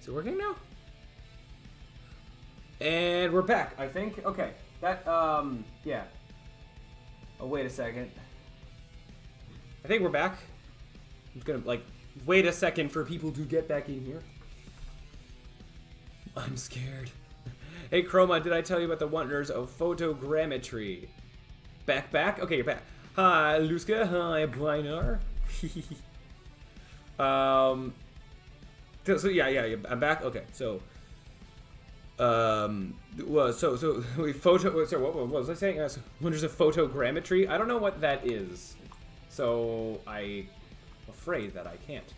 Is it working now? And we're back, I think. Okay. That, yeah. Oh, wait a second. I think we're back. I'm just gonna, like, wait a second for people to get back in here. I'm scared. Hey, Chroma, did I tell you about the wonders of photogrammetry? Back? Okay, you're back. Hi, Luska. Hi, Blinar. So yeah, I'm back. Okay, so, well, so we sorry, what was I saying? Wonders of photogrammetry. I don't know what that is, so I'm afraid that I can't.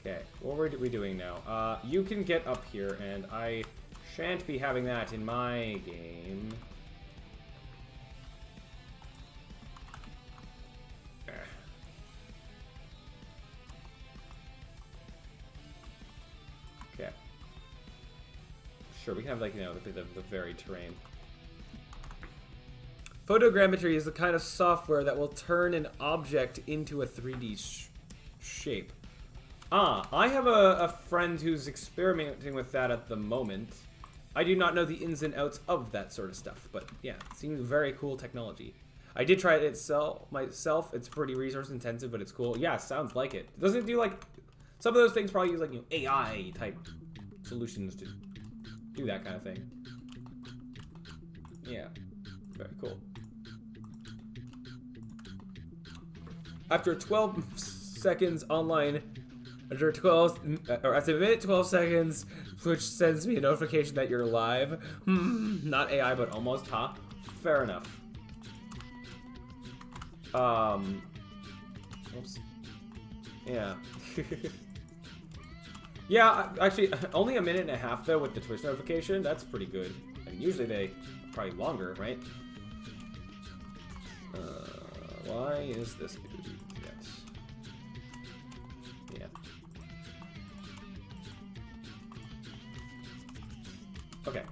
Okay, what were we doing now? You can get up here, and I shan't be having that in my game. Okay. Sure, we can have, like, you know, the varied terrain. Photogrammetry is the kind of software that will turn an object into a 3D shape. I have a friend who's experimenting with that at the moment. I do not know the ins and outs of that sort of stuff, but yeah, it seems very cool technology. I did try it myself. It's pretty resource intensive, but it's cool. Yeah, sounds like it. Doesn't it do, like, some of those things probably use, like, you know, AI type solutions to do that kind of thing. Yeah, very cool. After 12 seconds online, after 12, or after a minute 12 seconds, Twitch sends me a notification that you're live. Not AI, but almost, huh? Fair enough. Oops. Yeah. Yeah, actually, only a minute and a half, though, with the Twitch notification. That's pretty good. I mean, usually they probably longer, right? Why is this dude? Yes. Yeah. Okay.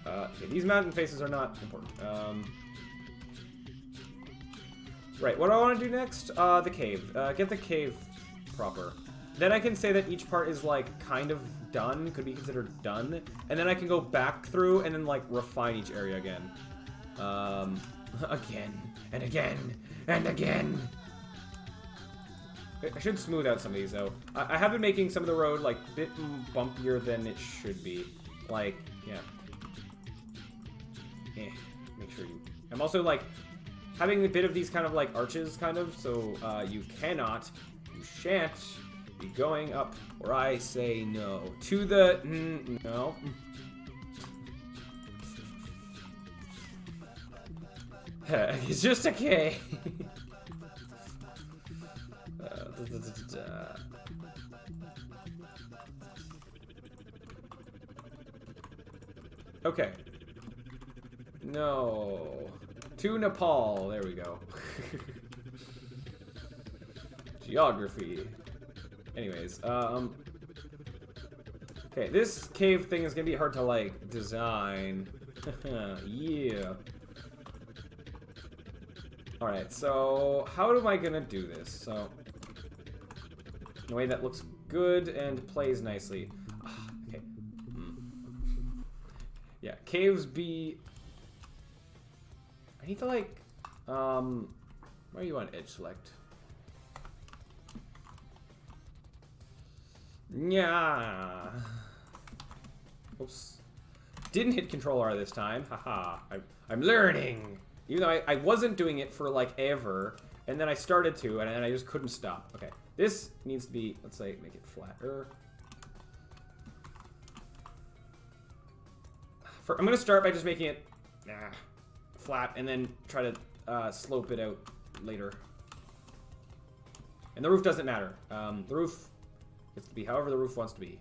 Okay, these mountain faces are not important. Right, what do I want to do next? The cave. Get the cave proper. Then I can say that each part is, like, kind of done, could be considered done, and then I can go back through and then, like, refine each area again. Again, and again, and again. I should smooth out some of these, though. I have been making some of the road, like, a bit bumpier than it should be. Like, yeah. Make sure you... I'm also, like, having a bit of these kind of, like, arches, kind of, so, you shan't be going up where I say no. To the... no. It's just a K. Okay. No. To Nepal. There we go. Geography. Anyways, okay, this cave thing is gonna be hard to, like, design. Yeah. Alright, so how am I gonna do this? So, in a way that looks good and plays nicely. Okay. Yeah, caves be... I need to, like, where are you on edge select? Yeah. Oops. Didn't hit Control R this time. Haha. I'm learning. Even though I wasn't doing it for, like, ever, and then I started to, and I just couldn't stop. Okay. This needs to be, let's say, make it flatter. I'm going to start by just making it flat, and then try to slope it out later. And the roof doesn't matter. The roof gets to be however the roof wants to be.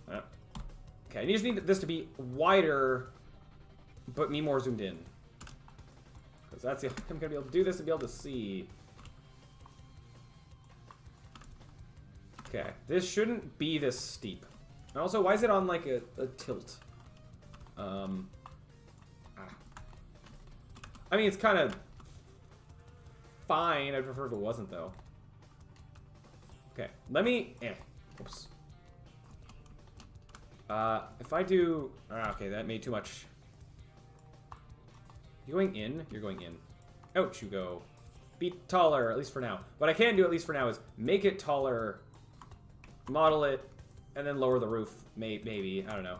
Okay, I just need this to be wider, but me more zoomed in. Because that's the I'm going to be able to do this and be able to see. Okay, this shouldn't be this steep. And also, why is it on, like, a tilt? I mean, it's kind of fine. I'd prefer if it wasn't, though. Okay, let me... Oops. If I do... okay, that made too much. You going in? You're going in. Out you go. Be taller, at least for now. What I can do, at least for now, is make it taller, model it, and then lower the roof. Maybe. I don't know.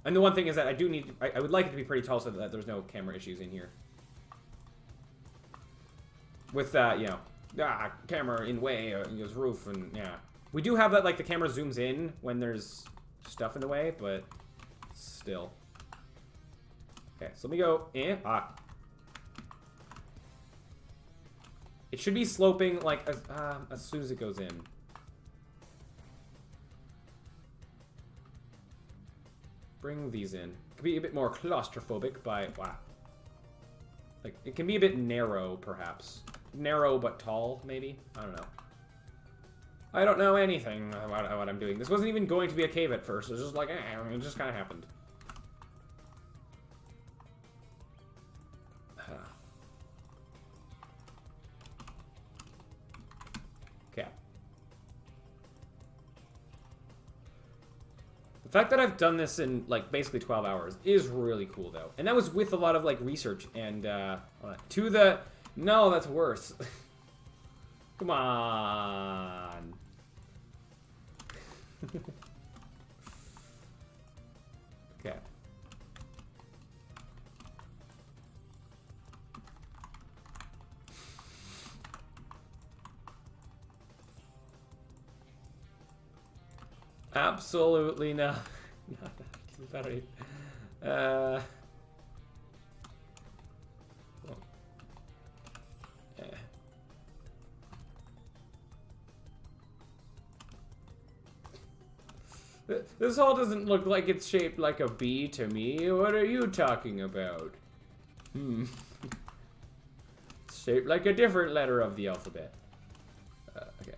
And the one thing is that I do need... I would like it to be pretty tall so that there's no camera issues in here. With that, you know... camera in way, goes roof, and yeah. We do have that, like, the camera zooms in when there's stuff in the way, but still. Okay, so let me go in. It should be sloping, like, as soon as it goes in. Bring these in. It could be a bit more claustrophobic by, wow. Like, it can be a bit narrow, perhaps. Narrow but tall, maybe? I don't know. I don't know anything about what I'm doing. This wasn't even going to be a cave at first. It was just like, it just kind of happened. Okay. The fact that I've done this in, like, basically 12 hours is really cool, though. And that was with a lot of, like, research and, to the... No, that's worse. Come on. Okay. Absolutely no. No. This hall doesn't look like it's shaped like a B to me. What are you talking about? It's shaped like a different letter of the alphabet. Okay.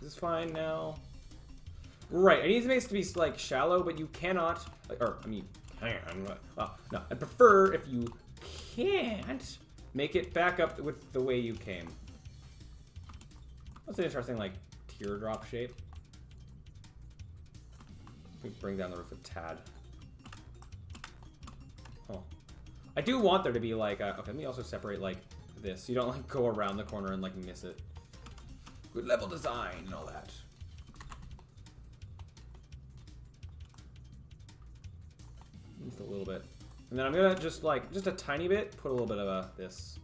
Is this fine now? Right, it needs to make it to be, like, shallow, but you cannot... Or, I mean, can. Well, no, I prefer if you can't make it back up with the way you came. That's an interesting, like, teardrop shape. We bring down the roof a tad. Oh. I do want there to be, like, okay, let me also separate, like, this. So you don't, like, go around the corner and, like, miss it. Good level design and all that. Just a little bit. And then I'm gonna just, like, just a tiny bit, put a little bit of this.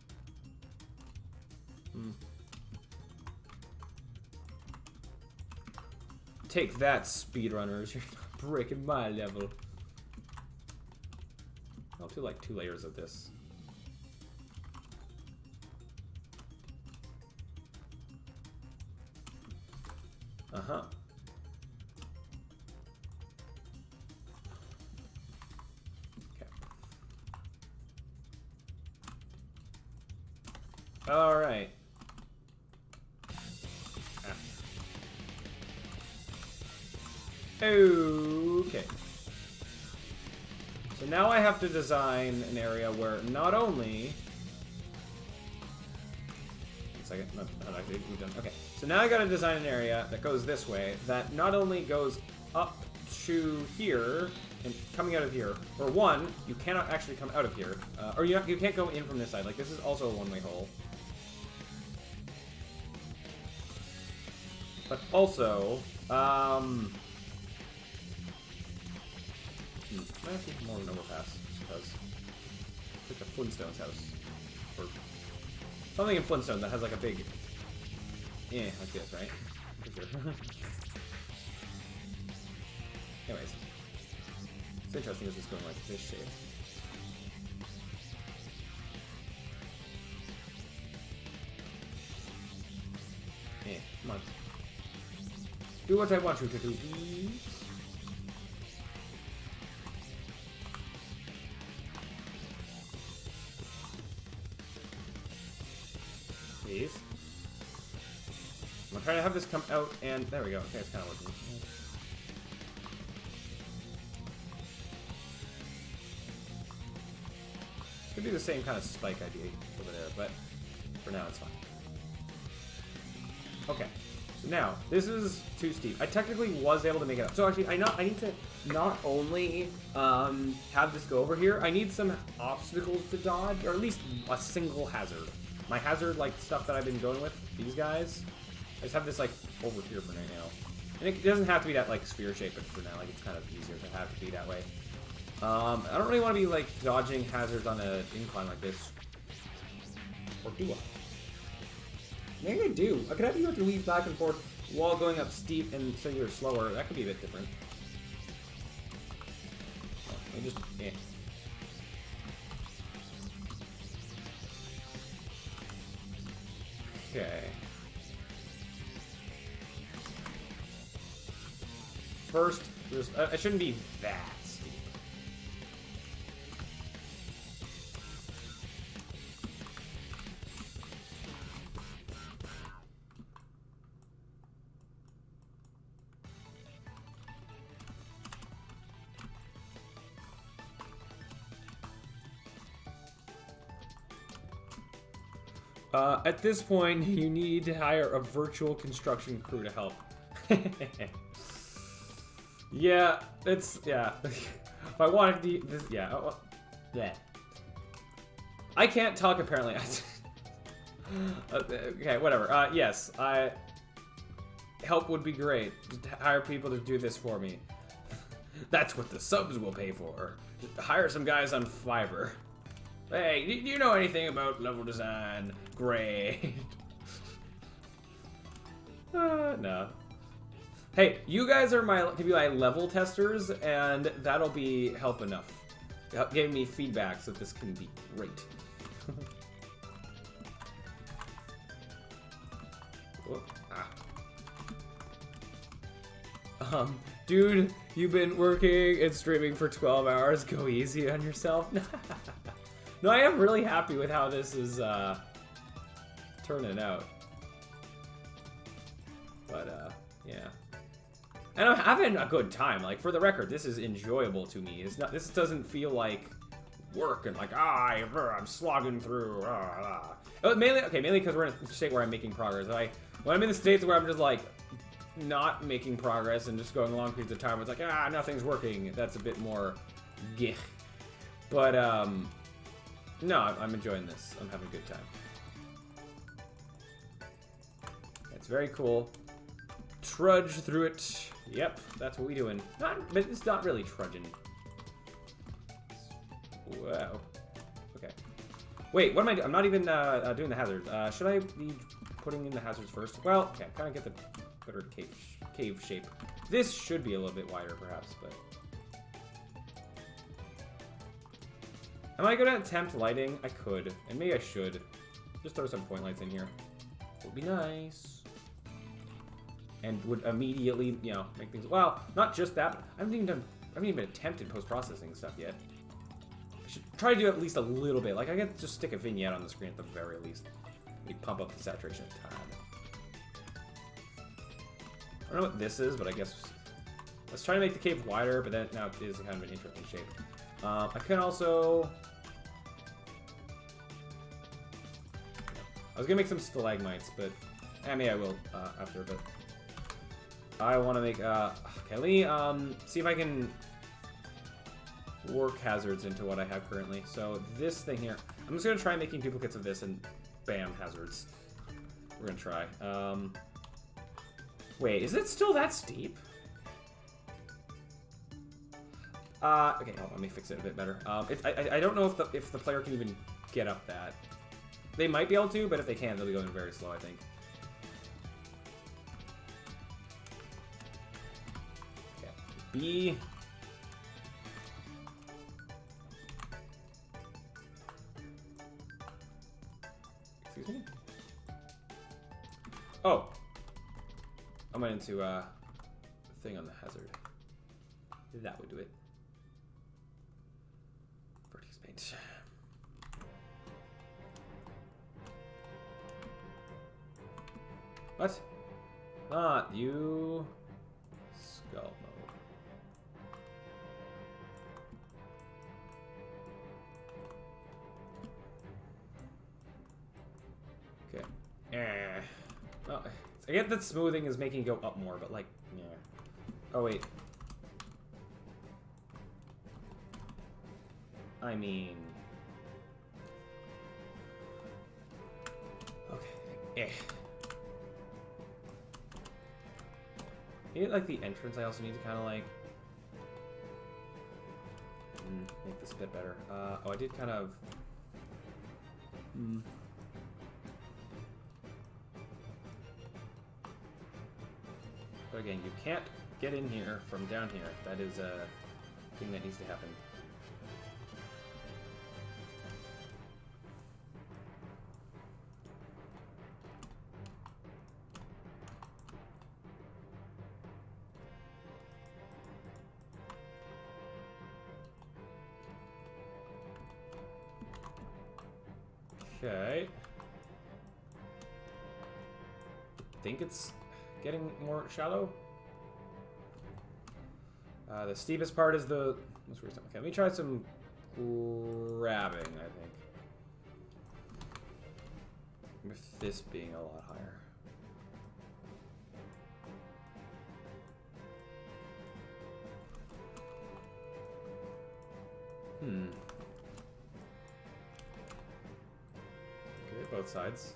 Take that, speedrunners. You're not breaking my level. I'll do like 2 layers of this. Uh-huh. Okay. All right. Okay. So now I have to design an area where not only... One second. No, actually, we've done... Okay. So now I gotta design an area that goes this way, that not only goes up to here, and coming out of here, or one, you cannot actually come out of here, or you can't go in from this side. Like, this is also a one-way hole. But also, might have to be more of an overpass, just because. Like the Flintstones house. Or something in Flintstone that has like a big... like this, right? Anyways. It's interesting is this going like this shape. Come on. Do what I want you to do, please. Please. I'm trying to have this come out, and there we go. Okay, it's kind of working. Could do the same kind of spike idea over there, but for now it's fine. Okay, so now this is too steep. I technically was able to make it up. So actually, I need to not only have this go over here. I need some obstacles to dodge, or at least a single hazard. My hazard, like stuff that I've been going with these guys. I just have this like over here for right now, and it doesn't have to be that like sphere shape, but for now, like it's kind of easier to have to be that way. I don't really want to be like dodging hazards on an incline like this, or do I? Maybe I do. I could have you have to weave back and forth while going up steep, and so you're slower. That could be a bit different. I just Okay. First, I shouldn't be that steep. At this point, you need to hire a virtual construction crew to help. Yeah, yeah. If I wanted to, yeah. Yeah. I can't talk apparently. Okay, whatever. Yes, help would be great. Just hire people to do this for me. That's what the subs will pay for. Just hire some guys on Fiverr. Hey, do you know anything about level design? Great. No. Hey, you guys are can be my level testers, and that'll be help enough. Giving me feedback so this can be great. Whoop. Dude, you've been working and streaming for 12 hours. Go easy on yourself. No, I am really happy with how this is turning out. But yeah. And I'm having a good time. Like, for the record, this is enjoyable to me. It's not. This doesn't feel like work and like I'm slogging through. Mainly because we're in a state where I'm making progress. When I'm in the states where I'm just like not making progress and just going long periods of time, it's like nothing's working. That's a bit more gih. But no, I'm enjoying this. I'm having a good time. It's very cool. Trudge through it. Yep, that's what we doing. But it's not really trudging. Wow. Okay. Wait, what am I doing? I'm not even doing the hazards. Should I be putting in the hazards first? Well, okay, kind of get the better cave shape. This should be a little bit wider, perhaps, but... Am I gonna attempt lighting? I could, and maybe I should. Just throw some point lights in here. Would be nice. And would immediately, you know, make things... Well, not just that, but I haven't even attempted post-processing stuff yet. I should try to do at least a little bit. Like, I could just stick a vignette on the screen at the very least. Maybe pump up the saturation a tad. I don't know what this is, but I guess... Let's try to make the cave wider, but then now it is kind of an interesting shape. I can also... I was gonna make some stalagmites, but... maybe I will after, but... I want to make, okay, let me, see if I can work hazards into what I have currently. So this thing here, I'm just going to try making duplicates of this and bam, hazards. We're going to try. Wait, is it still that steep? Okay, let me fix it a bit better. I don't know if the player can even get up that. They might be able to, but if they can, they'll be going very slow, I think. B. Excuse me? Oh. I went into a thing on the hazard. That would do it. Vertex paint. What? Not you. Skull mode. I get that smoothing is making it go up more, but like, yeah. Oh, wait. I mean... Okay. Maybe like the entrance, I also need to kind of like... make this a bit better. Oh, I did kind of... But again, you can't get in here from down here. That is a thing that needs to happen. Okay. I think it's getting more shallow. The steepest part is the most recent. Okay, let me try some grabbing, I think. With this being a lot higher. Okay, both sides.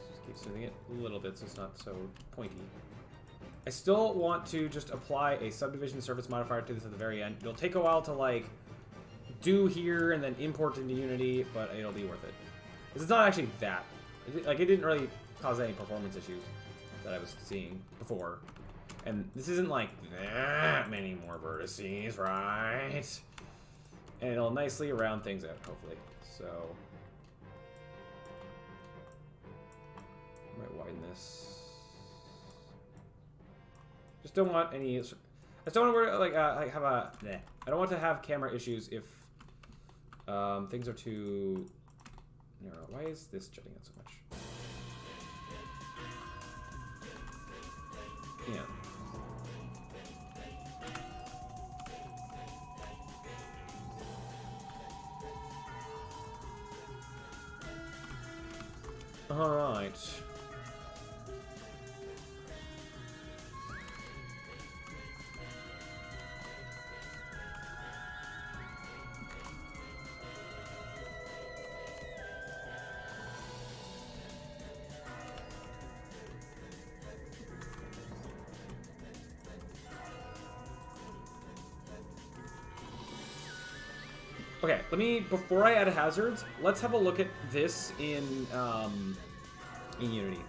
Just keep smoothing it a little bit so it's not so pointy. I still want to just apply a subdivision surface modifier to this at the very end. It'll take a while to like do here and then import into Unity, but it'll be worth it. Because it's not actually that. Like, it didn't really cause any performance issues that I was seeing before. And this isn't like that many more vertices, right? And it'll nicely round things out, hopefully. So I might widen this. Just don't want any. I just don't want to like have a. I don't want to have camera issues if things are too narrow. Why is this jutting out so much? Yeah. All right. Okay, let me, before I add hazards, let's have a look at this in Unity.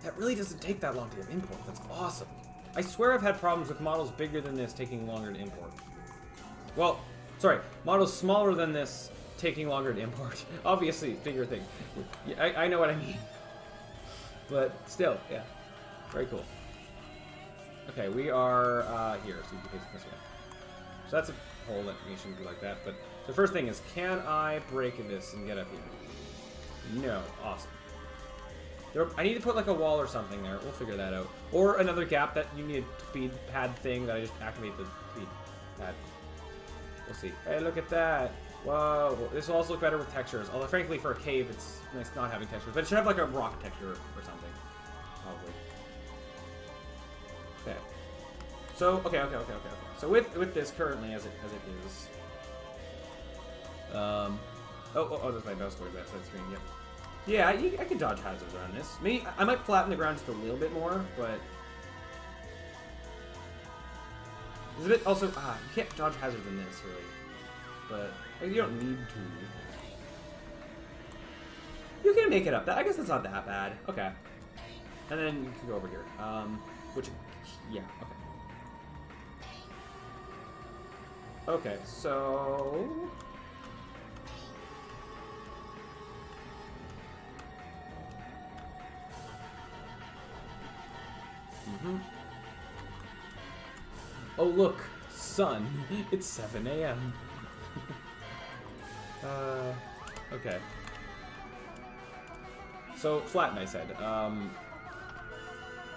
That really doesn't take that long to import. That's awesome. I swear I've had problems with models bigger than this taking longer to import. Well, sorry, models smaller than this taking longer to import. Obviously, bigger thing. I know what I mean. But still, yeah. Very cool. Okay, we are here, so you can face this way. So that's a hole that we shouldn't be like that, but the first thing is, can I break this and get up here? No. Awesome. I need to put like a wall or something there. We'll figure that out. Or another gap that you need a speed pad thing that I just activate the speed pad. We'll see. Hey, look at that. Whoa. This will also look better with textures. Although, frankly, for a cave, it's nice not having textures. But it should have like a rock texture or something. Probably. Okay. So, okay. So with this currently as it is. There's my mouse towards that side screen. Yep. Yeah, I can dodge hazards around this. Maybe I might flatten the ground just a little bit more, but it's a bit also. You can't dodge hazards in this really, but you don't need to. You can make it up. I guess that's not that bad. Okay, and then you can go over here. Yeah. Okay. Okay, so. Oh look, sun. It's 7 a.m. Okay. So flatten, I said.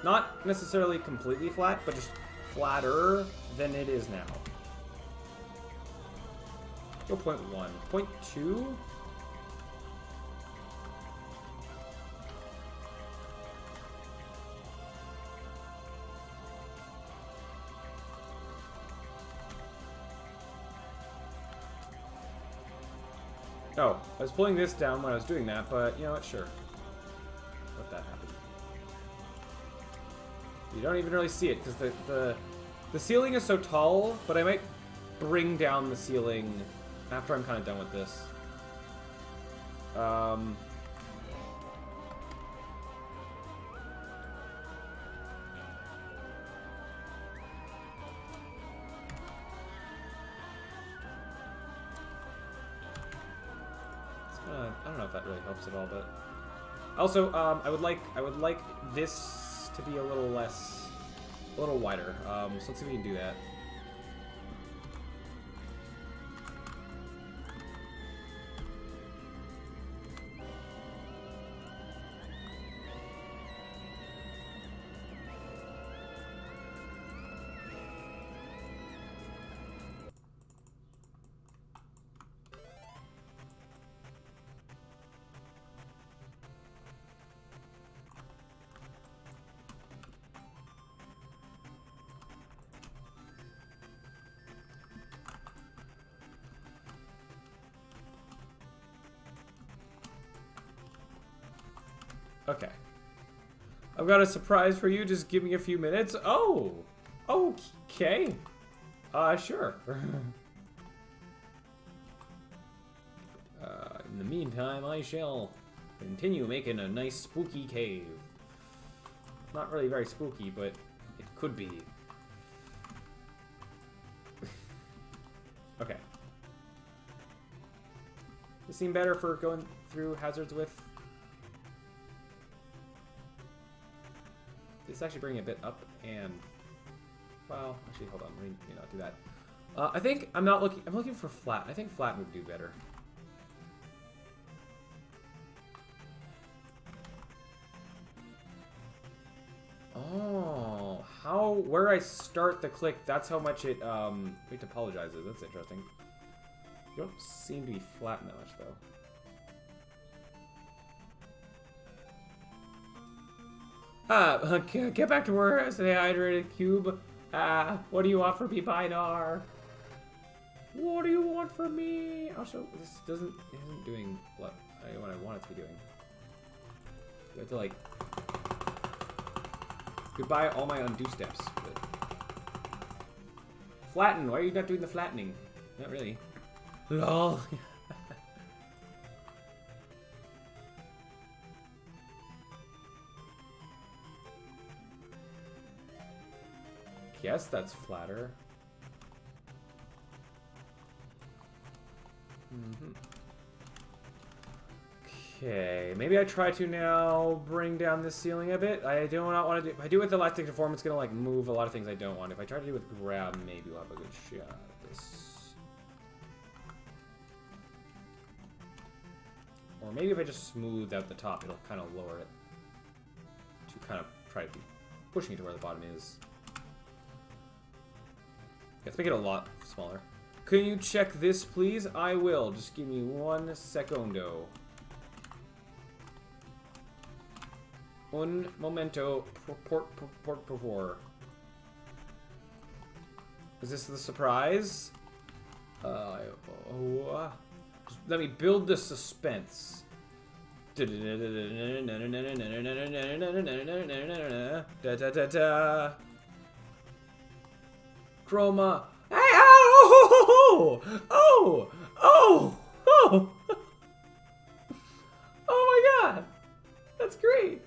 Not necessarily completely flat, but just flatter than it is now. Go 0.1. 0.2? Oh, I was pulling this down when I was doing that, but you know what? Sure. Let that happen. You don't even really see it because the ceiling is so tall, but I might bring down the ceiling after I'm kind of done with this. I don't know if that really helps at all, but also I would like this to be a little wider. So let's see if we can do that. Okay. I've got a surprise for you. Just give me a few minutes. Oh! Okay. Sure. In the meantime, I shall continue making a nice spooky cave. Not really very spooky, but it could be. Okay. This seem better for going through hazards with? Let's actually bring it a bit up and, well, actually, hold on, let me not do that. I think I'm looking for flat. I think flat would do better. Oh, where I start the click, that's how much it, apologizes. That's interesting. You don't seem to be flat that much, though. Get back to work as a hydrated cube. What do you want from me, Bidar? What do you want from me? Also, this isn't doing what I want it to be doing. You have to, like... Goodbye all my undo steps. But... Flatten! Why are you not doing the flattening? Not really. LOL. Guess that's flatter. Okay, maybe I try to now bring down this ceiling a bit. I do not want to do. If I do it with elastic deform, it's gonna like move a lot of things I don't want. If I try to do it with grab, maybe we'll have a good shot at this. Or maybe if I just smooth out the top, it'll kind of lower it to kind of try to be pushing it to where the bottom is. Let's make it a lot smaller. Can you check this, please? I will. Just give me 1 secondo. Un momento, por favor. Is this the surprise? Let me build the suspense. Da da da da. Chroma. Hey, oh, oh, oh, oh, oh my god. That's great.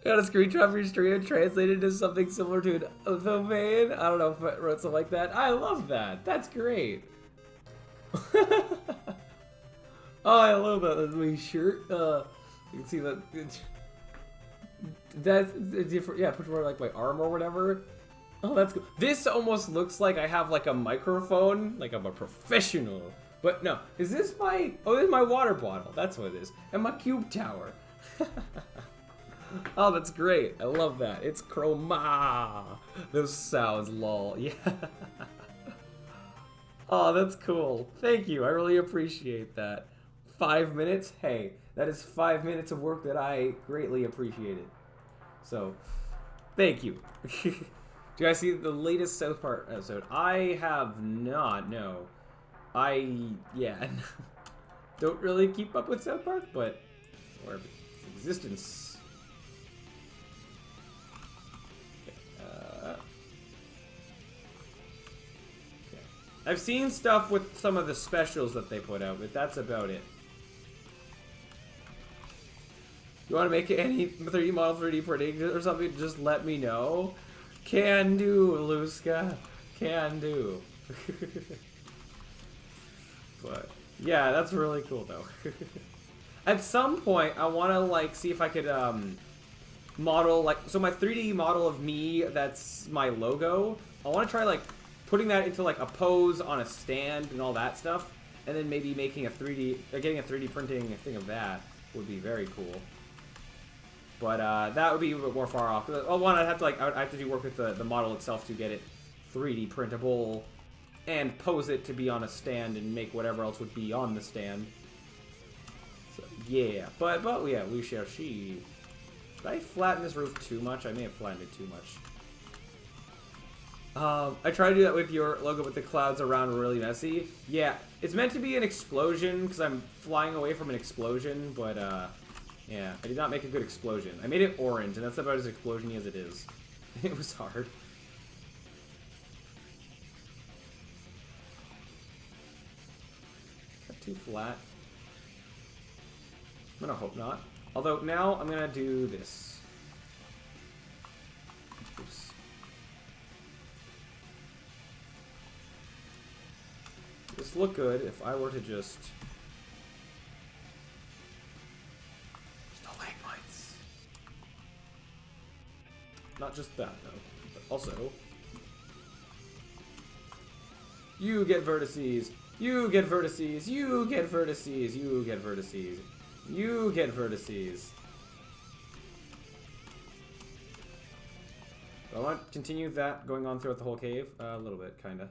Got a screenshot of your stream and translated into something similar to an domain. I don't know if I wrote something like that. I love that. That's great. Oh, I love that. That's my shirt. You can see that. That's different. Yeah, put more like my arm or whatever. Oh, that's cool. This almost looks like I have like a microphone, like I'm a professional. But no, is this my? Oh, this is my water bottle. That's what it is, and my cube tower. Oh, that's great. I love that. It's chroma. Those sounds, lol. Yeah. Oh, that's cool. Thank you. I really appreciate that. 5 minutes? Hey, that is 5 minutes of work that I greatly appreciated. So, thank you. Do you guys see the latest South Park episode? I have not, no. Yeah. don't really keep up with South Park, but or its existence. Okay. Okay. I've seen stuff with some of the specials that they put out, but that's about it. You want to make any 3D model 3D printing or something? Just let me know. Can do, Luska. Can do. But yeah, that's really cool though. At some point, I want to like see if I could model like so my 3D model of me that's my logo. I want to try like putting that into like a pose on a stand and all that stuff, and then maybe making a 3D or getting a 3D printing thing of that would be very cool. But that would be a bit more far off. Oh, one, I'd have to like I'd have to do work with the model itself to get it 3D printable and pose it to be on a stand and make whatever else would be on the stand. So yeah, but yeah, we shall see. Did I flatten this roof too much? I may have flattened it too much. I try to do that with your logo, but the clouds around are really messy. Yeah, it's meant to be an explosion because I'm flying away from an explosion, but yeah, I did not make a good explosion. I made it orange, and that's about as explosiony as it is. It was hard. Is that too flat? I'm gonna hope not. Although now I'm gonna do this. Oops. This look good if I were to just... Not just that, though, but also... You get vertices! You get vertices! You get vertices! You get vertices! You get vertices! I want to continue that going on throughout the whole cave. A little bit, kinda.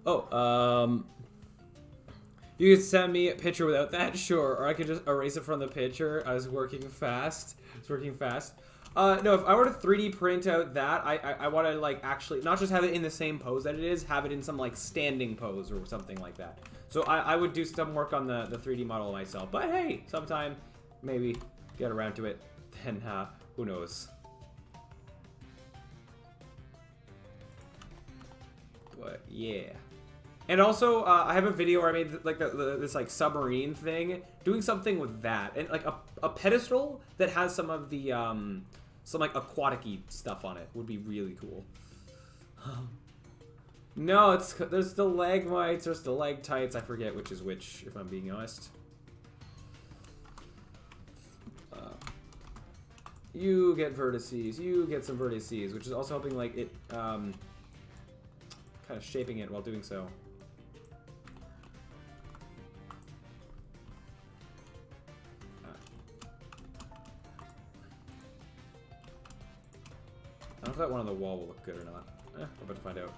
Oh, you could send me a picture without that, sure, or I could just erase it from the picture. I was working fast. No, if I were to 3D print out that, I want to, like, actually, not just have it in the same pose that it is, have it in some, like, standing pose or something like that. So I would do some work on the 3D model myself. But hey, sometime, maybe, get around to it. Then, who knows. But, yeah. And also, I have a video where I made like this like submarine thing, doing something with that, and like a pedestal that has some of the some like aquatic-y stuff on it would be really cool. No, there's stalagmites or stalactites. I forget which is which, if I'm being honest. You get vertices. You get some vertices, which is also helping like it kind of shaping it while doing so. I don't know if that one on the wall will look good or not. We're about to find out.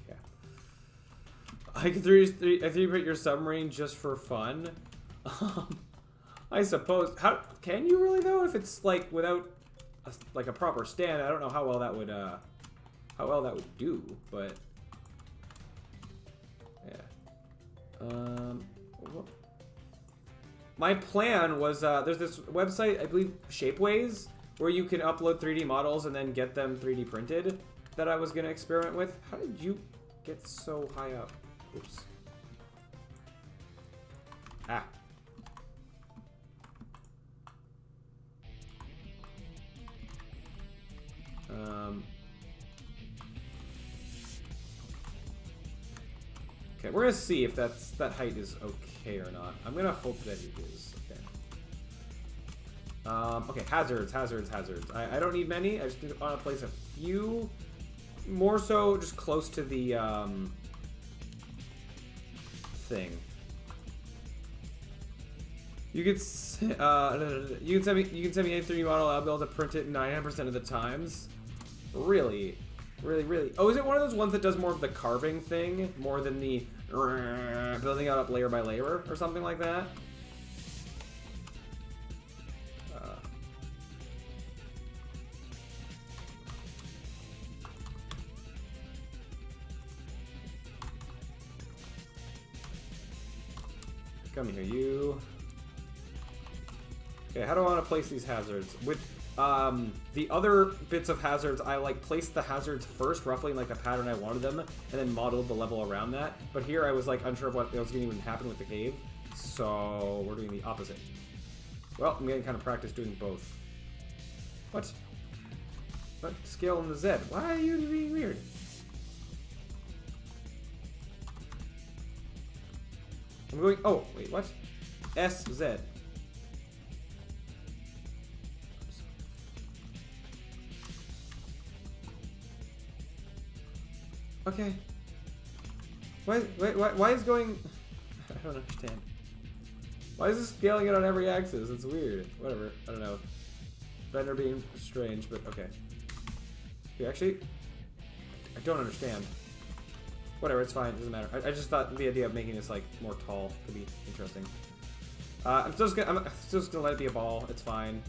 Yeah. I can 3D print your submarine just for fun. I suppose. How can you really though? If it's like without like a proper stand, I don't know how well that would do. But yeah. My plan was there's this website, I believe Shapeways, where you can upload 3D models and then get them 3D printed. That I was gonna experiment with. How did you get so high up? Oops. Ah. Okay, we're gonna see if that height is okay or not. I'm gonna hope that it is. Okay. Okay, hazards. I don't need many. I just want to place a few. More so, just close to the thing. You could you can send me a 3D model. I'll be able to print it 99% of the times. Really, really, really. Oh, is it one of those ones that does more of the carving thing, more than the building it up layer by layer or something like that? Come here, you. Okay, how do I want to place these hazards? With the other bits of hazards, I like placed the hazards first, roughly in like the pattern I wanted them, and then modeled the level around that. But here I was like unsure of what was going to even happen with the cave, so we're doing the opposite. Well, I'm getting kind of practice doing both. What? What? Scale on the Z. Why are you being weird? I'm going. Oh, wait, what? SZ. Okay. Why is going... I don't understand. Why is this scaling it on every axis? It's weird. Whatever. I don't know. Vendor being strange, but okay. Okay, actually... I don't understand. Whatever, it's fine. It doesn't matter. I just thought the idea of making this, like, more tall could be interesting. I'm still just gonna let it be a ball. It's fine.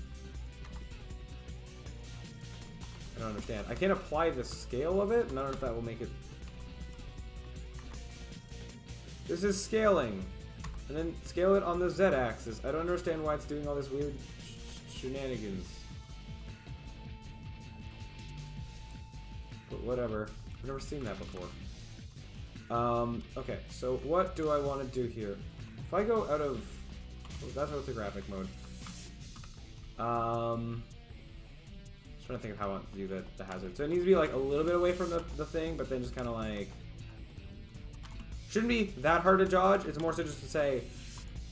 I don't understand. I can't apply the scale of it. I don't know if that will make it... This is scaling. And then scale it on the Z-axis. I don't understand why it's doing all this weird shenanigans. But whatever. I've never seen that before. Okay, so what do I want to do here? If I go out of... Oh, that's orthographic mode. Just trying to think of how I want to do the hazard. So it needs to be like a little bit away from the thing, but then just kind of like... Shouldn't be that hard to dodge. It's more so just to say,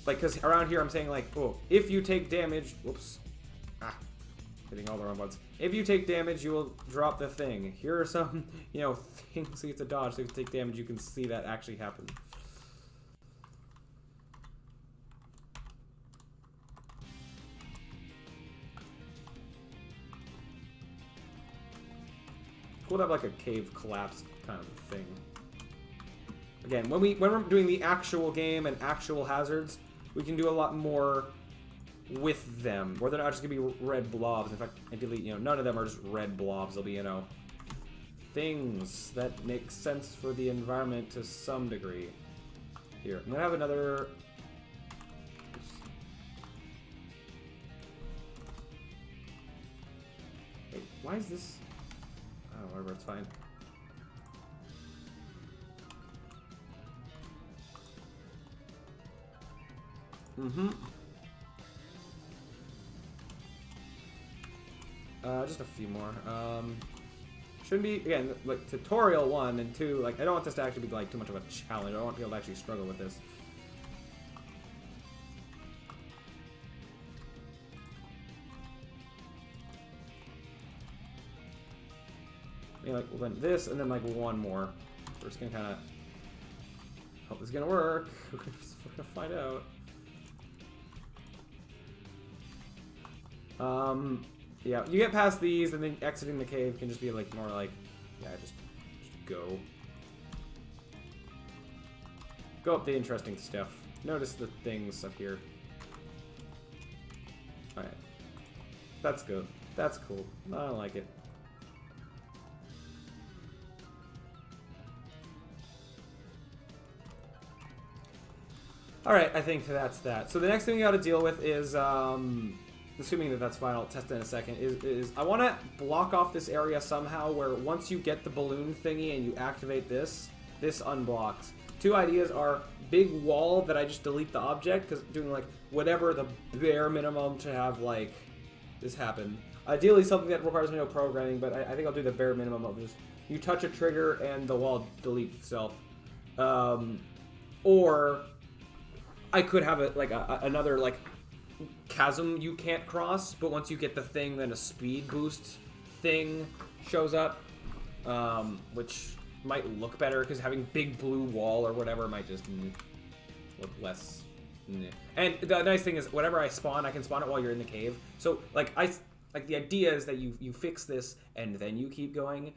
like, because around here I'm saying like, oh, if you take damage... Whoops. Ah. Hitting all the wrong buttons. If you take damage, you will drop the thing. Here are some, you know, things you have to dodge. So if you take damage, you can see that actually happen. Cool to have like a cave collapse kind of thing. Again, when we're doing the actual game and actual hazards, we can do a lot more with them, where they're not just gonna be red blobs. In fact, I delete, you know, none of them are just red blobs. They'll be, you know, things that make sense for the environment to some degree. Here, I'm gonna have another... Oops. Wait, why is this... Oh, whatever, it's fine. Mm-hmm. Just a few more. Shouldn't be, again, like, tutorial 1 and 2, like, I don't want this to actually be, like, too much of a challenge. I don't want people to actually struggle with this. Maybe, like, well, then this, and then, like, one more. We're just gonna kind of hope this is gonna work. We're gonna find out. Yeah, you get past these, and then exiting the cave can just be like more like, yeah, just go. Go up the interesting stuff. Notice the things up here. Alright. That's good. That's cool. I like it. Alright, I think that's that. So the next thing we gotta deal with is, assuming that that's fine, I'll test it in a second, is I want to block off this area somehow where once you get the balloon thingy and you activate this unblocks. Two ideas are big wall that I just delete the object, because doing like whatever the bare minimum to have like this happen. Ideally something that requires no programming, but I think I'll do the bare minimum of just you touch a trigger and the wall deletes itself. Or I could have it like another like chasm you can't cross, but once you get the thing, then a speed boost thing shows up, which might look better because having big blue wall or whatever might just look less And the nice thing is, whatever I spawn, I can spawn it while you're in the cave. So, like, the idea is that you fix this and then you keep going.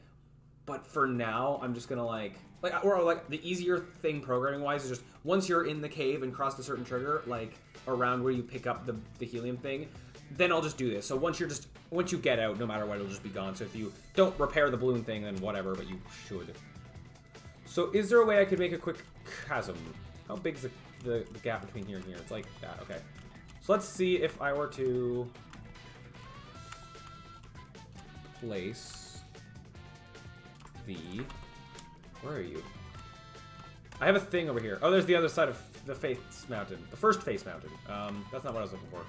But for now, I'm just gonna or the easier thing programming wise is just once you're in the cave and cross a certain trigger, like around where you pick up the helium thing, then I'll just do this. So once you get out, no matter what, it'll just be gone. So if you don't repair the balloon thing, then whatever, but you should. So is there a way I could make a quick chasm? How big is the gap between here and here? It's like that, okay. So let's see if I were to place where are you? I have a thing over here. Oh, there's the other side of the face mountain. The first face mountain. That's not what I was looking for.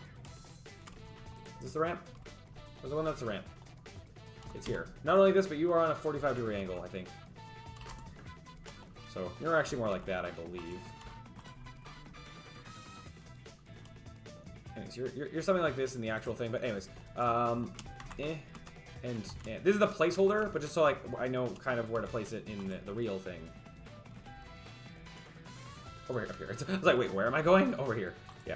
Is this the ramp? Where's the one that's the ramp? It's here. Not only this, but you are on a 45-degree angle, I think. So, you're actually more like that, I believe. Anyways, you're something like this in the actual thing, but anyways. And this is the placeholder, but just so like I know kind of where to place it in the real thing. Over here, up here. I was like, wait, where am I going? Over here. Yeah.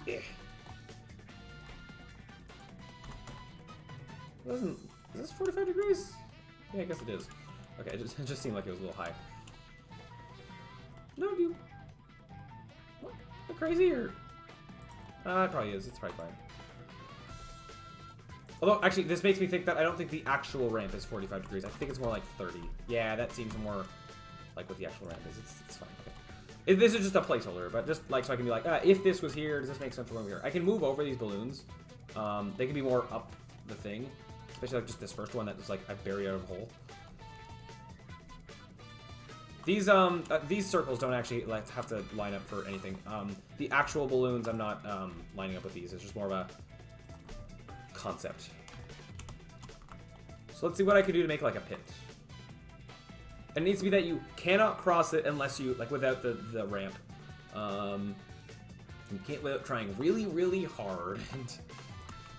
Yeah. Is this 45 degrees? Yeah, I guess it is. Okay, it just seemed like it was a little high. No, dude. What? Am I crazy or? It probably is. It's probably fine. Although, actually, this makes me think that I don't think the actual ramp is 45 degrees. I think it's more like 30. Yeah, that seems more like what the actual ramp is. It's fine. Okay. This is just a placeholder, but just like so I can be like, if this was here, does this make sense for over here? I can move over these balloons. They can be more up the thing, especially like just this first one that is like I bury out of a hole. These circles don't actually have to line up for anything. The actual balloons, I'm not lining up with these. It's just more of a concept. So let's see what I could do to make like a pit. It needs to be that you cannot cross it unless you without the ramp. You can't without trying really, really hard.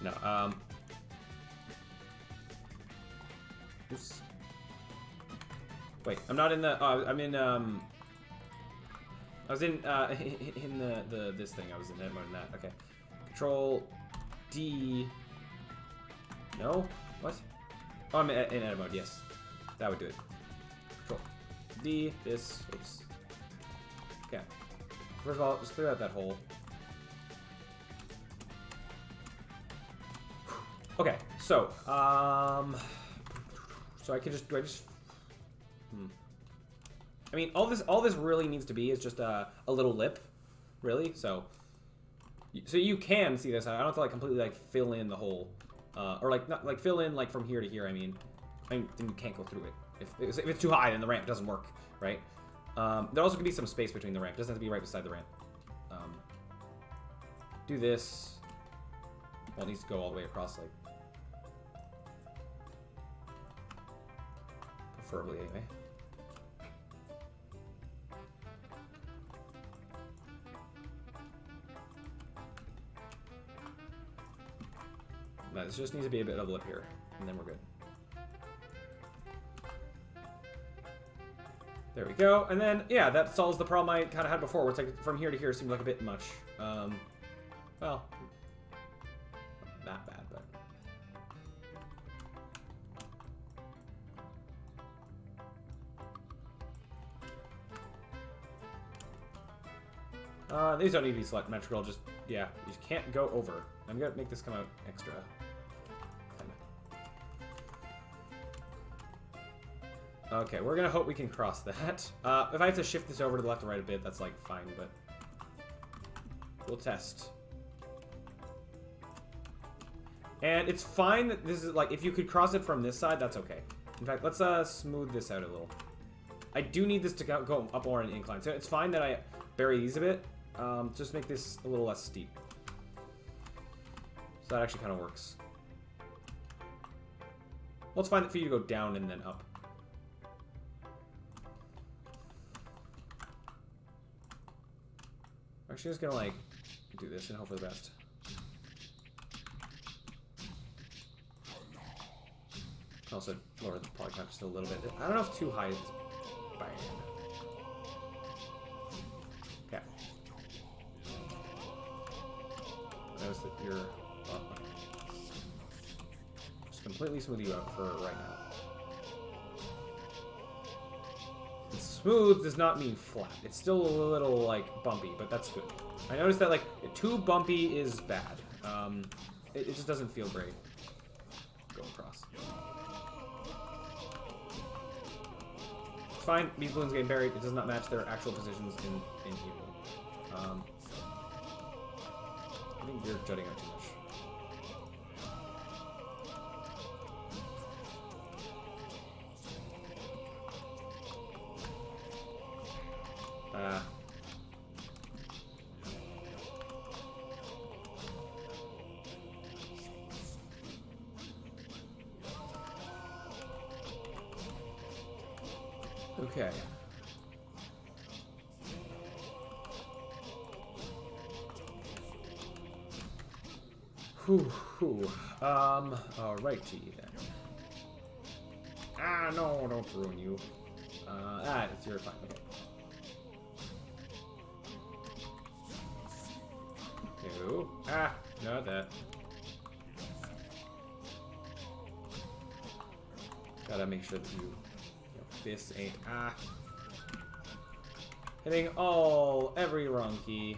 No. Oops. Wait, I'm not in the. I'm in. I was in this thing. I was in that mode. In that. Okay. Control D. No. What? Oh, I'm in edit mode. Yes, that would do it. Control D. This. Oops. Okay. First of all, just clear out that hole. Okay. So. So I could just. Do I just. I mean, all this really needs to be is just a little lip, really. So you can see this. I don't have to completely fill in the hole, or not fill in from here to here. I mean, then you can't go through it. If it's too high, then the ramp doesn't work, right? There also can be some space between the ramp. It doesn't have to be right beside the ramp. Do this. Well, it needs to go all the way across, preferably anyway. No, this just needs to be a bit of a lip here, and then we're good. There we go, and then, yeah, that solves the problem I kind of had before, where it's from here to here seemed like a bit much. Well, not that bad, but... these don't need to be symmetrical, just, yeah, you just can't go over. I'm gonna make this come out extra. Okay, we're gonna hope we can cross that. If I have to shift this over to the left and right a bit, that's fine, but we'll test. And it's fine that this is if you could cross it from this side, that's okay. In fact, let's smooth this out a little. I do need this to go up more on an incline, so it's fine that I bury these a bit. Just make this a little less steep. So that actually kind of works. Well, it's fine for you to go down and then up. Actually, just gonna do this and hope for the best. Also, lower the poly count just a little bit. I don't know if too high is bad. Okay. Notice that you're... Oh, okay. Just completely smooth you out for right now. And smooth does not mean flat. It's still a little, like, bumpy, but that's good. I noticed that, like, too bumpy is bad. It just doesn't feel great. Go across. It's fine. These balloons getting buried. It does not match their actual positions in here. I think you're jutting out too much. Okay. Whew. Alrighty then. Ah, no, don't ruin you. It's your fine. Okay. No. Not that. Gotta make sure that this ain't hitting every wrong key.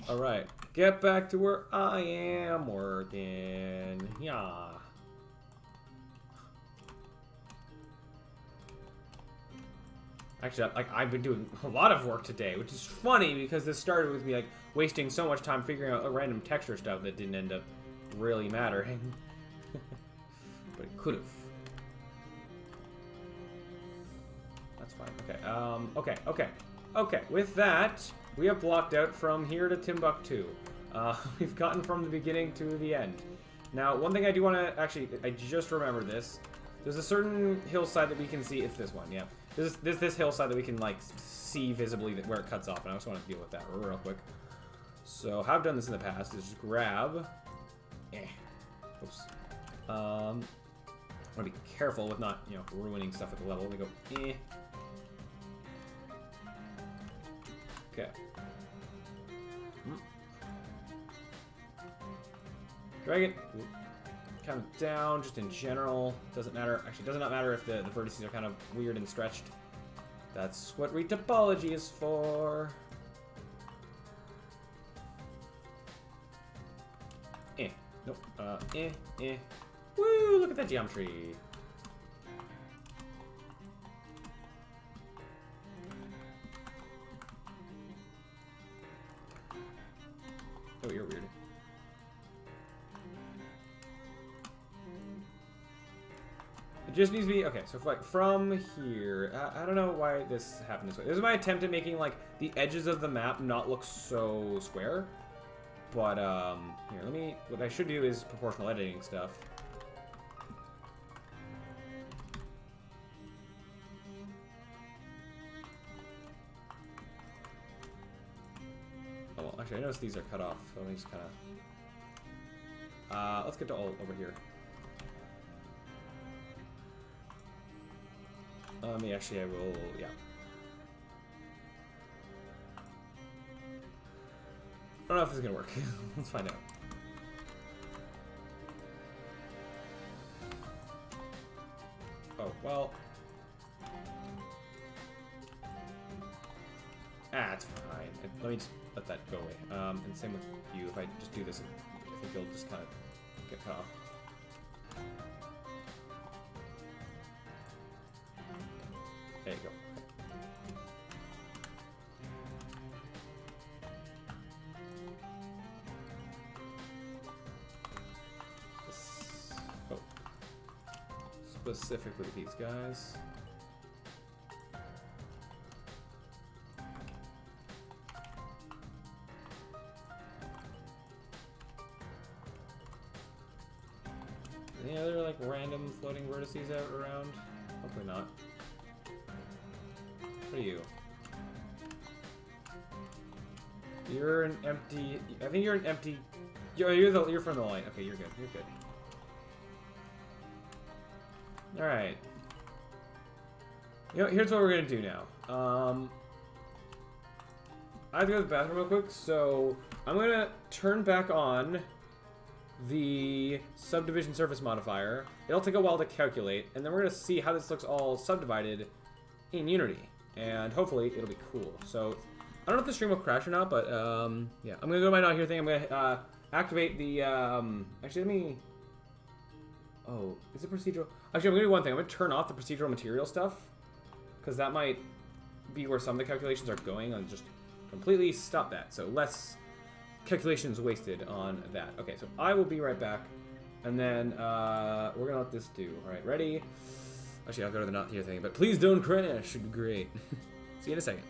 All right, get back to where I am working. Yeah. Actually, I've been doing a lot of work today, which is funny because this started with me like wasting so much time figuring out random texture stuff that didn't end up really mattering. But it could have. That's fine. Okay. With that, we have blocked out from here to Timbuktu. We've gotten from the beginning to the end. Now, one thing I do want to actually, I just remembered this. There's a certain hillside that we can see. It's this one, yeah. There's this hillside that we can like see visibly where it cuts off, and I just want to deal with that real quick. So how I've done this in the past is just grab. Oops. I want to be careful with not ruining stuff at the level. We go. Okay. Drag it. Kind of down, just in general. Doesn't matter. Actually, does not matter if the vertices are kind of weird and stretched. That's what retopology is for. Nope. Woo! Look at that geometry. Oh, you're weird. It just needs to be, okay, so like from here, I don't know why this happened this way. This is my attempt at making like the edges of the map not look so square. But, here, what I should do is proportional editing stuff. Oh, well, actually, I noticed these are cut off, so let me just kind of, let's get to all over here. Actually, I will, yeah. I don't know if this is gonna work. Let's find out. Oh, well. It's fine. Let me just let that go away. And same with you. If I just do this, I think you'll just kind of get cut off. There you go. Oh. Specifically these guys. Any other like random floating vertices out around? Hopefully not. What are you? You're an empty... I think you're an empty... You're from the line. Okay, you're good. You're good. Alright. You know, here's what we're gonna do now. I have to go to the bathroom real quick, so I'm gonna turn back on the subdivision surface modifier. It'll take a while to calculate, and then we're gonna see how this looks all subdivided in Unity. And hopefully it'll be cool. So I don't know if the stream will crash or not, but yeah. I'm gonna go to my not here thing. I'm gonna activate the actually let me... Oh, is it procedural? Actually, I'm gonna do one thing. I'm gonna turn off the procedural material stuff, because that might be where some of the calculations are going, and just completely stop that. So less calculations wasted on that. Okay, so I will be right back, and then we're gonna let this do. All right, ready? Actually, I'll go to the not here thing, but please don't crash. Should be great. See you in a second.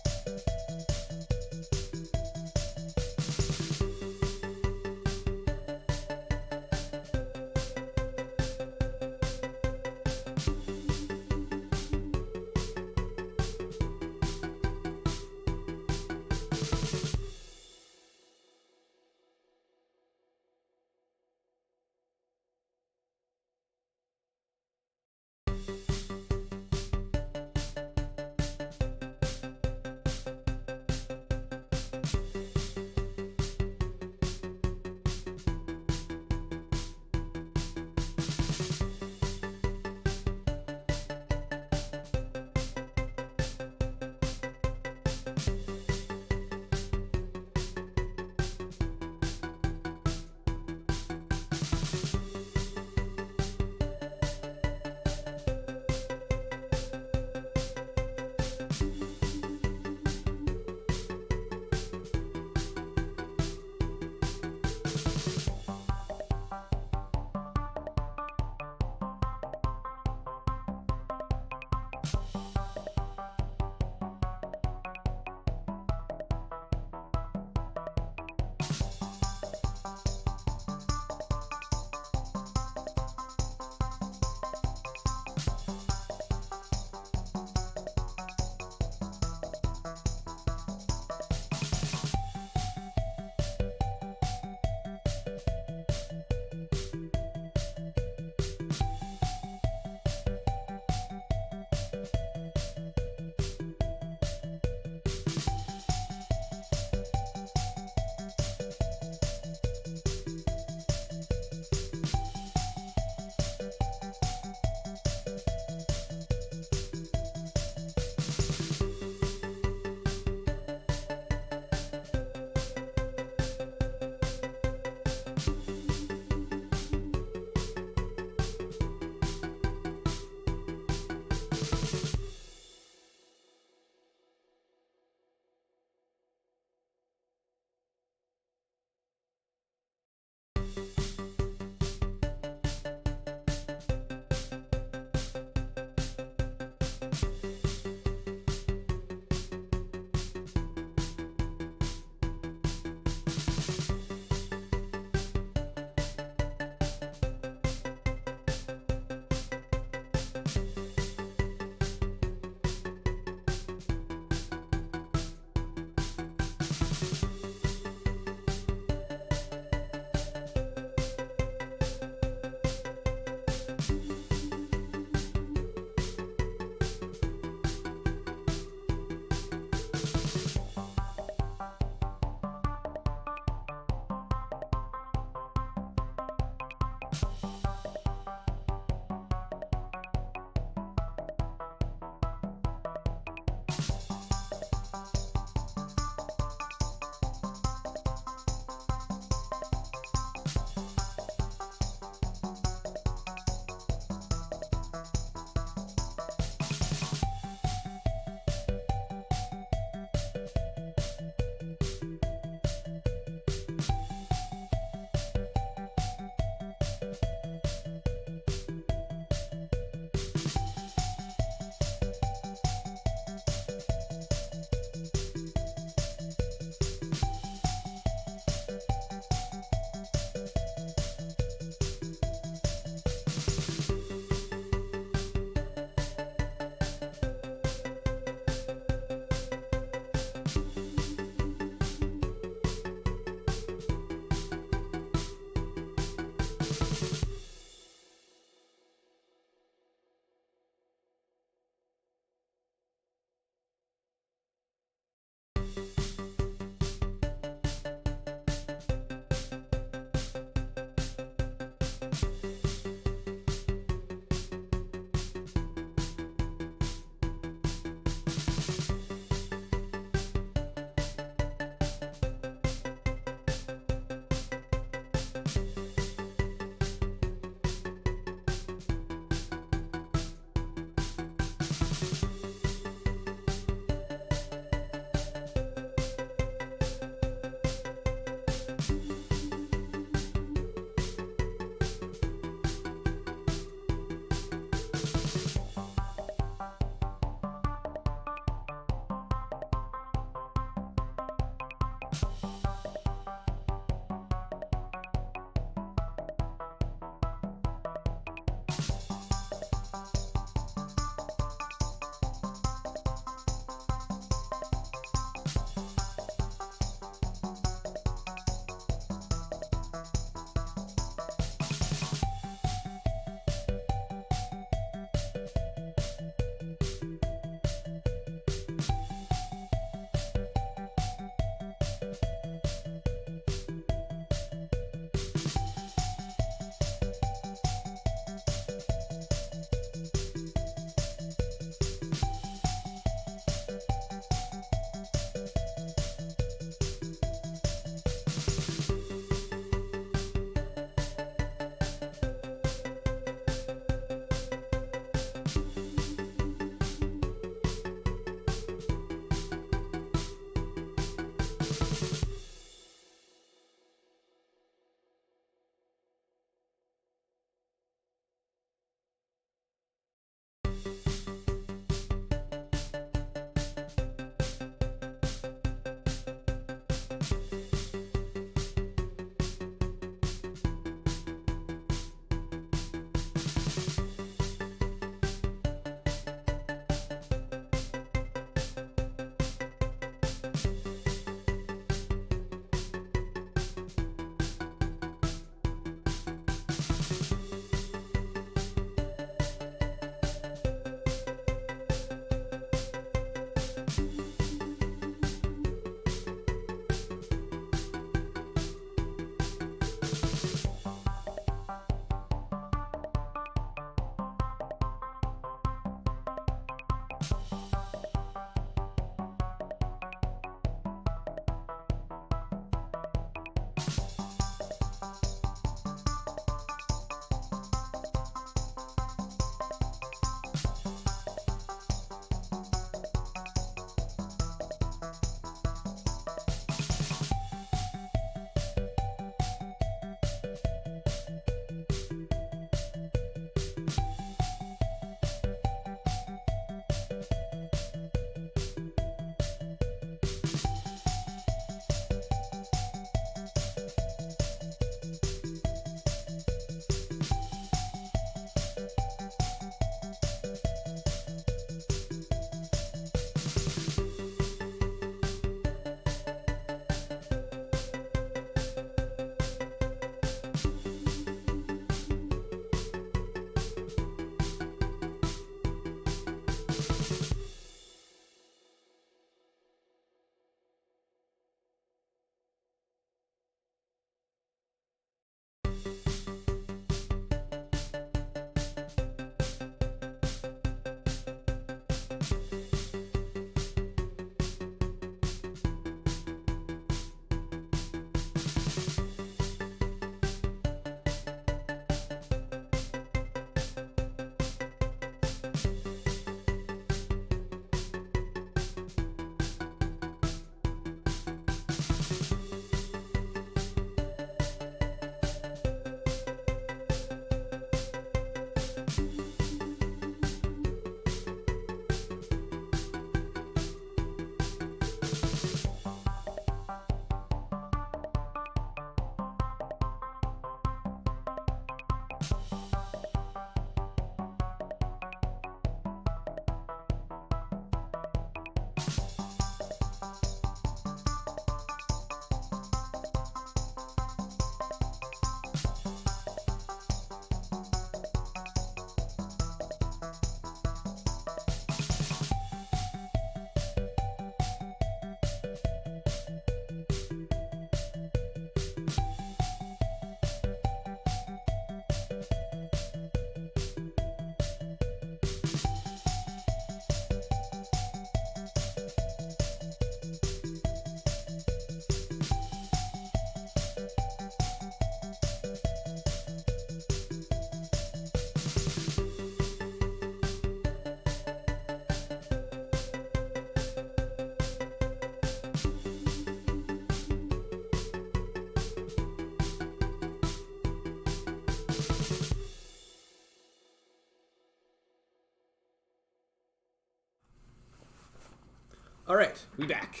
Alright, we back.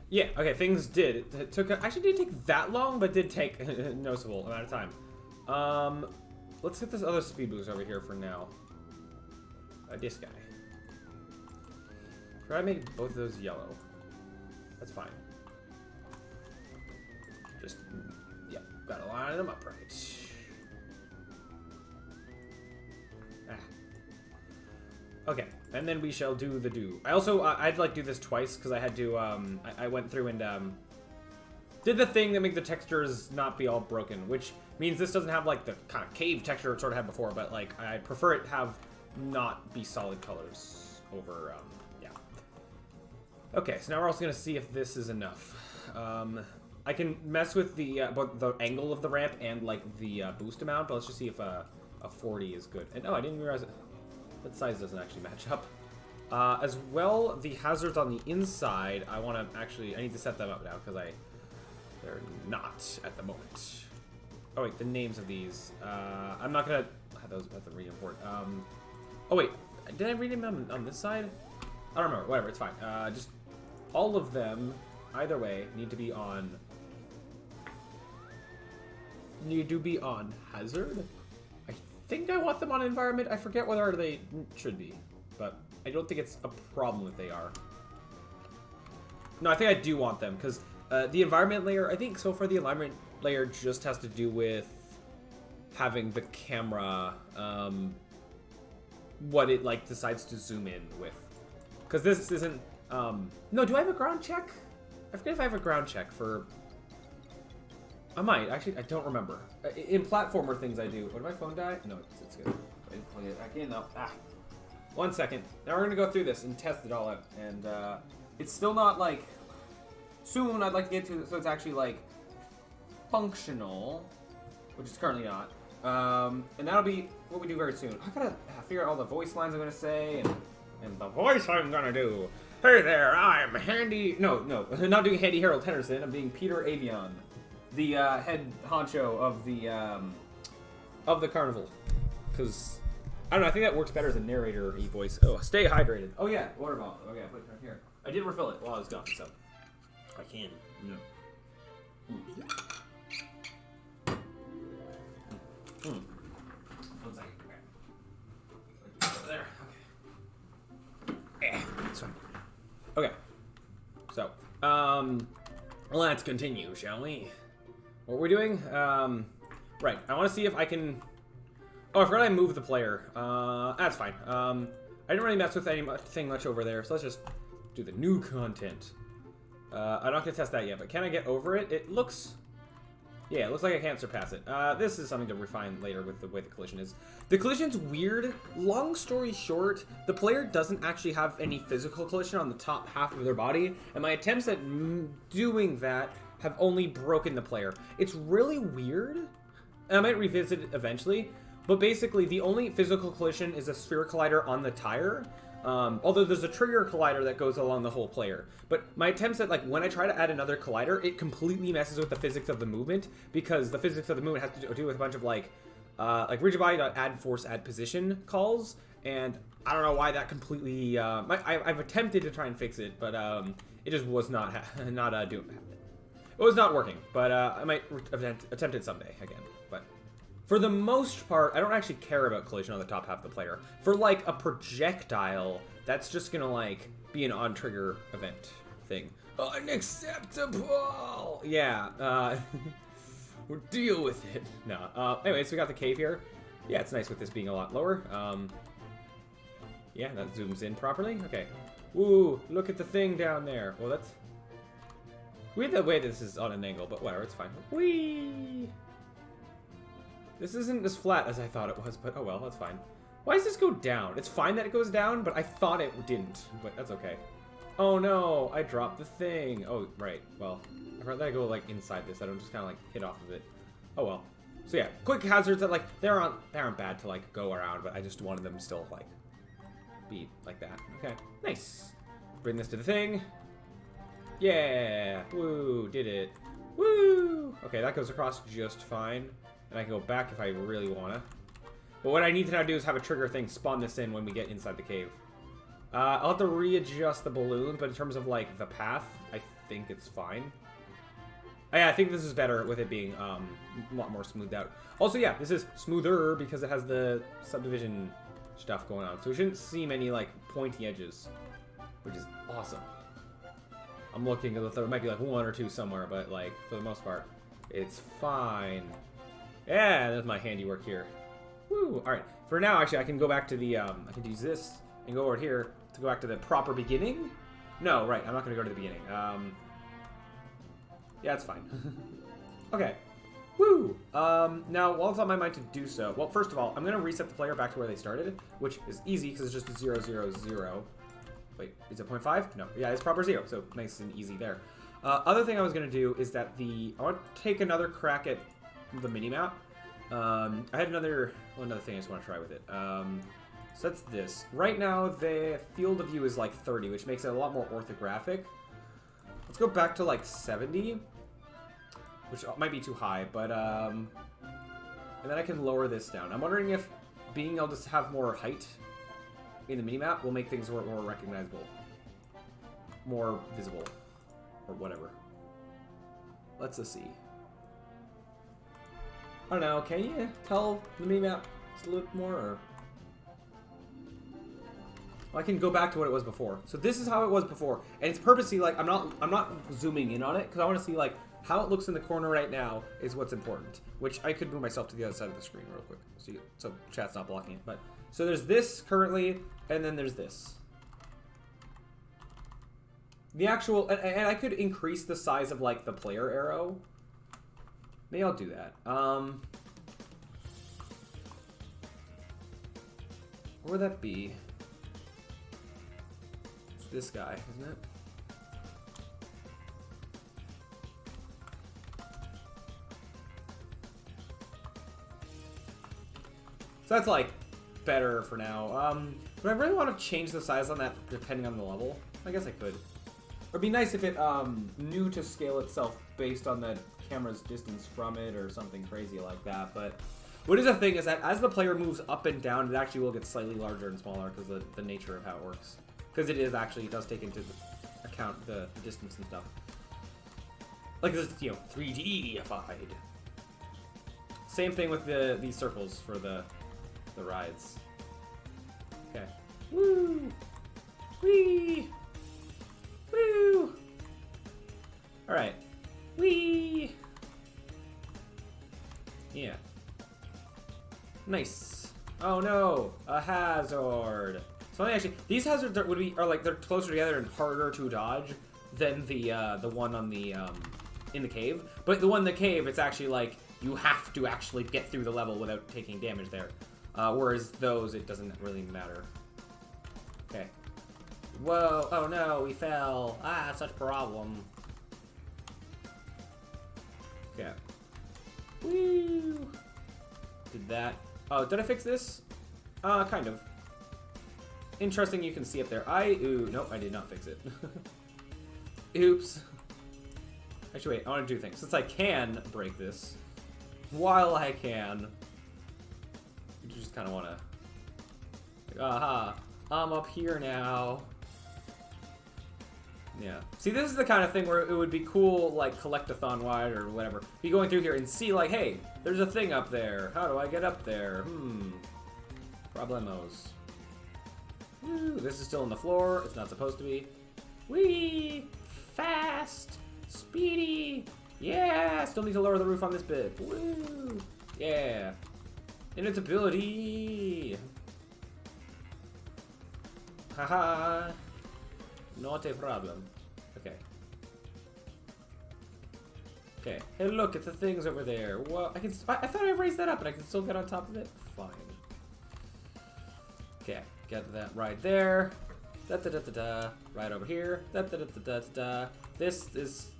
Yeah, okay, things did. It took, actually didn't take that long, but did take a noticeable amount of time. Let's get this other speed boost over here for now. This guy. Try to make both of those yellow. That's fine. Just, yeah, gotta line them up right. Okay, and then we shall do the do. I also, I'd like do this twice, because I had to, I went through and, did the thing that make the textures not be all broken, which means this doesn't have, like, the kind of cave texture it sort of had before, but, like, I prefer it have not be solid colors over, yeah. Okay, so now we're also going to see if this is enough. I can mess with both the angle of the ramp and, like, the boost amount, but let's just see if a 40 is good. And, oh, I didn't realize it. That size doesn't actually match up. As well, the hazards on the inside, I need to set them up now, because they're not at the moment. Oh wait, the names of these. I'm not gonna have those at the re-import. Oh wait, did I read them on this side? I don't remember, whatever, it's fine. Just all of them, either way, need to be on hazard. I think I want them on environment. I forget whether they should be, but I don't think it's a problem if they are. No, I think I do want them, because the environment layer, I think so far the environment layer just has to do with having the camera, what it, like, decides to zoom in with. Because this isn't, no, do I have a ground check? I forget if I have a ground check for... I might. Actually, I don't remember. In platformer things I do. What, did my phone die? No, it's good. I didn't plug it back in, though. Ah. 1 second. Now we're going to go through this and test it all out. And, it's still not, like... Soon I'd like to get to it so it's actually, like, functional. Which is currently not. And that'll be what we do very soon. I gotta figure out all the voice lines I'm going to say and the voice I'm going to do. Hey there, I'm Handy... No, I'm not doing Handy Harold Henderson. I'm being Peter Avion. The head honcho of the carnival, because I don't know. I think that works better as a narrator voice. Oh, stay hydrated. Oh yeah, water bottle. Okay, I put it right here. I did refill it while I was gone, so I can. No. 1 second. Okay. There. Okay. Yeah, that's fine. Okay. So, let's continue, shall we? What we're doing? Right. I want to see if I can... Oh, I forgot I moved the player. That's fine. I didn't really mess with anything much over there, so let's just do the new content. I'm not going to test that yet, but can I get over it? It looks... Yeah, it looks like I can't surpass it. This is something to refine later with the way the collision is. The collision's weird. Long story short, the player doesn't actually have any physical collision on the top half of their body, and my attempts at doing that have only broken the player. It's really weird, and I might revisit it eventually, but basically the only physical collision is a sphere collider on the tire, although there's a trigger collider that goes along the whole player. But my attempts at, like, when I try to add another collider, it completely messes with the physics of the movement, because the physics of the movement has to do with a bunch of, like rigid body add force, add position calls, and I don't know why that completely, I've attempted to try and fix it, but it just was not doing it. It was not working, but I might attempt it someday again. But for the most part, I don't actually care about collision on the top half of the player. For, like, a projectile, that's just gonna, like, be an on-trigger event thing. Unacceptable! Yeah, we'll deal with it. No, anyway, so we got the cave here. Yeah, it's nice with this being a lot lower. Yeah, that zooms in properly. Okay. Woo, look at the thing down there. Well, that's... Weird the way this is on an angle, but whatever, it's fine. Whee! This isn't as flat as I thought it was, but oh well, that's fine. Why does this go down? It's fine that it goes down, but I thought it didn't, but that's okay. Oh no, I dropped the thing. Oh, right, well, I'd rather I go, like, inside this. I don't just kind of, like, hit off of it. Oh well. So yeah, quick hazards that, like, they aren't bad to, like, go around, but I just wanted them to still, like, be like that. Okay, nice. Bring this to the thing. Yeah! Woo! Did it. Woo! Okay, that goes across just fine. And I can go back if I really wanna. But what I need to now do is have a trigger thing spawn this in when we get inside the cave. I'll have to readjust the balloon, but in terms of, like, the path, I think it's fine. Yeah, I think this is better with it being a lot more smoothed out. Also, yeah, this is smoother because it has the subdivision stuff going on. So we shouldn't see many, like, pointy edges, which is awesome. I'm looking, there might be, like, one or two somewhere, but, like, for the most part, it's fine. Yeah, there's my handiwork here. Woo! Alright, for now, actually, I can go back to the, I can use this and go over here to go back to the proper beginning. No, right, I'm not going to go to the beginning. Yeah, it's fine. Okay. Woo! Now, while it's on my mind to do so, well, first of all, I'm going to reset the player back to where they started, which is easy because it's just 0, 0, 0. Wait, is it 0.5? No. Yeah, it's proper 0, so nice and easy there. Other thing I was going to do is that I want to take another crack at the mini-map. I had another thing I just want to try with it. So that's this. Right now, the field of view is like 30, which makes it a lot more orthographic. Let's go back to like 70, which might be too high, but and then I can lower this down. I'm wondering if being able to have more height in the minimap will make things more recognizable, more visible, or whatever. Let's see. I don't know. Can you tell the minimap just a little more? Or... Well, I can go back to what it was before. So this is how it was before, and it's purposely like I'm not zooming in on it because I want to see like how it looks in the corner right now is what's important. Which I could move myself to the other side of the screen real quick, so chat's not blocking it. But so there's this currently, and then there's this. The actual and I could increase the size of like the player arrow. Maybe I'll do that. Where would that be? It's this guy, isn't it? So that's like better for now. But I really want to change the size on that depending on the level. I guess I could. It'd be nice if it knew to scale itself based on the camera's distance from it or something crazy like that. But what is the thing is that as the player moves up and down, it actually will get slightly larger and smaller because of the nature of how it works. Because it does take into account the distance and stuff. Like this, 3D-ified. Same thing with these circles for the rides. Okay. Woo! Whee! Woo! Alright. Whee! Yeah. Nice. Oh no! A hazard! So actually, these hazards they're closer together and harder to dodge than the one on the in the cave. But the one in the cave, it's actually like you have to actually get through the level without taking damage there. Whereas those, it doesn't really matter. Okay. Whoa! Oh no, we fell. Ah, such a problem. Okay. Woo! Did that. Oh, did I fix this? Kind of. Interesting, you can see up there. Ooh, nope, I did not fix it. Oops. Actually, wait, I want to do things. Since I can break this, while I can, you just kind of want to, like, aha, I'm up here now. Yeah. See, this is the kind of thing where it would be cool, like, collectathon-wide or whatever. Be going through here and see, like, hey, there's a thing up there. How do I get up there? Problemos. Woo, this is still on the floor. It's not supposed to be. Whee! Fast! Speedy! Yeah! Still need to lower the roof on this bit. Woo! Yeah! Invincibility! Haha! Not a problem. Okay. Okay. Hey, look at the things over there. Well, I thought I raised that up, and I can still get on top of it. Fine. Okay. Get that right there. Da da da da da. Right over here. Da da da da da da. This is,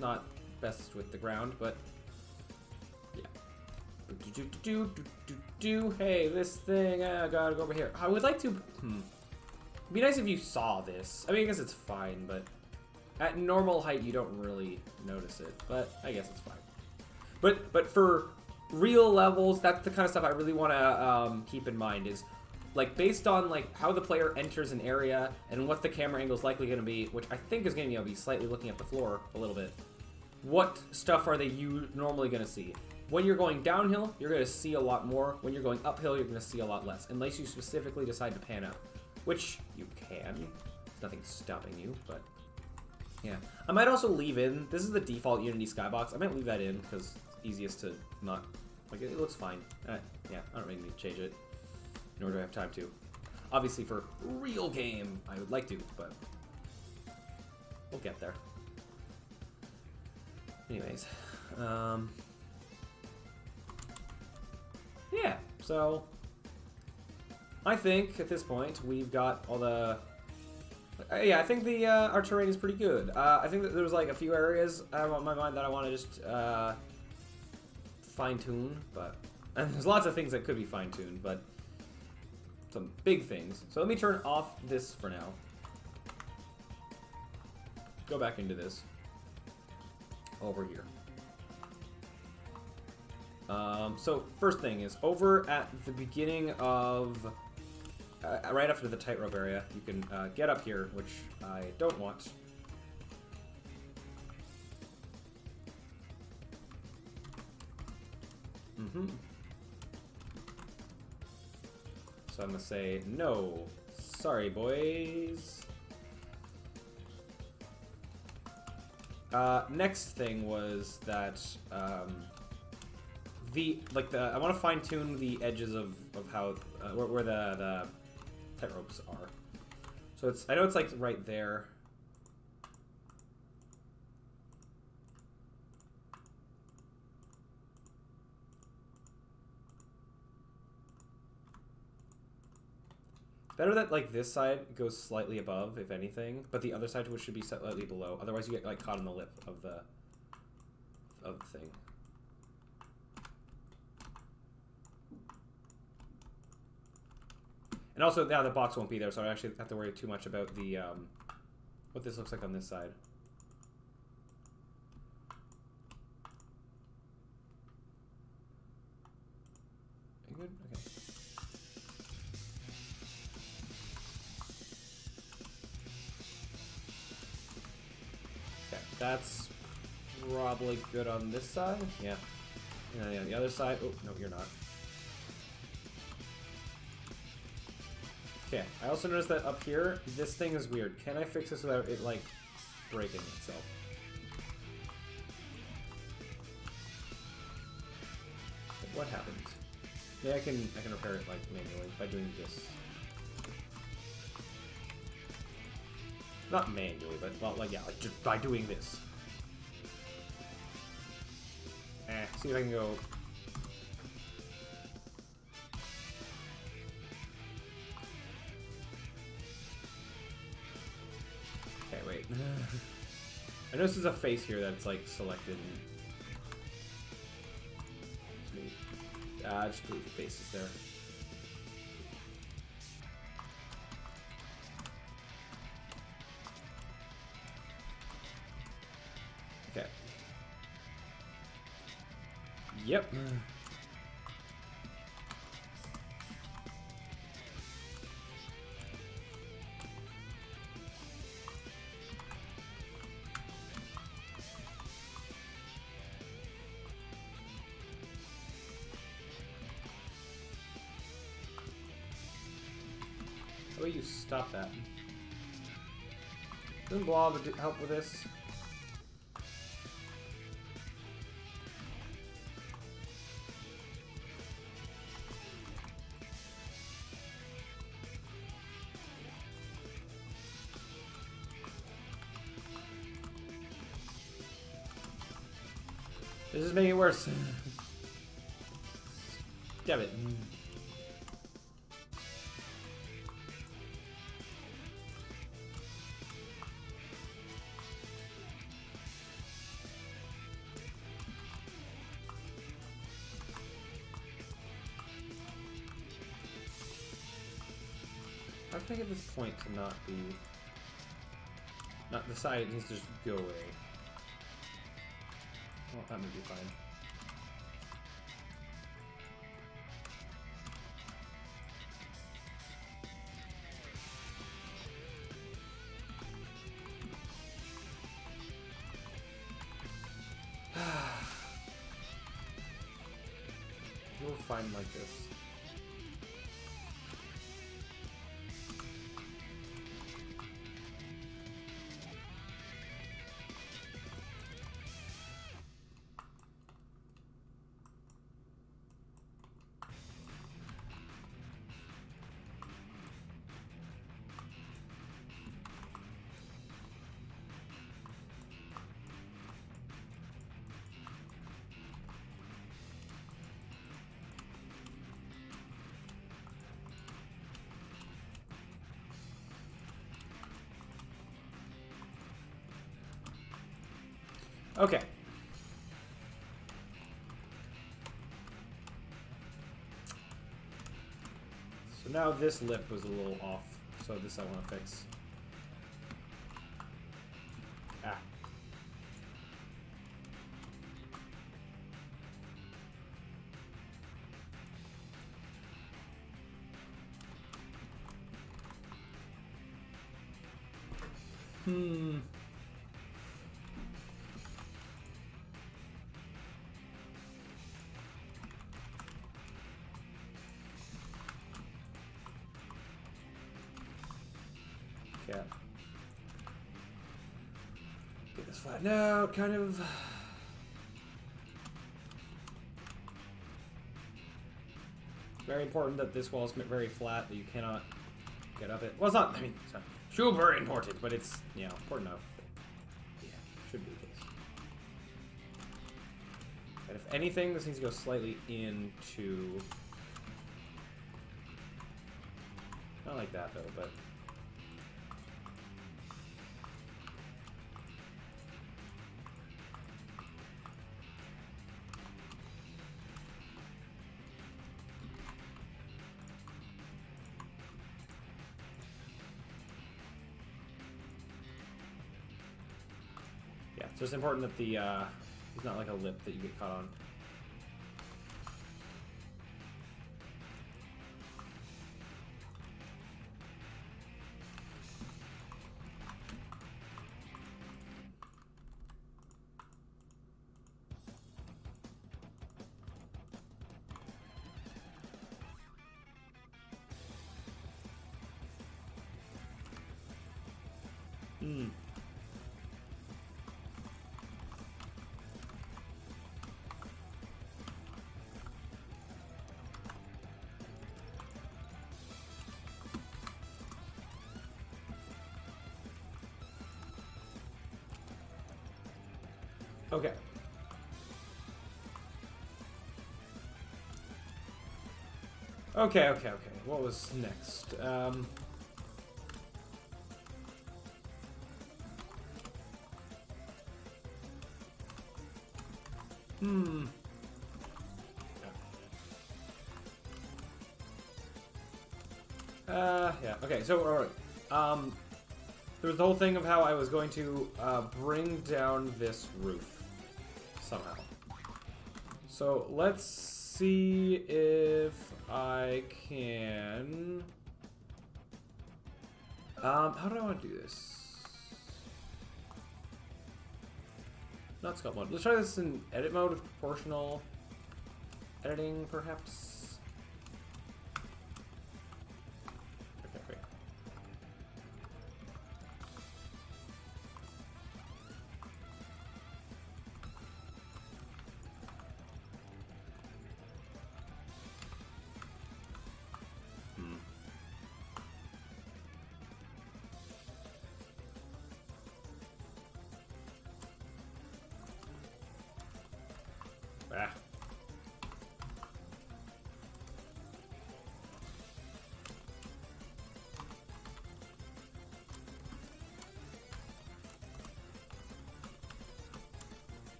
not best with the ground, but yeah. Do do do do do do. Hey, this thing. I gotta go over here. I would like to. It'd be nice if you saw this. I mean, I guess it's fine, but at normal height, you don't really notice it. But I guess it's fine. But for real levels, that's the kind of stuff I really want to keep in mind is like based on like how the player enters an area and what the camera angle is likely going to be, which I think is going to be slightly looking at the floor a little bit. What stuff are you normally going to see? When you're going downhill, you're going to see a lot more. When you're going uphill, you're going to see a lot less, unless you specifically decide to pan out, which you can. There's nothing stopping you, but yeah. I might also leave in. This is the default Unity skybox. I might leave that in because it's easiest to not. Like, it looks fine. Yeah, I don't really need to change it, nor do I have time to. Obviously, for real game, I would like to, but we'll get there. Anyways, yeah, so I think at this point we've got all the... yeah, I think the our terrain is pretty good. I think that there's like a few areas on my mind that I want to just fine-tune, but and there's lots of things that could be fine-tuned, but some big things. So let me turn off this for now. Go back into this. Over here. So first thing is over at the beginning of right after the tightrope area, you can get up here, which I don't want. So I'm gonna say no. Sorry, boys. Next thing was that I want to fine tune the edges of how where the tightropes are. So I know it's like right there. Better that like this side goes slightly above, if anything, but the other side should be slightly below. Otherwise, you get like caught in the lip of the thing. And also, now the box won't be there, so I don't actually have to worry too much about the what this looks like on this side. Are you good? Okay. That's probably good on this side. Yeah. Yeah, the other side. Oh, no, you're not. Okay, I also noticed that up here, this thing is weird. Can I fix this without it, like, breaking itself? What happened? Yeah, I can repair it, like, manually by doing this. Not manually, but, well, like, yeah, like, just by doing this. See if I can go... Okay, wait. I noticed there's a face here that's, like, selected. Just delete the faces there. Okay. Yep. How about you stop that? Doesn't Blob help with this? This is making it worse. Damn it. How can I get this point to not be... Not the side, it needs to just go away. Well, that may be fine. time like this. Okay. So now this lip was a little off, so this I want to fix. Ah. Yeah. Get this flattened out, kind of. Very important that this wall is very flat, that you cannot get up it. Well, it's not, I mean, it's not super important, but it's, you know, important enough. Yeah, should be the case. And if anything, this needs to go slightly into... Not like that, though, but... So it's important that the, it's not like a lip that you get caught on. Okay. Okay. What was next? Yeah. Okay. So, all right. There was the whole thing of how I was going to bring down this roof somehow. So let's see if I can. How do I want to do this? Not sculpt mode. Let's try this in edit mode with proportional editing, perhaps.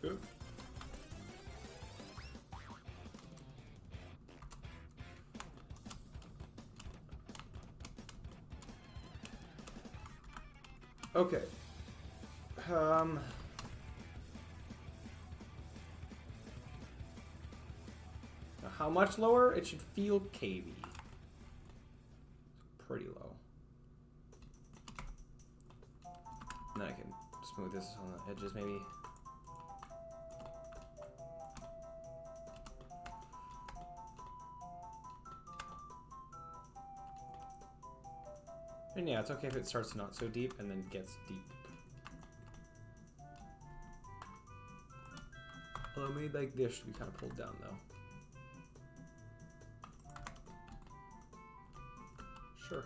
Good. Okay. Now how much lower? It should feel cavey. Pretty low. And then I can smooth this on the edges, maybe. And yeah, it's okay if it starts not so deep and then gets deep. Although maybe like this should be kind of pulled down though. Sure.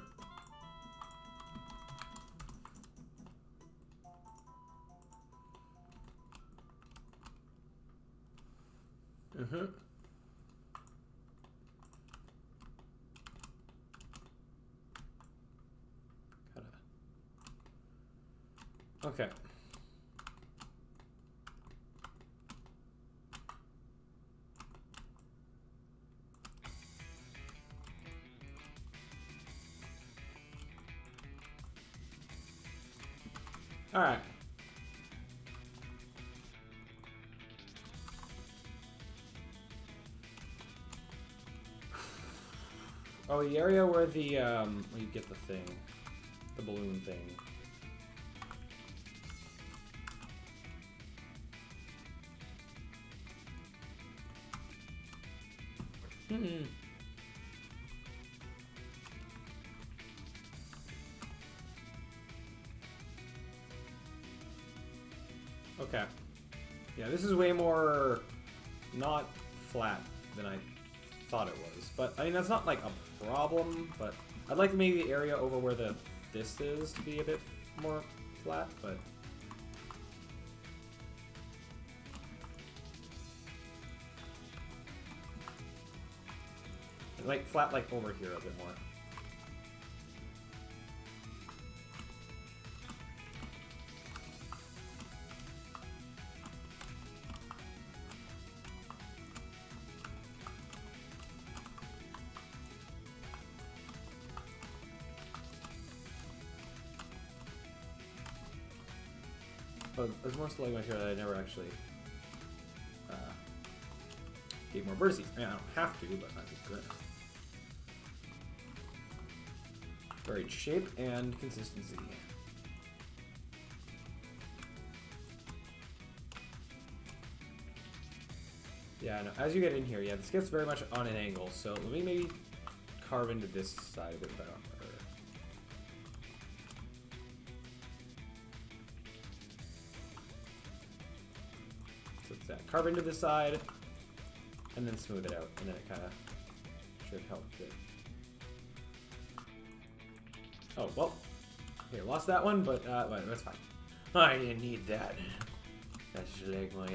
Mm-hmm. Okay. All right. Oh, the area where the where you get the thing, the balloon thing. Hmm. Okay. Yeah, this is way more not flat than I thought it was. But I mean, that's not like a problem. But I'd like maybe the area over where this is to be a bit more flat. But like flat, like over here a bit more. But there's more slowing right here that I never actually gave more vertices. I mean, I don't have to, but that'd be good. Varied shape and consistency. Yeah, I know. As you get in here, yeah, this gets very much on an angle, so let me maybe carve into this side a bit better. So it's that. Carve into this side, and then smooth it out, and then it kind of should help a bit. Oh, well. Here, lost that one, but that's fine. I didn't need that. That's just like my...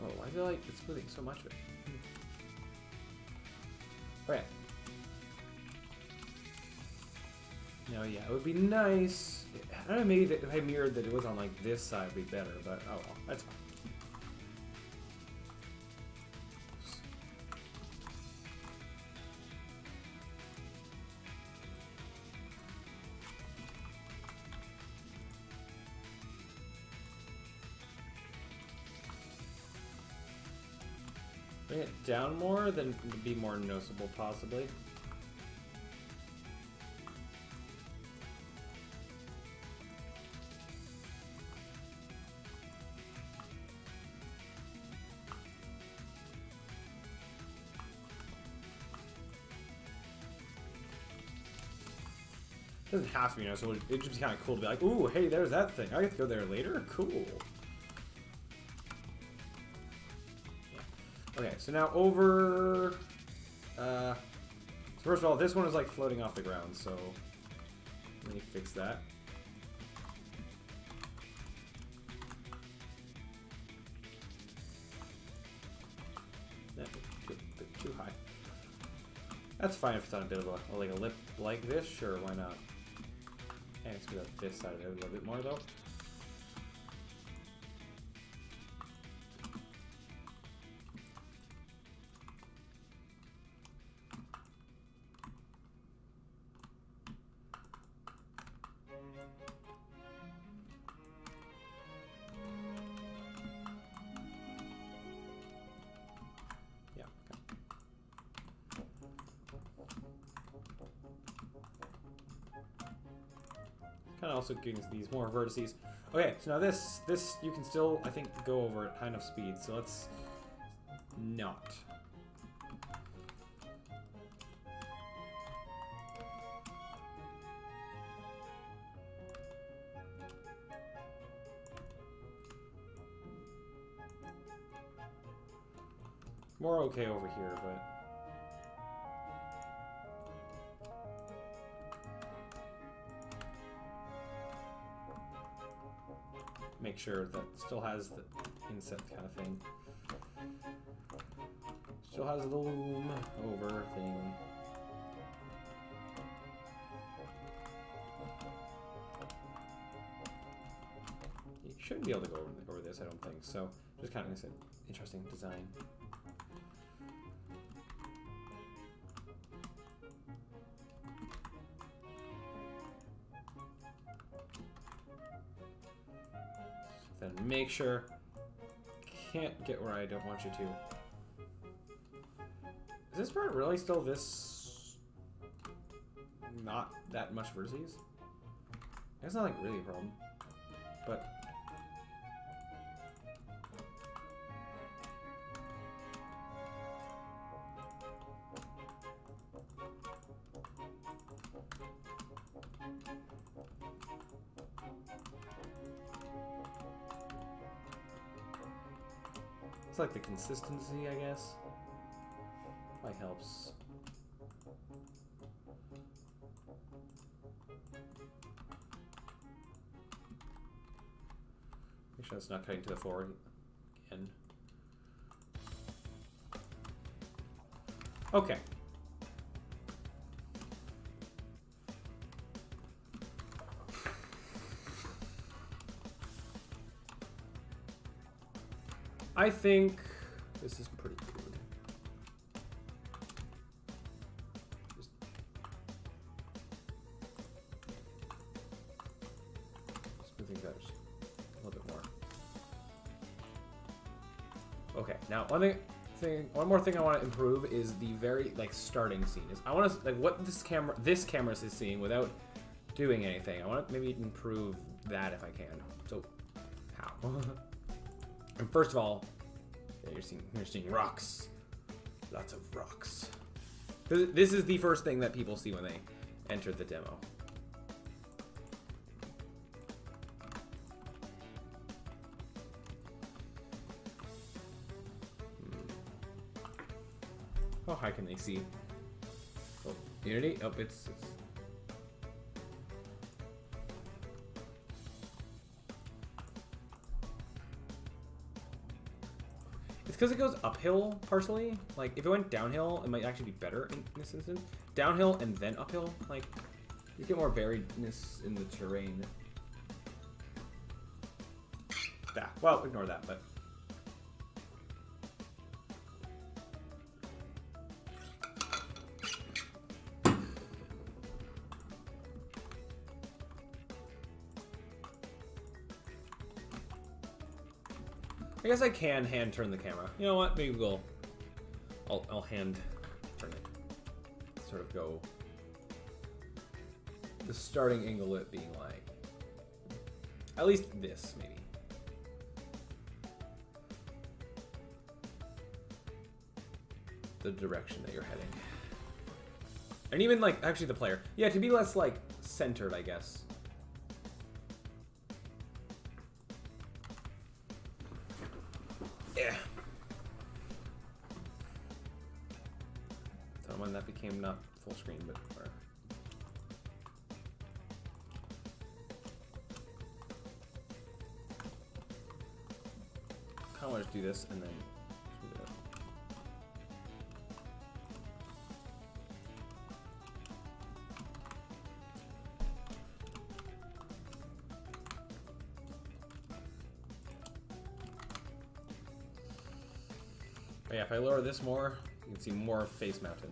Oh, why do I like it's smoothing so much of it? Okay. Now, yeah, it would be nice. I don't know, maybe if I mirrored that it was on like this side would be better, but oh well, that's fine. Bring it down more, then it would be more noticeable, possibly. It doesn't have to be noticeable. It'd just be kind of cool to be like, ooh, hey, there's that thing. I get to go there later? Cool. Okay, so now over... so first of all, this one is like floating off the ground, so let me fix that. That's a bit too high. That's fine if it's on a bit of a like a lip like this. Sure, why not? And let's go up this side of it a little bit more though. Yeah. Okay. kind of also giving these more vertices. Okay, so now this you can still, I think, go over at high enough speed. So let's not. More okay over here, but make sure that still has the inset kind of thing. Still has the loom over thing. You shouldn't be able to go over this, I don't think. So just kind of an interesting design. Then make sure, can't get where I don't want you to. Is this part really still this, not that much vertices? That's not like really a problem, but. It's like the consistency, I guess. Probably helps. Make sure it's not cutting to the floor again. Okay. I think this is pretty good. Smoothing that just a little bit more. Okay, now one more thing I want to improve is the very starting scene. Is I want to what this camera is seeing without doing anything. I want to maybe improve that if I can. So how? And first of all, yeah, you're seeing rocks. Lots of rocks. This is the first thing that people see when they enter the demo. How high can they see? Oh, Unity? Oh, it's because it goes uphill partially. Like if it went downhill, it might actually be better in this instance. Downhill and then uphill, like you get more variedness in the terrain. Well, ignore that, but I guess I can hand turn the camera. You know what? Maybe I'll hand turn it. Sort of go the starting angle it being like at least this maybe. The direction that you're heading. And even actually the player. Yeah, to be less centered, I guess. Yeah. So when that became not full screen, but whatever. Kind of want to do this and then smooth it up. Oh yeah, if I lower this more, you can see more face mounted.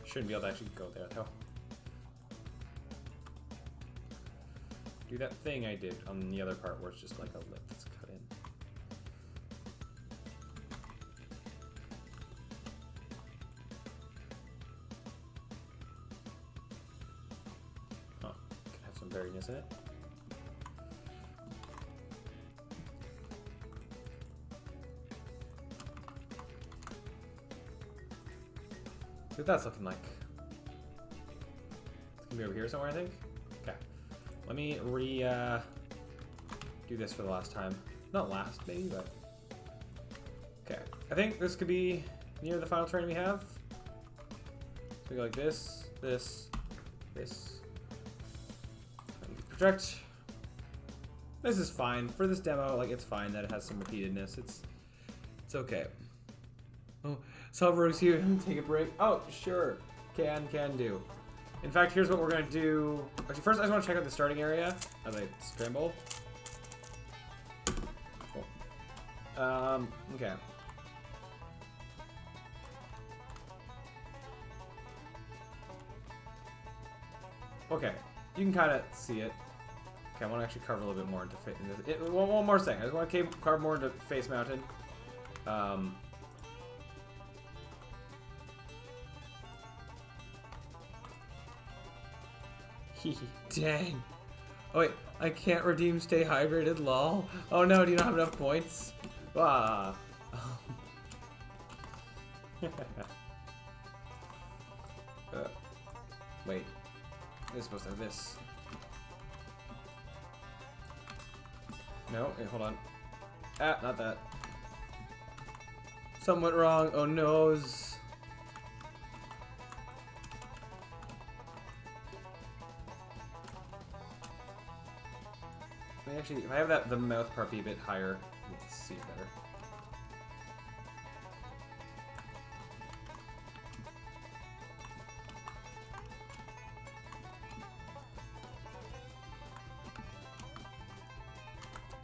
Shouldn't be able to actually go there though. do that thing I did on the other part where it's just like a lip that's cut in. Huh. Can have some berryness in it. See what that's looking like. It's gonna be over here somewhere, I think. Okay. Let me do this for the last time. Not last, maybe, but... Okay. I think this could be near the final terrain we have. So we go like this, this, this. Project. This is fine. For this demo, like, it's fine that it has some repeatedness. It's okay. Oh, Salvador's here. Take a break. Oh, sure. Can do. In fact, here's what we're gonna do. Actually, first I just want to check out the starting area as I scramble. Cool. Okay. Okay, you can kind of see it. Okay, I want to actually carve a little bit more into one more thing. I just want to carve more into face mounted. Dang. Oh wait, I can't redeem stay hydrated, lol. Oh no, do you not have enough points? Ah. Wait. It's supposed to have this. No, wait, hold on. Ah, not that. Something went wrong. Oh noes. Actually, if I have the mouth part be a bit higher, you can see it better.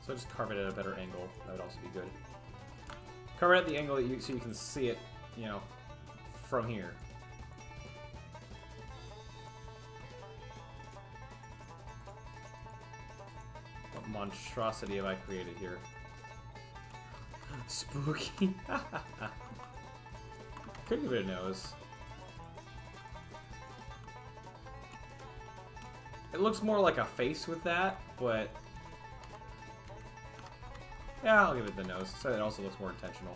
So just carve it at a better angle. That would also be good. Carve it at the angle that so you can see it, you know, from here. Monstrosity have I created here? Spooky. Could give it a nose. It looks more like a face with that, but yeah, I'll give it the nose. So it also looks more intentional.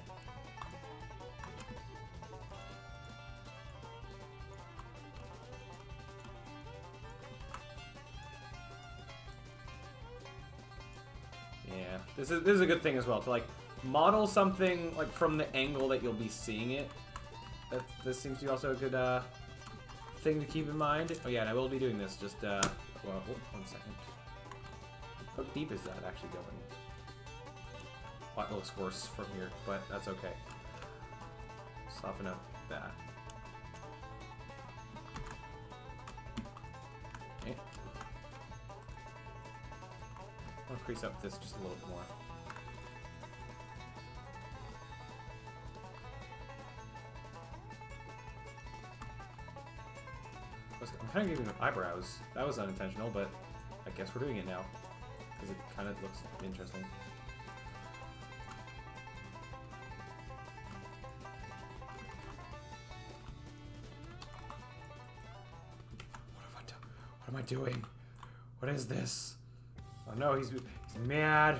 This is a good thing as well, to like model something like from the angle that you'll be seeing it. This seems to be also a good thing to keep in mind. Oh yeah, and I will be doing this. Just well, one second. How deep is that actually going? Well, it looks worse from here, but that's okay. Soften up that. Okay. I'll crease up this just a little bit more. I'm kind of giving them eyebrows. That was unintentional, but I guess we're doing it now. Because it kind of looks interesting. What am I doing? What is this? Oh no, he's mad.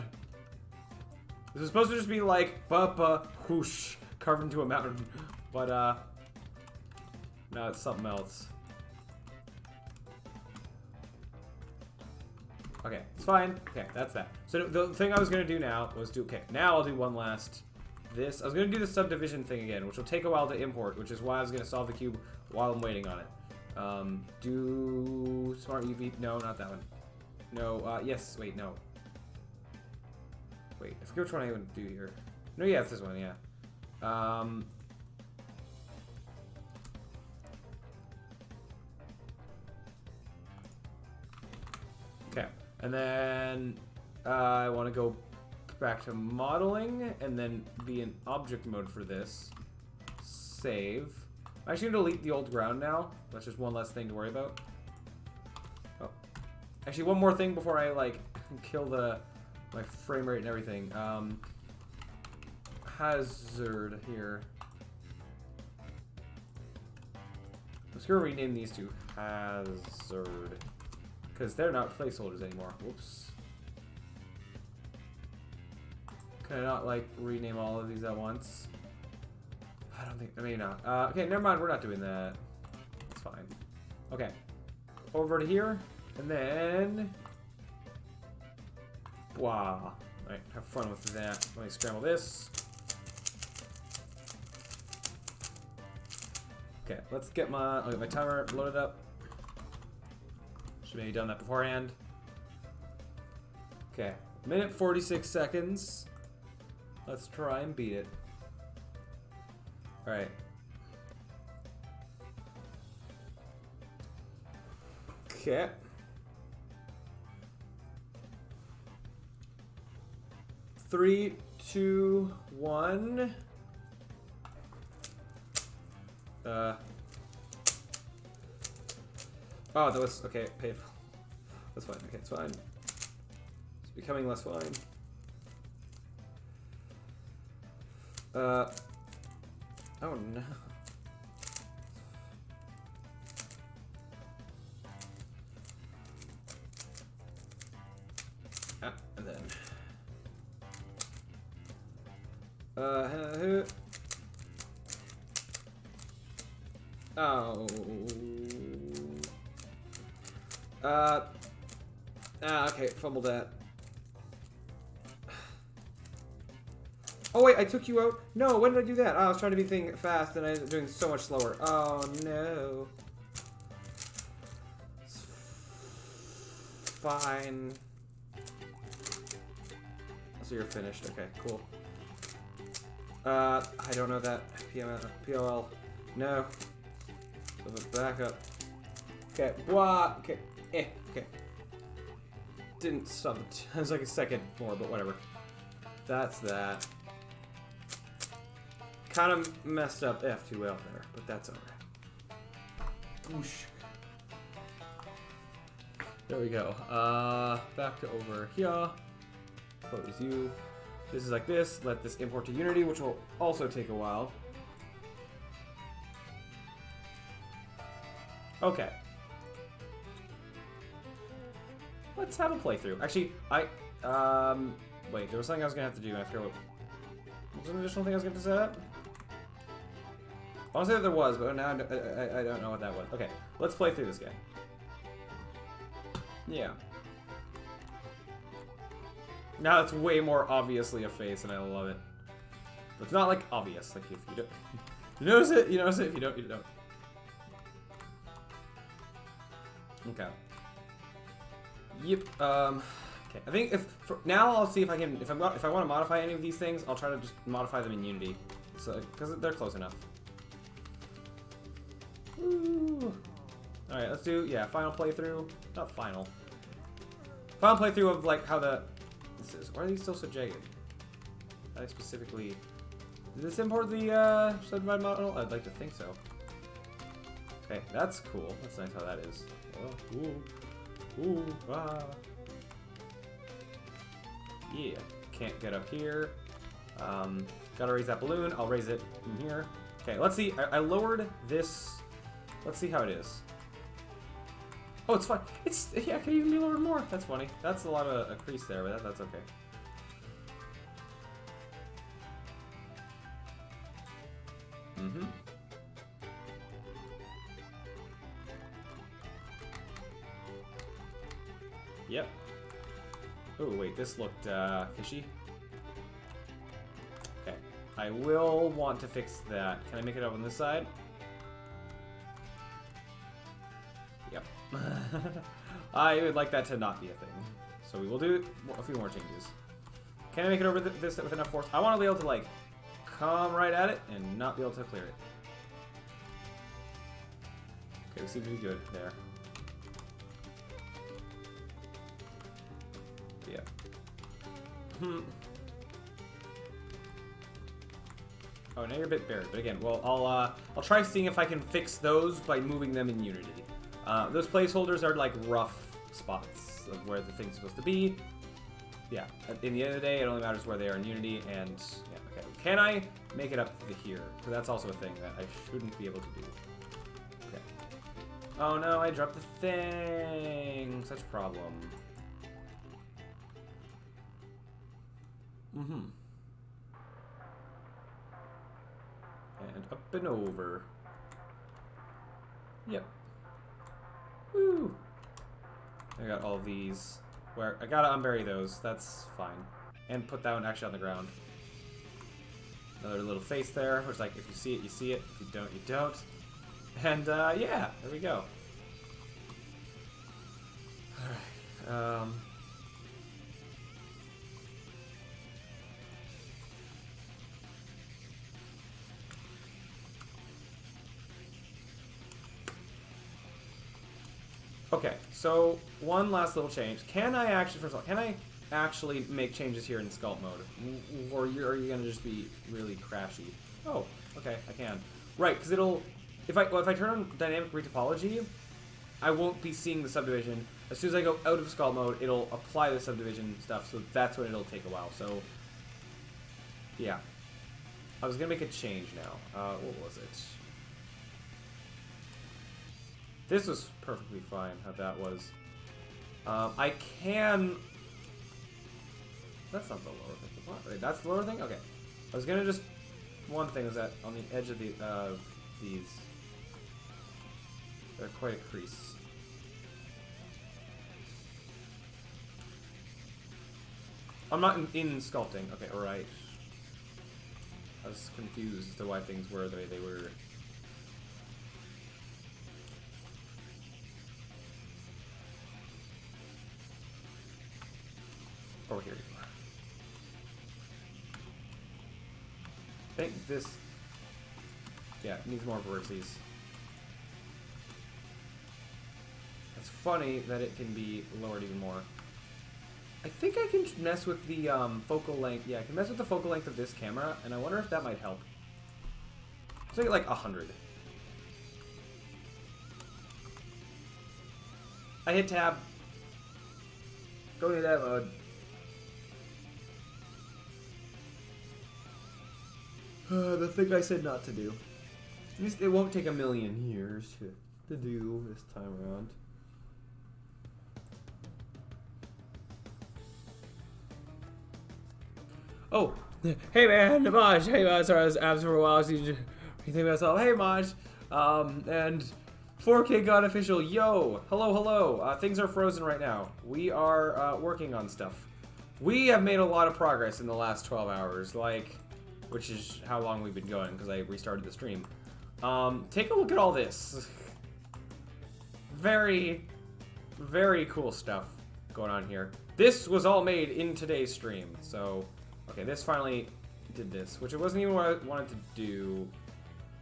This is supposed to just be like ba whoosh carved into a mountain, but no, it's something else. Okay, it's fine. Okay, that's that. So the thing I was gonna do now was now I'll do one last this. I was gonna do the subdivision thing again, which will take a while to import, which is why I was gonna solve the cube while I'm waiting on it. Do smart UV? No, not that one. No, yes, wait, no. Wait, I forget which one I would do here. No, yeah, it's this one, yeah. Okay, and then I want to go back to modeling and then be in object mode for this. Save. I'm actually going to delete the old ground now. That's just one less thing to worry about. Oh. Actually, one more thing before I, like, kill my frame rate and everything. Hazard here. Let's go rename these two Hazard. Because they're not placeholders anymore. Whoops. Can I not, like, rename all of these at once? I don't think, I mean, not. Okay, never mind, we're not doing that. It's fine. Okay. Over to here, and then... Wow. Alright, have fun with that. Let me scramble this. Okay, let's get I'll get my timer loaded up. Should maybe done that beforehand. Okay, minute 46 seconds. Let's try and beat it. Alright. Okay. Three, two, one. Oh, that was okay. Painful. That's fine. Okay, it's fine. It's becoming less fine. Oh no. And then. Oh. Okay, fumbled that. Oh wait, I took you out? No, when did I do that? Oh, I was trying to be thinking fast and I was doing so much slower. Oh no. It's fine. So you're finished. Okay, cool. I don't know that. POL. No. So let's back up. Okay, what? Okay. Okay. Didn't stop it. It was like a second more, but whatever. That's that. Kind of messed up F2L there, but that's alright. Whoosh. There we go. Back to over here. Close you. This is like this. Let this import to Unity, which will also take a while. Okay. Let's have a playthrough. Actually, wait, there was something I was gonna have to do, and I forgot what was an additional thing I was gonna have to set up? I want to say that there was, but now I don't know what that was. Okay, let's play through this guy. Yeah. Now it's way more obviously a face, and I love it. But it's not like obvious. Like if you don't, you notice it. You notice it. If you don't, you don't. Okay. Yep. Okay. I think now I'll see if I can if I want to modify any of these things, I'll try to just modify them in Unity, so because they're close enough. Woo. All right, let's do final playthrough. Not final. Final playthrough of like how this is. Why are these still so jagged? I specifically. Did this import the subdivide model? I'd like to think so. Okay, that's cool. That's nice how that is. Oh, ooh, ah. Yeah, can't get up here. Gotta raise that balloon. I'll raise it in here. Okay, let's see. I lowered this. Let's see how it is. Oh, it's fine. It's it could even be lowered more. That's funny. That's a lot of a crease there, but that's okay. Mm-hmm. Yep. Oh, wait, this looked fishy. Okay. I will want to fix that. Can I make it up on this side? Yep. I would like that to not be a thing. So we will do a few more changes. Can I make it over this with enough force? I want to be able to, like, come right at it and not be able to clear it. Okay, we seem to be good there. Yeah. Oh, now you're a bit buried, but again, well, I'll try seeing if I can fix those by moving them in Unity. Those placeholders are like rough spots of where the thing's supposed to be. Yeah, in the end of the day, it only matters where they are in Unity, and yeah, okay. Can I make it up to here? So that's also a thing that I shouldn't be able to do. Okay. Oh no, I dropped the thing! Such a problem. Mm-hmm. And up and over. Yep. Woo! I got all these. Where I gotta unbury those. That's fine. And put that one actually on the ground. Another little face there. Where it's like, if you see it, you see it. If you don't, you don't. And yeah, there we go. All right. Okay, so one last little change. Can I actually, first of all, can I actually make changes here in sculpt mode? Or are you going to just be really crashy? Oh, okay, I can. Right, because it'll, if I turn on dynamic retopology, I won't be seeing the subdivision. As soon as I go out of sculpt mode, it'll apply the subdivision stuff, so that's when it'll take a while. So, yeah. I was going to make a change now. What was it? This was perfectly fine, how that was. I can... That's not the lower thing. Wait, that's the lower thing? Okay. I was gonna just... One thing is that on the edge of the these... They're quite a crease. I'm not in sculpting. Okay, alright. I was confused as to why things were the way they were. Oh, here you are. I think this... Yeah, it needs more vertices. It's funny that it can be lowered even more. I think I can mess with the focal length. Yeah, I can mess with the focal length of this camera, and I wonder if that might help. Let's make it like 100. I hit tab. Go into that mode. The thing I said not to do. At least it won't take a million years to do this time around. Oh, hey man, Maj. Hey man, sorry, I was absent for a while. So you think myself, hey Maj, and 4K God official, yo, hello. Things are frozen right now. We are working on stuff. We have made a lot of progress in the last 12 hours, which is how long we've been going because I restarted the stream. Take a look at all this. Very, very cool stuff going on here. This was all made in today's stream, so. Okay, this finally did this, which it wasn't even what I wanted to do.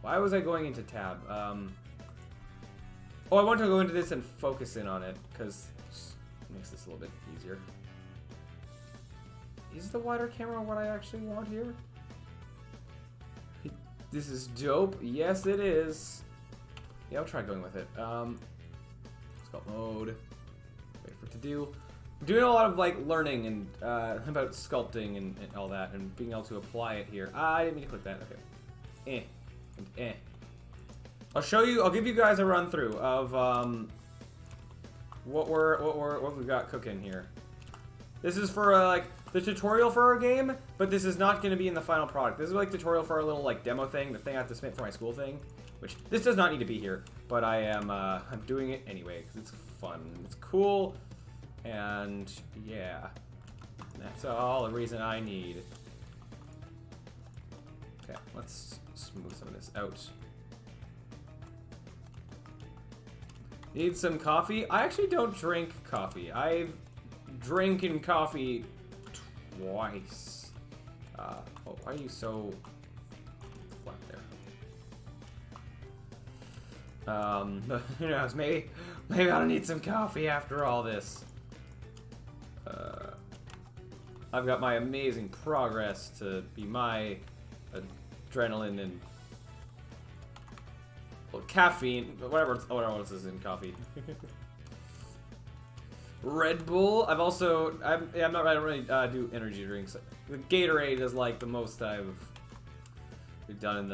Why was I going into tab? Oh, I wanted to go into this and focus in on it, because it makes this a little bit easier. Is the wider camera what I actually want here? This is dope. Yes, it is. Yeah, I'll try going with it. Sculpt mode. Wait for it to do. I'm doing a lot of learning and about sculpting and all that, and being able to apply it here. I didn't mean to click that. Okay. And I'll show you. I'll give you guys a run through of what we've got cooking here. This is for the tutorial for our game, but this is not going to be in the final product. This is tutorial for our little demo thing, the thing I have to submit for my school thing, which this does not need to be here, but I am I'm doing it anyway because it's fun, it's cool. And yeah, that's all the reason I need. Okay, let's smooth some of this out. Need some coffee? I actually don't drink coffee. I've drinking coffee twice. Oh, why are you so flat there? Who knows? Maybe I don't need some coffee after all this. I've got my amazing progress to be my adrenaline and caffeine, whatever else is in coffee. Red Bull. I've also I don't really do energy drinks. The Gatorade is like the most we've done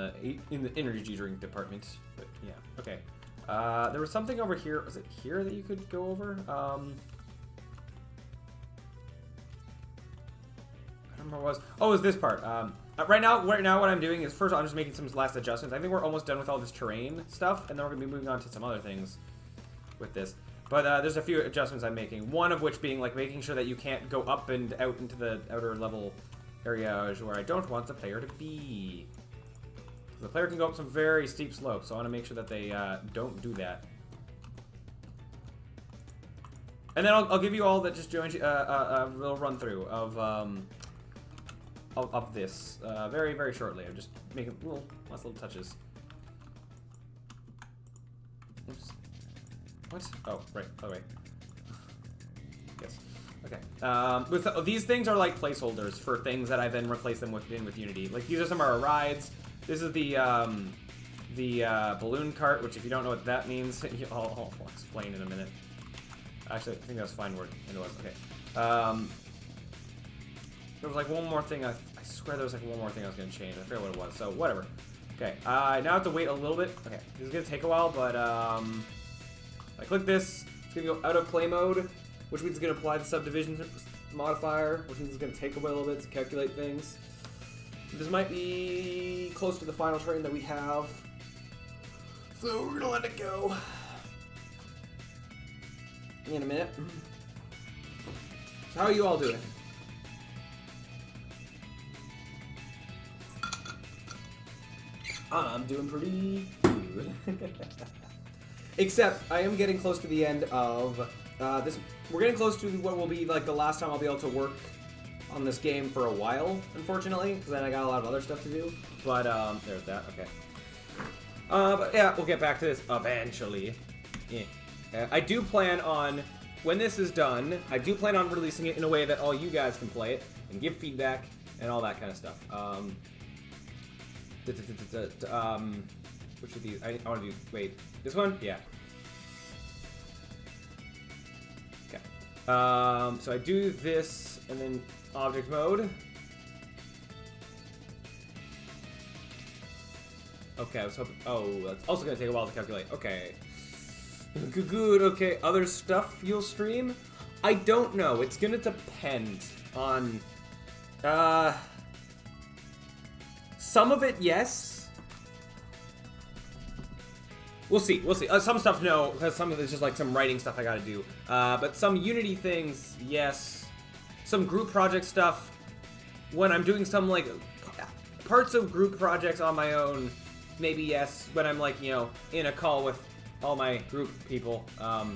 in the energy drink department. But yeah, okay. There was something over here. Was it here that you could go over? I don't remember what it was. Oh, it was this part. Right now, what I'm doing is first I'm just making some last adjustments. I think we're almost done with all this terrain stuff, and then we're gonna be moving on to some other things with this. But there's a few adjustments I'm making. One of which being like making sure that you can't go up and out into the outer level areas where I don't want the player to be. The player can go up some very steep slopes, so I want to make sure that they don't do that. And then I'll give you all that just joined a little run through of this very, very shortly. I'm just making last little touches. Oops. What? Oh, right. By the way. Yes. Okay. With these things are like placeholders for things that I then replace them with Unity. Like these are some of our rides. This is the balloon cart, which if you don't know what that means, I'll explain in a minute. Actually, I think that's a fine word. It was. Okay. There was like one more thing. I swear there was like one more thing I was going to change. I forget what it was. So whatever. Okay. I now have to wait a little bit. Okay. This is going to take a while, but I click this. It's going to go out of play mode, which means it's going to apply the subdivision modifier, which means it's going to take a little bit to calculate things. This might be close to the final train that we have, so we're going to let it go in a minute. So how are you all doing? I'm doing pretty good. Except, I am getting close to the end of this. We're getting close to what will be like the last time I'll be able to work on this game for a while, unfortunately, because then I got a lot of other stuff to do. But there's that. Okay. But yeah, we'll get back to this eventually. Yeah. I do plan on, when this is done, I do plan on releasing it in a way that all you guys can play it and give feedback and all that kind of stuff. Which of these? I want to do. Wait, this one? Yeah. Okay. So I do this and then object mode. Okay, I was hoping. Oh, that's also gonna take a while to calculate. Okay. Good. Okay. Other stuff you'll stream? I don't know. It's gonna depend on. Some of it, yes. We'll see. We'll see. Some stuff, no, because some of it's just like some writing stuff I gotta do. But some Unity things, yes. Some group project stuff, when I'm doing some like parts of group projects on my own, maybe yes. When I'm like, you know, in a call with all my group people,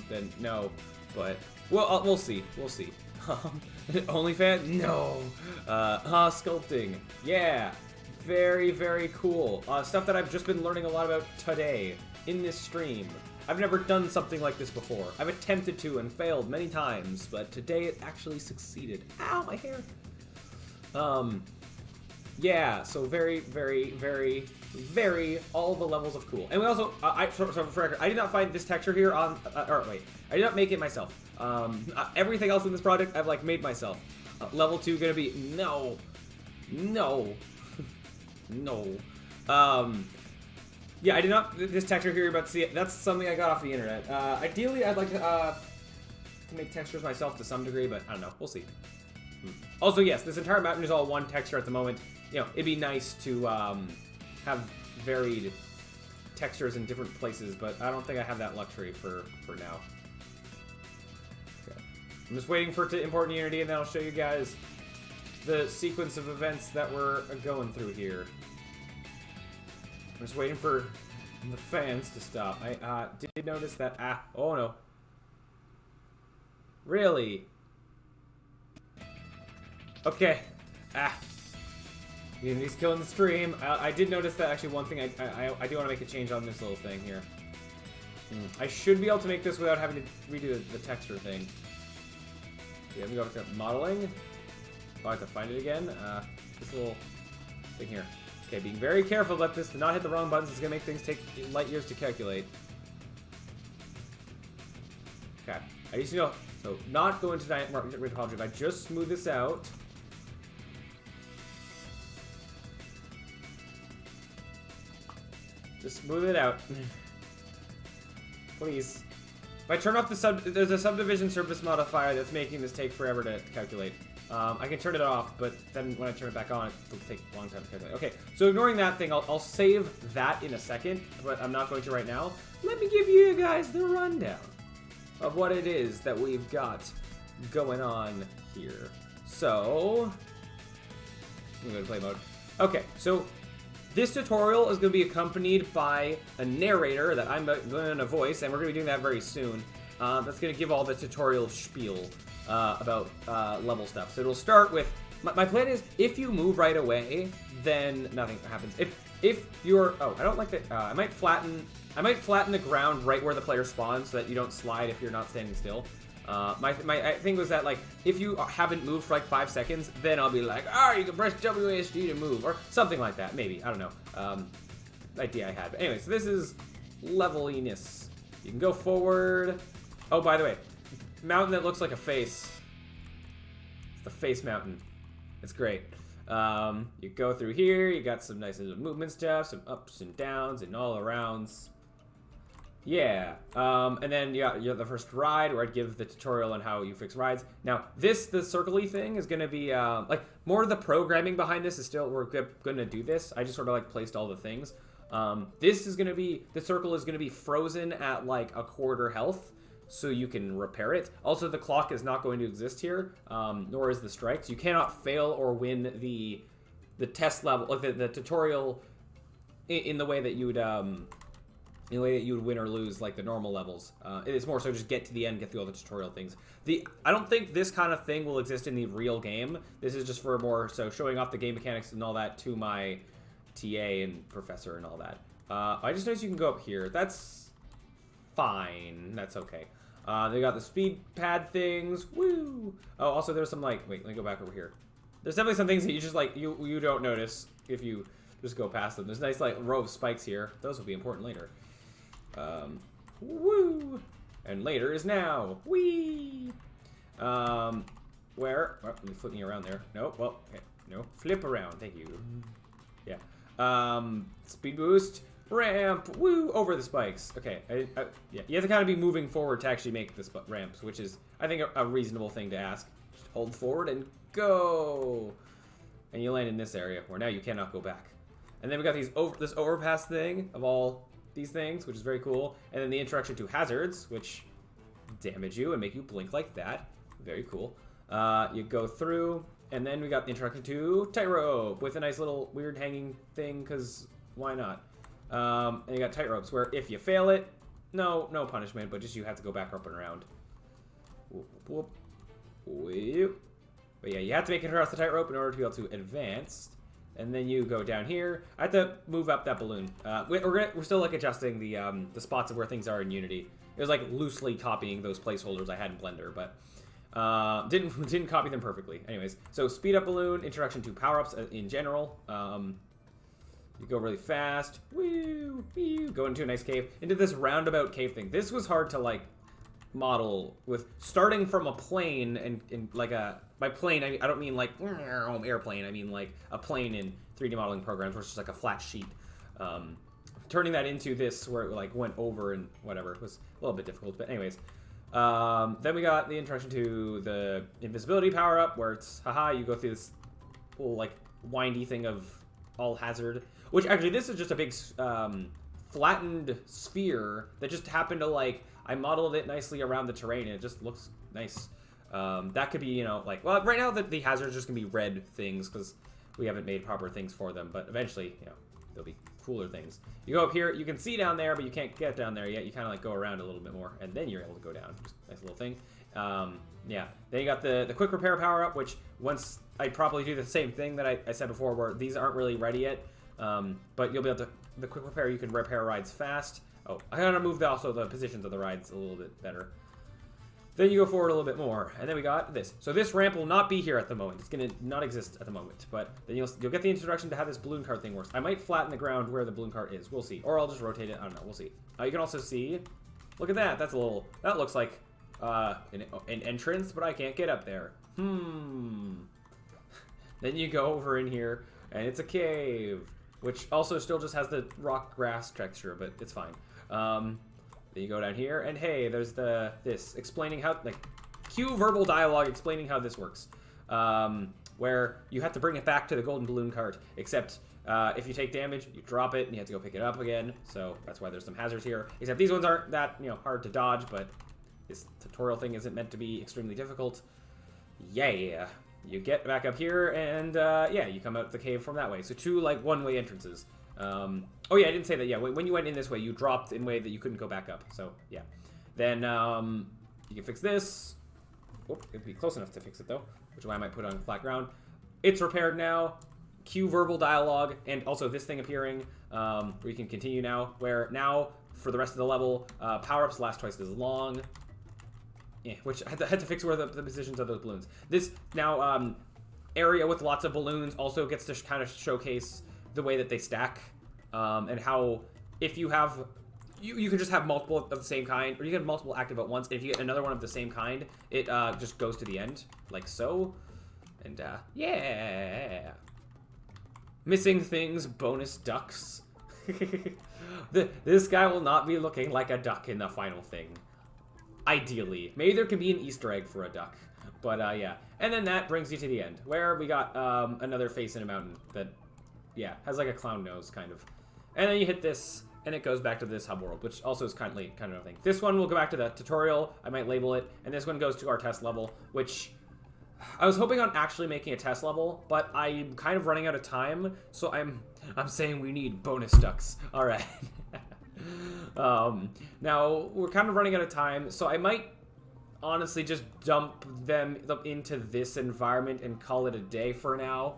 then no. But we'll see. We'll see. OnlyFans? No. Sculpting. Yeah. Very, very cool. Stuff that I've just been learning a lot about today in this stream. I've never done something like this before. I've attempted to and failed many times, but today it actually succeeded. Ow, my hair. Yeah, so very, very, very, very all the levels of cool. And we also, for record, I did not find this texture here on, I did not make it myself. Everything else in this project I've like made myself. Level 2 gonna be, no. No. Yeah, I did not, this texture here you're about to see it, that's something I got off the internet. Ideally, I'd like to make textures myself to some degree, but I don't know, we'll see. Also, yes, this entire mountain is all one texture at the moment. You know, it'd be nice to have varied textures in different places, but I don't think I have that luxury for now. Okay. I'm just waiting for it to import in Unity, and then I'll show you guys the sequence of events that we're going through here. I'm just waiting for the fans to stop. I did notice that. Oh no. Really? Okay. Unity's killing the stream. I did notice that actually one thing I do want to make a change on this little thing here. I should be able to make this without having to redo the texture thing. Yeah, let me go to modeling. Oh, I have to find it again. This little thing here. Okay, being very careful about this to not hit the wrong buttons. It's gonna make things take light years to calculate. Okay. I just know. So not go into giant topology. If I just smooth this out. Just smooth it out. Please. If I turn off there's a subdivision surface modifier that's making this take forever to calculate. I can turn it off, but then when I turn it back on, it'll take a long time to calculate. Okay, so ignoring that thing, I'll save that in a second, but I'm not going to right now. Let me give you guys the rundown of what it is that we've got going on here. So, I'm going to play mode. Okay, so this tutorial is going to be accompanied by a narrator that I'm going to voice, and we're going to be doing that very soon. That's going to give all the tutorial spiel about level stuff. So it'll start with, my plan is, if you move right away, then nothing happens. If you're, I don't like that, I might flatten the ground right where the player spawns so that you don't slide if you're not standing still. My thing was that, like, if you haven't moved for like 5 seconds, then I'll be like, you can press WASD to move, or something like that, maybe, I don't know, idea I had. But anyway, so this is leveliness. You can go forward. Oh, by the way, mountain that looks like a face. It's the face mountain. It's great. You go through here, you got some nice little movement stuff, some ups and downs and all arounds. Yeah, and then you got the first ride where I'd give the tutorial on how you fix rides. Now, the circle-y thing is going to be, like, more of the programming behind this is still, we're going to do this. I just sort of, like, placed all the things. This is going to be, the circle is going to be frozen at, like, a quarter health, so you can repair it. Also, the clock is not going to exist here, nor is the strikes. You cannot fail or win the test level, like, the tutorial in the way that you would, in a way that you would win or lose, like the normal levels. It's more so just get to the end, get through all the tutorial things. I don't think this kind of thing will exist in the real game. This is just for more so showing off the game mechanics and all that to my TA and professor and all that. I just noticed you can go up here. That's fine. That's okay. They got the speed pad things. Woo! Oh, also there's some, like, wait, let me go back over here. There's definitely some things that you just, like, you don't notice if you just go past them. There's a nice, like, row of spikes here. Those will be important later. Woo! And later is now. Whee! Where? Oh, let me flip me around there. No, well, okay. No, flip around. Thank you. Yeah. Speed boost. Ramp. Woo! Over the spikes. Okay. Yeah. You have to kind of be moving forward to actually make the ramps, which is, I think, a reasonable thing to ask. Just hold forward and go. And you land in this area where now you cannot go back. And then we got this overpass thing of all these things, which is very cool. And then the introduction to hazards, which damage you and make you blink like that. Very cool. You go through, and then we got the introduction to tightrope with a nice little weird hanging thing, because why not? And you got tightropes where if you fail it, no punishment, but just you have to go back up and around. Whoop, whoop, whoop. But yeah, you have to make it across the tightrope in order to be able to advance. And then you go down here. I have to move up that balloon. We're still, like, adjusting the spots of where things are in Unity. It was, like, loosely copying those placeholders I had in Blender, but didn't copy them perfectly. Anyways, so speed up balloon, introduction to power-ups in general. You go really fast. Woo, woo, go into a nice cave. Into this roundabout cave thing. This was hard to, like, model with starting from a plane and like by plane I don't mean like airplane, I mean like a plane in 3D modeling programs where it's just like a flat sheet. Turning that into this where it like went over and whatever was a little bit difficult, but anyways. Then we got the introduction to the invisibility power up where it's you go through this little like windy thing of all hazard, which actually this is just a big flattened sphere that just happened to like I modeled it nicely around the terrain, and it just looks nice. That could be, you know, like, well, right now the hazards are just going to be red things because we haven't made proper things for them, but eventually, you know, there'll be cooler things. You go up here, you can see down there, but you can't get down there yet. You kind of, like, go around a little bit more, and then you're able to go down. Just a nice little thing. Yeah. Then you got the quick repair power-up, which once I probably do the same thing that I said before, where these aren't really ready yet, but you'll be able to, the quick repair, you can repair rides fast. Oh, I gotta move also the positions of the rides a little bit better. Then you go forward a little bit more, and then we got this. So this ramp will not be here at the moment. It's gonna not exist at the moment, but then you'll get the introduction to how this balloon cart thing works. I might flatten the ground where the balloon cart is. We'll see. Or I'll just rotate it. I don't know. We'll see. You can also see, look at that. That looks like an entrance, but I can't get up there. Then you go over in here, and it's a cave, which also still just has the rock grass texture, but it's fine. Then you go down here, and hey, there's this explaining how, like, cue verbal dialogue explaining how this works. Where you have to bring it back to the golden balloon cart, except if you take damage, you drop it, and you have to go pick it up again. So that's why there's some hazards here. Except these ones aren't that, hard to dodge, but this tutorial thing isn't meant to be extremely difficult. Yeah. You get back up here, and yeah, you come out the cave from that way. So two, like, one-way entrances. Oh yeah, I didn't say that. Yeah, when you went in this way, you dropped in a way that you couldn't go back up. So, yeah. Then you can fix this. Oh, it'd be close enough to fix it, though, which is why I might put it on flat ground. It's repaired now. Cue verbal dialogue, and also this thing appearing, where you can continue now, where now, for the rest of the level, power-ups last twice as long. Yeah, which I had to fix where the positions of those balloons. This, now, area with lots of balloons also gets to kind of showcase the way that they stack, and how, if you have... You can just have multiple of the same kind, or you can have multiple active at once. If you get another one of the same kind, it just goes to the end, like so. And, yeah. Missing things, bonus ducks. This guy will not be looking like a duck in the final thing. Ideally. Maybe there can be an Easter egg for a duck. But, yeah. And then that brings you to the end, where we got another face in a mountain that, yeah, has like a clown nose, kind of. And then you hit this... and it goes back to this hub world, which also is kind of a thing. This one will go back to the tutorial. I might label it. And this one goes to our test level, which I was hoping on actually making a test level, but I'm kind of running out of time, so I'm saying we need bonus ducks. All right. Now, we're kind of running out of time, so I might honestly just dump them into this environment and call it a day for now,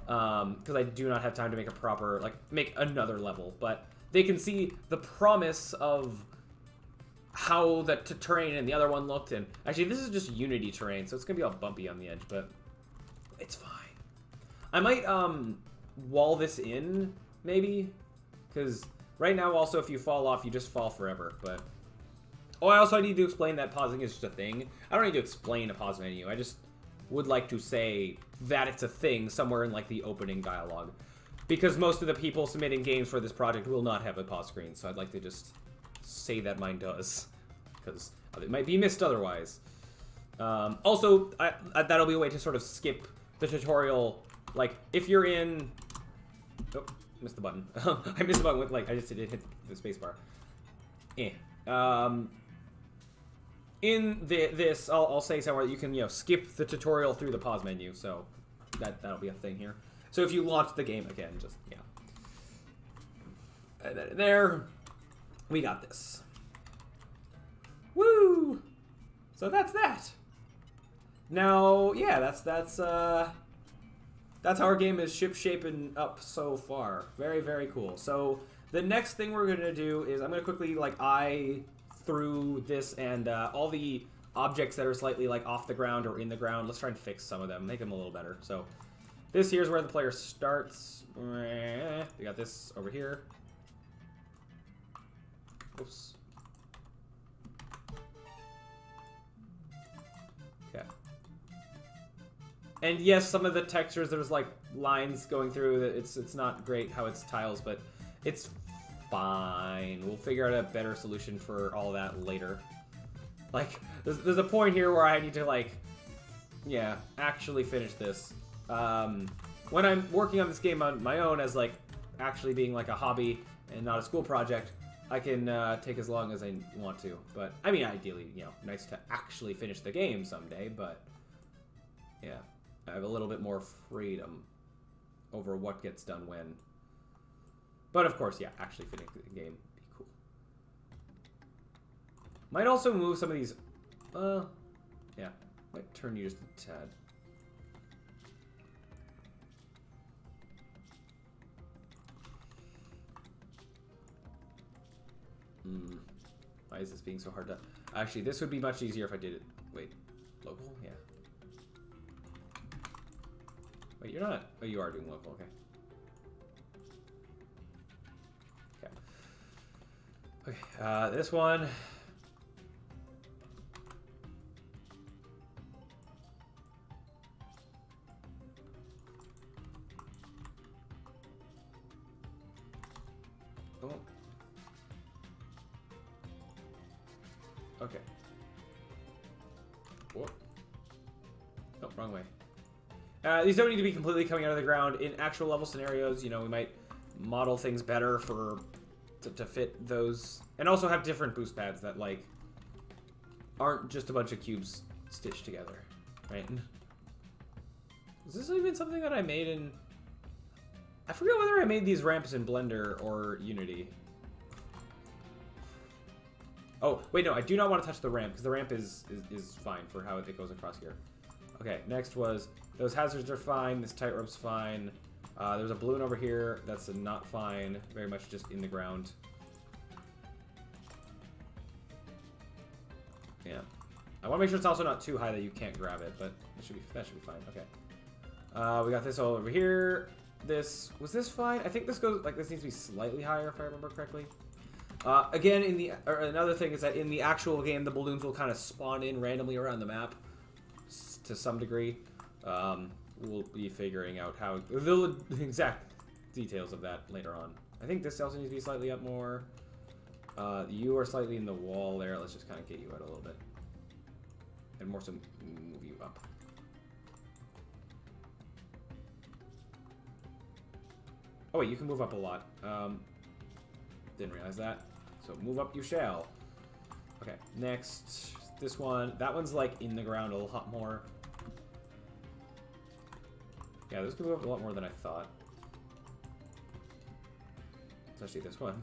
because I do not have time to make a proper, make another level, but... they can see the promise of how the terrain in the other one looked. And actually, this is just Unity terrain, so it's going to be all bumpy on the edge, but it's fine. I might wall this in, maybe, because right now, also, if you fall off, you just fall forever. But oh, I also need to explain that pausing is just a thing. I don't need to explain a pause menu. I just would like to say that it's a thing somewhere in, like, the opening dialogue. Because most of the people submitting games for this project will not have a pause screen, so I'd like to just say that mine does. Because it might be missed otherwise. Also, that'll be a way to sort of skip the tutorial. Like, if you're in... oh, missed the button. I missed the button with, I just hit the spacebar. In this, I'll say somewhere that you can, skip the tutorial through the pause menu, so that'll be a thing here. So if you launch the game again, just, yeah. And then there, we got this. Woo! So that's that. Now, yeah, that's how our game is ship-shaping up so far. Very, very cool. So the next thing we're going to do is I'm going to quickly, eye through this and all the objects that are slightly, off the ground or in the ground. Let's try and fix some of them, make them a little better. So... this here's where the player starts. We got this over here. Oops. Okay. And yes, some of the textures, there's lines going through. It's not great how it's tiles, but it's fine. We'll figure out a better solution for all that later. There's a point here where I need to yeah, actually finish this. When I'm working on this game on my own as, actually being, a hobby and not a school project, I can, take as long as I want to. But, I mean, ideally, nice to actually finish the game someday, but, yeah, I have a little bit more freedom over what gets done when. But, of course, yeah, actually finishing the game would be cool. Might also move some of these, yeah, might turn you just a tad. Why is this being so hard to... actually, this would be much easier if I did it... wait. Local? Yeah. Wait, you're not... oh, you are doing local. Okay. Okay. Okay. This one... Okay. Whoa. Oh, wrong way. These don't need to be completely coming out of the ground. In actual level scenarios, you know, we might model things better for to fit those, and also have different boost pads that like aren't just a bunch of cubes stitched together, right? Is this even something that I made in? I forget whether I made these ramps in Blender or Unity. Oh, wait, no, I do not want to touch the ramp, because the ramp is fine for how it goes across here. Okay, next was, those hazards are fine, this tightrope's fine. There's a balloon over here, that's not fine, very much just in the ground. Yeah. I want to make sure it's also not too high that you can't grab it, but that should be fine, okay. We got this all over here. Was this fine? I think this goes, like, this needs to be slightly higher if I remember correctly. Again, another thing is that in the actual game, the balloons will kind of spawn in randomly around the map to some degree. We'll be figuring out how the exact details of that later on. I think this also needs to be slightly up more. You are slightly in the wall there. Let's just kind of get you out a little bit. And more so move you up. Oh wait, you can move up a lot. Didn't realize that. So move up you shall. Okay, next, this one. That one's like in the ground a lot more. Yeah, this can move up a lot more than I thought. Especially this one.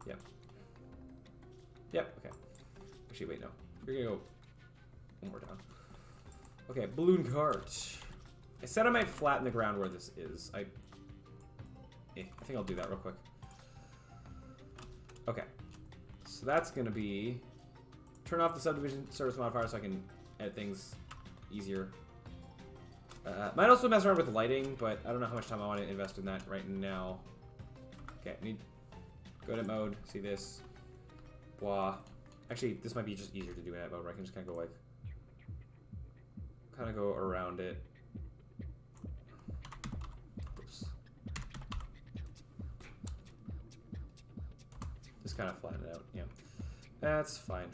Yep. Yep, okay. Actually, wait, no. We're gonna go one more down. Okay, balloon cart. I said I might flatten the ground where this is. I think I'll do that real quick. Okay. So that's going to be... Turn off the subdivision service modifier so I can edit things easier. Might also mess around with lighting, but I don't know how much time I want to invest in that right now. Okay, need... Go to mode. See this. Blah. Actually, this might be just easier to do in edit mode where I can just kind of go like... Kind of go around it. Kind of flatten it out, yeah. That's fine.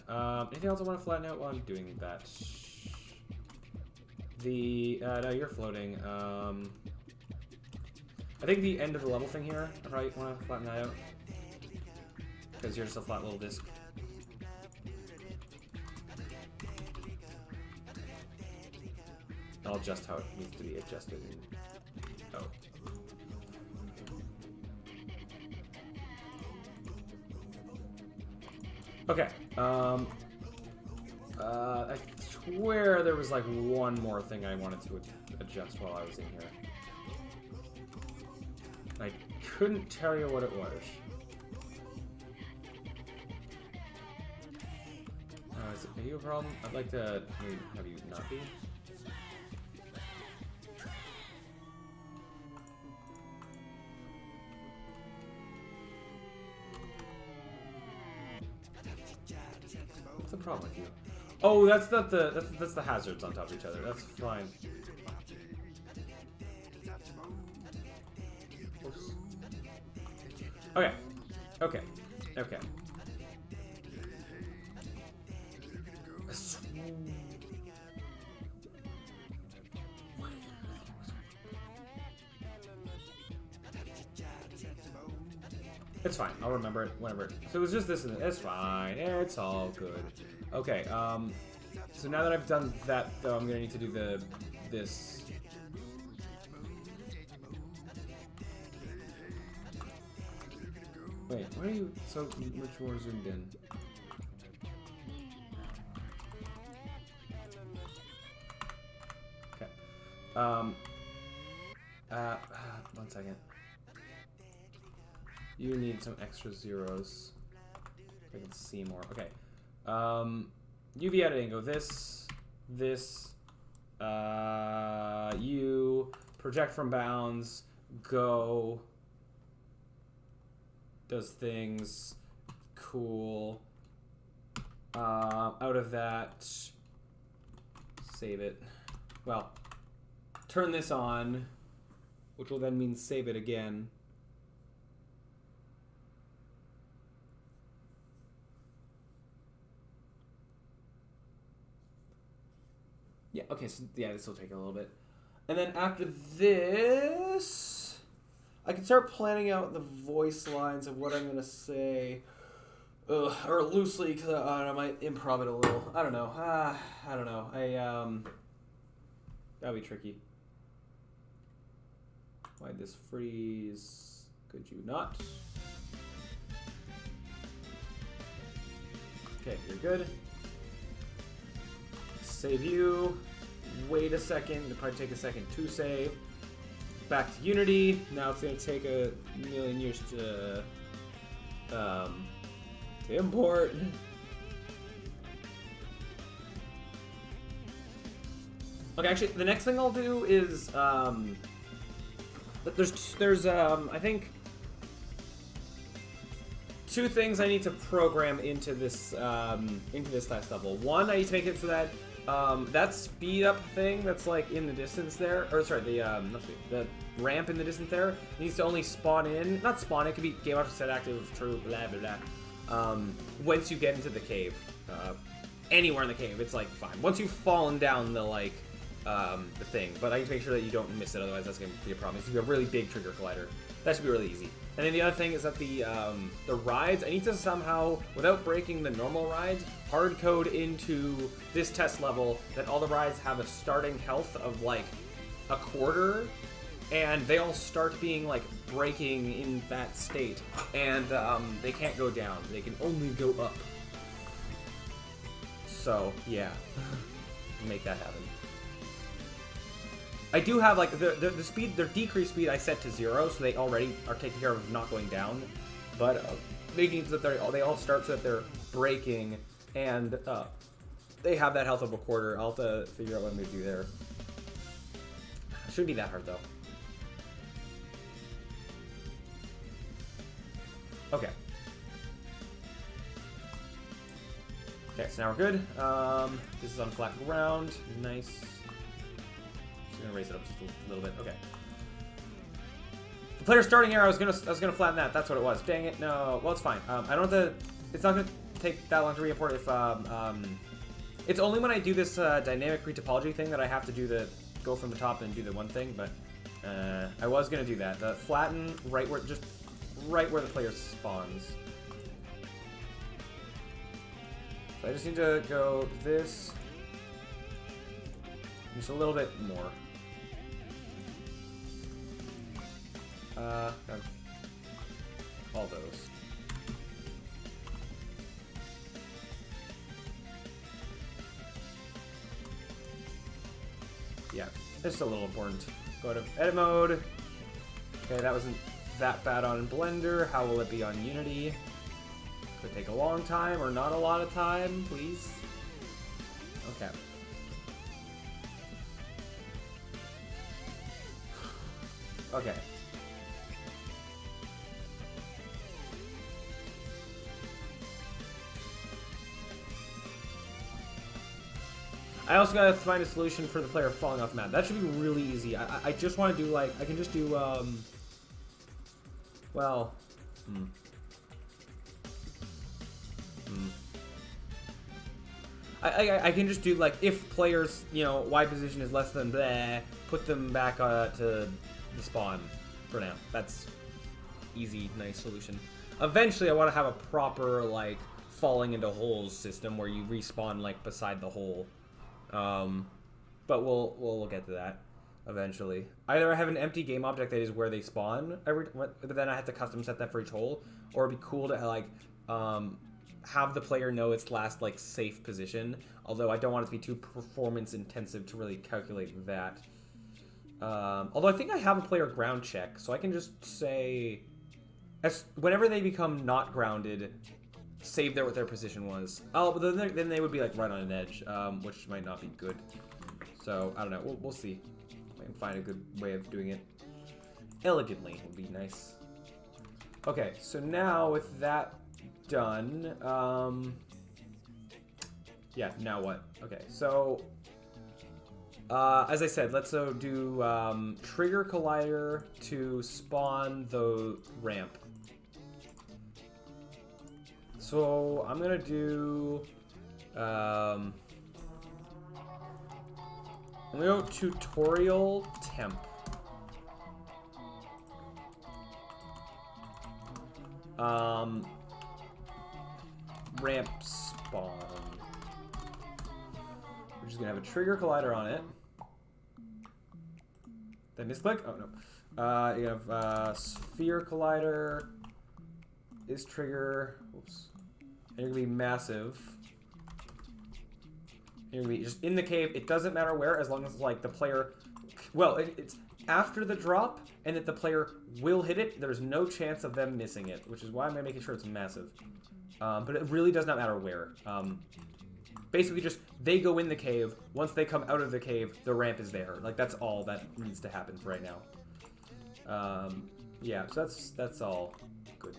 Anything else I want to flatten out while I'm doing that? No, you're floating. I think the end of the level thing here, I probably want to flatten that out. Because you're just a flat little disc. I'll adjust how it needs to be adjusted. Oh. Okay, I swear there was like one more thing I wanted to adjust while I was in here. I couldn't tell you what it was. Is it video problem? I'd like to have you not be. What's the problem with you? Oh, that's not that's the hazards on top of each other. That's fine. Oops. Okay. Okay. Okay. It's fine. I'll remember it whenever. So it was just this and it's fine. It's all good. Okay. So now that I've done that, though, I'm gonna need to do this. Wait, why are you so much more zoomed in? Okay. 1 second. You need some extra zeros. I can see more. Okay. UV editing. Go this. You project from bounds. Go. Does things. Cool. Out of that. Save it. Well, turn this on, which will then mean save it again. Yeah, okay, so yeah, this will take a little bit. And then after this, I can start planning out the voice lines of what I'm going to say. Or loosely, because I might improv it a little. I don't know. I don't know. That'll be tricky. Why'd this freeze? Could you not? Okay, you're good. Save you. Wait a second. It'll probably take a second to save. Back to Unity. Now it's going to take a million years to import. Okay, actually, the next thing I'll do is there's I think two things I need to program into this last level. One, I need to make it so that that speed up thing that's like in the distance there, or sorry, the ramp in the distance there needs to only spawn in. Not spawn. It could be game after set active, true, blah blah blah. Once you get into the cave, anywhere in the cave, it's like fine. Once you've fallen down the thing, but I need to make sure that you don't miss it, otherwise that's gonna be a problem. It's gonna be a really big trigger collider. That should be really easy. And then the other thing is that the rides, I need to somehow, without breaking the normal rides, hard code into this test level that all the rides have a starting health of like a quarter, and they all start being like breaking in that state, and they can't go down. They can only go up. So yeah, make that happen. I do have, like, the speed, their decreased speed I set to 0, so they already are taking care of not going down. But making it so that they all start so that they're breaking, and they have that health of a quarter. I'll have to figure out what I'm going to do there. Shouldn't be that hard, though. Okay. Okay, so now we're good. This is on flat ground. Nice. Gonna raise it up just a little bit. Okay. The player's starting error. I was gonna flatten that. That's what it was. Dang it. No. Well, it's fine. I don't have to. It's not gonna take that long to re-import if it's only when I do this dynamic retopology thing that I have to do the go from the top and do the one thing. But I was gonna do that. The flatten right where the player spawns. So I just need to go this just a little bit more. All those. Yeah, it's a little important. Go to edit mode. Okay, that wasn't that bad on Blender. How will it be on Unity? Could take a long time or not a lot of time, please. Okay. Okay. I also gotta find a solution for the player falling off the map. That should be really easy. I just want to do like, I can just do, well, I can just do like, if players, you know, Y position is less than blah, put them back to the spawn for now. That's easy, nice solution. Eventually I want to have a proper like falling into holes system where you respawn like beside the hole. But we'll get to that eventually. Either I have an empty game object that is where they spawn but then I have to custom set that for each hole, or it'd be cool to like have the player know its last like safe position, although I don't want it to be too performance intensive to really calculate that. Although I think I have a player ground check, so I can just say, whenever they become not grounded, save there what their position was. Oh, but then they would be like right on an edge, which might not be good. So I don't know. We'll see. I can find a good way of doing it elegantly. Would be nice. Okay, so now with that done, yeah. Now what? Okay, so. As I said, let's do trigger collider to spawn the ramp. So I'm gonna do I'm gonna go tutorial temp. Ramp spawn. We're just gonna have a trigger collider on it. Did I misclick? Oh no. You have sphere collider is trigger. Oops. And you're gonna be massive. And you're gonna be just in the cave. It doesn't matter where, as long as like the player. Well, it's after the drop, and that the player will hit it. There's no chance of them missing it, which is why I'm making sure it's massive. But it really does not matter where. Basically, just they go in the cave. Once they come out of the cave, the ramp is there. Like that's all that needs to happen for right now. Yeah, so that's all good.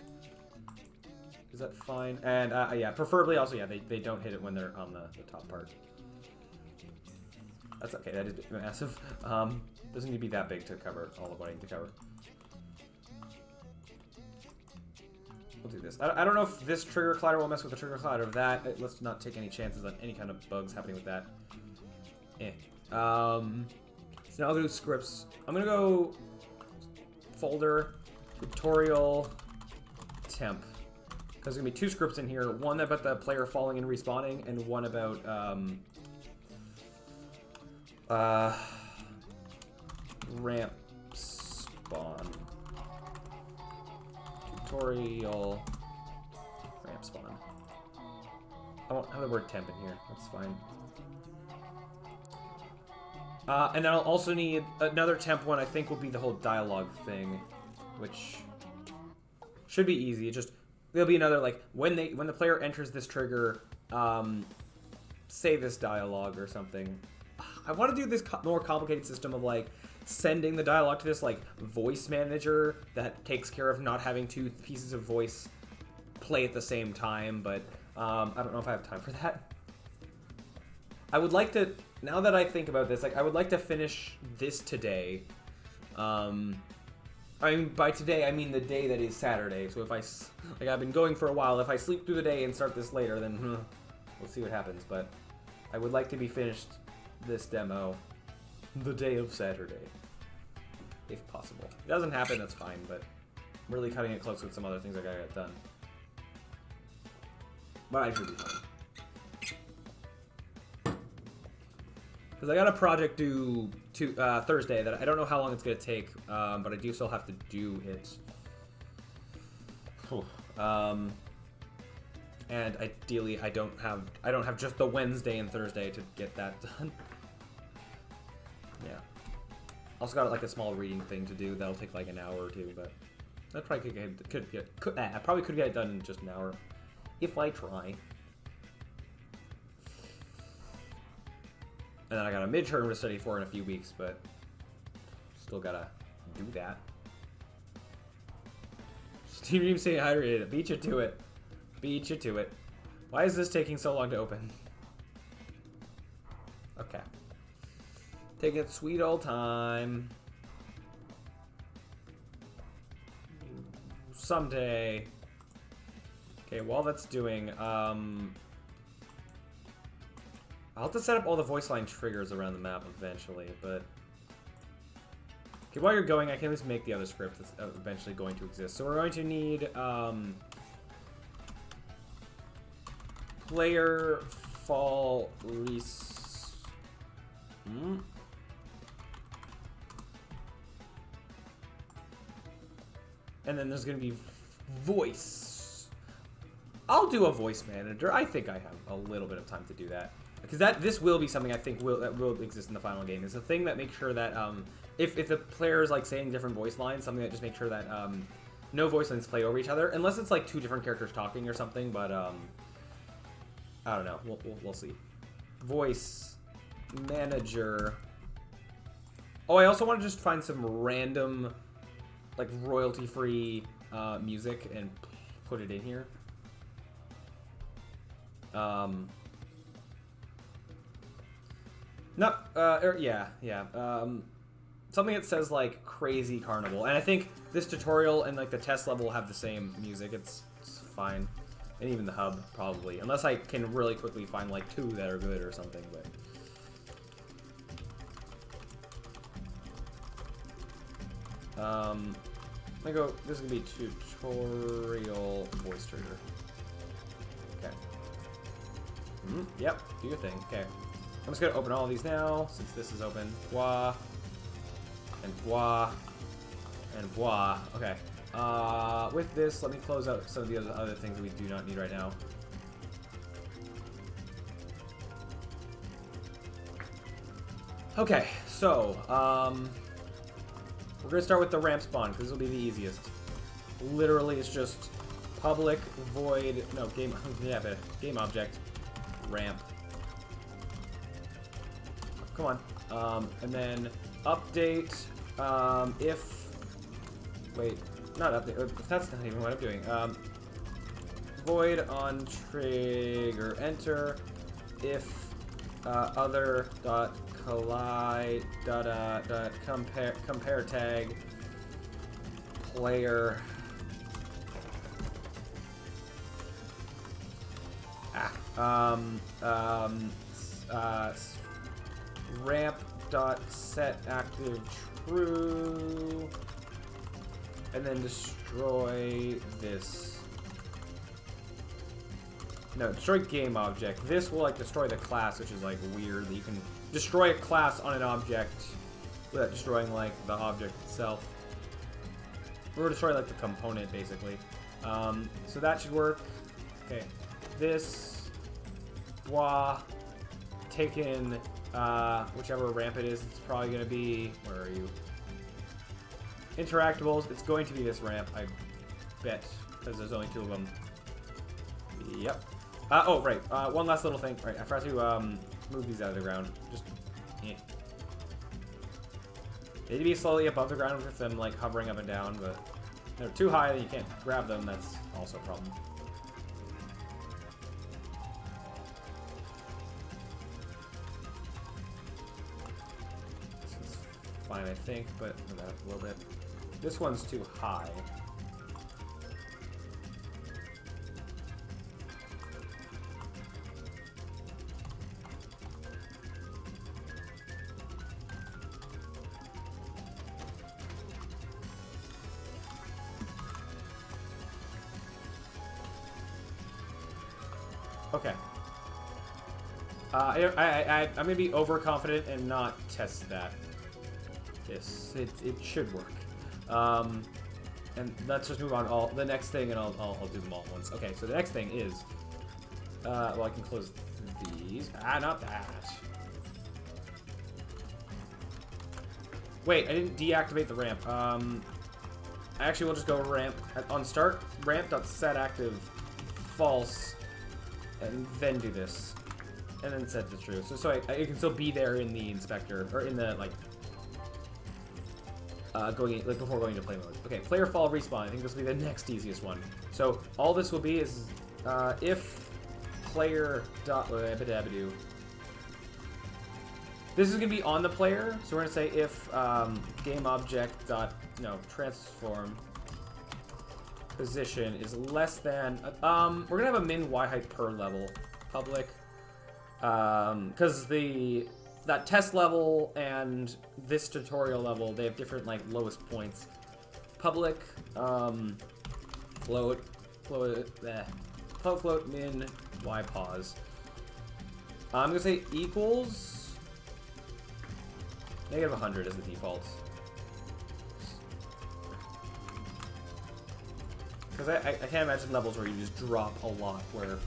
Is that fine? And yeah, preferably also, yeah, they don't hit it when they're on the top part. That's okay. That is massive. Doesn't need to be that big to cover all of what I need to cover. We'll do this. I don't know if this trigger collider will mess with the trigger collider of that. Let's not take any chances on any kind of bugs happening with that. So now I'll go to scripts. I'm gonna go folder, tutorial, temp. Because there's gonna be two scripts in here. One about the player falling and respawning, and one about ramp spawn. Tutorial ramp spawn. I won't have the word temp in here. That's fine. And then I'll also need another temp one. I think will be the whole dialogue thing, which should be easy. There'll be another like when the player enters this trigger, say this dialogue or something. I want to do this more complicated system of like sending the dialogue to this like voice manager that takes care of not having two pieces of voice play at the same time, but I don't know if I have time for that. I would like to, now that I think about this, like I would like to finish this today. I mean, by today I mean the day that is Saturday. So if I've been going for a while. If I sleep through the day and start this later, then we'll see what happens. But I would like to be finished this demo the day of Saturday, if possible. If it doesn't happen, that's fine, but I'm really cutting it close with some other things I gotta get done. But I should be fine. Because I got a project due Thursday that I don't know how long it's gonna take, but I do still have to do it. And ideally, I don't have just the Wednesday and Thursday to get that done. Yeah. Also got like a small reading thing to do that'll take like an hour or two, but that probably I probably could get it done in just an hour if I try. And then I got a midterm to study for in a few weeks, but still gotta do that. Steam Dream saying hydrated. Beat you to it. Beat you to it. Why is this taking so long to open? Okay. Take it sweet old time. Someday. Okay, while that's doing, I'll have to set up all the voice line triggers around the map eventually, but... Okay, while you're going, I can at least make the other script that's eventually going to exist. So we're going to need, player fall and then there's going to be voice. I'll do a voice manager. I think I have a little bit of time to do that. Because this will be something I think that will exist in the final game. It's a thing that makes sure that if the player is like saying different voice lines, something that just makes sure that no voice lines play over each other, unless it's like two different characters talking or something. But I don't know. We'll see. Voice manager. Oh, I also want to just find some random, like royalty-free music and put it in here. Something that says like crazy carnival, and I think this tutorial and like the test level will have the same music. It's fine, and even the hub probably, unless I can really quickly find like two that are good or something. But Let me go. This is gonna be tutorial voice trigger. Okay. Yep. Do your thing. Okay. I'm just gonna open all of these now since this is open. Bois and bois and bois. Okay. With this, let me close out some of the other things that we do not need right now. Okay, so, we're gonna start with the ramp spawn, because this will be the easiest. Literally, it's just public void, no, game, yeah, but game object, ramp. Come on. And then update, if, wait, not update, that's not even what I'm doing. Void on trigger enter, if, other dot collide dot compare tag player ramp dot set active true, and then destroy this. No, destroy game object. This will like destroy the class, which is like weird that you can destroy a class on an object without destroying like the object itself. Or destroy like the component basically. So that should work. Okay. This bois taken whichever ramp it is, it's probably gonna be, where are you? Interactables, it's going to be this ramp, I bet, because there's only 2 of them. Yep. Oh, right. One last little thing. Right, I forgot to move these out of the ground. Just, They need to be slowly above the ground with them like hovering up and down, but they're too high that you can't grab them. That's also a problem. This is fine, I think, but a little bit. This one's too high. Okay. I'm gonna be overconfident and not test that. Yes, it should work. And let's just move on. The next thing, and I'll do them all at once. Okay, so the next thing is, well, I can close these. Not that. Wait, I didn't deactivate the ramp. Actually, we'll just go ramp on start. Ramp.set active false. And then do this, and then set to true. So it can still be there in the inspector, or in the like before going to play mode. Okay, player fall respawn. I think this will be the next easiest one. So all this will be is if player dot this is gonna be on the player. So we're gonna say if game object dot transform position is less than we're gonna have a min y height per level public because that test level and this tutorial level, they have different like lowest points. Public float min y pause. I'm gonna say equals -100 as the default. Because I can't imagine levels where you just drop a lot where,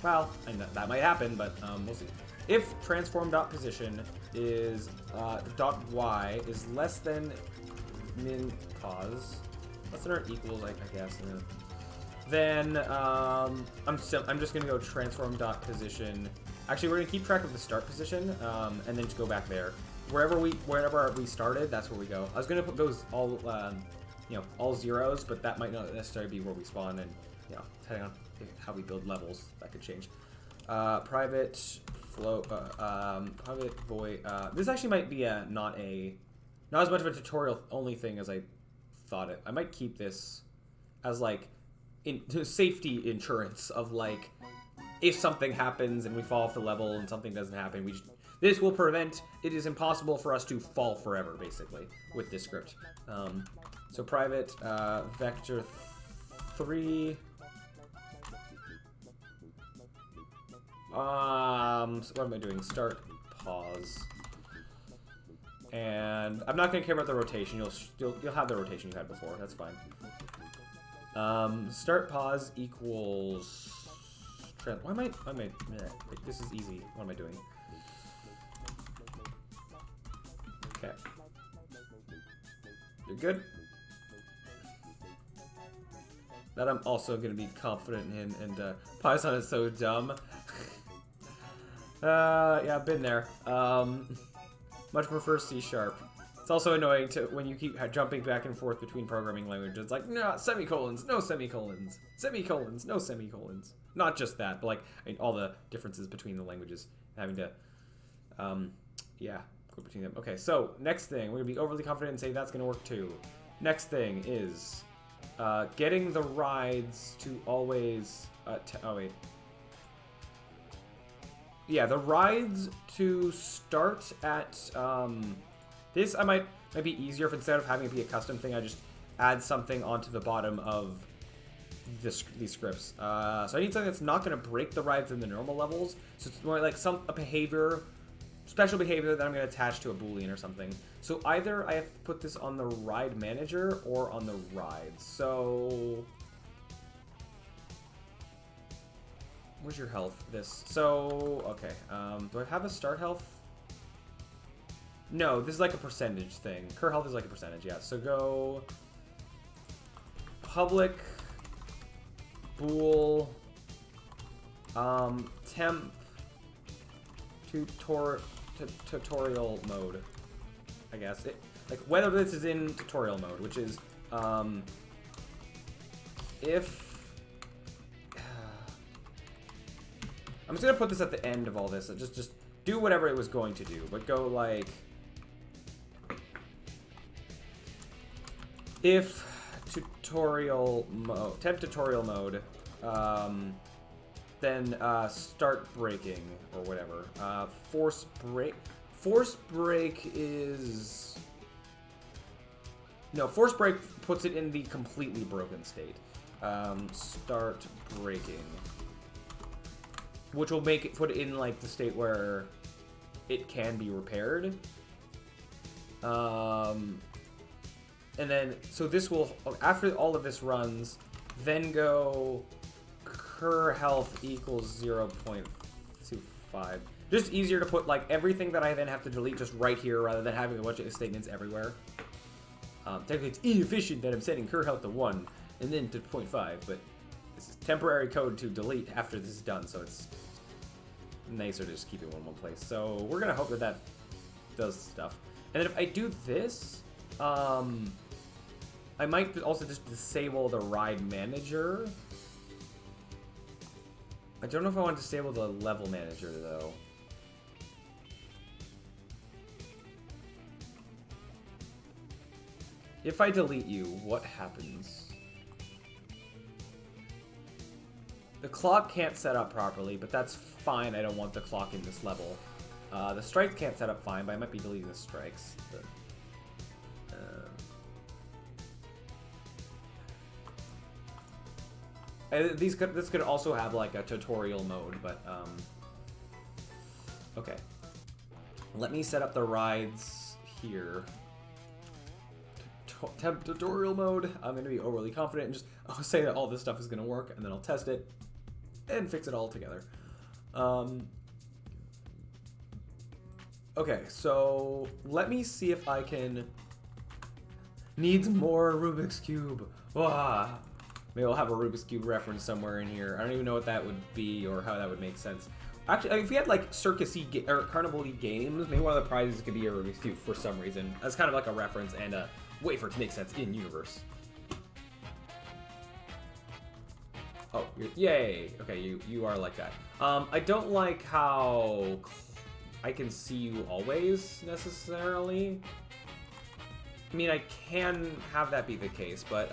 well, I know that might happen, but we'll see. If transform.position is .y is less than min pause, less than or equals, I guess, then I'm just gonna go transform.position. Actually, we're gonna keep track of the start position and then just go back there. Wherever we started, that's where we go. I was gonna put those all all zeros, but that might not necessarily be where we spawn, and depending on how we build levels, that could change. Private float, private void. This actually might be not as much of a tutorial only thing as I thought it. I might keep this as like safety insurance of like if something happens and we fall off the level and something doesn't happen, this will prevent. It is impossible for us to fall forever, basically, with this script. So private vector 3. So what am I doing? Start pause. And I'm not gonna care about the rotation. You'll have the rotation you had before. That's fine. Start pause equals. Why am I? This is easy. What am I doing? Okay. You're good. That I'm also gonna be confident in, and Python is so dumb. Yeah, I've been there. Much prefer C#. It's also annoying to when you keep jumping back and forth between programming languages. It's like, no, semicolons, no semicolons, semicolons, no semicolons. Not just that, but like, I mean, all the differences between the languages, having to, yeah, go between them. Okay, so next thing, we're gonna be overly confident and say that's gonna work too. Next thing is getting the rides to always, oh wait. Yeah, the rides to start at, this I might be easier if instead of having it be a custom thing, I just add something onto the bottom of these scripts. So I need something that's not going to break the rides in the normal levels. So it's more like a behavior, special behavior that I'm going to attach to a Boolean or something. So either I have to put this on the ride manager or on the rides. So where's your health? This. So okay. Do I have a start health? No, this is like a percentage thing. Cur health is like a percentage, yeah. So go public bool temp tutorial mode, I guess. Like whether this is in tutorial mode, which is if I'm just gonna put this at the end of all this. Just do whatever it was going to do, but go like if tutorial mode, temp tutorial mode, then start braking or whatever. Force break is no, force break puts it in the completely broken state. Start braking, which will make it put it in like the state where it can be repaired. And then, so this will, after all of this runs, then go cur health equals 0.25. Just easier to put like everything that I then have to delete just right here rather than having a bunch of statements everywhere. Technically it's inefficient that I'm setting cur health to 1 and then to 0.5, but this is temporary code to delete after this is done, so it's nicer to just keep it in one place. So we're gonna hope that that does stuff. And then if I do this, I might also just disable the ride manager. I don't know if I want to disable the level manager though. If I delete you, what happens? The clock can't set up properly, but that's fine. I don't want the clock in this level. The strikes can't set up fine, but I might be deleting the strikes. But, this could also have like a tutorial mode, but okay. Let me set up the rides here. Temp tutorial mode. I'm gonna be overly confident and just I'll say that all this stuff is gonna work, and then I'll test it and fix it all together. Okay, so let me see if I can. Needs more Rubik's Cube. Ah. Maybe I'll have a Rubik's Cube reference somewhere in here. I don't even know what that would be or how that would make sense. Actually, if we had like circus-y or carnival-y games, maybe one of the prizes could be a Rubik's Cube for some reason. As kind of like a reference and a way for it to make sense in universe. Oh, yay! Okay, you are like that. I don't like how I can see you always necessarily. I mean, I can have that be the case, but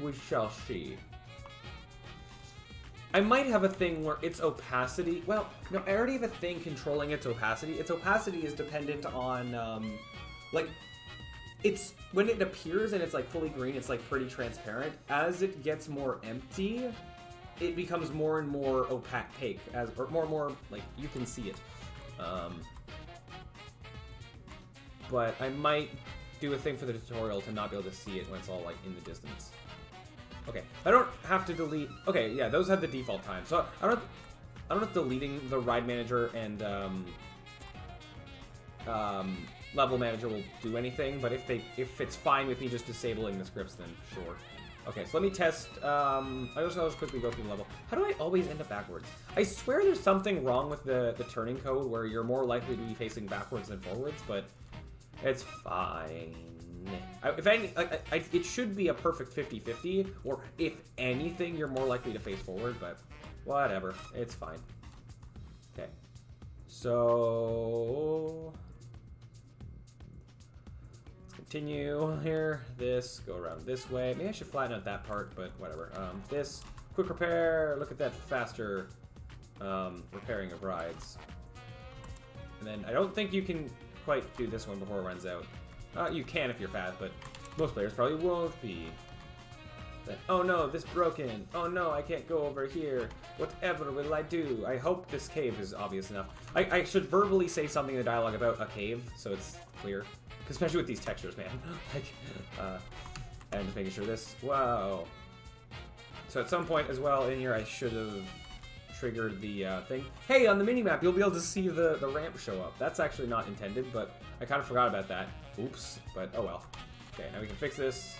we shall see. I might have a thing where its opacity... Well, no, I already have a thing controlling its opacity. Its opacity is dependent on, like... it's when it appears and it's like fully green, it's like pretty transparent. As it gets more empty, it becomes more and more opaque, or more and more like you can see it. But I might do a thing for the tutorial to not be able to see it when it's all like in the distance. Okay, I don't have to delete. Okay, yeah, those have the default time, so I don't know if deleting the ride manager and level manager will do anything. But if it's fine with me just disabling the scripts, then sure. Okay, so let me test. I'll just quickly go through the level. How do I always end up backwards? I swear there's something wrong with the turning code where you're more likely to be facing backwards than forwards, but it's fine. If any, it should be a perfect 50-50, or if anything, you're more likely to face forward, but whatever. It's fine. Okay. So let's continue here. This, go around this way. Maybe I should flatten out that part, but whatever. This, quick repair. Look at that faster repairing of rides. And then I don't think you can quite do this one before it runs out. You can if you're fast, but most players probably won't be. Then, oh no, this broken. Oh no, I can't go over here. Whatever will I do? I hope this cave is obvious enough. I should verbally say something in the dialogue about a cave, so it's clear. Especially with these textures, man. And just making sure this. Wow. So at some point as well in here, I should have triggered the thing. Hey, on the minimap, you'll be able to see the ramp show up. That's actually not intended, but I kind of forgot about that. Oops, but oh well. Okay, now we can fix this.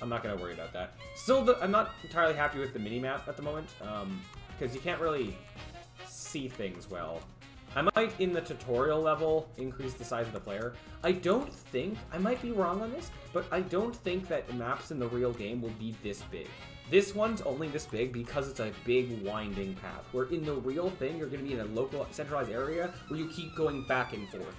I'm not going to worry about that. Still, I'm not entirely happy with the minimap at the moment, because you can't really see things well. I might, in the tutorial level, increase the size of the player. I don't think, I might be wrong on this, but I don't think that maps in the real game will be this big. This one's only this big because it's a big winding path, where in the real thing, you're going to be in a local, centralized area where you keep going back and forth.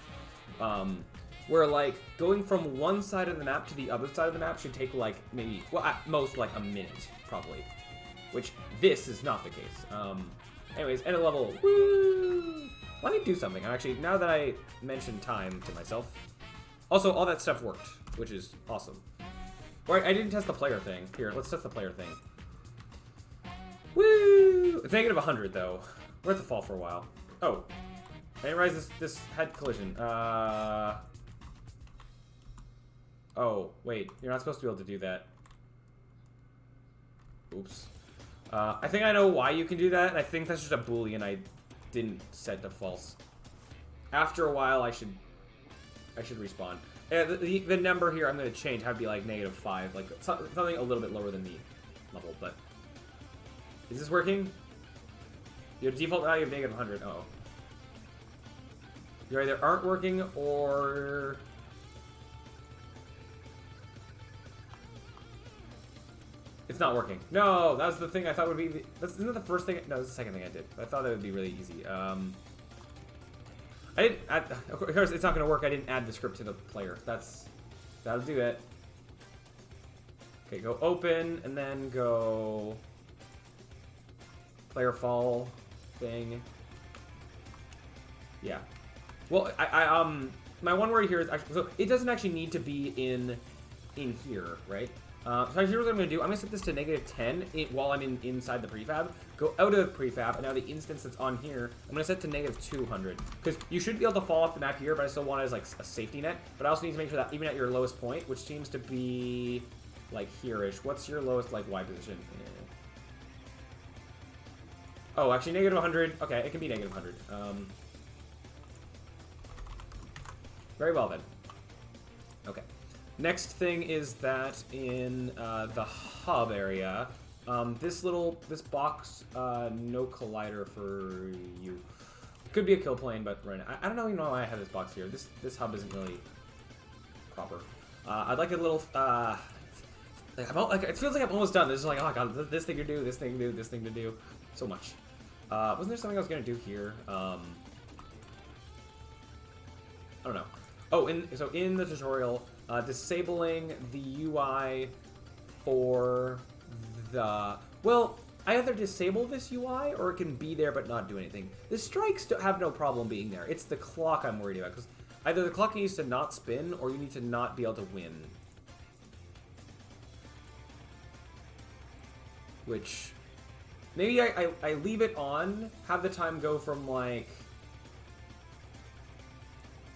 Where, like, going from one side of the map to the other side of the map should take, like, maybe, well, at most, like, a minute, probably. Which, this is not the case. Anyways, end of level. Woo! Let me do something. Actually, now that I mentioned time to myself. Also, all that stuff worked, which is awesome. Alright, I didn't test the player thing. Here, let's test the player thing. Woo! It's negative 100, though. We're at the fall for a while. Oh. I didn't realize this had collision. Oh, wait. You're not supposed to be able to do that. Oops. I think I know why you can do that, and I think that's just a boolean I didn't set to false. After a while, I should respawn. The number here I'm going to change. Have to be like -5, like something a little bit lower than the level. But is this working? Your default value of negative 100. Uh oh. You either aren't working or it's not working. No, that's the thing I thought would be. Isn't that the first thing? No, that's the second thing I did. I thought that would be really easy. I didn't add, of course, it's not going to work. I didn't add the script to the player. That'll do it. Okay, go open, and then go player fall thing. Yeah. Well, my one worry here is actually, so it doesn't actually need to be in here, right? So here's what I'm going to do. I'm going to set this to -10 while I'm inside the prefab. Go out of the prefab, and now the instance that's on here, I'm going to set to -200. Because you should be able to fall off the map here, but I still want it as like a safety net. But I also need to make sure that even at your lowest point, which seems to be like here-ish. What's your lowest like Y position? Oh, actually -100. Okay, it can be -100. Very well then. Okay. Next thing is that in the hub area, this box, no collider for you. Could be a kill plane, but right now, I don't even know why I have this box here. This hub isn't really proper. I'd like a little, it feels like I'm almost done. This is like, oh god, this thing to do, this thing to do, this thing to do, so much. Wasn't there something I was gonna do here? I don't know. Oh, so in the tutorial, disabling the UI for the... Well, I either disable this UI, or it can be there but not do anything. The strikes have no problem being there. It's the clock I'm worried about, because Either the clock needs to not spin, or you need to not be able to win. Which, maybe I leave it on, have the time go from like...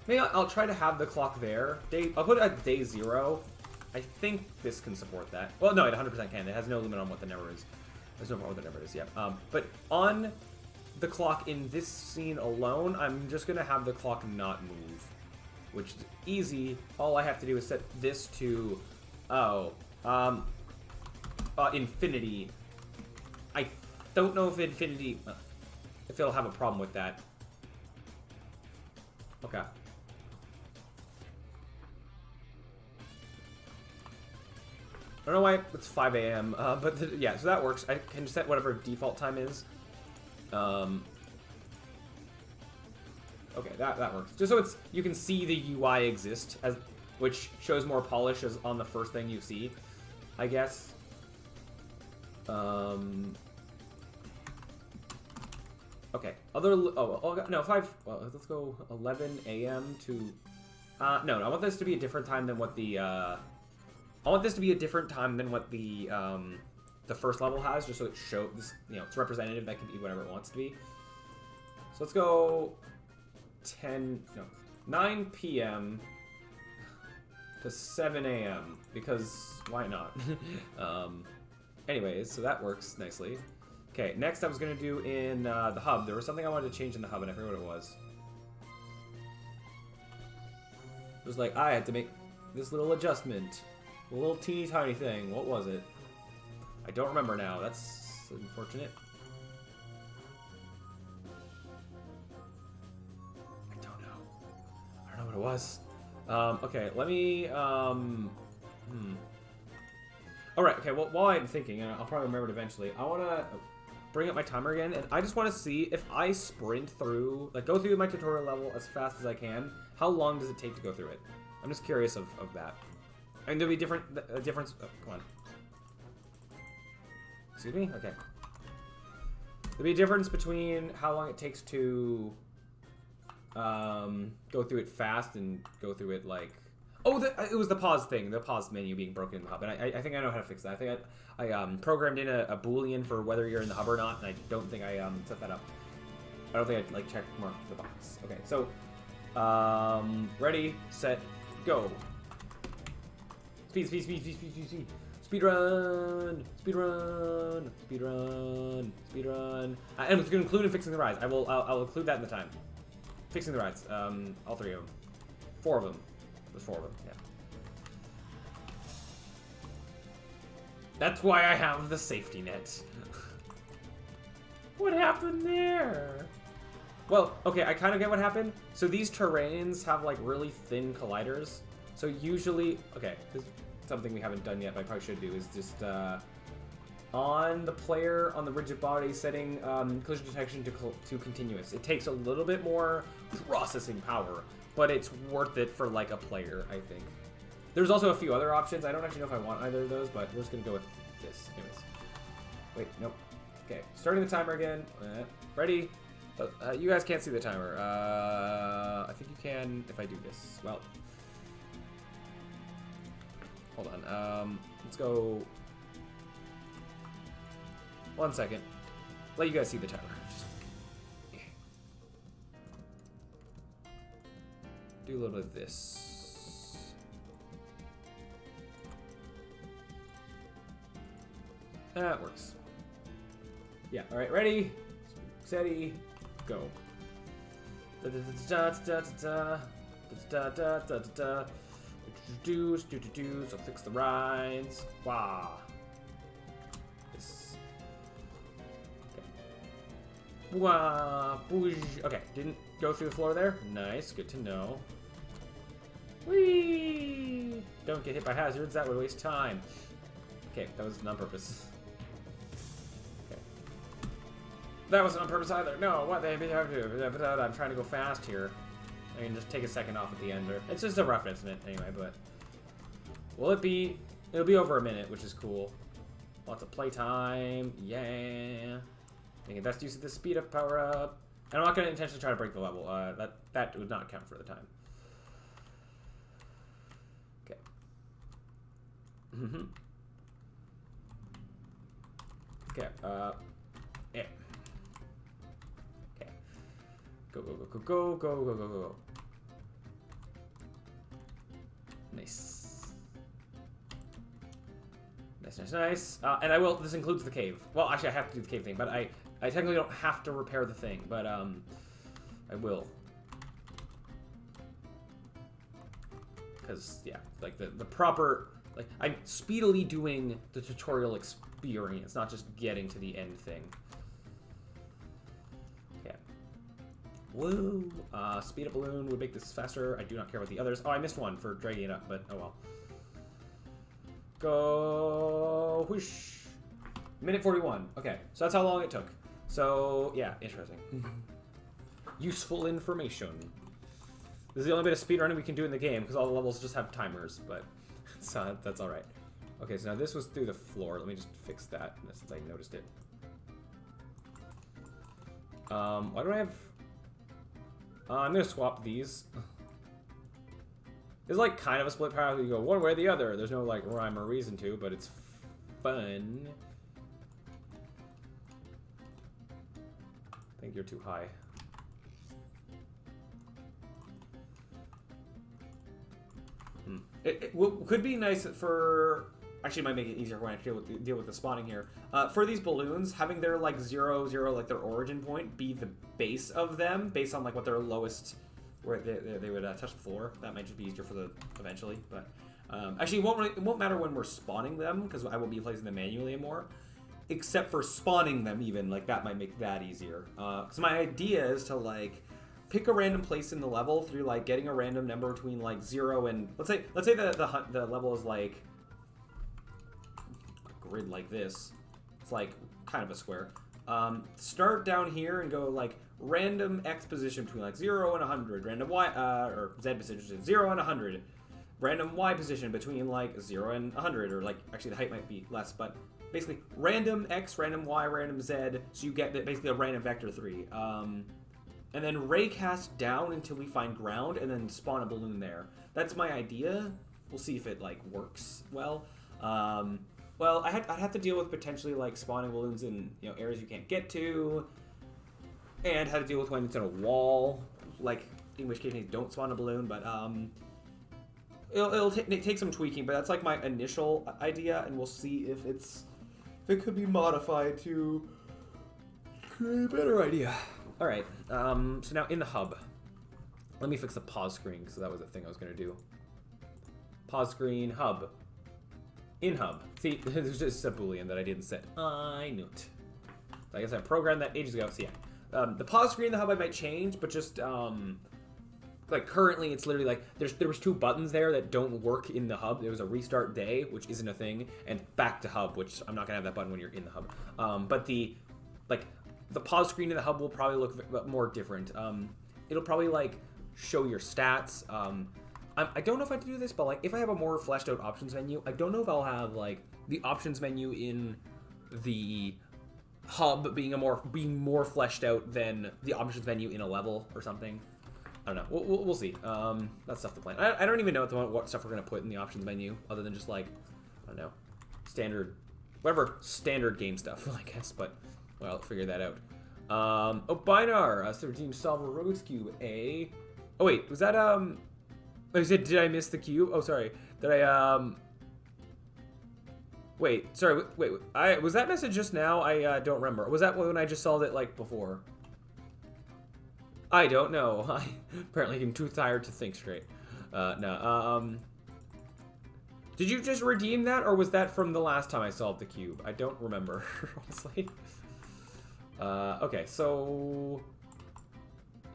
Maybe I'll try to have the clock there. I'll put it at day 0. I think this can support that. Well, no, it 100% can. It has no limit on what the number is. There's no problem with the number is, yeah. But on the clock in this scene alone, I'm just going to have the clock not move. Which is easy. All I have to do is set this to... infinity. I don't know if infinity... if it'll have a problem with that. Okay. I don't know why it's 5 a.m., but yeah, so that works. I can set whatever default time is. Okay, that works. Just so it's you can see the UI exist, which shows more polish as on the first thing you see, I guess. Okay, no, 5, well, let's go 11 a.m. to, no, I want this to be a different time than what the, I want this to be a different time than what the first level has, just so it shows, you know, it's representative, that can be whatever it wants to be. So let's go 9 p.m. to 7 a.m., because why not? Anyways, so that works nicely. Okay, next I was going to do in the hub. There was something I wanted to change in the hub, and I forget what it was. It was like, I had to make this little adjustment. A little teeny tiny thing. What was it? I don't remember now. That's unfortunate. I don't know. I don't know what it was. Okay, let me... Alright, okay, well, while I'm thinking, and I'll probably remember it eventually, I want to bring up my timer again, and I just want to see if I sprint through, like, go through my tutorial level as fast as I can, how long does it take to go through it? I'm just curious of that. And there'll be a difference... Oh, come on. Excuse me? Okay. There'll be a difference between how long it takes to go through it fast and go through it, like... Oh, it was the pause thing, the pause menu being broken in the hub, and I think I know how to fix that. I think I programmed in a Boolean for whether you're in the hub or not, and I don't think I set that up. I don't think I like check mark the box. Okay, so ready, set, go. Speed, speed, speed, speed, speed, speed, speed. Speed run, speed run, speed run, speed run. And it's going to include in fixing the rides. I'll include that in the time. Fixing the rides. All 3 of them. 4 of them. There's 4 of them, yeah. That's why I have the safety net. What happened there? Well, okay, I kind of get what happened. So these terrains have like really thin colliders. So usually, okay, this is something we haven't done yet, but I probably should do, is just on the player, on the rigid body, setting collision detection to continuous. It takes a little bit more processing power, but it's worth it for like a player, I think. There's also a few other options. I don't actually know if I want either of those, but we're just gonna go with this. Anyways. Wait, nope. Okay, starting the timer again. Ready? You guys can't see the timer. I think you can if I do this. Well, hold on. Let's go. 1 second. Let you guys see the timer. Do a little bit of this. That works. Yeah, alright, ready? Steady, go. So fix the rides. Wow. This. Okay. Wah, boosh. Okay, didn't go through the floor there. Nice, good to know. Whee! Don't get hit by hazards, that would waste time. Okay, that was on purpose. Okay. That wasn't on purpose either. No, what the heck? I'm trying to go fast here. I can just take a second off at the end. It's just a rough estimate anyway, but... Will it be... It'll be over a minute, which is cool. Lots of playtime. Yeah. Making best use of the speed up power up. And I'm not going to intentionally try to break the level. That would not count for the time. Mm-hmm. Okay, yeah. Okay. Go, go, go, go, go, go, go, go, go. Nice. Nice, nice, nice. And I will, this includes the cave. Well, actually, I have to do the cave thing, but I technically don't have to repair the thing, but, I will. Because, yeah, like, the proper, like, I'm speedily doing the tutorial experience, not just getting to the end thing. Okay. Woo! Speed up balloon would make this faster. I do not care about the others. Oh, I missed one for dragging it up, but oh well. Go! Whoosh! Minute 41. Okay, so that's how long it took. So, yeah, interesting. Useful information. This is the only bit of speedrunning we can do in the game, because all the levels just have timers, but that's alright. Okay, so now this was through the floor. Let me just fix that, since I noticed it. Why do I have... I'm going to swap these. It's like kind of a split path. You go one way or the other. There's no like rhyme or reason to, but it's fun. I think you're too high. It could be nice for... Actually, it might make it easier when I deal with the spawning here. For these balloons, having their like 0, 0, like their origin point, be the base of them, based on like what their lowest, where they would touch the floor. That might just be easier for the eventually. But actually, it won't matter when we're spawning them because I will be placing them manually anymore. Except for spawning them, even like that might make that easier. So my idea is to like pick a random place in the level through like getting a random number between like 0 and let's say the level is like a grid like this. It's like kind of a square. Start down here and go like random X position between like 0 and 100, random Y or Z position 0 and 100, random Y position between like 0 and 100, or like actually the height might be less, but basically random X, random Y, random Z, so you get basically a random vector 3. And then raycast down until we find ground, and then spawn a balloon there. That's my idea. We'll see if it like works well. Well, I'd have to deal with potentially like spawning balloons in areas you can't get to, and how to deal with when it's in a wall, like in which case you don't spawn a balloon. But it'll take some tweaking. But that's like my initial idea, and we'll see if it could be modified to create a better idea. All right, so now in the hub, let me fix the pause screen, because that was the thing I was going to do. Pause screen, hub, in hub. See, there's just a boolean that I didn't set. I knew it. So I guess I programmed that ages ago, so yeah. The pause screen in the hub I might change, but just, like currently it's literally like, there was 2 buttons there that don't work in the hub. There was a restart day, which isn't a thing, and back to hub, which I'm not going to have that button when you're in the hub. But the pause screen in the hub will probably look more different. It'll probably like show your stats. I don't know if I have to do this, but like if I have a more fleshed out options menu, I don't know if I'll have like the options menu in the hub being more fleshed out than the options menu in a level or something. I don't know. We'll see. That's stuff to plan. I don't even know at the moment what stuff we're gonna put in the options menu, other than just like I don't know, standard game stuff, I guess. But well, I'll figure that out. Oh, Binar, 13 solve a Rubik's Cube. Oh wait, was that I said, did I miss the cube? Oh, sorry. Did I wait, sorry. Wait. Was that message just now? I don't remember. Was that when I just solved it like before? I don't know. I apparently am too tired to think straight. No. Did you just redeem that, or was that from the last time I solved the cube? I don't remember, honestly. Okay, so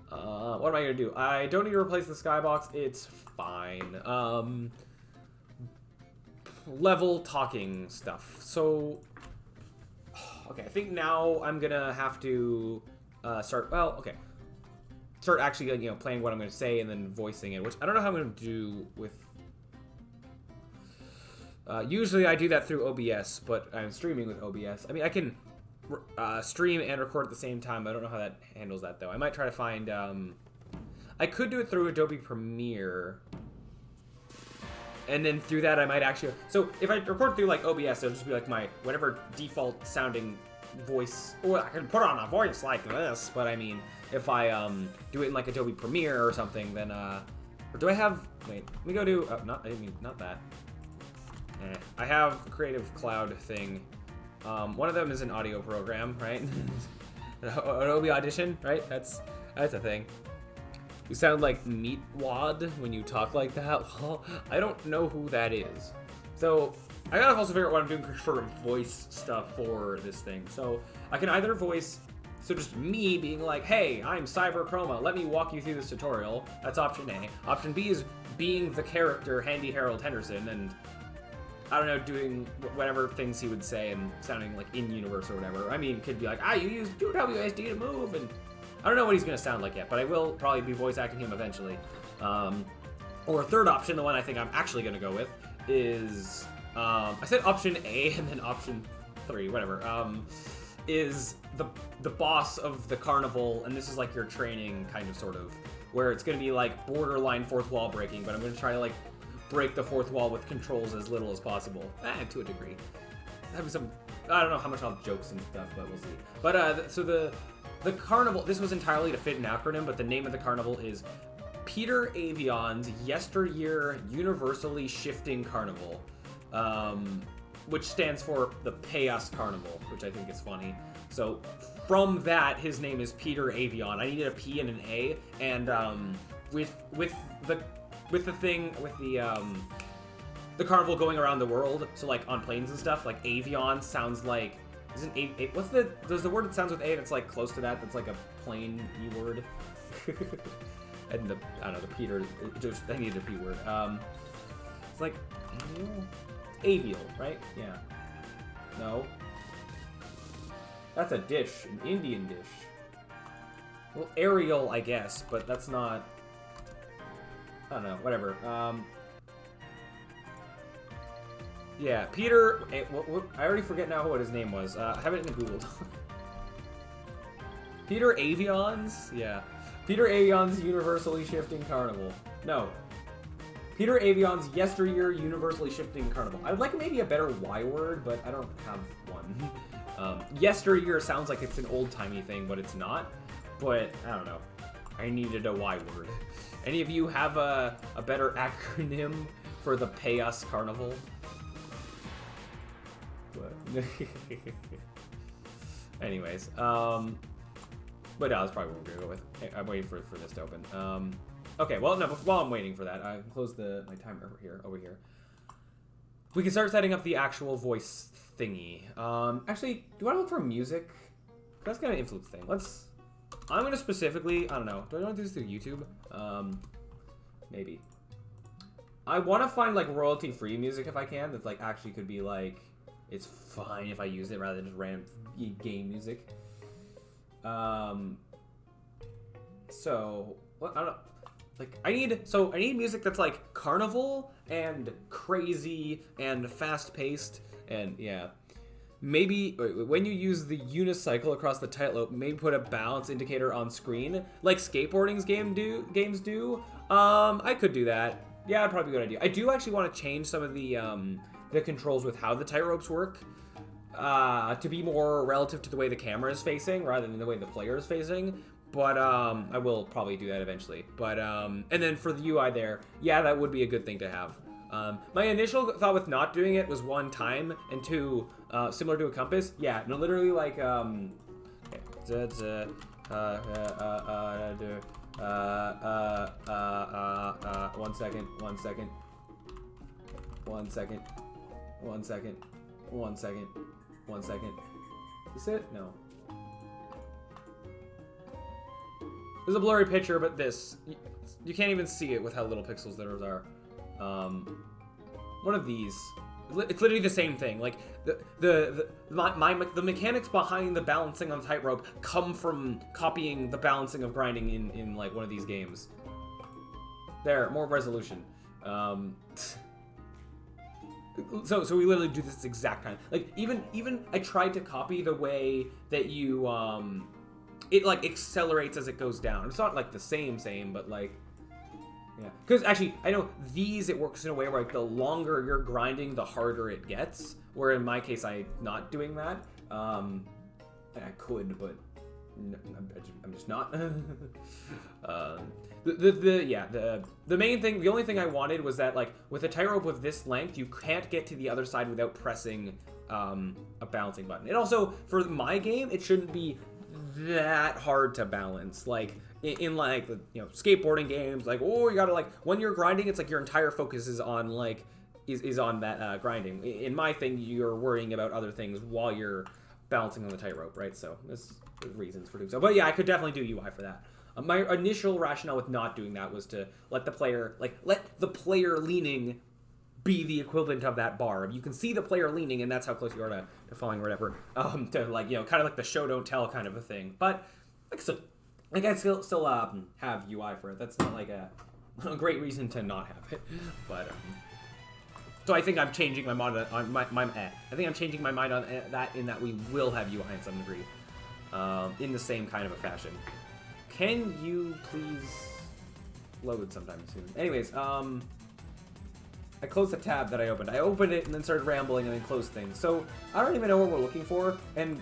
what am I gonna do? I don't need to replace the skybox. It's fine. Level talking stuff. So, okay, I think now I'm gonna have to start. Well, okay, start actually playing what I'm gonna say and then voicing it, which I don't know how I'm gonna do with. Usually I do that through OBS, but I'm streaming with OBS. I mean, I can stream and record at the same time. I don't know how that handles that, though. I might try to find... I could do it through Adobe Premiere. And then through that, I might actually... So if I record through, like, OBS, it'll just be, like, my whatever default sounding voice... Or I can put on a voice like this, but I mean, if I do it in, like, Adobe Premiere or something, then... Or do I have... Wait, let me go to... not that. I have a Creative Cloud thing. One of them is an audio program, right? Adobe Audition, right? That's a thing. You sound like Meatwad when you talk like that. Well, I don't know who that is. So I gotta also figure out what I'm doing for voice stuff for this thing. So I can either voice, so just me being like, hey, I'm Cyberchroma, let me walk you through this tutorial. That's option A. Option B is being the character Handy Harold Henderson and, I don't know, doing whatever things he would say and sounding like in universe or whatever. I mean, could be like, you use WSD to move, and I don't know what he's gonna sound like yet, but I will probably be voice acting him eventually. Or a third option, the one I think I'm actually gonna go with, is, I said option A and then option 3, whatever, is the boss of the carnival, and this is like your training kind of sort of, where it's gonna be like borderline fourth wall breaking, but I'm gonna try to like break the fourth wall with controls as little as possible, to a degree. Having some, I don't know how much I'll have jokes and stuff, but we'll see. But so the carnival, this was entirely to fit an acronym, but the name of the carnival is Peter Avion's Yesteryear Universally Shifting Carnival, which stands for the Pay Us Carnival, which I think is funny. So from that, his name is Peter Avion. I needed a P and an A, and with the carnival going around the world, so like on planes and stuff, like Avion sounds like, isn't there's the word that sounds with A that's like close to that, that's like a plane-y word. And I don't know, the Peter, I needed a P word. It's like, avial, right? Yeah. No. That's a dish, an Indian dish. Well, aerial, I guess, but that's not, I don't know, whatever. Yeah, Peter, I already forget now what his name was. I have it in Google. Peter Avion's? Yeah. Peter Avion's Universally Shifting Carnival. No. Peter Avion's Yesteryear Universally Shifting Carnival. I would like maybe a better Y word, but I don't have one. Yesteryear sounds like it's an old-timey thing, but it's not. But, I don't know. I needed a Y word. Any of you have a better acronym for the Pay Us Carnival? What? Anyways, but no, that's probably what we're gonna go with. I'm waiting for this to open. Okay, well, no, while I'm waiting for that, I can close my timer over here. We can start setting up the actual voice thingy. Actually, do I look for music? That's kind of an influence thing. I'm gonna specifically, I don't know. Do I want to do this through YouTube? Maybe. I want to find like royalty-free music if I can. That's like actually could be like, it's fine if I use it rather than just random game music. So what? I don't know. Like I need music that's like carnival and crazy and fast-paced and yeah. Maybe when you use the unicycle across the tightrope, maybe put a balance indicator on screen, like skateboarding's games do. I could do that. Yeah, probably a good idea. I do actually want to change some of the controls with how the tightropes work to be more relative to the way the camera is facing rather than the way the player is facing. But I will probably do that eventually. But and then for the UI there, yeah, that would be a good thing to have. My initial thought with not doing it was 1 time, and 2, similar to a compass. Yeah, no, literally like one second. Is it? No. There's a blurry picture, but you can't even see it with how little pixels there are. One of these. It's literally the same thing. Like the mechanics behind the balancing on the tightrope come from copying the balancing of grinding in like one of these games. There, more resolution. So we literally do this exact kind. Like even I tried to copy the way that you it like accelerates as it goes down. It's not like the same, but like Yeah, because actually, I know these, it works in a way where like the longer you're grinding, the harder it gets. Where in my case, I'm not doing that. And I could, but I'm just not. The main thing, the only thing I wanted was that like with a tightrope of this length, you can't get to the other side without pressing a balancing button. And also for my game, it shouldn't be that hard to balance. Like in like skateboarding games, like you gotta like when you're grinding, it's like your entire focus is on like is on that grinding. In my thing, you're worrying about other things while you're balancing on the tightrope, right? So there's reasons for doing so. But yeah, I could definitely do UI for that. My initial rationale with not doing that was to let the player leaning be the equivalent of that bar. You can see the player leaning, and that's how close you are to falling or whatever. To like kind of like the show don't tell kind of a thing. But like so, like I still have UI for it. That's not like a great reason to not have it. But so I think I'm changing my mind on I think I'm changing my mind on that in that we will have UI in some degree, in the same kind of a fashion. Can you please load sometime soon? Anyways, I closed the tab that I opened. I opened it and then started rambling and then closed things. So I don't even know what we're looking for. And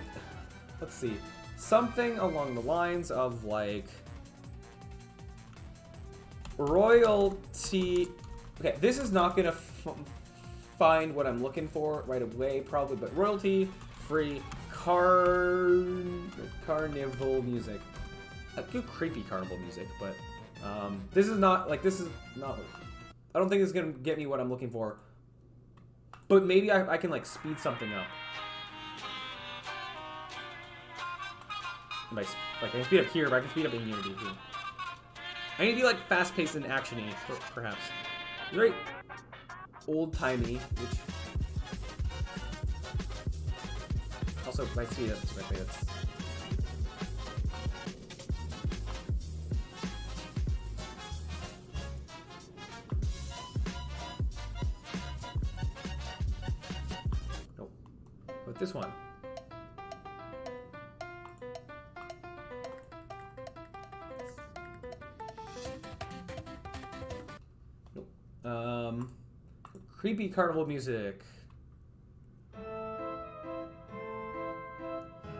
let's see, something along the lines of like royalty. Okay, this is not gonna find what I'm looking for right away, probably, but royalty-free carnival music. I do creepy carnival music, but this is not. I don't think it's gonna get me what I'm looking for. But maybe I can like speed something up. Like I can speed up here, but I can speed up in Unity too. I need to be like fast-paced and action-y, perhaps. Very old-timey, which also my speed up. That's nope. But this one. Nope. Creepy carnival music.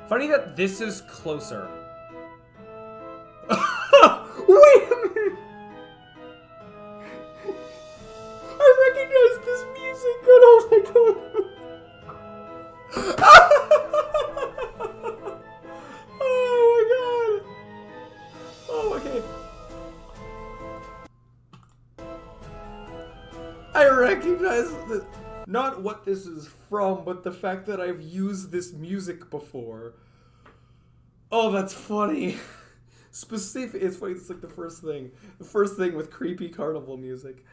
Funny that this is closer. Wait a minute! I recognize this music. Oh my god! Oh my god! Oh, okay. I recognize the, not what this is from, but the fact that I've used this music before. Oh, that's funny. Specific. It's funny. It's like the first thing with creepy carnival music.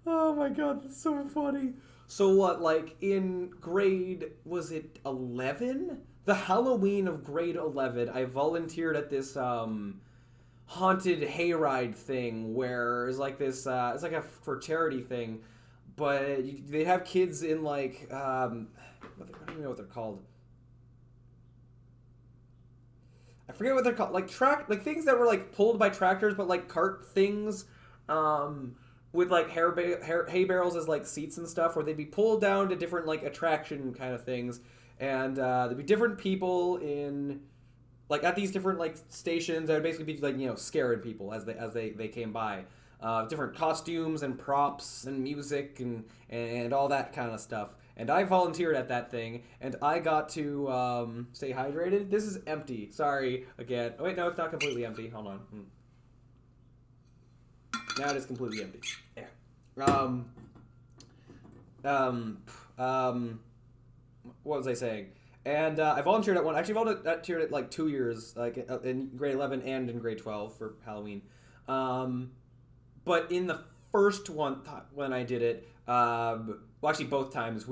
Oh my god, that's so funny. So what? Like in grade, was it 11? The Halloween of grade 11, I volunteered at this haunted hayride thing where it's like this. It's like a for charity thing. But they have kids in like I don't even know what they're called. I forget what they're called. Like things that were like pulled by tractors, but like cart things, with like hay barrels as like seats and stuff, where they'd be pulled down to different like attraction kind of things, and there'd be different people in like at these different like stations that would basically be like scaring people as they came by. Different costumes and props and music and all that kind of stuff. And I volunteered at that thing, and I got to stay hydrated. This is empty. Sorry, again. Oh, wait, no, it's not completely empty. Hold on. Now it is completely empty. Yeah. What was I saying? And I volunteered at one. Actually, volunteered at like 2 years, like in grade 11 and in grade 12 for Halloween. But in the first one, when I did it, well, actually both times,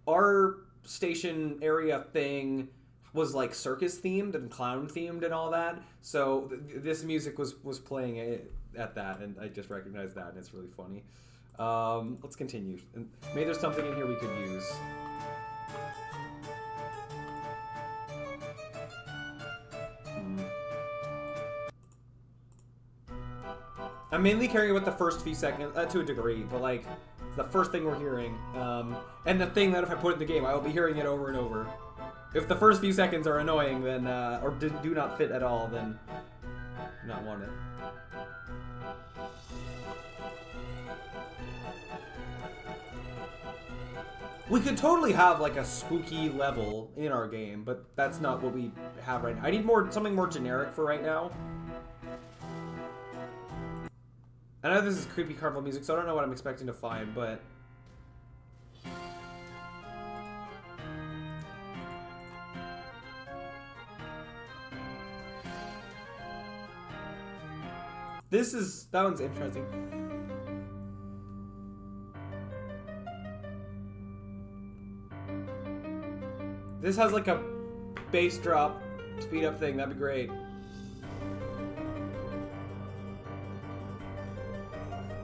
our station area thing was like circus themed and clown themed and all that. So this music was playing at that, and I just recognized that, and it's really funny. Let's continue. And maybe there's something in here we could use. I'm mainly caring about the first few seconds, to a degree, but like, it's the first thing we're hearing. And the thing that if I put it in the game, I will be hearing it over and over. If the first few seconds are annoying, then, or do not fit at all, then do not want it. We could totally have like a spooky level in our game, but that's not what we have right now. I need something more generic for right now. I know this is creepy carnival music, so I don't know what I'm expecting to find, but... that one's interesting. This has like a bass drop, speed up thing, that'd be great.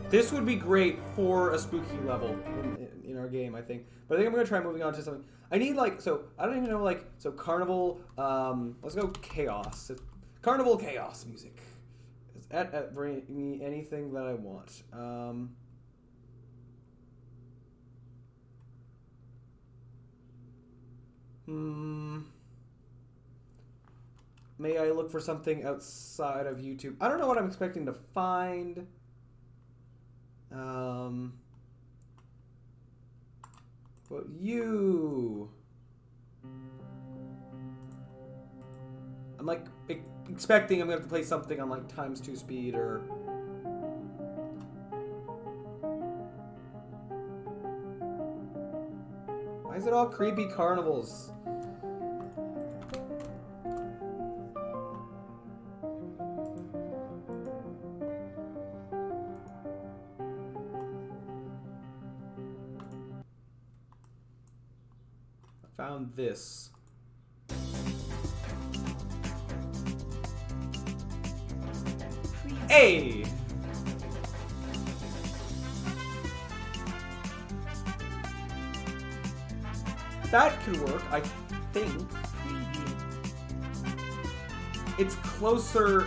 This would be great for a spooky level in our game, I think. But I think I'm gonna try moving on to something. I need like, so, I don't even know like, so carnival, let's go chaos. Carnival chaos music. Bring me anything that I want. May I look for something outside of YouTube? I don't know what I'm expecting to find. But you... I'm like expecting I'm gonna have to play something on like ×2 speed or... Why is it all creepy carnivals? I found this. Hey! That could work, I think. It's closer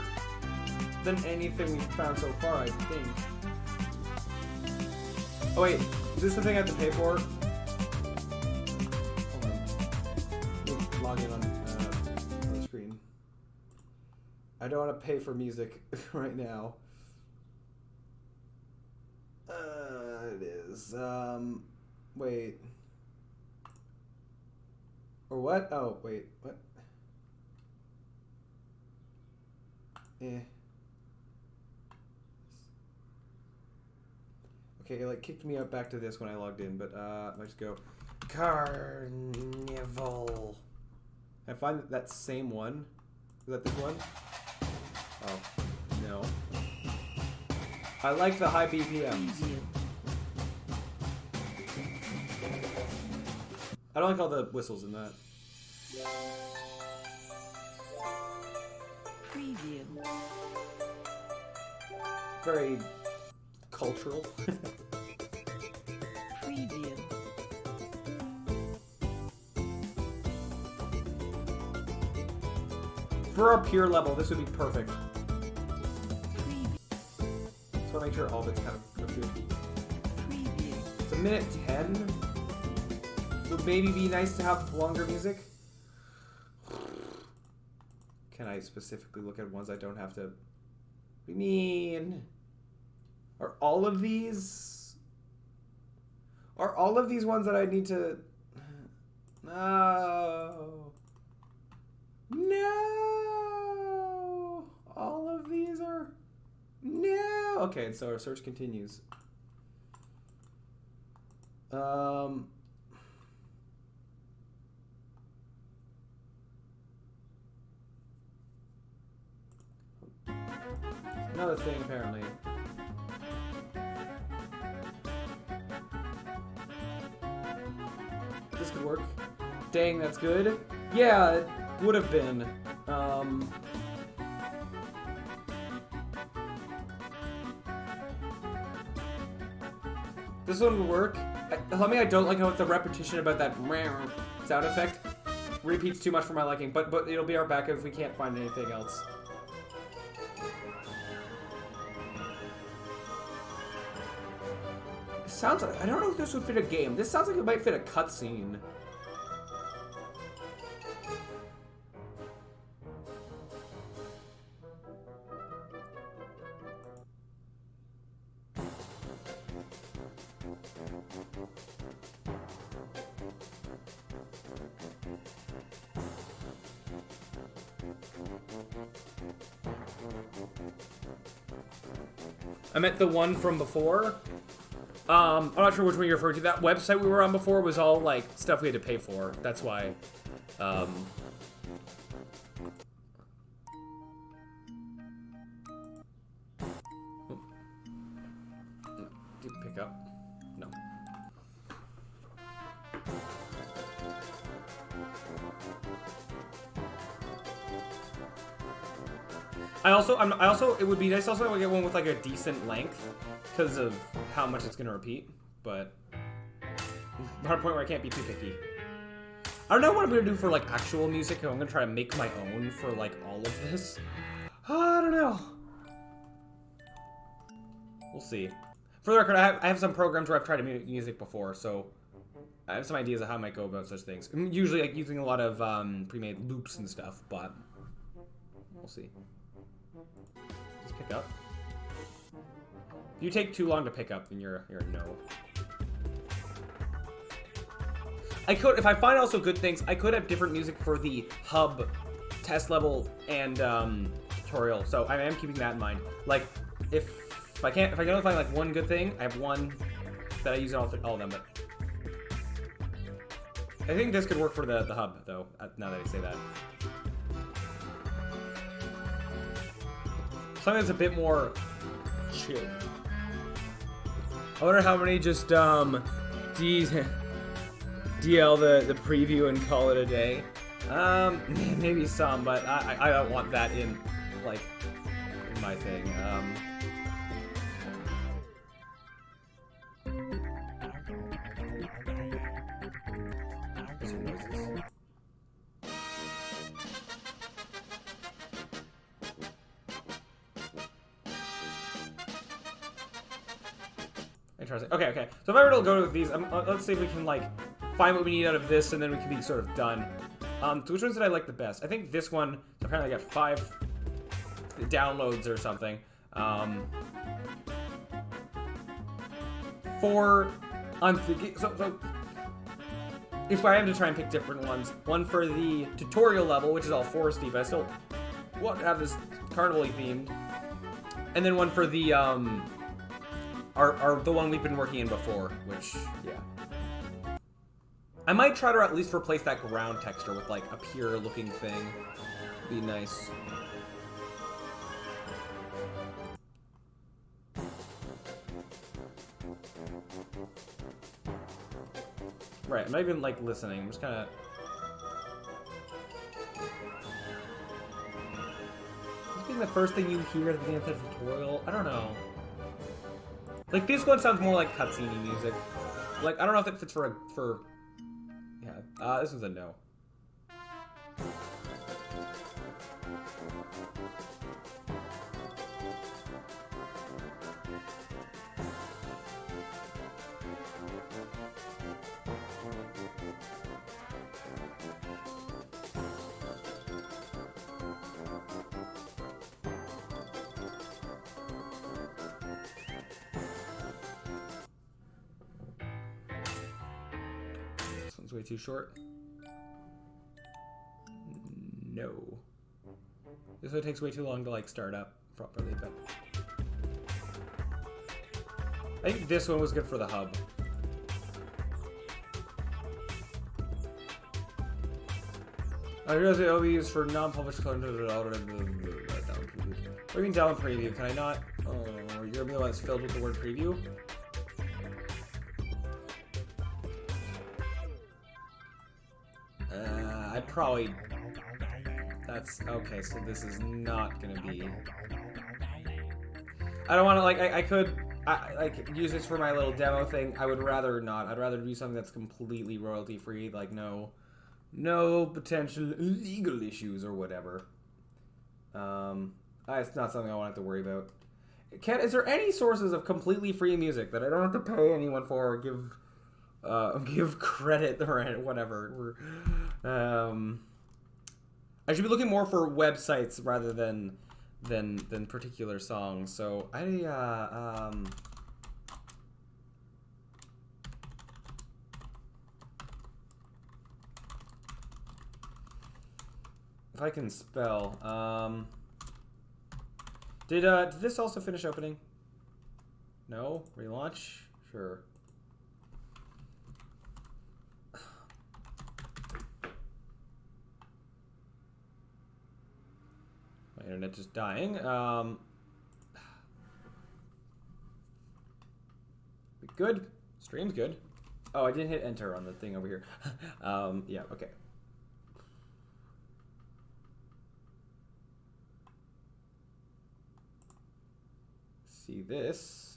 than anything we've found so far, I think. Oh wait, is this the thing I have to pay for? Hold on. Let me log in on the screen. I don't want to pay for music right now. It is, wait. Or what? Oh, wait, what? Okay, it like kicked me out back to this when I logged in, but let's go. Carnival. I find that same one. Is that this one? Oh, no. I like the high BPMs. I don't like all the whistles in that. Preview. Very cultural. Preview. For our peer level, this would be perfect. Preview. So I'll make sure all of it's kind of good. Preview. It's a minute 10. Would maybe be nice to have longer music. Can I specifically look at ones I don't have to... What do you mean? Are all of these... Are all of these ones that I need to... No. No. All of these are... No. Okay, so our search continues. Another thing, apparently. This could work. Dang, that's good. Yeah, it would have been. This one would work. Tell me I don't like how it's a repetition about that sound effect. Repeats too much for my liking, but it'll be our backup if we can't find anything else. sounds like... I don't know if this would fit a game. This sounds like it might fit a cutscene. I meant the one from before. I'm not sure which one you referred to. That website we were on before was all, like, stuff we had to pay for. That's why. Do pick up? No. I also, it would be nice also to get one with, like, a decent length, because of how much it's going to repeat, but I'm at a point where I can't be too picky. I don't know what I'm going to do for, like, actual music, if I'm going to try to make my own for, like, all of this. I don't know. We'll see. For the record, I have some programs where I've tried to make music before, so I have some ideas of how I might go about such things. I'm usually, like, using a lot of pre-made loops and stuff, but we'll see. Just pick up. If you take too long to pick up, then you're a no. I could, if I find also good things, I could have different music for the hub, test level, and tutorial. So I am keeping that in mind. Like, if I can only find like one good thing, I have one that I use in all of them. But I think this could work for the hub, though. Now that I say that. Something that's a bit more chill. I wonder how many just DL the preview and call it a day. Maybe some, but I don't want that in like in my thing. Some noises. Interesting. Okay. So if I were to go with these, let's see if we can like find what we need out of this, and then we can be sort of done. So which ones did I like the best? I think this one. So apparently I got 5 downloads or something. 4. I'm thinking. So if I am to try and pick different ones, one for the tutorial level, which is all foresty, but I still want to have this carnival-y themed, and then one for the the one we've been working in before, which, yeah. I might try to at least replace that ground texture with, like, a pure-looking thing. Be nice. Right, I'm not even, like, listening. I'm just kind of... This being the first thing you hear at the beginning of the tutorial? I don't know. Like, this one sounds more like cutscene music. Like, I don't know if it fits for yeah, this one's a no. Way too short. No. This one takes way too long to like start up properly, but I think this one was good for the hub. I realize it will be used for non-published content. What do you mean down preview? Can I not? Oh, you're gonna be the one that's filled with the word preview? I'd probably... That's... Okay, so this is not gonna be... I don't want to, like, I could, like, use this for my little demo thing. I would rather not. I'd rather do something that's completely royalty-free, like, no potential legal issues or whatever. It's not something I want to have to worry about. is there any sources of completely free music that I don't have to pay anyone for or give credit or whatever? I should be looking more for websites rather than particular songs. So if I can spell. Did this also finish opening? No? Relaunch? Sure. My internet just dying. Good. Stream's good. Oh, I didn't hit enter on the thing over here. Yeah, okay. See this.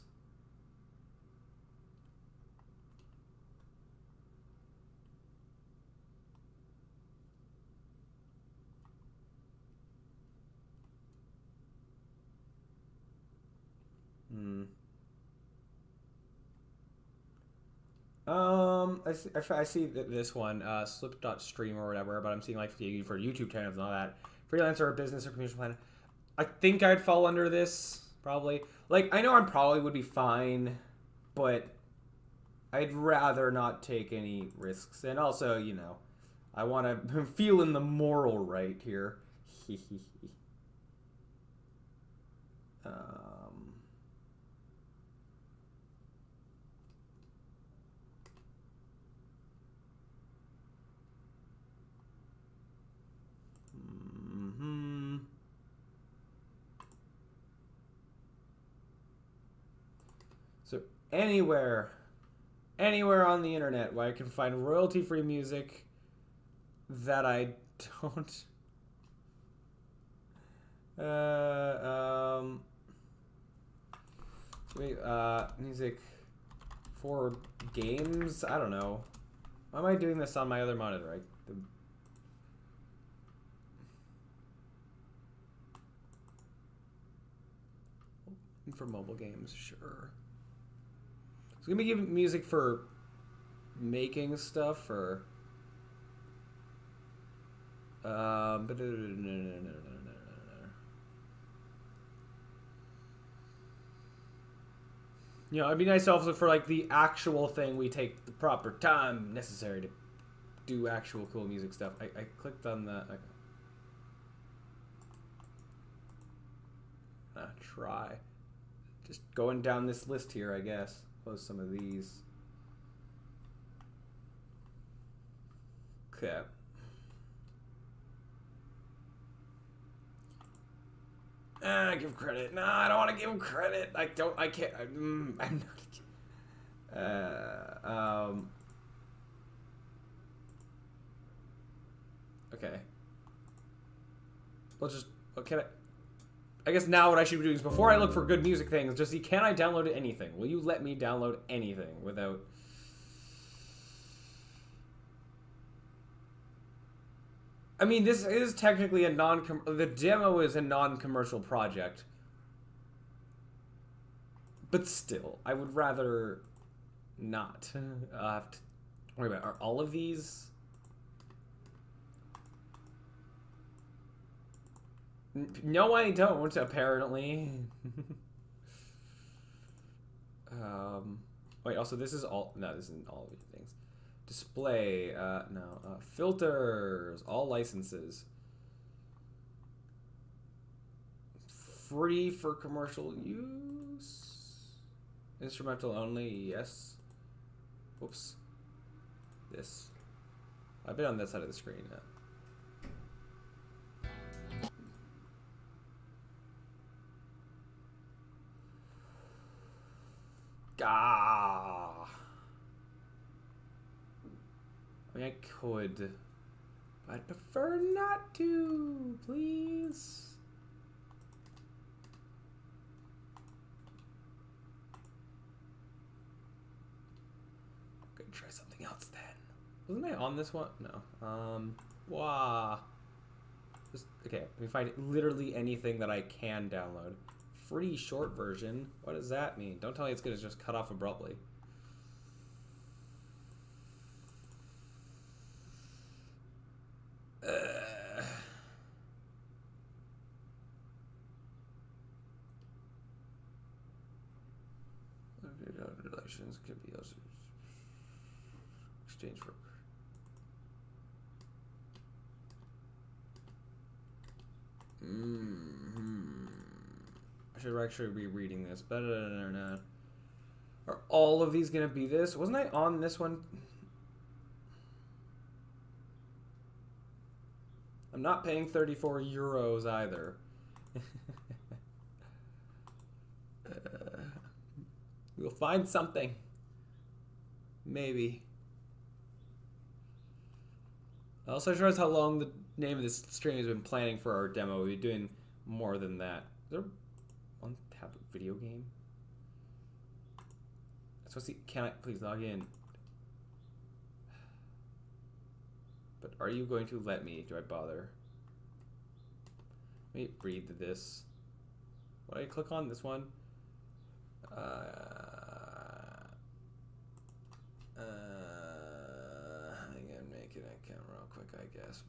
I see this one, slip.stream or whatever, but I'm seeing like for YouTube channels and all that. Freelancer or business or community plan. I think I'd fall under this, probably. Like, I know I probably would be fine, but I'd rather not take any risks. And also, you know, I want to feel in the moral right here. So anywhere on the internet where I can find royalty-free music that I don't music for games. I don't know. Why am I doing this on my other monitor? For mobile games, sure. So gonna be giving music for making stuff or you know, it'd be nice also for like the actual thing we take the proper time necessary to do actual cool music stuff. I clicked on that. Try. Just going down this list here, I guess. Close some of these. Okay. Give credit. No, I don't want to give him credit. I can't. I'm not. Okay. We'll just. Okay. I guess now what I should be doing is before I look for good music things, just see, can I download anything? Will you let me download anything without... I mean, this is technically a the demo is a non-commercial project. But still, I would rather not have to worry about, are all of these... No, I don't, apparently. Wait, also, this is all... No, this isn't all of these things. Display, no. Filters, all licenses. Free for commercial use. Instrumental only, yes. Whoops. This. I've been on that side of the screen now. Ah. I mean, I could. But I'd prefer not to, please. I'm gonna try something else then. Wasn't I on this one? No. Wow. Just, okay, let me find literally anything that I can download. free short version. What does that mean? Don't tell me it's gonna just cut off abruptly. Relations could be also exchange for. I should actually be reading this. Are all of these gonna be this? Wasn't I on this one? I'm not paying 34 euros either. We'll find something. Maybe. Also, shows how long the name of this stream has been planning for our demo. We'll be doing more than that. Is there one tablet video game? I supposed to see. Can I please log in? But are you going to let me? Do I bother? Let me read this. What did I click on? This one? I'm gonna make an account real quick, I guess.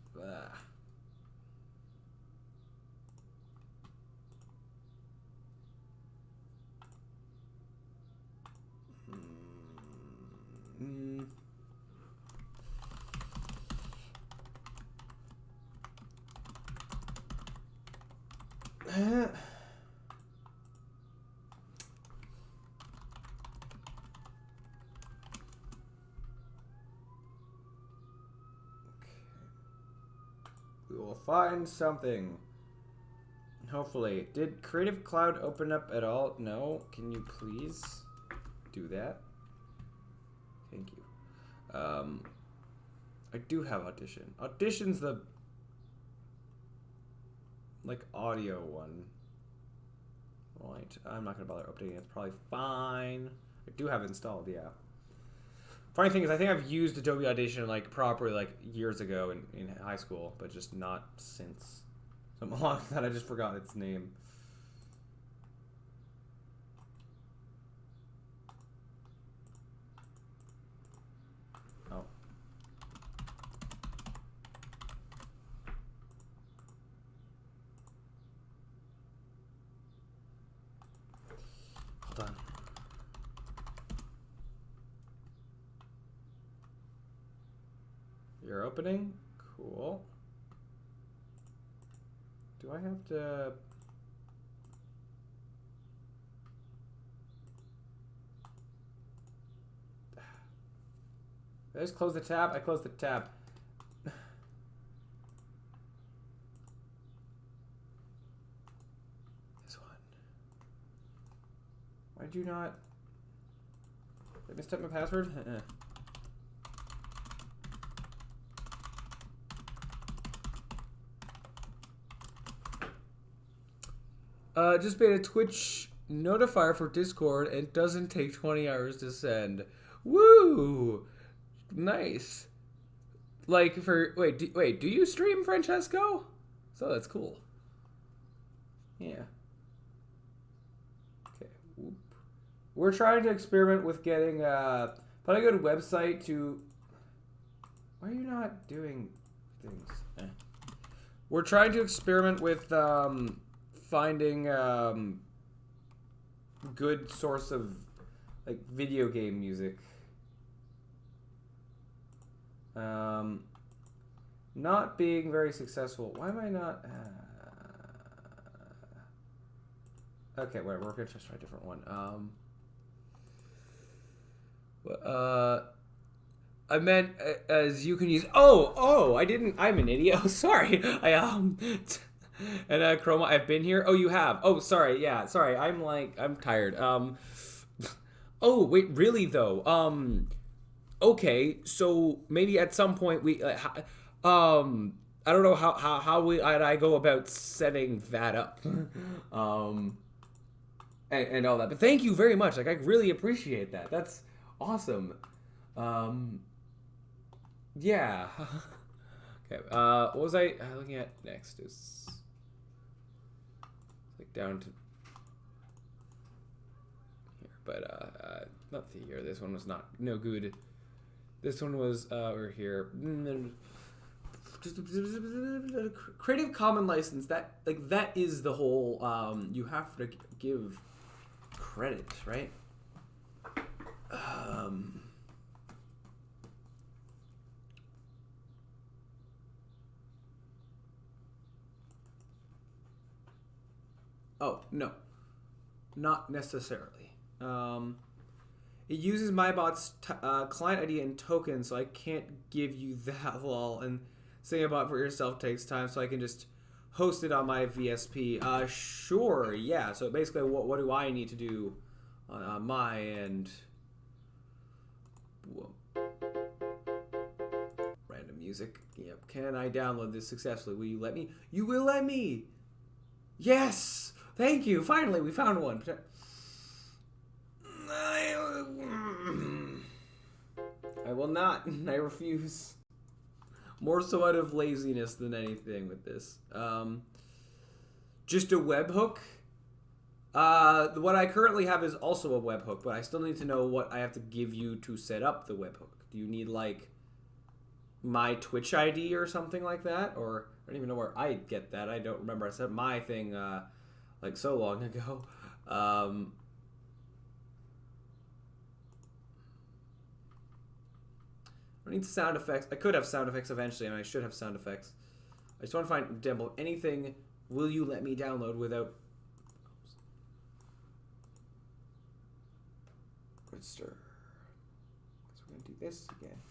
We will find something. Hopefully. Did Creative Cloud open up at all? No. Can you please do that? Thank you. I do have Audition. Audition's the like audio one. Right. I'm not gonna bother updating it. It's probably fine. I do have it installed, yeah. Funny thing is, I think I've used Adobe Audition like properly like years ago in high school, but just not since. So long that I just forgot its name. Oh. Hold on. You're opening? Cool. Do I have to... Did I just close the tab? I closed the tab. This one. Why'd you not... Did I mistake my password? Just made a Twitch notifier for Discord and it doesn't take 20 hours to send. Woo! Nice. Like for wait, do you stream, Francesco? So that's cool. Yeah. Okay. Whoop. We're trying to experiment with getting probably a good website to. Why are you not doing things? We're trying to experiment with finding good source of like video game music. Not being very successful. Why am I not? Okay, whatever. We're gonna just try a different one. I meant as you can use. Oh! I didn't. I'm an idiot. Oh, sorry. And Chroma, I've been here. Oh, you have. Oh, sorry. Yeah, sorry. I'm tired. Oh, wait. Really though. Okay. So maybe at some point we. I don't know how I go about setting that up. And all that. But thank you very much. Like I really appreciate that. That's awesome. Yeah. Okay. What was I looking at next? Is like down to but not the year. This one was no good. This one was over here. Creative Commons license. That is the whole. You have to give credit, right? Oh no, not necessarily. It uses MyBot's client ID and token, so I can't give you that lol. And setting a bot for yourself takes time, so I can just host it on my VSP. Sure, yeah. So basically, what do I need to do on my end? Whoa. Random music. Yep. Can I download this successfully? Will you let me? You will let me. Yes. Thank you. Finally, we found one. I will not. I refuse. More so out of laziness than anything with this. Just a webhook. What I currently have is also a webhook, but I still need to know what I have to give you to set up the webhook. Do you need like my Twitch ID or something like that? Or I don't even know where I get that. I don't remember. I set my thing like so long ago. I need sound effects. I could have sound effects eventually, and I should have sound effects. I just want to find a demo of anything. Will you let me download without register? So we're gonna do this again.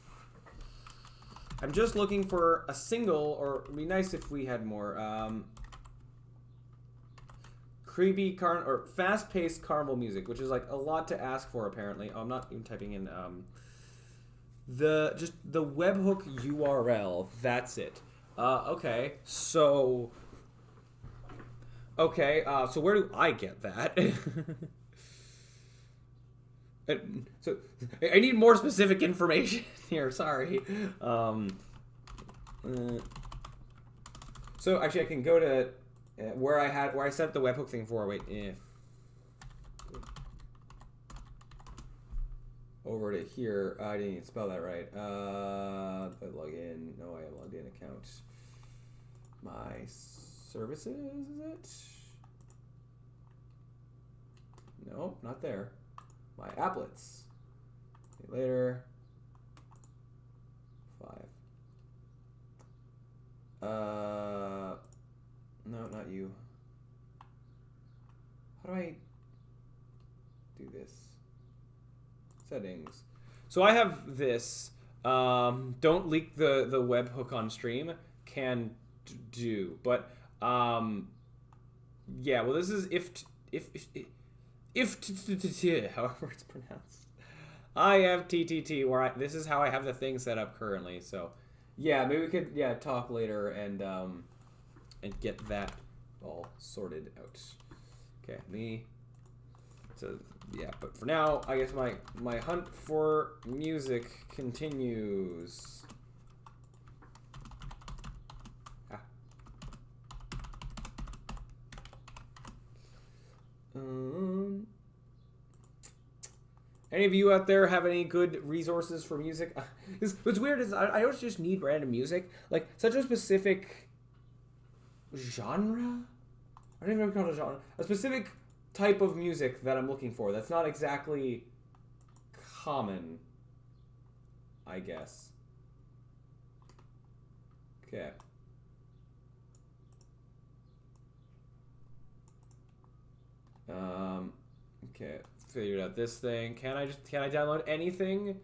I'm just looking for a single, or it'd be nice if we had more. Creepy or fast-paced carnival music, which is like a lot to ask for apparently. Oh, I'm not even typing in the webhook URL. That's it. Okay. So where do I get that? So I need more specific information here. Sorry. So actually, I can go to where I set the webhook thing for. Wait, over to here. I didn't even spell that right. The login. No, I have logged in account. My services, is it? No, not there. My applets. Okay, later. 5. No, not you. How do I do this? Settings. So I have this. Don't leak the webhook on stream. Can do, but yeah. Well, this is if however it's pronounced. I have TTT where this is how I have the thing set up currently. So yeah, maybe we could talk later and get that all sorted out. Okay, so yeah, but for now, I guess my hunt for music continues. Any of you out there have any good resources for music? What's weird is I always just need random music, like such a specific genre. I don't even know what to call it a genre. A specific type of music that I'm looking for. That's not exactly common, I guess. Okay. Okay, figured out this thing. Can I download anything?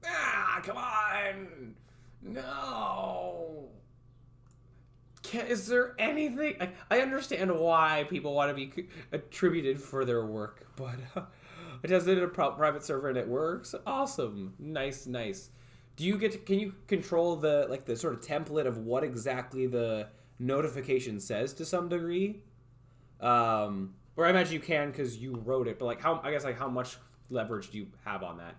Ah, come on! No! Is there anything? I understand why people want to be attributed for their work, but it does it in a private server and it works. Awesome, nice. Can you control the sort of template of what exactly the notification says to some degree? Or I imagine you can because you wrote it, but how much leverage do you have on that?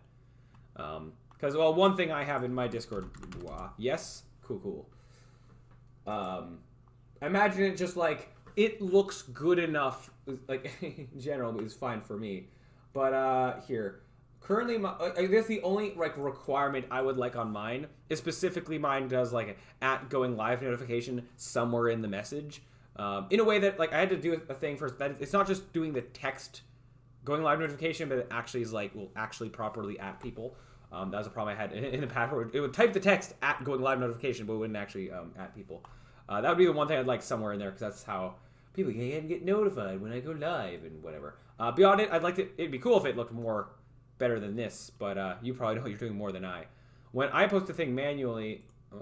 Because one thing I have in my Discord, yes, cool. I imagine it just it looks good enough, in general, is fine for me. But here, currently, I guess the only like requirement I would like on mine is specifically mine does like an @going live notification somewhere in the message, in a way that like I had to do a thing first that it's not just doing the text going live notification, but it actually is like will actually properly @ people. That was a problem I had in the past where it would type the text @going live notification, but it wouldn't actually @ people. That would be the one thing I'd like somewhere in there because that's how people can get notified when I go live and whatever. Beyond it, I'd like it'd be cool if it looked more better than this, but you probably know you're doing more than I. When I post a thing manually, I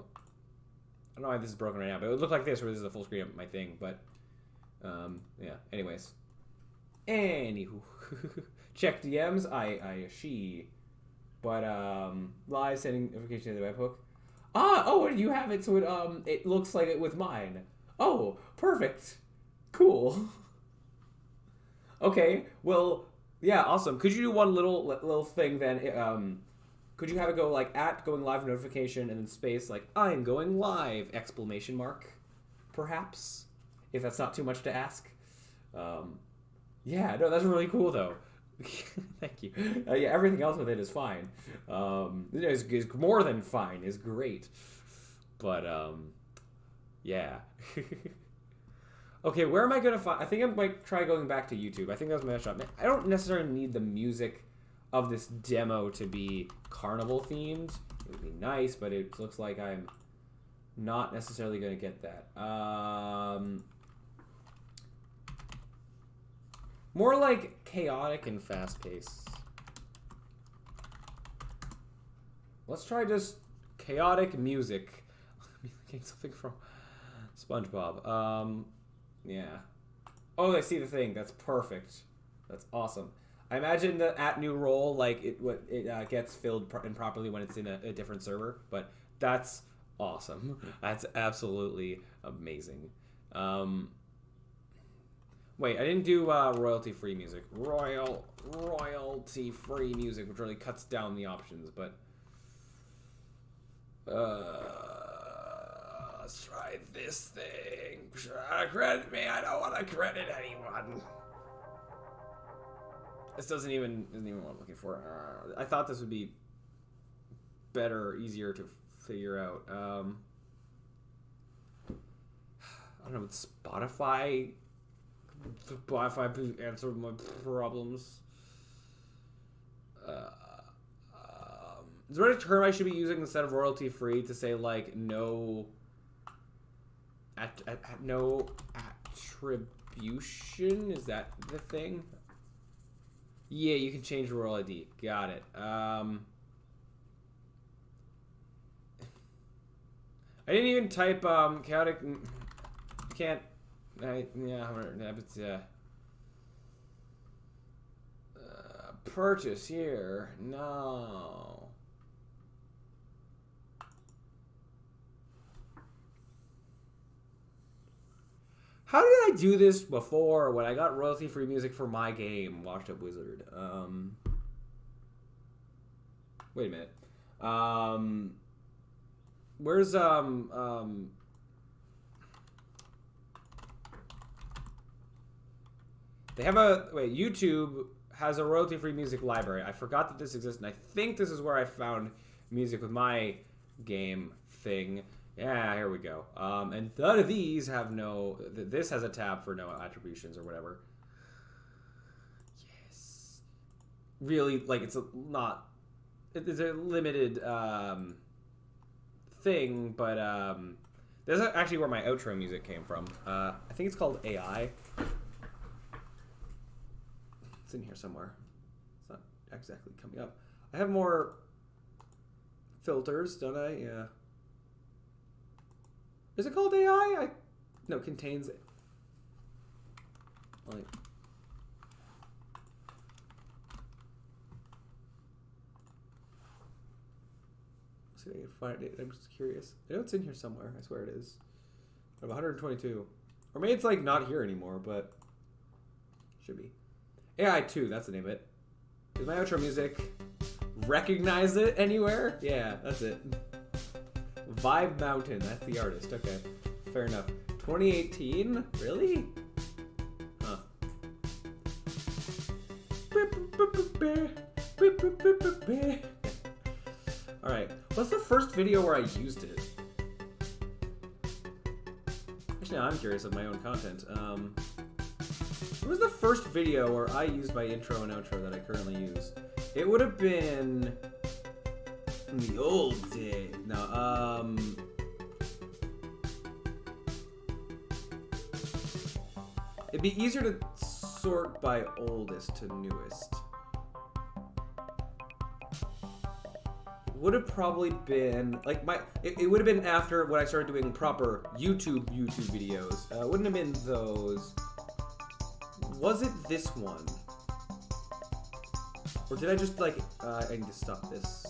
don't know why this is broken right now, but it would look like this where this is a full screen of my thing, but yeah, anyways. Anywho, check DMs, she, but live sending notification to the webhook. Oh, and you have it so it looks like it with mine. Oh, perfect. Cool. Okay, well, yeah, awesome. Could you do one little thing then? Could you have it go like @going live notification and then space like I'm going live ! Perhaps, if that's not too much to ask. Yeah, no, that's really cool though. Thank you. Yeah, everything else with it is fine. Is more than fine. Is great. But yeah. Okay, where am I gonna find? I think I might try going back to YouTube. I think that was my next shot. I don't necessarily need the music of this demo to be carnival themed. It would be nice, but it looks like I'm not necessarily gonna get that. More like chaotic and fast-paced. Let's try just chaotic music. I'm getting something from SpongeBob. Yeah. Oh, I see the thing. That's perfect. That's awesome. I imagine the @new role like it gets filled improperly when it's in a different server, but that's awesome. That's absolutely amazing. Wait, I didn't do royalty-free music. Royalty-free music, which really cuts down the options, but let's try this thing. Credit me. I don't want to credit anyone. This isn't even what I'm looking for. I thought this would be better, easier to figure out. I don't know. With Spotify answered my problems. Is there a term I should be using instead of royalty free to say like no no attribution? Is that the thing? Yeah, you can change the royal ID. Got it. I didn't even type chaotic. Can't. Purchase here. No. How did I do this before when I got royalty-free music for my game, Washed Up Wizard? Wait a minute. Where's they have YouTube has a royalty-free music library. I forgot that this exists, and I think this is where I found music with my game thing. Yeah, here we go. And none of these have no. This has a tab for no attributions or whatever. Yes. Really, like it's not. It's a limited thing, but this is actually where my outro music came from. I think it's called AI. It's in here somewhere. It's not exactly coming up. I have more filters, don't I? Yeah. Is it called AI? No, contains it. Like. Let's see if I can find it. I'm just curious. I know it's in here somewhere. I swear it is. I have 122. Or maybe it's like not here anymore, but should be. AI 2, that's the name of it. Is my outro music recognize it anywhere? Yeah, that's it. Vibe Mountain, that's the artist. Okay, fair enough. 2018? Really? Huh. Alright, what's the first video where I used it? Actually, now I'm curious of my own content. What was the first video where I used my intro and outro that I currently use? It would have been in the old days. No, it'd be easier to sort by oldest to newest. Would have probably been like it would have been after when I started doing proper YouTube videos. Wouldn't have been those. Was it this one? Or did I just like I need to stop this.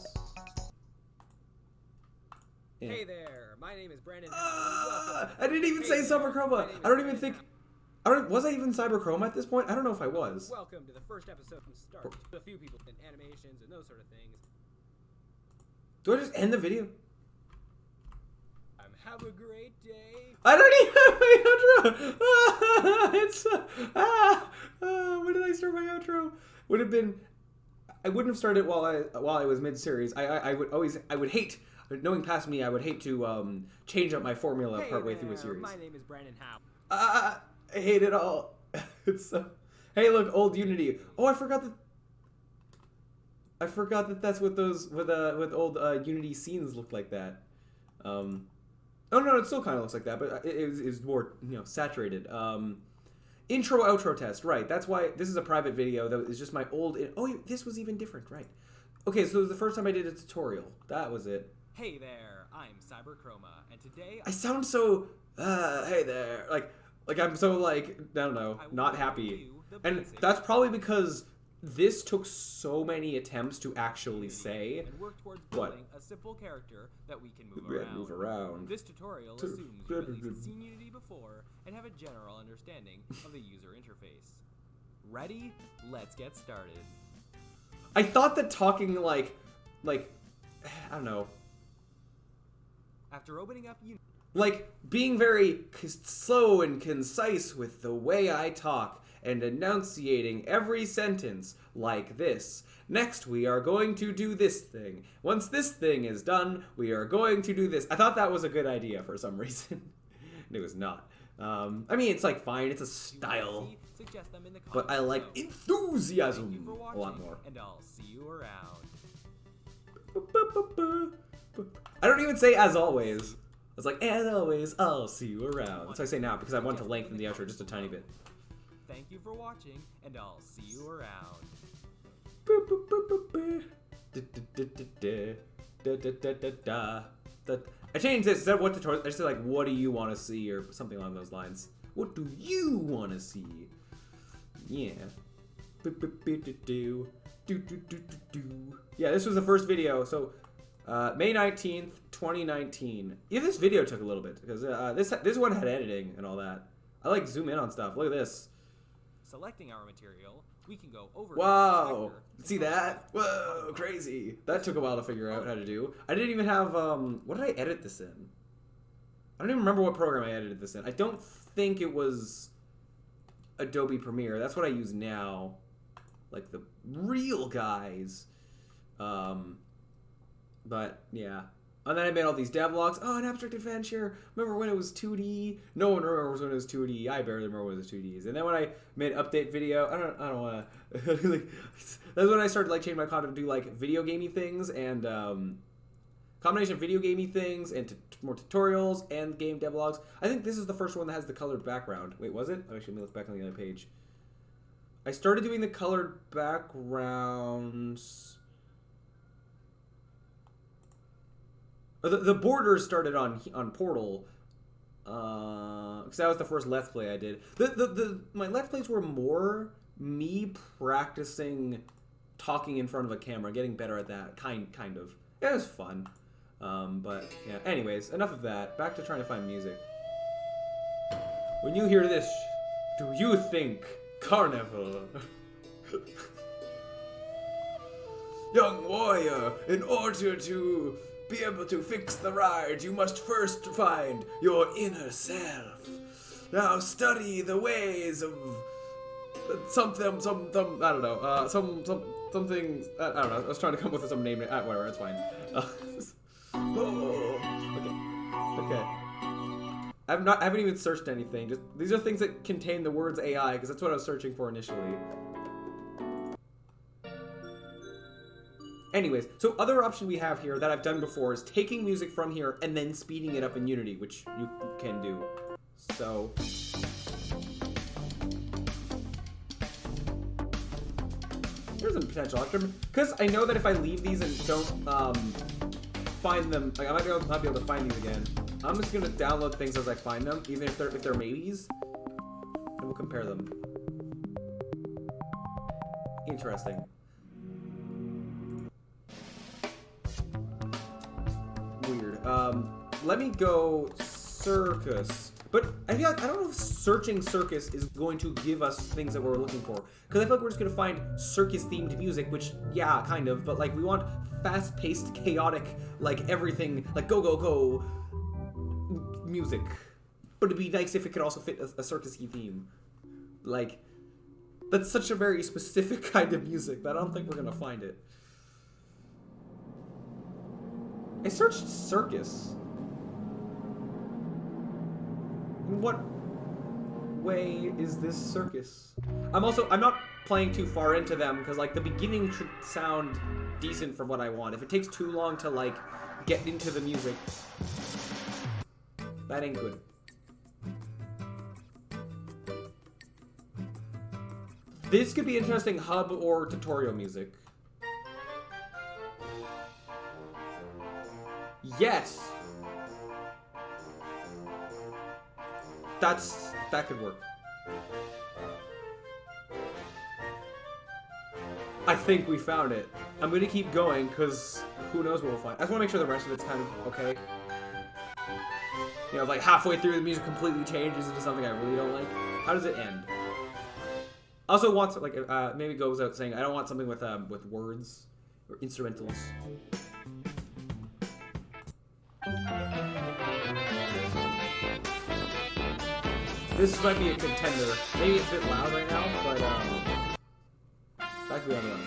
Yeah. Hey there, my name is Brandon. I didn't even say Cyberchroma. I don't even think. Was I even Cyberchroma at this point? I don't know if I was. Welcome to the first episode from start. A few people in animations and those sort of things. Do I just end the video? Have a great day. I don't even have my outro. It's when did I start my outro? Would have been. I wouldn't have started while I was mid series. I would hate. Knowing past me, I would hate to change up my formula partway through a series. My name is Brandon Howe. I hate it all. It's hey, look, old Unity. Oh, I forgot that that's what those with old Unity scenes look like that. Oh no, it still kind of looks like that, but it is more saturated. Intro outro test, right? That's why this is a private video. That is just my old. Oh, this was even different, right? Okay, so it was the first time I did a tutorial. That was it. Hey there, I'm Cyberchroma, and today I sound so hey there, like I'm so like I don't know, not happy, and that's probably because this took so many attempts to actually say and work towards building a simple character that we can move around. This tutorial assumes you've at least seen Unity before and have a general understanding of the user interface. Ready? Let's get started. I thought that talking like I don't know. After opening up Unity, Like being very slow and concise with the way I talk and enunciating every sentence like this. Next, we are going to do this thing. Once this thing is done, we are going to do this. I thought that was a good idea for some reason. It was not. I mean, it's like fine, it's a style. suggest them in the But I like enthusiasm a lot more. And I'll see you around. I don't even say as always. It's like, as always, I'll see you around. That's what I say now because I want to lengthen the outro just a tiny bit. Thank you for watching, and I'll see you around. I changed this. Instead of what tutorial, I just said like, what do you want to see, or something along those lines. What do you want to see? Yeah. Yeah, this was the first video. So, May 19th, 2019. Yeah, this video took a little bit because this one had editing and all that. I like zoom in on stuff. Look at this. Selecting our material, we can go over. Wow! See that? Whoa, crazy. That took a while to figure out how to do. I didn't even have, what did I edit this in? I don't even remember what program I edited this in. I don't think it was Adobe Premiere. That's what I use now. Like the real guys. But, yeah. And then I made all these devlogs. Oh, an abstract adventure. Remember when it was 2D? No one remembers when it was 2D. I barely remember when it was 2Ds. And then when I made update video, I don't want to. Like, that's when I started like changing my content to do like video gamey things and combination of video gamey things and more tutorials and game devlogs. I think this is the first one that has the colored background. Wait, was it? Oh, actually, let me look back on the other page. I started doing the colored backgrounds. The borders started on Portal, because that was the first Let's Play I did. My Let's Plays were more me practicing talking in front of a camera, getting better at that, kind of. Yeah, it was fun. But yeah. Anyways, enough of that. Back to trying to find music. When you hear this, do you think carnival? Young warrior, in order to be able to fix the ride, you must first find your inner self. Now study the ways of some I don't know, some something. I don't know. I was trying to come up with some name. Whatever. It's fine. Okay. I haven't even searched anything. Just these are things that contain the words AI because that's what I was searching for initially. Anyways, so other option we have here that I've done before is taking music from here and then speeding it up in Unity, which you can do. So there's a potential option because I know that if I leave these and don't find them, like I might not be able to find these again. I'm just gonna download things as I find them, even if they're maybes, and we'll compare them. Interesting. Weird. Let me go circus. But I feel like I don't know if searching circus is going to give us things that we're looking for. Because I feel like we're just gonna find circus-themed music, which yeah, kind of. But like we want fast-paced, chaotic, like everything, like go go go music. But it'd be nice if it could also fit a circus-y theme. Like that's such a very specific kind of music that I don't think we're gonna find it. I searched circus. In what way is this circus? I'm not playing too far into them because like the beginning should sound decent for what I want. If it takes too long to like get into the music, that ain't good. This could be interesting hub or tutorial music. Yes! That could work. I think we found it. I'm gonna keep going because who knows what we'll find. I just want to make sure the rest of it's kind of okay. You know, like halfway through the music completely changes into something I really don't like. How does it end? I also want to, like maybe go without saying I don't want something with words or instrumentals. This might be a contender. Maybe it's a bit loud right now, but back to the other one.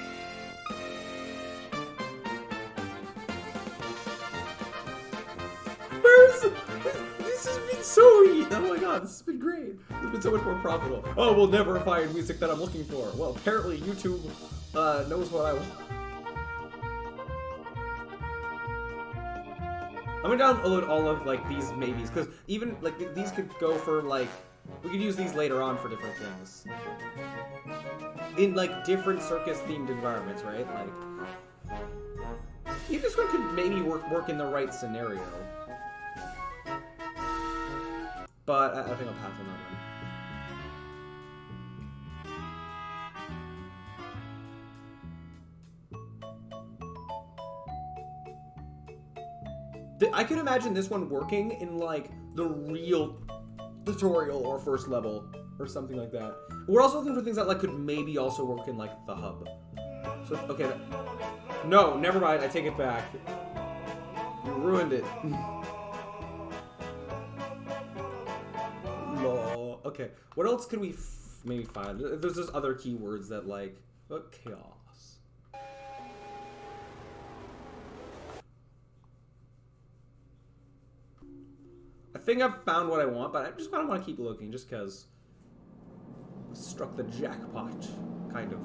This has been so neat! Oh my god, this has been great. It's been so much more profitable. Oh, we'll never find music that I'm looking for. Well, apparently YouTube knows what I want. I'm gonna download all of like these maybes because even like these could go for like we could use these later on for different things in like different circus themed environments, right? Like this one could maybe work in the right scenario, but I think I'll pass on that one. I could imagine this one working in like the real tutorial or first level or something like that. We're also looking for things that like could maybe also work in like the hub. So okay, no, never mind. I take it back. You ruined it. Lol. Okay, what else could we maybe find? There's just other keywords that like chaos. I think I've found what I want, but I just kind of want to keep looking, just because struck the jackpot, kind of.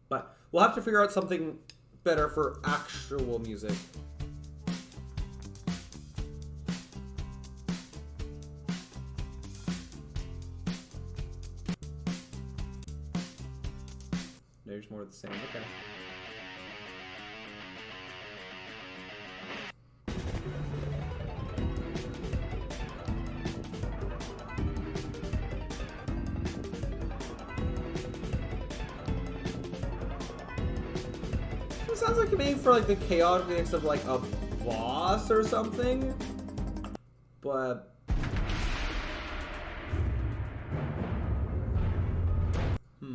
But we'll have to figure out something better for actual music. There's more of the same. Okay. Sounds like it made for like the chaoticness of like a boss or something, but okay.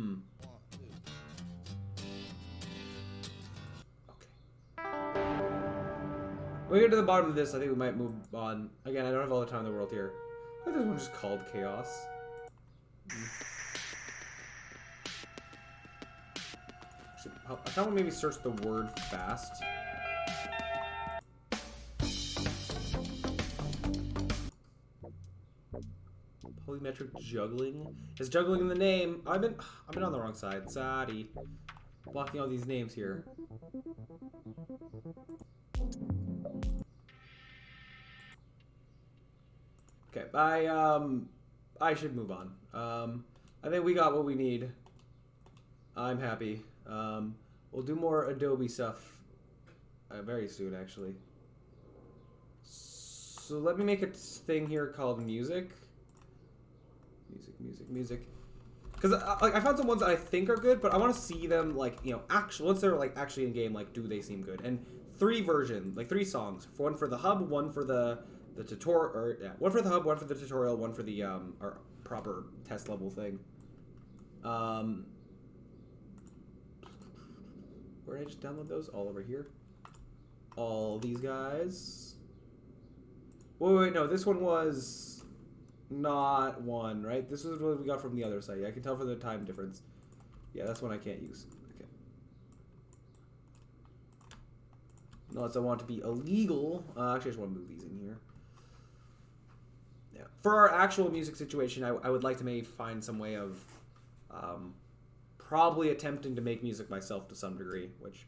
When we get to the bottom of this, I think we might move on. Again, I don't have all the time in the world here. I think this one's just called Chaos. I kind of want to maybe search the word fast. Polymetric juggling. Is juggling in the name? I've been on the wrong side. Sorry. Blocking all these names here. Okay, I should move on. I think we got what we need. I'm happy. We'll do more Adobe stuff very soon, actually. So let me make a thing here called music. Music. Because I found some ones that I think are good, but I want to see them, like, you know, actually, once they're, like, actually in game, like, do they seem good? And 3 versions, like 3 songs. One for the hub, one for the tutorial, or, yeah, one for the hub, one for the tutorial, one for the, our proper test level thing. Where did I just download those? All over here. All these guys. Wait, no, this one was not one, right? This is what we got from the other site. I can tell for the time difference. Yeah, that's one I can't use. Okay. Unless I want to be illegal. Actually, I just want to move these in here. Yeah. For our actual music situation, I would like to maybe find some way of probably attempting to make music myself to some degree, which,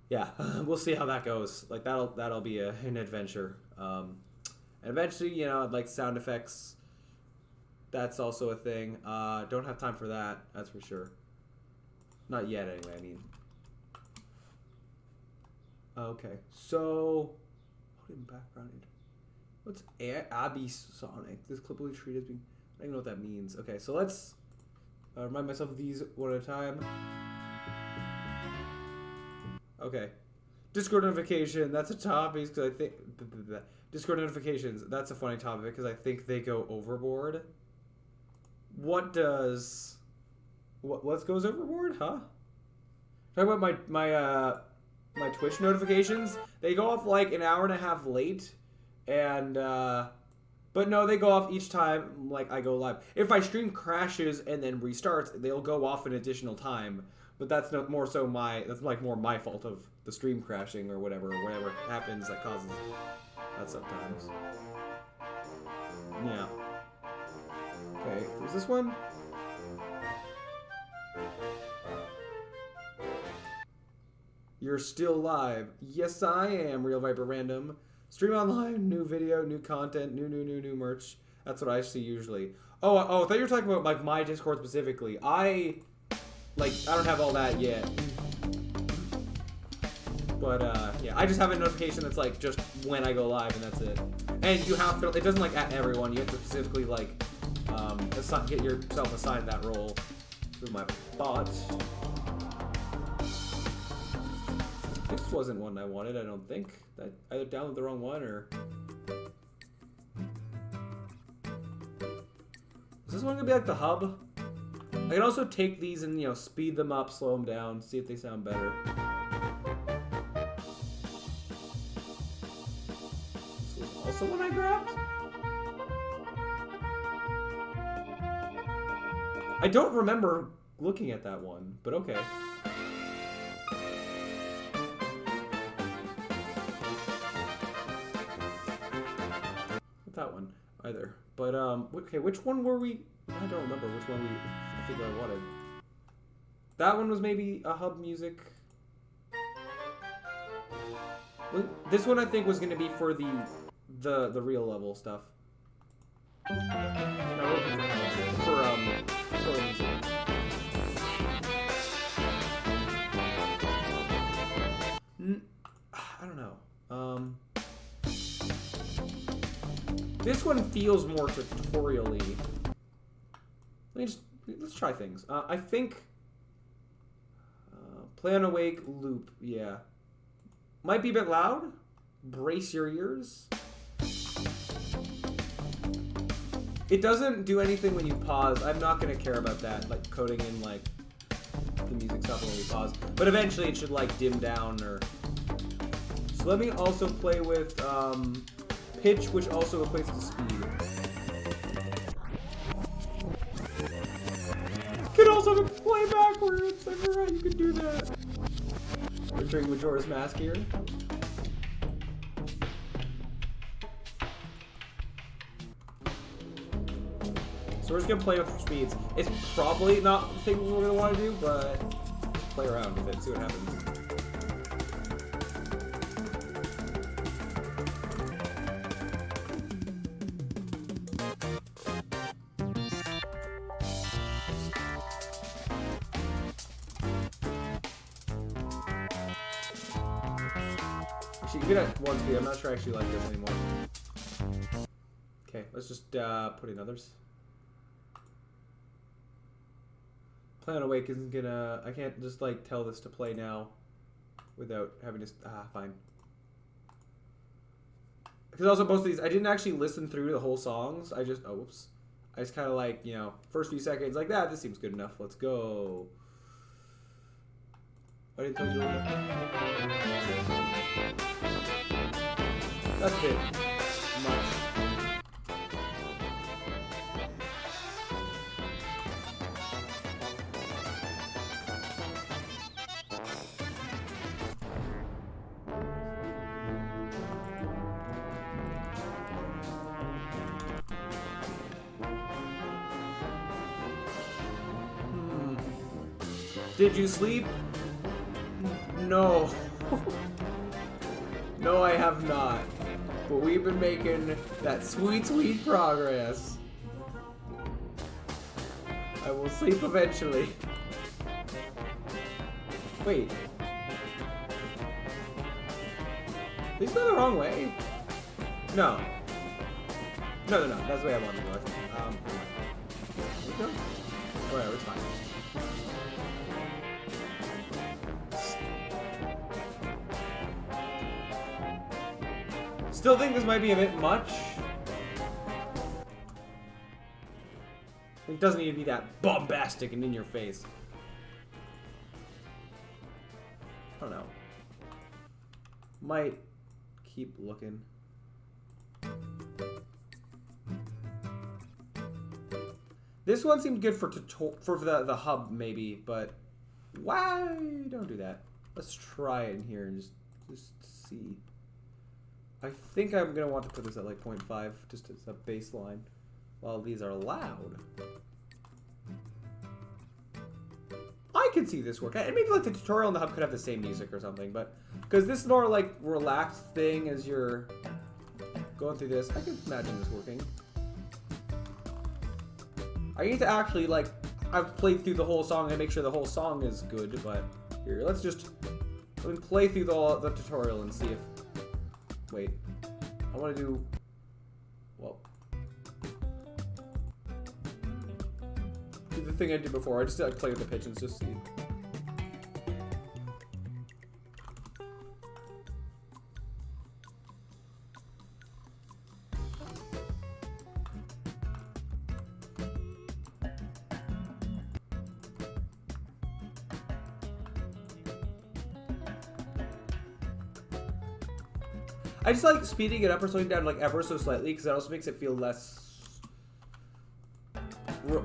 yeah, we'll see how that goes. Like, that'll be an adventure. And eventually, you know, I'd like sound effects. That's also a thing. Don't have time for that, that's for sure. Not yet, anyway, I mean. Okay, so, put in background. What's Abby Sonic? This clip will be treated as being, I don't even know what that means. Okay, so let's remind myself of these one at a time. Okay. Discord notification, that's a topic, because I think... Discord notifications, that's a funny topic, because I think they go overboard. What does... What goes overboard, huh? Talking about my Twitch notifications, they go off like an hour and a half late, and, but no, they go off each time, like, I go live. If my stream crashes and then restarts, they'll go off an additional time. But that's not more so that's like more my fault of the stream crashing or whatever happens that causes that sometimes. Yeah. Okay, was this one? You're still live. Yes, I am, Real Viper Random. Stream online, new video, new content, new merch. That's what I see usually. Oh, I thought you were talking about like my Discord specifically. I don't have all that yet. But, yeah, I just have a notification that's, like, just when I go live, and that's it. And you have to, it doesn't, like, at everyone. You have to specifically, like, get yourself assigned that role through my bot. This wasn't one I wanted, I don't think. I either downloaded the wrong one, or... Is this one gonna be like the hub? I can also take these and, you know, speed them up, slow them down, see if they sound better. This was also one I grabbed? I don't remember looking at that one, but okay. Not that one either. But, okay, which one were we... I don't remember which one I think I wanted. That one was maybe a hub music. This one I think was going to be for the real level stuff. No, for music. I don't know. This one feels more tutorial-y. Let's try things. I think play on awake loop. Yeah, might be a bit loud. Brace your ears. It doesn't do anything when you pause. I'm not gonna care about that, like coding in like the music stuff when we pause. But eventually it should like dim down or. So let me also play with pitch, which also equates to speed. Can also play backwards. I forgot you could do that. Entering Majora's Mask here. So we're just gonna play with speeds. It's probably not the thing we're gonna want to do, but play around with it, see what happens. Actually, good at one speed. I'm not sure I actually like this anymore. Okay, let's just put in others. Play on Awake isn't gonna... I can't just, like, tell this to play now without having to... fine. Because also, most of these, I didn't actually listen through the whole songs. I just... Oh, whoops. I just kind of, like, you know, first few seconds, like, that, this seems good enough. Let's go. I didn't tell you what. That's a bit much. Did you sleep? No. No, I have not. But we've been making that sweet, sweet progress. I will sleep eventually. Wait. Is that the wrong way? No. No. That's the way I want to go. Here we go. Whatever, it's fine. Still think this might be a bit much. It doesn't need to be that bombastic and in your face. I don't know. Might keep looking. This one seemed good for the hub maybe, but why don't do that? Let's try it in here and just see. I think I'm going to want to put this at like 0.5, just as a baseline, while these are loud. I can see this work. And maybe like the tutorial and the hub could have the same music or something, but because this is more like relaxed thing as you're going through this, I can imagine this working. I need to actually like, I've played through the whole song and make sure the whole song is good, but here, let me play through the tutorial and see if... Wait, I want to do, well, do the thing I did before. I just like play with the pitch and just see. I just like speeding it up or slowing down like ever so slightly because that also makes it feel less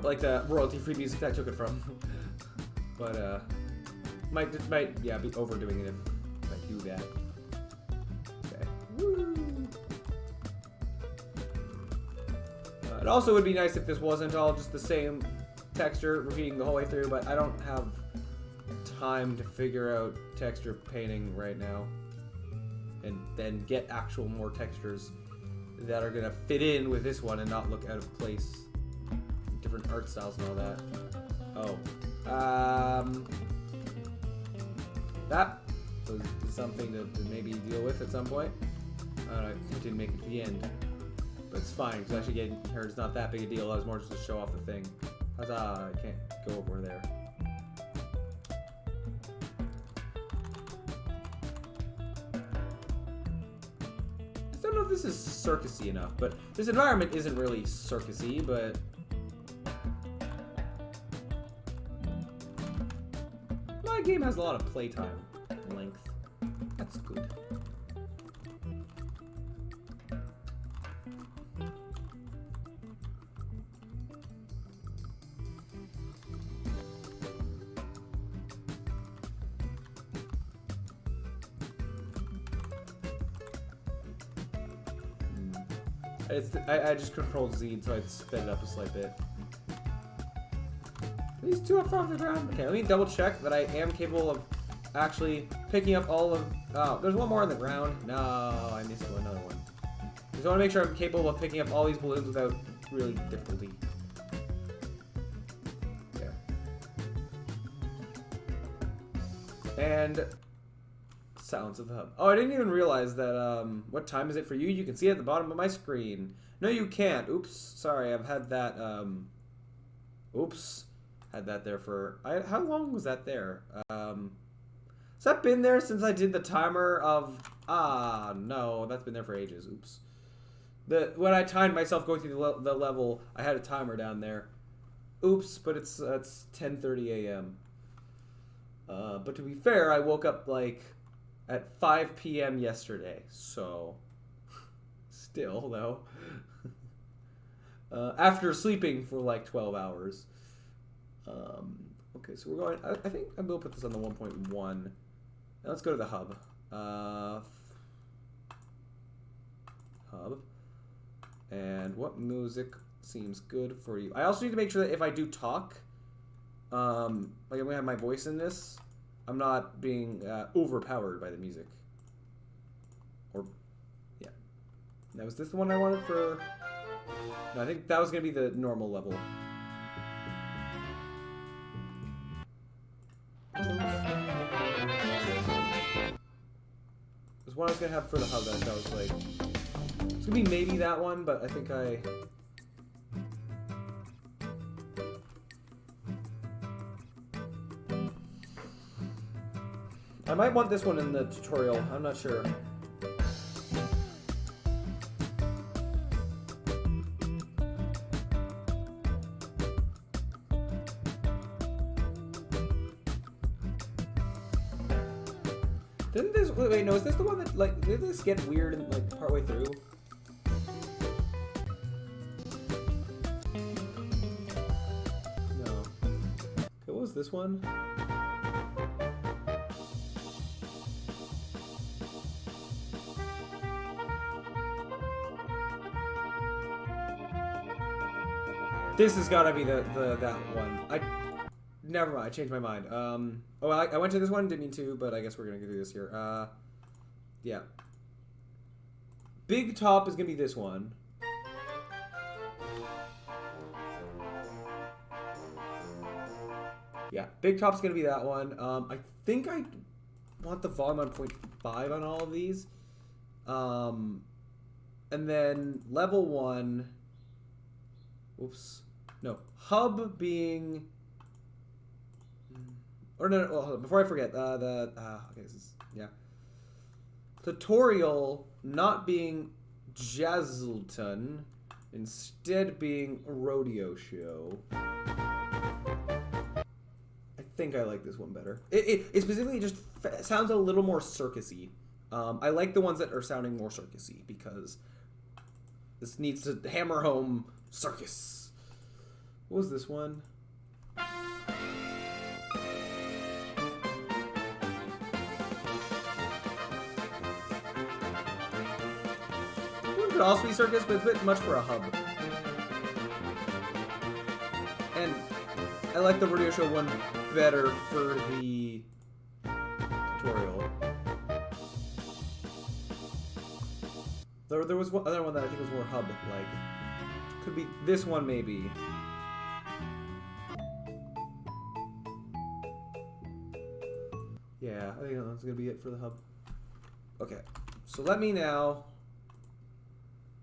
like the royalty-free music that I took it from. But might yeah be overdoing it if I do that. Okay. Woo. It also would be nice if this wasn't all just the same texture repeating the whole way through, but I don't have time to figure out texture painting right now. And then get actual more textures that are gonna fit in with this one and not look out of place. Different art styles and all that. Oh. That was something to maybe deal with at some point. I didn't make it to the end. But it's fine, because actually getting her is not that big a deal. That was more just to show off the thing. Huzzah, I can't go over there. I don't know if this is circusy enough, but this environment isn't really circusy, but my game has a lot of playtime length. That's good. I just controlled Z, so I sped it up a slight bit. These two up off the ground. Okay, let me double check that I am capable of actually picking up all of. Oh, there's one more on the ground. No, I missed another one. Just want to make sure I'm capable of picking up all these balloons without really difficulty. There. And silence of the hub. Oh, I didn't even realize that. What time is it for you? You can see it at the bottom of my screen. No, you can't. Oops. Sorry, I've had that. Oops. Had that there for. How long was that there? Has that been there since I did the timer of... Ah, no, that's been there for ages. Oops. When I timed myself going through the level, I had a timer down there. Oops, but it's 10:30 a.m. But to be fair, I woke up like at 5 p.m. yesterday, so still though. After sleeping for like 12 hours. Okay, so we're going. I think I'm gonna put this on the 1.1. Now let's go to the hub. Hub. And what music seems good for you? I also need to make sure that if I do talk, like I'm gonna have my voice in this, I'm not being overpowered by the music. Or, yeah. Now, was this the one I wanted for? No, I think that was gonna be the normal level. There's one I was gonna have for the hub that I was like, it's gonna be maybe that one, but I think I might want this one in the tutorial. I'm not sure. Didn't this... Wait, no, is this the one that, like, did this get weird, like, partway through? No. Okay, what was this one? This has gotta be that one. Never mind, I changed my mind. Oh, I went to this one, didn't mean to, but I guess we're gonna do this here. Yeah. Big top is gonna be this one. Yeah, big top's gonna be that one. I think I want the volume on 0.5 on all of these. And then level 1. Oops. No, hub being... Or no, well, hold on, before I forget, okay, this is, yeah. Tutorial not being Jazzleton, instead being Rodeo Show. I think I like this one better. It specifically just sounds a little more circusy. I like the ones that are sounding more circusy because this needs to hammer home circus. What was this one? Could also be circus, but it's a bit much for a hub. And I like the rodeo show one better for the tutorial. There was one other one that I think was more hub like. Could be this one maybe. Yeah, I think that's gonna be it for the hub. Okay, so let me now.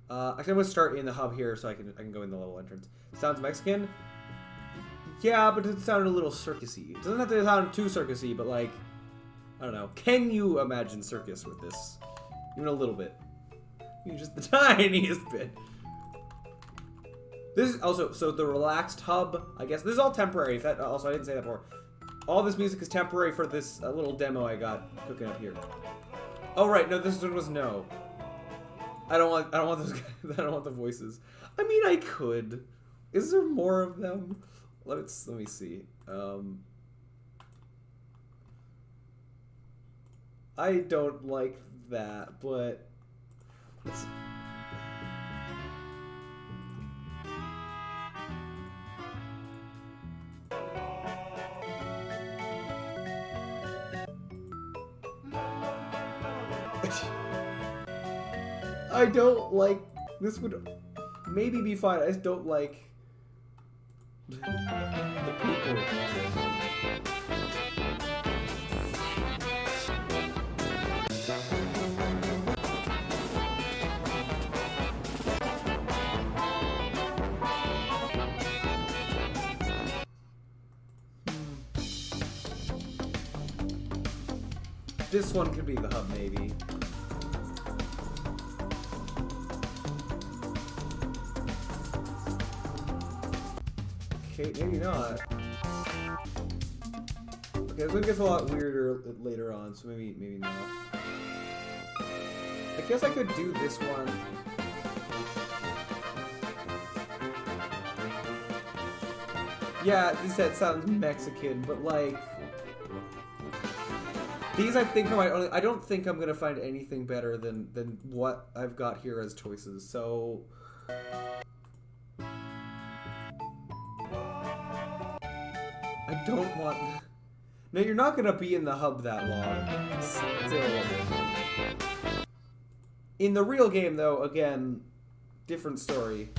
Actually, I'm gonna start in the hub here so I can go in the level entrance. Sounds Mexican? Yeah, but it sounded a little circusy. It doesn't have to sound too circusy, but like, I don't know. Can you imagine circus with this? Even a little bit. Even just the tiniest bit. This is also, so the relaxed hub, I guess. This is all temporary. Also, I didn't say that before. All this music is temporary for this little demo I got cooking up here. Oh, right. No, this one was no. I don't want those guys. I don't want the voices. I mean, I could. Is there more of them? Let me see. I don't like that, but I don't like... This would maybe be fine. I just don't like... the people. This one could be the hub, maybe. Okay, maybe not. Okay, this one gets a lot weirder later on, so maybe not. I guess I could do this one. Yeah, this set sounds Mexican, but like... These I think are my only... I don't think I'm gonna find anything better than what I've got here as choices, so... I don't want... No, you're not gonna be in the hub that long. Still. In the real game, though, again, different story.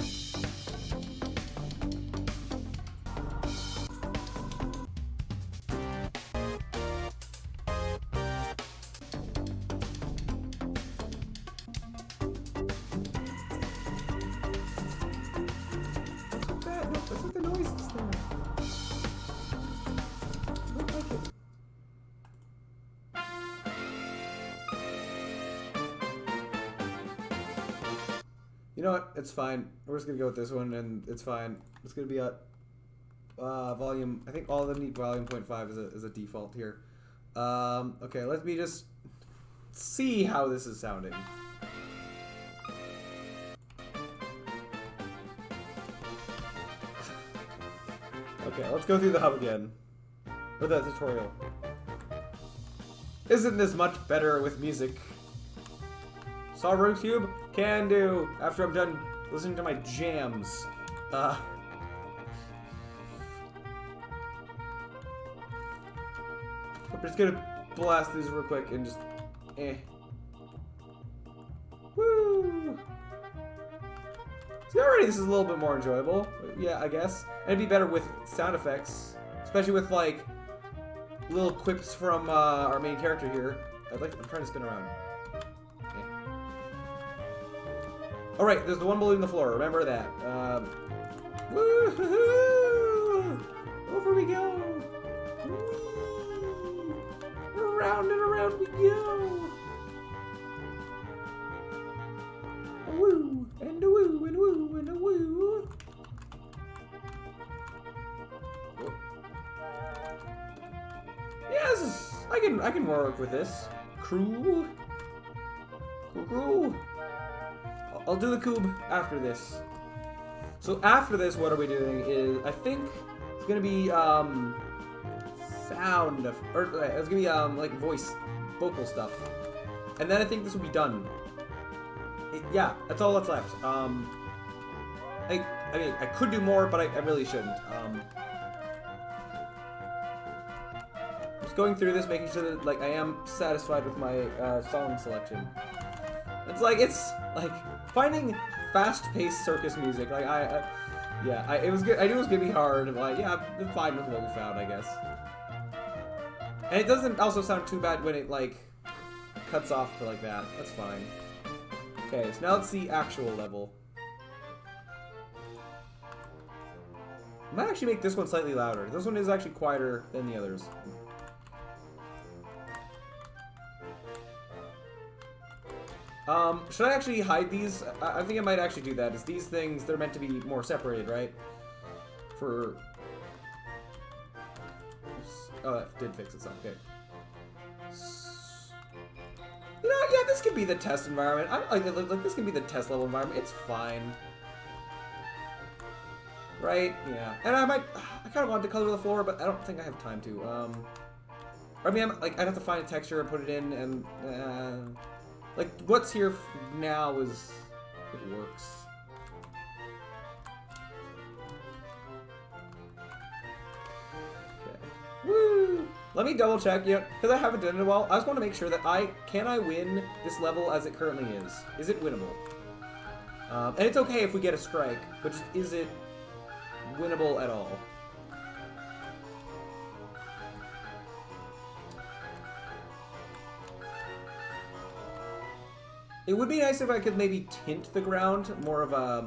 What's with the noises there? I don't like it. You know what? It's fine. We're just gonna go with this one, and it's fine. It's gonna be at volume. I think all of them need volume 0.5 as a default here. Okay, let me just see how this is sounding. Okay, let's go through the hub again. Or the tutorial. Isn't this much better with music? Saw RootTube? Can do! After I'm done listening to my jams. I'm just gonna blast these real quick and just... Woo! See, already this is a little bit more enjoyable. Yeah, I guess. And it'd be better with sound effects. Especially with, like, little quips from our main character here. I'm trying to spin around. Okay. Alright, there's the one balloon on the floor. Remember that. Woo-hoo-hoo! Over we go! Woo! Around and around we go! A woo! And a woo! And a woo! And a woo! Yes! I can work with this. Crew. Crew. I'll do the cube after this. So after this, what are we doing is, I think it's gonna be, sound, or it's gonna be, like voice, vocal stuff. And then I think this will be done. Yeah, that's all that's left. I mean, I could do more, but I really shouldn't. Just going through this, making sure that, like, I am satisfied with my, song selection. It's like finding fast-paced circus music. Like yeah, it was good. I knew it was gonna be hard. But like, yeah, I'm fine with what we found, I guess. And it doesn't also sound too bad when it like cuts off like that. That's fine. Okay, so now let's see actual level. I might actually make this one slightly louder. This one is actually quieter than the others. Should I actually hide these? I think I might actually do that. Is these things, they're meant to be more separated, right? For... Oh, that did fix itself. Okay. You know, yeah, this could be the test environment. Like this can be the test level environment. It's fine. Right? Yeah. And I kind of want to color the floor, but I don't think I have time to. I mean, I'd have to find a texture and put it in, and like what's here now is it works. Okay. Woo! Let me double check, because I haven't done it in a while. I just want to make sure that can I win this level as it currently is? Is it winnable? And it's okay if we get a strike, but just is it winnable at all? It would be nice if I could maybe tint the ground more of a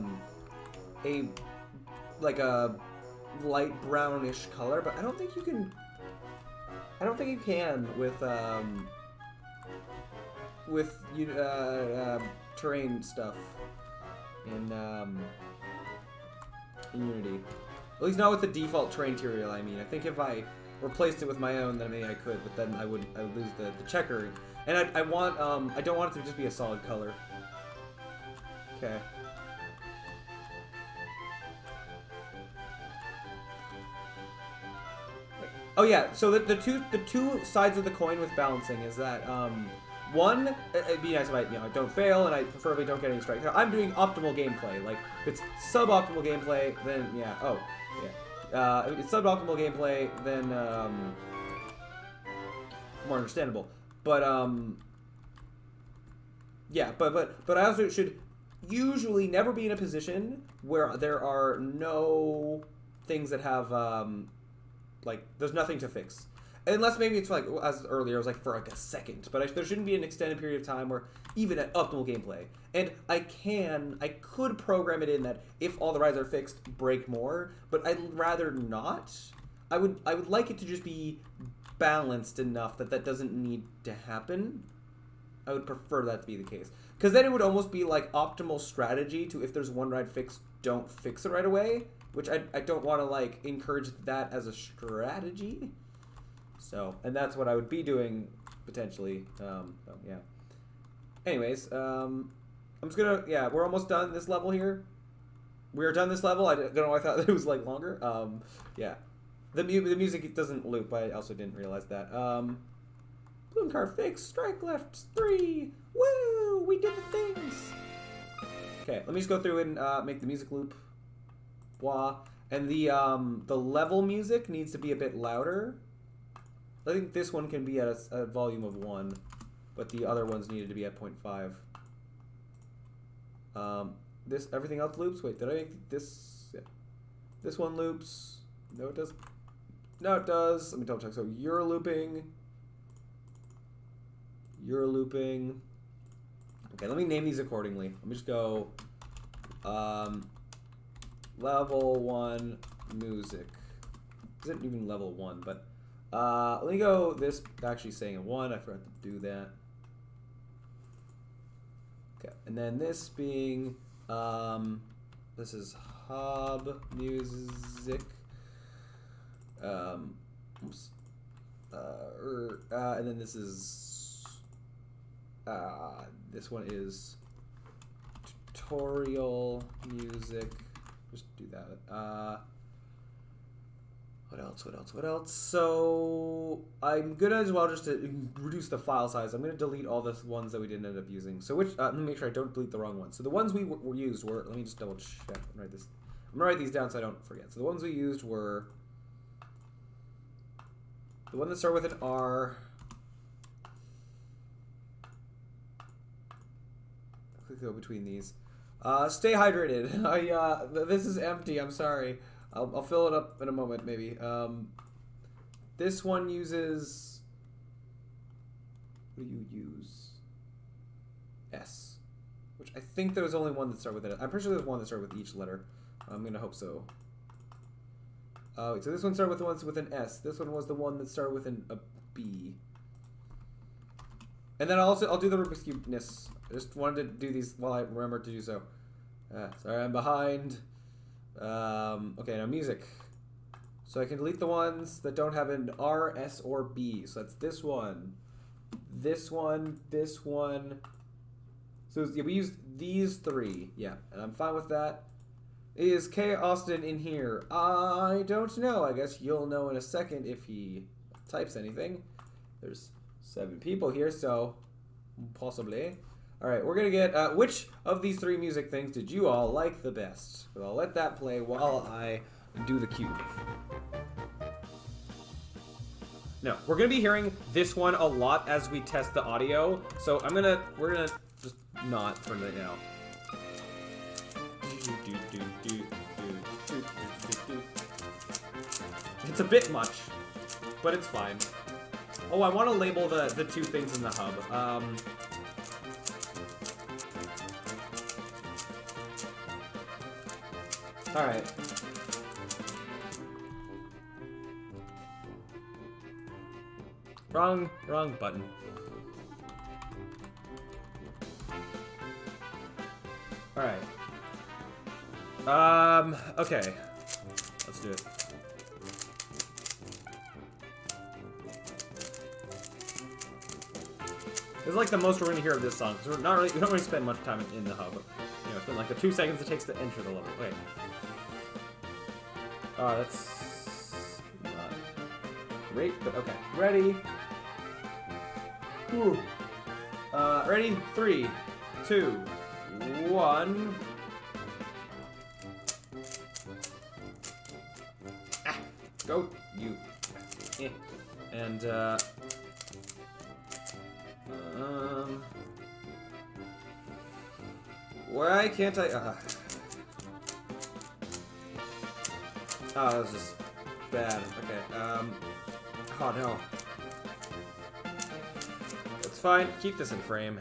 light brownish color, but I don't think you can. I don't think you can with terrain stuff in Unity. At least not with the default terrain material. I mean, I think if I replaced it with my own, then maybe I could, but then I would lose the checkering. And I don't want it to just be a solid color. Okay. Oh yeah, so the two sides of the coin with balancing is that one, it'd be nice if I don't fail and I preferably don't get any strikes. I'm doing optimal gameplay. Like if it's suboptimal gameplay, then yeah. Oh yeah. If it's suboptimal gameplay, then more understandable. But yeah, but I also should usually never be in a position where there are no things that have like there's nothing to fix. Unless maybe it's like, as earlier, it was like for like a second. But there shouldn't be an extended period of time where, even at optimal gameplay. And I could program it in that if all the rides are fixed, break more. But I'd rather not. I would like it to just be balanced enough that doesn't need to happen. I would prefer that to be the case. Because then it would almost be like optimal strategy to, if there's one ride fixed, don't fix it right away. Which I don't want to like encourage that as a strategy. So, and that's what I would be doing, potentially. Yeah. Anyways, I'm just gonna, yeah, we're almost done this level here. We're done this level. I don't know, I thought it was, like, longer. Yeah. The music doesn't loop. I also didn't realize that. Balloon car fixed. Strike left 3. Woo! We did the things! Okay, let me just go through and make the music loop. Blah. And the level music needs to be a bit louder. I think this one can be at a volume of 1, but the other ones needed to be at 0.5. Everything else loops? Wait, did I make this? Yeah. This one loops. No, it doesn't. No, it does. Let me double check. So you're looping. You're looping. Okay, let me name these accordingly. Let me just go level 1 music. Isn't even level 1, but let me go this actually saying a 1. I forgot to do that. Okay, and then this being this is hub music. Oops. And then this is this one is tutorial music. Just do that. What else? So I'm gonna as well just to reduce the file size. I'm gonna delete all the ones that we didn't end up using. So let me make sure I don't delete the wrong ones. So the ones we used were, let me just double check. I'm gonna write these down so I don't forget. So the ones we used were the one that started with an R. I'll go between these. Stay hydrated. This is empty. I'm sorry. I'll fill it up in a moment, maybe. This one uses... What do you use? S. Which I think there was only one that started with it. I'm pretty sure there's one that started with each letter. I'm going to hope so. Wait, so this one started with the ones with an S. This one was the one that started with a B. And then I'll do the Rubik's Cube-ness. I just wanted to do these while I remember to do so. Sorry, I'm behind. Okay, now music. So I can delete the ones that don't have an R, S, or B. So that's this one, this one, this one. So yeah, we used these 3. Yeah, and I'm fine with that. Is K. Austin in here? I don't know. I guess you'll know in a second if he types anything. There's 7 people here, so possibly. Alright, we're gonna get, which of these 3 music things did you all like the best? But I'll let that play while I do the cube. No, we're gonna be hearing this one a lot as we test the audio. So we're gonna just not for right now. It's a bit much, but it's fine. Oh, I want to label the two things in the hub. All right. Wrong button. All right. Okay. Let's do it. This is like the most we're gonna hear of this song, because we don't really spend much time in the hub. You know, it's been like the 2 seconds it takes to enter the level. Wait. That's not great, but okay. Ready? Whew. Ready? 3, 2, 1. Ah, go, you. Eh. And, why can't I, oh, that was just bad. Okay, oh no. It's fine, keep this in frame.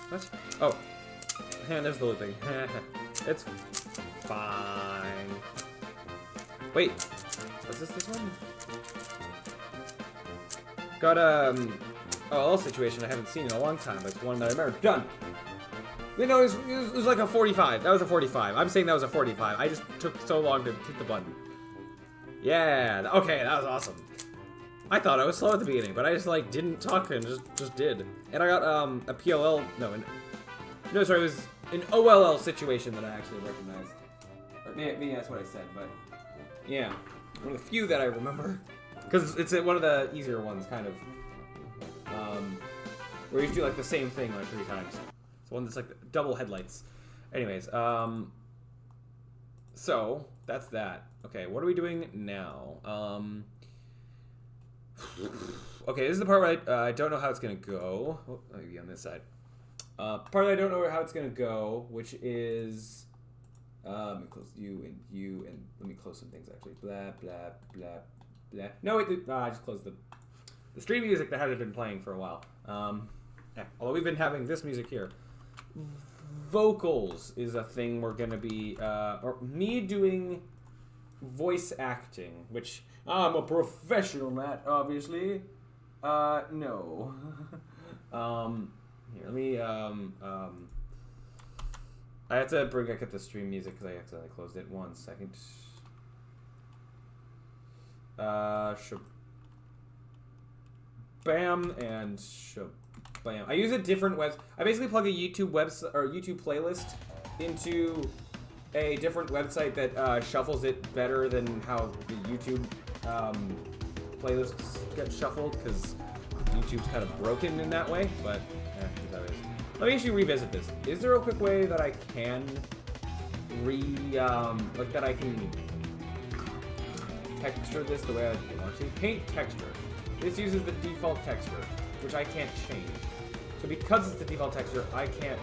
What? Oh. And there's the looping. It's fine. Wait. Was this one? Got OL situation I haven't seen in a long time, but it's one that I remember. Done. You know, it was like a 45. That was a 45. I'm saying that was a 45. I just took so long to hit the button. Yeah. Okay, that was awesome. I thought I was slow at the beginning, but I just like didn't talk and just did. And I got a PLL. No, sorry, it was an OLL situation that I actually recognized. Or maybe that's what I said, but yeah, one of the few that I remember. Because it's one of the easier ones, kind of. Where you do like the same thing like 3 times. It's one that's like double headlights. Anyways, so that's that. Okay, what are we doing now? Okay, this is the part where I don't know how it's gonna go. Oh, maybe on this side. Part that I don't know how it's gonna go, which is let me close you, and let me close some things actually. Blah blah blah blah. No, wait, I just closed the stream music that had been playing for a while. Yeah, although we've been having this music here. Vocals is a thing we're gonna be, or me doing voice acting, which I'm a professional at, obviously. No. Here, let me, I have to bring back up the stream music because I accidentally closed it. 1 second. Bam and bam. I use a different I basically plug a YouTube website or YouTube playlist into a different website that shuffles it better than how the YouTube playlists get shuffled, because YouTube's kind of broken in that way. But that is. Let me actually revisit this. Is there a quick way that I can that I can texture this the way I want to? Paint texture. This uses the default texture, which I can't change. So because it's the default texture, I can't,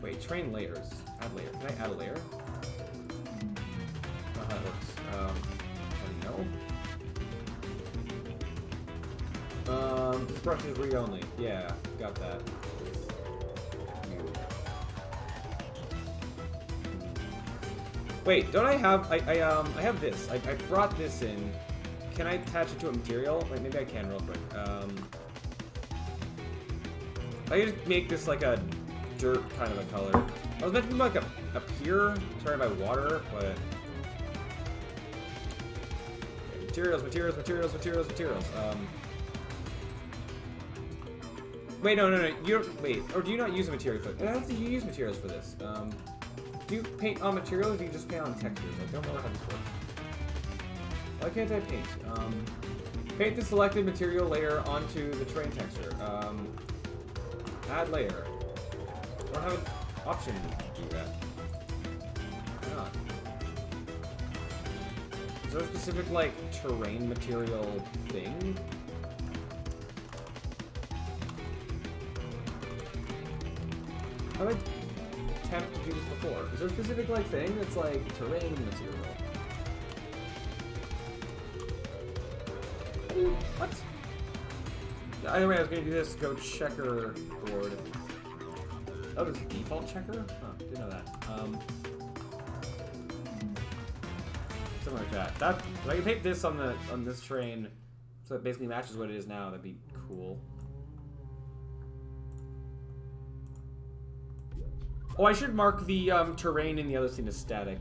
wait, train layers. Add layer. Can I add a layer? How that works. No. This brush is read only. Yeah, got that. Wait, don't I have, I have this. I brought this in. Can I attach it to a material? Wait, maybe I can real quick. I just make this like a dirt kind of a color. I was meant to be like a pier, surrounded by water, but... Okay, materials. Wait, no. You don't, wait, or do you not use a material for it? I don't think you use materials for this. Do you paint on materials or do you just paint on textures? I don't know how this works. Why can't I paint? Paint the selected material layer onto the terrain texture. Add layer. I don't have an option to do that. Why not? Is there a specific, like, terrain material thing? How did I attempt to do this before? Is there a specific, like, thing that's, like, terrain material? What? Either way, I was going to do this go checker board. Oh, there's a default checker? Huh, didn't know that. Something like that. If I can paint this on this terrain so it basically matches what it is now, that'd be cool. Oh, I should mark the terrain in the other scene as static.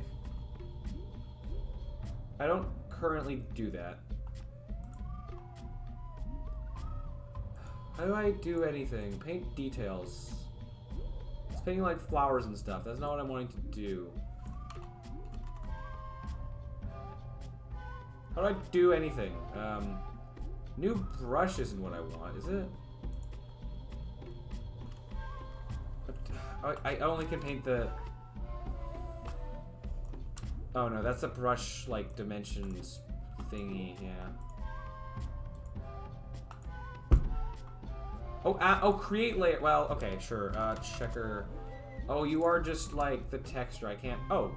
I don't currently do that. How do I do anything? Paint details. It's painting like flowers and stuff. That's not what I'm wanting to do. How do I do anything? New brush isn't what I want, is it? I only can paint the... Oh no, that's a brush, like, dimensions thingy, yeah. Oh, create layer. Well, okay, sure. Checker. Oh, you are just like the texture. I can't. Oh,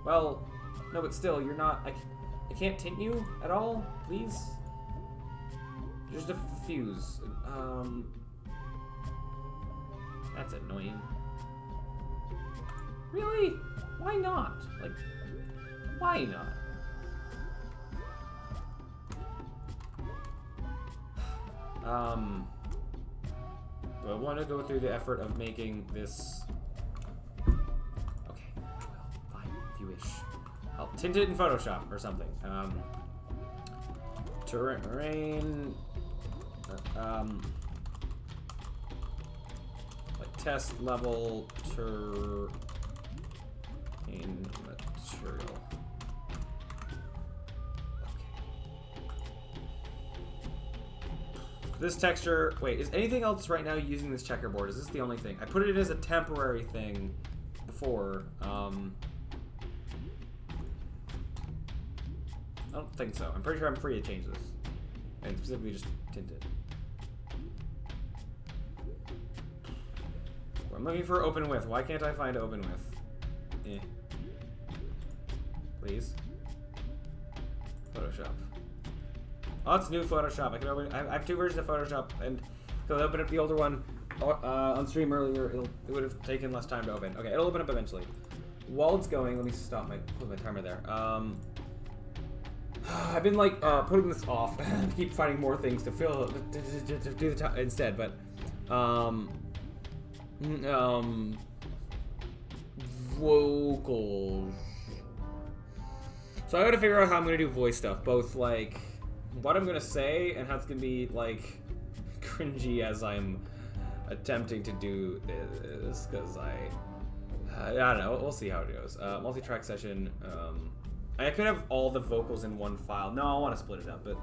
well, no, but still, you're not. I can't tint you at all, please. Just a fuse. That's annoying. Really? Why not? Like, why not? Do I want to go through the effort of making this? Okay, well, fine, if you wish. I'll tint it in Photoshop or something. Terrain. Like test level terrain material. This texture, wait, is anything else right now using this checkerboard? Is this the only thing? I put it as a temporary thing before. I don't think so. I'm pretty sure I'm free to change this. And specifically just tint it. I'm looking for open with. Why can't I find open with? Eh. Please. Photoshop. Oh, it's new Photoshop. I can open. I have two versions of Photoshop, and if I open up the older one on stream earlier, it would have taken less time to open. Okay, it'll open up eventually. While it's going, let me stop put my timer there. I've been like putting this off. Keep finding more things to fill to do the time instead, but vocals. So I gotta figure out how I'm gonna do voice stuff, both like what I'm gonna say and how it's gonna be like cringy as I'm attempting to do this, because I don't know. We'll see how it goes. Multi-track session. I could have all the vocals in one file. No, I want to split it up, but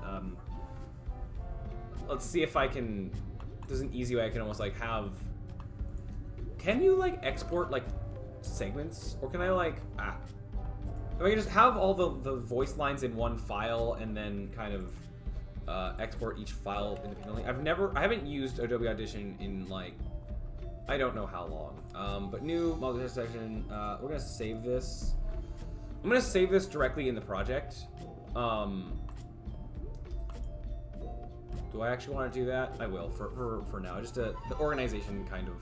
let's see if I can. There's an easy way I can almost like have. Can you like export like segments, or can I like if I can just have all the voice lines in one file and then kind of export each file independently? I haven't used Adobe Audition in like I don't know how long. But new multi-track section. We're gonna save this. I'm gonna save this directly in the project. Do I actually want to do that? I will for now. Just the organization kind of.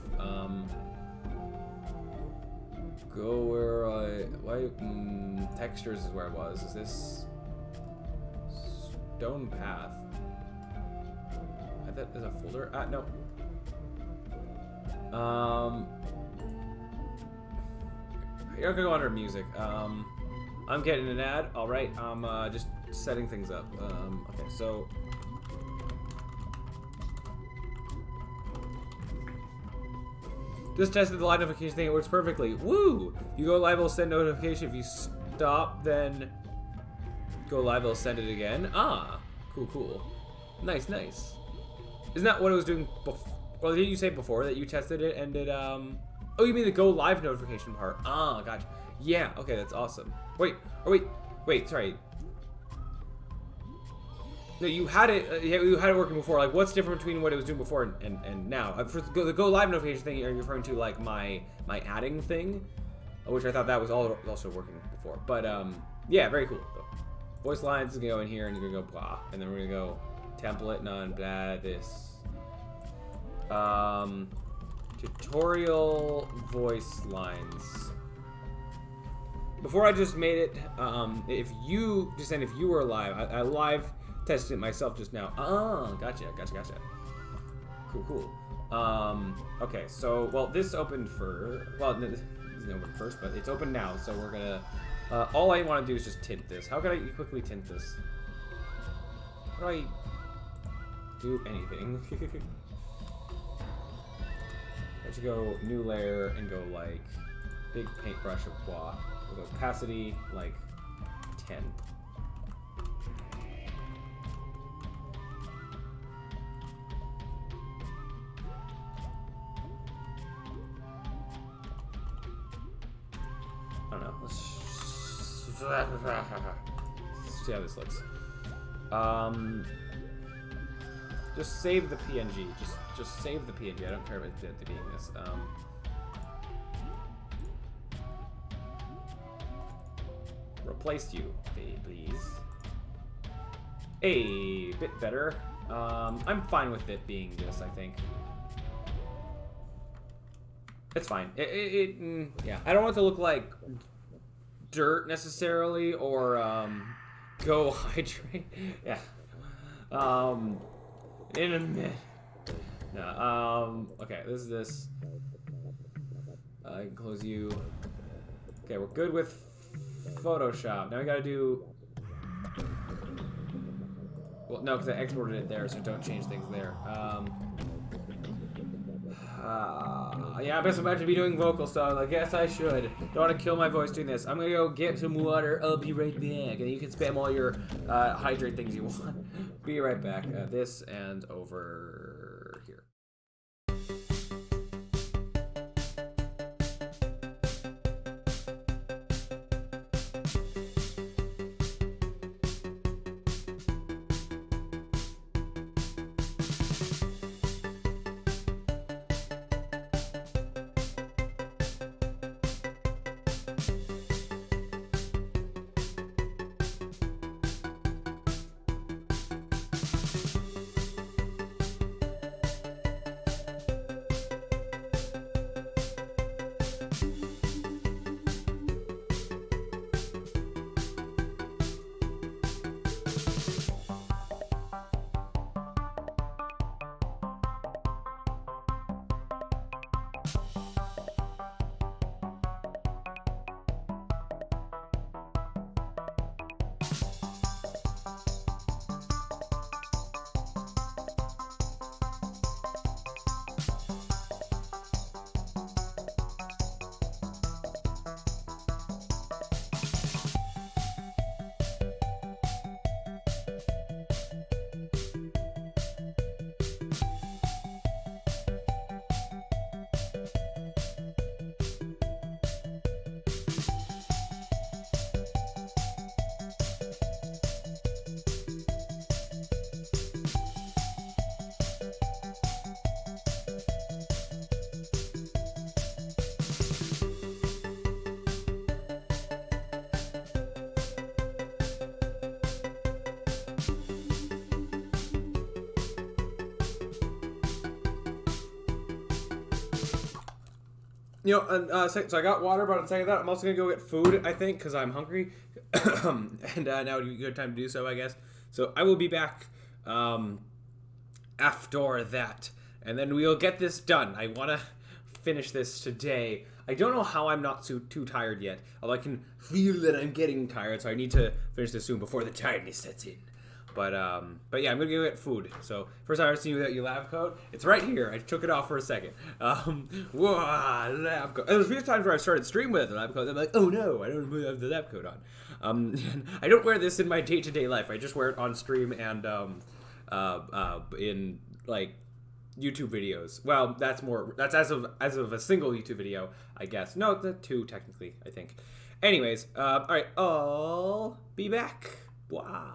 Go where textures is where I was. Is this stone path? I thought there's a folder. No. You're gonna go under music. I'm getting an ad. All right. I'm just setting things up. Okay, so. Just tested the live notification thing. It works perfectly. Woo! You go live, it'll send notification. If you stop, then go live, it'll send it again. Ah, cool. Nice. Isn't that what it was doing before? Well, didn't you say before that you tested it and it, Oh, you mean the go live notification part? Ah, gotcha. Yeah, okay, that's awesome. Wait, sorry. No, you had it. You had it working before. Like, what's different between what it was doing before and now? For the go live notification thing, are you referring to like my adding thing, which I thought that was also working before? But yeah, very cool. Voice lines is gonna go in here, and you're gonna go blah, and then we're gonna go template none blah this. Tutorial voice lines. Before I just made it, if you were live, I live tested it myself just now. Oh, gotcha. Cool. Okay, so, well, this opened for, well, this isn't open first, but it's open now, so we're gonna, all I want to do is just tint this. How can I quickly tint this? How do I do anything? I should go new layer and go, like, big paintbrush of blah. With opacity, like, 10. I don't know. Let's see how this looks. Just save the PNG. Just save the PNG. I don't care about it being this. Replaced you, please. A bit better. I'm fine with it being this, I think. It's fine. Yeah. I don't want it to look like dirt necessarily, or go hydrate. Yeah. In a minute. No. Okay. This. I can close you. Okay, we're good with Photoshop. Now we gotta do. Well, no, because I exported it there, so don't change things there. Yeah, I guess I'm about to be doing vocal stuff. I guess I should. Don't want to kill my voice doing this. I'm gonna go get some water. I'll be right back. And you can spam all your hydrate things you want. Be right back. This and over here. You know, so I got water, but on second thought, I'm also gonna go get food, I think, because I'm hungry. And now would be a good time to do so, I guess. So I will be back after that. And then we'll get this done. I want to finish this today. I don't know how I'm not too tired yet. Although I can feel that I'm getting tired, so I need to finish this soon before the tiredness sets in. But yeah, I'm gonna go get food. So first time I've seen you without your lab coat. It's right here. I took it off for a second. Whoa, lab coat. There's a few times where I've started stream with a lab coat. I'm like, oh no, I don't have the lab coat on. I don't wear this in my day-to-day life. I just wear it on stream and in like YouTube videos. Well, that's as of a single YouTube video, I guess. No, the two technically, I think. Anyways, all right, I'll be back. Blah.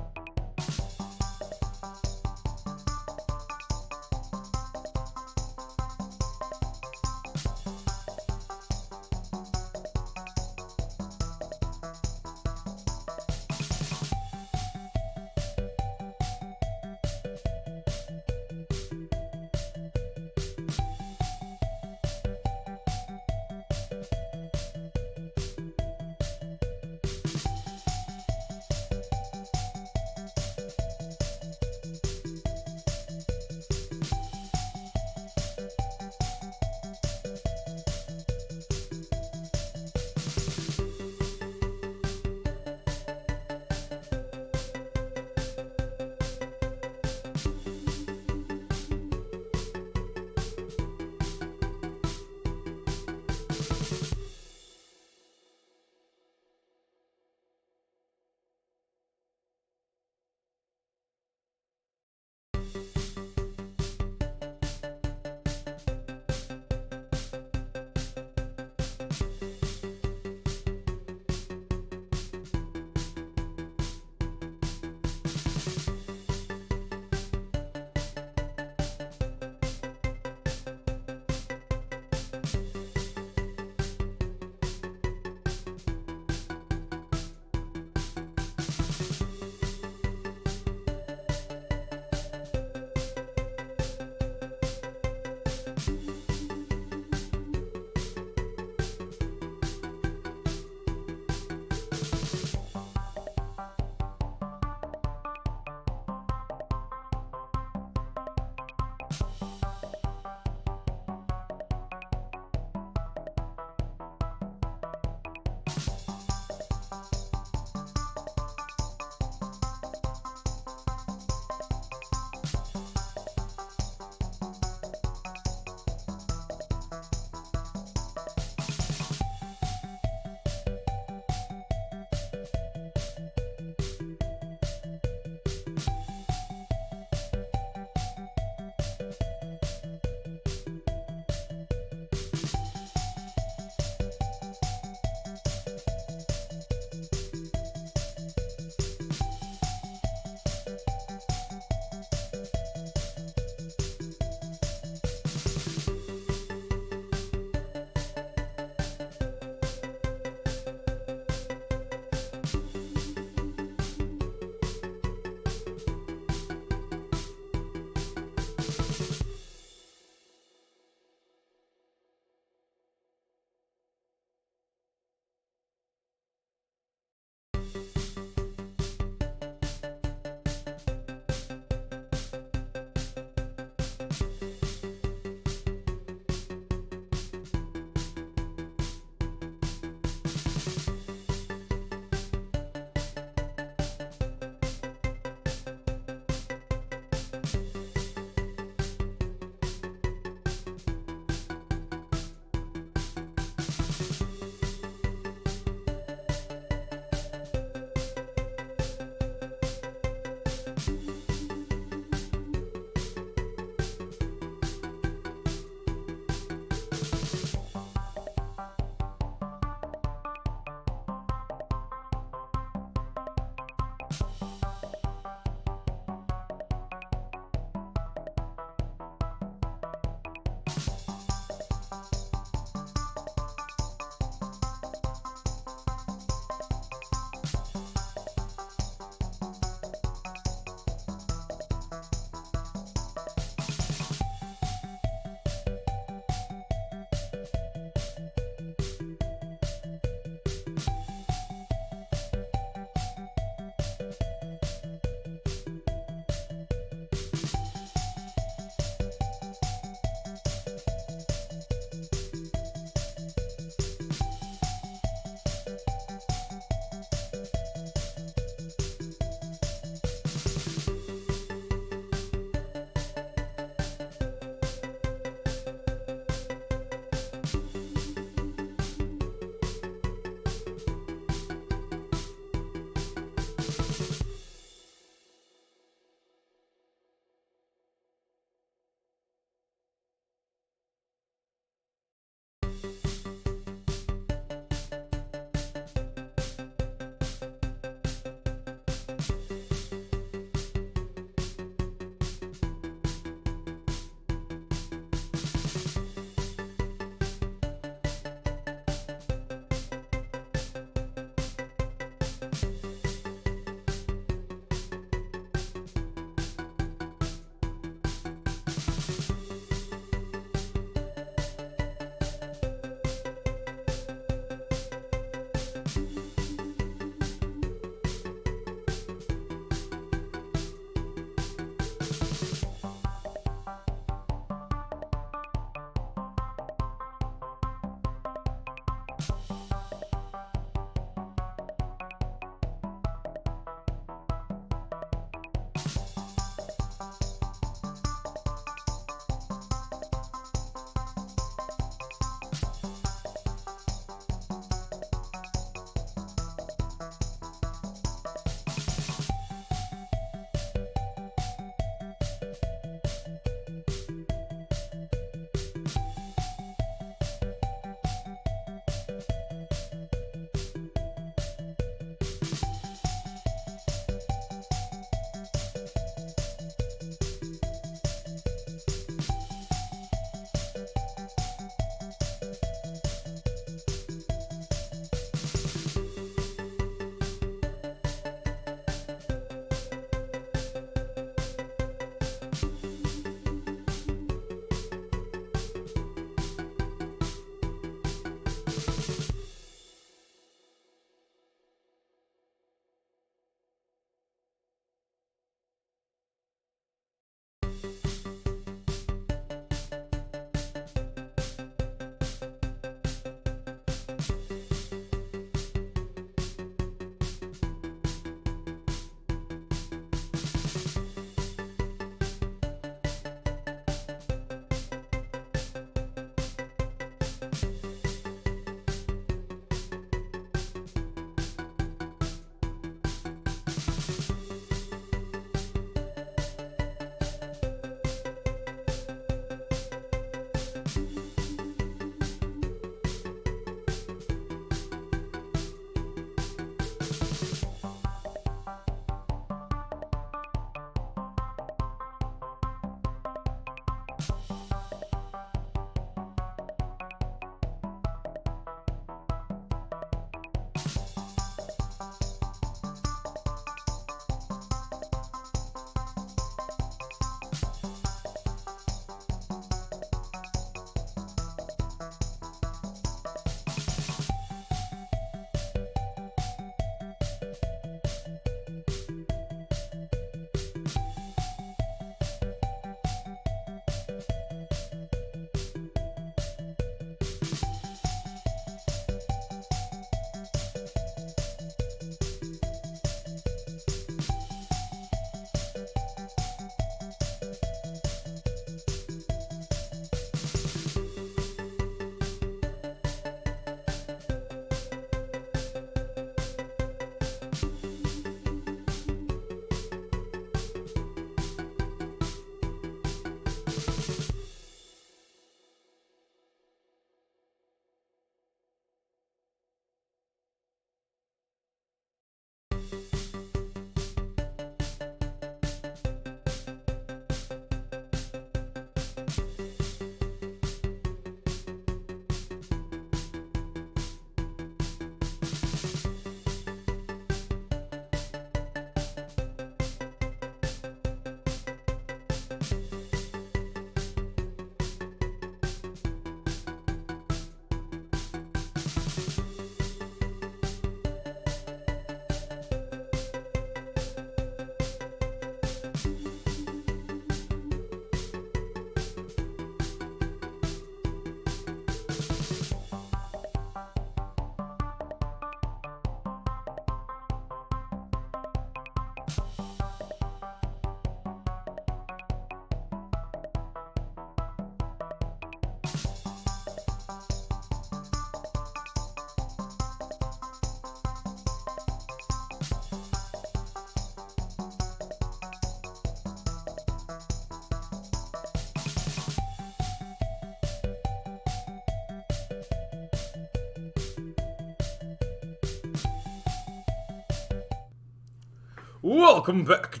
Welcome back.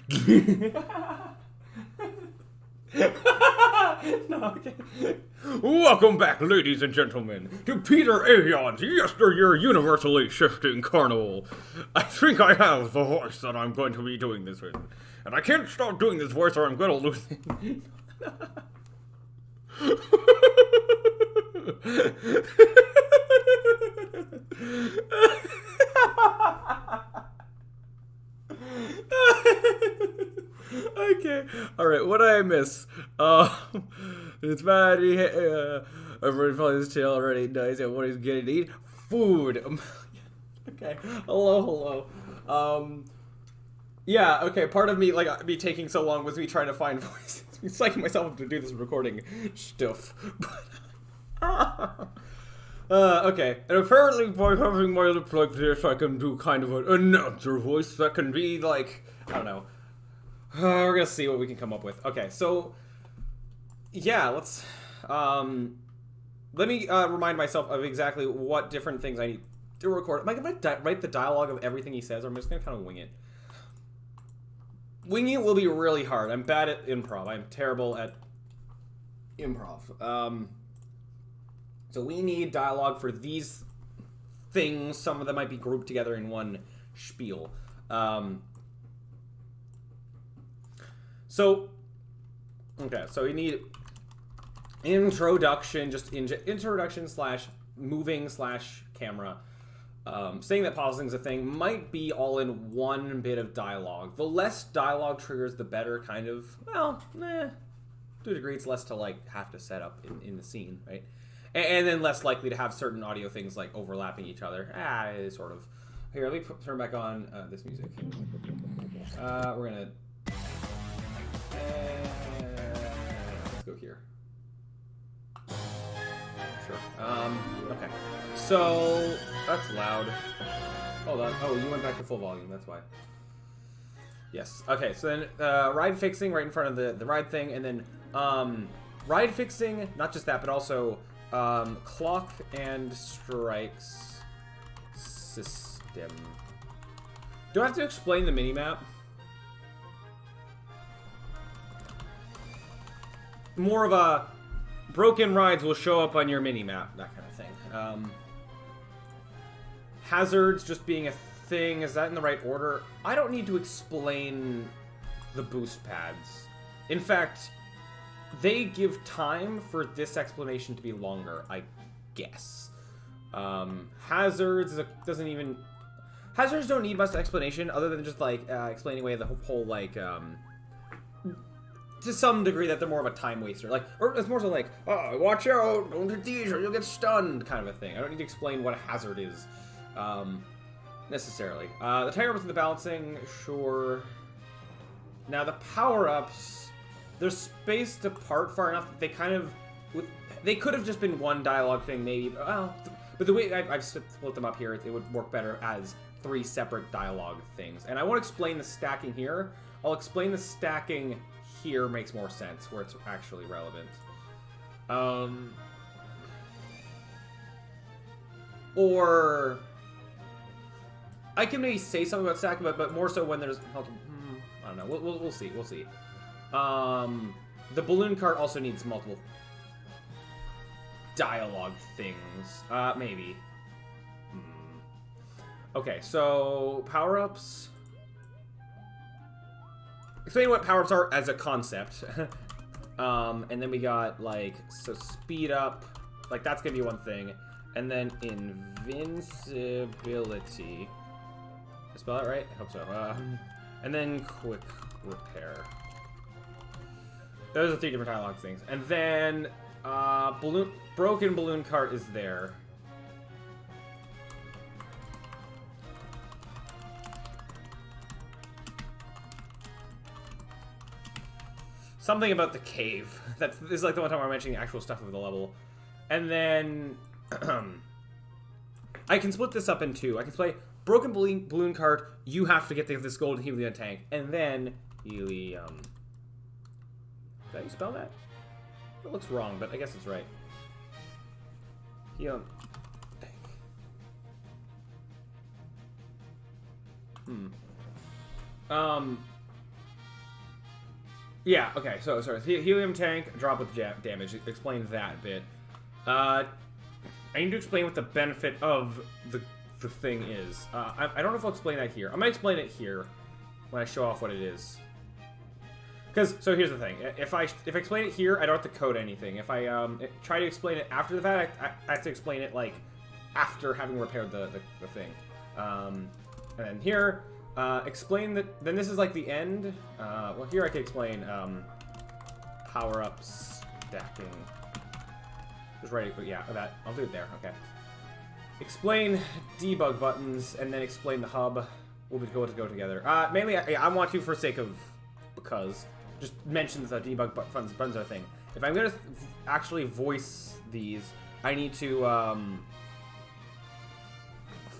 No, okay. Welcome back, ladies and gentlemen, to Peter Avion's Yesteryear Universally Shifting Carnival. I think I have the voice that I'm going to be doing this in. And I can't stop doing this voice or I'm going to lose it. Okay. Alright, what did I miss? It's bad. Everybody probably this tail already knows what he's getting to eat. Food. Okay. Hello. Yeah, okay, part of me, like, me taking so long was me trying to find voices. I'm psyching myself up to do this recording stuff. Okay, and apparently by having my lip like this, I can do kind of an announcer voice that can be, like, I don't know. We're gonna see what we can come up with. Okay, so, yeah, let's, let me, remind myself of exactly what different things I need to record. Am I gonna write the dialogue of everything he says, or I'm just gonna kind of wing it? Winging it will be really hard. I'm bad at improv. I'm terrible at improv. So we need dialogue for these things. Some of them might be grouped together in one spiel. So we need introduction, just introduction slash moving slash camera. Saying that pausing's a thing might be all in one bit of dialogue. The less dialogue triggers, the better, kind of. Well, to a degree, it's less to, like, have to set up in the scene, right? And then less likely to have certain audio things, like, overlapping each other. Sort of. Here, let me turn back on this music. We're gonna... let's go here. Sure. Okay. So, that's loud. Hold on. Oh, you went back to full volume, that's why. Yes. Okay, so then, ride fixing right in front of the ride thing, and then, ride fixing, not just that, but also, clock and strikes system. Do I have to explain the minimap? More of a broken rides will show up on your minimap, that kind of thing. Hazards just being a thing, is that in the right order? I don't need to explain the boost pads. In fact, they give time for this explanation to be longer, I guess. Hazards doesn't even... Hazards don't need much explanation other than just, like, explaining away the whole, like, to some degree that they're more of a time waster. Like, or it's more so like, oh, watch out, don't hit these or you'll get stunned, kind of a thing. I don't need to explain what a hazard is, necessarily. The tire ups and the balancing, sure. Now the power-ups, they're spaced apart far enough that they kind of, they could have just been one dialogue thing, maybe, but the way I've split them up here, it would work better as 3 separate dialogue things. And I won't explain the stacking here. I'll explain the stacking here makes more sense, where it's actually relevant. Or I can maybe say something about stacking, but more so when there's multiple. I don't know. We'll see. We'll see. The balloon cart also needs multiple dialogue things. Maybe. Okay, so power-ups. Explain what power-ups are as a concept. And then we got, like, so speed up. Like, that's gonna be one thing. And then invincibility. Did I spell that right? I hope so. And then quick repair. Those are 3 different dialogue things. And then, broken balloon cart is there. Something about the cave. This is like the one time I'm mentioning the actual stuff of the level. And then I can split this up in 2. I can play broken balloon cart. You have to get this golden helium tank, and then helium. Did how you spell that? It looks wrong, but I guess it's right. Helium tank. Yeah, okay, so, sorry. Helium tank, drop with damage. Explain that bit. I need to explain what the benefit of the thing is. I don't know if I'll explain that here. I'm gonna explain it here when I show off what it is. So here's the thing. If I explain it here, I don't have to code anything. If I try to explain it after the fact, I have to explain it, like, after having repaired the thing. And then here, explain that. Then this is like the end. Well, here I can explain power-ups, stacking. Just right, but yeah, that I'll do it there. Okay. Explain debug buttons, and then explain the hub. We'll be able to go together. Mainly, I want to for sake of because just mention the debug buttons are a thing. If I'm gonna actually voice these, I need to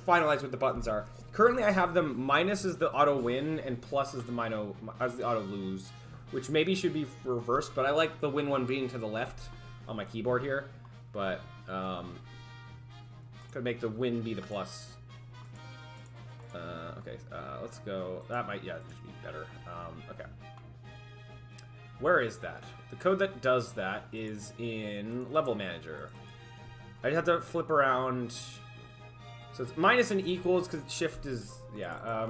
finalize what the buttons are. Currently, I have them minus is the auto win and plus is the auto lose, which maybe should be reversed. But I like the win one being to the left on my keyboard here. But could make the win be the plus. Okay, let's go. That might just be better. Okay. Where is that? The code that does that is in Level Manager. I just have to flip around. So it's minus and equals because shift is, yeah.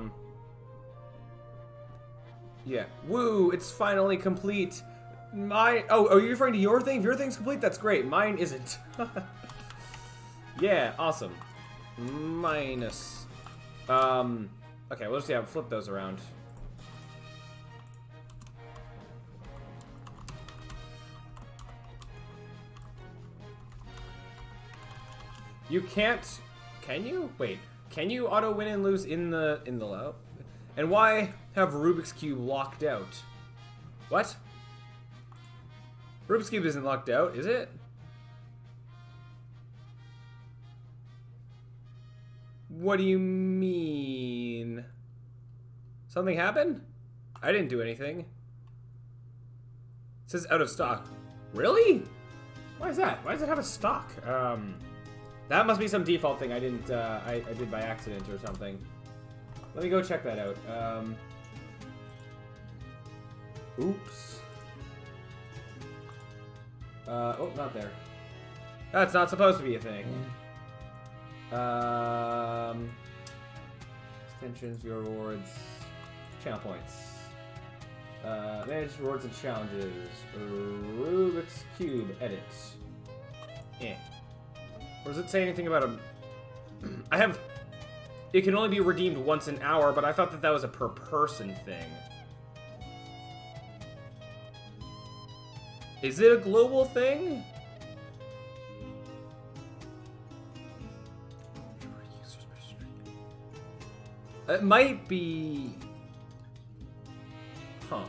Woo, it's finally complete. Oh, are you referring to your thing? If your thing's complete, that's great. Mine isn't. Yeah, awesome. Minus. Okay, we'll just flip those around. You can't. Can you? Wait. Can you auto win and lose in the low? And why have Rubik's Cube locked out? What? Rubik's Cube isn't locked out, is it? What do you mean? Something happened? I didn't do anything. It says out of stock. Really? Why is that? Why does it have a stock? That must be some default thing I didn't, I did by accident or something. Let me go check that out. Oops. Oh, not there. That's not supposed to be a thing. Extensions, viewer rewards, channel points. Manage rewards and challenges. Rubik's Cube, edit. Or does it say anything about a... I have... It can only be redeemed once an hour, but I thought that was a per person thing. Is it a global thing? It might be... Huh.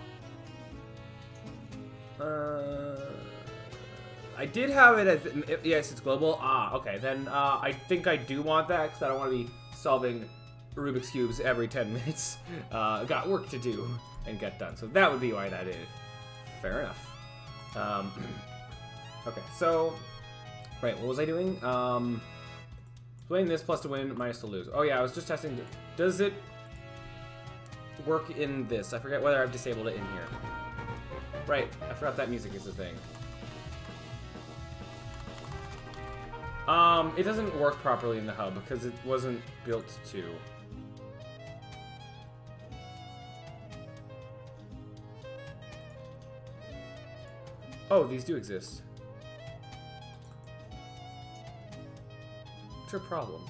I did have it as... Yes, it's global. Ah, okay. Then I think I do want that, because I don't want to be solving Rubik's Cubes every 10 minutes. Got work to do and get done. So that would be why that is. Fair enough. Okay, so... Right, what was I doing? Playing this plus to win, minus to lose. Oh yeah, I was just testing... Does it work in this? I forget whether I've disabled it in here. Right, I forgot that music is a thing. It doesn't work properly in the hub because it wasn't built to. Oh, these do exist. What's your problem?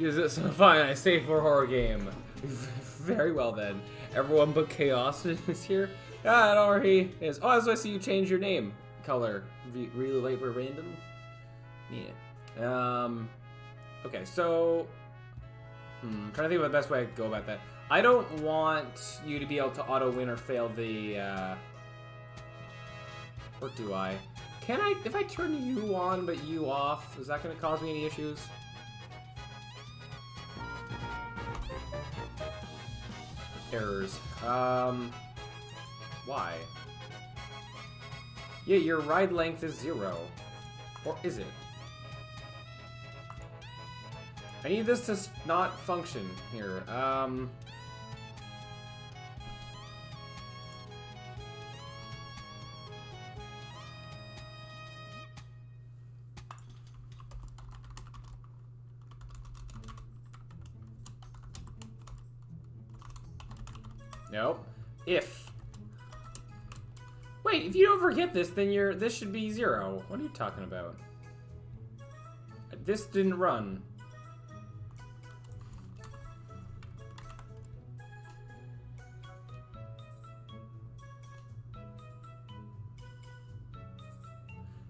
Is this fine? I stay for a horror game. Very well then. Everyone but Chaos is here. Ah, it already is. Oh, that's why I see you change your name color. Really late for random. Yeah. Okay, so trying to think of the best way to go about that. I don't want you to be able to auto win or fail the. Or do I? Can I? If I turn you on but you off, is that going to cause me any issues? Errors. Why? Yeah, your ride length is 0. Or is it? I need this to not function here. Nope. If. Wait, if you don't forget this, then this should be 0. What are you talking about? This didn't run.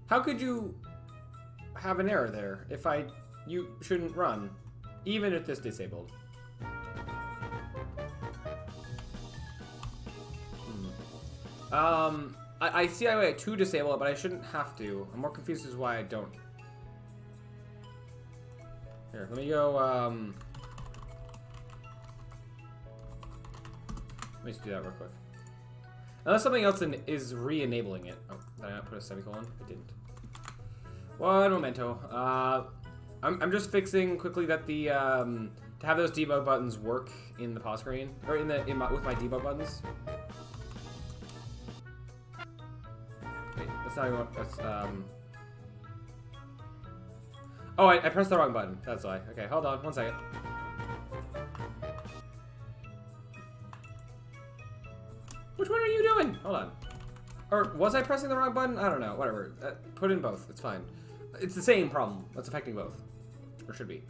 How could you have an error there if you shouldn't run, even if this disabled? I see I had to disable it, but I shouldn't have to. I'm more confused as why I don't. Here, let me go, let me just do that real quick. Unless something else is re-enabling it. Oh, did I not put a semicolon? I didn't. One momento. I'm just fixing quickly that the, to have those debug buttons work in the pause screen, or with my debug buttons. Wait, that's not even what, that's, oh, I pressed the wrong button. That's why. Okay, hold on, 1 second. Which one are you doing? Hold on. Or was I pressing the wrong button? I don't know. Whatever. Put in both. It's fine. It's the same problem. That's affecting both. Or should be.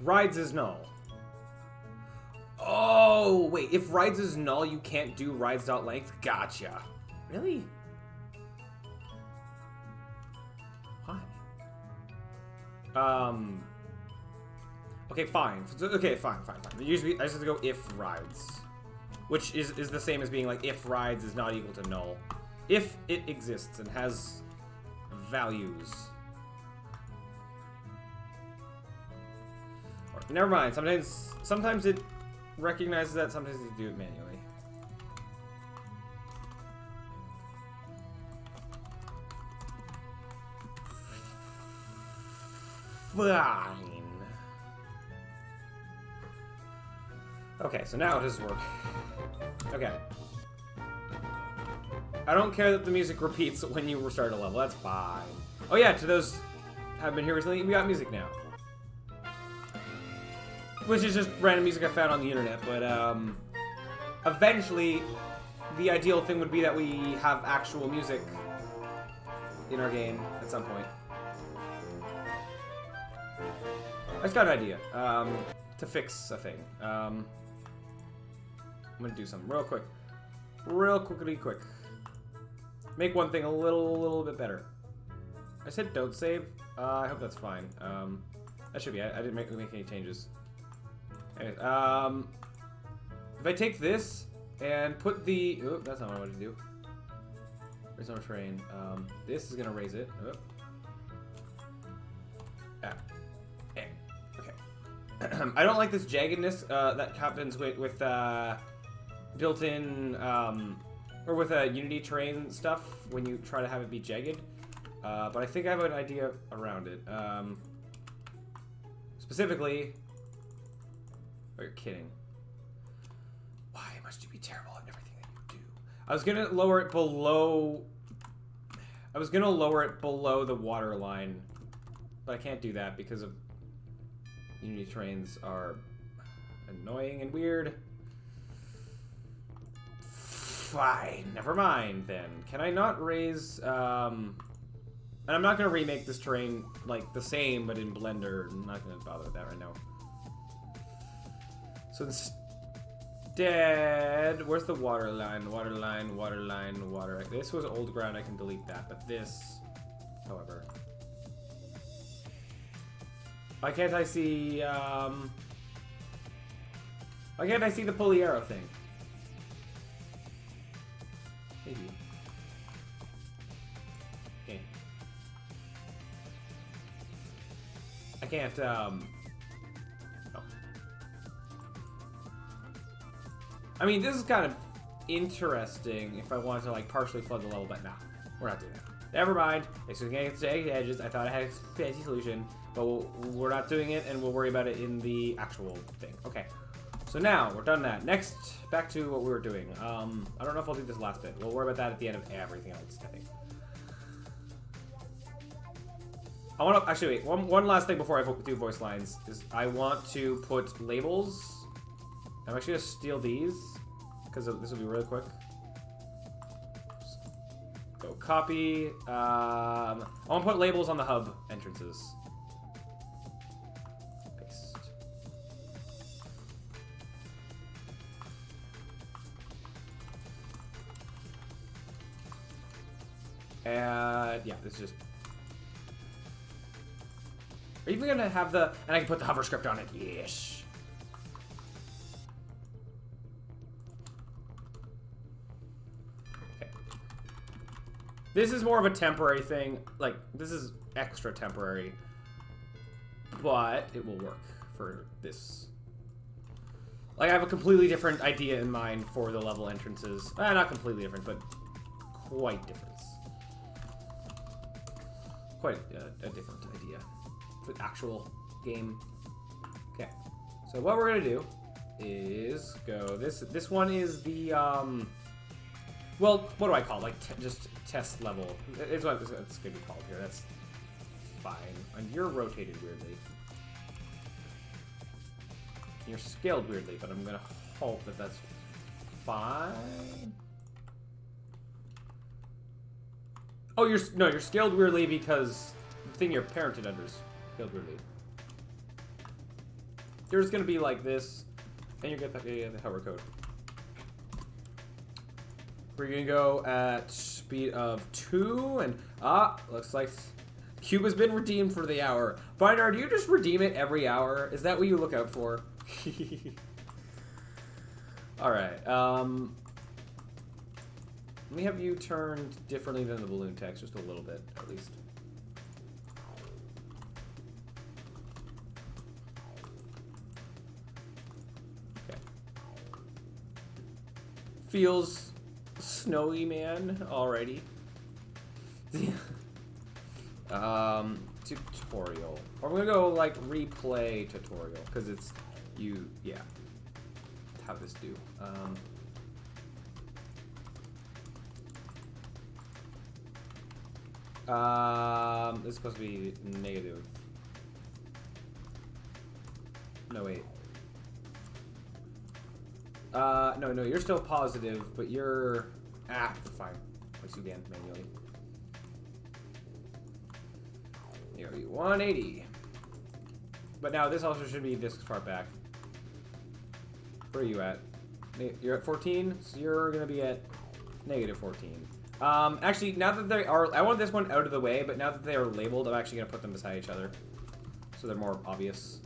Rides is null. Oh, wait. If rides is null, you can't do rides.length? Gotcha. Really? Why? Okay, fine. Okay, fine. Usually, I just have to go if rides. Which is the same as being like, if rides is not equal to null. If it exists and has values. Or, never mind. Sometimes it recognizes that, sometimes you do it manually. Fine. Okay, so now it does work. Okay. I don't care that the music repeats when you restart a level. That's fine. Oh yeah, to those who have been here recently, we got music now. Which is just random music I found on the internet, but eventually the ideal thing would be that we have actual music in our game at some point. I just got an idea to fix a thing. I'm gonna do something real quick. Real quick. Make one thing a little bit better. I said don't save. I hope that's fine. That should be. I didn't make any changes. Anyways, if I take this and put the... Oh, that's not what I wanted to do. There's no train. This is gonna raise it. Oh. Okay. I don't like this jaggedness that happens with built-in or with Unity terrain stuff when you try to have it be jagged. But I think I have an idea around it. Specifically, oh, you're kidding. Why must you be terrible at everything that you do? I was gonna lower it below. I was gonna lower it below the water line, but I can't do that because of Unity terrains are annoying and weird. Fine, never mind then. Can I not raise, and I'm not gonna remake this terrain like the same, but in Blender. I'm not gonna bother with that right now. So instead, where's the water line? Water. This was old ground, I can delete that, but this, however. Why can't I see, why can't I see the pulley arrow thing? Maybe. Okay. I can't, I mean, this is kind of interesting if I wanted to like partially flood the level, but nah, we're not doing that. Never mind. It's against the edges. I thought I had a fancy solution, but we're not doing it, and we'll worry about it in the actual thing. Okay. So now we're done that. Next, back to what we were doing. I don't know if I'll do this last bit. We'll worry about that at the end of everything else, I think. I want to actually wait. One last thing before I do voice lines is I want to put labels. I'm actually gonna steal these because this will be really quick. Go copy. I want to put labels on the hub entrances. Paste. And yeah, this is just. Are you even gonna have the? And I can put the hover script on it. Yes. Okay. This is more of a temporary thing. Like this is extra temporary, but it will work for this. Like I have a completely different idea in mind for the level entrances. Not completely different, but quite different. Quite a different idea. The actual game. Okay. So what we're gonna do is go. This one is the well, what do I call it? Like just test level. It's what it's gonna be called here. That's fine. And you're rotated weirdly. You're scaled weirdly, but I'm gonna hope that that's fine. Oh, you're scaled weirdly because the thing you're parented under is scaled weirdly. You're just gonna be like this, and you're gonna get the hover code. We're gonna go at speed of 2, and looks like cube has been redeemed for the hour. Bynard, do you just redeem it every hour? Is that what you look out for? All right. Let me have you turned differently than the balloon text, just a little bit, at least. Okay. Feels snowy, man. Alrighty. Tutorial. Or we're gonna go like replay tutorial because it's yeah. How this do? This is supposed to be negative. No, wait. No, you're still positive, but you're... fine. Let's again, manually. You're 180. But now this also should be this far back. Where are you at? You're at 14, so you're gonna be at negative 14. Actually, now that they are... I want this one out of the way, but now that they are labeled, I'm actually going to put them beside each other. So they're more obvious.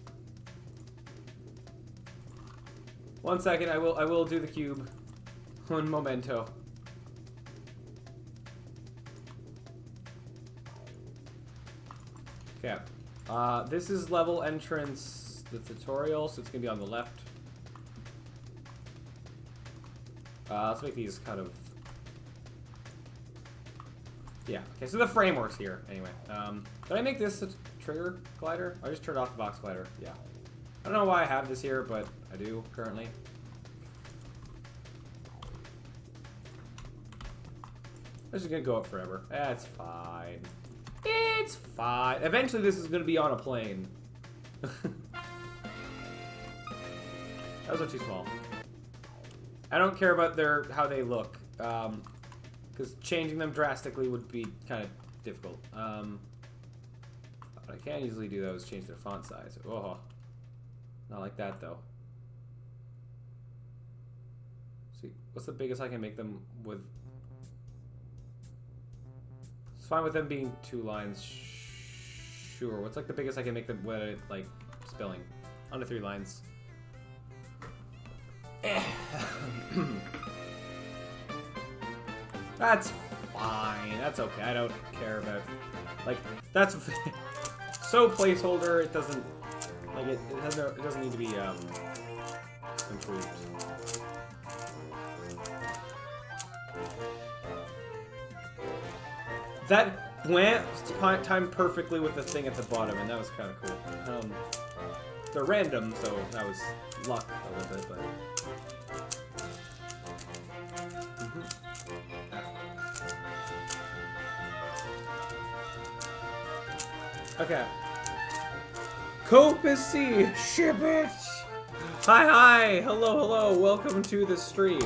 1 second, I will do the cube. Un momento. Okay. This is level entrance, the tutorial, so it's going to be on the left. Let's make these kind of... Yeah, okay, so the framework's here, anyway. Did I make this a trigger glider? I just turned off the box glider, yeah. I don't know why I have this here, but I do, currently. This is gonna go up forever. That's fine. It's fine. Eventually this is gonna be on a plane. Those are too small. I don't care about how they look. Because changing them drastically would be kind of difficult. What I can easily do, though, is change their font size. Oh, not like that, though. See, what's the biggest I can make them with? It's fine with them being 2 lines. Sure. What's like the biggest I can make them with, like, spelling? Under 3 lines. That's fine. That's okay. I don't care about... Like, that's... so placeholder, it doesn't... Like, it doesn't need to be, improved. That went timed perfectly with the thing at the bottom, and that was kind of cool. They're random, so that was luck a little bit, but... Okay. Copacy, ship it! Hi, hello, welcome to the stream.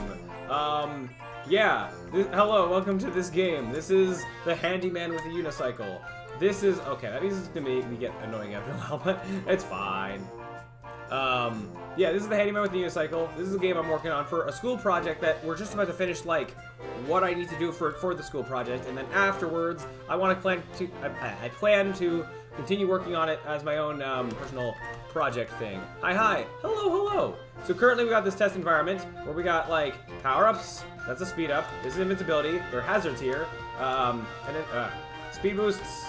Yeah, hello, welcome to this game. This is the Handyman with a Unicycle. This is, okay, that means it's gonna make me get annoying after a while, but it's fine. Yeah, this is the Handyman with the Unicycle. This is a game I'm working on for a school project that we're just about to finish, like, what I need to do for the school project, and then afterwards, I plan to continue working on it as my own personal project thing. Hi, hello. So currently we got this test environment where we got like power-ups. That's a speed up. This is invincibility. There are hazards here, and then speed boosts,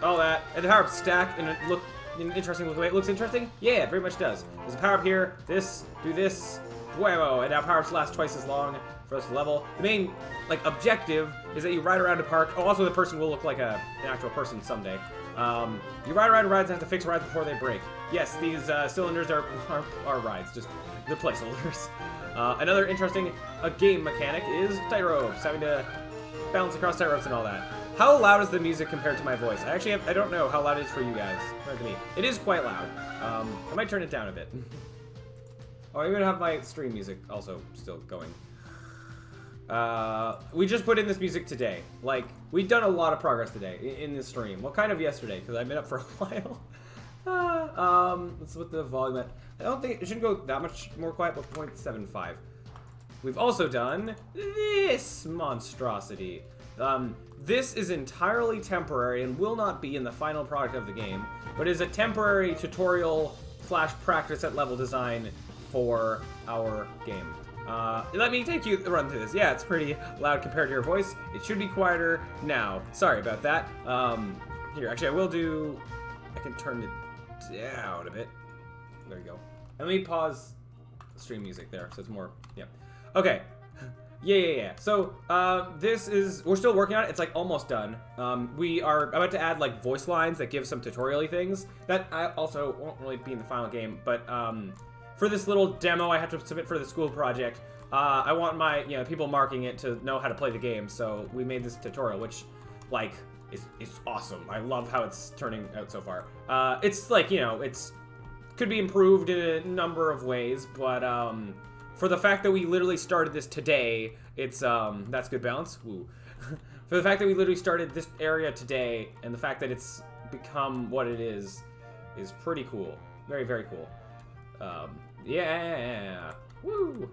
all that, and the power-ups stack and look interesting. Look the way it looks interesting. Yeah, it very much does. There's a power-up here. This, do this, whammo, and now power-ups last twice as long for this level. The main like objective is that you ride around a park. Oh, also the person will look like an actual person someday. You ride around rides and have to fix rides before they break. Yes, these cylinders are rides, just the placeholders. Another interesting game mechanic is tight ropes, having to balance across tight ropes and all that. How loud is the music compared to my voice? I don't know how loud it is for you guys compared to me. It is quite loud. I might turn it down a bit. Oh, I'm gonna have my stream music also still going. We just put in this music today. Like, we've done a lot of progress today in this stream. Well, kind of yesterday, because I've been up for a while. Let's put the volume at... I don't think it shouldn't go that much more quiet, but 0.75. We've also done this monstrosity. This is entirely temporary and will not be in the final product of the game, but is a temporary tutorial / practice at level design for our game. Let me take you run through this. Yeah, it's pretty loud compared to your voice. It should be quieter now. Sorry about that. Here, actually, I can turn it down a bit. There you go. And let me pause the stream music there, so it's more, yeah. Okay. Yeah. So, we're still working on it. It's like almost done. We are about to add like voice lines that give some tutorial-y things. That I also won't really be in the final game, but, for this little demo I have to submit for the school project, I want my, people marking it to know how to play the game, so we made this tutorial, which, like, is awesome. I love how it's turning out so far. It's, like, could be improved in a number of ways, but, for the fact that we literally started this today, it's, that's good balance, woo. For the fact that we literally started this area today, and the fact that it's become what it is pretty cool. Very, very cool. Yeah, woo.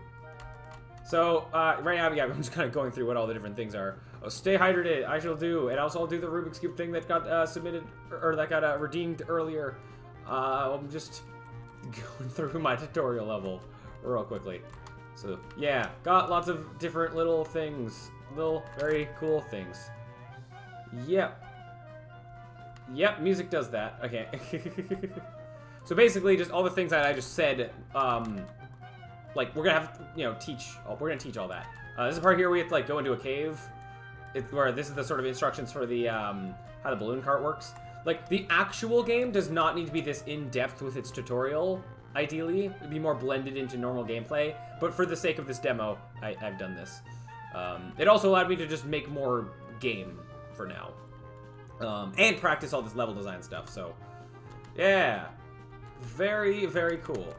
So, right now, yeah, I'm just kind of going through what all the different things are. Oh, stay hydrated, I shall do, and also I'll do the Rubik's Cube thing that got submitted, or that got redeemed earlier. I'm just going through my tutorial level real quickly. So, yeah, got lots of different little things, little very cool things. Yep, music does that. Okay. So basically, just all the things that I just said, like, we're gonna have, we're gonna teach all that. This is a part here where we have to, like, go into a cave. It's where this is the sort of instructions for the, how the balloon cart works. Like, the actual game does not need to be this in-depth with its tutorial, ideally. It'd be more blended into normal gameplay, but for the sake of this demo, I've done this. It also allowed me to just make more game for now. And practice all this level design stuff, so, yeah. Very, very cool.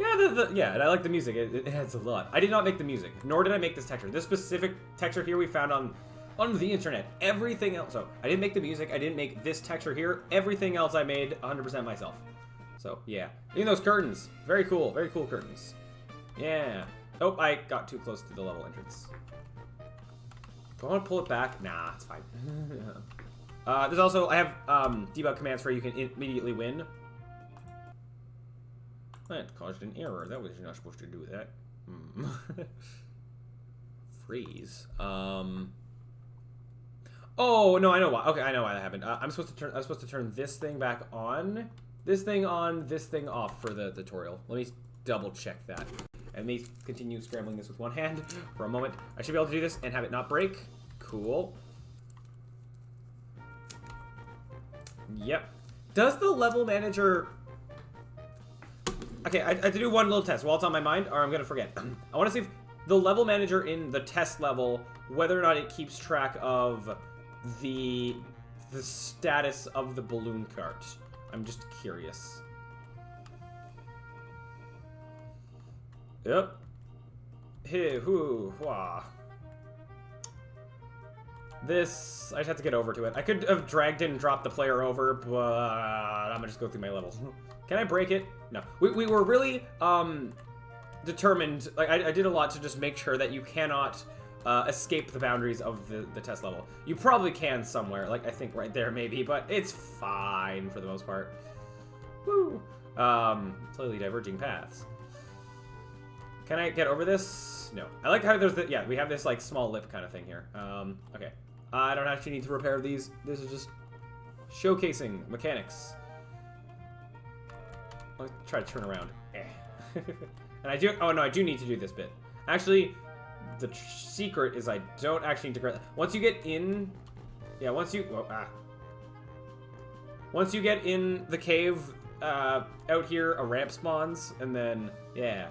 Yeah, and I like the music. It adds a lot. I did not make the music, nor did I make this texture. This specific texture here we found on the internet. Everything else, so I didn't make the music. I didn't make this texture here. Everything else I made 100% myself. So yeah, even those curtains, very cool curtains. Yeah. Oh, I got too close to the level entrance. Do I want to pull it back? Nah, it's fine. There's also, I have debug commands where you can immediately win. That caused an error. That was not supposed to do that. Freeze. Oh no, I know why. Okay, I know why that happened. I'm supposed to turn this thing back on. This thing on, this thing off for the tutorial. Let me double check that. And me continue scrambling this with one hand for a moment. I should be able to do this and have it not break. Cool. Yep. Does the level manager... Okay, I have to do one little test while it's on my mind, or I'm going to forget. I want to see if the level manager in the test level, whether or not it keeps track of the status of the balloon cart. I'm just curious. Yep. Hey, hoo, wah. This, I just have to get over to it. I could have dragged it and dropped the player over, but I'm gonna just go through my level. Can I break it? No. We were really determined. Like I did a lot to just make sure that you cannot escape the boundaries of the test level. You probably can somewhere, like I think right there maybe, but it's fine for the most part. Woo! Slightly diverging paths. Can I get over this? No. I like how there's the, yeah, we have this like small lip kind of thing here. Okay. I don't actually need to repair these. This is just showcasing mechanics. I'll try to turn around. And I do, oh no, I do need to do this bit. Actually, the secret is I don't actually need to grab, once you get in, yeah, once you get in the cave, out here, a ramp spawns, and then, yeah.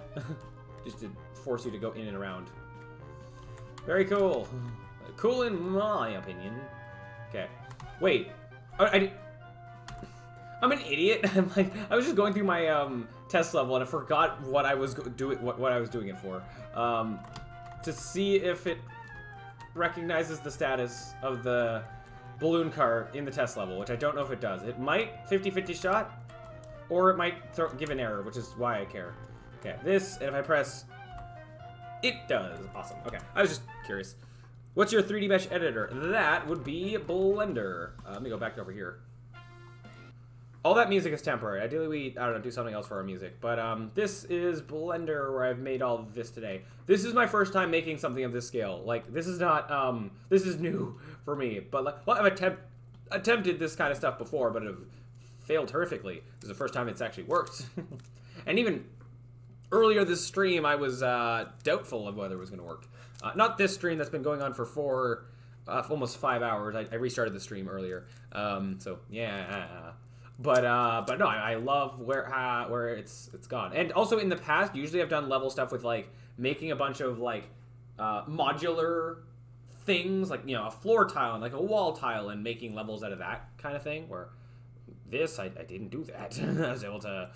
Just to force you to go in and around. Very cool. Cool in my opinion. Okay. Wait. I'm an idiot. I'm like, I was just going through my test level and I forgot what I was doing. What I was doing it for. To see if it recognizes the status of the balloon cart in the test level, which I don't know if it does. It might 50-50 shot, or it might give an error, which is why I care. Okay, this, and if I press, it does. Awesome. Okay, I was just curious. What's your 3D mesh editor? That would be Blender. Let me go back over here. All that music is temporary. Ideally, we, I don't know, do something else for our music. But this is Blender, where I've made all of this today. This is my first time making something of this scale. Like, this is not, this is new for me. But, like, well, I've attempted this kind of stuff before, but it have failed horrifically. This is the first time it's actually worked. And even earlier this stream, I was doubtful of whether it was going to work. Not this stream that's been going on for almost 5 hours. I restarted the stream earlier. So yeah, but no, I love where it's gone. And also in the past, usually I've done level stuff with like making a bunch of like modular things, like, you know, a floor tile and like a wall tile, and making levels out of that kind of thing. Where this, I didn't do that. I was able to,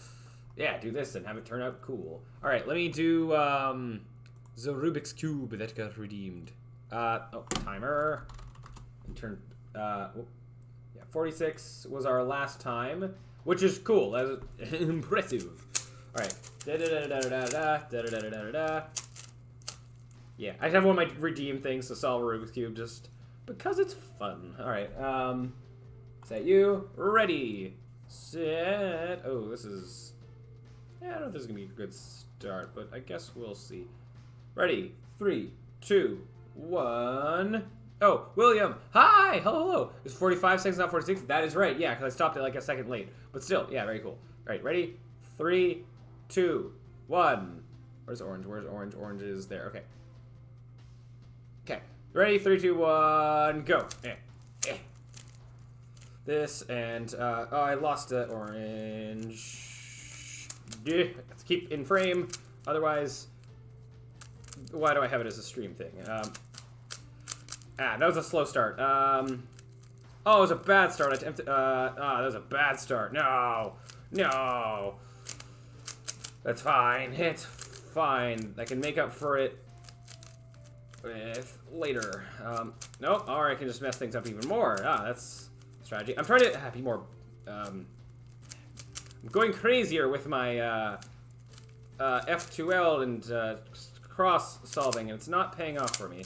yeah, do this and have it turn out cool. All right, let me do the Rubik's Cube that got redeemed. Oh, timer. And turn, yeah, 46 was our last time, which is cool. That was impressive. All right. Yeah, I have one of my redeem things to solve a Rubik's Cube just because it's fun. All right. Set you. Ready. Set. Oh, this is... Yeah, I don't know if this is going to be a good start, but I guess we'll see. Ready. 3, 2, 1. Oh, William. Hi. Hello, hello. It's 45 seconds, not 46. That is right. Yeah, because I stopped it like a second late. But still, yeah, very cool. All right, ready? 3, 2, 1. Where's orange? Where's orange? Orange is there. Okay. Okay. Ready? 3, 2, 1. Go. This and, oh, I lost the orange. Let's keep in frame. Otherwise, why do I have it as a stream thing? That was a slow start. Oh, it was a bad start. That was a bad start. No. No. That's fine. It's fine. I can make up for it with later. Nope. Or I can just mess things up even more. That's strategy. I'm trying to be more, I'm going crazier with my, F2L and, cross solving, and it's not paying off for me.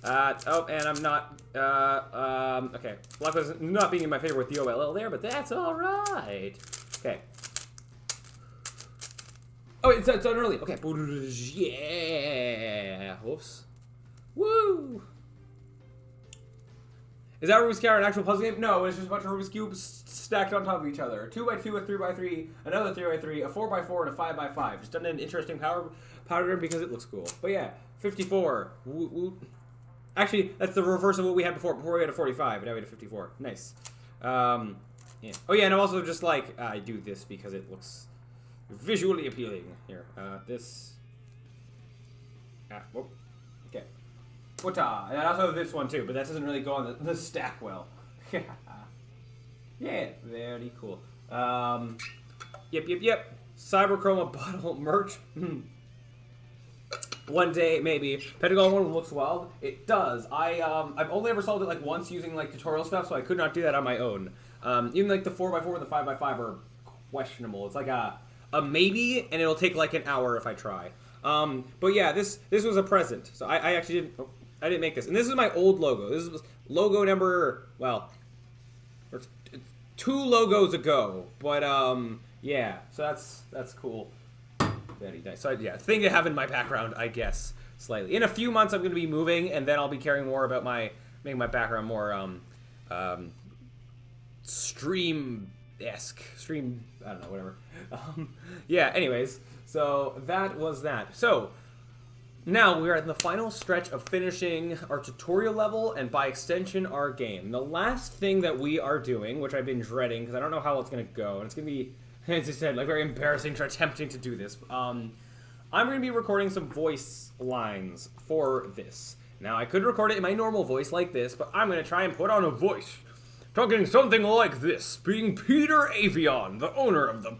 Oh, and I'm not, okay. Luck was not being in my favor with the OLL there, but that's alright. Okay. Oh, it's done early. Okay. Yeah. Whoops. Woo! Is that Rubik's Cube an actual puzzle game? No, it's just a bunch of Rubik's Cubes stacked on top of each other. A 2x2, a 3x3, another 3x3, a 4x4, and a 5x5. Just done in an interesting pattern because it looks cool. But yeah, 54. Woot woot. Actually, that's the reverse of what we had before. Before we had a 45, and now we had a 54. Nice. Yeah. Oh yeah, and I'm also just like, I do this because it looks visually appealing. Here, this. Whoop. Okay. Wata. And I also have this one too, but that doesn't really go on the stack well. Yeah, very cool. Yep. Cyberchroma bottle merch. One day, maybe. Pentagon one looks wild. It does. I've only ever solved it like once using like tutorial stuff, so I could not do that on my own. Even like the 4x4 and the 5x5 are questionable. It's like a maybe, and it'll take like an hour if I try. But yeah, this was a present. So I actually didn't. Oh, I didn't make this, and this is my old logo. This is logo number 2 logos ago. But yeah. So that's cool. Very nice. So yeah, thing to have in my background, I guess, slightly. In a few months, I'm going to be moving, and then I'll be caring more about making my background more stream-esque. Stream, I don't know, whatever. Yeah, anyways, so that was that. So now we are in the final stretch of finishing our tutorial level, and by extension, our game. The last thing that we are doing, which I've been dreading, because I don't know how it's going to go, and it's going to be, as I said, like very embarrassing for attempting to do this. I'm going to be recording some voice lines for this. Now, I could record it in my normal voice like this, but I'm going to try and put on a voice. Talking something like this, being Peter Avion, the owner of the,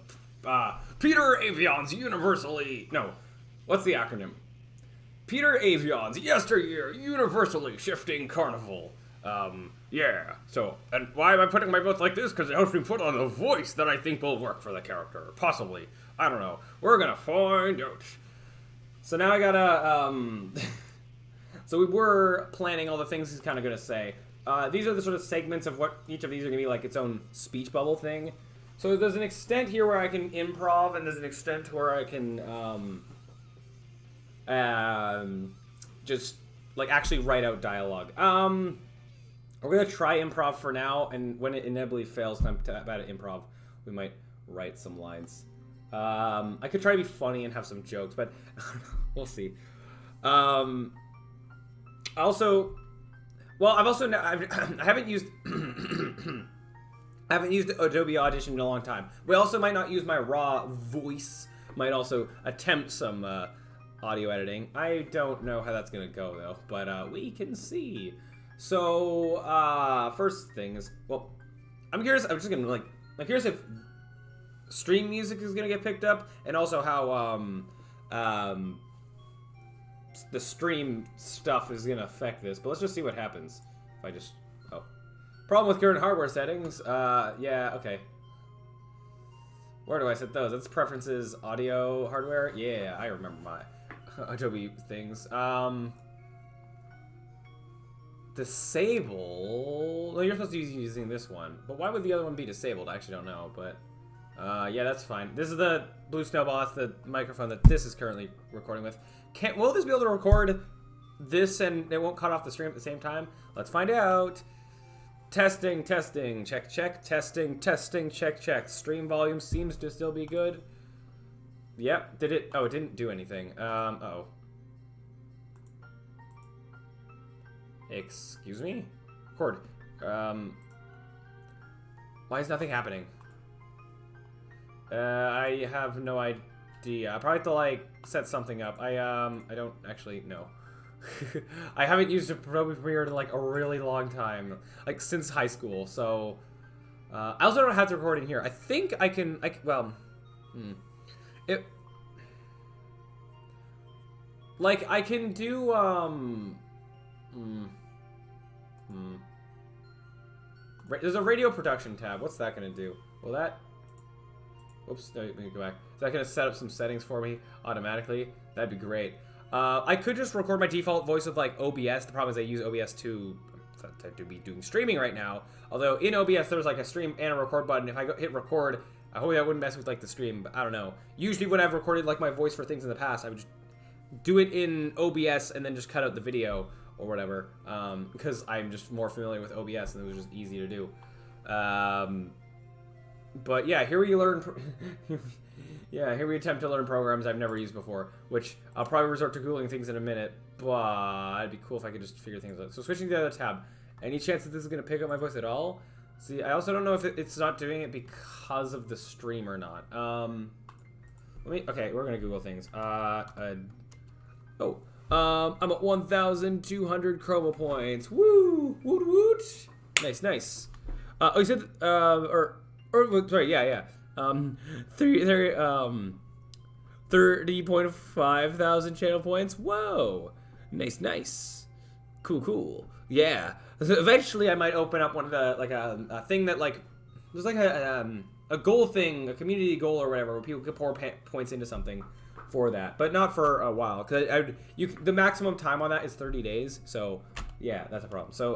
Peter Avion's universally, no, what's the acronym? Peter Avion's yesteryear universally shifting carnival. Yeah, so, and why am I putting my mouth like this? Because it helps me put on a voice that I think will work for the character. Possibly. I don't know. We're gonna find out. So now I gotta, so we were planning all the things he's kind of gonna say. These are the sort of segments of what each of these are gonna be like its own speech bubble thing. So there's an extent here where I can improv, and there's an extent where I can, just, like, actually write out dialogue. We're going to try improv for now, and when it inevitably fails, and I'm bad at improv, we might write some lines. I could try to be funny and have some jokes, but we'll see. I haven't used I haven't used Adobe Audition in a long time. We also might not use my raw voice. Might also attempt some audio editing. I don't know how that's going to go, though, but we can see. So, first thing is, well, I'm curious, I'm just gonna, I'm curious if stream music is gonna get picked up, and also how, the stream stuff is gonna affect this, but let's just see what happens. If I just, problem with current hardware settings, yeah, okay. Where do I set those? That's preferences, audio, hardware, yeah, I remember my Adobe things, Disable. Well, you're supposed to be using this one, but why would the other one be disabled? I actually don't know, but yeah, that's fine. This is the Blue Snowball. That's the microphone that this is currently recording with. Will this be able to record this and it won't cut off the stream at the same time? Let's find out. Testing, check, testing, check. Stream volume seems to still be good. Yep. Did it? Oh, it didn't do anything. Excuse me? Record. Why is nothing happening? I have no idea. I probably have to, like, set something up. I don't actually know. I haven't used Adobe Premiere in, like, a really long time. Like, since high school, so... I also don't have to record in here. I think I can, Like, I can do, There's a radio production tab. What's that gonna do? Will that... Whoops, no, let me go back. Is that gonna set up some settings for me automatically? That'd be great. I could just record my default voice with, like, OBS. The problem is I use OBS to be doing streaming right now. Although in OBS there's like a stream and a record button. If I hit record, I hope that wouldn't mess with like the stream, but I don't know. Usually when I've recorded like my voice for things in the past, I would just do it in OBS and then just cut out the video or whatever, because I'm just more familiar with OBS and it was just easy to do. But yeah, here we learn Yeah, here we attempt to learn programs I've never used before, which I'll probably resort to Googling things in a minute, but it'd be cool if I could just figure things out. So switching to the other tab. Any chance that this is going to pick up my voice at all? See, I also don't know if it's not doing it because of the stream or not. Okay, we're going to Google things. I'm at 1,200 chroma points. Woo! Woot woot! Nice, nice. Oh, you said, sorry, yeah. 30.5 thousand channel points. Whoa! Nice, nice. Cool. Yeah. So eventually, I might open up one of the a thing that there's like a goal thing, a community goal or whatever, where people could pour points into something for that, but not for a while because the maximum time on that is 30 days. So yeah, that's a problem. So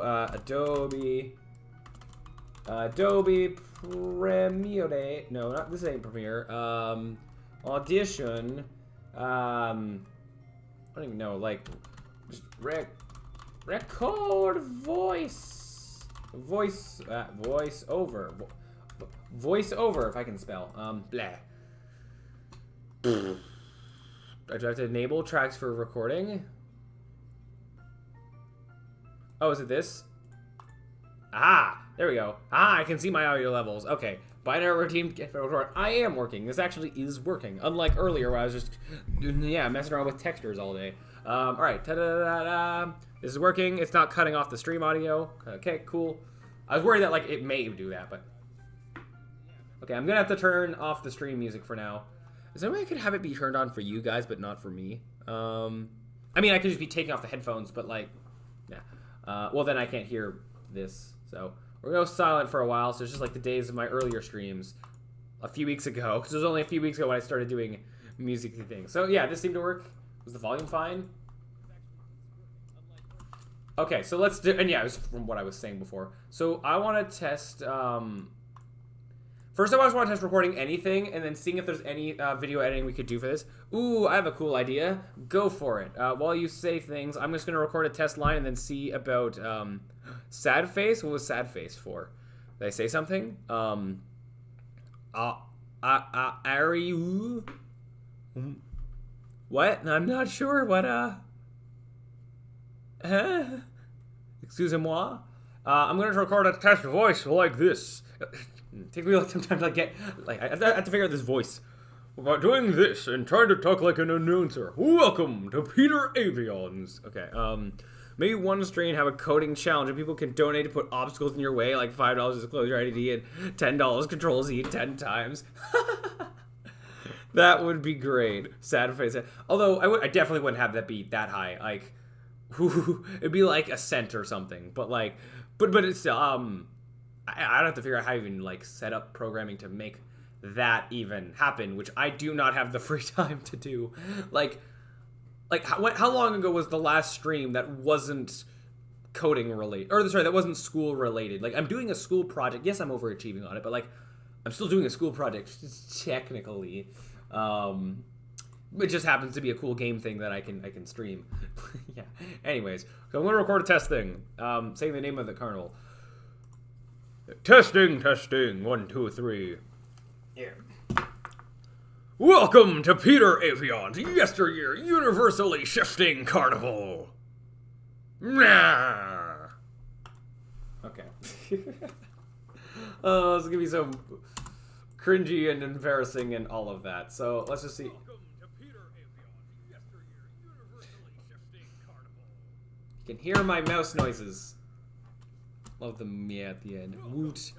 Adobe Premiere. No, not this ain't Premiere. Audition. I don't even know. Just record voice over. Voice over, if I can spell. Blah. Do I have to enable tracks for recording? Oh, is it this? Ah, there we go. Ah, I can see my audio levels. Okay. Binary routine. I am working. This actually is working. Unlike earlier where I was just, messing around with textures all day. All right. Ta-da-da-da. This is working. It's not cutting off the stream audio. Okay, cool. I was worried that it may do that, but okay. I'm gonna have to turn off the stream music for now. Is there any way I could have it be turned on for you guys, but not for me? I mean, I could just be taking off the headphones, but well, then I can't hear this. So we're gonna go silent for a while. So it's just like the days of my earlier streams a few weeks ago, because it was only a few weeks ago when I started doing music things. So yeah, this seemed to work. Was the volume fine? Okay, so let's do, and yeah, it was from what I was saying before. So I want to test, first I just want to test recording anything, and then seeing if there's any video editing we could do for this. Ooh, I have a cool idea. Go for it. While you say things, I'm just going to record a test line and then see about, sad face. What was sad face for? Did I say something? Are you? What? I'm not sure what, Excusez-moi. I'm going to record a test voice like this. Take me some time to get, I have to figure out this voice. About doing this and trying to talk like an announcer. Welcome to Peter Avions. Okay, maybe one stream have a coding challenge and people can donate to put obstacles in your way, like $5 disclosure ID and $10 Control Z 10 times. That would be great. Sad face. Although I definitely wouldn't have that be that high. It'd be like a cent or something. But but it's still I'd have to figure out how to even set up programming to make that even happen, which I do not have the free time to do. How long ago was the last stream that wasn't coding related, or sorry, that wasn't school related? I'm doing a school project. Yes, I'm overachieving on it, but I'm still doing a school project technically. It just happens to be a cool game thing that I can stream. Yeah. Anyways, so I'm gonna record a test thing. Saying the name of the kernel. Testing. 1, 2, 3. Yeah. Welcome to Peter Avion's Yesteryear Universally Shifting Carnival. Nah. Okay. Oh, this is gonna be so cringy and embarrassing and all of that. So let's just see. Welcome to Peter Avion's Yesteryear Universally Shifting Carnival. You can hear my mouse noises. Love the me at the end. Woot.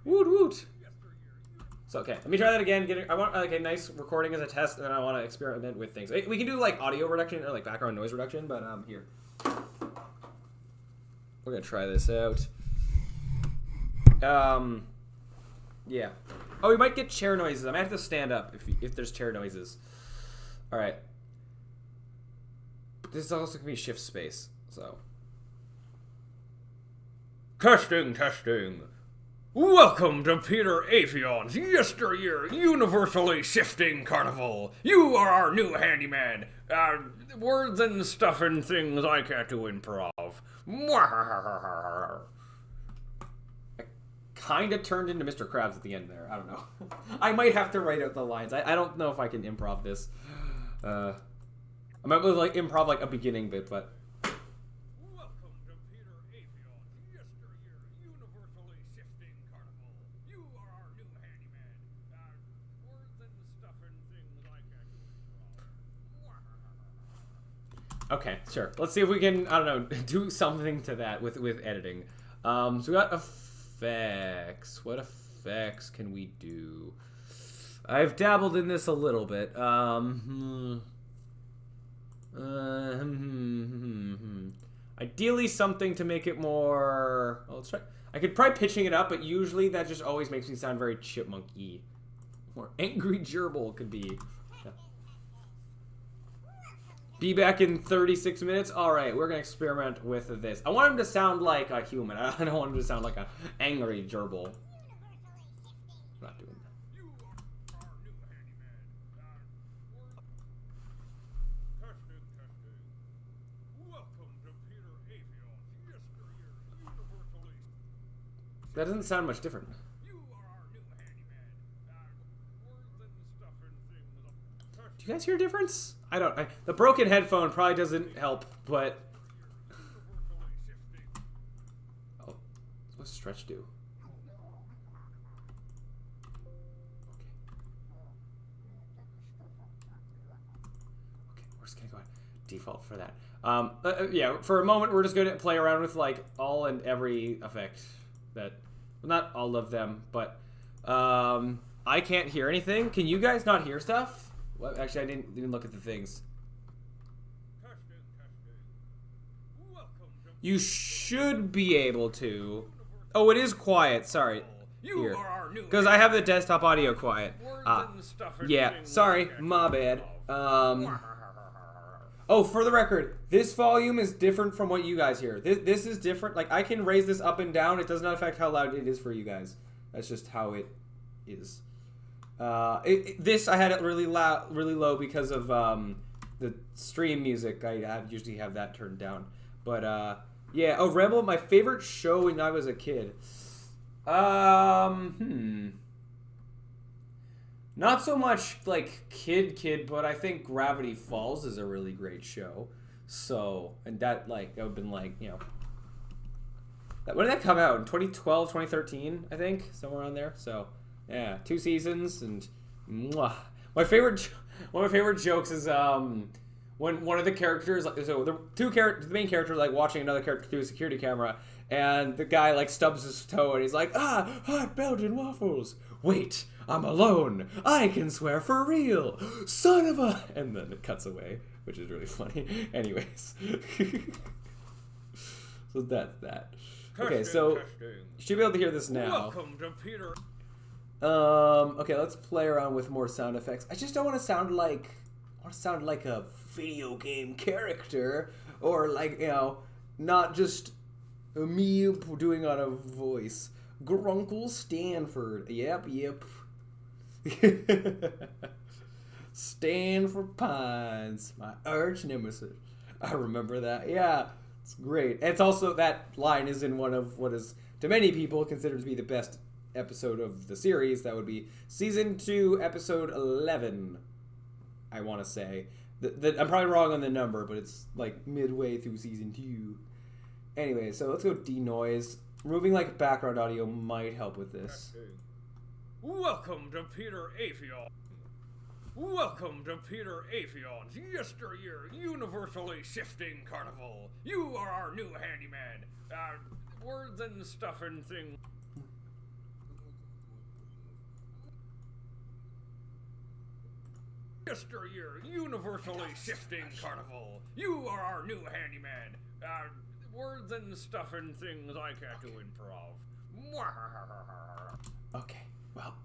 Woot. So, okay, let me try that again. I want a nice recording as a test, and then I want to experiment with things. We can do audio reduction or background noise reduction, but here. We're gonna try this out. Yeah. Oh, we might get chair noises. I might have to stand up if there's chair noises. All right. This is also gonna be shift space, so. Testing. Welcome to Peter Avion's Yesteryear Universally Shifting Carnival. You are our new handyman. Words and stuff and things I can't do improv. I kind of turned into Mr. Krabs at the end there. I don't know. I might have to write out the lines. I don't know if I can improv this. I might be able to like improv like a beginning bit, but. Welcome to Peter Avion, yesteryear universally shifting carnival. You are our new handyman. Words and stuff and things I can't do. Okay, sure. Let's see if we can, I don't know, do something to that with editing. So we got effects. What effects can we do? I've dabbled in this a little bit. Ideally something to make it more... Oh, let's try. I could try pitching it up, but usually that just always makes me sound very chipmunk-y. More angry gerbil could be. Be back in 36 minutes? Alright, we're gonna experiment with this. I want him to sound like a human. I don't want him to sound like an angry gerbil. I'm not doing that. You are our new handyman. Testing. Welcome to Peter Avion, yesteryear universally. That doesn't sound much different. You are our new handyman. Words and stuff and things. Do you guys hear a difference? I don't. The broken headphone probably doesn't help, but. Oh, what's Stretch do? Okay, we're just gonna go ahead. Default for that. Yeah, for a moment we're just gonna play around with like all and every effect that, well, not all of them, but I can't hear anything. Can you guys not hear stuff? Well, actually, I didn't even look at the things. Testing. Welcome to You should be able to. Oh, it is quiet. Sorry. You Here. are our new Because I have the desktop audio quiet. Words and stuff and Yeah, things sorry. I can't My bad. Oh, for the record, this volume is different from what you guys hear. This is different. Like, I can raise this up and down. It does not affect how loud it is for you guys. That's just how it is. This I had it really loud, really low because of the stream music. I usually have that turned down. But yeah. Oh, Rebel, my favorite show when I was a kid. Not so much like kid, but I think Gravity Falls is a really great show. So, and that like that would have been like, you know, when did that come out? In 2012, 2013, I think, somewhere around there. So. Yeah, 2 seasons, and mwah. One of my favorite jokes is when one of the characters, like, so the main character like watching another character through a security camera, and the guy like stubs his toe and he's like, hot Belgian waffles. Wait, I'm alone. I can swear for real. Son of a, and then it cuts away, which is really funny. Anyways, so that's that. Okay, so you should be able to hear this now. Welcome to Peter. Okay, let's play around with more sound effects. I just don't want to sound like a video game character, or like, you know, not just me doing on a voice. Grunkle Stanford. Yep. Stanford Pines, my arch nemesis. I remember that. Yeah, it's great. And it's also, that line is in one of what is, to many people, considered to be the best episode of the series. That would be season 2, episode 11. I want to say I'm probably wrong on the number, but it's like midway through season 2. Anyway, so let's go denoise. Removing like background audio might help with this. Welcome to Peter Avion. Welcome to Peter Avion's yesteryear universally shifting carnival. You are our new handyman. Words and stuff and things. Yesteryear universally shifting carnival. You are our new handyman. Words and stuff and things I can't do improv. Okay, well,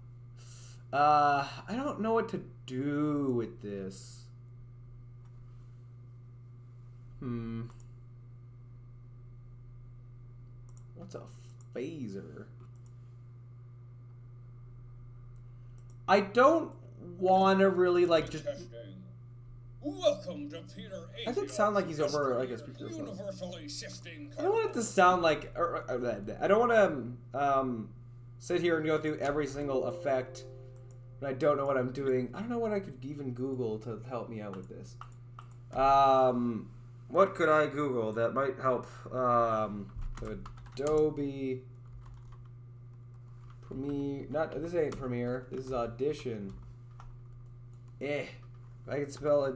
I don't know what to do with this. What's a phaser? I don't want to really like just. Welcome to Peter Avion. I could sound like he's over like a speaker. Universally shifting. I don't want it to sound like. I don't want to sit here and go through every single effect when I don't know what I'm doing. I don't know what I could even Google to help me out with this. What could I Google that might help? Adobe Premiere. Not this ain't Premiere. This is Audition. If I could spell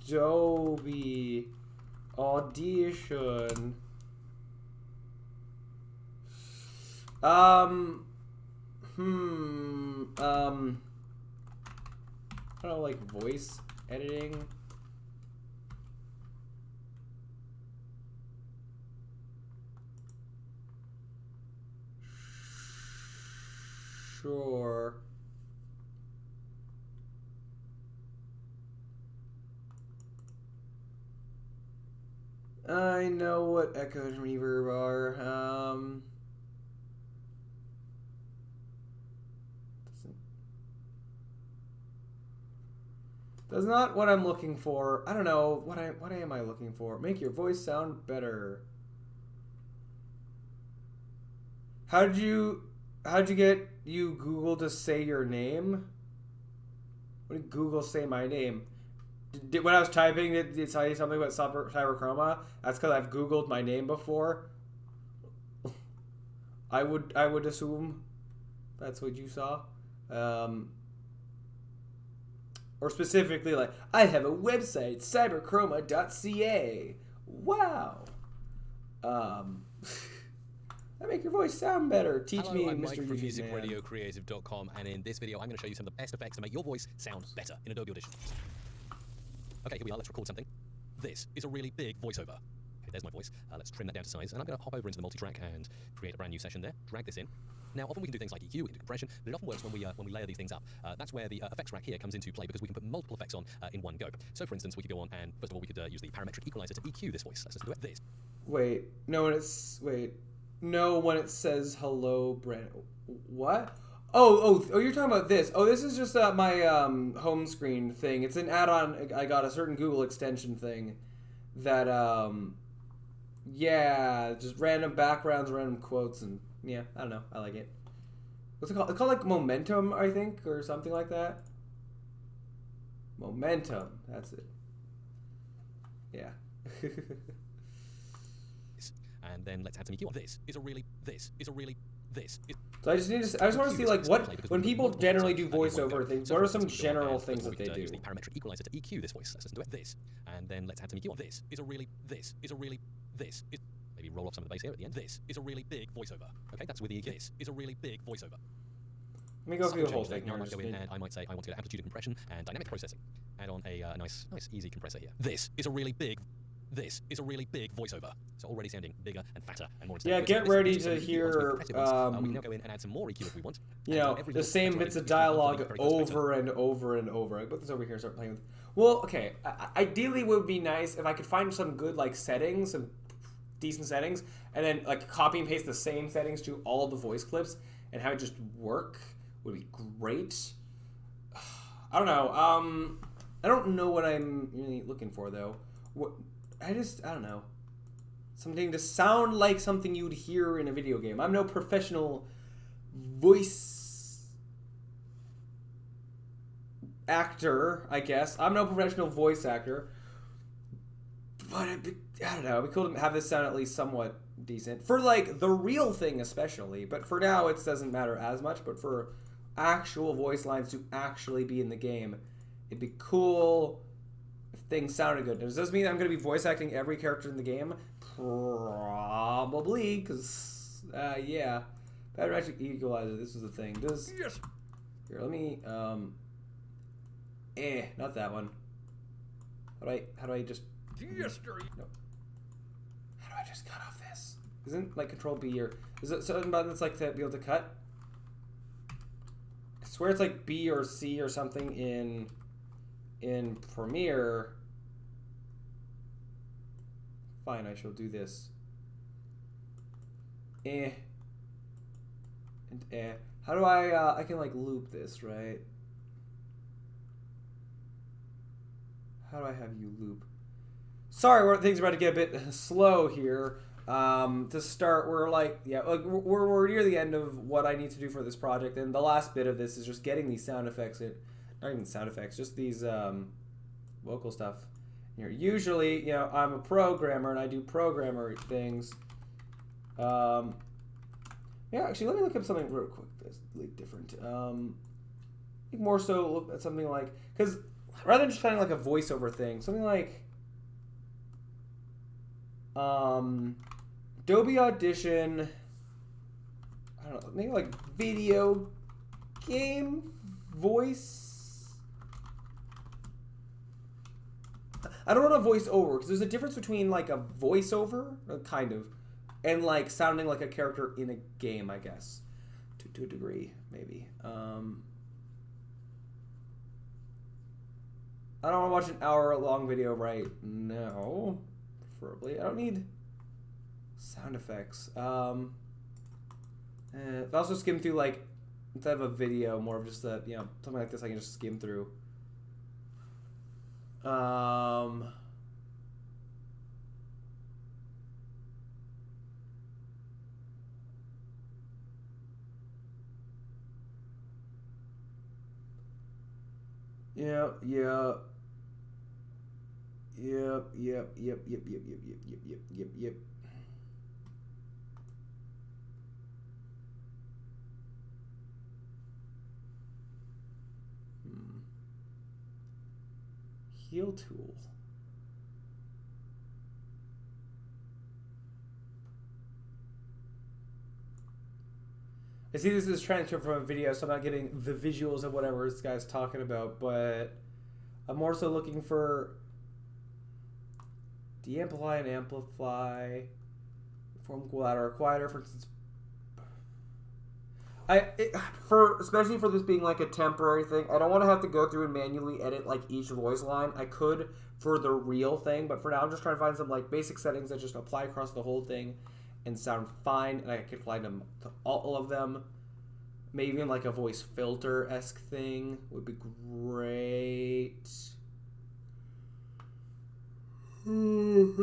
Adobe Audition. I don't know, like voice editing. Sure. I know what echo and reverb are. That's not what I'm looking for. I don't know what am I looking for? Make your voice sound better. How'd you get Google to say your name? What did Google say my name? When I was typing, did it tell you something about Cyberchroma? That's because I've Googled my name before. I would assume that's what you saw. Or specifically, like, I have a website, cyberchroma.ca. Wow. I make your voice sound better. Teach Hello, me, I'm Mr. Mike from YouTube Man. musicradiocreative.com, and in this video, I'm going to show you some of the best effects to make your voice sound better in Adobe Audition. Okay, here we are. Let's record something. This is a really big voiceover. Okay, there's my voice. Let's trim that down to size, and I'm going to hop over into the multi-track and create a brand new session there. Drag this in. Now, often we can do things like EQ, into compression, but it often works when we layer these things up. That's where the effects rack here comes into play, because we can put multiple effects on in one go. So, for instance, we could go on and, first of all, we could use the parametric equalizer to EQ this voice. Let's just do it. This. No, when it says hello, Brent. What? Oh, you're talking about this. Oh, this is just my home screen thing. It's an add-on. I got a certain Google extension thing that, yeah, just random backgrounds, random quotes, and yeah, I don't know. I like it. What's it called? It's called like Momentum, I think, or something like that. Momentum. That's it. Yeah. And then let's add some EQ on this. So I just want to see like when people generally do voiceover things, what are some general things that they do? Use the parametric equalizer to EQ this voice. Let's listen to it. This, and then let's add some EQ on this. Maybe roll off some of the bass here at the end. This is a really big voiceover. Okay, that's with the EQ. This is a really big voiceover. Let me go through the whole thing. Now I might go in and I might say I want to go to amplitude and compression and dynamic processing. Add on a nice easy compressor here. This is a really big voiceover. So already sounding bigger and fatter and more intense. Yeah, get ready to hear, we can now go in and add some more EQ if we want. You know, the same bits of dialogue over and over and over. I put this over here and start playing with. Well, okay. Ideally, it would be nice if I could find some good like settings, some decent settings, and then like copy and paste the same settings to all the voice clips and have it just work. Would be great. I don't know. I don't know what I'm really looking for though. I don't know. Something to sound like something you'd hear in a video game. I'm no professional voice actor, I guess. I'm no professional voice actor. But I don't know. It'd be cool to have this sound at least somewhat decent. For, like, the real thing especially. But for now, it doesn't matter as much. But for actual voice lines to actually be in the game, it'd be cool if things sounded good. Does this mean I'm going to be voice acting every character in the game? Probably, because, yeah. Parametric equalizer, this is the thing. Yes. Here, let me, not that one. How do I just... Yes, no. How do I just cut off this? Isn't, like, Control B or... Is it certain button that's, like, to be able to cut? I swear it's, like, B or C or something in Premiere. Fine, I shall do this. And How do I can, like, loop this, right? How do I have you loop? Sorry, things are about to get a bit slow here. To start, we're near the end of what I need to do for this project, and the last bit of this is just getting these sound effects in. Not even sound effects, just these vocal stuff. Usually, I'm a programmer and I do programmer things. Yeah, actually, let me look up something real quick that's different. More so look at something like, because rather than just playing like a voiceover thing, something like Adobe Audition, I don't know, maybe like video game voice. I don't want a voiceover because there's a difference between like a voiceover, kind of, and like sounding like a character in a game, I guess, to a degree, maybe. I don't want to watch an hour-long video right now, preferably. I don't need sound effects. If I also skim through, like, instead of a video, more of just a, something like this I can just skim through. Yeah. Yep. Heal tool. I see this is transcript from a video, so I'm not getting the visuals of whatever this guy's talking about, but I'm more so looking for de-amplify and amplify, form louder or quieter, for instance. Especially for this being like a temporary thing, I don't want to have to go through and manually edit like each voice line. I could for the real thing, but for now I'm just trying to find some like basic settings that just apply across the whole thing and sound fine, and I can apply them to all of them. Maybe even like a voice filter-esque thing would be great. No.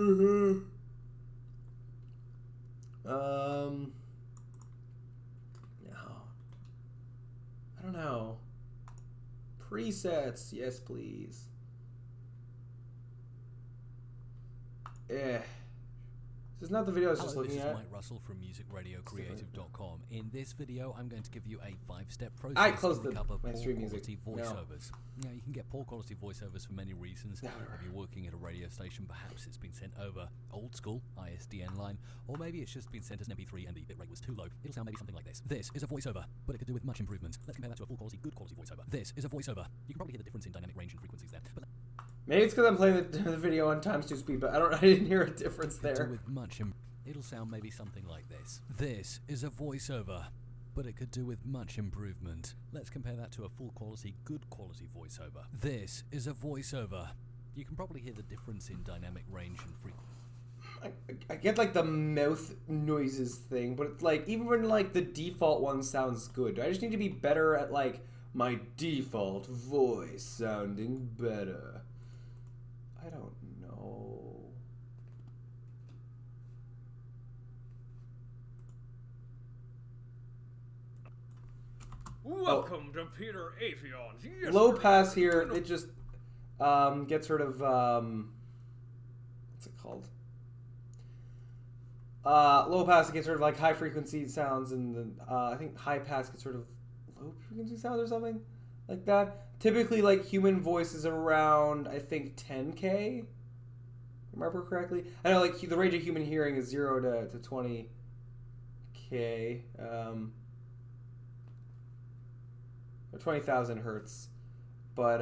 I don't know. Presets, yes please. This is not the video I was just looking at. This is Mike Russell from musicradiocreative.com. In this video, I'm going to give you a 5-step process I closed to recover my poor stream music. quality voiceovers. Now, you can get poor quality voiceovers for many reasons. If you're working at a radio station, perhaps it's been sent over old school ISDN line, or maybe it's just been sent as an MP3 and the bitrate was too low. It'll sound maybe something like this. This is a voiceover, but it could do with much improvement. Let's compare that to a full quality, good quality voiceover. This is a voiceover. You can probably hear the difference in dynamic range and frequencies there. But maybe it's because I'm playing the video on times 2 speed, but I didn't hear a difference there. It'll sound maybe something like this. This is a voiceover, but it could do with much improvement. Let's compare that to a full quality, good quality voiceover. This is a voiceover. You can probably hear the difference in dynamic range and frequency. I get like the mouth noises thing, but it's like even when like the default one sounds good, I just need to be better at like my default voice sounding better. I don't know. Welcome to Peter Aphion's low pass here. It just gets rid of what's it called? Low pass, it gets rid of like high frequency sounds, and then I think high pass gets rid of low frequency sounds or something like that. Typically, like human voice is around, I think, 10K. Remember correctly? I know like the range of human hearing is 0 to 20K. 20,000 hertz, but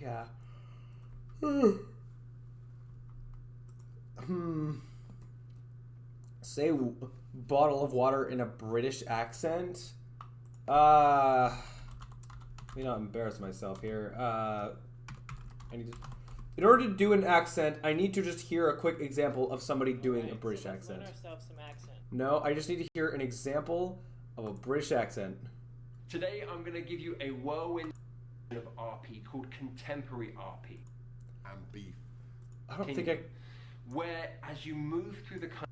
yeah. Say bottle of water in a British accent. Let me not embarrass myself here. I need to. In order to do an accent, I need to just hear a quick example of somebody doing a British accent. Learn ourselves some accent. No, I just need to hear an example of a British accent. Today I'm going to give you a whirlwind of RP called contemporary RP. And beef. I don't think I... Where, as you move through the country...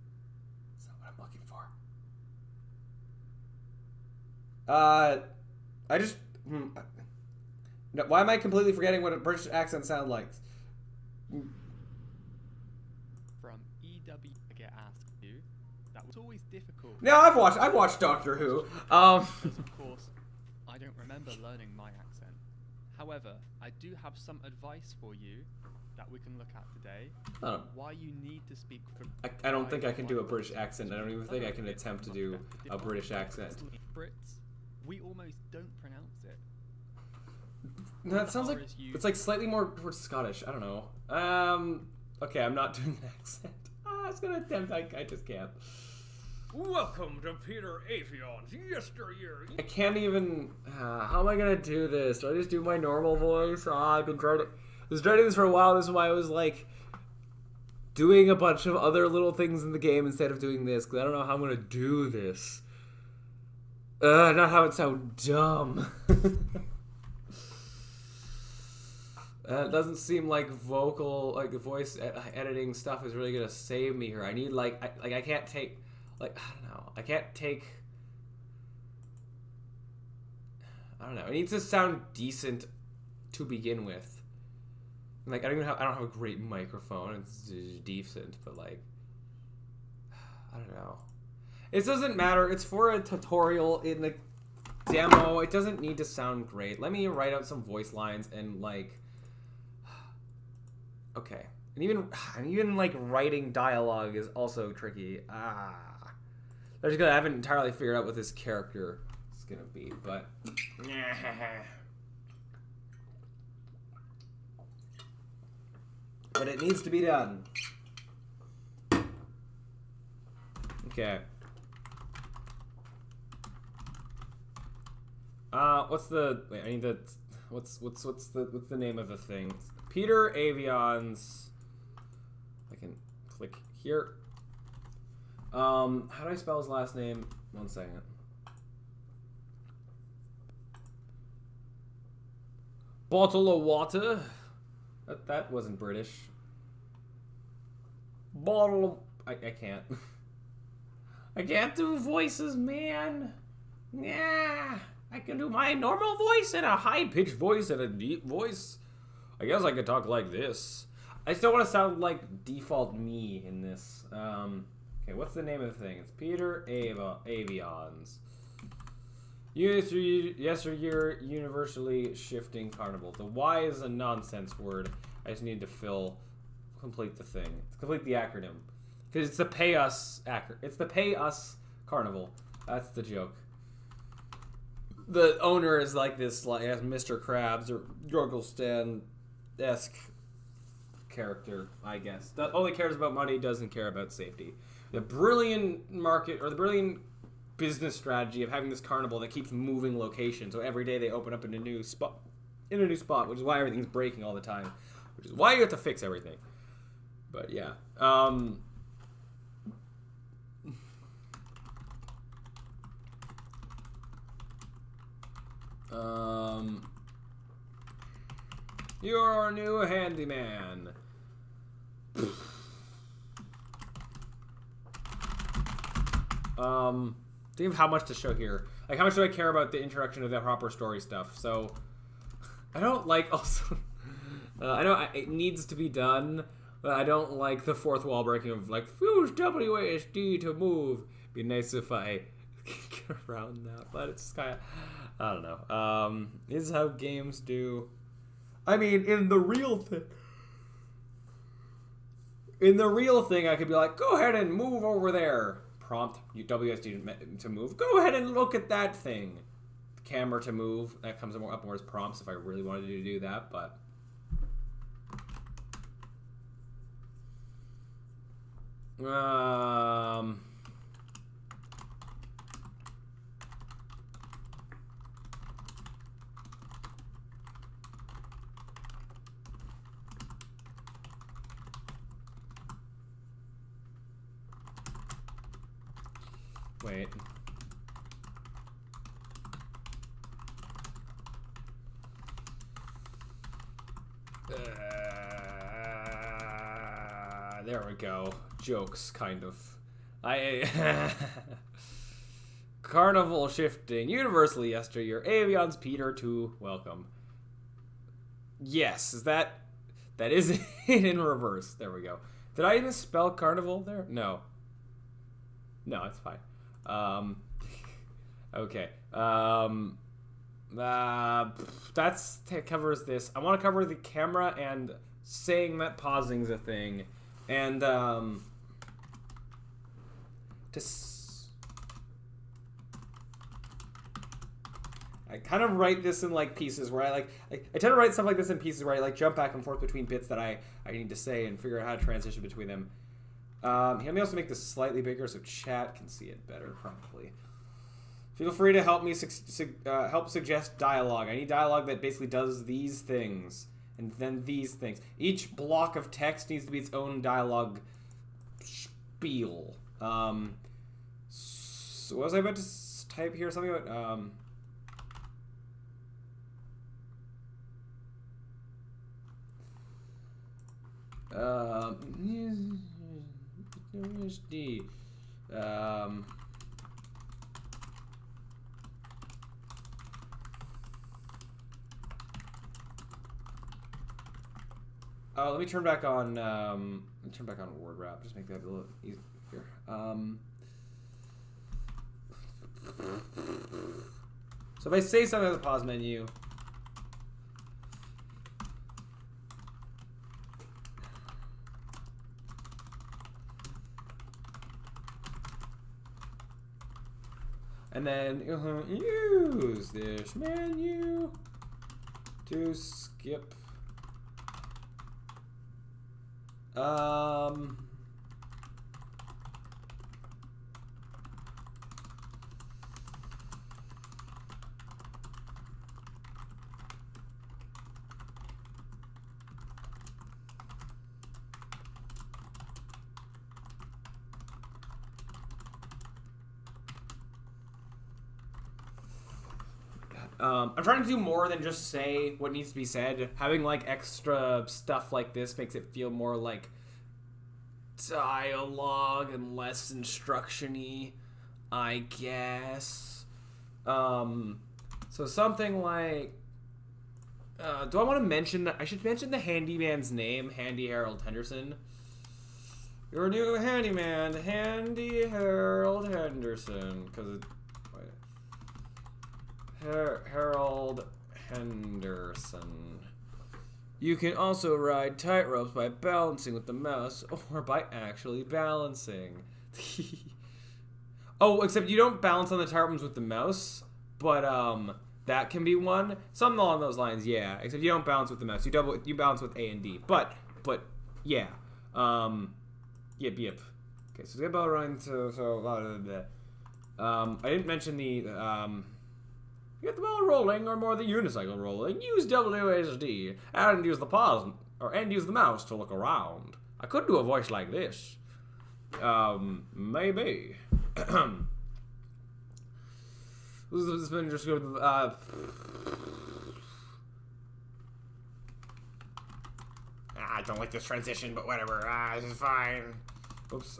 That's not what I'm looking for. I just... No, why am I completely forgetting what a British accent sounds like? From EW I get asked to, that was always difficult. No, I've watched Doctor Who. Because of course, I don't remember learning my accent. However, I do have some advice for you that we can look at today. Why you need to speak for... I don't think I can do a British accent. I don't even think I can attempt to do a British accent. Brits, we almost don't pronounce it. No, that sounds like it's like slightly more towards Scottish. I don't know. Okay, I'm not doing an accent. I was gonna attempt. I just can't. Welcome to Peter Avion's Yesteryear. I can't even. How am I gonna do this? Do I just do my normal voice? I've been trying to. I was trying to do this for a while. This is why I was like doing a bunch of other little things in the game instead of doing this, because I don't know how I'm gonna do this. Not have it sound dumb. It doesn't seem like voice editing stuff is really gonna save me here. I need I can't take, I don't know. I can't take. I don't know. It needs to sound decent to begin with. Like I don't have a great microphone. It's decent, but like I don't know. It doesn't matter. It's for a tutorial in the demo. It doesn't need to sound great. Let me write out some voice lines and like. Okay, and even like writing dialogue is also tricky. I haven't entirely figured out what this character is gonna be, but it needs to be done. Okay. What's the? Wait, I need the. What's the name of the thing? Peter Avion's. I can click here. How do I spell his last name? 1 second. Bottle of water. That wasn't British. Bottle of... I can't. I can't do voices, man. Yeah. I can do my normal voice and a high-pitched voice and a deep voice. I guess I could talk like this. I still want to sound like default me in this. Okay, what's the name of the thing? It's Peter Avion's Yesteryear Universally Shifting Carnival. The Y is a nonsense word. I just need to complete the thing. Complete the acronym. Because it's the Pay Us It's the Pay Us Carnival. That's the joke. The owner is like this, like as Mr. Krabs or Jorgelstan-esque character, I guess. That only cares about money, doesn't care about safety. The brilliant market or the brilliant business strategy of having this carnival that keeps moving locations. So every day they open up in a new spot, which is why everything's breaking all the time, which is why you have to fix everything. But yeah. You're our new handyman. Think of how much to show here. Like, how much do I care about the introduction of the proper story stuff? So, I don't like also... I know it needs to be done, but I don't like the fourth wall breaking of, like, use WASD to move. Be nice if I get around that, but it's kind of... I don't know. This is how games do... I mean, in the real thing, I could be like, go ahead and move over there. Prompt WSD to move. Go ahead and look at that thing. Camera to move. That comes up more as prompts if I really wanted to do that, but... Wait. there we go. Jokes, kind of. Carnival shifting. Universally yesteryear. Avions Peter to welcome. Yes, is that is it in reverse. There we go. Did I misspell carnival there? No. No, it's fine. Okay. That covers this. I want to cover the camera and saying that pausing's a thing. And, I kind of write this in like pieces where I tend to write stuff like this in pieces where I like jump back and forth between bits that I need to say and figure out how to transition between them. Let me also make this slightly bigger so chat can see it better, probably. Feel free to help me help suggest dialogue. I need dialogue that basically does these things and then these things. Each block of text needs to be its own dialogue spiel. So what was I about to type here? Something about let me turn back on word wrap. Just make that a little easier. So if I say something as a pause menu, and then use this menu to skip. I'm trying to do more than just say what needs to be said. Having like extra stuff like this makes it feel more like dialogue and less instruction-y, I guess. So something like, do I want to mention that? I should mention the handyman's name, Handy Harold Henderson. Your new handyman, Handy Harold Henderson, because Harold Henderson. You can also ride tightropes by balancing with the mouse or by actually balancing. Oh, except you don't balance on the tightropes with the mouse, but that can be one. Something along those lines, yeah. Except you don't balance with the mouse. You balance with A and D. But yeah. Yep. Okay, so get ball running I didn't mention the get the ball rolling or more the unicycle rolling. Use WASD and use the pause and use the mouse to look around. I could do a voice like this. Maybe. This has been just good. I don't like this transition, but whatever. This is fine. Oops.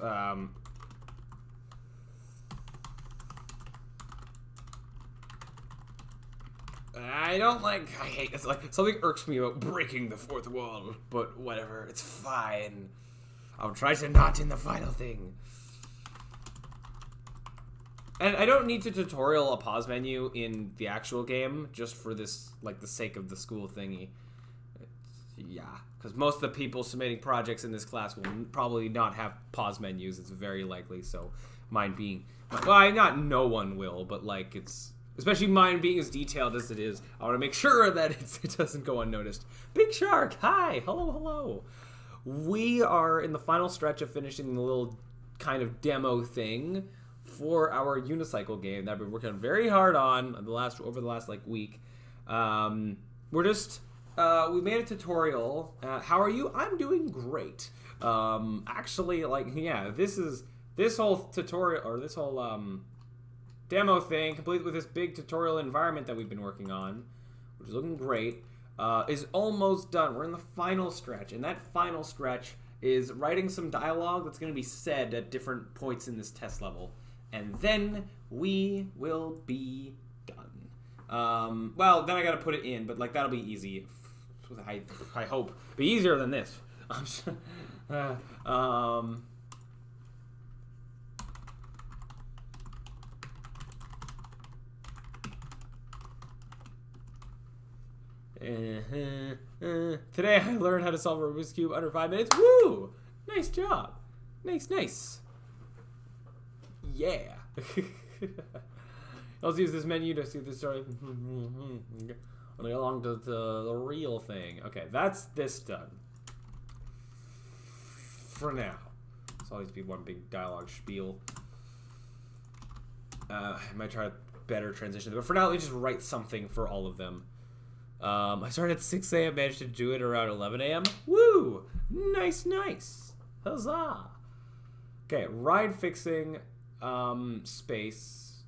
I hate it's like something irks me about breaking the fourth wall, but whatever, it's fine. I'll try to not in the final thing. And I don't need to tutorial a pause menu in the actual game just for this, like, the sake of the school thingy. Yeah, because most of the people submitting projects in this class will probably not have pause menus. It's very likely, so mine being, well, not no one will, but like it's. Especially mine being as detailed as it is, I want to make sure that it doesn't go unnoticed. Big Shark, hi, hello. We are in the final stretch of finishing the little kind of demo thing for our Unicycle game that I've been working very hard on over the last like week. We made a tutorial. How are you? I'm doing great. Actually, like, yeah, this whole tutorial or this whole demo thing, complete with this big tutorial environment that we've been working on, which is looking great, is almost done. We're in the final stretch, and that final stretch is writing some dialogue that's going to be said at different points in this test level. And then we will be done. Well, then I got to put it in, but like that'll be easy. I hope. Be easier than this. Today I learned how to solve a Rubik's Cube under 5 minutes. Woo! Nice job. Nice. Yeah. Let's use this menu to see the story. Only along to the real thing. Okay, that's this done. For now. So always be one big dialogue spiel. I might try to better transition, but for now, let me just write something for all of them. I started at 6 a.m., managed to do it around 11 a.m. Woo! Nice. Huzzah! Okay, ride fixing, space,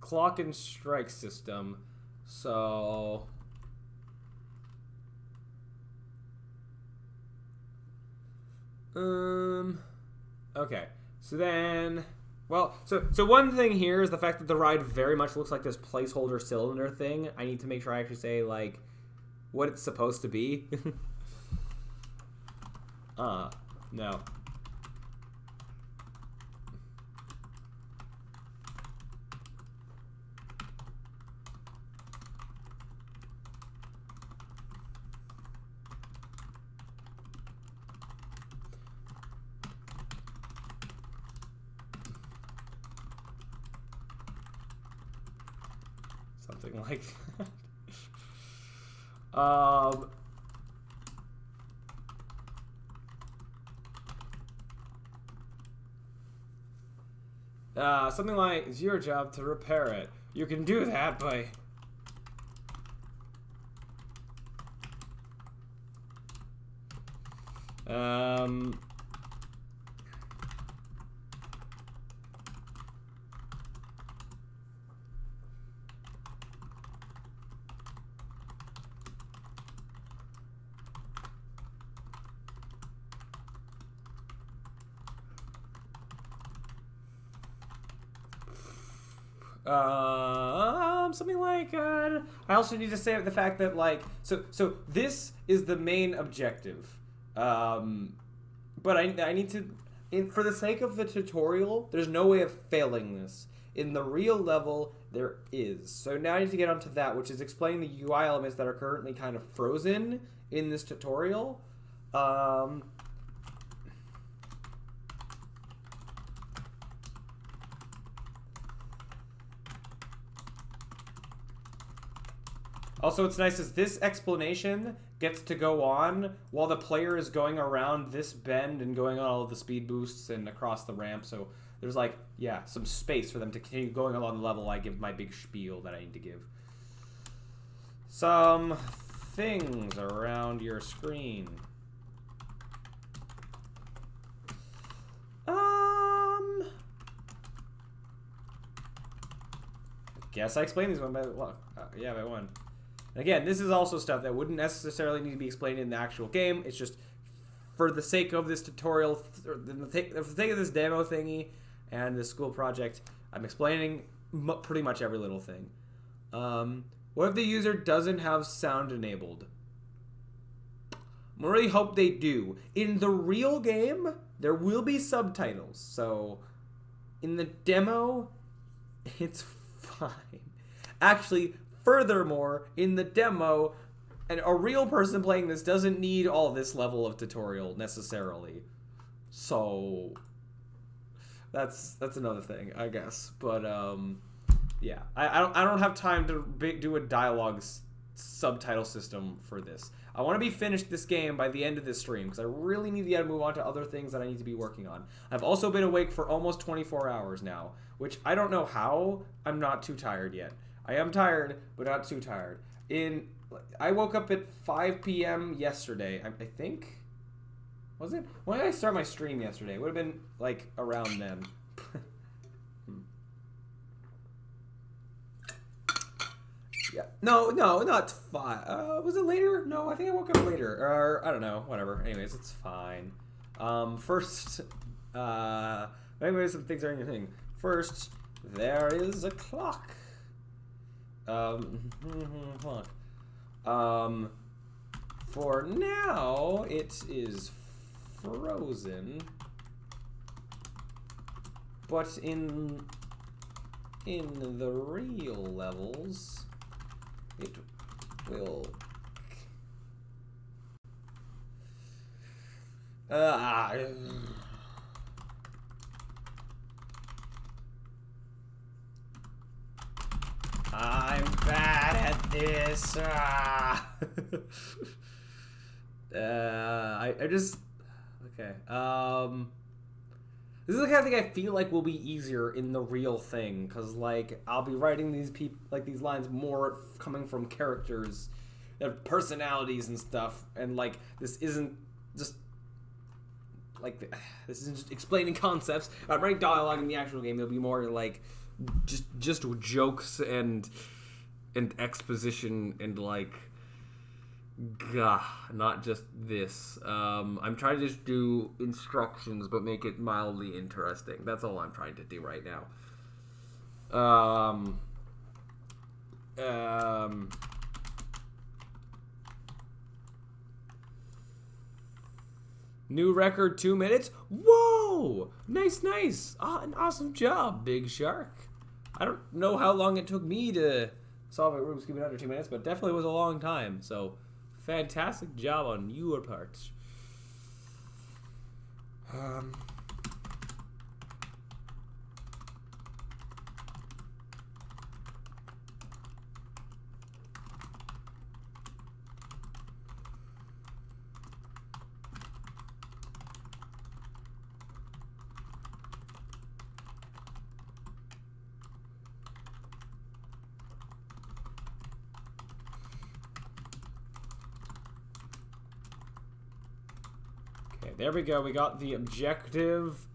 clock and strike system. So... okay, so then... Well, so one thing here is the fact that the ride very much looks like this placeholder cylinder thing. I need to make sure I actually say, like, what it's supposed to be. No. Something like that. Something like, it's your job to repair it. You can do that by... something like, I also need to say the fact that, like, so this is the main objective, but I need to, for the sake of the tutorial, there's no way of failing this. In the real level, there is. So now I need to get onto that, which is explaining the UI elements that are currently kind of frozen in this tutorial. Also, what's nice is this explanation gets to go on while the player is going around this bend and going on all of the speed boosts and across the ramp. So there's, like, yeah, some space for them to continue going along the level. I give my big spiel that I need to give. Some things around your screen. Guess I explained these one by one. Yeah, by one. Again, this is also stuff that wouldn't necessarily need to be explained in the actual game. It's just for the sake of this tutorial, for the sake of this demo thingy and this school project, I'm explaining pretty much every little thing. What if the user doesn't have sound enabled? I really hope they do. In the real game, there will be subtitles. So, in the demo, it's fine. Actually, furthermore, in the demo, and a real person playing this doesn't need all this level of tutorial necessarily. So that's another thing, I guess. But yeah, I don't have time to do a dialogue subtitle system for this. I want to be finished this game by the end of this stream because I really need to get to move on to other things that I need to be working on. I've also been awake for almost 24 hours now, which I don't know how. I'm not too tired yet. I am tired, but not too tired. I woke up at 5 p.m. yesterday, I think. Was it? When did I start my stream yesterday? It would have been, like, around then. Yeah. No, not 5. Was it later? No, I think I woke up later. Or, I don't know. Whatever. Anyways, it's fine. First, maybe some things are in your thing. First, there is a clock. Clock. For now, it is frozen. But in the real levels, it will. I'm bad at this. I just okay. This is the kind of thing I feel like will be easier in the real thing, cause like I'll be writing these these lines more coming from characters, their personalities and stuff, and like this isn't just explaining concepts. If I'm writing dialogue in the actual game, it'll be more like just jokes and exposition and like. Gah, not just this. I'm trying to just do instructions, but make it mildly interesting. That's all I'm trying to do right now. New record, 2 minutes. Whoa! Nice. An awesome job, Big Shark. I don't know how long it took me to solve a Rubik's Cube in under 2 minutes, but definitely was a long time, so... Fantastic job on your part. There we go. We got the objective.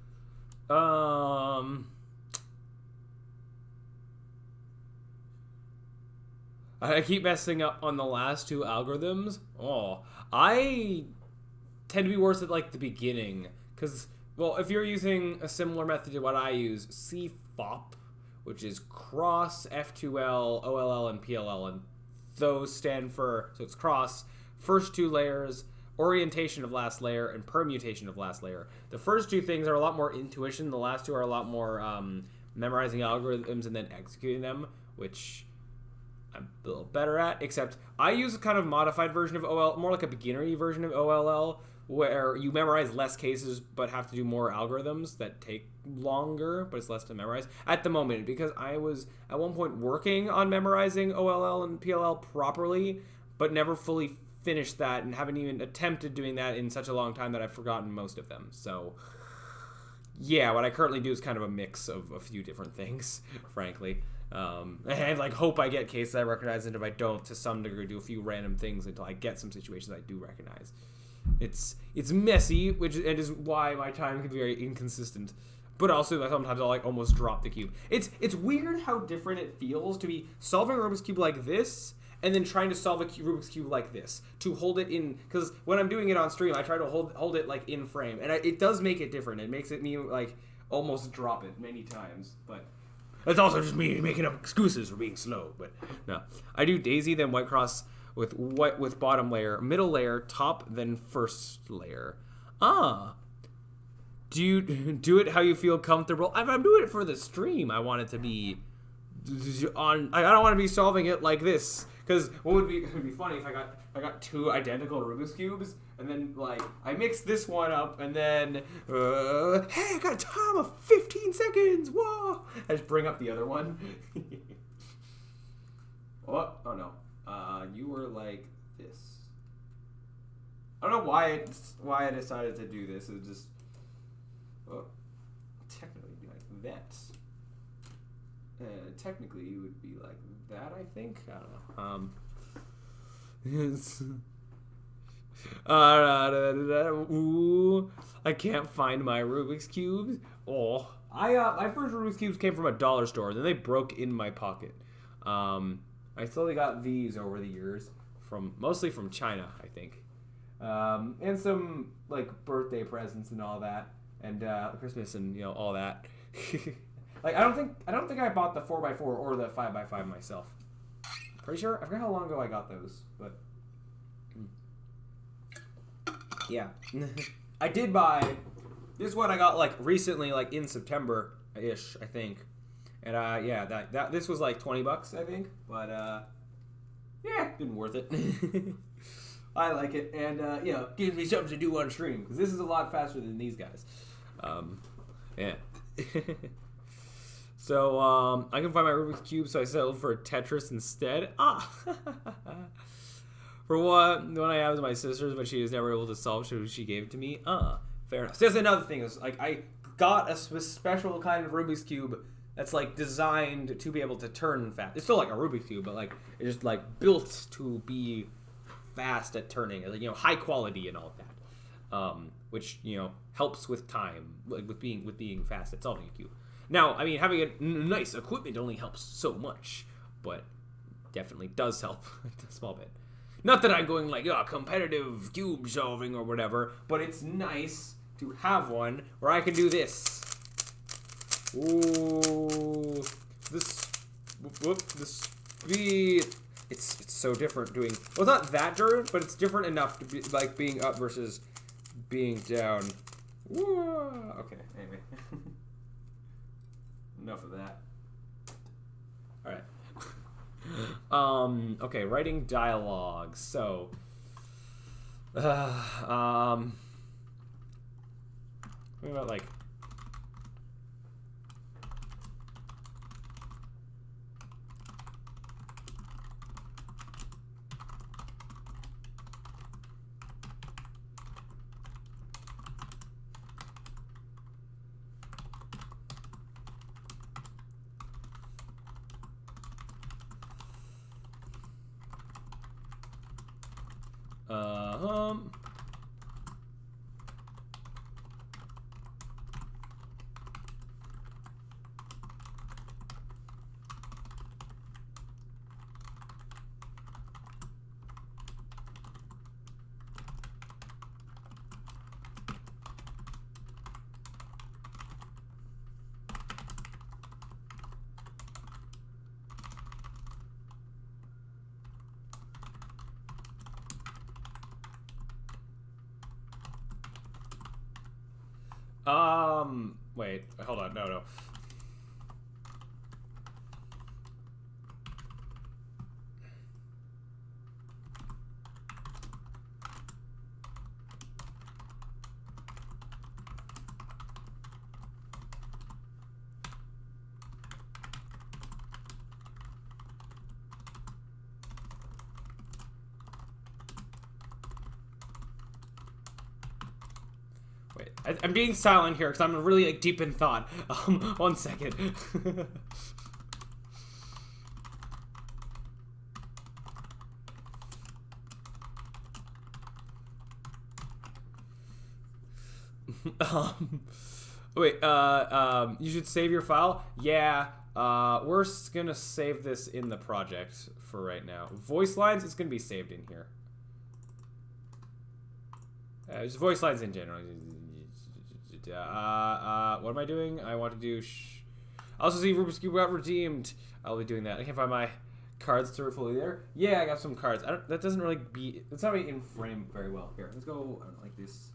I keep messing up on the last two algorithms. Oh, I tend to be worse at like the beginning because, well, if you're using a similar method to what I use, CFOP, which is cross, F2L, OLL, and PLL, and those stand for, so it's cross, first two layers, orientation of last layer, and permutation of last layer. The first two things are a lot more intuition. The last two are a lot more memorizing algorithms and then executing them, which I'm a little better at, except I use a kind of modified version of OLL, more like a beginnery version of OLL, where you memorize less cases but have to do more algorithms that take longer, but it's less to memorize at the moment, because I was at one point working on memorizing OLL and PLL properly, but never fully finished that and haven't even attempted doing that in such a long time that I've forgotten most of them. So yeah, what I currently do is kind of a mix of a few different things, frankly. And I like hope I get cases I recognize, and if I don't, to some degree, do a few random things until I get some situations I do recognize. It's messy, which is why my time can be very inconsistent. But also sometimes I'll like almost drop the cube. It's weird how different it feels to be solving a Rubik's Cube like this and then trying to solve a Rubik's Cube like this, to hold it in, because when I'm doing it on stream, I try to hold it like in frame, and it does make it different. It makes it me like almost drop it many times, but that's also just me making up excuses for being slow. But no, I do Daisy, then White Cross with bottom layer, middle layer, top, then first layer. Do you do it how you feel comfortable? If I'm doing it for the stream, I want it to be on. I don't want to be solving it like this. Because what would be funny if I got two identical Rubik's Cubes, and then like I mix this one up, and then hey, I got a time of 15 seconds. Whoa! I just bring up the other one. What? Oh no. You were like this. I don't know why I decided to do this. It was just technically it'd be like that. Technically, you would be like that, I think. I don't know. Ooh, I can't find my Rubik's Cubes. Oh, my first Rubik's Cubes came from a dollar store. Then they broke in my pocket. I slowly got these over the years, mostly from China, I think. and some like birthday presents and all that, and Christmas and all that. Like I don't think I bought the 4x4 or the 5x5 myself. Pretty sure I forgot how long ago I got those, but yeah. I did buy this one. I got like recently, like in September ish, I think. And yeah, that this was like $20, I think. But yeah, been worth it. I like it, and gives me something to do on stream because this is a lot faster than these guys. Yeah. So I can find my Rubik's Cube, so I settled for Tetris instead. For what? The one I have is my sister's, but she was never able to solve, so she gave it to me. Fair enough. So that's another thing. Is like I got a special kind of Rubik's Cube that's like designed to be able to turn fast. It's still like a Rubik's Cube, but like it's just like built to be fast at turning, like high quality and all of that, which helps with time, like with being fast at solving a cube. Now, I mean, having a nice equipment only helps so much, but definitely does help a small bit. Not that I'm going like competitive cube solving or whatever, but it's nice to have one where I can do this. Ooh, the speed. It's so different doing. Well, it's not that different, but it's different enough to be like being up versus being down. Whoa. Okay. Anyway, enough of that. All right. Okay. Writing dialogue. So. What about like. Wait, hold on, no. Wait, I'm being silent here because I'm really like deep in thought. 1 second. Wait, you should save your file? Yeah, we're gonna save this in the project for right now. Voice lines, it's gonna be saved in here. Just voice lines in general. What am I doing? I want to do. I also see Rubik's Cube got redeemed. I'll be doing that. I can't find my cards to fully there. Yeah, I got some cards. That doesn't really be. It's not really in frame very well. Here, let's go like this.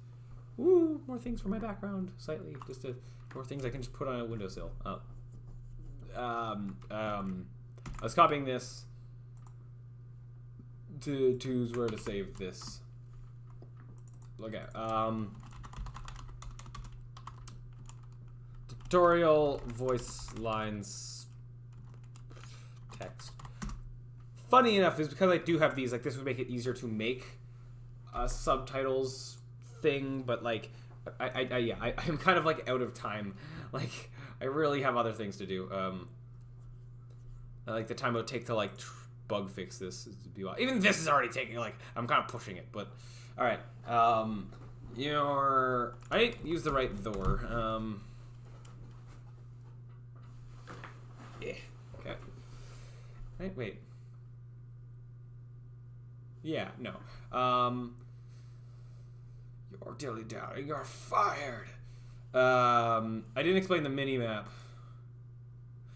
Ooh, more things for my background. Slightly, more things I can just put on a windowsill. I was copying this to choose where to save this. Okay. Tutorial voice lines text. Funny enough is because I do have these, like this would make it easier to make a subtitles thing, but like I'm kind of like out of time. Like I really have other things to do. Like the time it would take to like bug fix this. Even this is already taking like I'm kind of pushing it, but all right. I didn't use the right door. Yeah. Okay. Wait. Yeah. No. You're dilly-dallying. You're fired. I didn't explain the mini-map.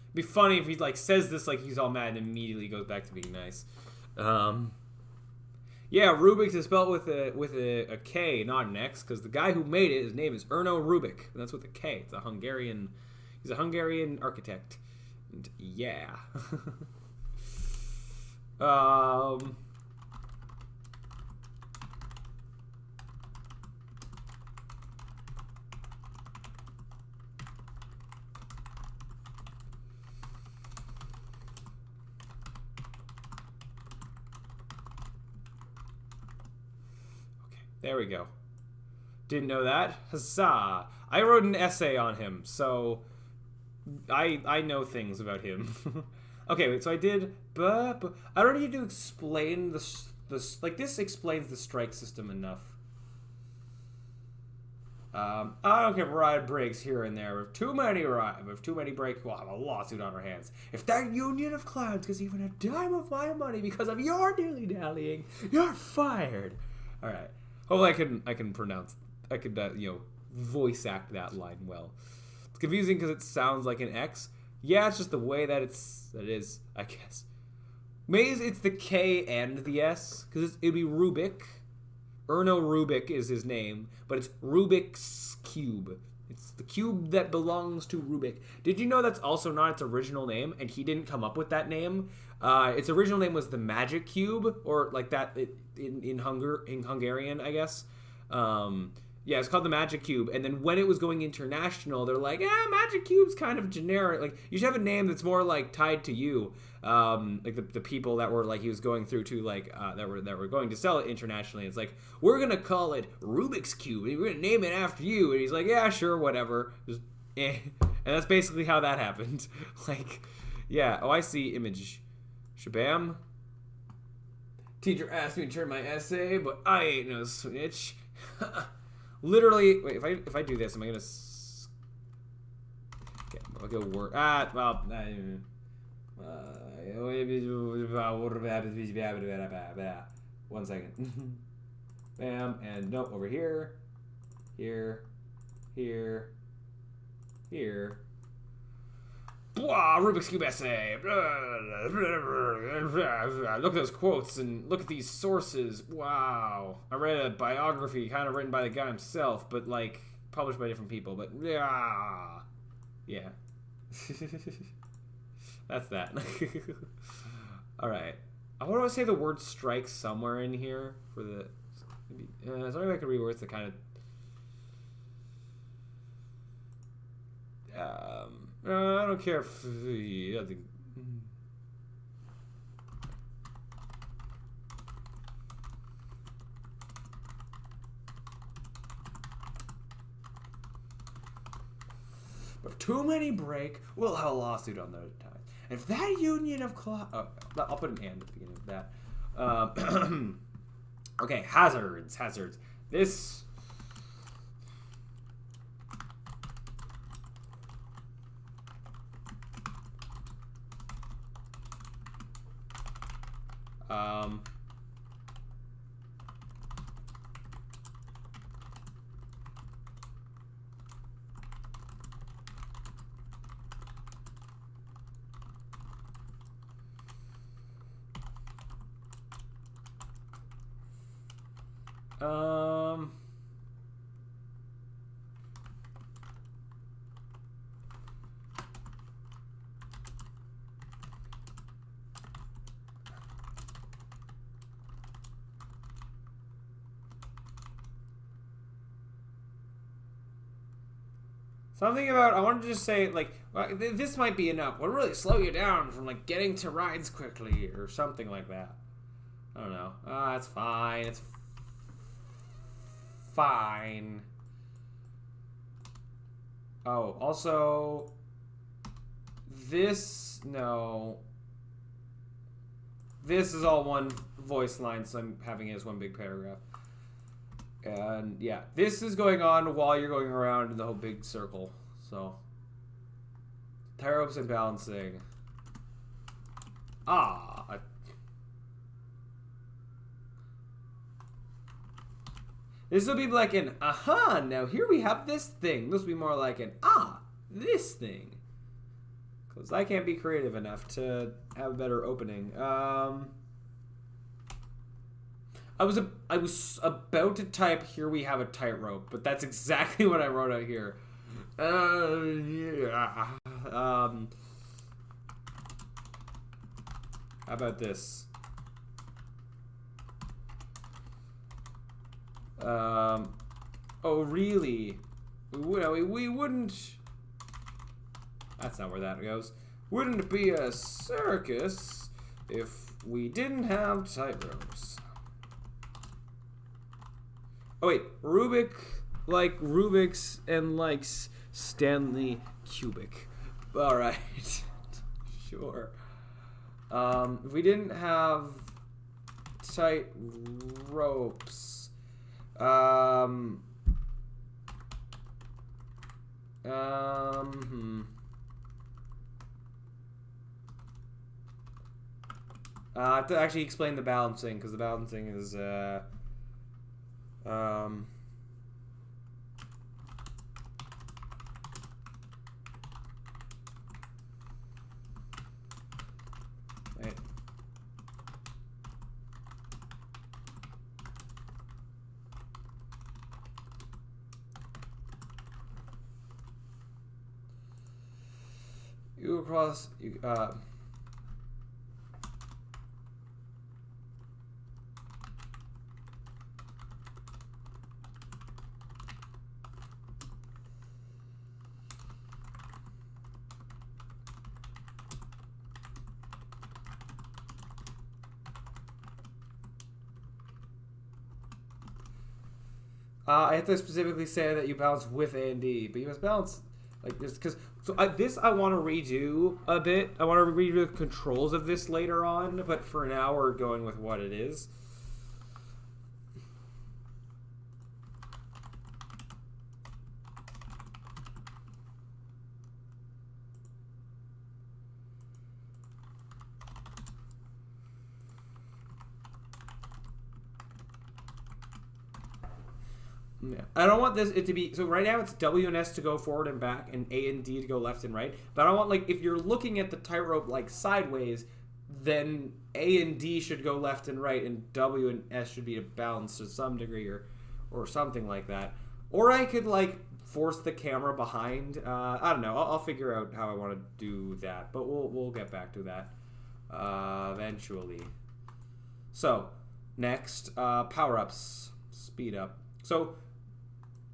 It'd be funny if he, like, says this like he's all mad and immediately goes back to being nice. Yeah, Rubik's is spelled with a K, not an X, because the guy who made it, his name is Erno Rubik, and that's with a K. It's a Hungarian. He's a Hungarian architect. And yeah. There we go. Didn't know that? Huzzah! I wrote an essay on him, so I know things about him. Okay, wait, so I did... I don't need to explain like, this explains the strike system enough. I don't care if ride breaks here and there. If too many breaks, we'll have a lawsuit on our hands. If that union of clowns gets even a dime of my money because of your dilly-dallying, you're fired. All right. Hopefully I can voice act that line well. It's confusing because it sounds like an X. Yeah, it's just the way that it is, I guess. Maybe it's the K and the S, because it'd be Rubik. Erno Rubik is his name, but it's Rubik's Cube. It's the cube that belongs to Rubik. Did you know that's also not its original name, and he didn't come up with that name? Its original name was the Magic Cube, or like that in Hungarian, I guess. Yeah, it's called the Magic Cube, and then when it was going international, they're like, Magic Cube's kind of generic. Like, you should have a name that's more like tied to you. Like the people that were like he was going through to like that were going to sell it internationally. It's like, we're gonna call it Rubik's Cube, and we're gonna name it after you. And he's like, yeah, sure, whatever. Just And that's basically how that happened. Like, yeah. Oh, I see image. Shabam. Teacher asked me to turn my essay, but I ain't no snitch. Literally, wait, if I do this, am I gonna... Okay, I'll go work... well... One second. Bam, and no, over here. Here. Blah, Rubik's Cube essay. Look at those quotes and look at these sources. Wow. I read a biography kind of written by the guy himself, but like published by different people. But yeah. That's that. All right. I want to say the word strike somewhere in here for the. Something I could reword to kind of. I don't care if I think. But if too many break, we'll have a lawsuit on those times. And if that union of I'll put an and at the beginning of that. Okay, hazards. This. Something about, I wanted to just say, like, this might be enough. What'll really slow you down from, like, getting to rides quickly, or something like that. I don't know. It's fine. It's fine. Oh, also, this, no. This is all one voice line, so I'm having it as one big paragraph. And yeah, this is going on while you're going around in the whole big circle. So, tire-ups and balancing. This will be like an aha, now here we have this thing. This will be more like an this thing. Because I can't be creative enough to have a better opening. I was about to type here we have a tightrope, but that's exactly what I wrote out here. Yeah. How about this? Oh really? We wouldn't. That's not where that goes. Wouldn't it be a circus if we didn't have tightropes? Oh wait, Rubik like Rubik's and likes Stanley Kubrick. All right, sure. If we didn't have tight ropes, I have to actually explain the balancing, because the balancing is, wait. You across, I have to specifically say that you balance with A and D, but you must balance like this because this I want to redo a bit. I want to redo the controls of this later on, but for now we're going with what it is. Yeah. I don't want it to be, so right now it's W and S to go forward and back and A and D to go left and right, but I don't want, like, if you're looking at the tightrope like sideways, then A and D should go left and right and W and S should be a balance to some degree or something like that. Or I could like force the camera behind. I don't know. I'll figure out how I want to do that, but we'll get back to that eventually. So next, power-ups, speed up. So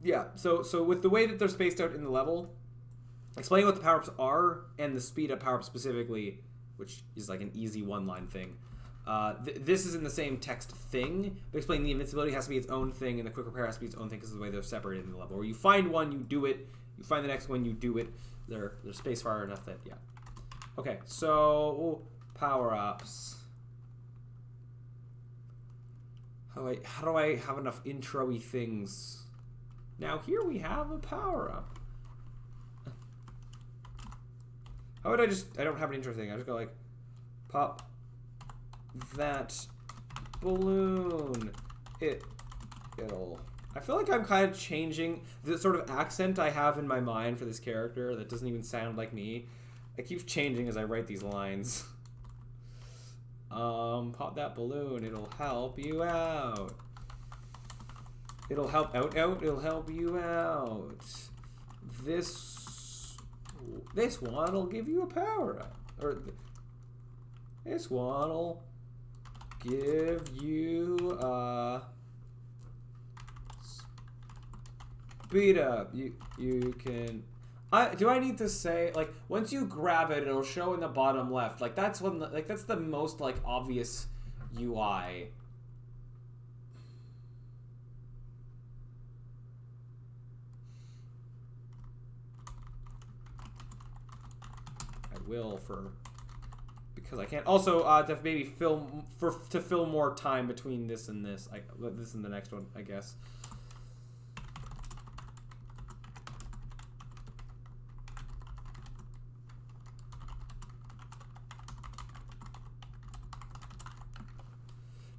yeah, so with the way that they're spaced out in the level, explaining what the power-ups are and the speed up power-up specifically, which is like an easy one-line thing. This is in the same text thing, but explaining the invincibility has to be its own thing, and the quick repair has to be its own thing because of the way they're separated in the level. Where you find one, you do it. You find the next one, you do it. They're spaced far enough that, yeah. Okay, so power-ups. How do I have enough intro-y things? Now here we have a power-up. How would I don't have an intro thing. I just go like, pop that balloon. It'll. I feel like I'm kind of changing the sort of accent I have in my mind for this character that doesn't even sound like me. It keeps changing as I write these lines. Pop that balloon. It'll help you out. It'll help out. It'll help you out. This one will give you a power up, or this one will give you a speed up. You can. Do I need to say, like, once you grab it, it'll show in the bottom left. Like, that's that's the most, like, obvious UI. I will because I can't. Also, to maybe to fill more time between this and this. This and the next one, I guess.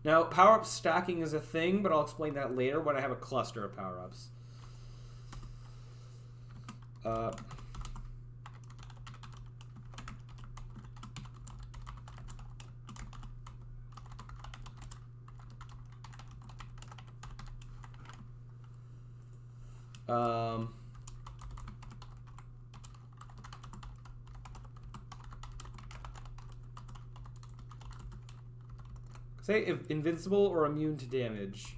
Now, power-up stacking is a thing, but I'll explain that later when I have a cluster of power-ups. Say if invincible or immune to damage.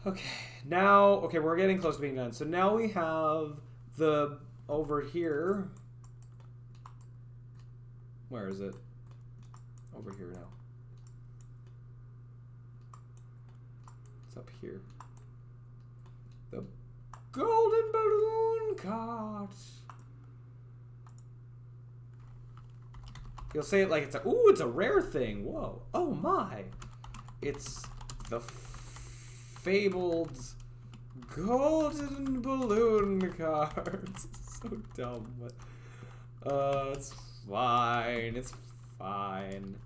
Okay, now, okay, we're getting close to being done. So now we have the, over here, where is it? Over here now. It's up here. The golden balloon cart. You'll say it like it's a, ooh, it's a rare thing. Whoa, oh my. It's the fabled golden balloon cards. So dumb, but it's fine. It's fine.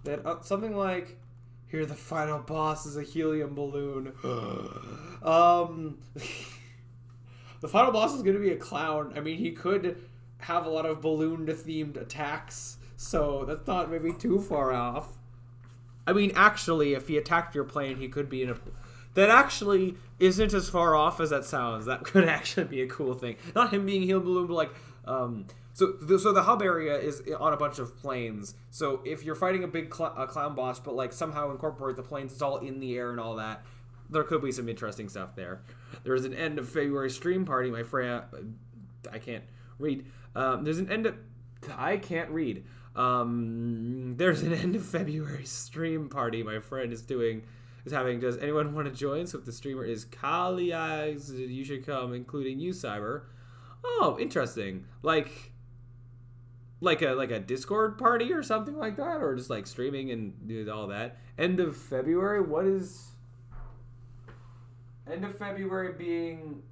That something like, here the final boss is a helium balloon. The final boss is going to be a clown. I mean, he could have a lot of balloon-themed attacks, so that's not maybe too far off. I mean, actually, if he attacked your plane, he could be in a... That actually isn't as far off as that sounds. That could actually be a cool thing. Not him being a helium balloon, but like... So the hub area is on a bunch of planes. So if you're fighting a big clown boss, but like somehow incorporate the planes, it's all in the air and all that, there could be some interesting stuff there. There's an end of February stream party, my friend. I can't read. There's an end of... I can't read. There's an end of February stream party my friend is having. Does anyone want to join? So if the streamer is Kali Eyes, you should come, including you, Cyber. Oh, interesting. Like a Discord party or something like that, or just like streaming and do all that. End of February. What is end of February being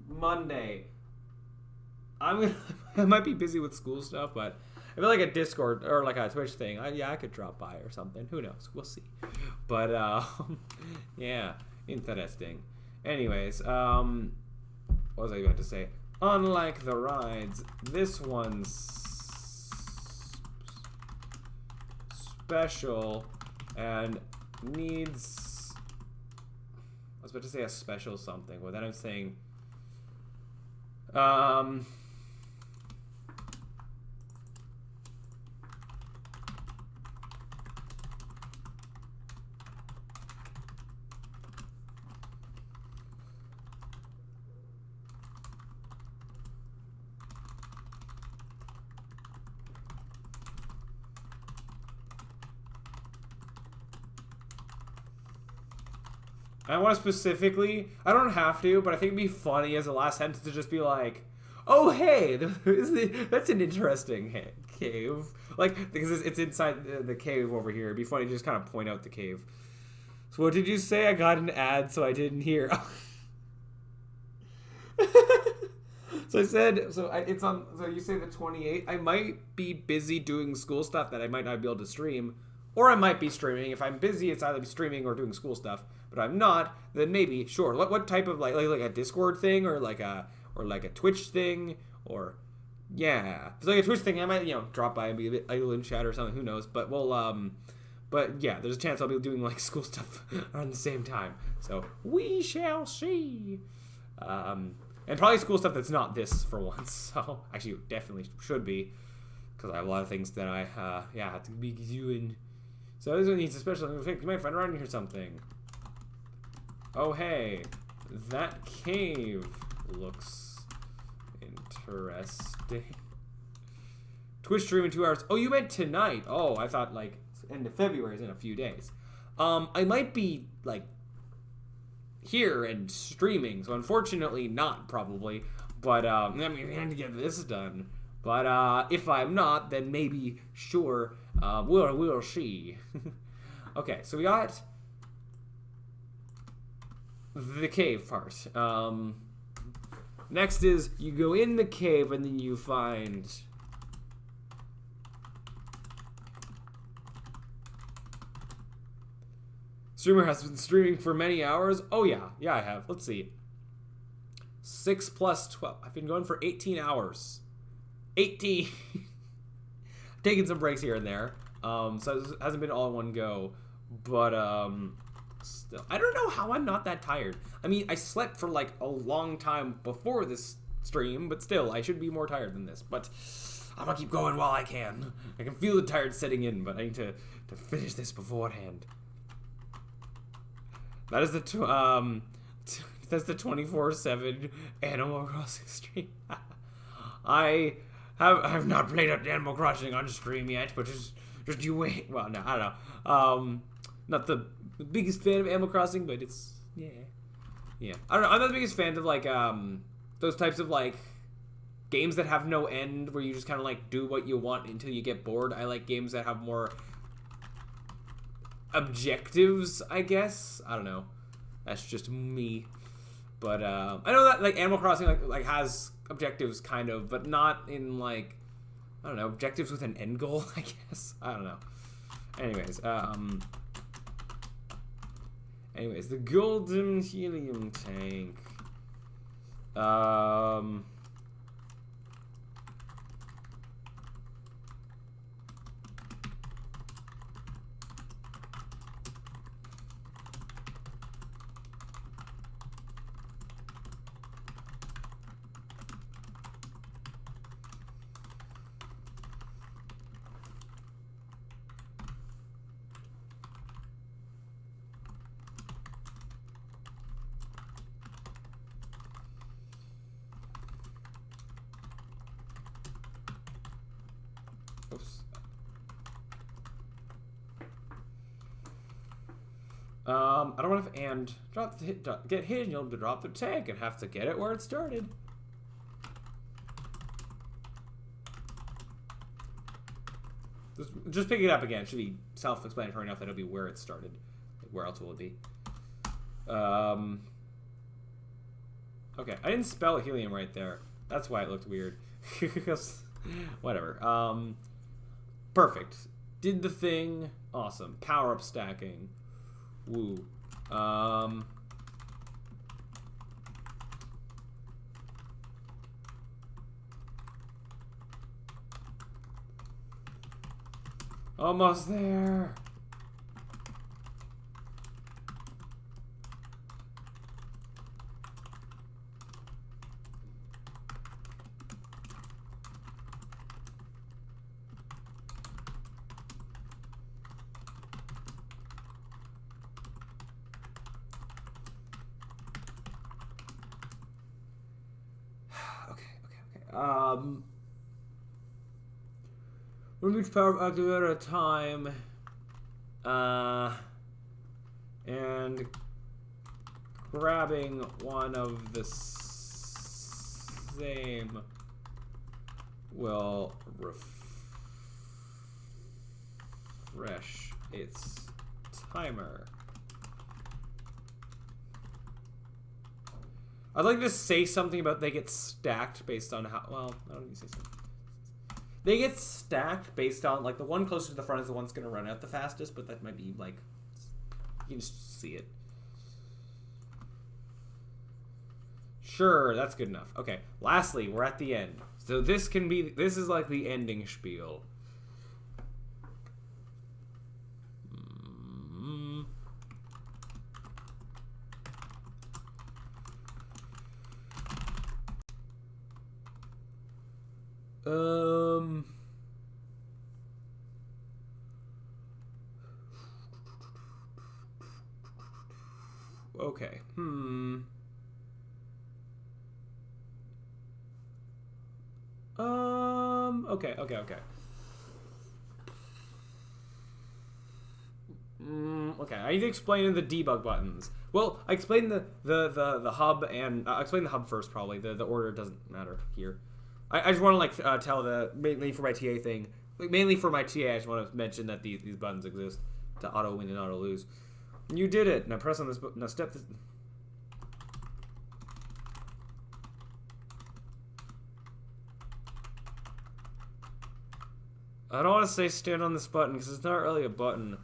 Monday? I might be busy with school stuff, but I feel like a Discord or like a Twitch thing. I could drop by or something. Who knows? We'll see. But yeah, interesting. Anyways, what was I about to say? Unlike the rides, this one's special and needs... I was about to say a special something, but then I'm saying... I want to specifically, I don't have to, but I think it'd be funny as a last sentence to just be like, oh, hey, that's an interesting cave. Like, because it's inside the cave over here. It'd be funny to just kind of point out the cave. So what did you say? I got an ad, so I didn't hear. So I said, so you say the 28th. I might be busy doing school stuff that I might not be able to stream. Or I might be streaming. If I'm busy, it's either streaming or doing school stuff. But I'm not, then maybe, sure. What type of, like a Discord thing? Or like a, or like a Twitch thing, or yeah, if it's like a Twitch thing, I might drop by and be a bit idle in chat or something. Who knows? But but yeah, there's a chance I'll be doing like school stuff around the same time. So we shall see. And probably school stuff that's not this for once. So actually, it definitely should be, because I have a lot of things that I have to be doing. So this one needs a special thing. You might find around here something. Oh hey, that cave looks interesting. Twitch stream in 2 hours. Oh, you meant tonight. Oh, I thought like end of February is in a few days. I might be like here and streaming, so unfortunately not probably. But I mean, we have to get this done. But if I'm not, then maybe sure. We'll see. Okay, so we got the cave part. Next is you go in the cave and then you find streamer has been streaming for many hours. Oh yeah, I have. Let's see. 6 plus 12. I've been going for 18 hours. 18. Taking some breaks here and there. So it hasn't been all in one go. But still, I don't know how I'm not that tired. I mean, I slept for like a long time before this stream, but still, I should be more tired than this. But I'm gonna keep going while I can. I can feel the tired setting in, but I need to finish this beforehand. That is the that's the 24/7 Animal Crossing stream. I have not played Animal Crossing on stream yet, but just you wait. Well, no, I don't know. Not the biggest fan of Animal Crossing, but it's yeah. I don't know. I'm not the biggest fan of like those types of like games that have no end, where you just kind of like do what you want until you get bored. I like games that have more objectives, I guess. I don't know. That's just me. But I know that like Animal Crossing like has objectives kind of, but not in like, I don't know, objectives with an end goal, I guess. I don't know. Anyways, the golden helium tank. Oops. I don't want to and get hit, you'll drop the tank and have to get it where it started. Just pick it up again. It should be self-explanatory enough that it'll be where it started. Where else will it be? Okay, I didn't spell helium right there. That's why it looked weird. Whatever. Perfect. Did the thing. Awesome. Power-up stacking. Woo. Almost there. One each power active at a time, and grabbing one of the same will refresh its timer. I'd like to say something about they get stacked based on how, well, I don't need to say something. They get stacked based on, like, the one closer to the front is the one that's going to run out the fastest, but that might be, like, you can just see it. Sure, that's good enough. Okay, lastly, we're at the end. So this is like the ending spiel. Okay. Okay. Okay, I need to explain the debug buttons. Well, I explained the hub, and I explained the hub first, probably. The order doesn't matter here. I just want to like tell mainly for my TA thing, mainly for my TA. I just want to mention that these buttons exist to auto win and auto lose. You did it. Now press on this button. Now step this. I don't want to say stand on this button because it's not really a button.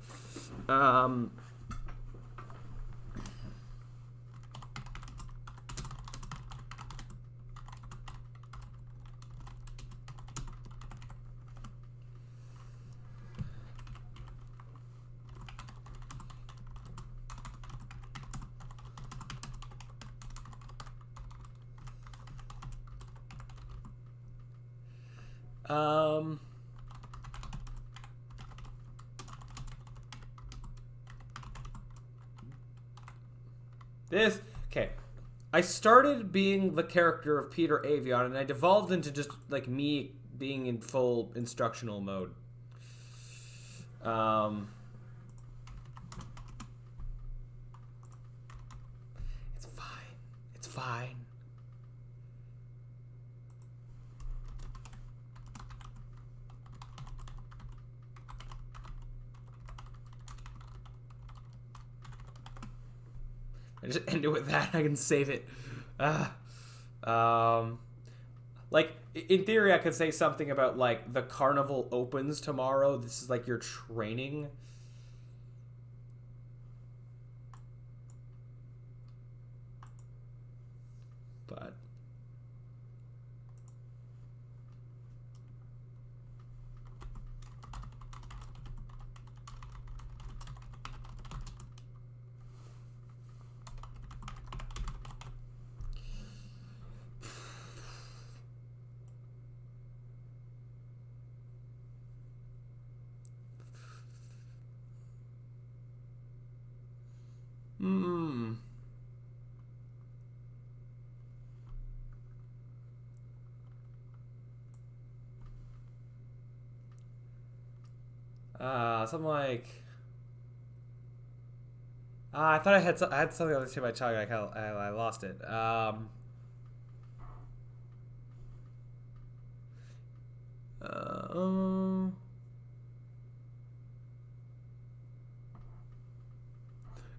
Okay. I started being the character of Peter Avion, and I devolved into just like me being in full instructional mode. It's fine. It's fine. I just end it with that. I can save it. Like, in theory, I could say something about, like, the carnival opens tomorrow. This is, like, your training. But... something like... I thought I had something on the tip of my tongue. I lost it.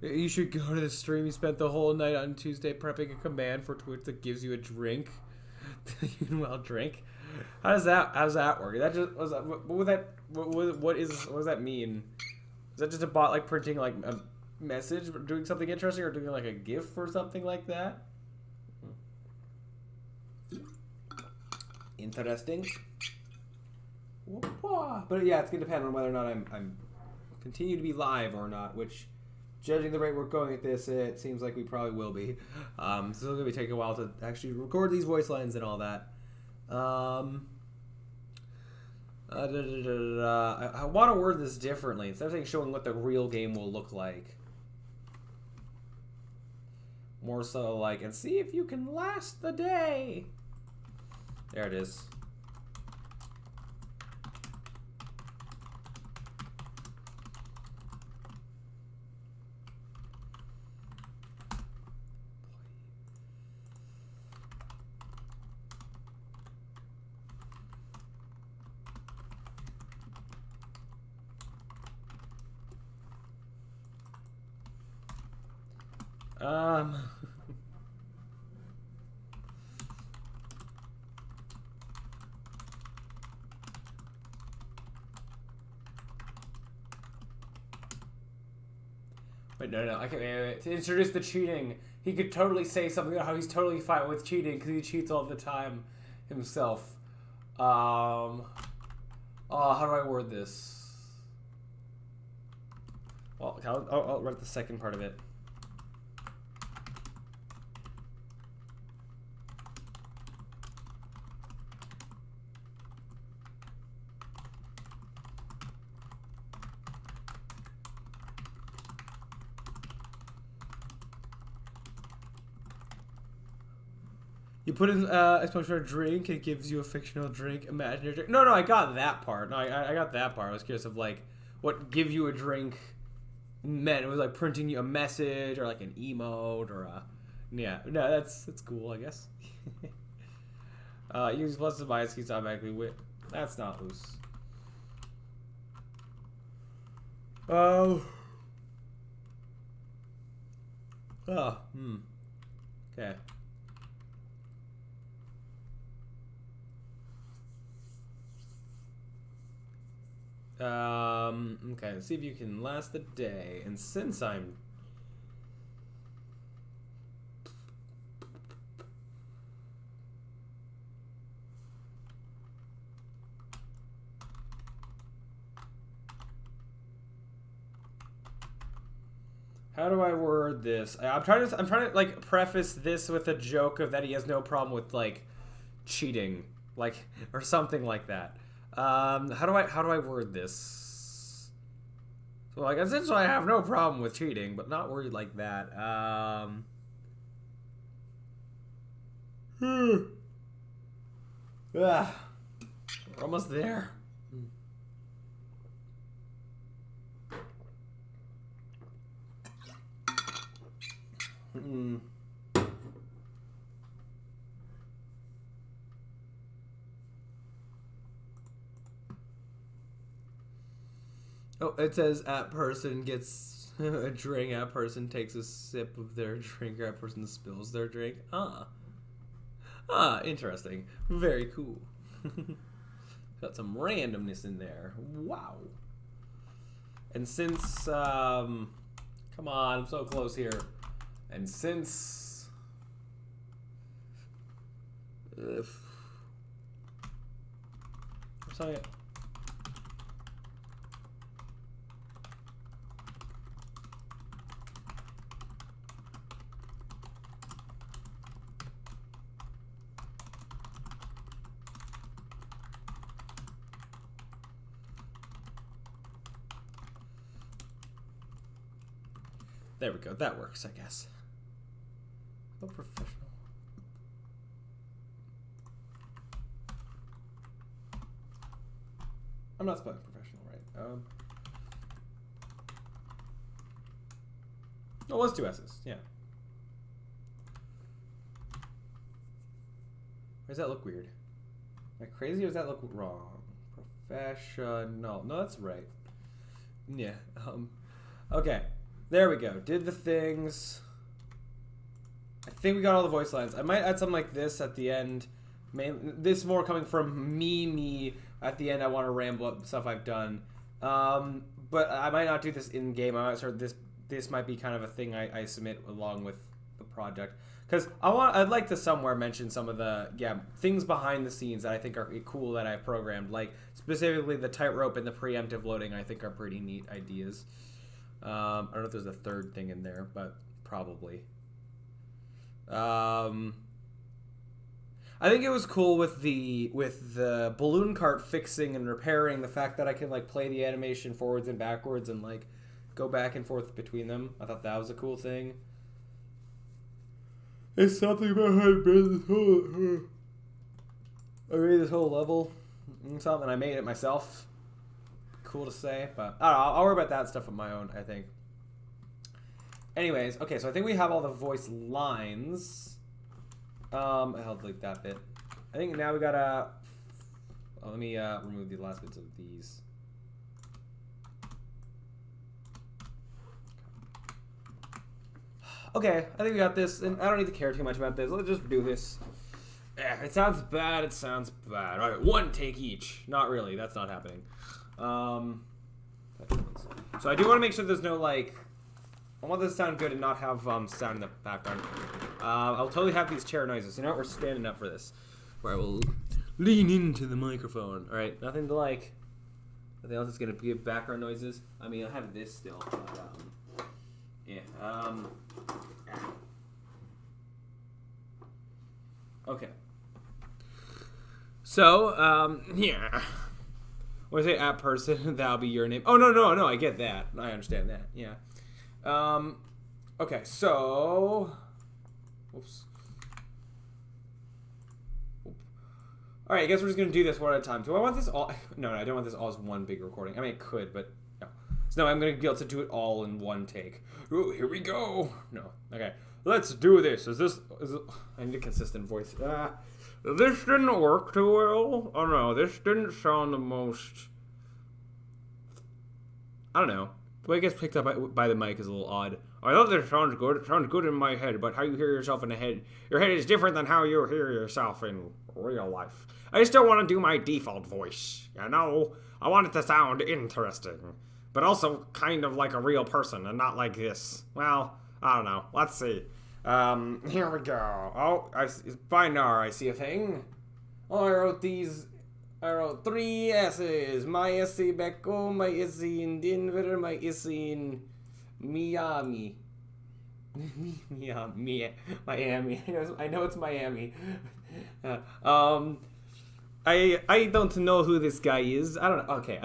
You should go to the stream. You spent the whole night on Tuesday prepping a command for Twitch that gives you a drink. You can well drink. How does that work? That just was what does that mean? Is that just a bot like printing like a message, doing something interesting, or doing like a GIF or something like that? Interesting. But yeah, it's gonna depend on whether or not I'm continue to be live or not. Which, judging the rate we're going at this, it seems like we probably will be. So it's gonna be taking a while to actually record these voice lines and all that. I want to word this differently. Instead of saying showing what the real game will look like, more so like, and see if you can last the day. There it is. Wait, no, I can't. Wait. To introduce the cheating, he could totally say something about how he's totally fine with cheating because he cheats all the time himself. Oh, how do I word this? Well, I'll write the second part of it. You put in explanation for a drink, it gives you a fictional drink. Imagine your drink. No, I got that part. No, I got that part. I was curious of like what give you a drink meant. It was like printing you a message or like an emote or a yeah. No, that's cool, I guess. Use plus and minus keys automatically with. That's not loose. Okay. Okay, let's see if you can last the day. And since I'm... How do I word this? I'm trying to like preface this with a joke of that he has no problem with like cheating, like or something like that. How do I word this? So like essentially I have no problem with cheating, but not worried like that. We're almost there. Oh, it says at person gets a drink, at person takes a sip of their drink, or at person spills their drink. Interesting. Very cool. Got some randomness in there. Wow. And since, come on, I'm so close here. And since, sorry. There we go. That works, I guess. So professional. I'm not spelling professional, right? Oh, it was 2 S's. Yeah. Or does that look weird? Am I crazy or does that look wrong? Professional. No, that's right. Yeah. Okay. There we go. Did the things. I think we got all the voice lines. I might add something like this at the end. This more coming from me. At the end, I want to ramble up stuff I've done. But I might not do this in game. I might start this. This might be kind of a thing I submit along with the project. Because I'd like to somewhere mention some of the things behind the scenes that I think are cool that I've programmed. Like specifically the tightrope and the preemptive loading. I think are pretty neat ideas. I don't know if there's a third thing in there, but probably. I think it was cool with the balloon cart fixing and repairing, the fact that I can like play the animation forwards and backwards and like go back and forth between them. I thought that was a cool thing. It's something about how I made this whole level. Something I made it myself. Cool to say, but I don't know, I'll worry about that stuff on my own, I think. Anyways, okay, so I think we have all the voice lines. I'll delete that bit. I think now we gotta. Oh, let me remove the last bits of these. Okay, I think we got this, and I don't need to care too much about this. Let's just do this. If it sounds bad, it sounds bad. All right, 1 take each. Not really. That's not happening. So I do want to make sure there's no like I want this to sound good and not have sound in the background. I'll totally have these chair noises. You know what? We're standing up for this. Where I will lean into the microphone. Alright, nothing to like... Nothing else is going to be background noises. I mean, I'll have this still. But, yeah. Okay. So, yeah. When I say at person, that'll be your name. Oh, no, I get that. I understand that, yeah. Okay, so... Whoops. Alright, I guess we're just going to do this one at a time. Do I want this all... No, I don't want this all as one big recording. I mean, it could, but no. So no, I'm going to be able to do it all in one take. Ooh, here we go. No. Okay, let's do this. Is this... I need a consistent voice. This didn't work too well. Oh no, this didn't sound the most... I don't know. The way it gets picked up by the mic is a little odd. I thought this sounds good. It sounds good in my head, but how you hear yourself in the head... Your head is different than how you hear yourself in real life. I still want to do my default voice, you know? I want it to sound interesting, but also kind of like a real person and not like this. Well, I don't know. Let's see. Here we go. Oh, Binar, I see a thing. Oh, I wrote 3 S's. My S in Becco, my S in Denver, my S in Miami. Miami. I know it's Miami. I don't know who this guy is. I don't know. Okay.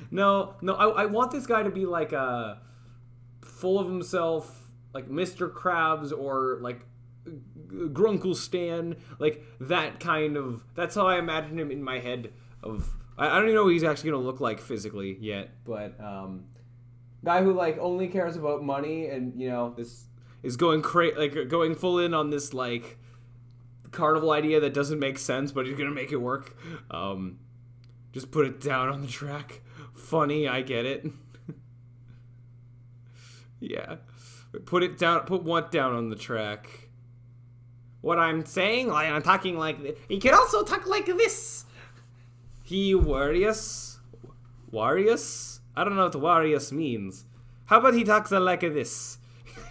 No, I want this guy to be like full of himself, like Mr. Krabs or like Grunkle Stan, like that kind of. That's how I imagine him in my head. I don't even know what he's actually gonna look like physically yet, but guy who like only cares about money and you know this is going going full in on this like carnival idea that doesn't make sense, but he's gonna make it work. Just put it down on the track. Funny, I get it. Yeah. Put it down, put what down on the track? What I'm saying? Like, I'm talking like this. He can also talk like this. He Warius? I don't know what Warius means. How about he talks like this?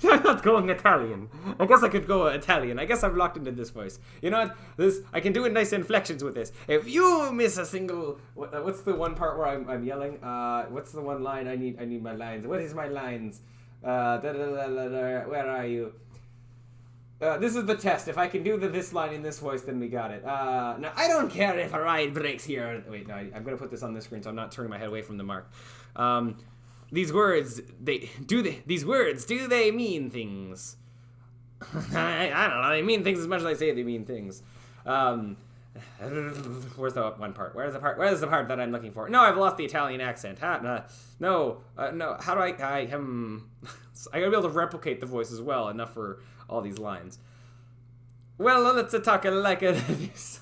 I'm not going Italian. I guess I could go Italian. I guess I'm locked into this voice. You know what? I can do nice inflections with this. If you miss a single... What's the one part where I'm yelling? What's the one line? I need my lines. What is my lines? Where are you? This is the test. If I can do this line in this voice, then we got it. Now, I don't care if a ride breaks here. Wait, no, I'm going to put this on this screen so I'm not turning my head away from the mark. These words, do they mean things? I don't know, they mean things as much as I say they mean things. Where's the one part? Where's the part that I'm looking for? No, I've lost the Italian accent. No, how do I gotta be able to replicate the voice as well, enough for all these lines. Well, let's talk like this.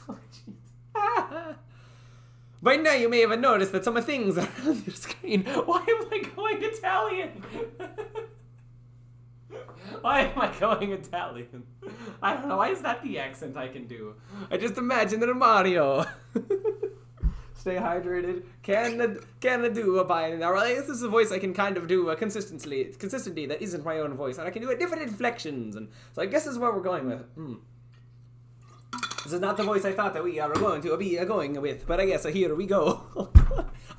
By now you may have noticed that some things are on your screen. Why am I going Italian? Why am I going Italian? I don't know. Why is that the accent I can do? I just imagine that I'm Mario. Stay hydrated. Can do a bite. Now, this is a voice I can kind of do consistently that isn't my own voice, and I can do it different inflections. And so I guess this is what we're going with. This is not the voice I thought that we are going to be going with, but I guess here we go.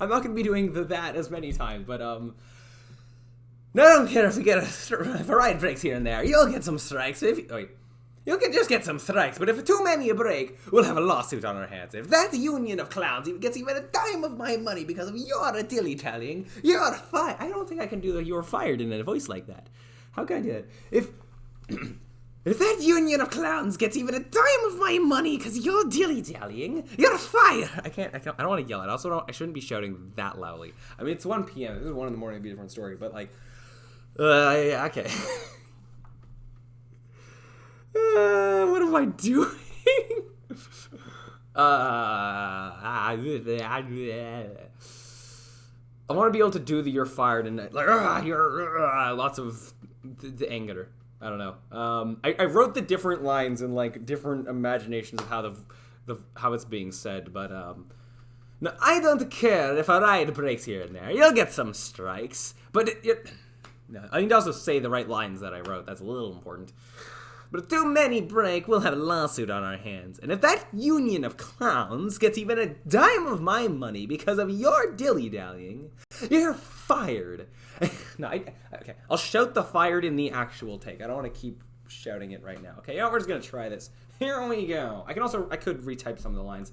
I'm not going to be doing that as many times, but no, I don't care if we get if a ride breaks here and there. You'll get some strikes. You can just get some strikes, but if too many break, we'll have a lawsuit on our hands. If that union of clowns gets even a dime of my money because of your dilly-dallying, you're fired. I don't think I can do the "you're fired" in a voice like that. How can I do it? If that union of clowns gets even a dime of my money because you're dilly-dallying, you're fired! I don't want to yell it. I shouldn't be shouting that loudly. I mean, it's 1 p.m. This is 1 in the morning, it'd be a different story, but like, yeah, okay. What am I doing? I want to be able to do the "you're fired" and like, lots of the anger. I don't know. I wrote the different lines in like different imaginations of how how it's being said, but no, I don't care if a ride breaks here and there. You'll get some strikes, but No, I need to also say the right lines that I wrote. That's a little important. But if too many break, we'll have a lawsuit on our hands. And if that union of clowns gets even a dime of my money because of your dilly-dallying, you're fired. No, okay. I'll shout the fired in the actual take. I don't want to keep shouting it right now. Okay, yeah, we're just going to try this. Here we go. I could retype some of the lines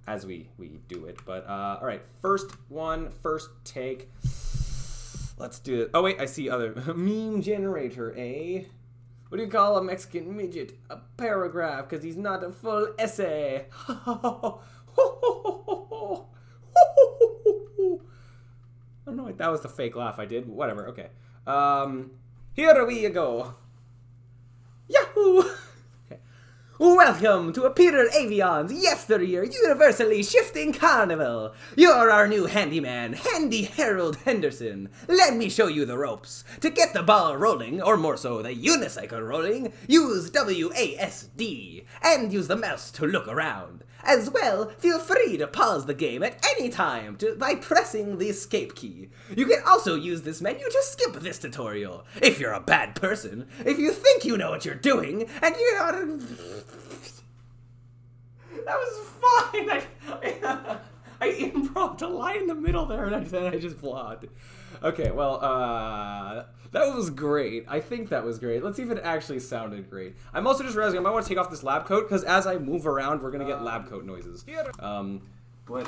as we do it. But, all right. First take. Let's do it. Oh, wait, I see other. Meme generator, eh? What do you call a Mexican midget? A paragraph, because he's not a full essay. I don't know what that was the fake laugh I did. Whatever, okay. Here we go. Yahoo! Okay. Welcome to a Peter Avion's yesteryear universally shifting carnival. You're our new handyman, Handy Harold Henderson. Let me show you the ropes. To get the ball rolling, or more so, the unicycle rolling, use WASD, and use the mouse to look around. As well, feel free to pause the game at any time by pressing the escape key. You can also use this menu to skip this tutorial. If you're a bad person, if you think you know what you're doing, and you're... That was fine! I improvised a line in the middle there, and then I just flopped. Okay, well, that was great. I think that was great. Let's see if it actually sounded great. I'm also just realizing I might want to take off this lab coat, because as I move around, we're going to get lab coat noises. But...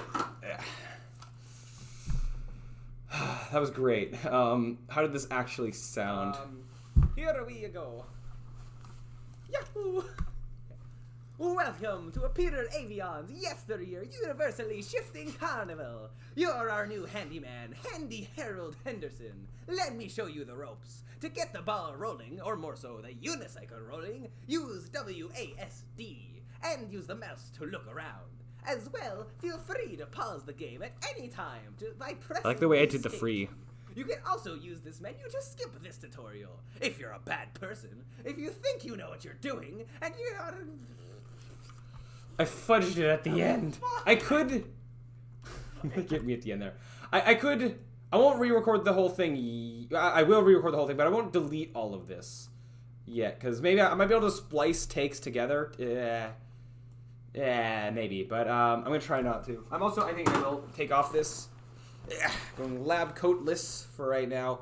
that was great. How did this actually sound? Here we go. Yahoo! Welcome to a Peter Avion's yesteryear universally shifting carnival. You're our new handyman, Handy Harold Henderson. Let me show you the ropes. To get the ball rolling, or more so, the unicycle rolling, use WASD, and use the mouse to look around. As well, feel free to pause the game at any time by pressing... I like the way I did the free. You can also use this menu to skip this tutorial. If you're a bad person, if you think you know what you're doing, and you're... I fudged it at the end. I could... Get me at the end there. I could... I won't re-record the whole thing. I will re-record the whole thing, but I won't delete all of this yet, because maybe I might be able to splice takes together. Yeah, maybe, but I'm going to try not to. I think I will take off this. Going lab coatless for right now,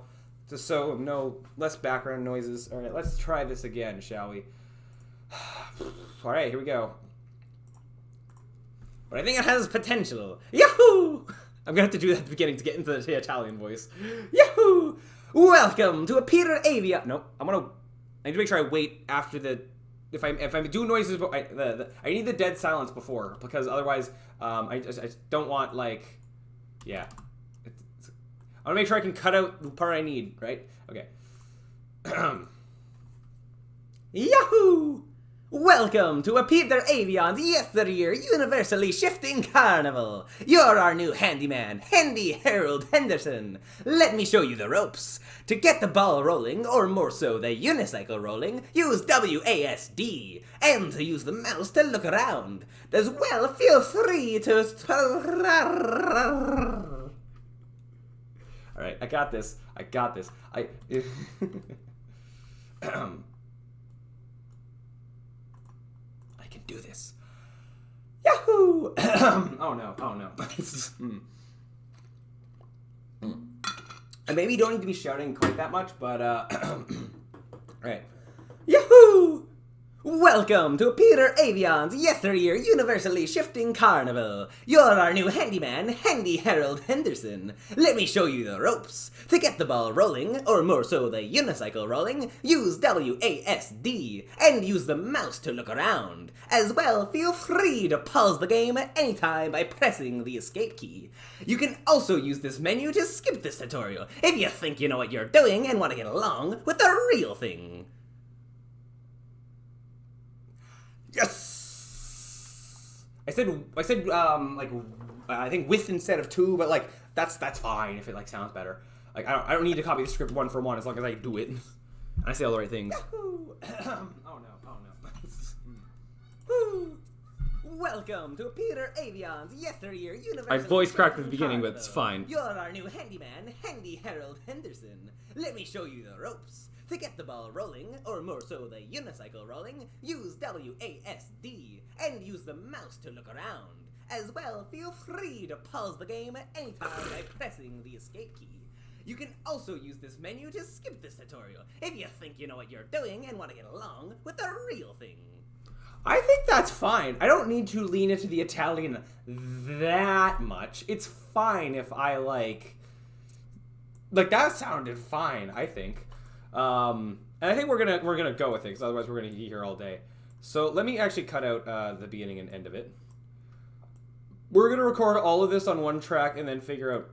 just so no less background noises. All right, let's try this again, shall we? All right, here we go. But I think it has potential. Yahoo! I'm gonna have to do that at the beginning to get into the Italian voice. Yahoo! Welcome to a Peter Avion. Nope. I need to make sure I wait after the. If I do noises, I need the dead silence before, because otherwise, I don't want like, yeah. I want to make sure I can cut out the part I need, right? Okay. Yahoo! Welcome to a Peter Avion's yesteryear universally shifting carnival. You're our new handyman, Handy Harold Henderson. Let me show you the ropes. To get the ball rolling, or more so, the unicycle rolling, use WASD, and to use the mouse to look around. As well, feel free to... Alright, I got this. I can do this. Yahoo! Oh no. I maybe don't need to be shouting quite that much, but alright. Yahoo! Welcome to Peter Avion's yesteryear universally shifting carnival. You're our new handyman, Handy Harold Henderson. Let me show you the ropes. To get the ball rolling, or more so the unicycle rolling, use WASD, and use the mouse to look around. As well, feel free to pause the game at any time by pressing the escape key. You can also use this menu to skip this tutorial, if you think you know what you're doing and want to get along with the real thing. Yes! I said like I think with instead of to, but like that's fine if it like sounds better. Like I don't need to copy the script one for one as long as I do it and I say all the right things. Oh no. Welcome to Peter Avion's yesteryear universe. My voice cracked at the beginning, but it's fine. You're our new handyman, Handy Harold Henderson. Let me show you the ropes. To get the ball rolling, or more so the unicycle rolling, use WASD and use the mouse to look around. As well, feel free to pause the game at any time by pressing the escape key. You can also use this menu to skip this tutorial if you think you know what you're doing and want to get along with the real thing. I think that's fine. I don't need to lean into the Italian that much. It's fine if I like that sounded fine, I think. And I think we're gonna go with it, because otherwise we're gonna be here all day. So let me actually cut out the beginning and end of it. We're gonna record all of this on one track and then figure out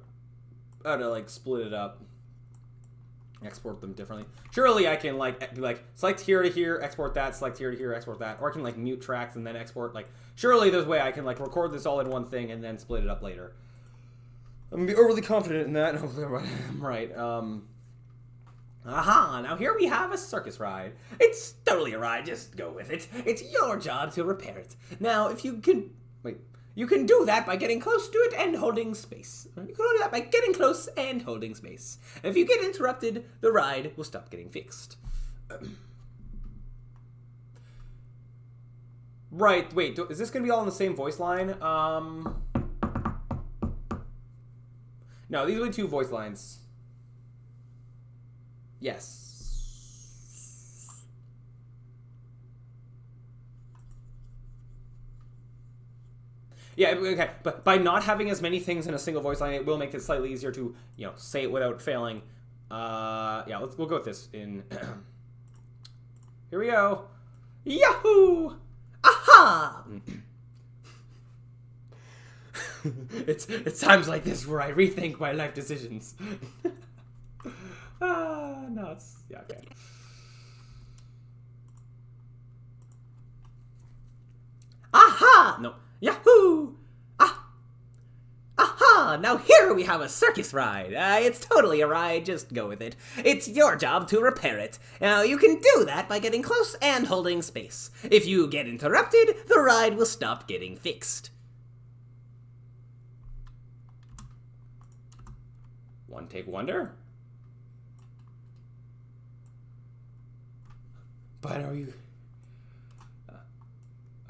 how to like split it up, export them differently. Surely I can be like select here to here, export that, select here to here, export that, or I can like mute tracks and then export. Like surely there's a way I can like record this all in one thing and then split it up later. I'm gonna be overly confident in that. Hopefully I'm right. Aha, now here we have a circus ride. It's totally a ride, just go with it. It's your job to repair it. Now, if you can... Wait. You can do that by getting close to it and holding space. You can do that by getting close and holding space. If you get interrupted, the ride will stop getting fixed. Right, wait, is this going to be all in the same voice line? No, these will be two voice lines. Yes. Yeah, okay, but by not having as many things in a single voice line, it will make it slightly easier to, say it without failing. Yeah, we'll go with this in... Here we go. Yahoo! Aha! It's times like this where I rethink my life decisions. No, it's... Yeah, okay. Aha! No. Yahoo! Aha! Now here we have a circus ride. It's totally a ride, just go with it. It's your job to repair it. Now you can do that by getting close and holding space. If you get interrupted, the ride will stop getting fixed. One take wonder? But are you...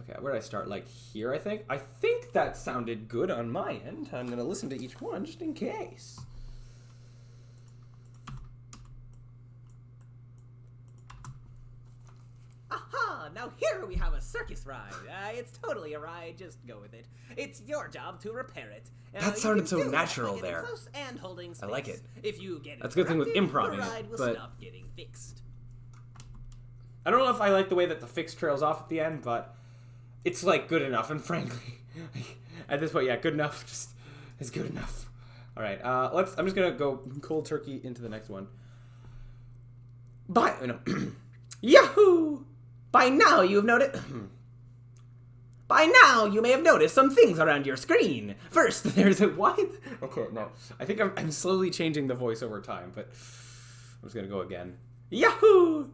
Okay, where did I start? Like here, I think? I think that sounded good on my end. I'm going to listen to each one just in case. Aha! Now here we have a circus ride. It's totally a ride, just go with it. It's your job to repair it. That sounded so natural there. Close and holding space. I like it. If you get That's a good thing with improv, the ride will but... stop getting fixed. I don't know if I like the way that the fix trails off at the end, but it's like good enough, and frankly, at this point, yeah, good enough just is good enough. All right, I'm just gonna go cold turkey into the next one. Yahoo! By now you have noticed. By now you may have noticed some things around your screen. First, there's a what? Okay, no, I think I'm slowly changing the voice over time, but I'm just gonna go again. Yahoo!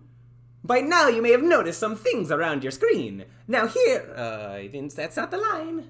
By now you may have noticed some things around your screen. Now here, Vince, that's not the line.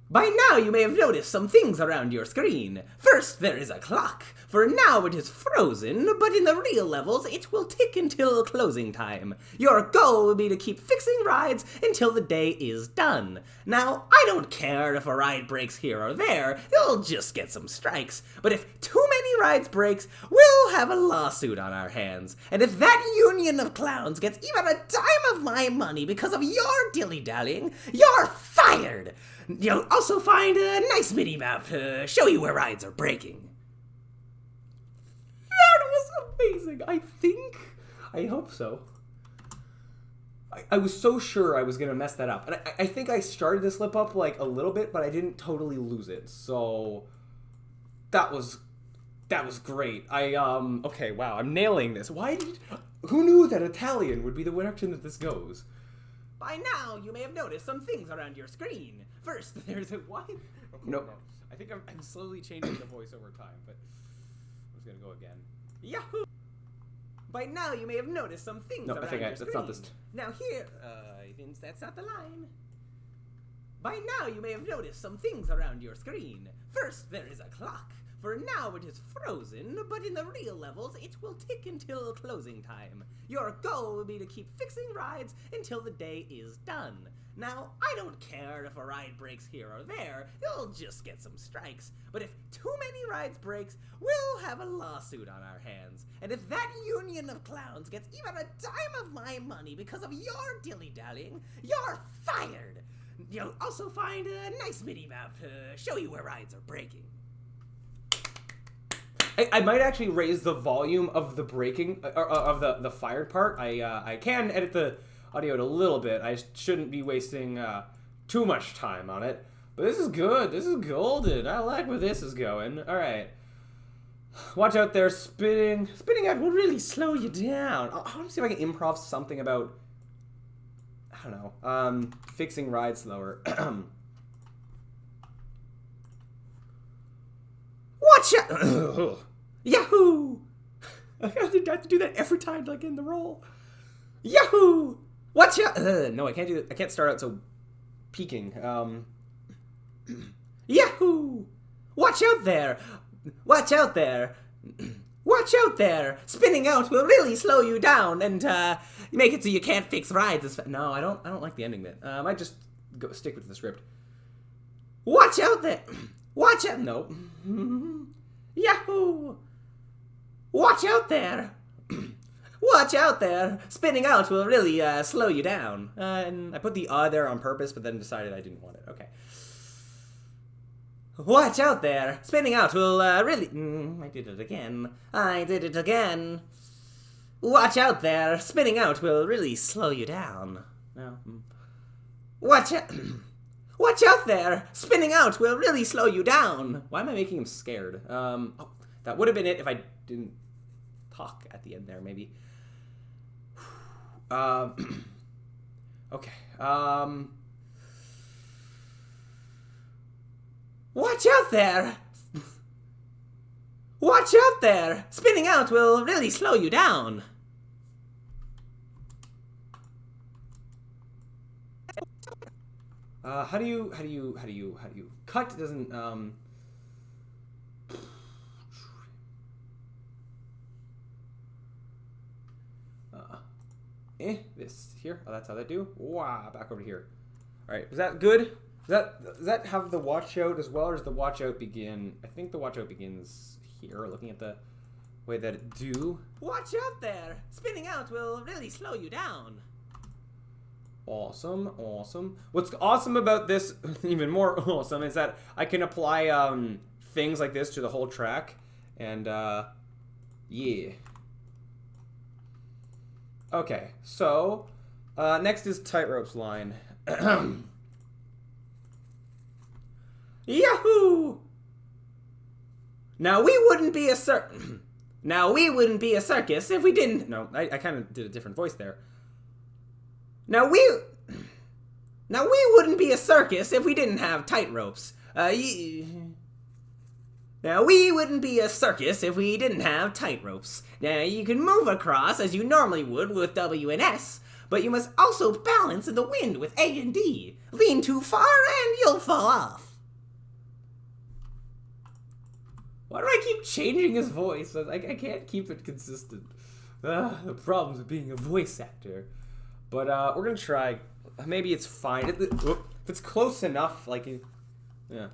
By now you may have noticed some things around your screen. First, there is a clock. For now it is frozen, but in the real levels it will tick until closing time. Your goal will be to keep fixing rides until the day is done. Now, I don't care if a ride breaks here or there, you'll just get some strikes. But if too many rides breaks, we'll have a lawsuit on our hands. And if that union of clowns gets even a dime of my money because of your dilly-dallying, you're fired! You'll also find a nice mini-map to show you where rides are breaking. That was amazing, I hope so. I was so sure I was going to mess that up. And I think I started to slip up like a little bit, but I didn't totally lose it. So that was great. Okay, wow, I'm nailing this. Who knew that Italian would be the direction that this goes? By now, you may have noticed some things around your screen. First, there's a what? No, I think I'm slowly changing the voice over time, but I'm just gonna go again. Yahoo! By now, you may have noticed some things around your screen. That's not this. Now here, Vince, that's not the line. By now you may have noticed some things around your screen. First, there is a clock. For now it is frozen, but in the real levels it will tick until closing time. Your goal will be to keep fixing rides until the day is done. Now, I don't care if a ride breaks here or there, you'll just get some strikes. But if too many rides breaks, we'll have a lawsuit on our hands. And if that union of clowns gets even a dime of my money because of your dilly-dallying, you're fired! You'll also find a nice mini-map to show you where rides are breaking. I might actually raise the volume of the breaking, of the fired part. I can edit the audio a little bit. I shouldn't be wasting too much time on it. But this is good. This is golden. I like where this is going. All right. Watch out there. Spinning out will really slow you down. I want to see if I can improv something about, I don't know, fixing rides slower. Watch out! Yahoo! I have to do that every time, like in the roll. Yahoo! Watch out! No, I can't do it. I can't start out so peaking. Yahoo! Watch out there! Watch out there! Watch out there! Spinning out will really slow you down and make it so you can't fix rides as fast. No, I don't like the ending bit. I might just stick with the script. Watch out there! Watch out! No. Yahoo! Watch out there! Watch out there! Spinning out will really slow you down. And I put the there on purpose, but then decided I didn't want it. Okay. Watch out there! Spinning out will really... I did it again. I did it again. Watch out there! Spinning out will really slow you down. No. Watch out... Watch out there! Spinning out will really slow you down! Why am I making him scared? Oh, that would have been it if I didn't talk at the end there, maybe. Okay. Watch out there! Watch out there! Spinning out will really slow you down! How do you cut? Doesn't this here. Oh, that's how they do. Wow, back over here. All right, is that good? Does that have the watch out as well, or does the watch out begin? I think the watch out begins here. Looking at the way that it do. Watch out there! Spinning out will really slow you down. Awesome, awesome. What's awesome about this, even more awesome, is that I can apply things like this to the whole track, and yeah. Okay, so next is tightropes line. Yahoo! Now we wouldn't be a Now we wouldn't be a circus if we didn't. No, I kind of did a different voice there. Now we wouldn't be a circus if we didn't have tightropes. Now we wouldn't be a circus if we didn't have tightropes. Now you can move across as you normally would with W and S, but you must also balance in the wind with A and D. Lean too far and you'll fall off. Why do I keep changing his voice? I can't keep it consistent. The problems of being a voice actor. But we're gonna try. Maybe it's fine. If it's close enough, like, yeah.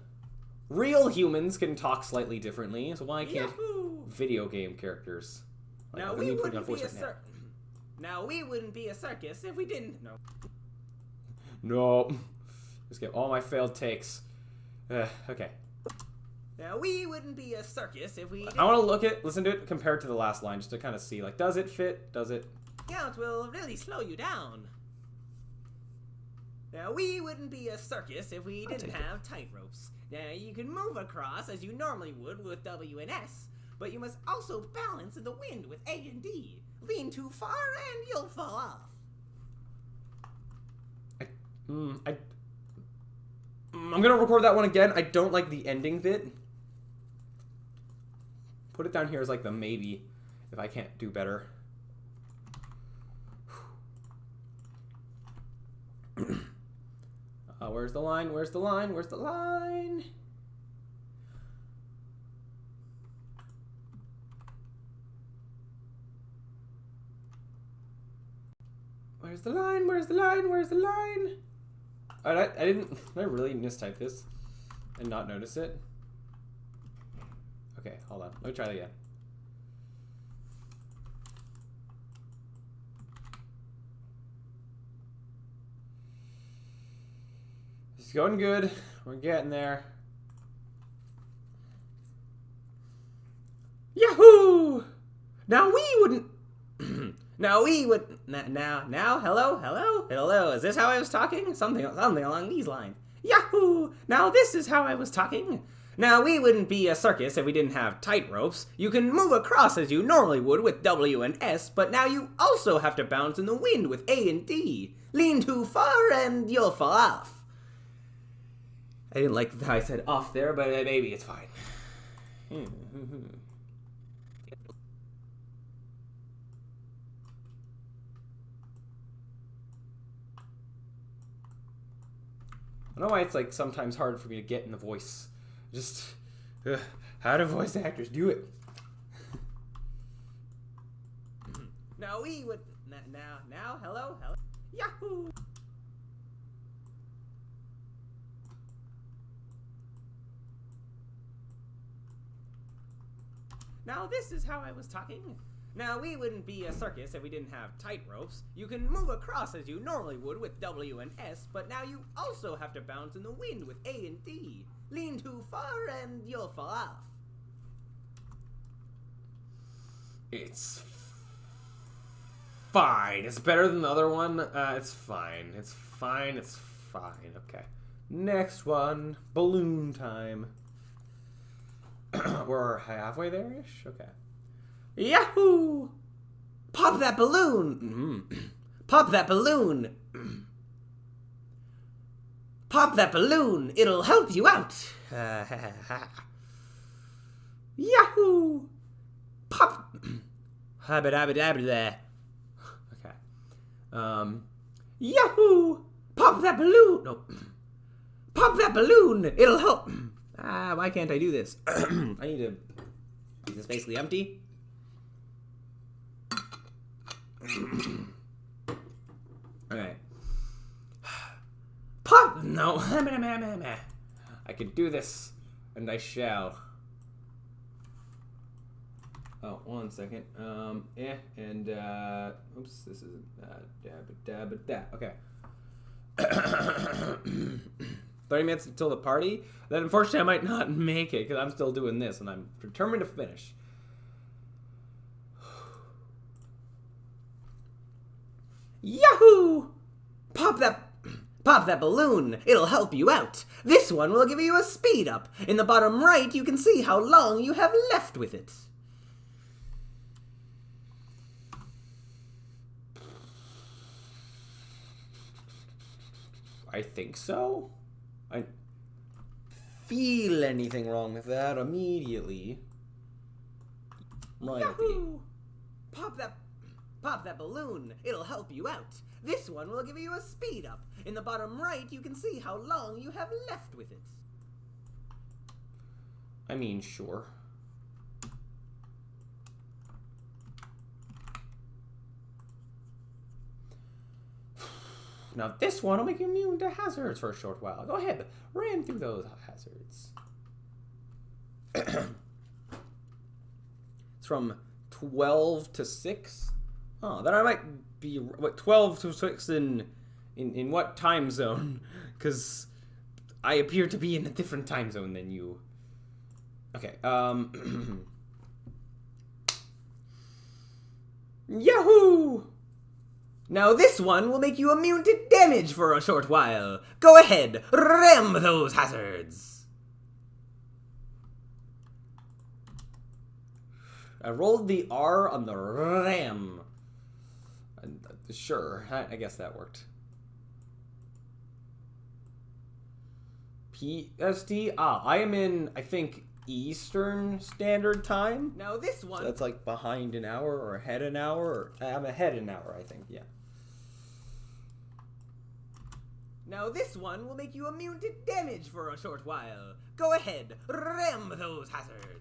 Real humans can talk slightly differently, so why can't video game characters? Like, now we wouldn't be Now we wouldn't be a circus if we didn't. No. No. Just get all my failed takes. Okay. Now we wouldn't be a circus if we didn't. I want to listen to it compared to the last line, just to kind of see, like, does it fit? Does it? Count will really slow you down. Now we wouldn't be a circus if we didn't have tightropes. Now you can move across as you normally would with W and S, but you must also balance in the wind with A and D. Lean too far and you'll fall off. I'm gonna record that one again. I don't like the ending bit. Put it down here as like the maybe, if I can't do better. Where's the line? Where's the line? Where's the line? Where's the line? Where's the line? Where's the line? Did I really mistype this and not notice it? Okay, hold on. Let me try that again. It's going good. We're getting there. Yahoo! Now we wouldn't. Now we would. Now. Hello. Is this how I was talking? Something along these lines. Yahoo! Now this is how I was talking. Now we wouldn't be a circus if we didn't have tight ropes. You can move across as you normally would with W and S, but now you also have to bounce in the wind with A and D. Lean too far and you'll fall off. I didn't like how I said off there, but maybe it's fine. I don't know why it's like sometimes hard for me to get in the voice. Just, how do voice actors do it? Now we would, hello, Yahoo! Now this is how I was talking. Now we wouldn't be a circus if we didn't have tight ropes. You can move across as you normally would with W and S, but now you also have to bounce in the wind with A and D. Lean too far and you'll fall off. It's fine. It's better than the other one. It's fine. It's fine. It's fine. Okay. Next one. Balloon time. We're halfway there-ish? Okay. Yahoo! Pop that balloon! Pop that balloon! Pop that balloon! It'll help you out! Yahoo! Pop! Habba-dabba-dabba-da. Okay. Yahoo! Pop that balloon! No. Pop that balloon! It'll help! Why can't I do this? I need to... Is this basically empty? Okay. Pop! No. I can do this, and I shall. Oh, 1 second. Oops, this isn't, dabba-dabba-da. Okay. 30 minutes until the party? Then unfortunately I might not make it, because I'm still doing this, and I'm determined to finish. Yahoo! Pop that balloon. It'll help you out. This one will give you a speed up. In the bottom right, you can see how long you have left with it. I think so. I feel anything wrong with that immediately. Yahoo! Pop that balloon. It'll help you out. This one will give you a speed up. In the bottom right, you can see how long you have left with it. I mean, sure. Now this one will make you immune to hazards for a short while. Go ahead, ram through those hazards. It's from 12 to 6. Oh, then I might be, what, 12 to 6 in what time zone? Because I appear to be in a different time zone than you. Okay, Yahoo! Now this one will make you immune to damage for a short while. Go ahead, ram those hazards. I rolled the R on the ram. Sure, I guess that worked. PST? I am in, I think, Eastern Standard Time. Now this one... So that's like behind an hour or ahead an hour? Or, I'm ahead an hour, I think, yeah. Now this one will make you immune to damage for a short while. Go ahead, ram those hazards.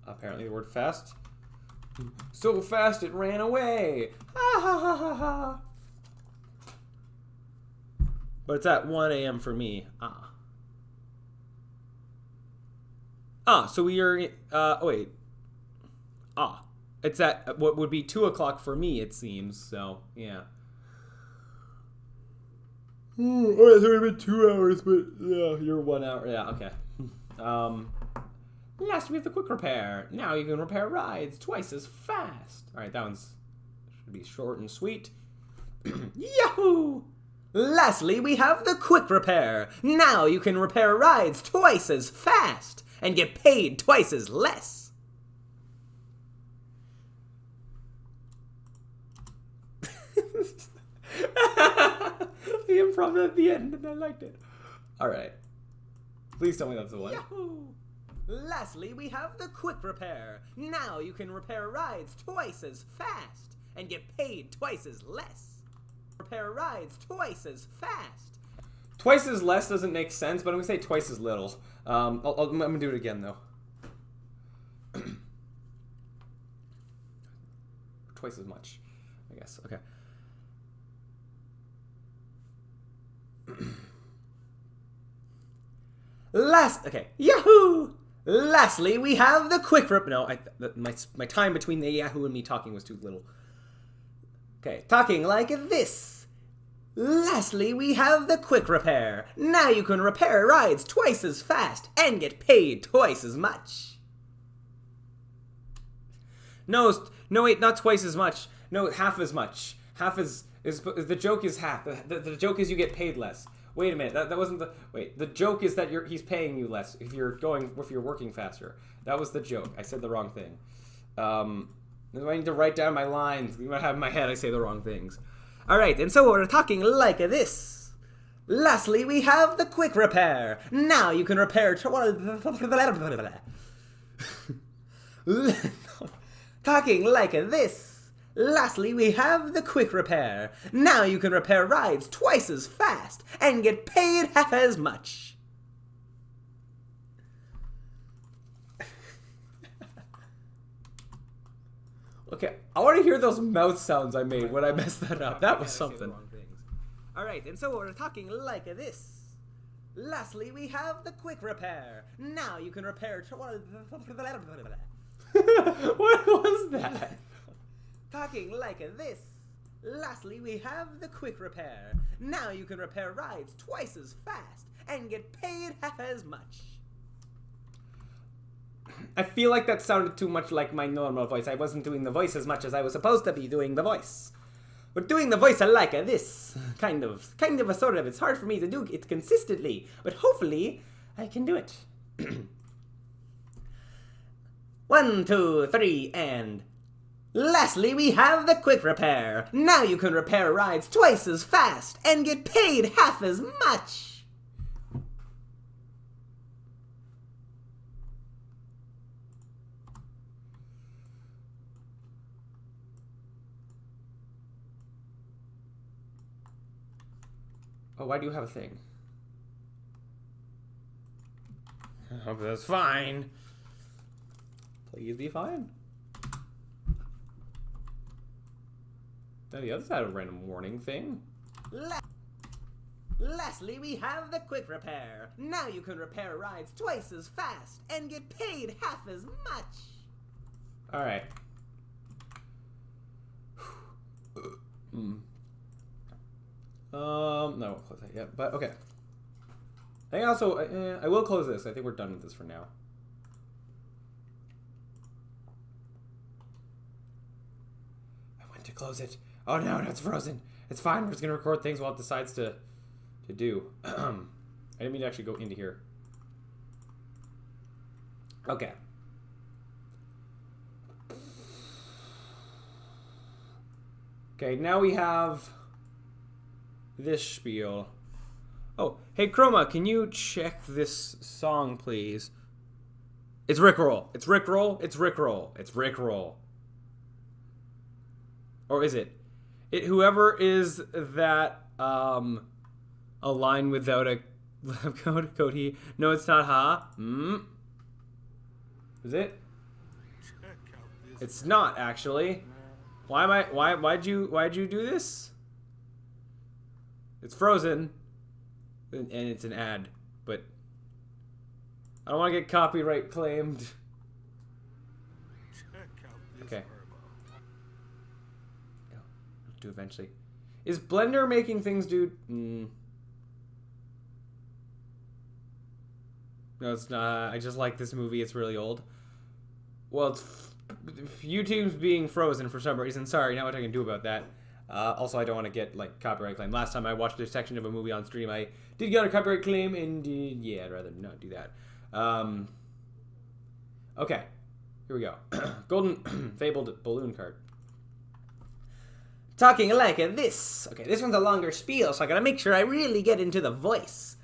Apparently the word fast. So fast it ran away. Ha ha ha ha ha. But it's at 1 a.m. for me. So we are, wait. It's at what would be 2 o'clock for me, it seems, so, yeah. Oh, it's only been 2 hours, but, yeah, you're 1 hour, yeah, okay. Last we have the quick repair. Now you can repair rides twice as fast. Alright, that one's, should be short and sweet. Yahoo! Lastly, we have the quick repair. Now you can repair rides twice as fast and get paid twice as less. The improv at the end, and I liked it. Alright. Please tell me that's the one. Yahoo! Lastly, we have the quick repair. Now you can repair rides twice as fast and get paid twice as less. Repair rides twice as fast. Twice as less doesn't make sense, but I'm gonna say twice as little. I'm gonna do it again though. Twice as much, I guess. Okay. Okay. Yahoo! Lastly, we have the quick rep. No, my time between the Yahoo and me talking was too little. Okay, talking like this. Lastly, we have the quick repair. Now you can repair rides twice as fast and get paid twice as much. No, wait, not twice as much. No, half as much. Half is the joke is half. The joke is you get paid less. Wait a minute, that wasn't the, wait, the joke is that he's paying you less if you're working faster. That was the joke. I said the wrong thing. I need to write down my lines. You might have in my head I say the wrong things. Alright, and so we're talking like this. Lastly, we have the quick repair. Now you can repair talking like this. Lastly, we have the quick repair. Now you can repair rides twice as fast and get paid half as much. Okay, I want to hear those mouth sounds I made when I messed that up. That was something. Alright, and so we're talking like this. Lastly, we have the quick repair. Now you can repair... What was that? Talking like this. Lastly, we have the quick repair. Now you can repair rides twice as fast and get paid half as much. I feel like that sounded too much like my normal voice. I wasn't doing the voice as much as I was supposed to be doing the voice. But doing the voice like this, kind of a sort of. It's hard for me to do it consistently, but hopefully I can do it. 1, 2, 3, and... Lastly, we have the quick repair. Now you can repair rides twice as fast and get paid half as much. Oh, why do you have a thing? I hope that's fine. Please be fine. Now the other side of a random warning thing. Lastly, we have the quick repair. Now you can repair rides twice as fast and get paid half as much. Alright. No, I won't close that yet, but okay. I also, I will close this. I think we're done with this for now. I went to close it. Oh no, it's frozen. It's fine. We're just gonna record things while it decides to do. I didn't mean to actually go into here. Okay. Okay, now we have this spiel. Oh, hey Chroma, can you check this song, please? It's Rickroll. It's Rickroll. It's Rickroll. It's Rickroll. Or is it? Whoever is that a line without a lab coat, Cody. No, it's not, huh? Is it? It's not, actually. Why'd you do this? It's Frozen. And it's an ad, but I don't want to get copyright claimed. Okay. I'll do eventually. Is Blender making things do? No, it's not. I just like this movie. It's really old. Well, it's YouTube's being frozen for some reason. Sorry, not what I can do about that. Also, I don't want to get like copyright claim. Last time I watched a section of a movie on stream, I did get a copyright claim, and yeah, I'd rather not do that. Okay, here we go. Golden fabled balloon cart. Talking like this. Okay, this one's a longer spiel, so I gotta make sure I really get into the voice.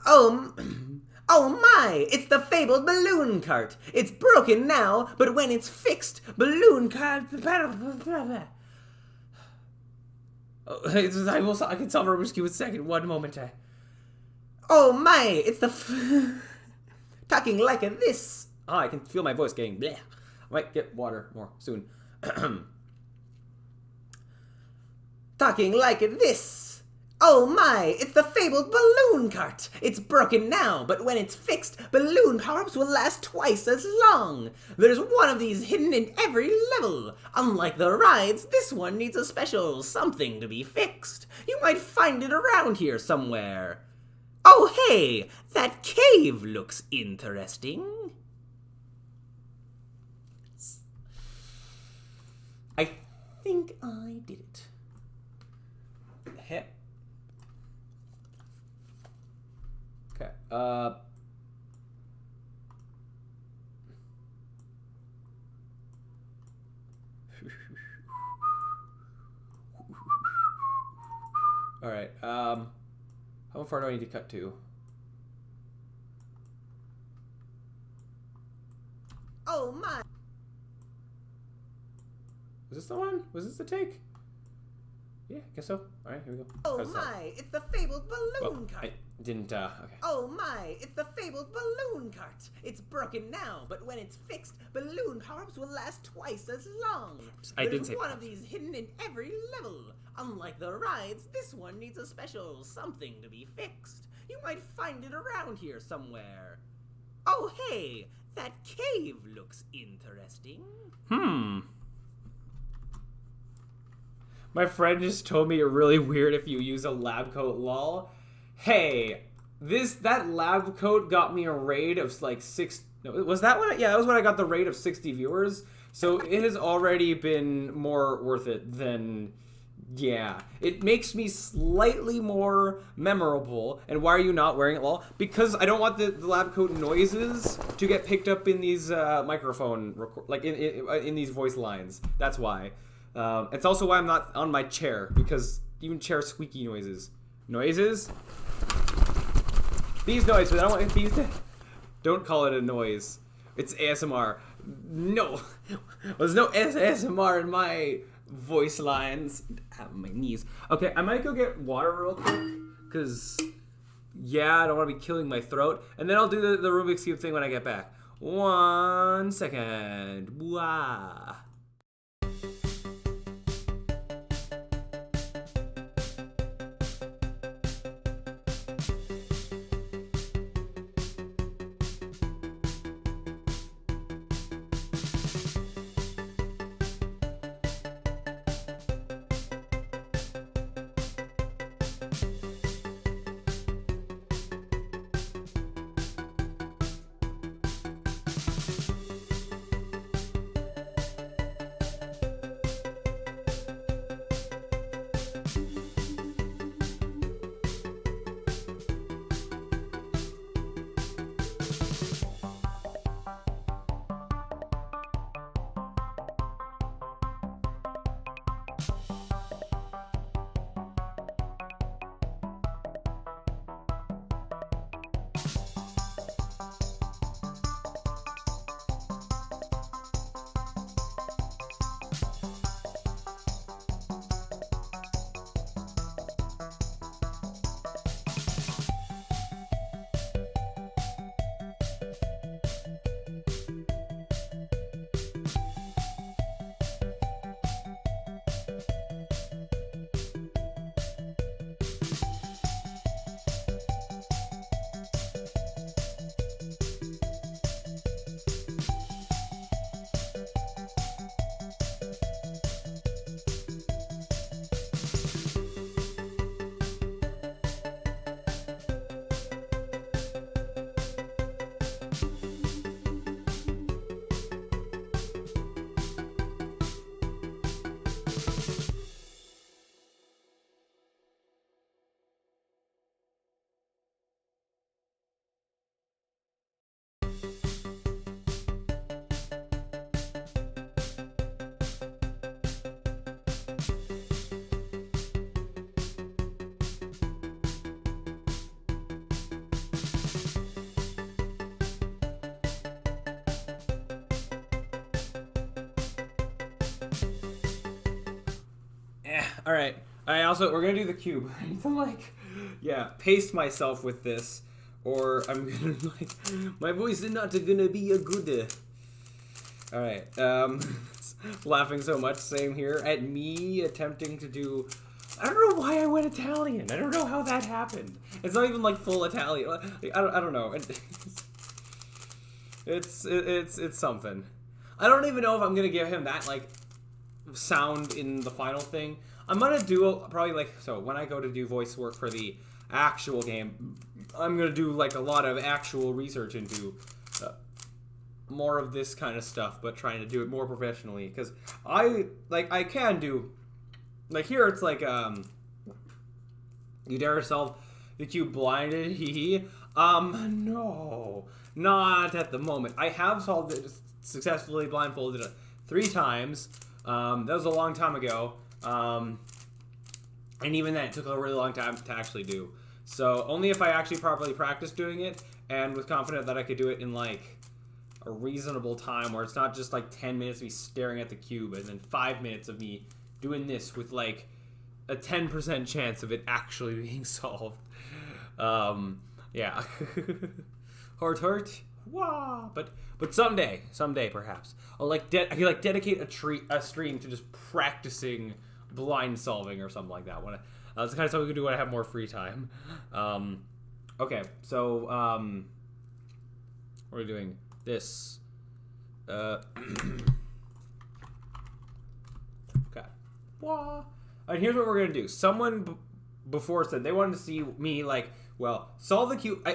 Oh my, it's the fabled balloon cart. It's broken now, but when it's fixed, balloon cart... I can solve a Rubik's Cube in a second. One moment. Oh my, it's the... Talking like this. Oh, I can feel my voice getting bleh. I might get water more soon. Talking like this. Oh my, it's the fabled balloon cart. It's broken now, but when it's fixed, balloon power-ups will last twice as long. There's one of these hidden in every level. Unlike the rides, this one needs a special something to be fixed. You might find it around here somewhere. Oh hey, that cave looks interesting. I think I did it. Heh. Okay, Alright, how far do I need to cut to? Oh my! Was this the one? Was this the take? Yeah, I guess so. Alright, here we go. Oh my, it's the fabled balloon cart. I didn't, okay. Oh my, it's the fabled balloon cart. It's broken now, but when it's fixed, balloon power-ups will last twice as long. I did say one of these hidden in every level. Unlike the rides, this one needs a special something to be fixed. You might find it around here somewhere. Oh hey, that cave looks interesting. My friend just told me you're really weird if you use a lab coat, lol. Hey, that lab coat got me a raid of like 6. No, was that when? Yeah, that was when I got the raid of 60 viewers. So it has already been more worth it than. Yeah, it makes me slightly more memorable. And why are you not wearing it, lol? Because I don't want the lab coat noises to get picked up in these microphone, like in these voice lines. That's why. It's also why I'm not on my chair, because even chair squeaky noises. Noises? These noises, I don't want these to... Don't call it a noise. It's ASMR. No. There's no ASMR in my voice lines. Ow, my knees. Okay, I might go get water real quick, because, yeah, I don't want to be killing my throat. And then I'll do the Rubik's Cube thing when I get back. 1 second. Wow. All right. We're gonna do the cube. I need to like, yeah, pace myself with this, or I'm gonna like, my voice is not gonna be a good. All right. Laughing so much. Same here at me attempting to do. I don't know why I went Italian. I don't know how that happened. It's not even like full Italian. I don't know. It's something. I don't even know if I'm gonna give him that like sound in the final thing. I'm gonna do probably like, so when I go to do voice work for the actual game, I'm gonna do like a lot of actual research into more of this kind of stuff, but trying to do it more professionally, because I can do like here it's like you dare solve the cube blinded. No, not at the moment. I have solved it successfully blindfolded 3 times. That was a long time ago. And even then, it took a really long time to actually do. So only if I actually properly practiced doing it and was confident that I could do it in like a reasonable time, where it's not just like 10 minutes of me staring at the cube and then 5 minutes of me doing this with like a 10% chance of it actually being solved. Yeah. Heart. Wah! But someday perhaps I'll like I could like dedicate a stream to just practicing blind solving or something like that. When that's the kind of stuff we can do when I have more free time. Okay, so we're doing this. Okay. Wah! And here's what we're gonna do. Someone before said they wanted to see me like. Well, solve the cube.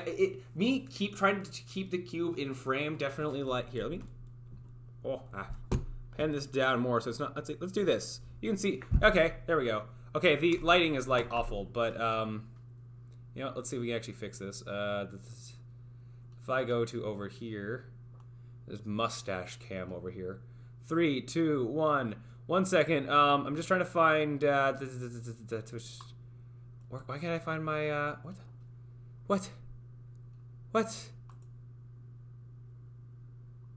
Me keep trying to keep the cube in frame. Definitely like here. Let me. Pen this down more so it's not. Let's do this. You can see. Okay, there we go. Okay, the lighting is like awful, but you know, let's see if we can actually fix this. If I go to over here, there's mustache cam over here. 3, 2, 1. 1 second. I'm just trying to find. Why can't I find my What?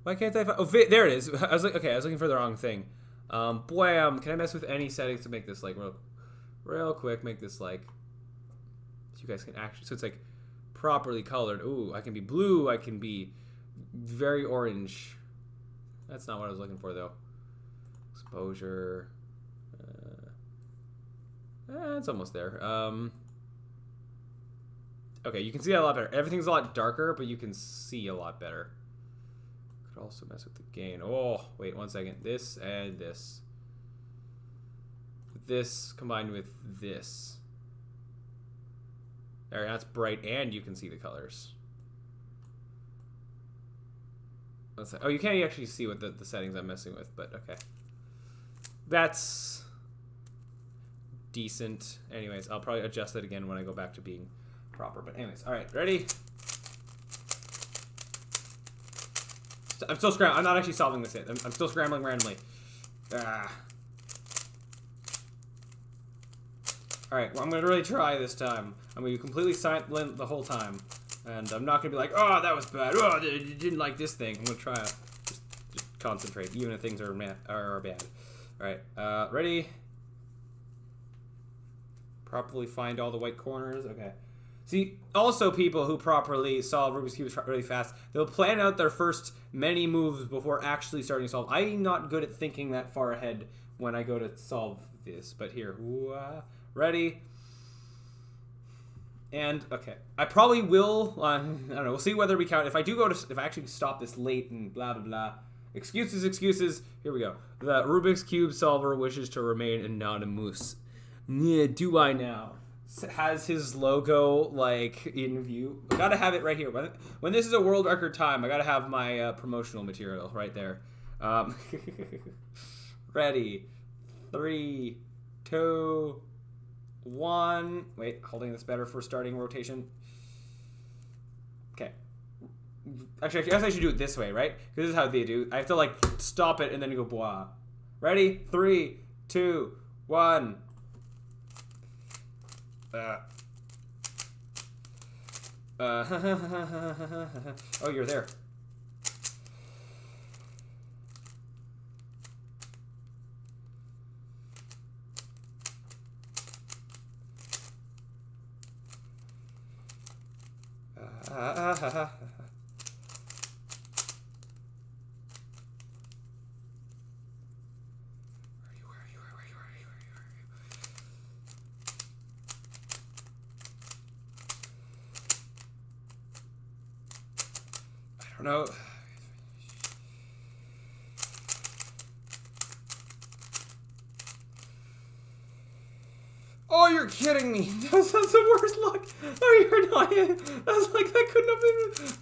Why can't I find... Oh, there it is. I was looking for the wrong thing. Blam. Can I mess with any settings to make this, like, real quick, make this, like... So you guys can actually... So it's, like, properly colored. Ooh, I can be blue. I can be very orange. That's not what I was looking for, though. Exposure. It's almost there. Okay, you can see that a lot better. Everything's a lot darker, but you can see a lot better. Could also mess with the gain. Oh, wait 1 second. This and this. This combined with this. There, that's bright, and you can see the colors. Oh, you can't actually see what the settings I'm messing with, but okay. That's decent. Anyways, I'll probably adjust it again when I go back to being proper. But anyways, all right, ready? I'm still scrambling. I'm not actually solving this yet. I'm still scrambling randomly. All right, well, I'm gonna really try this time. I'm gonna be completely silent the whole time, and I'm not gonna be like, oh, that was bad. Oh, I didn't like this thing. I'm gonna try to just concentrate, even if things are bad. All right, ready? Properly find all the white corners. Okay. See, also people who properly solve Rubik's Cubes really fast, they'll plan out their first many moves before actually starting to solve. I'm not good at thinking that far ahead when I go to solve this, but here, ready? And, okay. I probably will, I don't know, we'll see whether we count. If I actually stop this late and blah, blah, blah. Excuses. Here we go. The Rubik's Cube solver wishes to remain anonymous. Yeah, do I now? Has his logo like in view. I gotta have it right here. When this is a world record time, I gotta have my promotional material right there. Ready? 3, 2, 1. Wait, holding this better for starting rotation. Okay. Actually, I guess I should do it this way, right? Because this is how they do. I have to like stop it and then go blah. Ready? 3, 2, 1. Oh, you're there. I don't know. Oh, you're kidding me. That's the worst luck. Oh, you're not. That's like, that couldn't have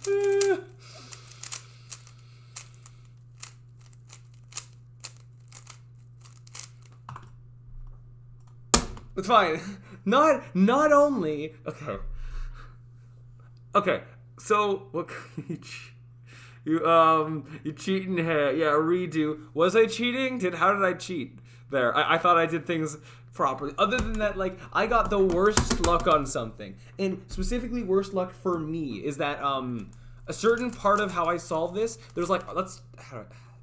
been. It's fine. Not only. Okay. So what? You cheating? Yeah, redo. Was I cheating? How did I cheat? There. I thought I did things properly. Other than that, like, I got the worst luck on something, and specifically worst luck for me is that a certain part of how I solve this. There's like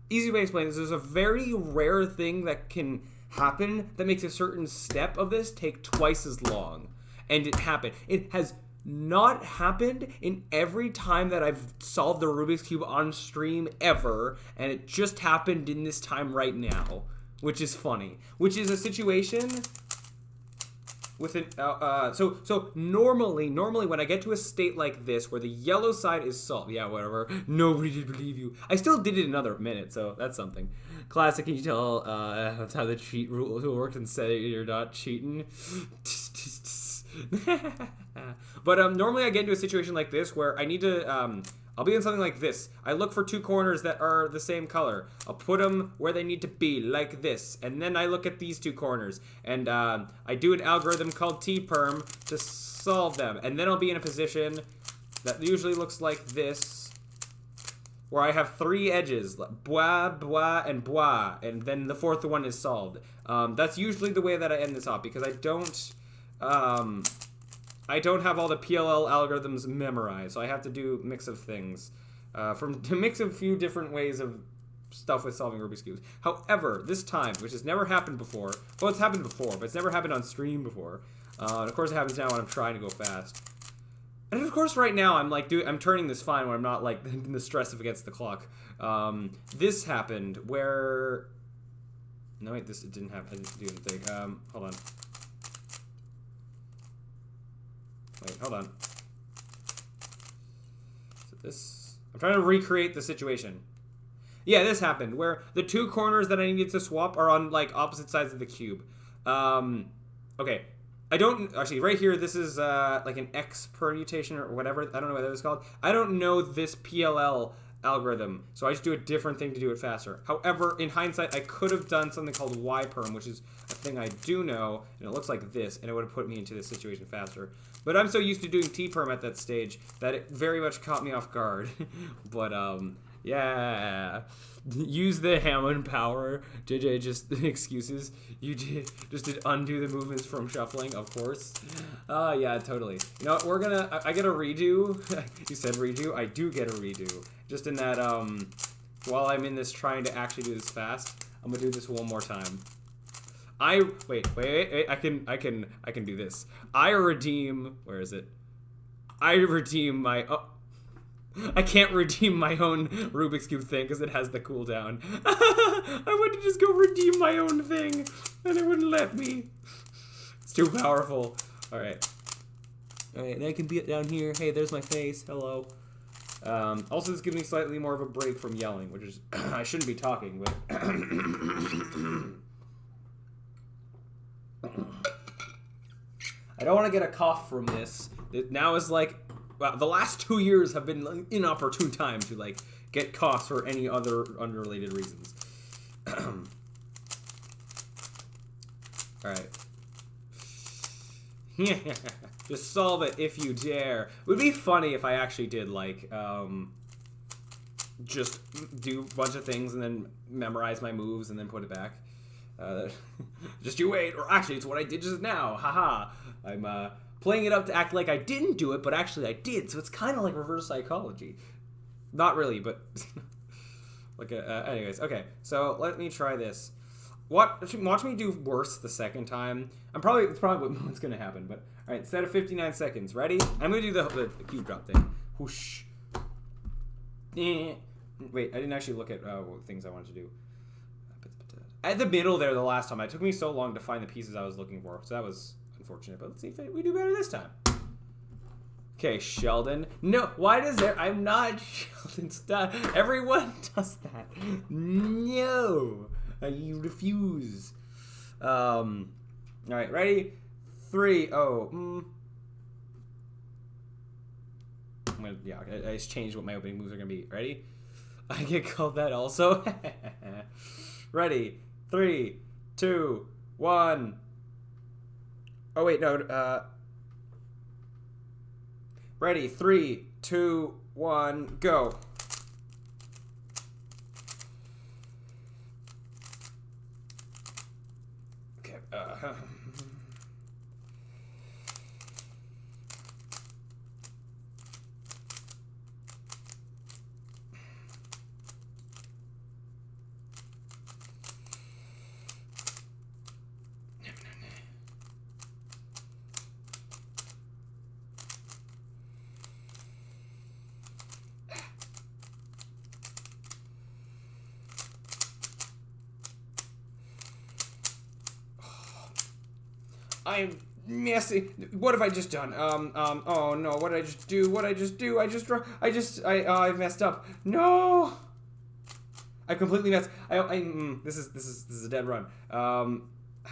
easy way to explain this. There's a very rare thing that can happen that makes a certain step of this take twice as long, and it happened. It has not happened in every time that I've solved the Rubik's Cube on stream ever, and it just happened in this time right now, which is funny. Which is a situation with an so normally when I get to a state like this where the yellow side is solved, yeah, whatever, nobody did believe you. I still did it another minute, so that's something. Classic, can you tell that's how the cheat rule works and say you're not cheating? But normally I get into a situation like this where I need to I'll be in something like this. I look for two corners that are the same color. I'll put them where they need to be, like this. And then I look at these two corners. And I do an algorithm called T-perm to solve them. And then I'll be in a position that usually looks like this, where I have three edges, like bois, bois, and bois. And then the fourth one is solved. That's usually the way that I end this off, because I don't have all the PLL algorithms memorized, so I have to do a mix of things. To mix a few different ways of stuff with solving Rubik's Cubes. However, this time, which has never happened before, well, it's happened before, but it's never happened on stream before. And of course it happens now when I'm trying to go fast. And of course right now I'm turning this fine when I'm not like in the stress of against the clock. This happened where... No, wait, it didn't happen. I didn't do anything. Hold on. Wait, hold on. So this... I'm trying to recreate the situation. Yeah, this happened, where the two corners that I needed to swap are on, like, opposite sides of the cube. Okay. I don't... Actually, right here, this is, like, an X permutation or whatever. I don't know what that is called. I don't know this PLL algorithm, so I just do a different thing to do it faster. However, in hindsight, I could have done something called Y-perm, which is a thing I do know, and it looks like this, and it would have put me into this situation faster. But I'm so used to doing T-perm at that stage that it very much caught me off guard. But, yeah. Use the Hammond power. JJ, just excuses. You did undo the movements from shuffling, of course. Yeah, totally. You know what, we're gonna... I get a redo. You said redo? I do get a redo. Just in that, while I'm in this trying to actually do this fast, I'm gonna do this one more time. Wait, I can do this. I redeem, where is it? I redeem my, I can't redeem my own Rubik's Cube thing because it has the cooldown. I went to just go redeem my own thing, and it wouldn't let me. It's too powerful. Alright. Alright, now I can be it down here. Hey, there's my face. Hello. Also, this gives me slightly more of a break from yelling, which is, I shouldn't be talking, but... I don't want to get a cough from this. It now is like... the last 2 years have been an inopportune time to, like, get coughs for any other unrelated reasons. Alright. Just solve it if you dare. It would be funny if I actually did, like, just do a bunch of things and then memorize my moves and then put it back. Just you wait. Or actually, it's what I did just now. Haha. I'm, playing it up to act like I didn't do it, but actually I did. So it's kind of like reverse psychology. Not really, but... like, anyways. Okay, so let me try this. Watch me do worse the second time. It's probably what's gonna happen, but Alright, instead of 59 seconds. Ready? I'm gonna do the cube drop thing. Whoosh. Wait, I didn't actually look at what things I wanted to do. At the middle there the last time. It took me so long to find the pieces I was looking for. So that was unfortunate. But let's see if we do better this time. Okay, Sheldon. No, why does there... I'm not Sheldon. Stop. Everyone does that. No. You refuse. Alright, ready? 3, yeah, I just changed what my opening moves are gonna be. Ready? I get called that also. Ready? 3, 2, 1. Oh wait, no. Ready? 3, 2, 1, go. Okay. I'm messy. What have I just done? Oh no, what did I just do? What did I just do? I messed up. No! I completely messed. This is a dead run. How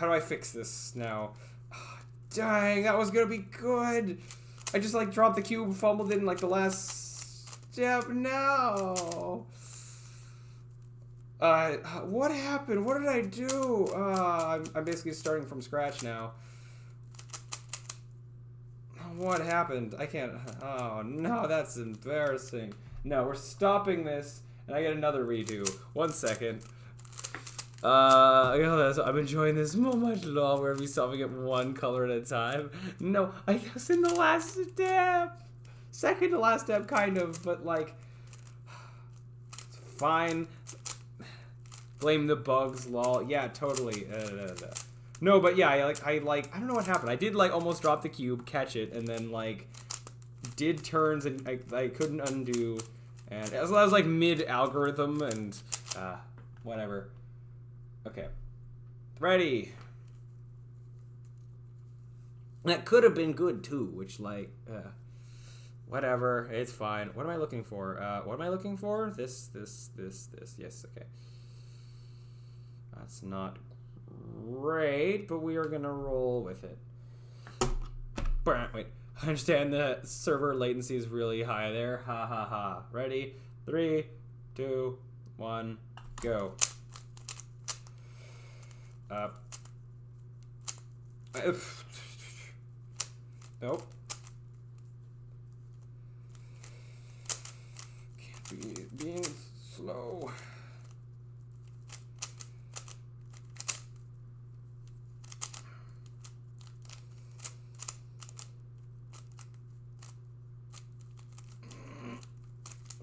do I fix this now? Oh, dang, that was gonna be good. I just like dropped the cube, fumbled it in like the last step. No! What happened? What did I do? I'm basically starting from scratch now. What happened? I can't... Oh, no, that's embarrassing. No, we're stopping this, and I get another redo. 1 second. I'm enjoying this so much longer. We're going to be solving it one color at a time. No, I was in the last step. Second to last step, kind of, but, like... It's fine. Blame the bugs, lol. Yeah, totally. No, but yeah, I don't know what happened. I did, like, almost drop the cube, catch it, and then, like, did turns, and I couldn't undo. And I was like, mid-algorithm, and, whatever. Okay. Ready. That could have been good, too, which, like, whatever. It's fine. What am I looking for? What am I looking for? This. Yes, okay. That's not great, but we are gonna roll with it. Wait, I understand the server latency is really high there. Ha ha ha. Ready? 3, 2, 1, go. Nope. Can't be being slow.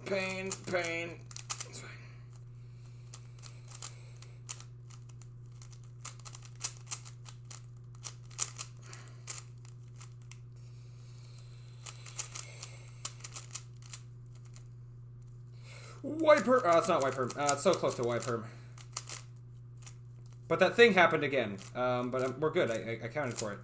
Pain. It's fine. Wiper. It's not wiper. It's so close to wiper. But that thing happened again. But we're good. I counted for it.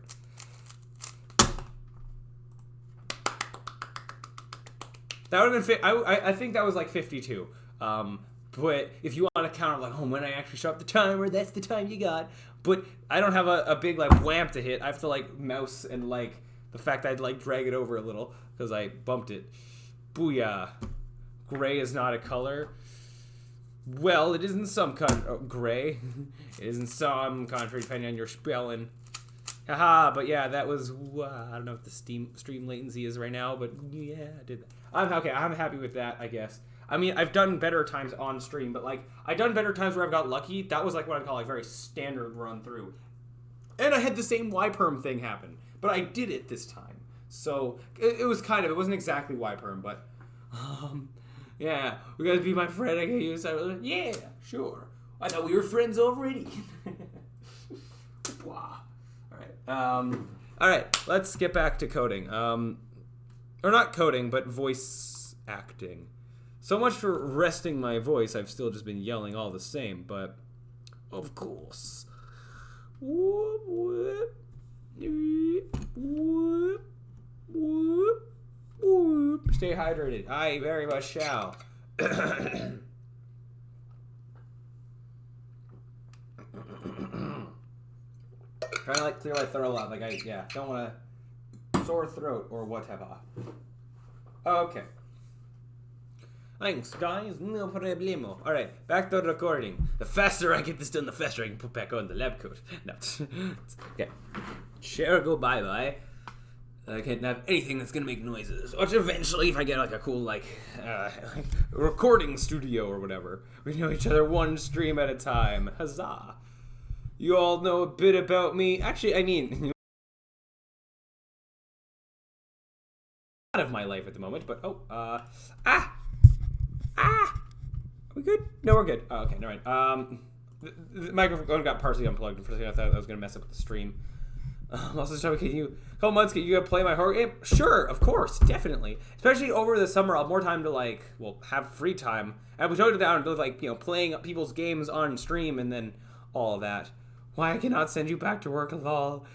That would have been I think that was like 52. But if you want to count like, when I actually shut up the timer, that's the time you got. But I don't have a big like whamp to hit. I have to like mouse and like the fact I'd like drag it over a little because I bumped it. Booyah. Gray is not a color. Well, it is in some gray. It is in some country depending on your spelling. Haha, but yeah, that was, I don't know what the stream latency is right now, but yeah, I did that. I'm happy with that, I guess. I mean, I've done better times on stream, but like, I've done better times where I've got lucky. That was like what I'd call like very standard run through. And I had the same Y-perm thing happen, but I did it this time. So, it was kind of, it wasn't exactly Y-perm, but, yeah, we gotta be my friend, I can use that. Yeah, sure. I thought we were friends already. Wow. Alright, All right, let's get back to coding. Or not coding, but voice acting. So much for resting my voice. I've still just been yelling all the same, but of course. Whoop, whoop, whoop, whoop, whoop. Stay hydrated. I very much shall. Trying to like clear my throat out, like don't want to sore throat or whatever. Okay. Thanks, guys. No problemo. All right, back to the recording. The faster I get this done, the faster I can put back on the lab coat. No, okay. Share go bye. I can't have anything that's gonna make noises. Which eventually, if I get like a cool like recording studio or whatever, we know each other one stream at a time. Huzzah! You all know a bit about me. Actually, I mean, out of my life at the moment. But Are we good? No, we're good. Oh, okay, never mind. The microphone got partially unplugged. For a second, I thought I was gonna mess up with the stream. Also, couple months, can you play my horror game? Sure, of course, definitely. Especially over the summer, I'll have more time to have free time. And we totally down to playing people's games on stream and then all of that. Why I cannot send you back to work, lol.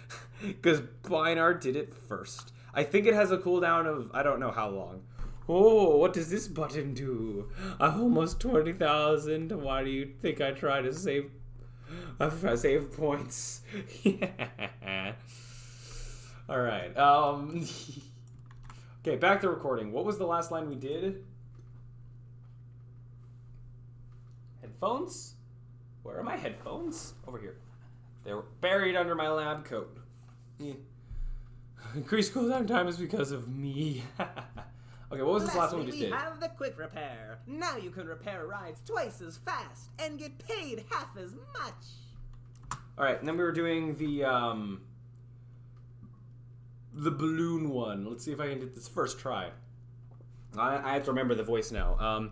Because Beinart did it first. I think it has a cooldown of I don't know how long. Oh, what does this button do? I'm almost 20,000. Why do you think I try to save points? Yeah. All right. Okay, back to recording. What was the last line we did? Headphones? Where are my headphones? Over here. They were buried under my lab coat. Yeah. Increased cooldown time is because of me. Okay, what was this last one we just did? We have the quick repair. Now you can repair rides twice as fast and get paid half as much. All right, and then we were doing the balloon one. Let's see if I can get this first try. I have to remember the voice now.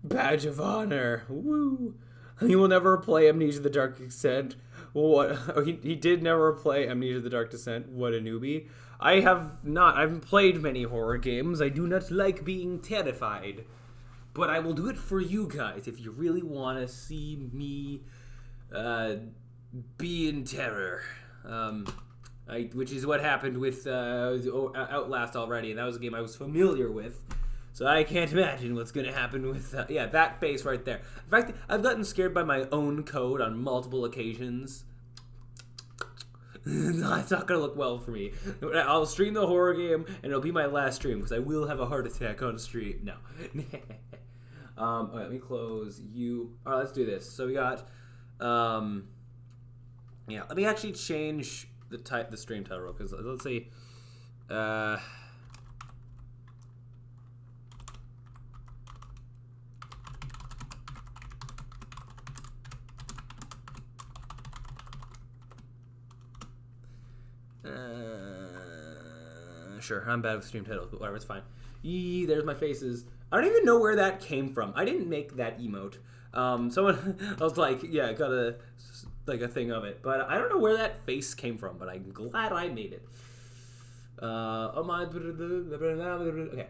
Badge of honor. Woo. He will never play Amnesia: The Dark Descent. What? Oh, he did never play Amnesia: The Dark Descent. What a newbie. I have not. I haven't played many horror games. I do not like being terrified. But I will do it for you guys if you really want to see me be in terror. Which is what happened with Outlast already, and that was a game I was familiar with. So I can't imagine what's going to happen with, that face right there. In fact, I've gotten scared by my own code on multiple occasions. It's not going to look well for me. I'll stream the horror game, and it'll be my last stream, because I will have a heart attack on stream. No. Let me close you. All right, let's do this. So we got, let me actually change the stream title, because let's see, sure, I'm bad with stream titles, but whatever, it's fine. Yee, there's my faces. I don't even know where that came from. I didn't make that emote. Someone, I was like, yeah, got a thing of it, but I don't know where that face came from, but I'm glad I made it. Okay.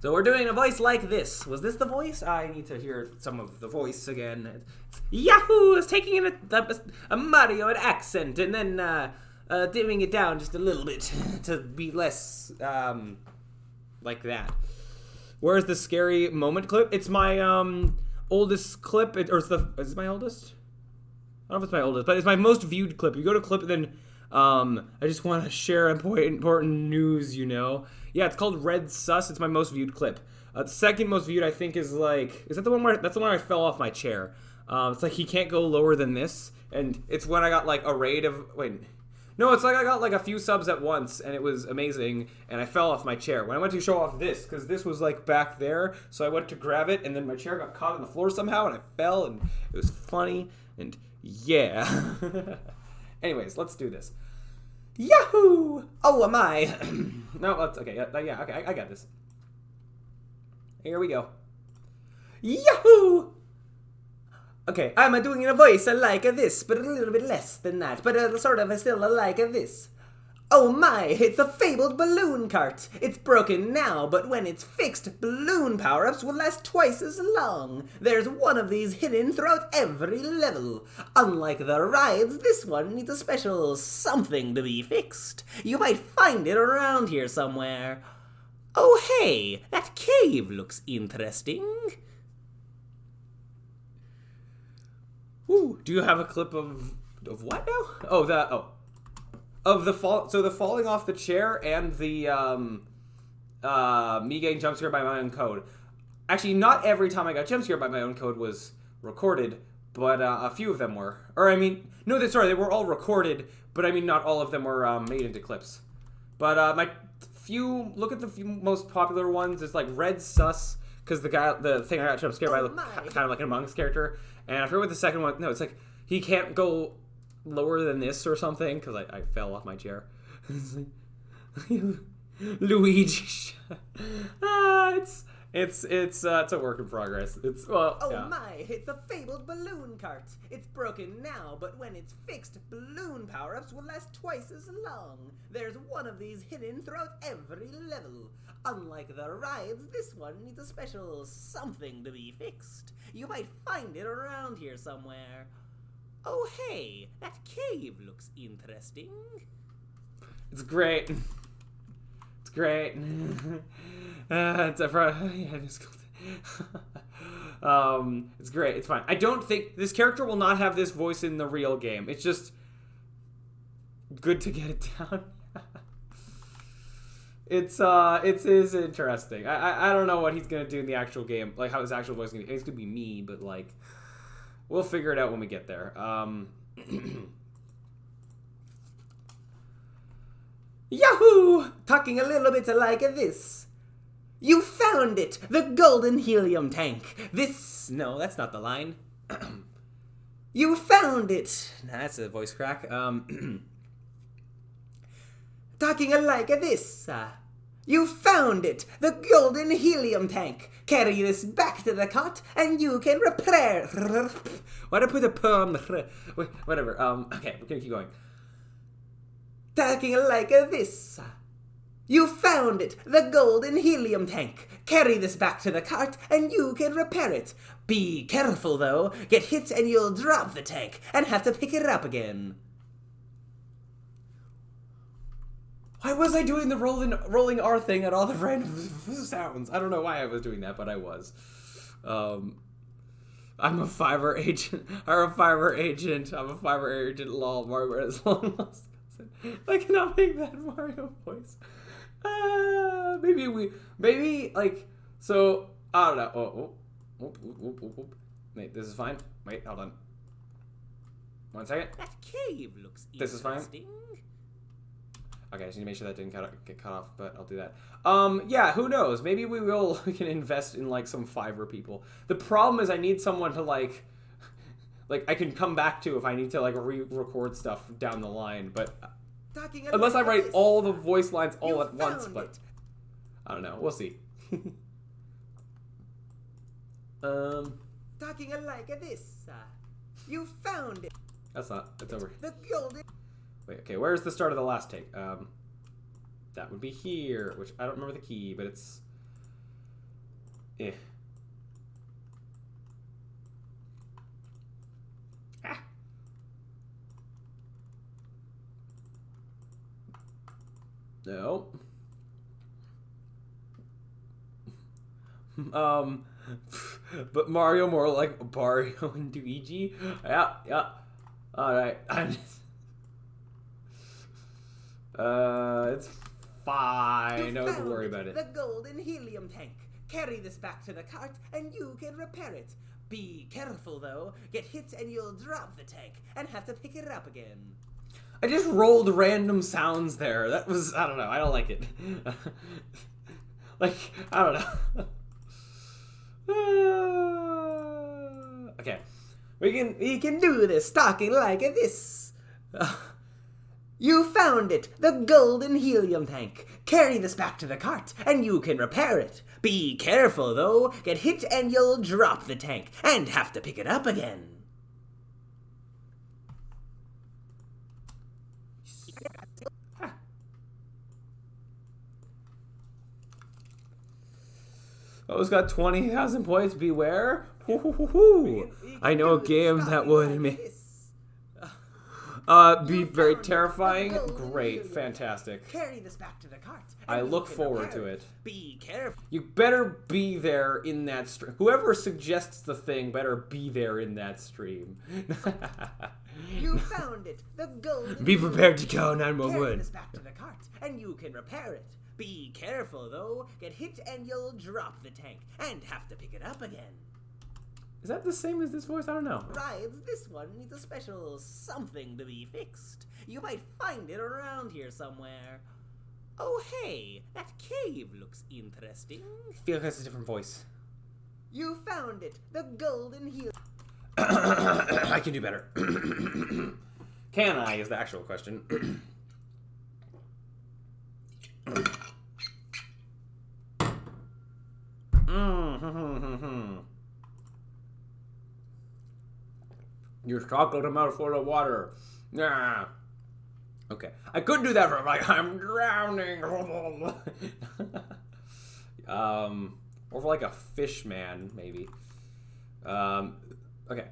So we're doing a voice like this. Was this the voice? I need to hear some of the voice again. Yahoo! Is taking in a Mario accent and then dimming it down just a little bit to be less like that. Where's the scary moment clip? It's my oldest clip. Is it my oldest? I don't know if it's my oldest, but it's my most viewed clip. You go to clip and then I just want to share important news, Yeah, it's called Red Sus. It's my most viewed clip. The second most viewed, I think, is that the one that's the one where I fell off my chair. It's like he can't go lower than this, and it's when I got like a raid of No, it's like I got like a few subs at once, and it was amazing, and I fell off my chair. When I went to show off this, because this was like back there, so I went to grab it, and then my chair got caught on the floor somehow, and I fell, and it was funny, and yeah. Anyways, let's do this. Yahoo! Oh, am I? No, that's okay. Yeah, okay, I got this. Here we go. Yahoo! Okay, I'm doing a voice like this, but a little bit less than that, but sort of still like this. Oh my, it's the fabled balloon cart. It's broken now, but when it's fixed, balloon power-ups will last twice as long. There's one of these hidden throughout every level. Unlike the rides, this one needs a special something to be fixed. You might find it around here somewhere. Oh hey, that cave looks interesting. Ooh, do you have a clip of what now? Oh, of the fall, so the falling off the chair and the me getting jump scared by my own code. Actually, not every time I got jump scared by my own code was recorded, but a few of them were. Or I mean, no, they were all recorded, but I mean not all of them were made into clips. But look at the few most popular ones. It's like Red Sus, because the thing I got jump scared by looked kind of like an Among Us character, and I forget what the second one. No, it's like he can't go lower than this or something, because I fell off my chair. Luigi. It's a work in progress. It's my, it's the fabled balloon cart. It's broken now, but when it's fixed, balloon power-ups will last twice as long. There's one of these hidden throughout every level. Unlike the rides, this one needs a special something to be fixed. You might find it around here somewhere. Oh hey, that cave looks interesting. It's great. It's great. It's great. It's fine. I don't think this character will not have this voice in the real game. It's just good to get it down. It is interesting. I don't know what he's gonna do in the actual game, like how his actual voice is gonna be. It's gonna be me, but like we'll figure it out when we get there. Yahoo! Talking a little bit like this. You found it! The golden helium tank. No, that's not the line. You found it! Nah, that's a voice crack. Talking like this. You found it! The golden helium tank. Carry this back to the cot and you can repair. Why'd I put a p on the... Whatever. Okay, we're gonna keep going. Talking like this. You found it! The golden helium tank. Carry this back to the cart and you can repair it. Be careful though. Get hit and you'll drop the tank and have to pick it up again. Why was I doing the rolling R thing at all the random sounds? I don't know why I was doing that, but I was. I'm a Fiverr agent. I'm a Fiverr agent. Lol. Mario Bros. Long lost cousin. I cannot make that Mario voice. Maybe like, so, I don't know. Wait, this is fine. Wait, hold on. 1 second. That cave looks interesting. This is fine. Okay, I just need to make sure that didn't get cut off, but I'll do that. Yeah, who knows? Maybe we can invest in, like, some Fiverr people. The problem is I need someone to, like, I can come back to if I need to, like, re-record stuff down the line, but... Unless I write all the voice lines all at once, but... I don't know. We'll see. Talking like this. You found it. That's over. The golden... Wait, okay, where's the start of the last take? That would be here, which I don't remember the key, but it's... Ah. No. But Mario more like Mario and Luigi? Yeah. Alright, I'm just... it's fine. Don't worry about it. The golden helium tank. Carry this back to the cart and you can repair it. Be careful though. Get hit and you'll drop the tank and have to pick it up again. I just rolled random sounds there. That was, I don't know. I don't like it. Like, I don't know. Okay. We can do this talking like this. You found it! The golden helium tank! Carry this back to the cart, and you can repair it. Be careful, though. Get hit and you'll drop the tank, and have to pick it up again. Oh, it's got 20,000 points. Beware. I know a game that would be very terrifying. Great, fantastic. Carry this back to the cart. I look forward to it. Be careful. You better be there in that stream. Whoever suggests the thing better be there in that stream. You found it. The golden. Be prepared to call Carry 911. this back to the cart, and you can repair it. Be careful, though. Get hit and you'll drop the tank, and have to pick it up again. Is that the same as this voice? I don't know. Rides, this one needs a special something to be fixed. You might find it around here somewhere. Oh, hey, that cave looks interesting. I feel like it's a different voice. You found it, the golden heel. I can do better. Can I is the actual question. Your chocolate a mouthful of water. Nah. Okay. I could do that for like I'm drowning. Or for like a fish man, maybe. Okay.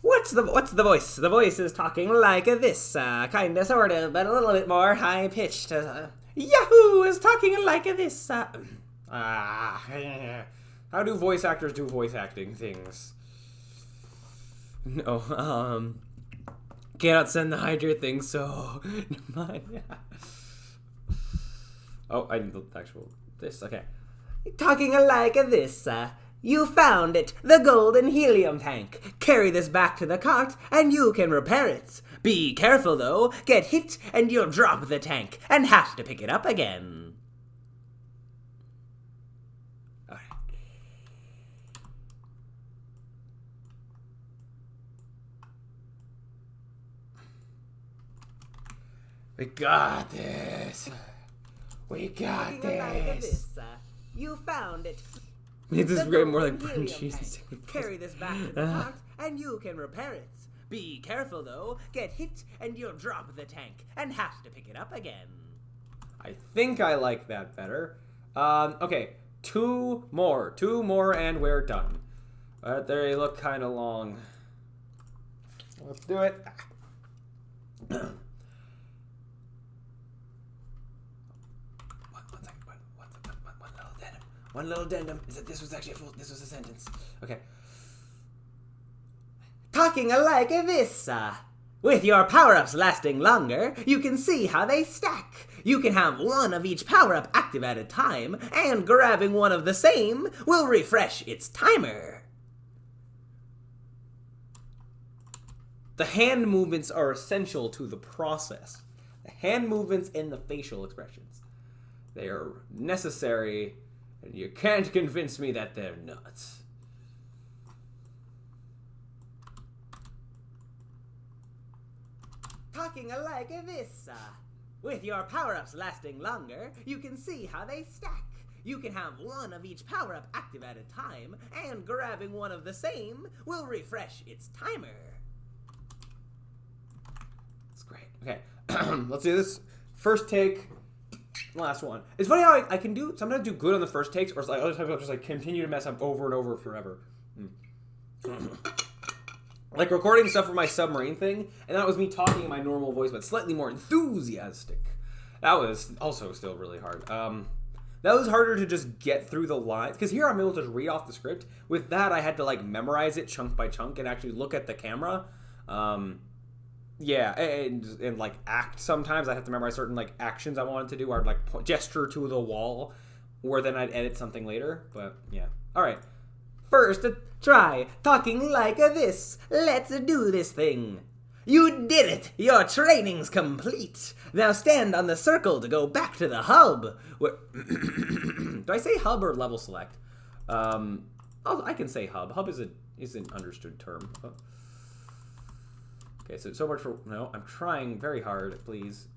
What's the voice? The voice is talking like this, kinda, sorta, but a little bit more high pitched. Yahoo is talking like this. How do voice actors do voice acting things? No, cannot send the Hydra thing, so never mind. Oh, I need the actual this. Okay, talking like this. You found it, the golden helium tank. Carry this back to the cart, and you can repair it. Be careful, though. Get hit, and you'll drop the tank, and have to pick it up again. All right. We got this. We got this. You found it. This is way more like Brent Jesus. Carry this back to the cart, and you can repair it. Be careful, though. Get hit, and you'll drop the tank, and have to pick it up again. I think I like that better. Okay, two more, and we're done. They look kind of long. Let's do it. One little addendum is that this was actually this was a sentence. Okay. Talking like this, with your power-ups lasting longer, you can see how they stack. You can have one of each power-up active at a time, and grabbing one of the same will refresh its timer. The hand movements are essential to the process. The hand movements and the facial expressions. They are necessary, and you can't convince me that they're not. Talking like this, with your power-ups lasting longer, you can see how they stack. You can have one of each power-up active at a time, and grabbing one of the same will refresh its timer. That's great. Okay, let's do this. First take, last one. It's funny how I can sometimes do good on the first takes, or like other times I'll just like continue to mess up over and over forever. Like recording stuff for my submarine thing, and that was me talking in my normal voice, but slightly more enthusiastic. That was also still really hard. That was harder to just get through the lines, because here I'm able to just read off the script. With that, I had to like memorize it chunk by chunk and actually look at the camera. Yeah, and like act sometimes. I have to memorize certain like actions I wanted to do, or like gesture to the wall, or then I'd edit something later. But yeah, all right. First, try talking like this. Let's do this thing. You did it! Your training's complete. Now stand on the circle to go back to the hub. Do I say hub or level select? I can say hub. Hub is an understood term. Okay, so much for... No, I'm trying very hard. Please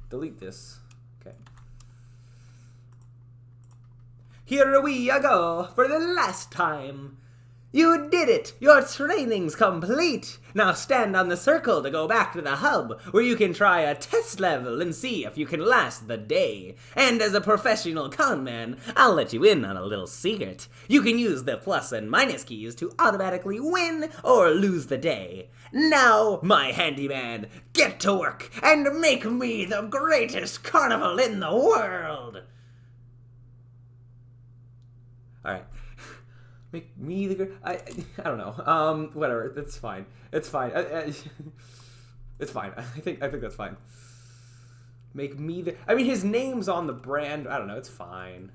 delete this. Okay. Here we go for the last time. You did it! Your training's complete! Now stand on the circle to go back to the hub, where you can try a test level and see if you can last the day. And as a professional con man, I'll let you in on a little secret. You can use the plus and minus keys to automatically win or lose the day. Now, my handyman, get to work and make me the greatest carnival in the world! Alright. Make me the I don't know. Whatever. That's fine. It's fine. It's fine. I think that's fine. Make me the. I mean, his name's on the brand. I don't know. It's fine.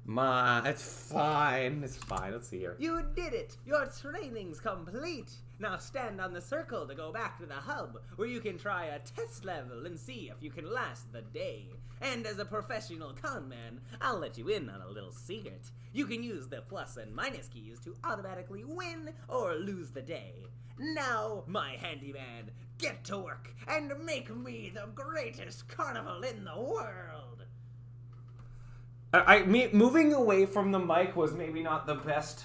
It's fine. It's fine. Let's see here. You did it. Your training's complete. Now stand on the circle to go back to the hub, where you can try a test level and see if you can last the day. And as a professional con man, I'll let you in on a little secret. You can use the plus and minus keys to automatically win or lose the day. Now, my handyman, get to work and make me the greatest carnival in the world. Moving away from the mic was maybe not the best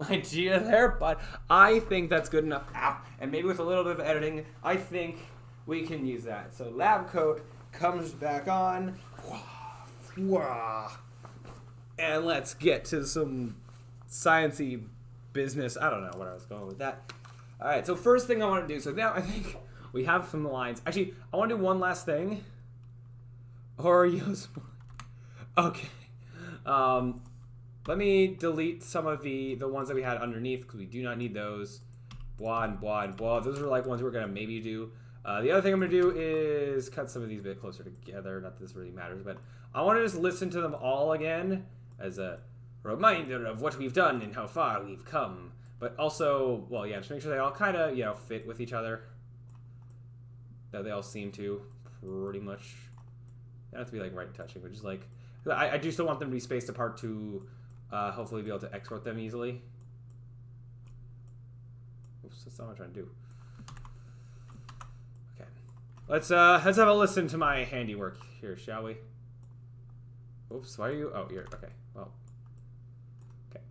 idea there, but I think that's good enough. Ow. And maybe with a little bit of editing, I think we can use that. So lab coat comes back on. And let's get to some sciencey business. I don't know where I was going with that. All right, so first thing I want to do, so now I think we have some lines. Actually, I want to do one last thing. Or use... Okay. Let me delete some of the ones that we had underneath, because we do not need those. Blah and blah and blah. Those are like ones we're going to maybe do. The other thing I'm going to do is cut some of these a bit closer together. Not that this really matters, but I want to just listen to them all again as a reminder of what we've done and how far we've come. But also, well, yeah, just make sure they all kind of, you know, fit with each other. That they all seem to, pretty much. They don't have to be, like, right touching, but just, like... I do still want them to be spaced apart to hopefully be able to export them easily. Oops, that's not what I'm trying to do. Okay. Let's have a listen to my handiwork here, shall we? Oops, why are you... Oh, you're... Okay, well... Okay.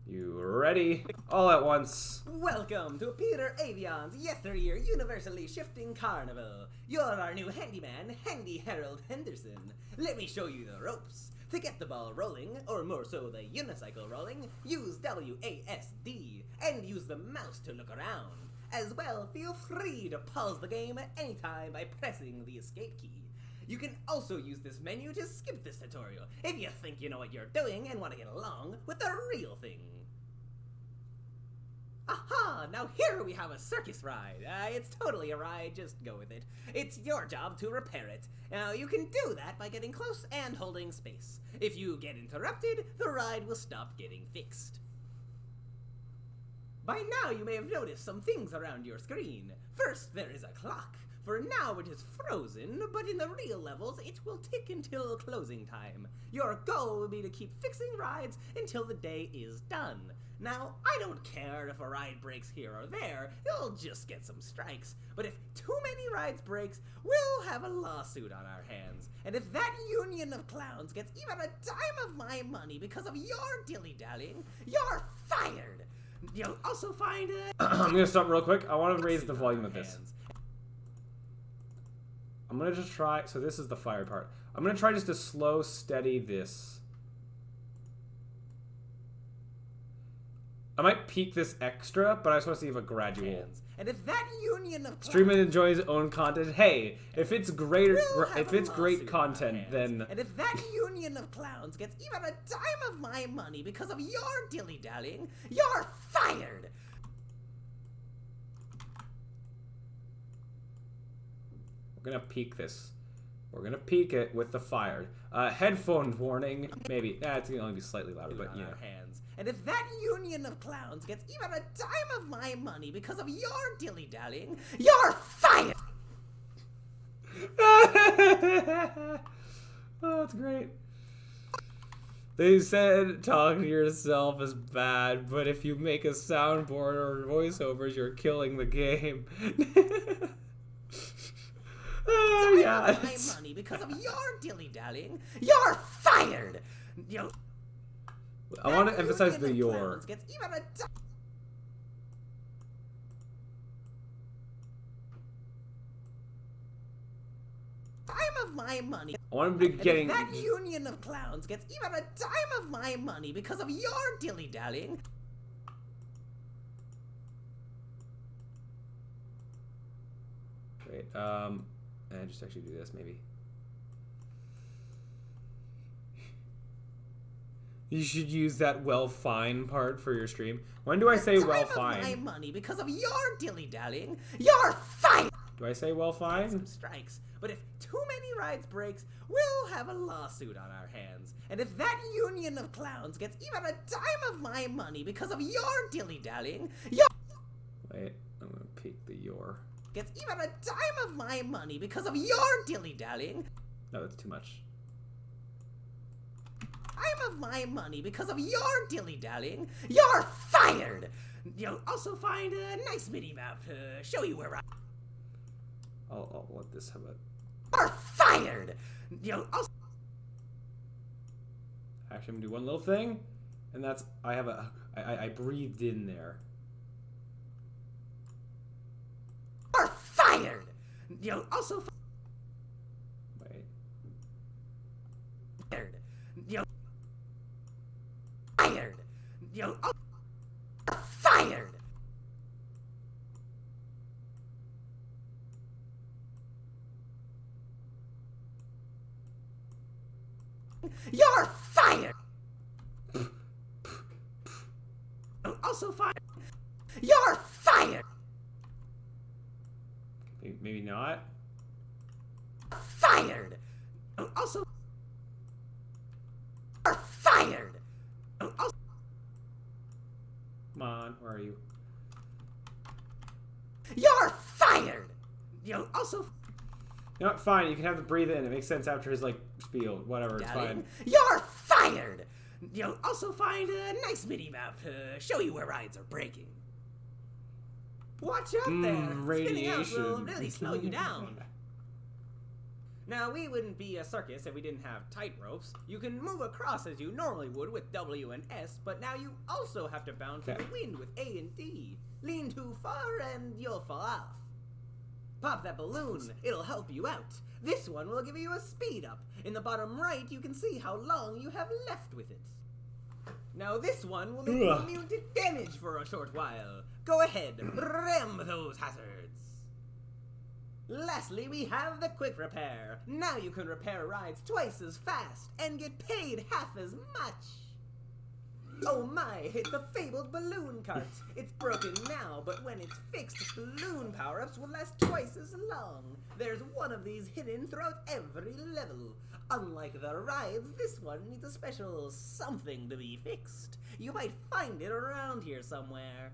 You ready? All at once. Welcome to Peter Avion's yesteryear universally shifting carnival. You're our new handyman, Handy Harold Henderson. Let me show you the ropes. To get the ball rolling, or more so the unicycle rolling, use WASD and use the mouse to look around. As well, feel free to pause the game at any time by pressing the escape key. You can also use this menu to skip this tutorial if you think you know what you're doing and want to get along with the real thing. Aha! Now here we have a circus ride. It's totally a ride, just go with it. It's your job to repair it. Now you can do that by getting close and holding space. If you get interrupted, the ride will stop getting fixed. By now you may have noticed some things around your screen. First, there is a clock. For now it is frozen, but in the real levels it will tick until closing time. Your goal will be to keep fixing rides until the day is done. Now, I don't care if a ride breaks here or there, you'll just get some strikes. But if too many rides breaks, we'll have a lawsuit on our hands. And if that union of clowns gets even a dime of my money because of your dilly-dallying, you're fired! You'll also find I'm gonna stop real quick. I want to raise the volume of this. I'm gonna just try, so this is the fire part. I'm gonna try just to slow steady this. I might peak this extra, but I just want to see if a gradual. And if that union of streamer enjoys his own content, hey, if it's great content, then. And if that union of clowns gets even a dime of my money because of your dilly-dallying, you're fired. We're gonna peak this. We're gonna peak it with the fire. Headphone warning, maybe. It's gonna only be slightly louder, but you know. And if that union of clowns gets even a dime of my money because of your dilly-dallying, you're fired! Oh, that's great. They said talking to yourself is bad, but if you make a soundboard or voiceovers, you're killing the game. Oh, yeah. My money because of your dilly-dallying. You're fired. I want to emphasize the your. Clowns gets even a dime of my money. I want him to be getting. If that union of clowns gets even a dime of my money because of your dilly-dallying. Wait, I just actually do this maybe. You should use that well fine part for your stream. When do I say well fine? My money because of your dilly-dallying. You're fired. Do I say well fine? Some strikes, but if too many rides breaks, we'll have a lawsuit on our hands. And if that union of clowns gets even a dime of my money because of your dilly-dallying, Wait, I'm gonna peek the your. Gets even a dime of my money because of your dilly-dallying. No, that's too much. Dime of my money because of your dilly-dallying. You're fired. You'll also find a nice mini-map to show you where I'll let this have it. You're fired. You'll also Actually, I'm gonna do one little thing, and that's I breathed in there. You're fired. You'll also Wait. fired. You'll fired. You'll fired. You're fired. You'll also fired. You're fired. Maybe not. Fired. You'll also you're fired. You'll also Come on, where are you? You're fired. You'll also You know what? Fine. You can have the breathe in. It makes sense after his like spiel. Whatever. It's fine. You're fired. You'll also find a nice mini-map to show you where rides are breaking. Watch out there. Spinning out will Radiation. really slow you down. Now, we wouldn't be a circus if we didn't have tight ropes. You can move across as you normally would with W and S, but now you also have to bounce with the wind with A and D. Lean too far and you'll fall off. Pop that balloon, it'll help you out. This one will give you a speed up. In the bottom right, you can see how long you have left with it. Now this one will make you immune to damage for a short while. Go ahead, ram those hazards. Lastly, we have the quick repair. Now you can repair rides twice as fast and get paid half as much. Oh my, it's the fabled balloon cart. It's broken now, but when it's fixed, balloon power-ups will last twice as long. There's one of these hidden throughout every level. Unlike the rides, this one needs a special something to be fixed. You might find it around here somewhere.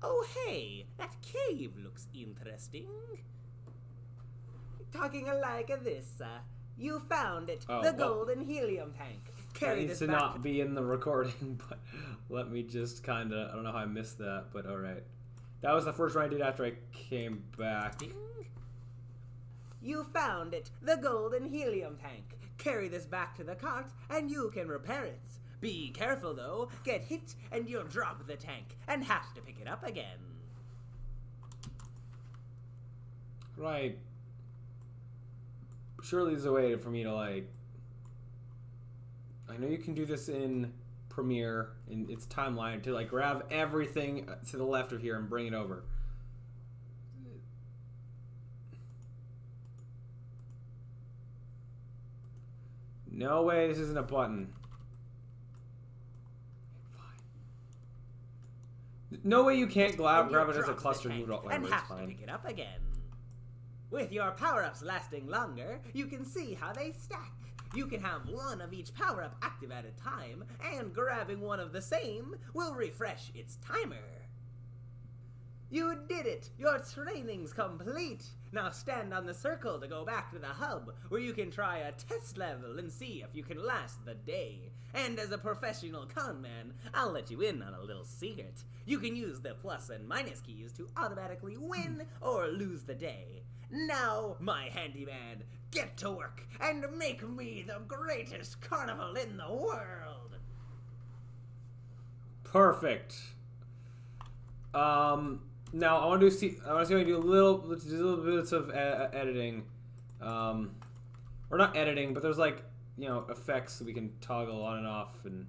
Oh hey, that cave looks interesting. Talking like this, you found it, the golden helium tank. That needs to not be in the recording, but let me just kind of, I don't know how I missed that, but alright. That was the first one I did after I came back. You found it, the golden helium tank. Carry this back to the cart and you can repair it. Be careful though, get hit and you'll drop the tank and have to pick it up again. Right. Surely there's a way for me to like... I know you can do this in Premiere, in its timeline, to like grab everything to the left of here and bring it over. No way, this isn't a button. No way you can't grab it as a cluster noodle. And It's have to fine. pick it up again. With your power-ups lasting longer, you can see how they stack. You can have one of each power-up active at a time, and grabbing one of the same will refresh its timer. You did it! Your training's complete! Now stand on the circle to go back to the hub, where you can try a test level and see if you can last the day. And as a professional con man, I'll let you in on a little secret. You can use the plus and minus keys to automatically win or lose the day. Now, my handyman, get to work and make me the greatest carnival in the world. Perfect. Now I want to see. I want to see if I can do a little bits of editing. Or not editing, but there's like, you know, effects that we can toggle on and off and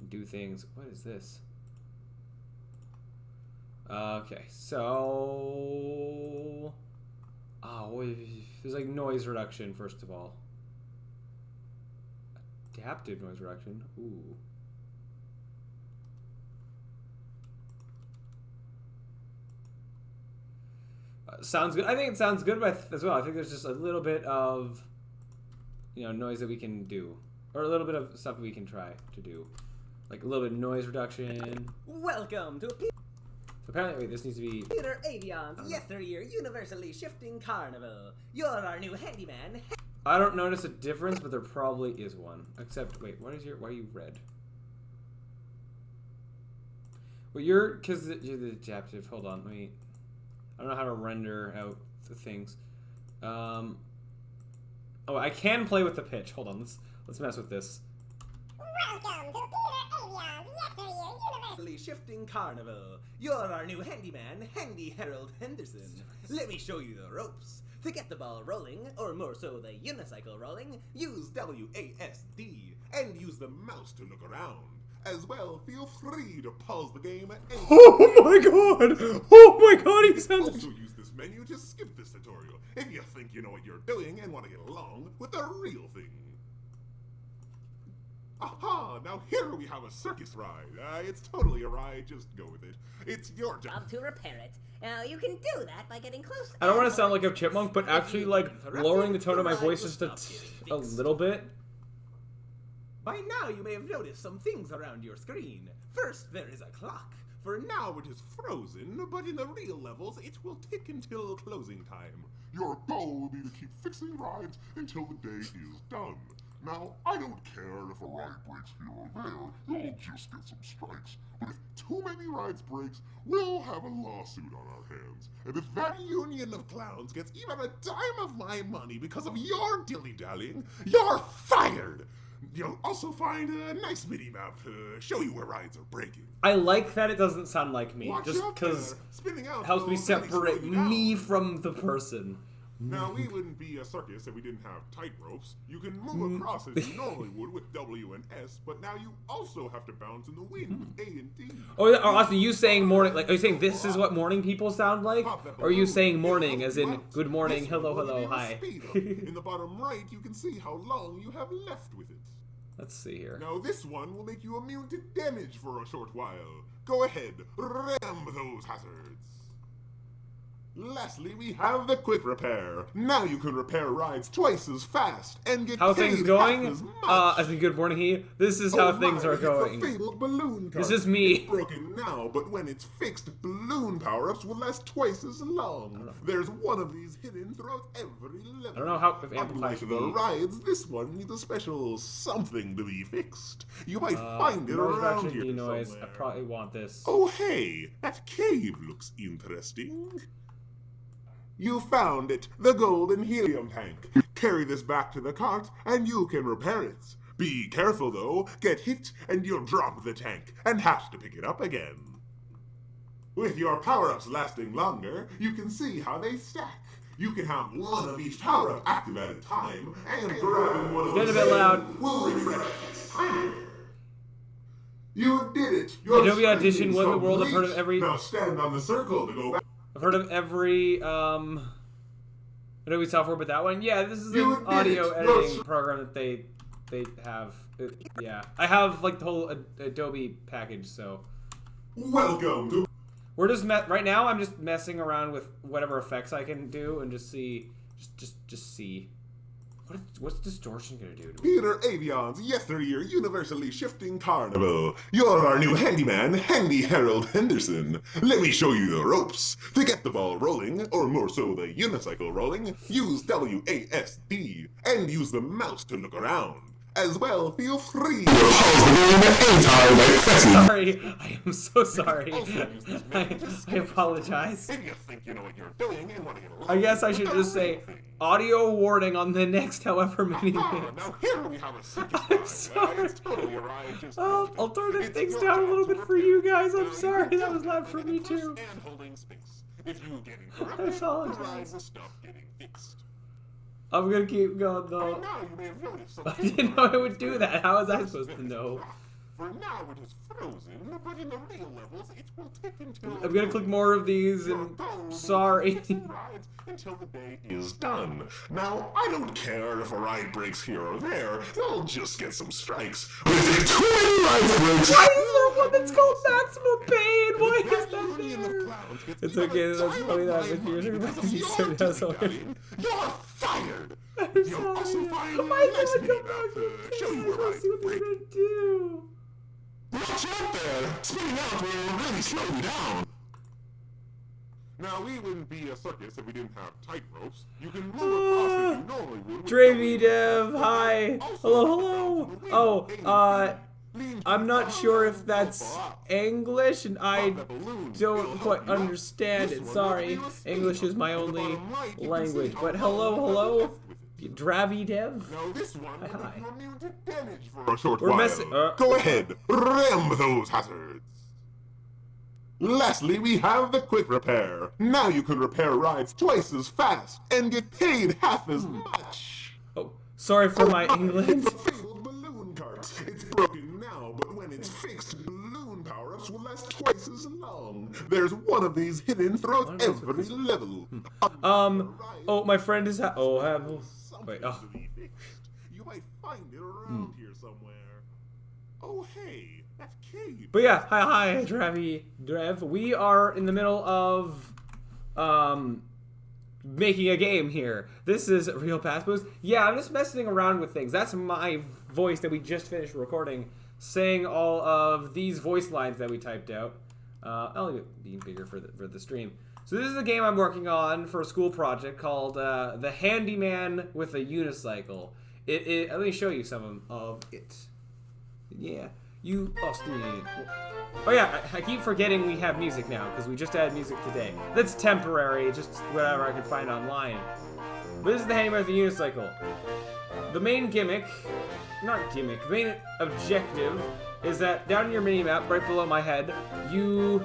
do things. What is this? Okay, so there's like noise reduction first of all. Adaptive noise reduction. Ooh. Sounds good. I think it sounds good as well. I think there's just a little bit of, you know, noise that we can do, or a little bit of stuff we can try to do, like a little bit of noise reduction. Welcome to So apparently, wait, this needs to be Peter Avion's yesteryear universally shifting carnival. You're our new handyman. I don't notice a difference, but there probably is one. Except, wait, why are you red? Well, because you're the adaptive. Hold on, I don't know how to render out the things. Oh, I can play with the pitch. Hold on, let's mess with this. Welcome to Peter Avion's yesteryear universally shifting carnival. You're our new handyman, Handy Harold Henderson. Let me show you the ropes. To get the ball rolling, or more so the unicycle rolling, use WASD and use the mouse to look around. As well, feel free to pause the game at any Oh my god! Oh my god, he sounds... Also use this menu to skip this tutorial if you think you know what you're doing and want to get along with the real thing. Aha! Now here we have a circus ride. It's totally a ride, just go with it. It's your job to repair it. You can do that by getting close. I don't want to sound like a chipmunk, but actually, like, lowering the tone of my voice just a little bit. By now you may have noticed some things around your screen. First, there is a clock. For now it is frozen, but in the real levels it will tick until closing time. Your goal will be to keep fixing rides until the day is done. Now, I don't care if a ride breaks here or there, you'll just get some strikes. But if too many rides breaks, we'll have a lawsuit on our hands. And if that union of clowns gets even a dime of my money because of your dilly-dallying, you're fired! You'll also find a nice mini-map to show you where rides are breaking. I like that it doesn't sound like me, Watch just out because there. it helps me separate me from the person. Now, we wouldn't be a circus if we didn't have tight ropes. You can move across as you normally would with W and S, but now you also have to bounce in the wind with A and D. Oh, Austin, you saying morning, like, are you saying this is what morning people sound like? Or are you saying morning as in good morning, hello, hello, hi? In the bottom right, you can see how long you have left with it. Let's see here. Now, this one will make you immune to damage for a short while. Go ahead, ram those hazards. Lastly, we have the quick repair. Now you can repair rides twice as fast and get how paid things going? half as much. As in good morning, he. This is how things are going. The fabled balloon cart. This is me. It's broken now, but when it's fixed, balloon power-ups will last twice as long. There's one of these hidden throughout every level. I don't know how if amplify Unlike should the be. rides, this one needs a special something to be fixed. You might find it noise around reduction, here denoise. somewhere. I probably want this. Oh hey, that cave looks interesting. You found it, the golden helium tank. Carry this back to the cart and you can repair it. Be careful though, get hit and you'll drop the tank and have to pick it up again. With your power-ups lasting longer, you can see how they stack. You can have one of each power-up active at a time, and grabbing one of Get a the bit same loud. will refresh its timer. You did it! Your Adobe Audition screen's won the world. I've heard of complete. every. Now stand on the circle to go back. I've heard of every Adobe software, but that one, yeah, this is You an did audio it. editing program that they have. Yeah, I have like the whole Adobe package, so Welcome to we're just right now. I'm just messing around with whatever effects I can do and just see, just see. What's distortion gonna do to me? Peter Avion's yesteryear universally shifting carnival. You're our new handyman, Handy Harold Henderson. Let me show you the ropes. To get the ball rolling, or more so the unicycle rolling, use WASD and use the mouse to look around. As well, feel free to pause the game anytime by pressing. Sorry, I am so sorry. I apologize. If you think you know what you're doing and want to get I guess I should just say audio warning on the next however many minutes. Now here we have a circus. I'm sorry. It's totally alright. Just I'll turn the things down a little bit for you guys. I'm sorry, that was loud for me too. And holding space. If you get I interrupted, apologize. the rides will stop getting fixed. I'm gonna keep going though. Now you may have noticed some I didn't know it would do that. How was I supposed to know? For now it is frozen, but in the real levels it will tick until I'm gonna click more of these and sorry. rides until the day is done. Now I don't care if a ride breaks here or there. I'll just get some strikes. But if it too many rides breaks, Why is there one that's called maximum pain? Why is that there? It's okay, that's funny that if you're you're fired. I'm You'll sorry. also find Why did less I come pain back after. from Show pain? you I where wanna see what I they're break. gonna do. Watch out there! Spinning out will really slow you down. Now, we wouldn't be a circus if we didn't have tight ropes. You can move across as you normally would. Dravy Dev, hi. Hello. Oh, I'm not sure if that's English, and I don't quite understand it. Sorry. English is my only language. But hello. Dravy Dev. Now, this one will Hi. make you immune to damage for a short We're while. messing- Go ahead, ram those hazards. Lastly, we have the quick repair. Now you can repair rides twice as fast and get paid half as much. Oh, sorry for my It's English. a fabled balloon cart. It's broken now, but when it's fixed, balloon power-ups will last twice as long. There's one of these hidden throughout every level. Oh, my friend is wait, Something oh. to be fixed. You might find it around here somewhere. Oh, hey, that's Cave. But yeah, hi, Drev. We are in the middle of, making a game here. This is Real Path Boost. Yeah, I'm just messing around with things. That's my voice that we just finished recording, saying all of these voice lines that we typed out. I'll leave it being bigger for the stream. So this is a game I'm working on for a school project called The Handyman with a Unicycle. Let me show you some of it. Yeah. Oh yeah, I keep forgetting we have music now, because we just added music today. That's temporary, just whatever I can find online. But this is the Handyman with the Unicycle. The main the main objective is that down in your mini-map, right below my head, you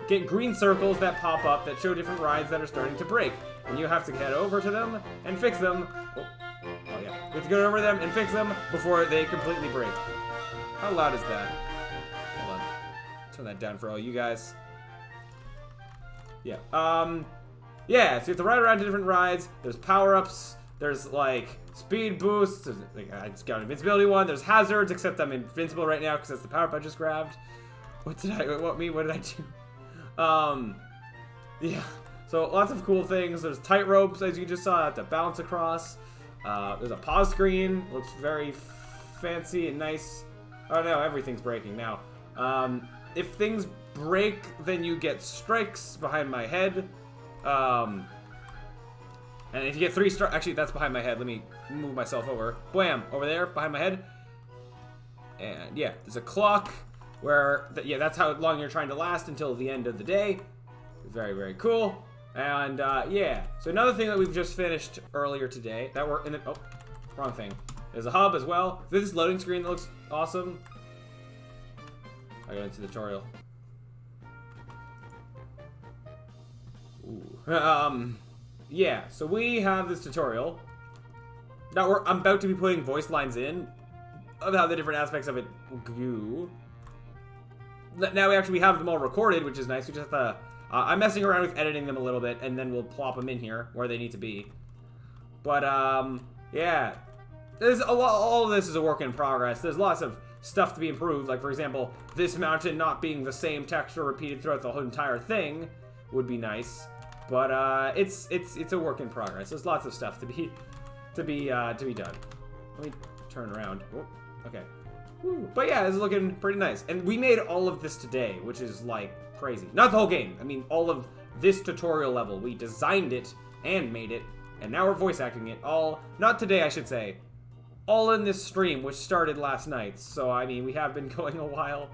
get green circles that pop up that show different rides that are starting to break. And you have to head over to them and fix them. Oh yeah. You have to go over them and fix them before they completely break. How loud is that? Hold on. Turn that down for all you guys. Yeah. Yeah, so you have to ride around to different rides. There's power-ups. There's, like, speed boosts. Like, I just got an invincibility one. There's hazards, except I'm invincible right now because that's the power-up I just grabbed. What did I do? Yeah. So, lots of cool things. There's tight ropes, as you just saw, I have to bounce across. There's a pause screen. Looks very fancy and nice. Oh no, everything's breaking now. If things break, then you get strikes behind my head. And if you get 3 strikes, actually that's behind my head. Let me move myself over. Blam, over there, behind my head. And yeah, there's a clock where, that's how long you're trying to last until the end of the day. Very, very cool. And yeah, so another thing that we've just finished earlier today, that we're in the, oh, wrong thing. There's a hub as well. This loading screen that looks awesome. I got into the tutorial. Ooh. Yeah, so we have this tutorial. Now I'm about to be putting voice lines in of how the different aspects of it go. Now we have them all recorded, which is nice. We just have to, I'm messing around with editing them a little bit, and then we'll plop them in here where they need to be. But yeah. There's a lot, all of this is a work in progress. There's lots of stuff to be improved. Like, for example, this mountain not being the same texture repeated throughout the whole entire thing would be nice. But it's a work in progress. There's lots of stuff to be to be done. Let me turn around. Oh, okay. Woo. But yeah, it's looking pretty nice. And we made all of this today, which is like crazy. Not the whole game. I mean, all of this tutorial level. We designed it and made it, and now we're voice acting it all. Not today, I should say. All in this stream, which started last night. So, I mean, we have been going a while,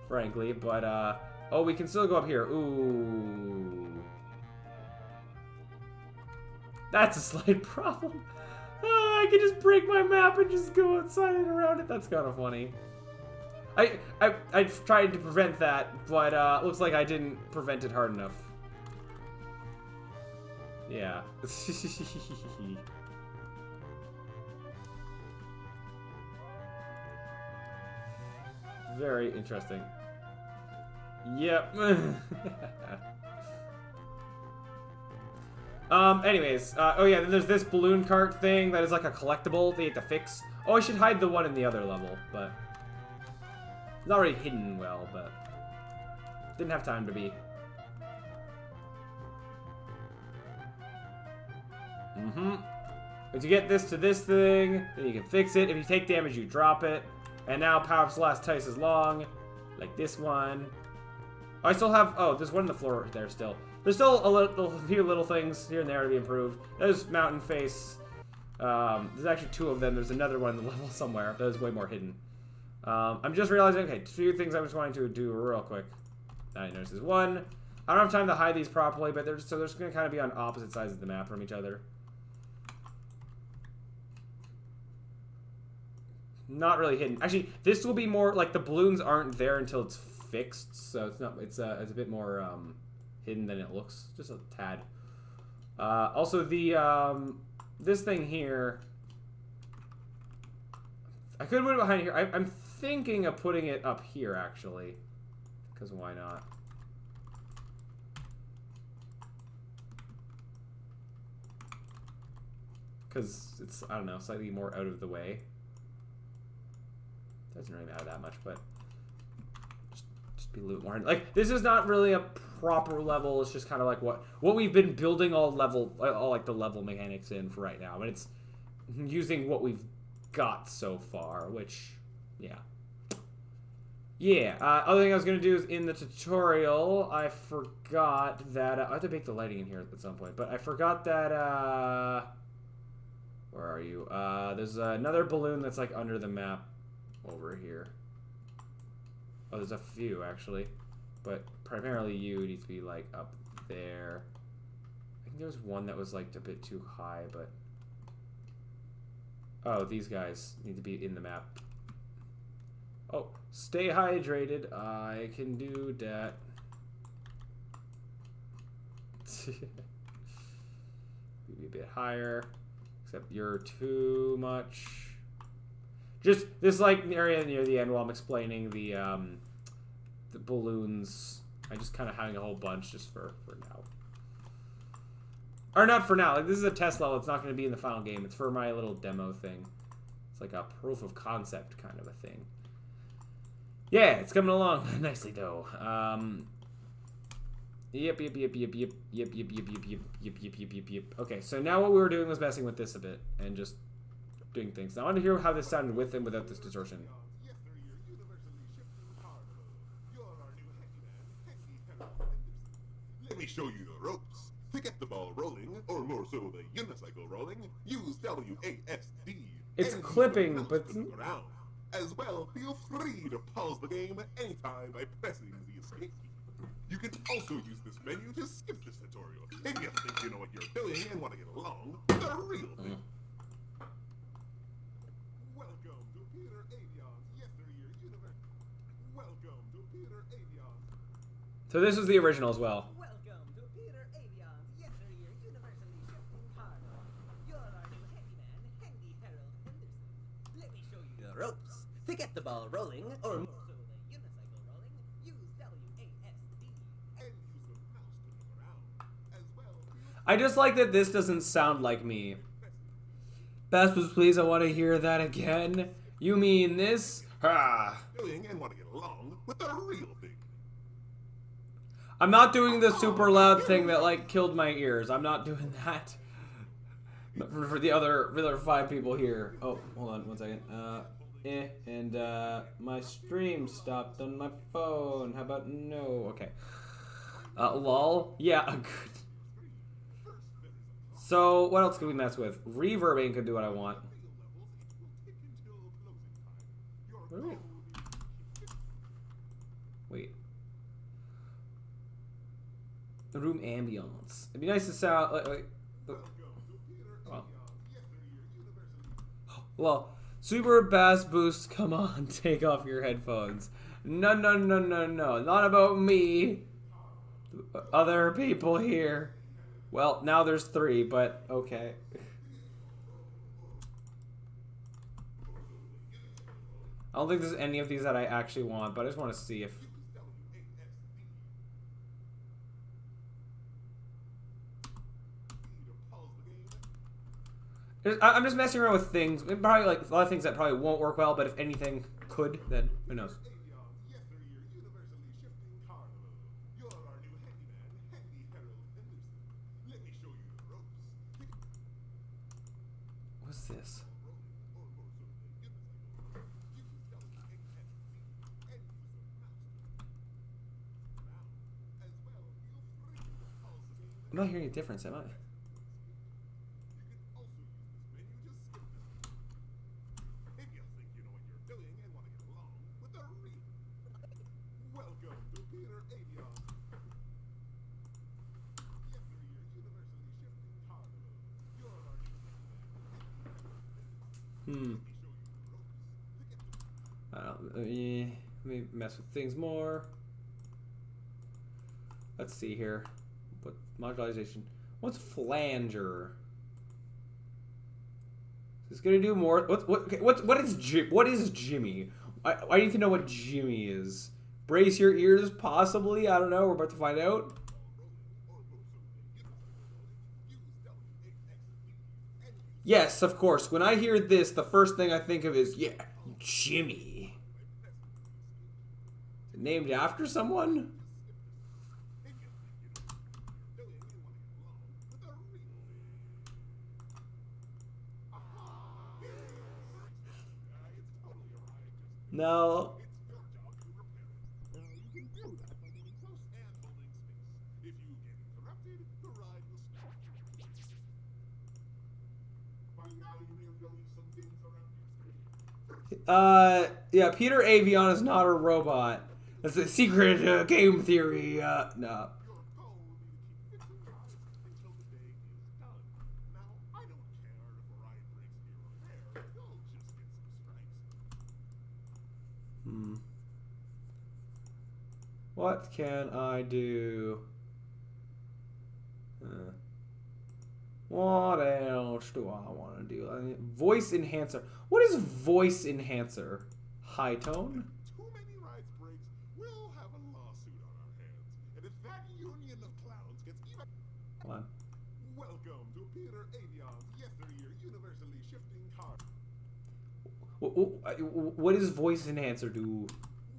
frankly. But, oh, we can still go up here. Ooh. That's a slight problem. I could just break my map and just go outside and around it. That's kind of funny. I tried to prevent that, but looks like I didn't prevent it hard enough. Yeah. Very interesting. Yep. Anyways, oh yeah, then there's this balloon cart thing that is like a collectible that you have to fix. Oh, I should hide the one in the other level, but it's not really hidden well, but didn't have time to be. But you get this to this thing, then you can fix it. If you take damage, you drop it. And now power-ups last twice as long, like this one. Oh, I still have, oh, there's one on the floor there still. There's still a few little things here and there to be improved. There's mountain face. There's actually two of them. There's another one in the level somewhere, but it's way more hidden. I'm just realizing, okay, two things I was wanting to do real quick. I noticed there's one. I don't have time to hide these properly, but they're just going to kind of be on opposite sides of the map from each other. Not really hidden. Actually, this will be more like the balloons aren't there until it's fixed, so it's not. It's a bit more hidden than it looks, just a tad. Also, the this thing here, I could put it behind here. I'm thinking of putting it up here actually, because why not? Because it's, I don't know, slightly more out of the way. Doesn't really matter that much, but just be a little more. Like, this is not really a proper level. It's just kind of like what we've been building all like the level mechanics in for right now. And it's using what we've got so far, which, yeah. Yeah, other thing I was going to do is in the tutorial, I forgot that, I have to make the lighting in here at some point, but I forgot that, where are you? There's another balloon that's like under the map. Over here. Oh, there's a few actually, but primarily you need to be like up there. I think there was one that was like a bit too high, but oh, these guys need to be in the map. Oh, stay hydrated. I can do that. Maybe a bit higher, except you're too much. Just this like area near the end while I'm explaining the balloons. I just kind of having a whole bunch just for now. Or not for now. Like, this is a test level. It's not going to be in the final game. It's for my little demo thing. It's like a proof of concept kind of a thing. Yeah, it's coming along nicely though. Yep. Okay, so now what we were doing was messing with this a bit and just doing things. Now I want to hear how this sounded with and without this distortion. Let me show you the ropes. To get the ball rolling, or more so the unicycle rolling, use WASD. It's clipping, but around. As well, feel free to pause the game at any time by pressing the escape key. You can also use this menu to skip this tutorial if you think you know what you're doing and want to get along with the real thing. Welcome to Peter Avion's Yesteryear Universe. Welcome to Peter Avion's. So this is the original as well. Welcome to Peter Avion's Yesteryear Universally Shifting Cargo. You're our new handyman, Handy Harold Henderson. Let me show you the ropes. To get the ball rolling, or more so the unicycle rolling, use WASD. And use the mouse to move around. As well, I just like that this doesn't sound like me. Baspers, please, I want to hear that again. You mean this? Ha! doing and want to get along with the real thing. I'm not doing the super loud thing that like killed my ears. I'm not doing that. For the other 5 people here. Oh, hold on 1 second. And my stream stopped on my phone. How about no? Okay. Lol. Yeah, good. So, what else can we mess with? Reverbing could do what I want. Wait. The room ambience. It'd be nice to sound like well, super bass boost. Come on, take off your headphones. No, no, no, no, no. Not about me. Other people here. Well, now there's 3, but okay. I don't think there's any of these that I actually want, but I just want to see if... I'm just messing around with things. Probably like a lot of things that probably won't work well, but if anything could, then who knows? What's this? I'm not hearing a difference, am I? Let me mess with things more. Let's see here. What modularization? What's flanger? Is this gonna do more? What is Jimmy? I need to know what Jimmy is. Brace your ears, possibly. I don't know. We're about to find out. Yes, of course. When I hear this, the first thing I think of is, yeah, Jimmy. Is it named after someone? No. Yeah, Peter Avion is not a robot. That's a secret game theory. No. What can I do? What else do I want to do? Voice enhancer. What is voice enhancer? High tone? Too many rides breaks, we'll have a lawsuit on our hands. And if that union of clowns gets even... Hold on. Welcome to Peter Avion's yesteryear universally shifting car. What does voice enhancer do?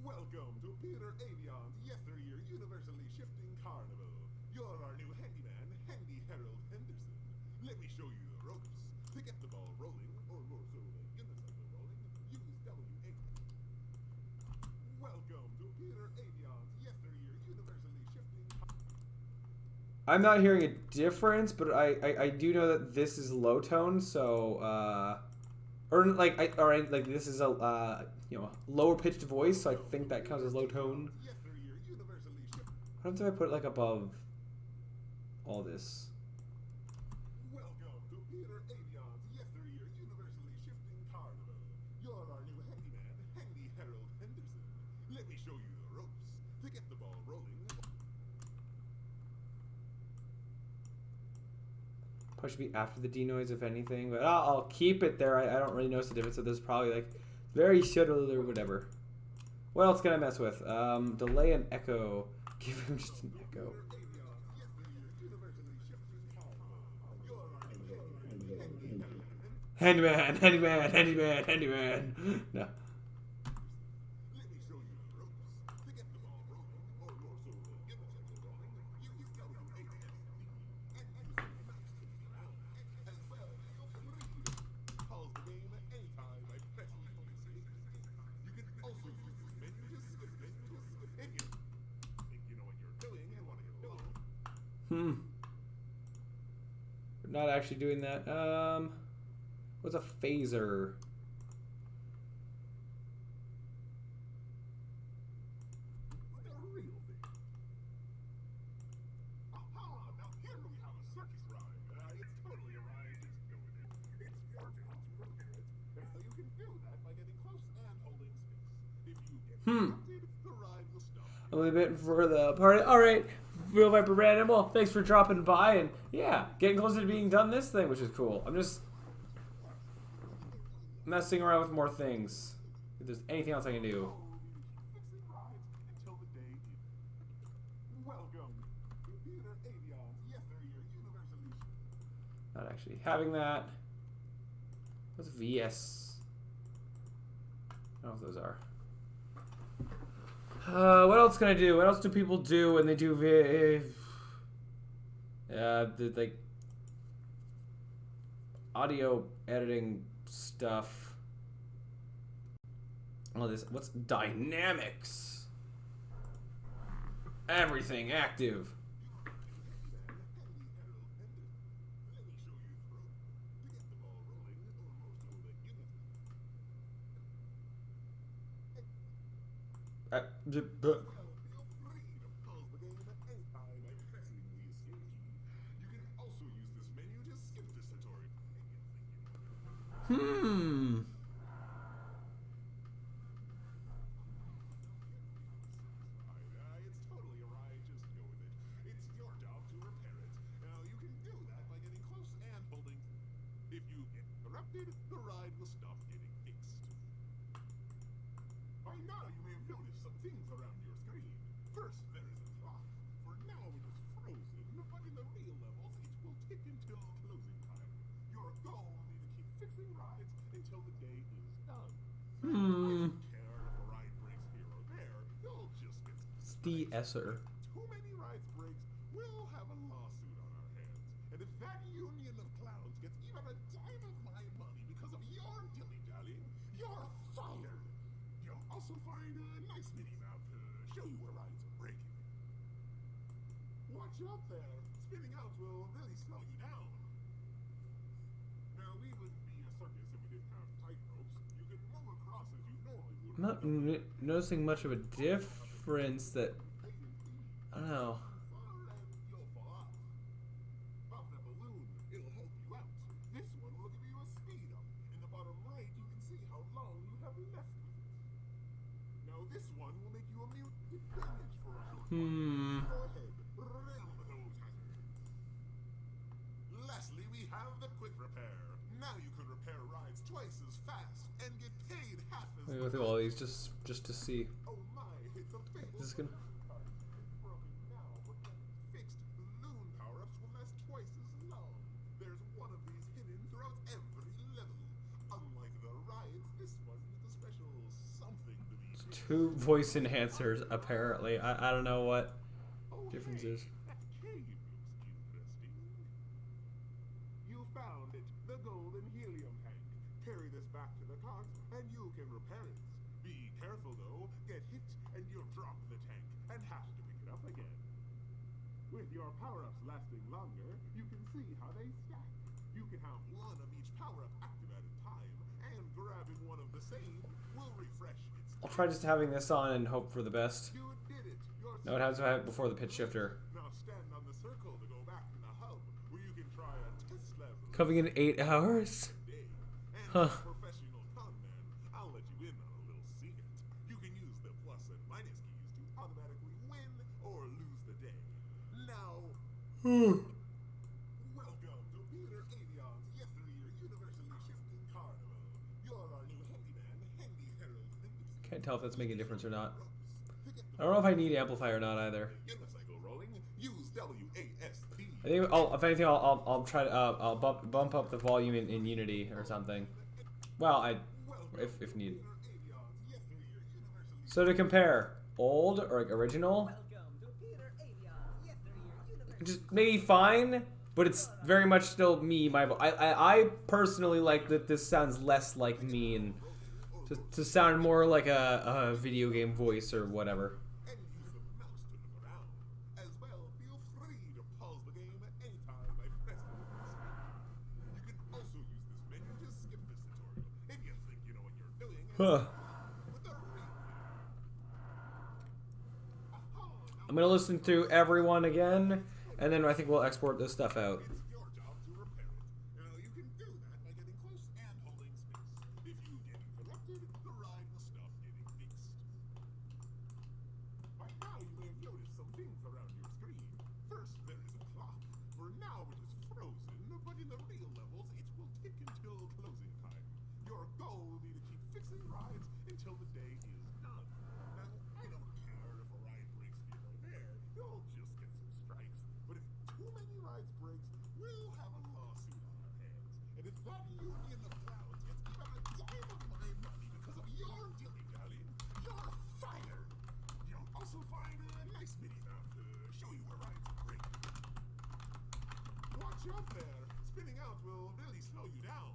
Welcome to Peter Avion's yesteryear universally shifting carnival. You're our new handyman, Handy Harold Henderson. Let me show you the ropes. To get the ball rolling, or more so like unicycle rolling, use W8. Welcome to Peter Avion's yesteryear universally shifting I'm not hearing a difference, but I do know that this is low tone, so or like this is a lower pitched voice, so I think that counts as low tone. What if I put it like above all this? Welcome to Peter Avion's yesteryear universally shifting carnival. You're our new handyman, Handy Harold Henderson. Let me show you the ropes. To get the ball rolling. Probably should be after the D noise, if anything, but I'll keep it there. I don't really notice the difference, so there's probably like very subtle or whatever. What else can I mess with? Delay and echo. Give him just an echo. Handyman, handyman, handyman, handyman. No. We're not actually doing that. What's a phaser? I'm a bit for the party. Alright, Real Viper Random. Well, thanks for dropping by and yeah, getting closer to being done this thing, which is cool. I'm just messing around with more things. If there's anything else I can do. Not actually having that. What's VS? I don't know what those are. What else can I do? What else do people do when they do like audio editing stuff? All this. What's dynamics? Everything active. The ride will stop getting fixed. By now you may have noticed some things around your screen. First, there is a clock. For now it is frozen, but in the real levels it will tick until closing time. Your goal will be to keep fixing rides until the day is done. I don't care if a ride breaks here or there, you'll just get de-esser. Too many rides breaks, we'll have a lawsuit on our hands. And if that union of clowns gets even a dime of my money because of your dilly-dallying, you're fired. You'll also find a nice mini-map to show you where rides are breaking. Watch out there. Spinning out will really slow you down. Now, we wouldn't be a circus if we didn't have tight ropes. You can move across as you normally would. I'm not noticing much of a difference that... I don't know. This one will make you immune to damage for a short while. Go ahead, ram those hazards. Lastly, we have the quick repair. Now you can repair rides twice as fast and get paid half as much. Go through all these just to see. Oh my, it's a fatal This is gonna... broken now, but when fixed, balloon power-ups will last twice as long. There's one of these hidden throughout every level. Unlike the rides, this one is a special something to be fixed. 2 voice enhancers, apparently. I don't know what difference is. That cave looks interesting. You found it, the golden helium tank. Carry this back to the cart, and you can repair it. Be careful, though. Get hit, and you'll drop the tank, and have to pick it up again. With your power-ups lasting longer, you can see how they stack. You can have one of each power-up active at a time, and grabbing one of the same will refresh its... I'll try just having this on and hope for the best. You did it. No, it has to have it before the pitch shifter. Now stand on the circle to go back to the hub, where you can try a test level. Coming in 8 hours? And Huh. as a professional conman, I'll let you in on a little secret. You can use the plus and minus keys to automatically win or lose the day. Now, welcome to Peter Avion's yesteryear universally shifting carnival. You're our new handyman, Handy Harold Henderson. Can't tell if that's making a difference or not. I don't know if I need amplify or not either. Unicycle rolling, use WASD. I think if anything, I'll try to I'll bump up the volume in Unity or something. Well, if needed. So to compare, old or like original, just maybe fine, but it's very much still me. I personally like that this sounds less like me and to sound more like a video game voice or whatever. And use the mouse to look around. As well, feel free to pause the Huh. I'm gonna listen to everyone again, and then I think we'll export this stuff out. It's your job to repair it. You can do that by getting close and holding space. If you get interrupted, the ride will stop getting fixed. By now you may have noticed some things around your screen. First, there is a clock. For now it is frozen, but in the real levels it will tick until closing time. Your goal will be to keep fixing rides until the day is done. Now, I don't care if a ride breaks here or there. You'll just get some stripes. But if too many rides breaks, we'll have a lawsuit on our hands. And if that union of clowns gets even a dime of my money because of your dilly-dallying, you're fired. You'll also find a nice mini-map to show you where rides break. Watch out there. Spinning out will really slow you down.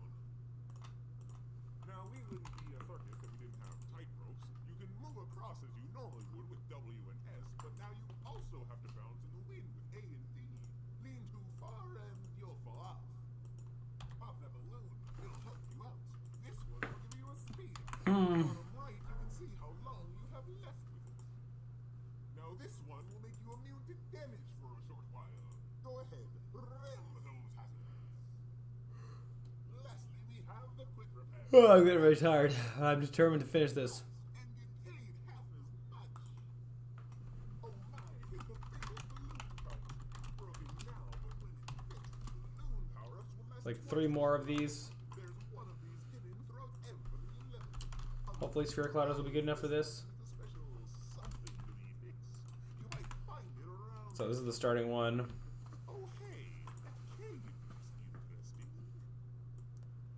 Now, we wouldn't be a circus if we didn't have tight ropes. You can move across as you normally would with W and S, but now you also have to bounce in the wind with A and D. Lean too far and you'll fall off. Pop that balloon, it'll help you out. This one will give you a speed. Bottom right, you can see how long you have left with it. Now this one will make you immune to damage for a short while. Go ahead, ram those hazards. Lastly, we have the quick repair. Oh, I'm getting very tired. I'm determined to finish this. And get paid half as much. Oh my, it's the fatal balloon part. Broken now, but when it's fixed, balloon power-ups will last Like 3 more of these. There's one of these hidden throughout every level. Hopefully Sphere Clouders will be good enough for this. It's a special something to be fixed. You might find it around. So this is the starting one. Oh hey, that cave looks interesting.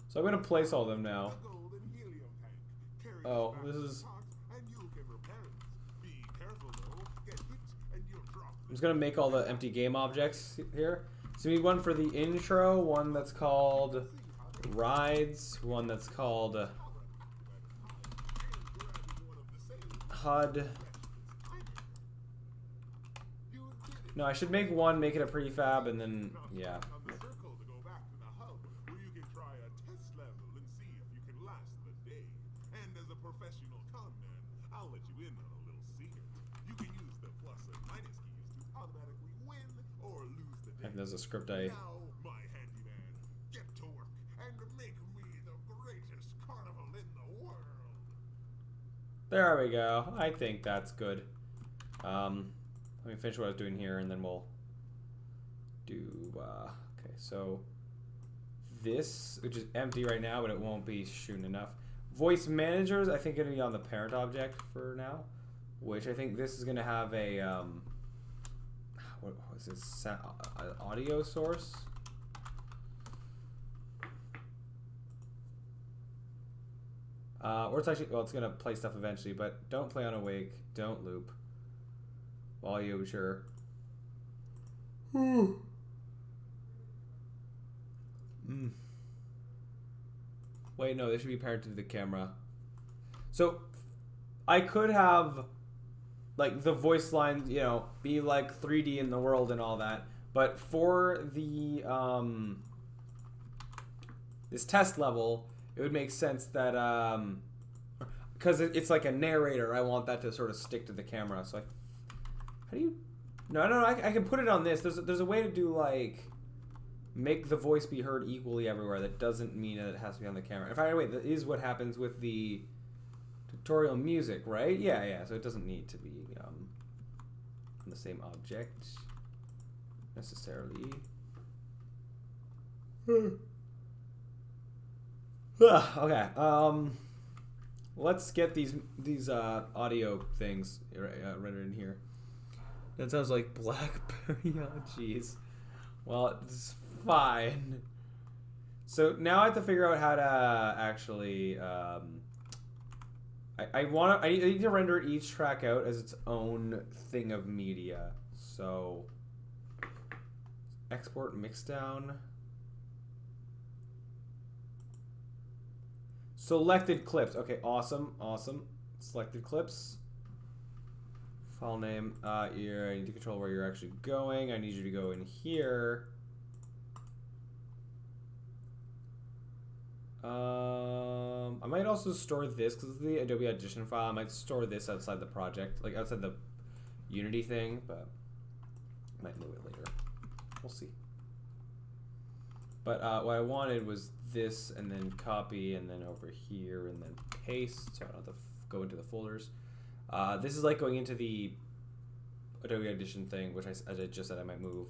So I'm gonna place all of them now. A golden helium tank. Carry Oh, back this to is. the box and you can repair it. Be careful though, get hit and you'll drop I'm just gonna make all the empty game objects here. So we need one for the intro, one that's called Rides, one that's called HUD. No, I should make one, make it a prefab, and then yeah. on the circle to go back to the hub, where you can try a test level and see if you can last the day. And as a professional con man, I'll let you in on a little secret. You can use the plus and minus keys to automatically win or lose the day. And there's a script I. Now, my handyman, get to work and make me the greatest carnival in the world. There we go. I think that's good. Let me finish what I was doing here, and then we'll do. Okay, so this, which is empty right now, but it won't be soon enough. Voice managers, I think, gonna be on the parent object for now, which I think this is gonna have a what was this? Audio source. Or it's actually, well, it's gonna play stuff eventually, but don't play on awake, don't loop. Volume, sure. Wait, no, this should be paired to the camera. So, I could have, like, the voice lines, you know, be like 3D in the world and all that, but for the, this test level, it would make sense that, because it's like a narrator, I want that to sort of stick to the camera, so how do you... No, I can put it on this. There's a way to do, like, make the voice be heard equally everywhere. That doesn't mean that it has to be on the camera. And by the way, that is what happens with the tutorial music, right? Yeah, so it doesn't need to be on the same object, necessarily. Okay, let's get these audio things rendered in here. That sounds like BlackBerry. Oh, jeez. Well, it's fine. So now I have to figure out how to actually. I need to render each track out as its own thing of media. So export mixdown. Selected clips. Okay, awesome. Selected clips. File name. I need to control where you're actually going. I need you to go in here. I might also store this because it's the Adobe Audition file. I might store this outside the project, like outside the Unity thing, but I might move it later. We'll see. But what I wanted was this, and then copy, and then over here, and then paste, so I don't have to go into the folders. This is like going into the Adobe Audition thing, which as I just said, I might move.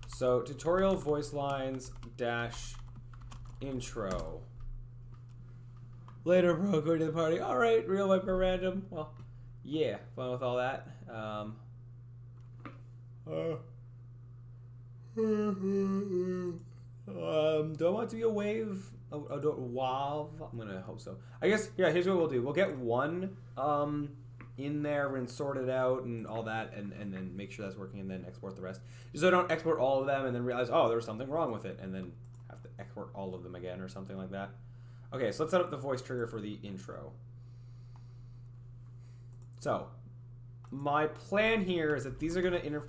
So tutorial voice lines dash intro. Later, bro, going to the party. All right, real life or random. Well, yeah, fun with all that. Do I want it to be a wave? Wow. I'm gonna hope so. I guess, yeah, here's what we'll do. We'll get one in there and sort it out and all that, and then make sure that's working, and then export the rest. So I don't export all of them and then realize, oh, there was something wrong with it, and then have to export all of them again or something like that. Okay, so let's set up the voice trigger for the intro. So, my plan here is that these are going to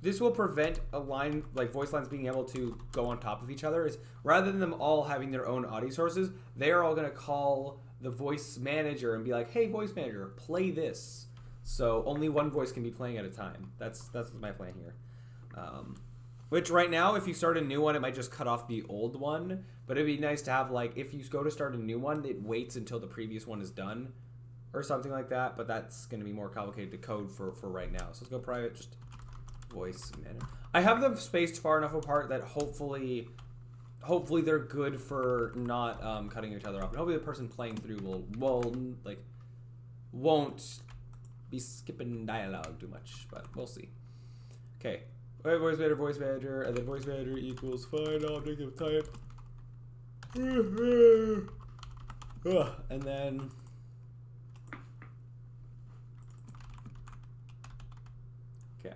this will prevent a line, like voice lines being able to go on top of each other. Is rather than them all having their own audio sources, they are all going to call the voice manager and be like, hey, voice manager, play this. So only one voice can be playing at a time. That's my plan here. Which right now, if you start a new one, it might just cut off the old one. But it'd be nice to have, like, if you go to start a new one, it waits until the previous one is done. Or something like that. But that's going to be more complicated to code for right now. So let's go private, just voice manager. I have them spaced far enough apart that hopefully they're good for not cutting each other off. And hopefully the person playing through won't be skipping dialogue too much. But we'll see. Okay. Voice manager, and then voice manager equals find object of type. And then okay.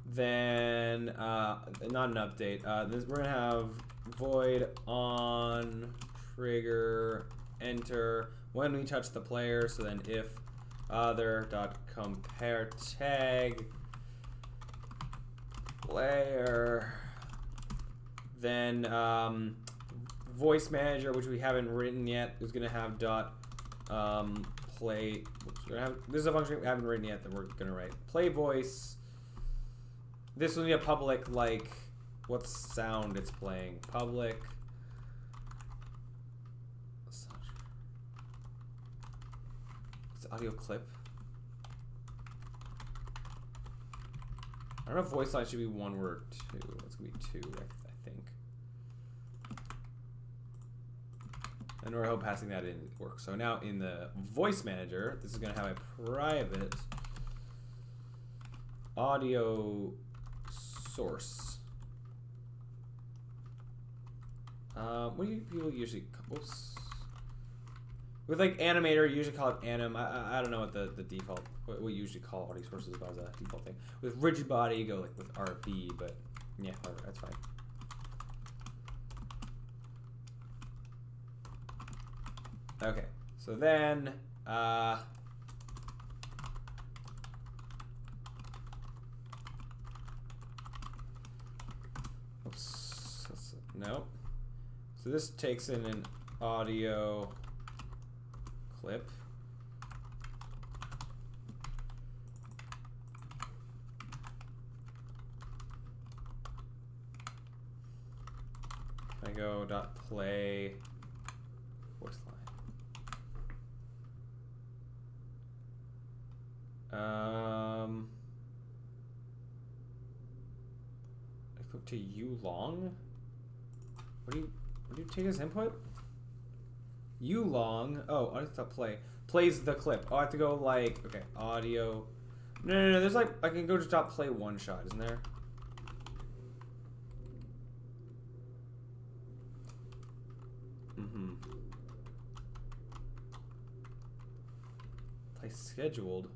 Then not an update. We're gonna have void on trigger enter when we touch the player. So then if other dot compare tag player, then voice manager, which we haven't written yet, is gonna have dot play. This is a function we haven't written yet that we're gonna write. Play voice. This will be a public, like, what sound it's playing. Public. It's audio clip. I don't know if voice line should be one word or two. It's gonna be two, I think. And we're passing that in works. So now in the voice manager, this is gonna have a private audio source. What do you people usually? Whoops. With like animator, you usually call it anim. I don't know what the default, what we usually call audio sources as a default thing. With rigid body, you go like with RB, but yeah, whatever, that's fine. Okay, so then, oops, no. So this takes in an audio clip. I go dot play voice line. I put to you long. What do you take as input? You long. Oh, I have to play. Plays the clip. Oh, I have to go like, okay, audio. No. There's like, I can go to dot play one shot, isn't there? Play scheduled.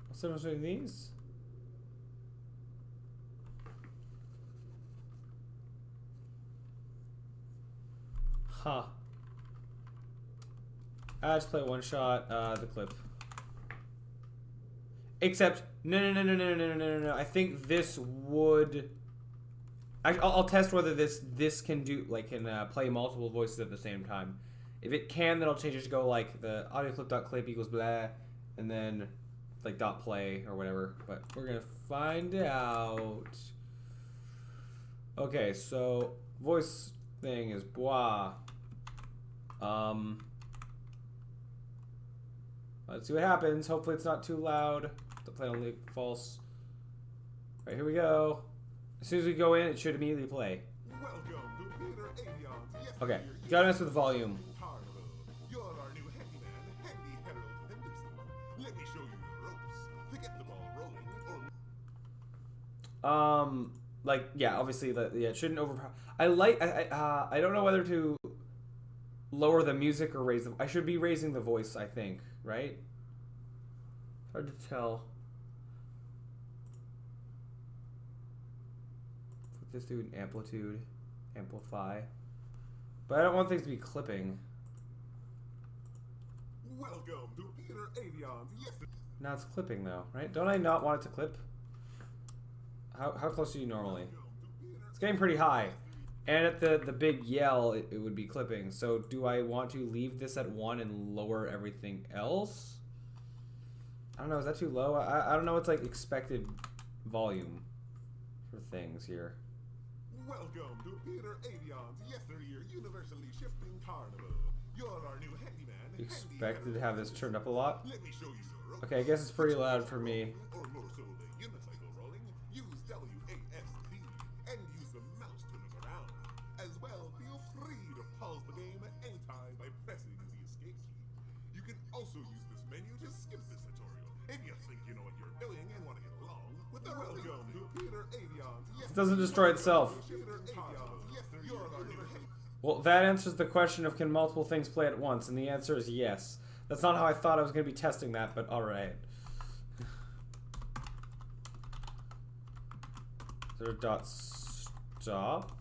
What's the difference between these? Huh. I just play one shot, the clip. Except, no. I think this would... I'll test whether this can do, like, can play multiple voices at the same time. If it can, then I'll change it to go, like, the audio clip equals blah, and then, like, dot play or whatever. But we're gonna find out. Okay, so voice thing is bois. Let's see what happens. Hopefully it's not too loud. The play only false. Right, here we go. As soon as we go in, it should immediately play. Okay, gotta mess with the volume. You're our new handyman, Handy Harold Henderson. Let me show you the ropes to get the ball rolling. Like, yeah, obviously, it shouldn't overpower. I don't know whether to lower the music or raise the. I should be raising the voice, I think, right? Hard to tell. Put this to an amplitude, amplify. But I don't want things to be clipping. Welcome to Peter Avion's. Yes. Now it's clipping though, right? Don't I not want it to clip? How close are you normally? It's getting pretty high. And at the big yell, it would be clipping. So do I want to leave this at 1 and lower everything else? I don't know, is that too low? I don't know what's like expected volume for things here. Welcome to Peter Avion's yesteryear universally shifting carnival. You're our new handyman. Expected to have this turned up a lot? Let me show you the ropes. Okay, I guess it's pretty loud for me. Or more so the unicycle rolling. Use WASD and use the mouse to move around. As well, feel free to pause the game at any time by pressing the escape key. You can also use this menu to skip this tutorial if you think you know what you're doing and want to get along with the welcome to Peter Avion's. It doesn't destroy itself. Well, that answers the question of can multiple things play at once, and the answer is yes. That's not how I thought I was going to be testing that, but alright. Is there a dot stop?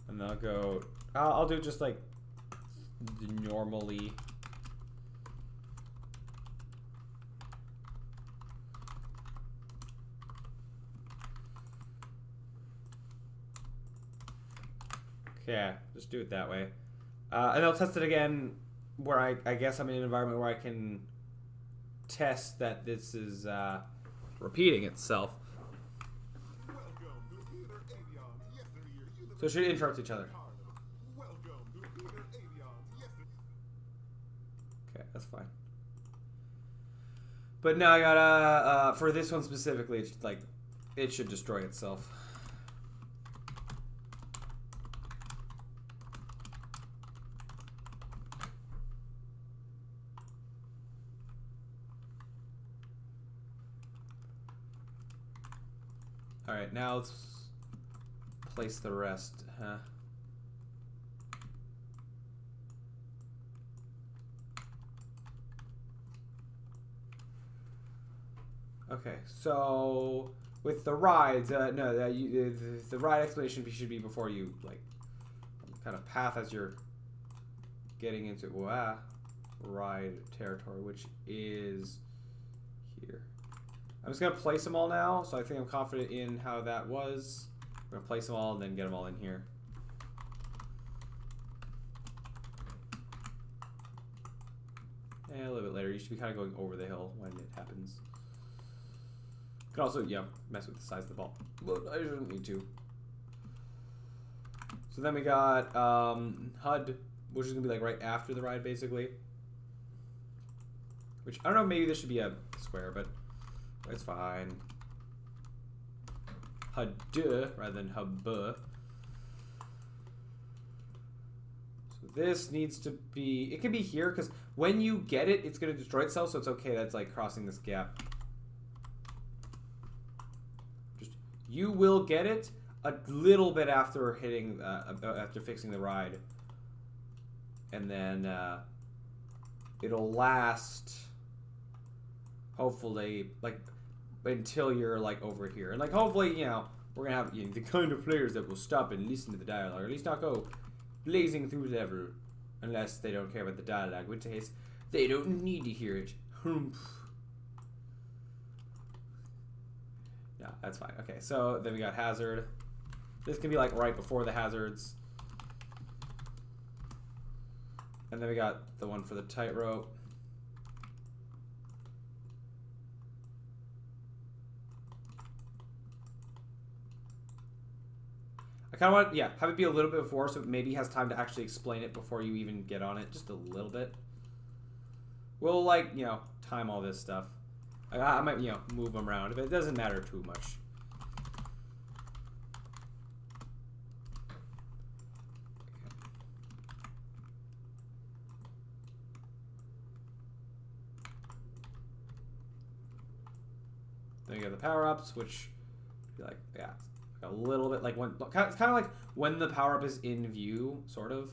And then I'll go... I'll do just like normally. Yeah, just do it that way. And I'll test it again where I guess I'm in an environment where I can test that this is repeating itself. So it should interrupt each other. Okay, that's fine. But now I gotta, for this one specifically, it's like, it should destroy itself. Alright, now let's place the rest, huh? Okay, so with the rides, the ride explanation should be before you, like, kind of path as you're getting into ride territory, which is here. I'm just going to place them all now, so I think I'm confident in how that was. I'm going to place them all and then get them all in here. And a little bit later, you should be kind of going over the hill when it happens. You can also, yeah, mess with the size of the ball, but I shouldn't need to. So then we got HUD, which is going to be like right after the ride, basically. Which, I don't know, maybe this should be a square, but it's fine. HUD rather than hub. So this needs to be, it can be here, because when you get it, it's going to destroy itself, so it's okay that's like crossing this gap. Just, you will get it a little bit after hitting, after fixing the ride. And then it'll last, hopefully, like, until you're like over here, and like hopefully, you know, we're gonna have, you know, the kind of players that will stop and listen to the dialogue, or at least not go blazing through the level unless they don't care about the dialogue, which case They don't need to hear it. Humph. Yeah, that's fine. Okay, so then we got hazard. This can be like right before the hazards. And then we got the one for the tightrope. I kind of want, yeah, have it be a little bit before so it maybe has time to actually explain it before you even get on it. Just a little bit. We'll, like, you know, time all this stuff. I might, you know, move them around, but it doesn't matter too much. Then you got the power-ups, which, like, yeah, a little bit like when it's kind of like when the power-up is in view, sort of.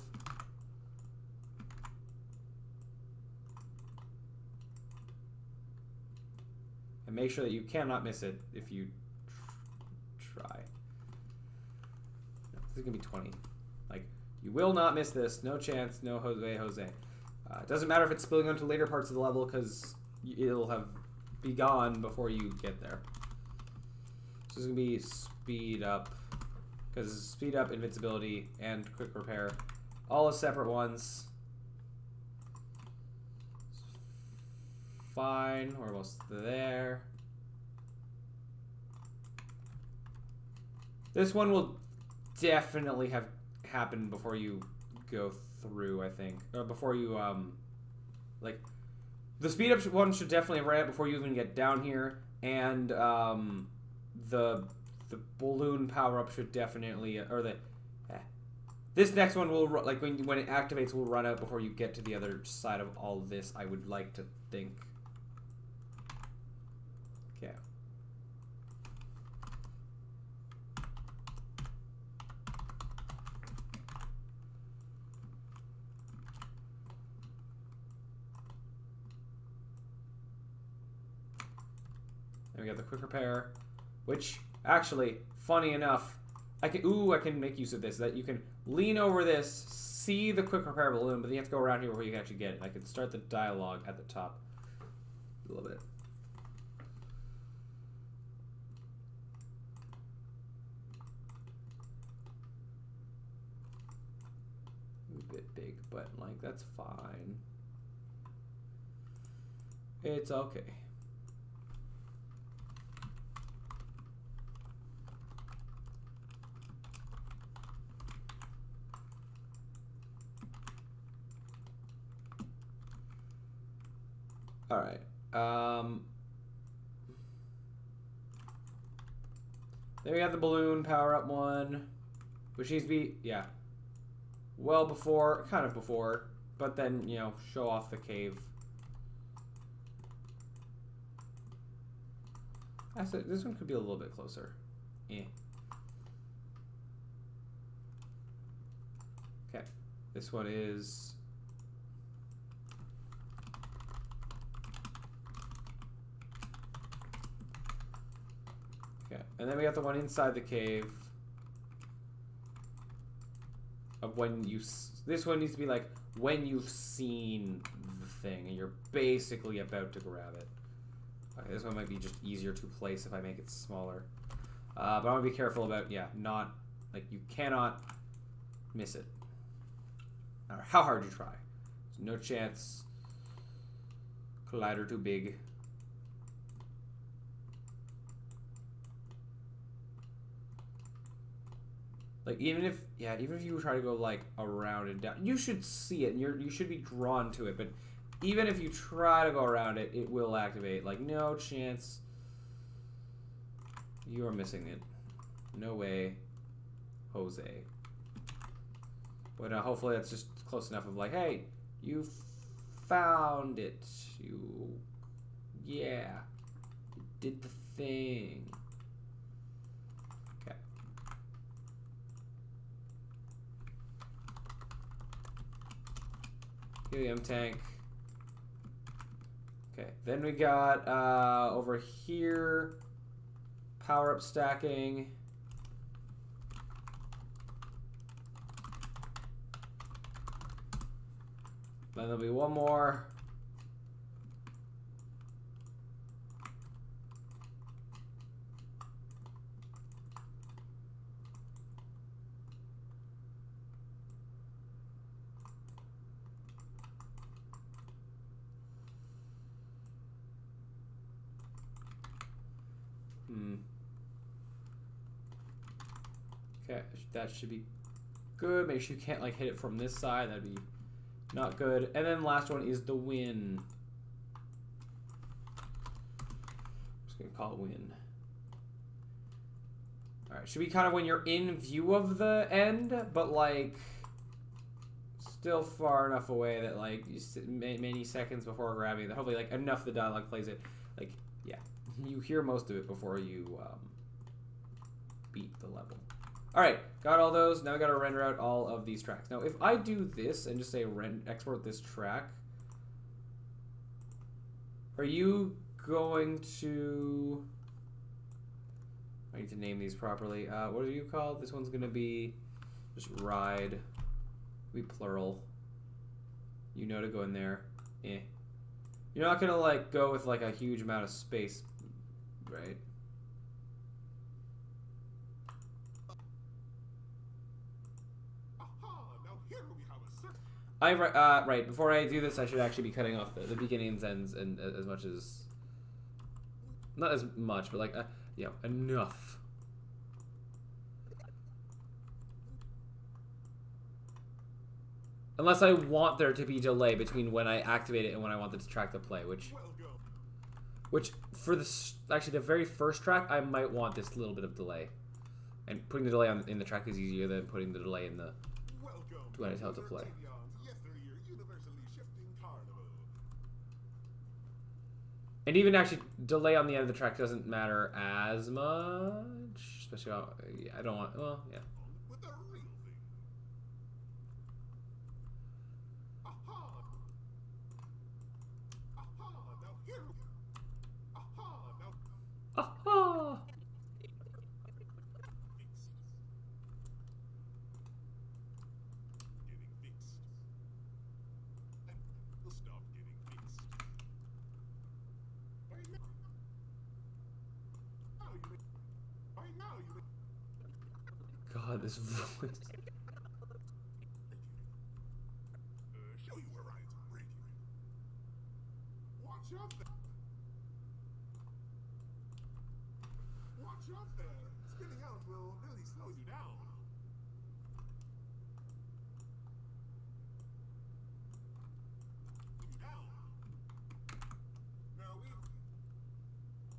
And make sure that you cannot miss it if you try. This is gonna be 20. Like, you will not miss this. No chance. No Jose. It doesn't matter if it's spilling onto later parts of the level because it'll have be gone before you get there. So this is gonna be speed up, because speed up, invincibility, and quick repair, all as separate ones. Fine, we're almost there. This one will definitely have happened before you go through, I think, or before you like. The speed up one should definitely have ran it before you even get down here, and the balloon power up should definitely, or the this next one will like when it activates will run out before you get to the other side of all of this. I would like to think. Okay. Then we got the quick repair, which actually, funny enough, I can make use of this. That you can lean over this, see the quick repair balloon, but then you have to go around here before you can actually get it. I can start the dialogue at the top a little bit. A bit big, but like that's fine. It's okay. All right. Then we got the balloon power up one, which needs to be, yeah, well before, kind of before, but then, you know, show off the cave. Actually, this one could be a little bit closer. Okay. This one is. Okay, and then we got the one inside the cave. Of when you, this one needs to be like when you've seen the thing and you're basically about to grab it. Okay, this one might be just easier to place if I make it smaller. But I want to be careful about, yeah, not, like, you cannot miss it. No matter how hard you try. There's no chance. Collider too big. Like, even if you try to go, like, around and down, you should see it, and you should be drawn to it, but even if you try to go around it, it will activate. Like, no chance. You are missing it. No way. Jose. But hopefully that's just close enough of like, hey, you found it. Yeah. You did the thing. Okay. Helium tank. Okay, then we got over here, power-up stacking. Then there'll be one more Okay, that should be good. Make sure you can't like hit it from this side. That'd be not good. And then last one is the win. I'm just gonna call it win. All right, should be kind of when you're in view of the end, but like still far enough away that like you many seconds before grabbing that hopefully like enough the dialogue plays it. Like yeah, you hear most of it before you beat the level. All right, got all those. Now I got to render out all of these tracks. Now, if I do this and just say export this track, are you going to? I need to name these properly. What are you called? This one's gonna be just ride. Be plural. You know to go in there. Eh. You're not gonna like go with like a huge amount of space, right? Right, before I do this, I should actually be cutting off the beginnings, ends, and as much as... Not as much, but like, yeah, enough. Unless I want there to be delay between when I activate it and when I want the track to play, which for this, actually the very first track, I might want this little bit of delay. And putting the delay in the track is easier than putting the delay in the... when I tell it to play. And even actually, delay on the end of the track doesn't matter as much. Especially, I don't want, well, yeah. Aha! God, this voice. Show you where rides are breaking. Watch out there. Watch out there. Spinning out will really slow you down. Now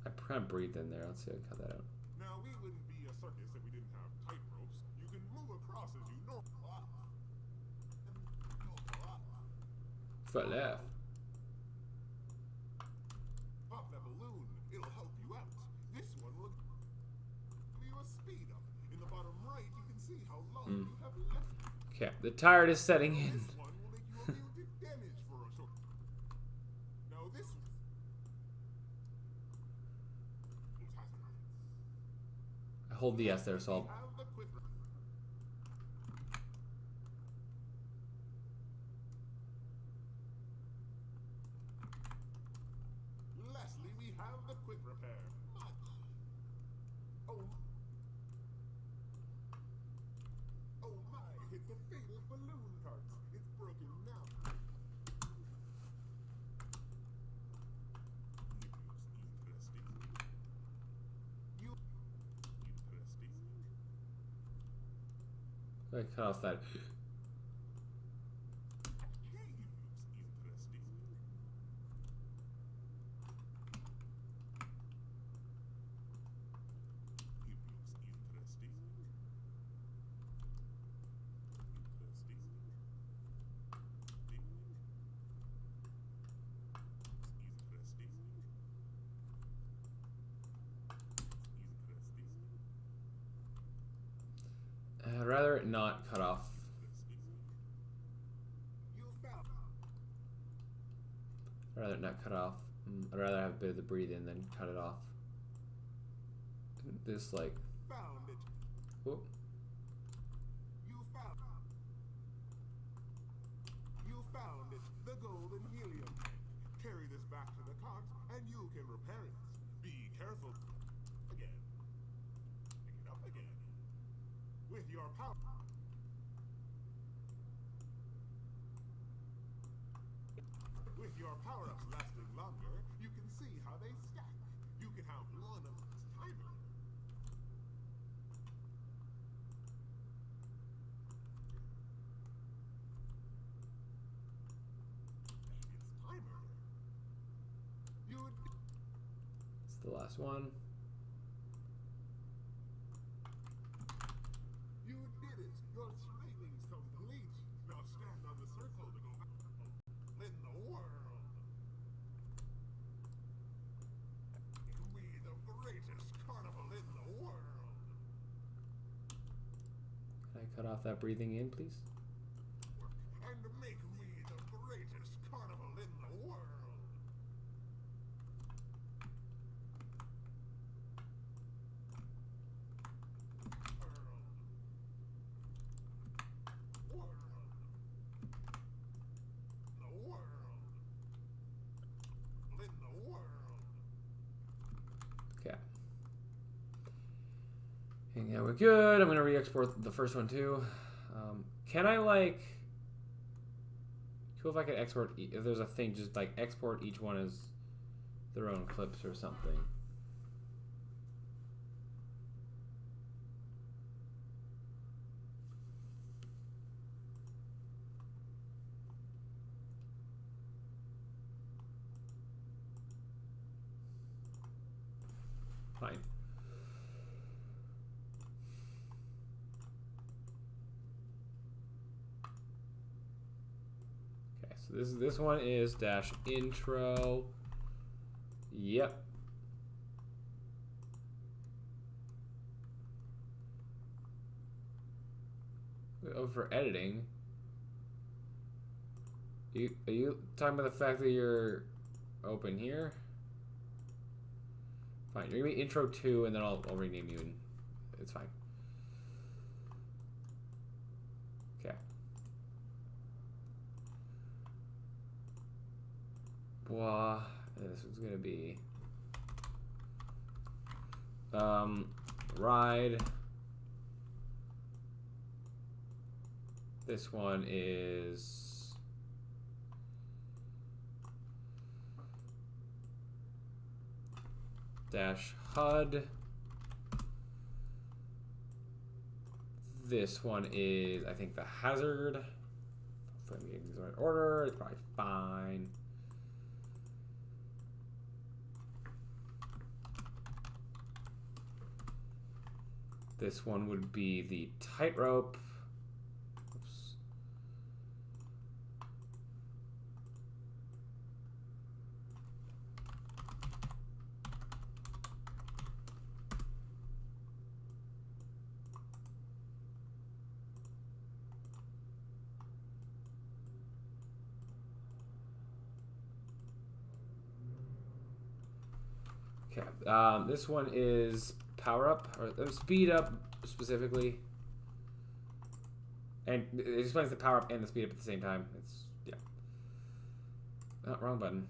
I kind of breathed in there. Let's see if I can cut that out. Now we wouldn't be a circus if we didn't have tight ropes. You can move across as you know. Foot left. Pop that balloon. It'll help you out. This one will give you a speed up. In the bottom right, you can see how long you have left. Okay, the tired is setting in. This one will make you immune to damage for a short. Now this one. I hold the S there, so I'll... Lastly, we have the quick repair. Oh. Oh my, it's a fatal balloon cart. It's broken now. I cut off that. I'd rather it not cut off. I'd rather it not cut off. I'd rather have a bit of the breathe in than cut it off. This like... Whoop. You found it. The golden helium tank. Carry this back to the cart and you can repair it. Be careful. Again. Pick it up again. With your power. With your power-ups lasting longer, you can see how they stack. You can have one of these timers the last one. You did it! Your training's complete! Now stand on the circle to go in the world! Make me the greatest carnival in the world! Can I cut off that breathing in, please? And make me the greatest carnival in the world! World. The world. In the world. Okay. And yeah, we're good. I'm gonna re-export the first one too. Can I like? Cool if I could export. If there's a thing, just like export each one as their own clips or something. Fine. Okay, so this one is dash intro. Yep. Oh, for editing. Are you talking about the fact that you're open here? Fine, you're gonna be intro 2, and then I'll rename you, and it's fine. Okay. Blah. This is gonna be ride. This one is dash HUD. This one is, I think, the hazard. Hopefully I'm getting these in the right order. It's probably fine. This one would be the tightrope. Oops. Okay, this one is power up, or speed up specifically. And it explains the power up and the speed up at the same time. It's, yeah. Oh, wrong button.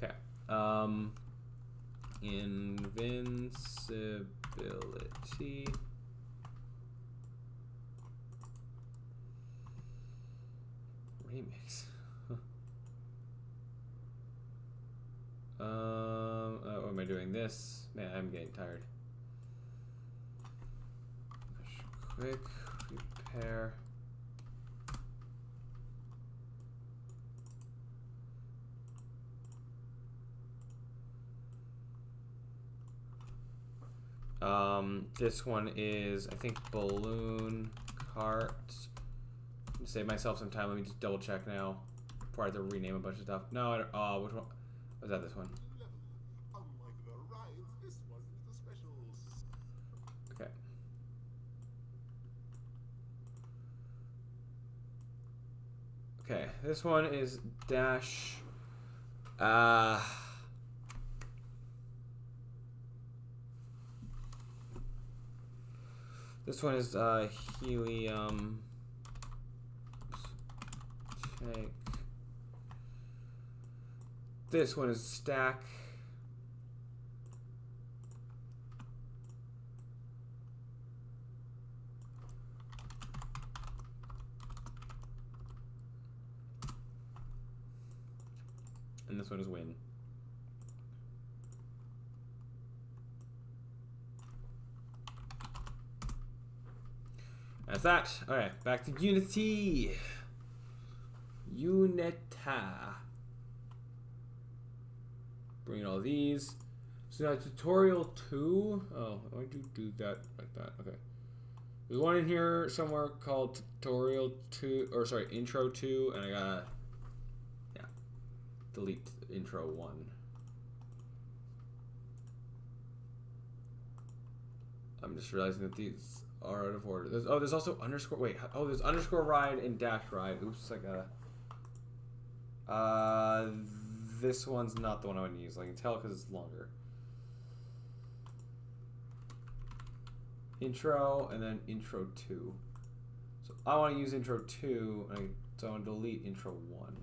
Okay. Invincibility. Remix. Oh, am I doing this? Man, I'm getting tired. Quick repair. This one is, I think, balloon cart. Save myself some time. Let me just double check now before I have to rename a bunch of stuff. No, I don't. Oh, which one? Was that this one? Unlike the rides, this one is a special. Okay. Okay, this one is dash. This one is helium. Tank. This one is stack. And this one is win. That's that. Alright, back to Unity. Unita. Bring in all these. So now tutorial 2. Oh, why do you do that like that? Okay. There's one in here somewhere called tutorial 2, or sorry, intro 2, and I gotta, yeah, delete intro 1. I'm just realizing that these are out of order. There's also underscore, wait, there's underscore ride and dash ride. Oops, I gotta, this one's not the one I want to use. I can tell because it's longer. Intro and then intro 2. So I want to use intro 2, so I want to delete intro 1.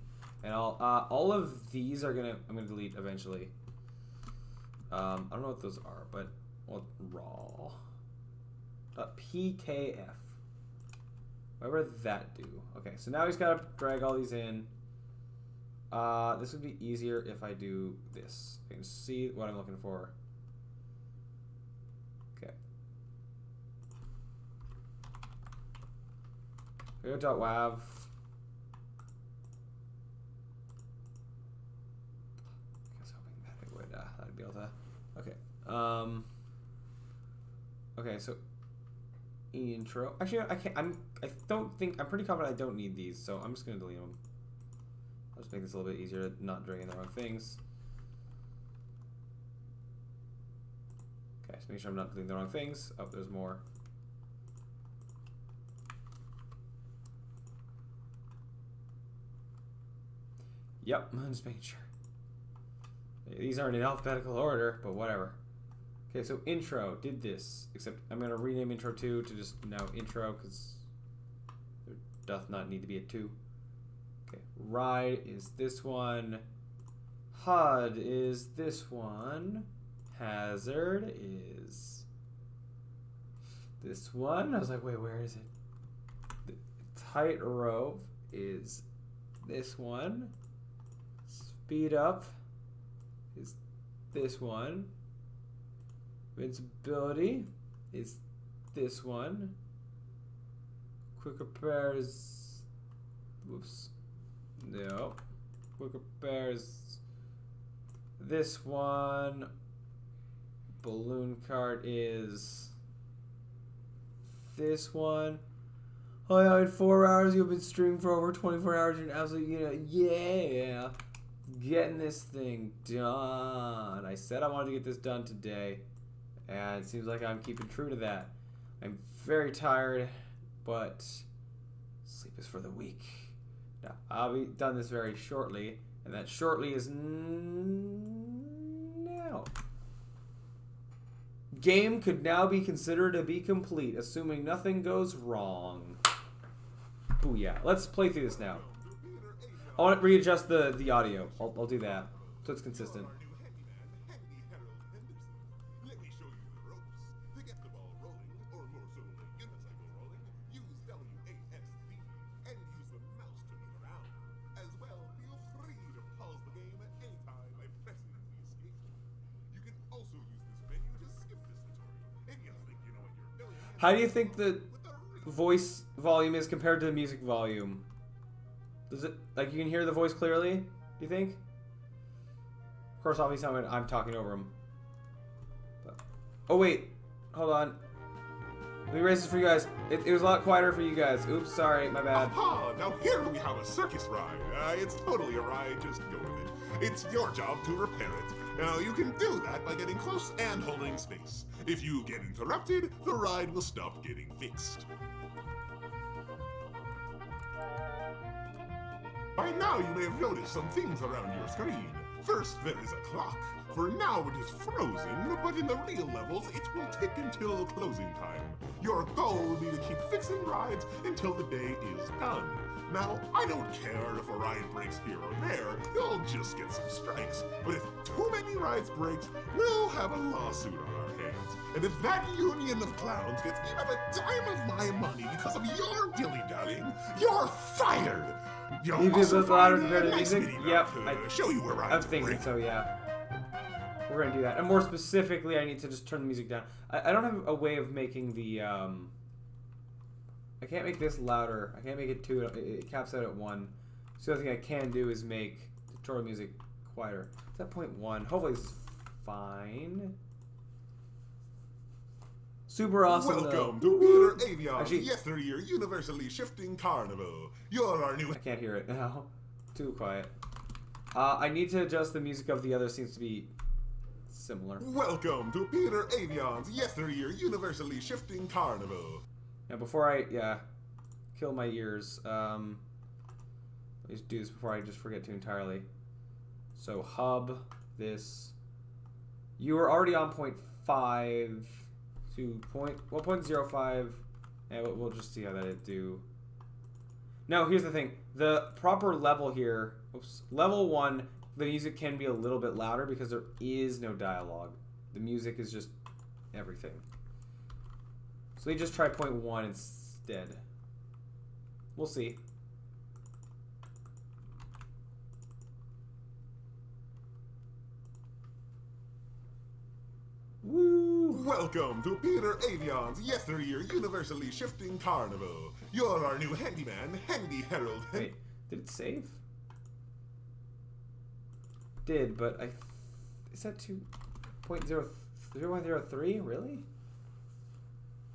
And all of these are I'm gonna delete eventually. I don't know what those are, but raw. PKF. Whatever that do. Okay, so now he's got to drag all these in. This would be easier if I do this. I can see what I'm looking for. Okay. Video.wav. I was hoping that it would I'd be able to. Okay. Okay, so intro. Actually, I can't. I'm pretty confident I don't need these, so I'm just gonna delete them. I'll just make this a little bit easier to not drag in the wrong things. Okay, so make sure I'm not deleting the wrong things. Oh, there's more. Yep, I'm just making sure. These aren't in alphabetical order, but whatever. Okay, so intro did this, except I'm going to rename intro 2 to just now intro, because there doth not need to be a 2. Okay, ride is this one. HUD is this one. Hazard is this one. I was like, wait, where is it? The tightrope is this one. Speed up is this one. Invincibility is this one. Quick repair is, whoops, no. Quick repair is this one. Balloon cart is this one. Oh yeah, in 4 hours you've been streaming for over 24 hours. You're absolutely, yeah. Getting this thing done. I said I wanted to get this done today, and it seems like I'm keeping true to that. I'm very tired, but sleep is for the weak. Now, I'll be done this very shortly, and that shortly is now. Game could now be considered to be complete, assuming nothing goes wrong. Booyah. Let's play through this now. I want to readjust the audio. I'll do that, so it's consistent. Let me show you the ropes. To get the ball rolling, or more so like unicycle rolling, use WASD and use the mouse to move around. As well, feel free to pause the game at any time by pressing the escape. You can also use this menu to skip this tutorial if you think you know what you're doing. How do you think the voice volume is compared to the music volume? Does it, like, you can hear the voice clearly, do you think? Of course, obviously I'm talking over him. But, oh wait, hold on. Let me raise this for you guys. It was a lot quieter for you guys. Oops, sorry, my bad. Aha! Now here we have a circus ride. It's totally a ride, just go with it. It's your job to repair it. Now you can do that by getting close and holding space. If you get interrupted, the ride will stop getting fixed. By now you may have noticed some things around your screen. First, there is a clock. For now it is frozen, but in the real levels it will tick until closing time. Your goal will be to keep fixing rides until the day is done. Now, I don't care if a ride breaks here or there, you'll just get some strikes. But if too many rides breaks, we'll have a lawsuit on our hands. And if that union of clowns gets even a dime of my money because of your dilly-dallying, you're fired! You'll You do also this louder find compared a to nice music? video Yep, to show you where I'm rides thinking break. so, yeah. We're gonna do that. And more specifically, I need to just turn the music down. I don't have a way of making the, I can't make this louder. I can't make it 2. It caps out at 1. So the other thing I can do is make tutorial music quieter. It's at 0.1. Hopefully this is fine. Super awesome. Welcome though. to Peter Avion's Actually, yesteryear universally shifting carnival. You're our new. I can't hear it now. Too quiet. I need to adjust the music of the other. Seems to be similar. Welcome to Peter Avion's yesteryear universally shifting carnival. Now before I kill my ears, let me just do this before I just forget to entirely. So hub this. You were already on 0.5 to 1.05, and we'll just see how that it do. Now here's the thing: the proper level here, level 1, the music can be a little bit louder because there is no dialogue. The music is just everything. So they just try 0.1 instead. We'll see. Woo! Welcome to Peter Avion's yesteryear universally shifting carnival. You're our new handyman, Handy Harold. Wait, did it save? Did, but is that 2.0.03? Really?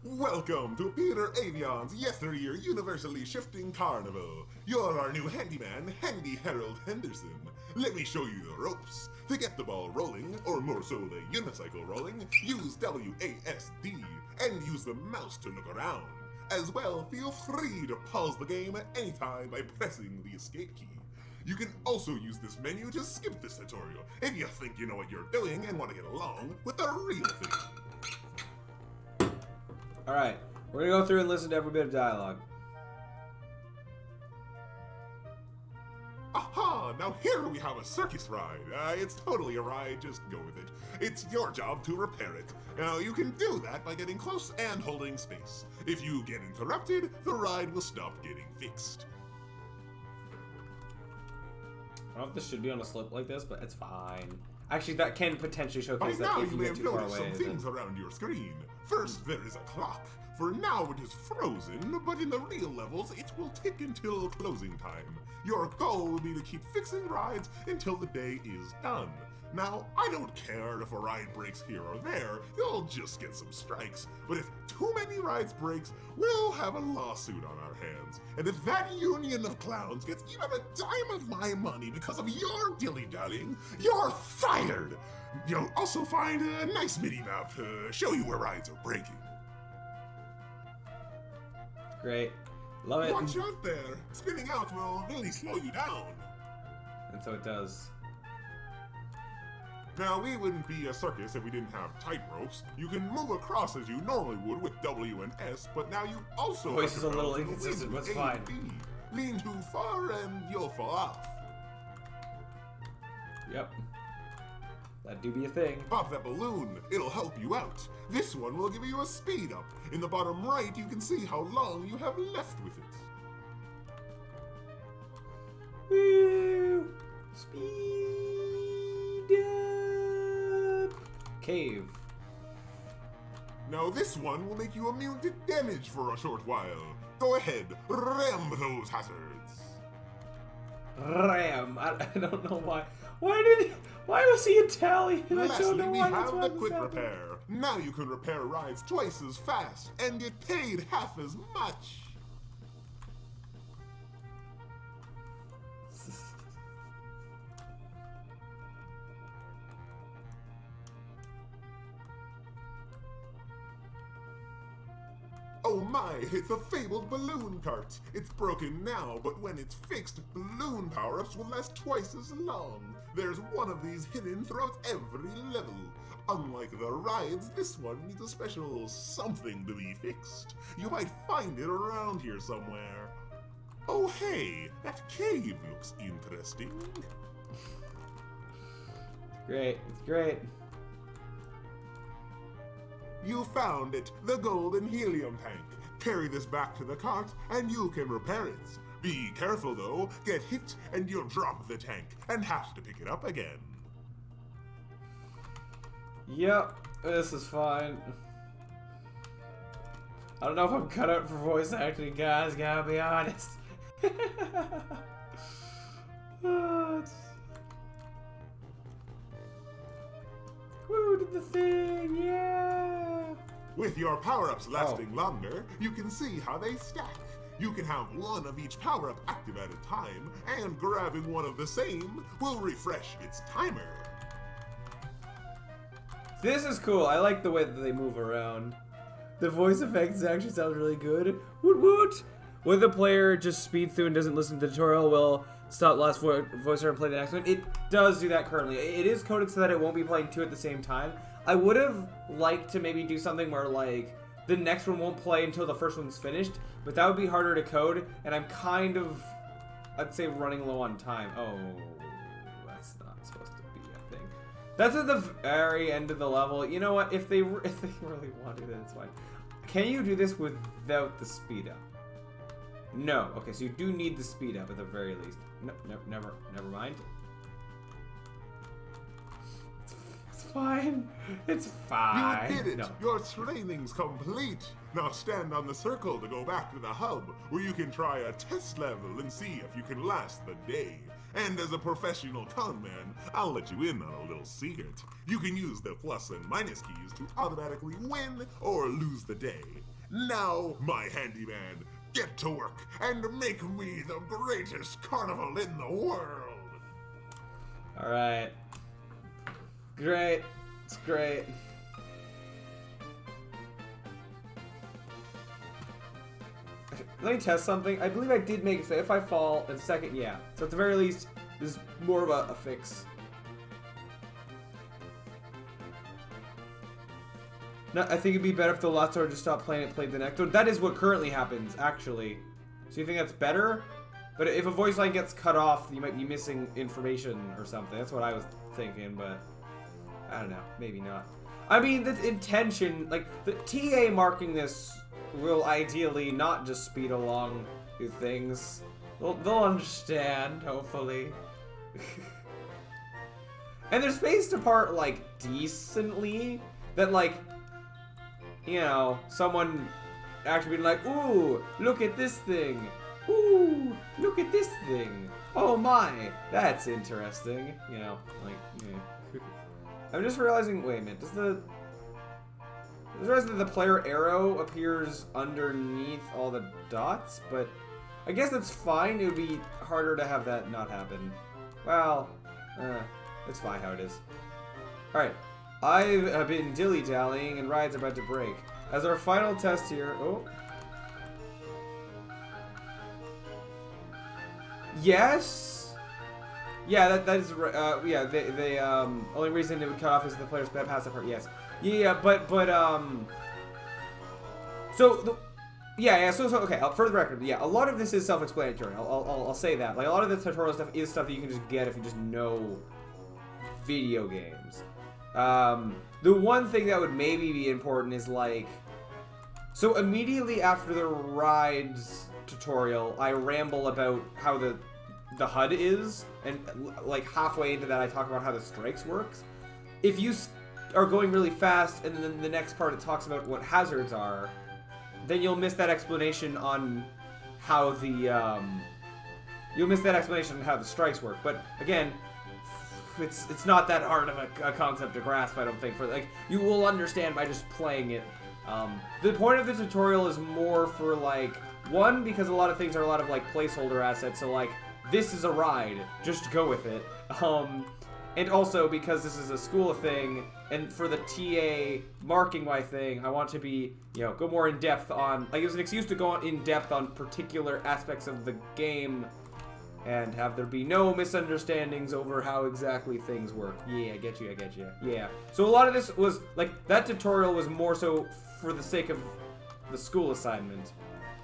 Welcome to Peter Avion's yesteryear universally shifting carnival. You're our new handyman, Handy Harold Henderson. Let me show you the ropes. To get the ball rolling, or more so the unicycle rolling, use WASD and use the mouse to look around. As well, feel free to pause the game at any time by pressing the escape key. You can also use this menu to skip this tutorial if you think you know what you're doing and want to get along with the real thing. Alright, we're gonna go through and listen to every bit of dialogue. Aha! Now here we have a circus ride. It's totally a ride, just go with it. It's your job to repair it. Now you can do that by getting close and holding space. If you get interrupted, the ride will stop getting fixed. I don't know if this should be on a slope like this, but it's fine. Actually, that can potentially By showcase that now if you you may get have too far noticed away. some things around your screen. First, there is a clock. For now it is frozen, but in the real levels it will tick until closing time. Your goal will be to keep fixing rides until the day is done. Now, I don't care if a ride breaks here or there, you'll just get some strikes. But if too many rides breaks, we'll have a lawsuit on our hands. And if that union of clowns gets even a dime of my money because of your dilly-dallying, you're fired! You'll also find a nice mini-map to show you where rides are breaking. Great. Love it. Watch out there! Spinning out will really slow you down. And so it does. Now, we wouldn't be a circus if we didn't have tight ropes. You can move across as you normally would with W and S, but now you also Voice have is a to little balance inconsistent, with but it's A and fine. B. Lean too far and you'll fall off. Yep. That do be a thing. Pop that balloon, it'll help you out. This one will give you a speed up. In the bottom right, you can see how long you have left with it. Woo! Speed up. Cave. Now this one will make you immune to damage for a short while. Go ahead, ram those hazards. Ram. I don't know why. Why was he Italian? I don't Lastly, know we why have the this quick happened. repair. Now you can repair rides twice as fast and get paid half as much. Oh my, it's a fabled balloon cart. It's broken now, but when it's fixed, balloon power-ups will last twice as long. There's one of these hidden throughout every level. Unlike the rides, this one needs a special something to be fixed. You might find it around here somewhere. Oh hey, that cave looks interesting. Great. It's great. You found it, the golden helium tank. Carry this back to the cart and you can repair it. Be careful though, get hit and you'll drop the tank and have to pick it up again. Yep. This is fine. I don't know if I'm cut out for voice acting, guys, gotta be honest. Woo, did the thing, yeah! With your power-ups lasting longer, you can see how they stack. You can have one of each power-up active at a time, and grabbing one of the same will refresh its timer. This is cool. I like the way that they move around. The voice effects actually sound really good. Woot woot! When the player just speeds through and doesn't listen to the tutorial, will stop last voiceover and play the next one. It does do that currently. It is coded so that it won't be playing two at the same time. I would have liked to maybe do something where, like, the next one won't play until the first one's finished, but that would be harder to code, and I'm kind of, I'd say, running low on time. Oh, that's not supposed to be a thing. That's at the very end of the level. You know what? If they really want to, then it's fine. Can you do this without the speed up? No. Okay, so you do need the speed up at the very least. No, never mind. It's fine. It's fine. You did it! No. Your training's complete! Now stand on the circle to go back to the hub, where you can try a test level and see if you can last the day. And as a professional con man, I'll let you in on a little secret. You can use the plus and minus keys to automatically win or lose the day. Now, my handyman, get to work and make me the greatest carnival in the world! Alright. Great. It's great. Let me test something. I believe I did make it so if I fall in second, yeah. So at the very least, this is more of a fix. No, I think it'd be better if the last one just stopped playing it, played the next one. That is what currently happens, actually. So you think that's better? But if a voice line gets cut off, you might be missing information or something. That's what I was thinking, but I don't know. Maybe not. I mean, the intention, like, the TA marking this will ideally not just speed along through things. They'll understand, hopefully. And they're spaced apart, like, decently. That, like, you know, someone actually being like, ooh, look at this thing. Ooh, look at this thing. Oh my, that's interesting. You know, like, yeah. I'm just realizing, wait a minute, does the... I realize that the player arrow appears underneath all the dots, but I guess that's fine. It would be harder to have that not happen. Well, it's fine how it is. Alright, I've been dilly-dallying and ride's about to break. As our final test here, oh. Yes? Yeah, that is, yeah, they only reason it would cut off is the player's pass that part, yes. Yeah, but so, okay, for the record, yeah, a lot of this is self-explanatory, I'll say that. Like, a lot of the tutorial stuff is stuff that you can just get if you just know video games. The one thing that would maybe be important is, like, so immediately after the rides tutorial, I ramble about how the HUD is, and, like, halfway into that I talk about how the strikes works. If you are going really fast, and then the next part it talks about what hazards are, then you'll miss that explanation on how the, you'll miss that explanation on how the strikes work. But, again, it's not that hard of a concept to grasp, I don't think. For, like, you will understand by just playing it. The point of the tutorial is more for, like, one, because a lot of things are a lot of, like, placeholder assets, so, like, this is a ride, just go with it. And also because this is a school thing, and for the TA marking my thing, I want to be, you know, go more in depth on, like, it was an excuse to go in depth on particular aspects of the game, and have there be no misunderstandings over how exactly things work. Yeah, I get you. Yeah. So a lot of this was, like, that tutorial was more so for the sake of the school assignment.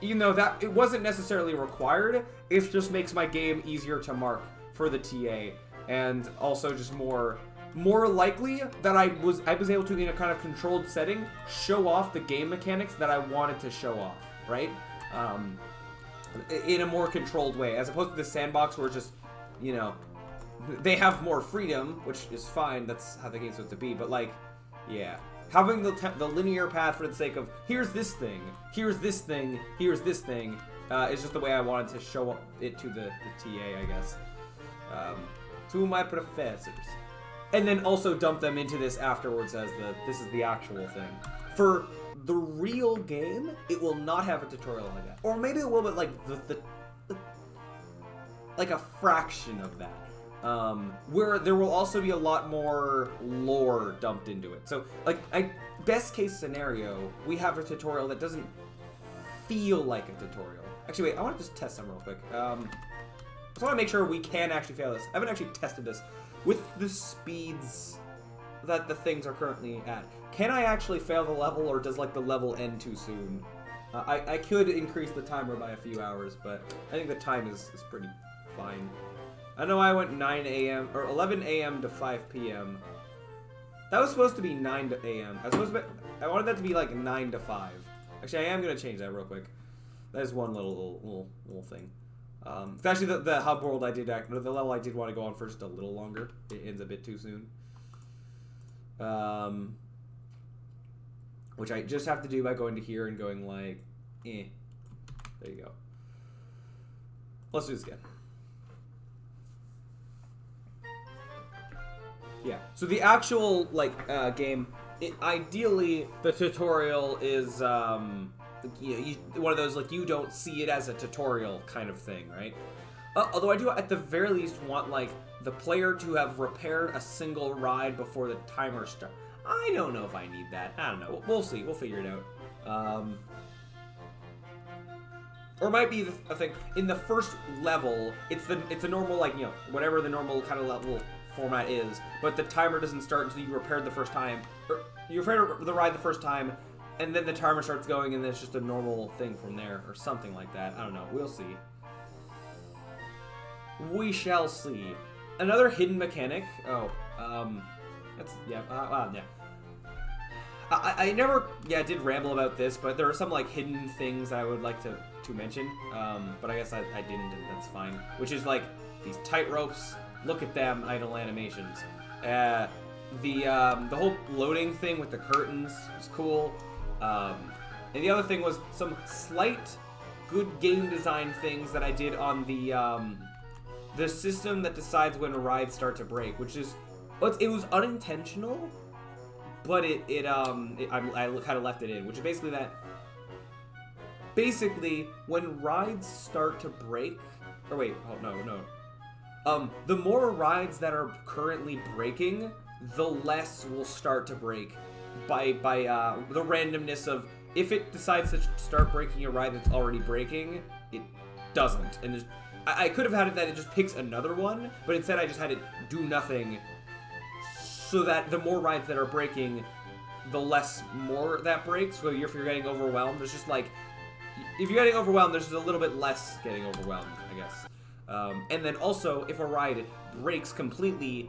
Even though that, it wasn't necessarily required, it just makes my game easier to mark for the TA. And also just more likely that I was able to, in a kind of controlled setting, show off the game mechanics that I wanted to show off, right? In a more controlled way, as opposed to the sandbox where just, you know, they have more freedom, which is fine, that's how the game's supposed to be, but, like, yeah. having the linear path for the sake of here's this thing, here's this thing, here's this thing, is just the way I wanted to show it to the TA, I guess. To my professors. And then also dump them into this afterwards as this is the actual thing. For the real game, it will not have a tutorial like that. Or maybe it will, but like like a fraction of that. Where there will also be a lot more lore dumped into it. So, like, best case scenario, we have a tutorial that doesn't feel like a tutorial. Actually, wait, I want to just test some real quick. I just want to make sure we can actually fail this. I haven't actually tested this with the speeds that the things are currently at. Can I actually fail the level, or does, like, the level end too soon? I could increase the timer by a few hours, but I think the time is pretty fine. I know I went 9 a.m. or 11 a.m. to 5 p.m. That was supposed to be 9 a.m. I wanted that to be like 9 to 5. Actually, I am gonna change that real quick. That is one little thing. It's actually the hub world the level I did want to go on for just a little longer. It ends a bit too soon. Which I just have to do by going to here and going like, eh. There you go. Let's do this again. Yeah. So the actual game, ideally the tutorial is one of those like you don't see it as a tutorial kind of thing, right? Although I do at the very least want like the player to have repaired a single ride before the timer starts. I don't know if I need that. I don't know. We'll see. We'll figure it out. Or it might be a thing in the first level. It's a normal whatever the normal kind of level format is, but the timer doesn't start until you repaired the first time, or you repaired the ride the first time, and then the timer starts going, and then it's just a normal thing from there, or something like that. I don't know. We'll see. We shall see. Another hidden mechanic. Oh, yeah. I never did ramble about this, but there are some like hidden things I would like to mention. But I guess I didn't, and that's fine. Which is like these tight ropes. Look at them idle animations. The whole loading thing with the curtains is cool. And the other thing was some slight good game design things that I did on the system that decides when rides start to break, which is it was unintentional, but I kind of left it in, which is basically that. Basically, when rides start to break, or wait, oh no. The more rides that are currently breaking, the less will start to break by the randomness of if it decides to start breaking a ride that's already breaking, it doesn't. And I could have had it that it just picks another one, but instead I just had it do nothing, so that the more rides that are breaking, the less more that breaks. So if you're getting overwhelmed, there's just like, if you're getting overwhelmed, there's just a little bit less getting overwhelmed, I guess. And then also, if a ride breaks completely,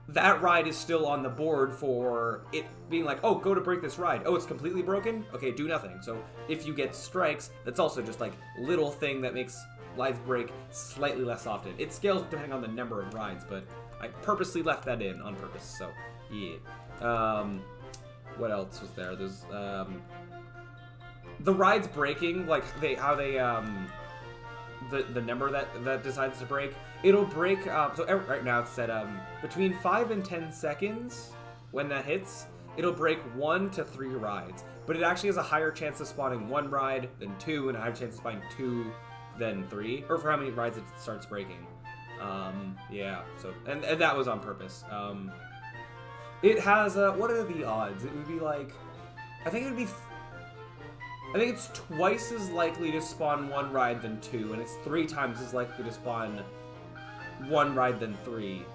that ride is still on the board for it being like, oh, go to break this ride. Oh, it's completely broken? Okay, do nothing. So if you get strikes, that's also just like little thing that makes rides break slightly less often. It scales depending on the number of rides, but I purposely left that in on purpose, so yeah. What else was there? There's, the rides breaking, like, the number that decides to break, it'll break, right now it's at, between 5 and 10 seconds when that hits, it'll break 1 to 3 rides, but it actually has a higher chance of spawning 1 ride than 2, and a higher chance of spawning 2 than 3, or for how many rides it starts breaking. Yeah, so, and that was on purpose. It has, what are the odds? It would be like, I think it's twice as likely to spawn 1 ride than 2, and it's 3 times as likely to spawn 1 ride than 3.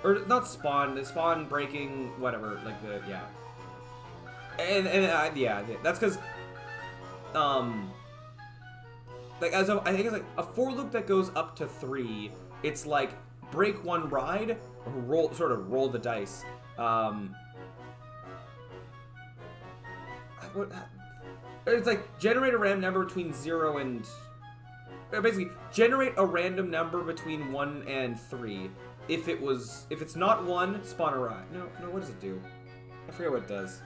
Or, not spawn breaking, whatever, like yeah. And yeah, that's because, like, I think it's like, a for loop that goes up to 3, it's like, break 1 ride, or roll the dice. It's like, generate a random number between 0 and... Basically, generate a random number between 1 and 3. If it's not 1, spawn a ride. No, what does it do? I forget what it does.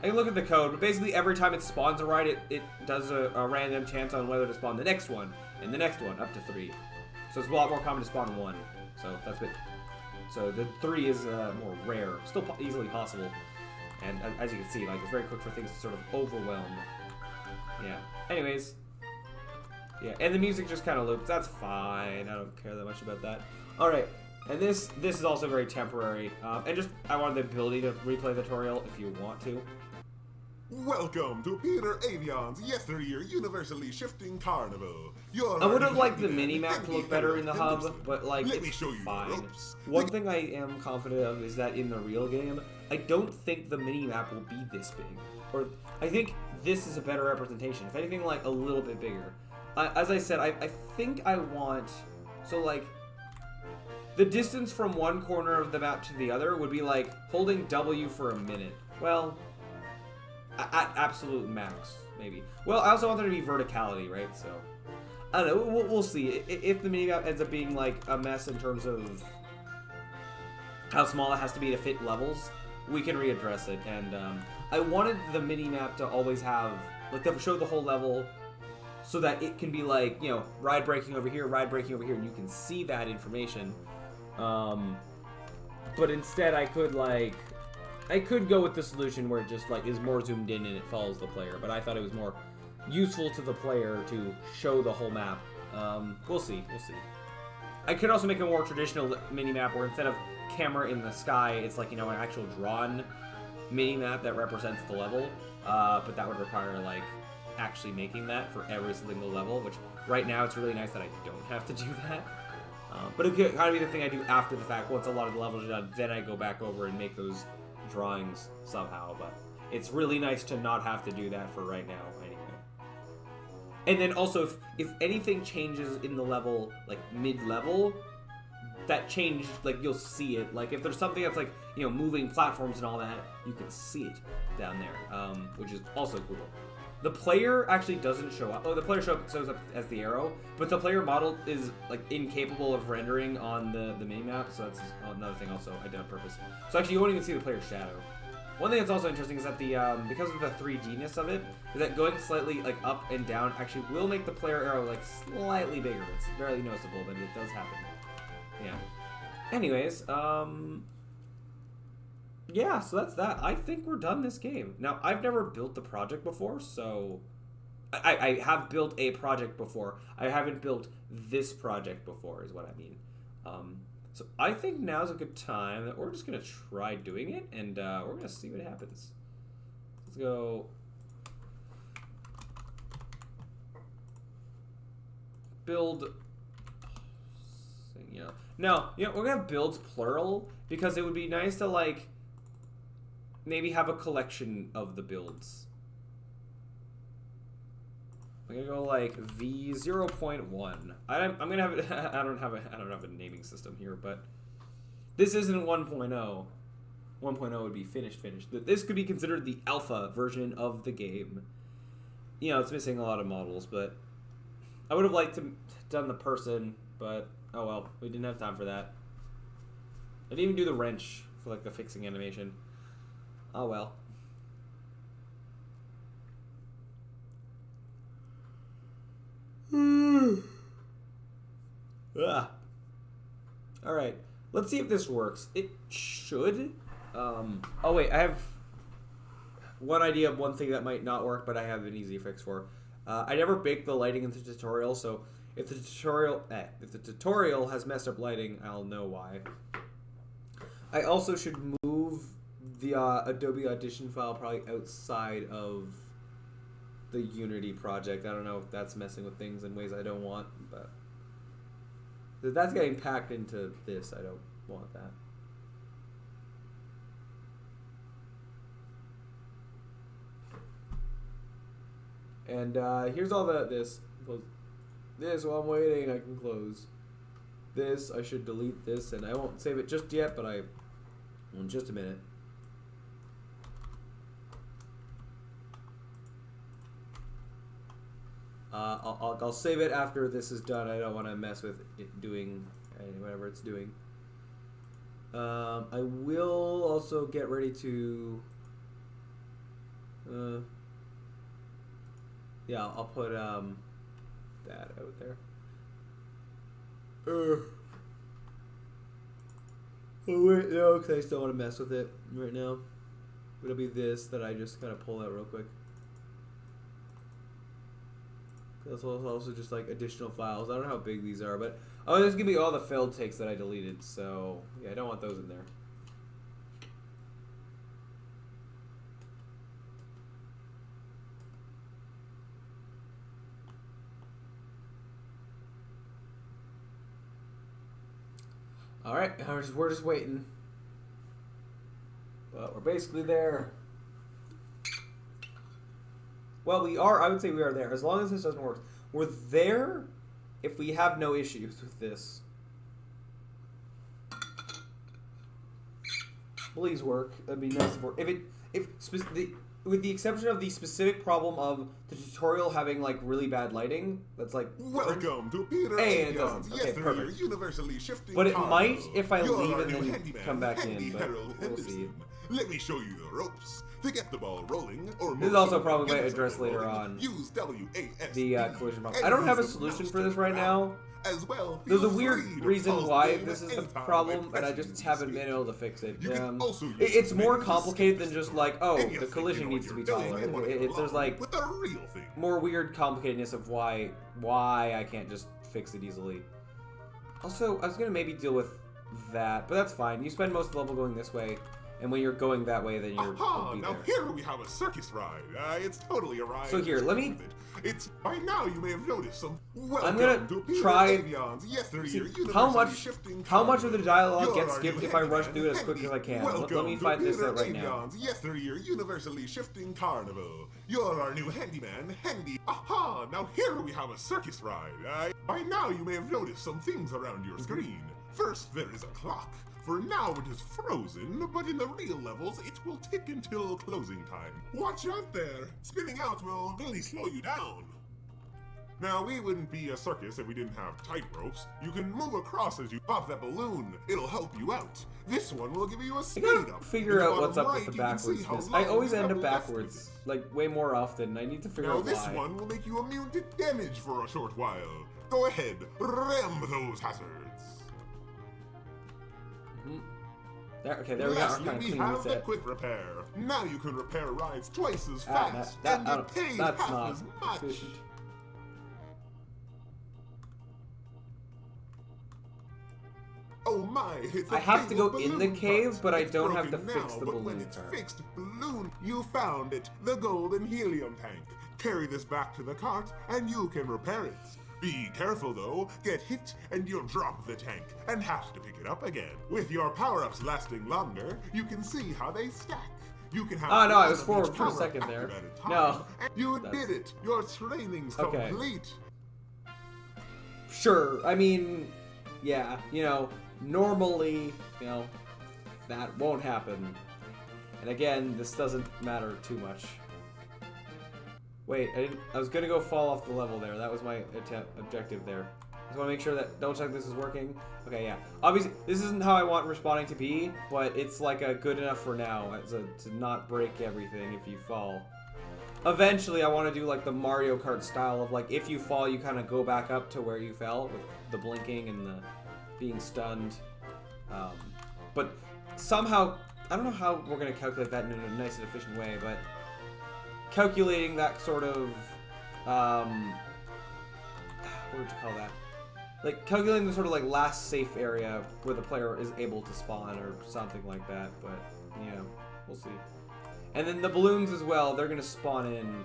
I can look at the code, but basically every time it spawns a ride, it does a random chance on whether to spawn the next one, and the next one, up to 3. So it's a lot more common to spawn 1. So that's it. So the 3 is more rare, still easily possible. And as you can see, like, it's very quick for things to sort of overwhelm. Yeah. Anyways. Yeah, and the music just kind of loops. That's fine. I don't care that much about that. Alright. And this is also very temporary. And just, I wanted the ability to replay the tutorial if you want to. Welcome to Peter Avion's yesteryear universally shifting carnival. I would have liked the mini-map to look better in the hub, but, like, it's fine. One thing I am confident of is that in the real game, I don't think the mini-map will be this big. Or, I think this is a better representation. If anything, like, a little bit bigger. As I said, I think I want... So, like, the distance from one corner of the map to the other would be, like, holding W for a minute. Well... At absolute max, maybe. Well, I also want there to be verticality, right? So, I don't know. We'll see. If the minimap ends up being, like, a mess in terms of how small it has to be to fit levels, we can readdress it. And I wanted the minimap to always have, like, to show the whole level so that it can be, like, you know, ride braking over here, and you can see that information. But instead, I could, like... I could go with the solution where it just, like, is more zoomed in and it follows the player, but I thought it was more useful to the player to show the whole map. We'll see. I could also make a more traditional mini-map where instead of camera in the sky, it's like, you know, an actual drawn mini-map that represents the level, but that would require, like, actually making that for every single level, which right now it's really nice that I don't have to do that. But it could kind of be the thing I do after the fact. Once a lot of the levels are done, then I go back over and make those drawings somehow, but it's really nice to not have to do that for right now anyway. And then also, if anything changes in the level, like mid-level, that change, like, you'll see it. Like, if there's something that's, like, you know, moving platforms and all that, you can see it down there, which is also cool. The player actually doesn't show up. Oh, the player shows up as the arrow, but the player model is, like, incapable of rendering on the mini-map, so that's another thing also I did on purpose. So actually, you won't even see the player's shadow. One thing that's also interesting is that the because of the 3D-ness of it, is that going slightly, like, up and down actually will make the player arrow, like, slightly bigger. It's barely noticeable, but it does happen. Yeah. Anyways, yeah, so that's that. I think we're done this game. Now, I've never built the project before, so... I have built a project before. I haven't built this project before, is what I mean. So I think now's a good time that we're just going to try doing it, and we're going to see what happens. Let's go... Build... You know. No, you know, we're going to have builds plural, because it would be nice to, like... maybe have a collection of the builds. I'm gonna go like V0.1. I'm gonna have it. I don't have a naming system here, but this isn't 1.0. 1.0 would be finished. This could be considered the alpha version of the game. You know, it's missing a lot of models, but I would have liked to done the person, but oh well, we didn't have time for that. I didn't even do the wrench for like the fixing animation. Oh well. Alright. Let's see if this works. It should. Oh wait, I have one idea of one thing that might not work, but I have an easy fix for. I never baked the lighting into the tutorial, so if the tutorial has messed up lighting, I'll know why. I also should move the Adobe Audition file probably outside of the Unity project. I don't know if that's messing with things in ways I don't want, but that's getting packed into this. I don't want that. And here's all this. This while I'm waiting, I can close. This, I should delete this, and I won't save it just yet, but I will in just a minute. I'll save it after this is done. I don't want to mess with it doing whatever it's doing. I will also get ready to... yeah, I'll put that out there. Oh wait, no, because I still want to mess with it right now. It'll be this that I just kind of pull out real quick. That's also just like additional files. I don't know how big these are, but oh, there's gonna be all the failed takes that I deleted. So yeah, I don't want those in there. All right, we're just waiting, but we're basically there. Well, we are. I would say we are there. As long as this doesn't work, we're there. If we have no issues with this, please work. That'd be nice. With the exception of the specific problem of the tutorial having like really bad lighting, that's like welcome to Peter and it doesn't. Okay, perfect. Universally shifting but it cargo. might if I You're leave our and new then handyman, come back Handy in. But Harold we'll see. Henderson. Let me show you the ropes. To get the ball rolling, or This is also probably might get the address ball later rolling, on use WASD the collision problem. and I don't have a use the solution mouse for this to right now. as well. There's a Feel weird free to reason pause why game this is the anytime problem, by and I pressing just haven't been escape. able to fix it. You can also use It's the more menu to complicated skip than this just part. like, oh, And you the think collision you know needs to be what you're doing taller. and wanna There's along like with the real thing. more weird complicatedness of why I can't just fix it easily. Also, I was gonna maybe deal with that, but that's fine. You spend most of the level going this way, and when you're going that way, then you'll be Now there. here we have a circus ride. It's totally a ride. So here, let me- It's by now you may have noticed some. I'm gonna try. See, how much of the dialogue gets skipped if I rush through it as quick as I can? Let me find this out right now. Yesteryear universally shifting carnival. You're our new handyman, Handy. Aha! Now here we have a circus ride. By now you may have noticed some things around your screen. First, there is a clock. For now it is frozen, but in the real levels it will tick until closing time. Watch out there! Spinning out will really slow you down. Now, we wouldn't be a circus if we didn't have tight ropes. You can move across as you pop that balloon. It'll help you out. This one will give you a speed up. Figure In the out what's up bottom with the right, you can see how backwardsness. I long always you end have up left with backwards, it. like way more often. I need to figure Now out this why. one will make you immune to damage for a short while. Go ahead, ram those hazards. Okay, there we go. Lastly, Kind of we clean have the reset. quick repair. Now you can repair rides twice as Ah, fast, and you pay that's half not as much. efficient. Oh my, it's I a have to go fabled in the balloon cave, part. but I It's don't have to broken fix now, the but when balloon it's part. fixed balloon, you found it, the golden helium tank. Carry this back to the cart, and you can repair it. Be careful though, get hit and you'll drop the tank, and have to pick it up again. With your power-ups lasting longer, you can see how they stack. You can have Oh, no, I one was of forward each for a power-up second there. active at a time. No. And you That's- did it! Your training's Okay. complete! Sure, I mean, yeah, normally, that won't happen. And again, this doesn't matter too much. Wait, I was gonna go fall off the level there. That was my objective there. I just want to make sure that, double check this is working. Okay, yeah. Obviously, this isn't how I want respawning to be, but it's like a good enough for now to not break everything if you fall. Eventually, I want to do like the Mario Kart style of like, if you fall, you kind of go back up to where you fell with the blinking and the being stunned. But somehow, I don't know how we're going to calculate that in a nice and efficient way, but calculating that sort of, what would you call that? Like, calculating the sort of like last safe area where the player is able to spawn or something like that, but, we'll see. And then the balloons as well, they're gonna spawn in,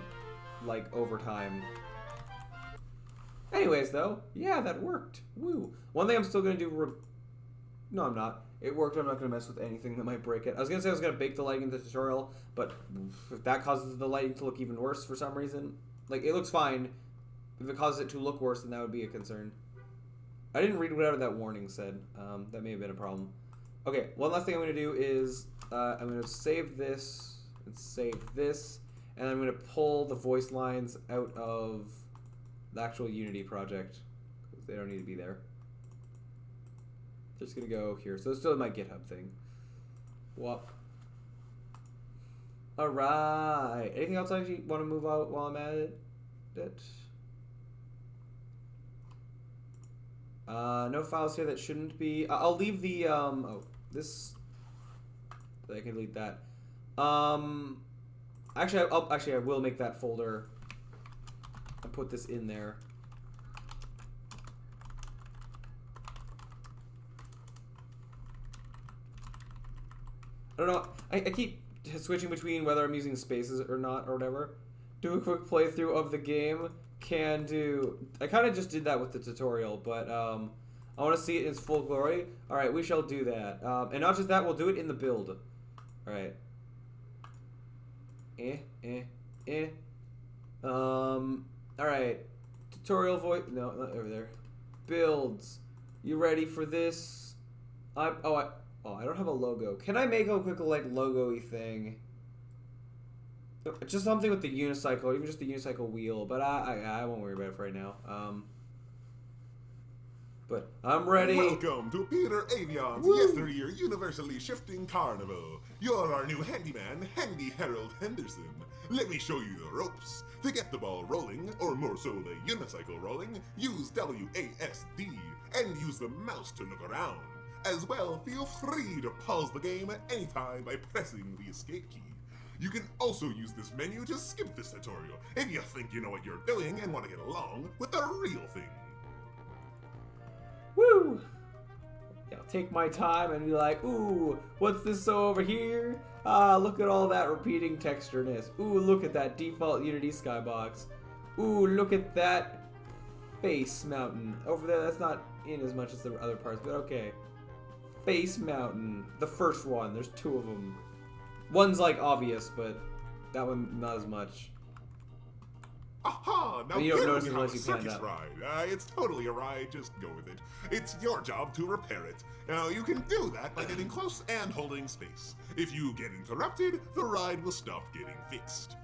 like, over time. Anyways, though, yeah, that worked. Woo. One thing I'm still gonna do... No, I'm not. It worked. I'm not gonna mess with anything that might break it. I was gonna say I was gonna bake the lighting in the tutorial, but if that causes the lighting to look even worse for some reason... Like, it looks fine. If it causes it to look worse, then that would be a concern. I didn't read whatever that warning said. That may have been a problem. Okay, one last thing I'm gonna do is... I'm gonna save this... and save this, and I'm going to pull the voice lines out of the actual Unity project, because they don't need to be there. Just gonna go here. So it's still my GitHub thing. Whoop. Alright. Anything else I actually want to move out while I'm at it? No files here that shouldn't be. I'll leave the this. I can delete that. Actually, I will make that folder and put this in there. I don't know. I keep switching between whether I'm using spaces or not or whatever. Do a quick playthrough of the game. Can do. I kind of just did that with the tutorial, but I want to see it in its full glory. All right, we shall do that. And not just that, we'll do it in the build. All right. All right. Tutorial voice. No, not over there. Builds. You ready for this? I don't have a logo. Can I make a quick like logo-y thing? Just something with the unicycle, or even just the unicycle wheel. But I won't worry about it for right now. But I'm ready. Welcome to Peter Avion's yesteryear universally shifting carnival. You're our new handyman, Handy Harold Henderson. Let me show you the ropes. To get the ball rolling, or more so the unicycle rolling, use WASD and use the mouse to look around. As well, feel free to pause the game at any time by pressing the escape key. You can also use this menu to skip this tutorial if you think you know what you're doing and want to get along with the real thing. Woo! Yeah, I'll take my time and be like, ooh, what's this over here? Ah, look at all that repeating textureness. Ooh, look at that default Unity skybox. Ooh, look at that face mountain. Over there, that's not in as much as the other parts, but okay. Face mountain. The first one. There's two of them. One's like obvious, but that one not as much. Aha! Now you don't here notice we it have unless a you pan circus up. ride. It's totally a ride, just go with it. It's your job to repair it. Now you can do that by getting close and holding space. If you get interrupted, the ride will stop getting fixed.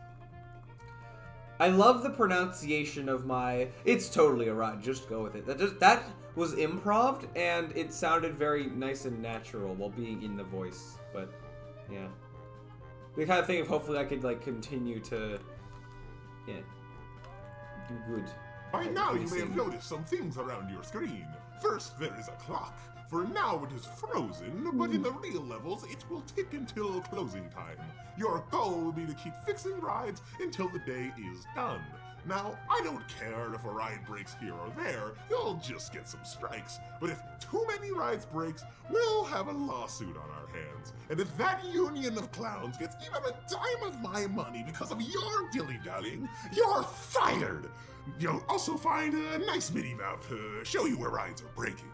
I love the pronunciation of my. It's totally a ride. Just go with it. That was improv, and it sounded very nice and natural while being in the voice. But yeah, the kind of thing of hopefully I could like continue to, yeah, do good. By now you may have noticed some things around your screen. First, there is a clock. For now it is frozen, but in the real levels it will tick until closing time. Your goal will be to keep fixing rides until the day is done. Now, I don't care if a ride breaks here or there, you'll just get some strikes. But if too many rides breaks, we'll have a lawsuit on our hands. And if that union of clowns gets even a dime of my money because of your dilly-dallying, you're fired! You'll also find a nice mini-map to show you where rides are breaking.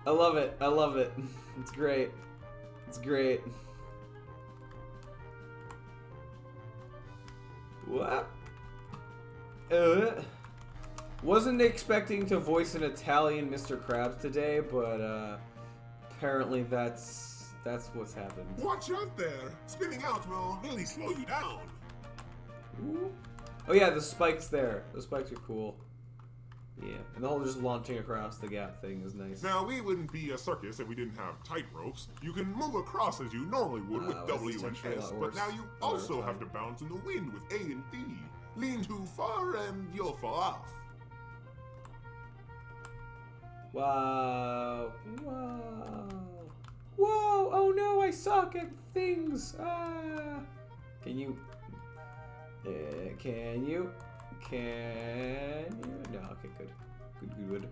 I love it. I love it. It's great. It's great. What? Wasn't expecting to voice an Italian Mr. Krabs today, but apparently that's what's happened. Watch out there! Spinning out will really slow you down. Ooh. Oh yeah, the spikes there. The spikes are cool. Yeah, and the whole just launching across the gap thing is nice. Now, we wouldn't be a circus if we didn't have tight ropes. You can move across as you normally would with W and S, but now you also have to bounce in the wind with A and D. Lean too far and you'll fall off. Wow. Wow. Whoa! Oh no, I suck at things! Ah! Can you... Can you? No, okay, good. Good.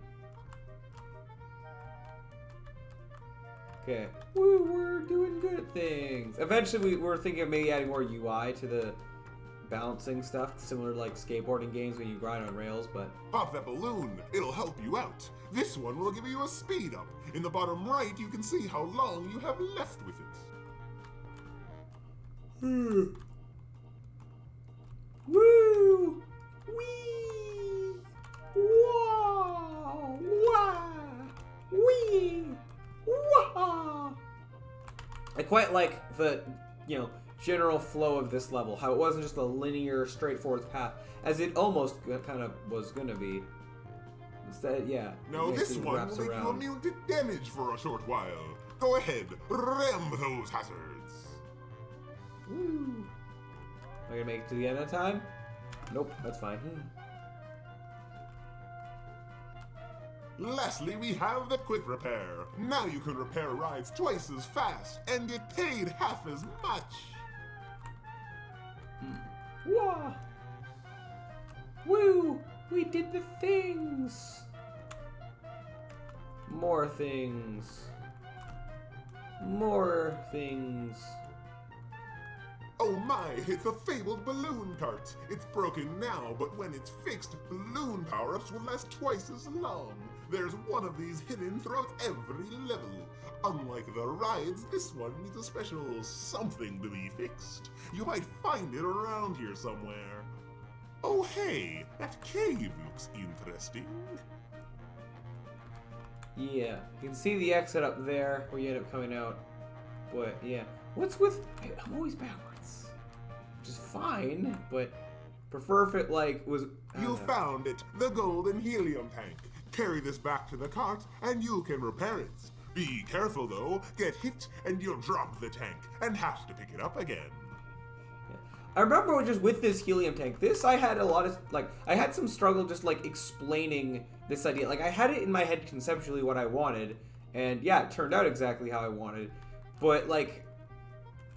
Okay. Woo, we're doing good at things. Eventually, we're thinking of maybe adding more UI to the balancing stuff, similar to like skateboarding games when you grind on rails, but... Pop that balloon. It'll help you out. This one will give you a speed up. In the bottom right, you can see how long you have left with it. Woo! Wee! Whoa! Wah! Wee! Wah! I quite like the, general flow of this level. How it wasn't just a linear, straightforward path, as it almost kind of was going to be. Instead, yeah. Now it this basically one wraps will make you around. immune to damage for a short while. Go ahead, ram those hazards. Woo. Am I gonna make it to the end of time? Nope, that's fine. Lastly, we have the quick repair. Now you can repair rides twice as fast and get paid half as much. Whoa! Woo! We did the things! More things. More things. Oh my, it's a fabled balloon cart. It's broken now, but when it's fixed, balloon power-ups will last twice as long. There's one of these hidden throughout every level. Unlike the rides, this one needs a special something to be fixed. You might find it around here somewhere. Oh hey, that cave looks interesting. Yeah, you can see the exit up there where you end up coming out. But yeah, what's with... I'm always backwards. Which is fine, but prefer if it like was... You found it, the golden helium tank. Carry this back to the cart and you can repair it. Be careful though, get hit and you'll drop the tank and have to pick it up again. I remember just with this helium tank, this I had a lot of, like, I had some struggle just, like, explaining this idea. Like, I had it in my head conceptually what I wanted, and yeah, it turned out exactly how I wanted. But, like,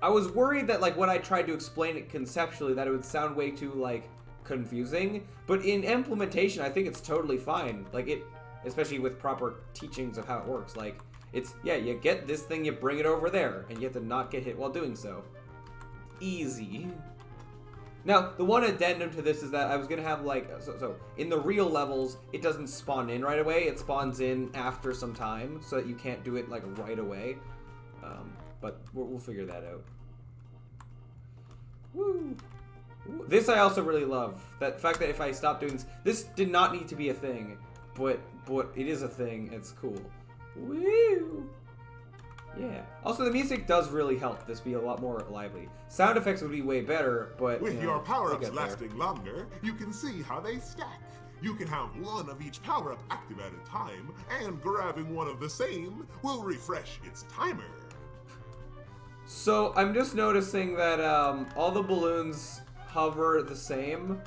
I was worried that, like, when I tried to explain it conceptually, that it would sound way too, like, confusing. But in implementation, I think it's totally fine. Like, it, especially with proper teachings of how it works. Like, it's, yeah, you get this thing, you bring it over there, and you have to not get hit while doing so. Easy. Now, the one addendum to this is that I was going to have, like, so in the real levels, it doesn't spawn in right away. It spawns in after some time, so that you can't do it, like, right away. But we'll figure that out. Woo! This I also really love. That fact that if I stop doing this did not need to be a thing, but it is a thing. It's cool. Woo! Yeah. Also, the music does really help this be a lot more lively. Sound effects would be way better, but with your power-ups lasting longer, you can see how they stack. You can have one of each power-up active at a time, and grabbing one of the same will refresh its timer. So I'm just noticing that all the balloons hover the same.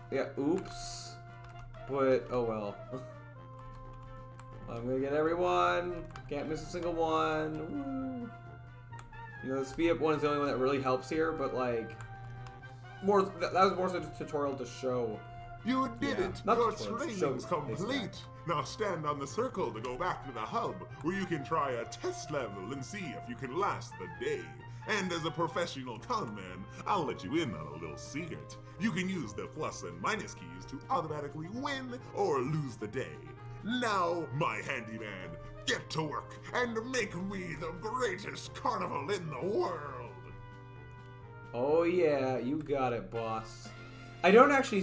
Yeah. Oops. But oh well. I'm gonna get everyone. Can't miss a single one. Woo. You know, the speed up one is the only one that really helps here, but like, that was more so a tutorial to show. You did it! Not Your tutorial, training's complete! Now stand on the circle to go back to the hub, where you can try a test level and see if you can last the day. And as a professional con man, I'll let you in on a little secret. You can use the plus and minus keys to automatically win or lose the day. Now, my handyman, get to work and make me the greatest carnival in the world! Oh yeah, you got it, boss. I don't actually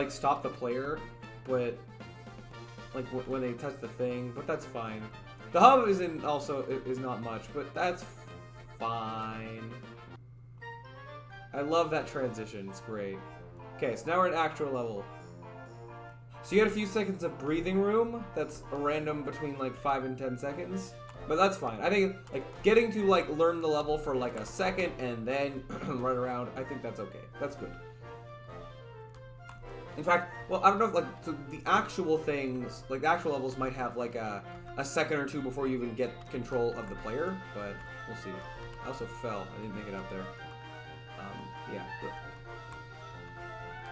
stop the player, but like when they touch the thing, but that's fine. The hub is not much, but that's fine. I love that transition, it's great. Okay, so now we're at actual level. So you had a few seconds of breathing room. That's a random between like 5 and 10 seconds. But that's fine. I think like getting to like learn the level for like a second and then run around, I think that's okay. That's good. In fact, well, I don't know if like so the actual things, like the actual levels might have like a second or two before you even get control of the player, but we'll see. I also fell. I didn't make it up there. Yeah. But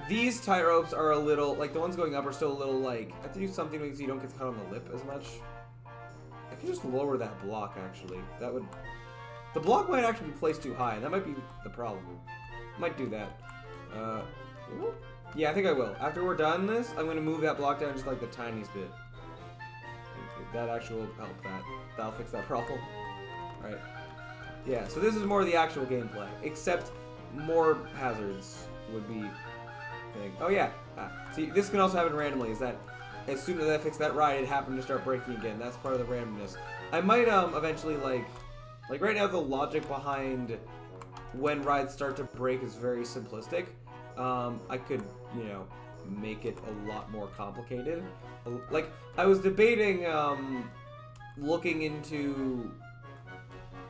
these tie ropes are a little, like the ones going up are still a little like, I have to do something so you don't get caught on the lip as much. I can just lower that block actually. That would, the block might actually be placed too high. That might be the problem. Might do that. Yeah, I think I will. After we're done this, I'm going to move that block down just like the tiniest bit. That actually will help that. That'll fix that problem. Alright. Yeah, so this is more the actual gameplay. Except more hazards would be big. Oh yeah. See, this can also happen randomly, is that as soon as I fix that ride, it happened to start breaking again. That's part of the randomness. I might eventually like right now the logic behind when rides start to break is very simplistic. I could, you know, make it a lot more complicated. Like, I was debating looking into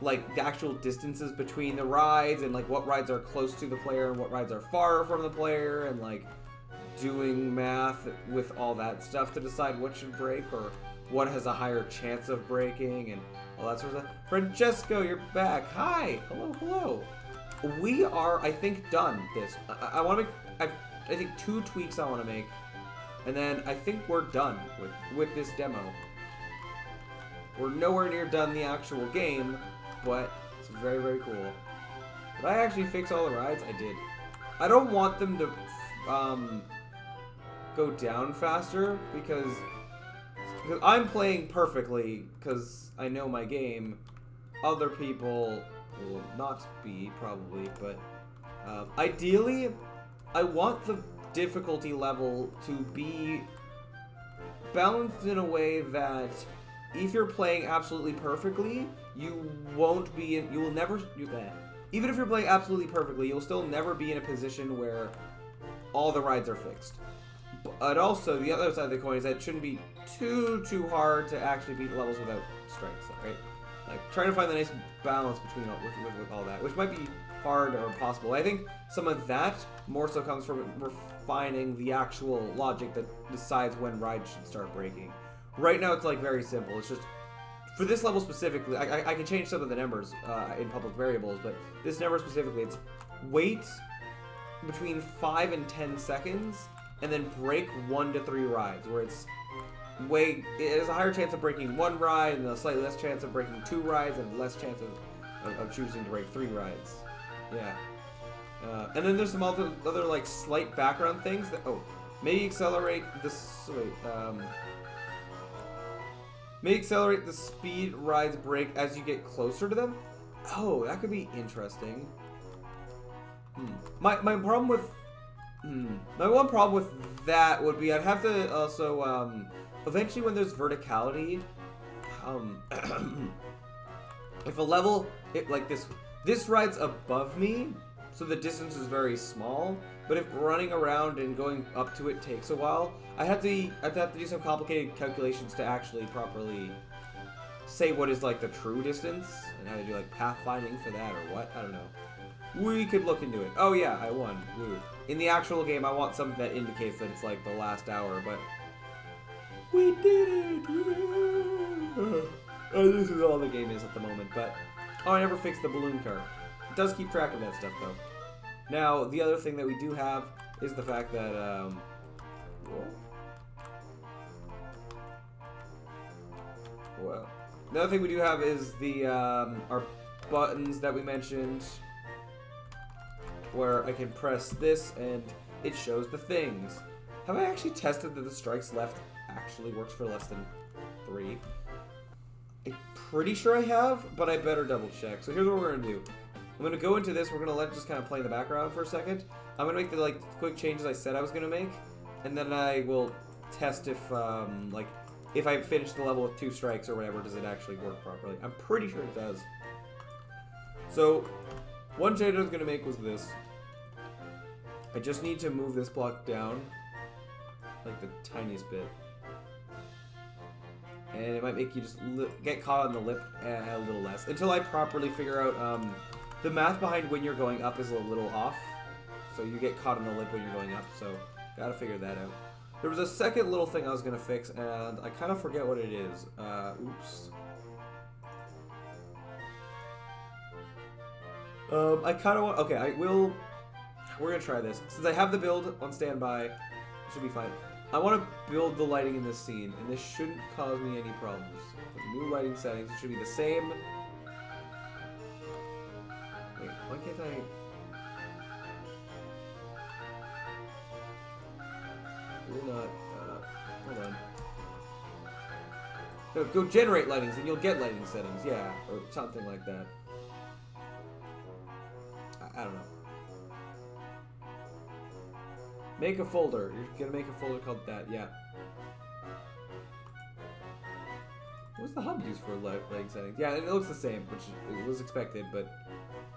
like the actual distances between the rides and like what rides are close to the player and what rides are far from the player, and like doing math with all that stuff to decide what should break or what has a higher chance of breaking and all that sort of stuff. Francesco, you're back. Hi. Hello. We are, I think, done this. I want to make, I think 2 tweaks I want to make, and then I think we're done with this demo. We're nowhere near done the actual game, but it's very, very cool. Did I actually fix all the rides? I did. I don't want them to go down faster because I'm playing perfectly because I know my game. Other people will not be, probably, but ideally, I want the difficulty level to be balanced in a way that if you're playing absolutely perfectly, you won't be in, even if you're playing absolutely perfectly, you'll still never be in a position where all the rides are fixed. But also, the other side of the coin is that it shouldn't be too hard to actually beat levels without strikes, right? Like, trying to find the nice balance between with all that, which might be hard or impossible. I think some of that more so comes from refining the actual logic that decides when rides should start breaking. Right now, it's like very simple. It's just, for this level specifically, I can change some of the numbers in public variables, but this number specifically, it's wait between 5 and 10 seconds, and then break 1 to 3 rides, where it has a higher chance of breaking 1 ride, and a slightly less chance of breaking 2 rides, and less chance of choosing to break 3 rides. Yeah. And then there's some other like slight background things that maybe accelerate this. May accelerate the speed rides break as you get closer to them. Oh, that could be interesting. My problem with my one problem with that would be I'd have to also eventually when there's verticality, if a level like this ride's above me, so the distance is very small, but if running around and going up to it takes a while, I'd have to do some complicated calculations to actually properly say what is like the true distance, and how to do like pathfinding for that or what, I don't know. We could look into it. Oh yeah, I won. Woo. In the actual game, I want something that indicates that it's like the last hour, but we did it! Oh, this is all the game is at the moment, but I never fixed the balloon car. It does keep track of that stuff, though. Now, the other thing that we do have is the fact that, well, the other thing we do have is the, our buttons that we mentioned, where I can press this and it shows the things. Have I actually tested that the strikes left actually works for less than 3? I'm pretty sure I have, but I better double check. So here's what we're gonna do. I'm gonna go into this, we're gonna let it just kind of play in the background for a second. I'm gonna make the like quick changes I said I was gonna make, and then I will test if like if I finish the level with 2 strikes or whatever, does it actually work properly? I'm pretty sure it does. So one change I was gonna make was this. I just need to move this block down, like the tiniest bit. And it might make you just get caught on the lip a little less. Until I properly figure out, the math behind when you're going up is a little off. So you get caught on the lip when you're going up, so gotta figure that out. There was a second little thing I was gonna fix, and I kind of forget what it is. Oops. I kind of want, okay, we're gonna try this. Since I have the build on standby, it should be fine. I want to build the lighting in this scene, and this shouldn't cause me any problems. With new lighting settings, it should be the same. Wait, why can't I? You're not, hold on. No, go generate lightings, and you'll get lighting settings, yeah, or something like that. I don't know. Make a folder. You're gonna make a folder called that, yeah. What's the hub used for lighting settings? Yeah, it looks the same, which it was expected, but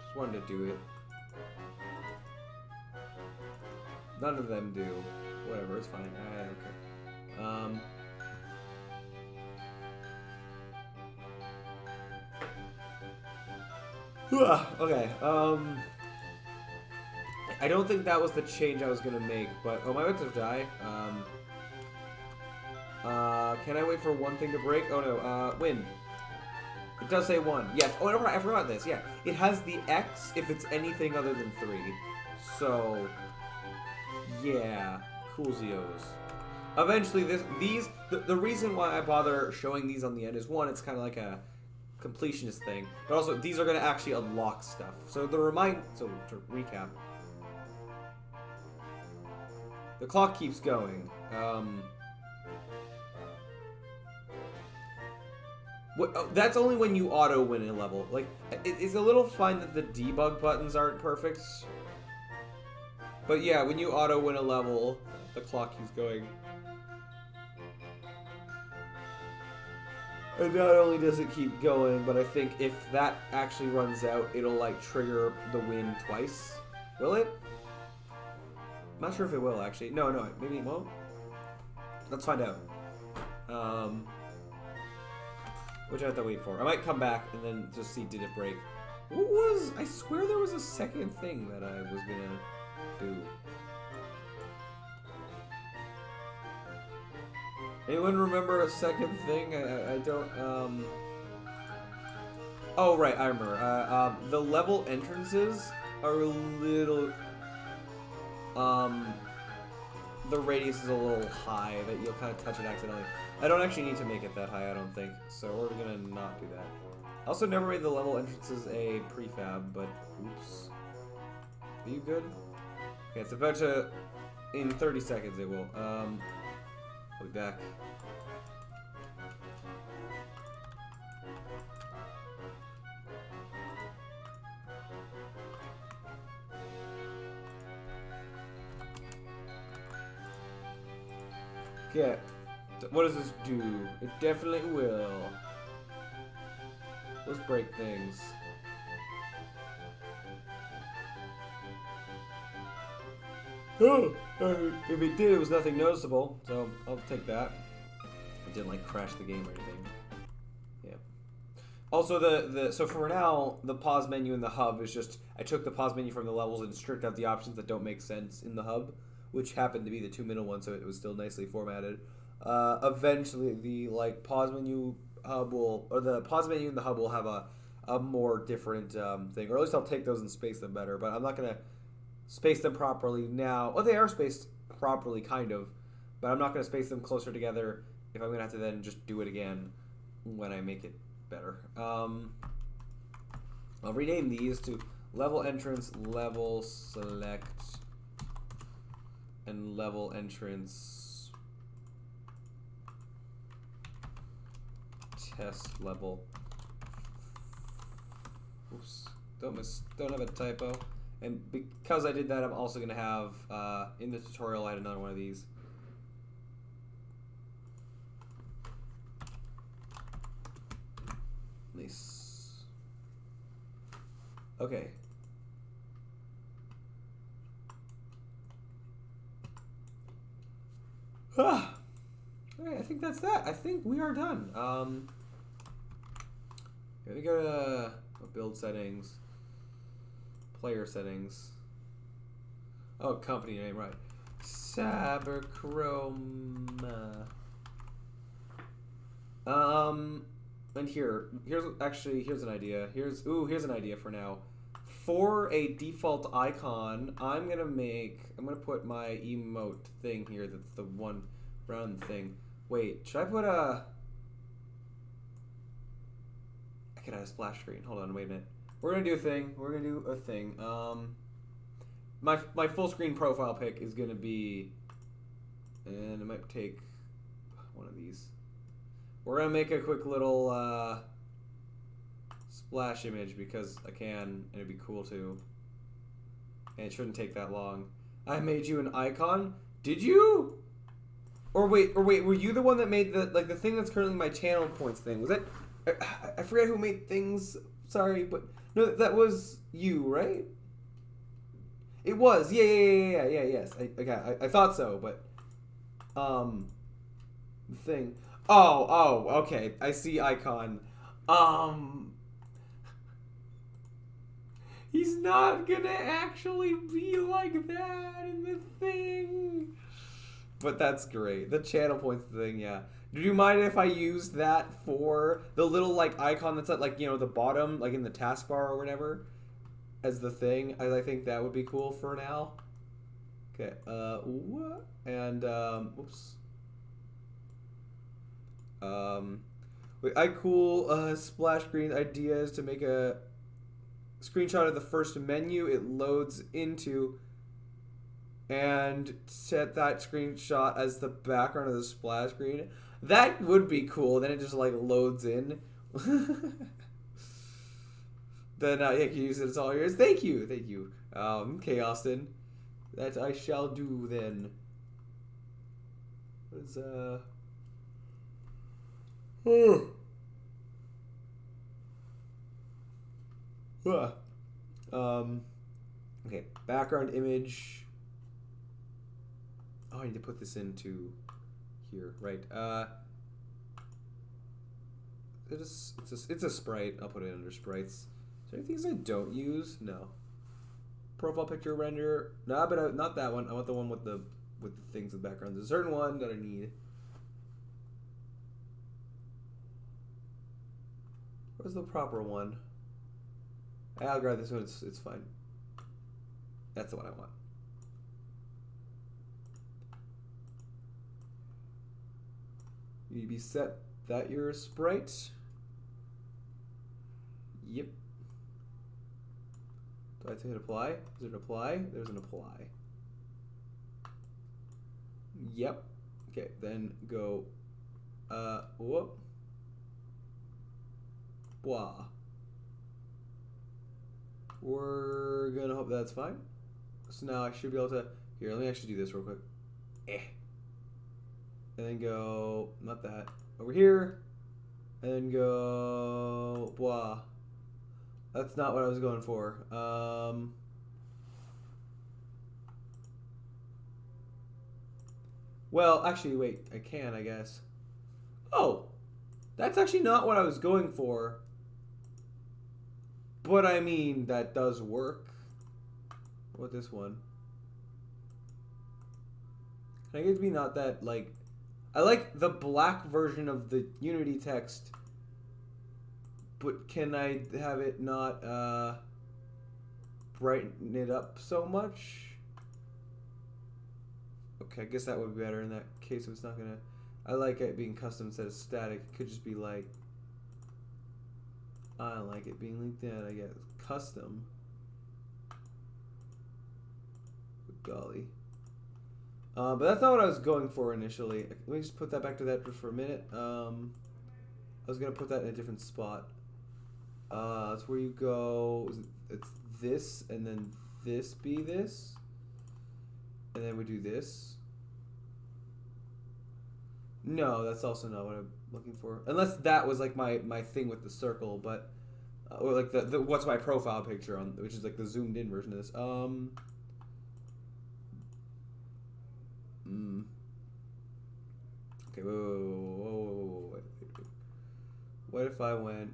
just wanted to do it. None of them do. whatever, it's fine. I don't care. Okay, I don't think that was the change I was gonna make, but oh, my about to die. Can I wait for one thing to break? Oh no, win. It does say 1. Yes. Oh, I forgot this. Yeah, it has the X if it's anything other than 3. So, yeah, coolzios. Eventually, the reason why I bother showing these on the end is, one, it's kind of like a completionist thing, but also these are going to actually unlock stuff. So to recap, the clock keeps going. That's only when you auto win a level. Like, it's a little fine that the debug buttons aren't perfect. But yeah, when you auto win a level, the clock keeps going. And not only does it keep going, but I think if that actually runs out, it'll like trigger the win twice. Will it? I'm not sure if it will actually. No, maybe it won't. Let's find out. Which I have to wait for. I might come back and then just see, did it break? What was... I swear there was a second thing that I was gonna do. Anyone remember a second thing? I don't, Oh, right, I remember. The level entrances are a little... The radius is a little high, that you'll kind of touch it accidentally. I don't actually need to make it that high, I don't think, so we're gonna not do that. I also never made the level entrances a prefab, but oops. Are you good? Okay, it's about to... In 30 seconds it will. I'll be back. Okay. What does this do? It definitely will. Let's break things. Oh! If it did, it was nothing noticeable, so I'll take that. It didn't like crash the game or anything. Yeah. Also, so for now, the pause menu in the hub is just, I took the pause menu from the levels and stripped out the options that don't make sense in the hub, which happened to be the 2 middle ones, so it was still nicely formatted. Eventually, the like pause menu hub will, or the pause menu in the hub will have a more different thing, or at least I'll take those and space them better. But I'm not gonna space them properly now. Well, they are spaced properly, kind of, but I'm not gonna space them closer together if I'm gonna have to then just do it again when I make it better. I'll rename these to level entrance, level select, and level entrance. Test level. Oops. Don't have a typo. And because I did that, I'm also gonna have in the tutorial I had another one of these. Nice. Okay. Alright, I think that's that. I think we are done. Here we go to build settings, player settings. Oh, company name, right? Cyberchroma. And here's an idea. Here's an idea for now. For a default icon, I'm gonna put my emote thing here. That's the one round thing. Wait, should I put a? I could add a splash screen. Hold on, wait a minute. We're gonna do a thing. My full screen profile pic is gonna be, and I might take one of these. We're gonna make a quick little splash image because I can, and it'd be cool too. And it shouldn't take that long. I made you an icon. Did you? Or wait, were you the one that made the thing that's currently my channel points thing? Was that? I forget who made things. Sorry, but no, that was you, right? It was. Yeah. Yes. I thought so, but thing. Oh, okay. I see icon. He's not gonna actually be like that in the thing. But that's great. The channel points thing, yeah. Do you mind if I used that for the little like icon that's at like, you know, the bottom, like in the taskbar or whatever, as the thing? I think that would be cool for now. Okay, what? And oops. Cool splash screen idea is to make a screenshot of the first menu it loads into and set that screenshot as the background of the splash screen. That would be cool. Then it just like loads in. Then yeah, you can use it. It's all yours. Thank you. Okay, Austin. That I shall do then. What is okay, background image. Oh, I need to put this into here, right? It's a sprite. I'll put it under sprites. Is there any things I don't use? No. Profile picture render. No, but not that one. I want the one with the things in the background. There's a certain one that I need. Where's the proper one? I'll grab this one. It's fine. That's the one I want. You be set that your sprite. Yep. Do I have to hit apply? Is there an apply? There's an apply. Yep. Okay, then go whoop. Blah. We're gonna hope that's fine. So now I should be able to here, let me actually do this real quick. And then go, not that, over here, and then go, blah. That's not what I was going for. Well, actually, wait, I can, I guess. Oh, that's actually not what I was going for. But I mean, that does work. What about this one? Can I get it to be not that, like... I like the black version of the Unity text, but can I have it not brighten it up so much? Okay, I guess that would be better in that case if it's not gonna... I like it being custom instead of static. It could just be like... I don't like it being like that, I guess. Custom. Golly. But that's not what I was going for initially. Let me just put that back to that for a minute. I was going to put that in a different spot. That's where you go. It's this, and then this be this. And then we do this. No, that's also not what I'm looking for. Unless that was like my thing with the circle, but... or like the what's my profile picture on, which is like the zoomed in version of this. Okay, whoa, wait. What if I went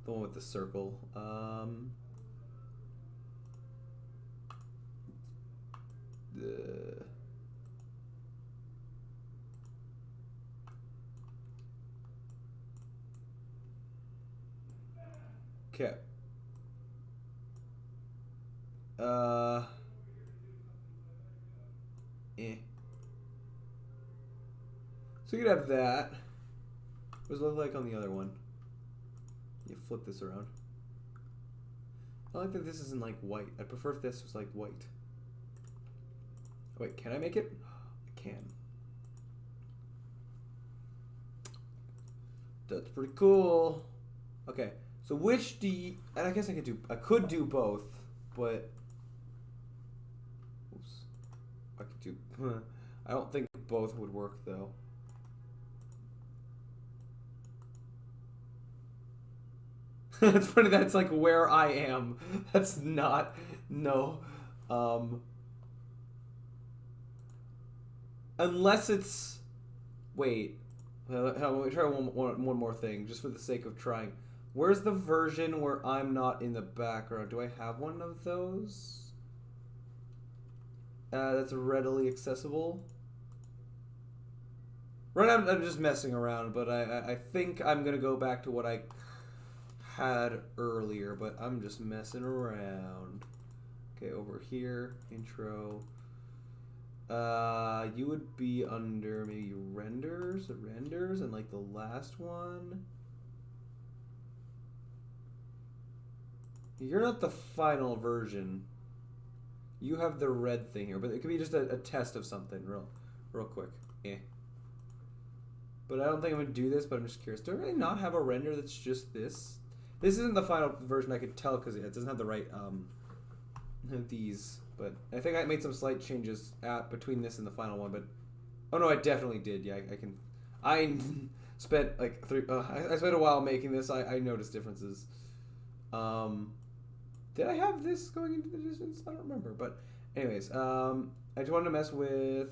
the one with the circle? Okay. So you could have that. What does it look like on the other one? You flip this around. I like that this isn't like white. I prefer if this was like white. Wait, can I make it? I can. That's pretty cool. Okay, so which do you, and I guess I could do both, but oops. I could do I don't think both would work though. It's funny that it's like where I am. That's not, no. Unless it's... Wait. Let me try one more thing, just for the sake of trying. Where's the version where I'm not in the background? Do I have one of those? That's readily accessible. Right now, I'm just messing around, but I think I'm going to go back to what I had earlier, but I'm just messing around. Okay, over here, intro. You would be under maybe renders, and like the last one. You're not the final version. You have the red thing here, but it could be just a test of something, real quick. Eh. But I don't think I'm gonna do this. But I'm just curious. Do I really not have a render that's just this? This isn't the final version. I could tell because it doesn't have the right these. But I think I made some slight changes between this and the final one. But oh no, I definitely did. Yeah, I can. I spent like I spent a while making this. I noticed differences. Did I have this going into the distance? I don't remember. But anyways, I just wanted to mess with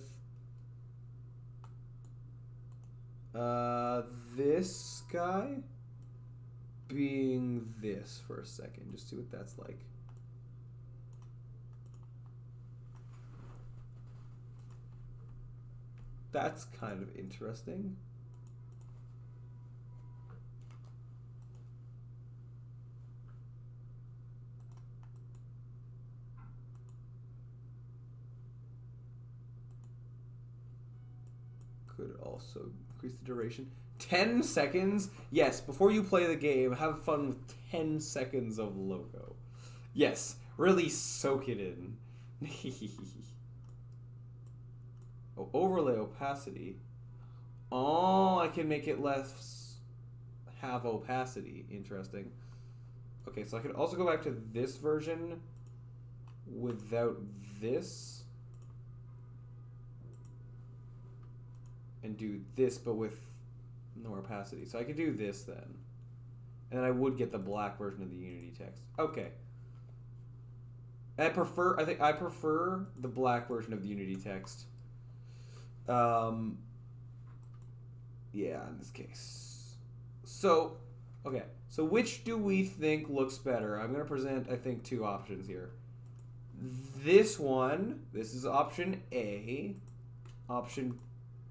this guy being this for a second. Just see what that's like. That's kind of interesting. Could also increase the duration. 10 seconds? Yes, before you play the game, have fun with 10 seconds of logo. Yes, really soak it in. Oh, overlay opacity. Oh, I can make it less have opacity. Interesting. Okay, so I could also go back to this version without this. And do this, but with no opacity. So I could do this then. And then I would get the black version of the Unity text. Okay. I think I prefer the black version of the Unity text. Yeah, in this case. So, okay. So which do we think looks better? I'm going to present, I think, two options here. This one, this is option A. Option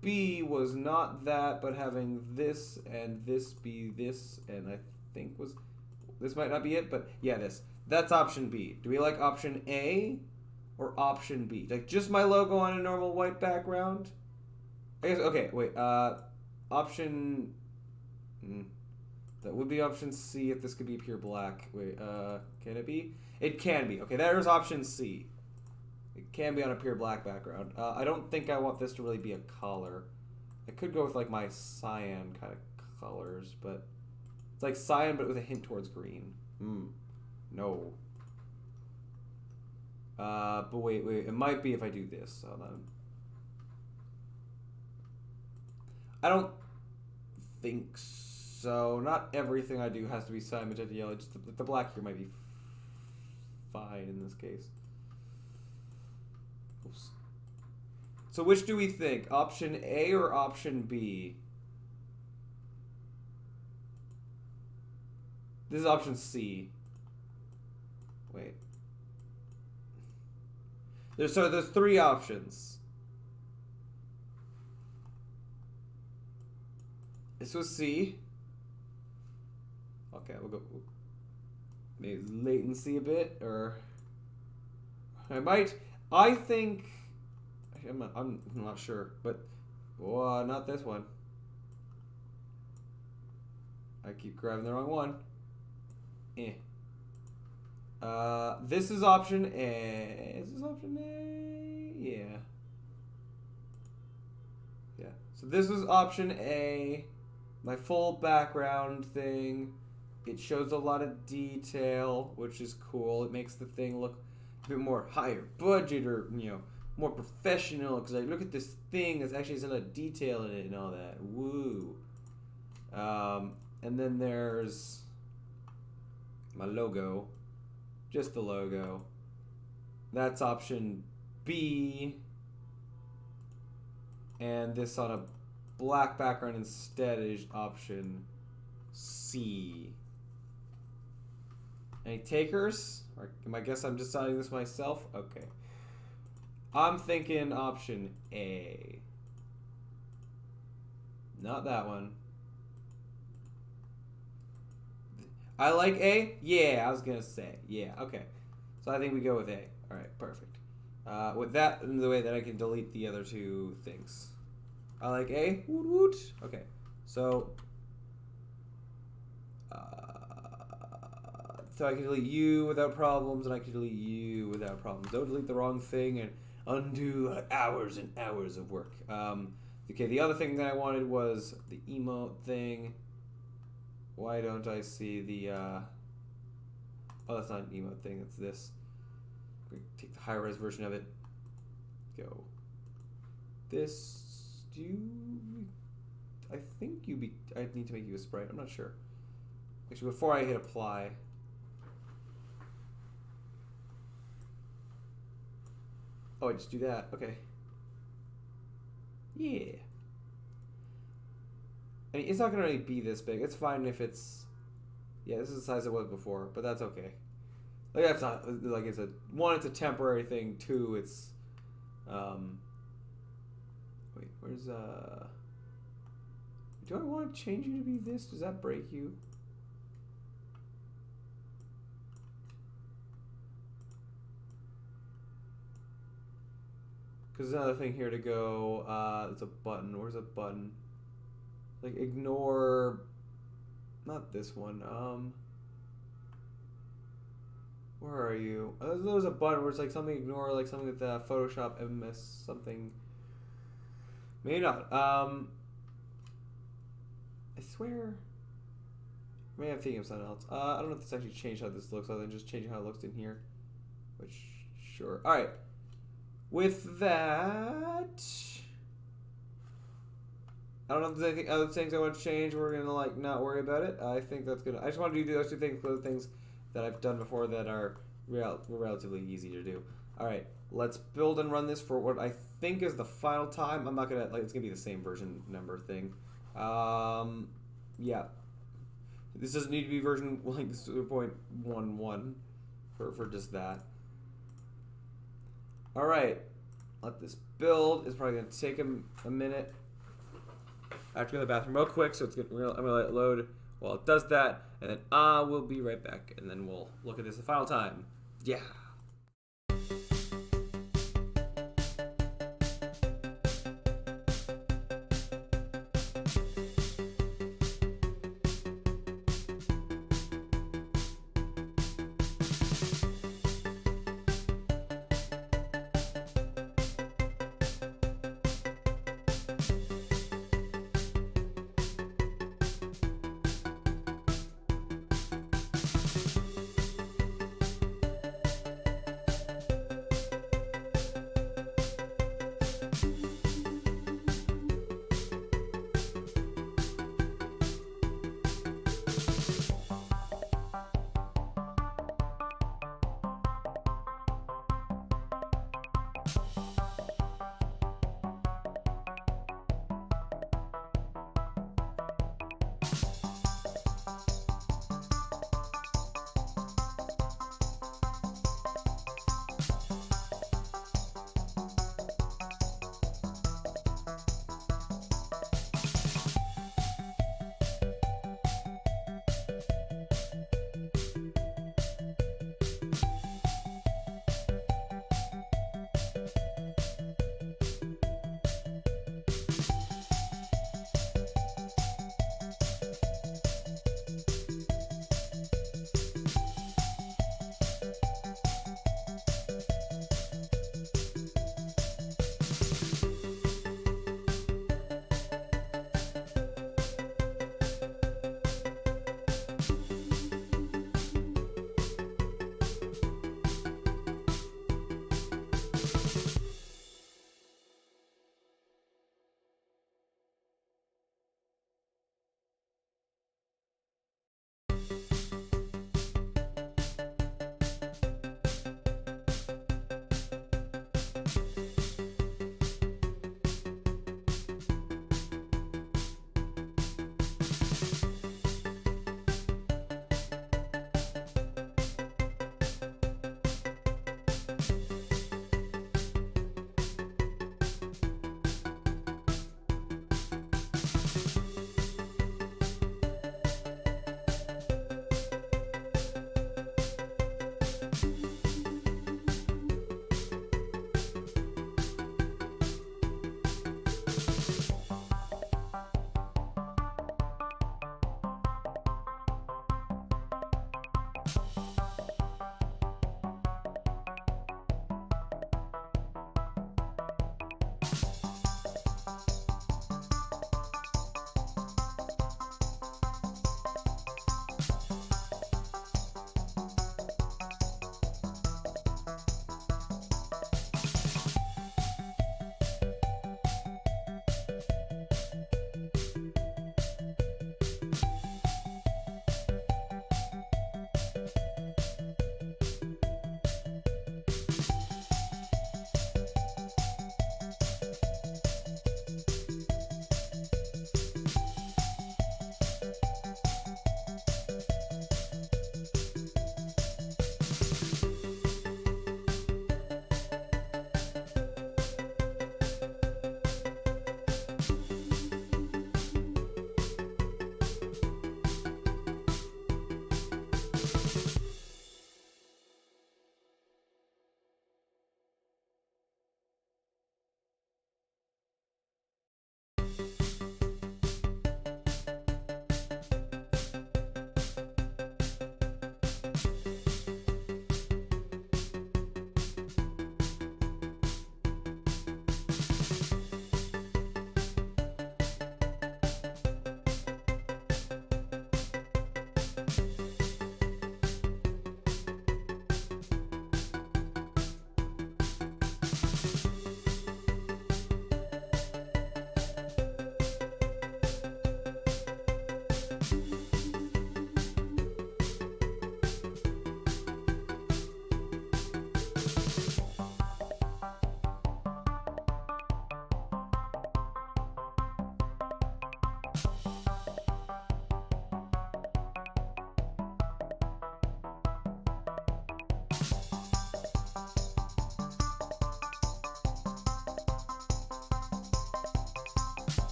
B was not that, but having this and this be this, and I think was... This might not be it, but yeah, this. That's option B. Do we like option A or option B? Like just my logo on a normal white background? I guess, okay, wait, option... that would be option C if this could be pure black. Wait, can it be? It can be. Okay, there's option C. It can be on a pure black background. I don't think I want this to really be a color. I could go with like my cyan kind of colors, but it's like cyan but with a hint towards green. No. But wait, it might be if I do this. Hold on. I don't think so. Not everything I do has to be cyan, magenta, yellow. Just the black here might be fine in this case. Oops. So which do we think? Option A or option B? This is option C. Wait. There's three options. This was C. Okay, we'll go maybe latency a bit, or I think I'm not sure, but not this one. I keep grabbing the wrong one. This is option A. Is this option A? Yeah. Yeah. So this is option A. My full background thing. It shows a lot of detail, which is cool. It makes the thing look a bit more higher budget, or more professional. Because I look at this thing, there's actually a lot of detail in it and all that. Woo. And then there's my logo. Just the logo. That's option B. and this on a black background instead is option C. Any takers? Or I guess I'm deciding this myself? Okay. I'm thinking option A. Not that one. I like A? Yeah, I was gonna say. Yeah, okay. So I think we go with A. Alright, perfect. With that in the way that I can delete the other two things. I like A. Woot woot. Okay. So I can delete you without problems, and I can delete you without problems. Don't delete the wrong thing and undo hours and hours of work. Okay, the other thing that I wanted was the emote thing. Why don't I see the, oh, that's not an emote thing, it's this. Take the high-res version of it. Go. This, I think I need to make you a sprite, I'm not sure. Actually, before I hit apply. Oh, I just do that, okay. Yeah. I mean, it's not gonna really be this big. It's fine if it's, yeah, this is the size it was before, but that's okay. Like, that's not, like, it's a temporary thing. Two, it's, wait, where's, do I want to change you to be this? Does that break you? Because there's another thing here to go, it's a button. Where's a button? Like, ignore, not this one, where are you? There's a button where it's like something ignore, like something with Photoshop, MS, something. Maybe not. I swear. Maybe I'm thinking of something else. I don't know if this actually changed how this looks, other than just changing how it looks in here. Which, sure. Alright. With that, I don't know if there's anything other things I want to change. We're gonna like not worry about it. I think that's gonna. I just want to do those two things. Those things that I've done before that are relatively easy to do. All right, let's build and run this for what I think is the final time. I'm not gonna like. It's gonna be the same version number thing. Yeah. This doesn't need to be version like 0.11 for just that. All right, let this build. It's probably gonna take a minute. I have to go to the bathroom real quick, so I'm gonna let it load while it does that, and then we'll be right back, and then we'll look at this the final time. Yeah.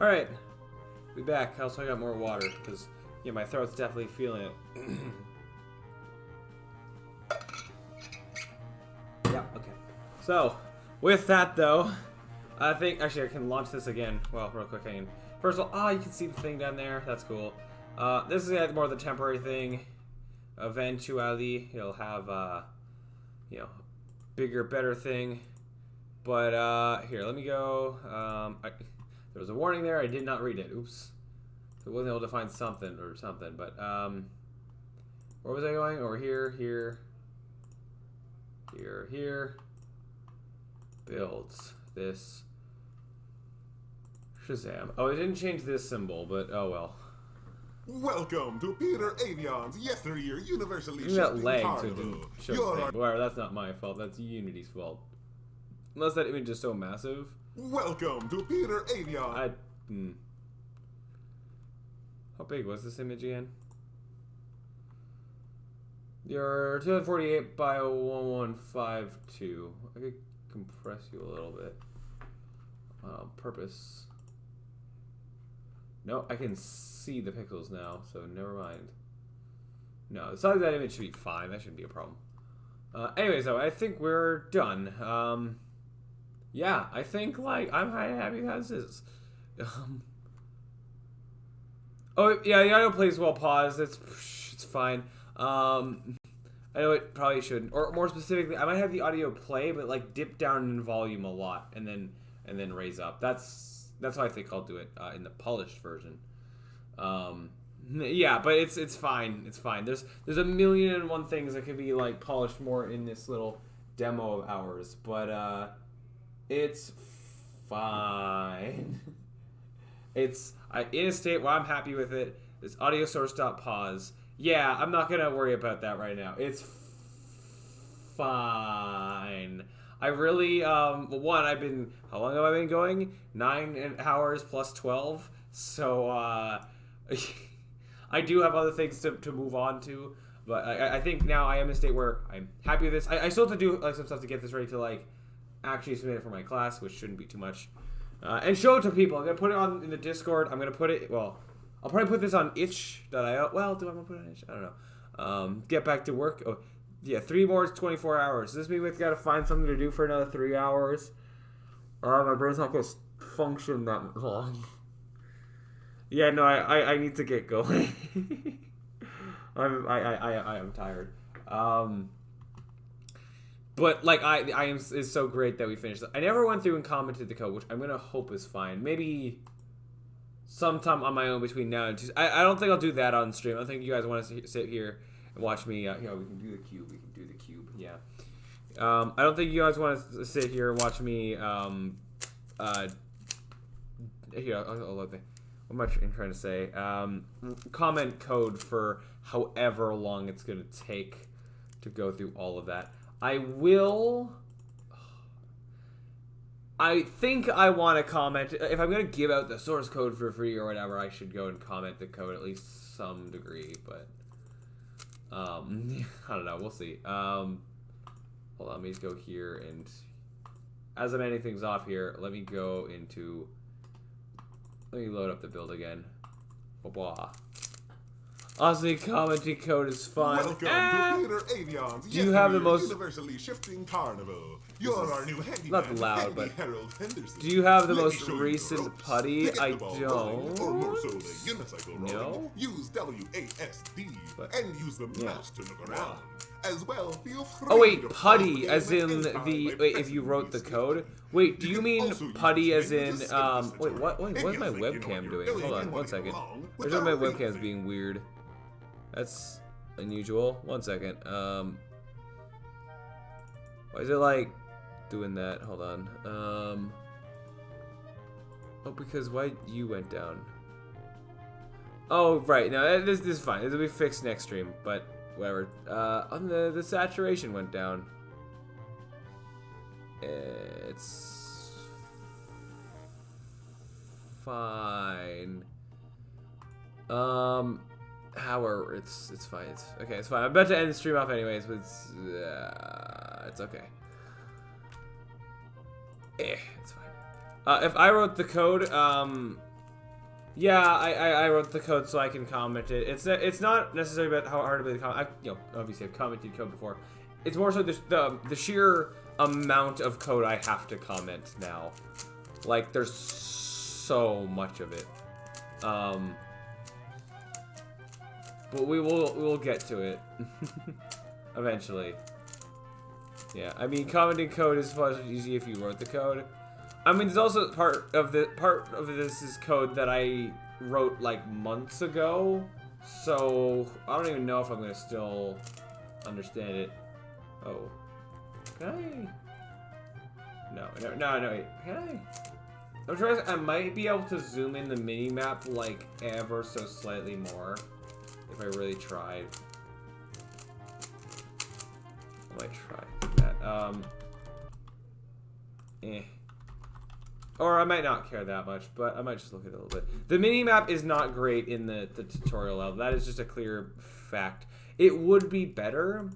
Alright. Be back. Also, I got more water, because, yeah, my throat's definitely feeling it. Yeah, okay. So, with that, though, I think, actually, I can launch this again. Well, real quick, hang on. First of all, you can see the thing down there. That's cool. This is more of the temporary thing. Eventually, it'll have, you know, bigger, better thing. But, here, let me go. There was a warning there. I did not read it. Oops. I wasn't able to find something or something. But, where was I going? Over here, here, here, here. Builds. This. Shazam. Oh, it didn't change this symbol, but oh well. Welcome to Peter Avion's yesteryear universally You got shifting legs, so it carnival. didn't show the thing. But whatever, that's not my fault. That's Unity's fault. Unless that image is so massive. Welcome to Peter Avion. How big was this image again? You're 248 by 1152. I could compress you a little bit. Purpose. No, I can see the pixels now, so never mind. No, the size of that image should be fine. That shouldn't be a problem. Anyways, though, I think we're done. Yeah, I think, like, I'm kind of happy as this is. Oh, yeah, the audio plays well paused. It's fine. I know it probably shouldn't. Or more specifically, I might have the audio play, but, like, dip down in volume a lot, and then raise up. That's how I think I'll do it in the polished version. Yeah, but it's fine. It's fine. There's a million and one things that could be like polished more in this little demo of ours, but it's fine. It's in a state where I'm happy with it. This audio source dot pause. Yeah, I'm not gonna worry about that right now. It's fine. I really, one, how long have I been going? 9 hours plus 12. So, I do have other things to move on to. But I think now I am in a state where I'm happy with this. I still have to do like some stuff to get this ready to like actually submit it for my class, which shouldn't be too much. And show it to people. I'm going to put it on in the Discord. I'm going to put it, well, I'll probably put this on itch.io. Well, do I want to put it on itch? I don't know. Get back to work. Oh, yeah, 3 more is 24 hours. Does this mean we've got to find something to do for another 3 hours? My brain's not going to function that long. Yeah, no, I need to get going. I am tired. But like I am, it's so great that we finished. I never went through and commented the code, which I'm gonna hope is fine. Maybe sometime on my own between now and Tuesday. I don't think I'll do that on stream. I think you guys want to sit here and watch me. We can do the cube. We can do the cube. Yeah. I don't think you guys want to sit here and watch me. Here, I'll look. What am I trying to say? Comment code for however long it's gonna take to go through all of that. I think I want to comment. If I'm going to give out the source code for free or whatever, I should go and comment the code at least some degree. But, I don't know. We'll see. Hold on. Let me just go here. And as I'm ending things off here, let me go into... Let me load up the build again. Blah. Honestly, commenting code is fine. Welcome to Peter Avion's do you have the most universally shifting carnival. You're our new handyman, not loud, Handy but Harold Henderson. do you have the Let me most show you the recent ropes. putty? To get I the ball don't. rolling, or more so the unicycle rolling, No. use WASD But- and use the mouse to look around. As well, feel free Oh wait, to putty pause the as game in at any time the by wait, if pressing you wrote the escape. code. Wait, do you can mean also use putty this as menu in to skip the wait, what tutorial. what's If my you think you know webcam what doing? you're Hold on, and one wanna go second. wrong There's my without webcam's rethinking. being weird. That's unusual. One second. Why is it like doing that? Hold on. Oh, because why you went down? Oh, right. No, this is fine. This will be fixed next stream, but whatever. On the saturation went down. It's fine. However, it's fine. It's okay. It's fine. I'm about to end the stream off anyways, but it's okay. It's fine. If I wrote the code, Yeah, I wrote the code so I can comment it. It's not necessarily about how hard to play the comment. Obviously I've commented code before. It's more so the sheer amount of code I have to comment now. Like, there's so much of it. But we'll get to it eventually. Yeah, I mean, commenting code is far easy if you wrote the code. I mean, there's also part of this is code that I wrote like months ago, so I don't even know if I'm gonna still understand it. Oh, can I? No, wait. Can I? I'm trying. I might be able to zoom in the mini map like ever so slightly more if I really tried. I might try that. Or I might not care that much, but I might just look at it a little bit. The mini-map is not great in the tutorial level. That is just a clear fact. It would be better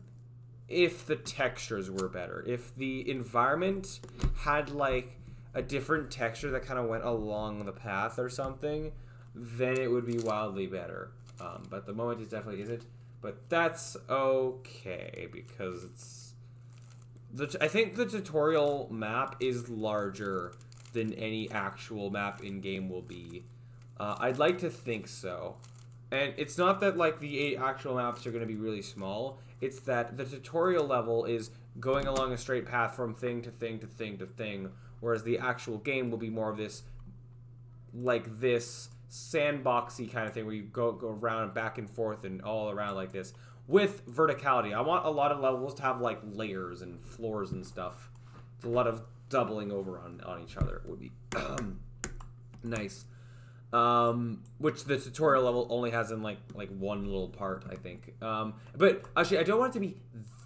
if the textures were better. If the environment had, like, a different texture that kind of went along the path or something, then it would be wildly better. But at the moment, it definitely isn't. But that's okay, because it's... I think the tutorial map is larger than any actual map in-game will be. I'd like to think so. And it's not that, like, the 8 actual maps are going to be really small. It's that the tutorial level is going along a straight path from thing to thing to thing to thing, whereas the actual game will be more of this, like, this sandboxy kind of thing where you go around back and forth and all around like this with verticality. I want a lot of levels to have, like, layers and floors and stuff. It's a lot of doubling over on each other would be nice. Which the tutorial level only has in like one little part, I think. But actually, I don't want it to be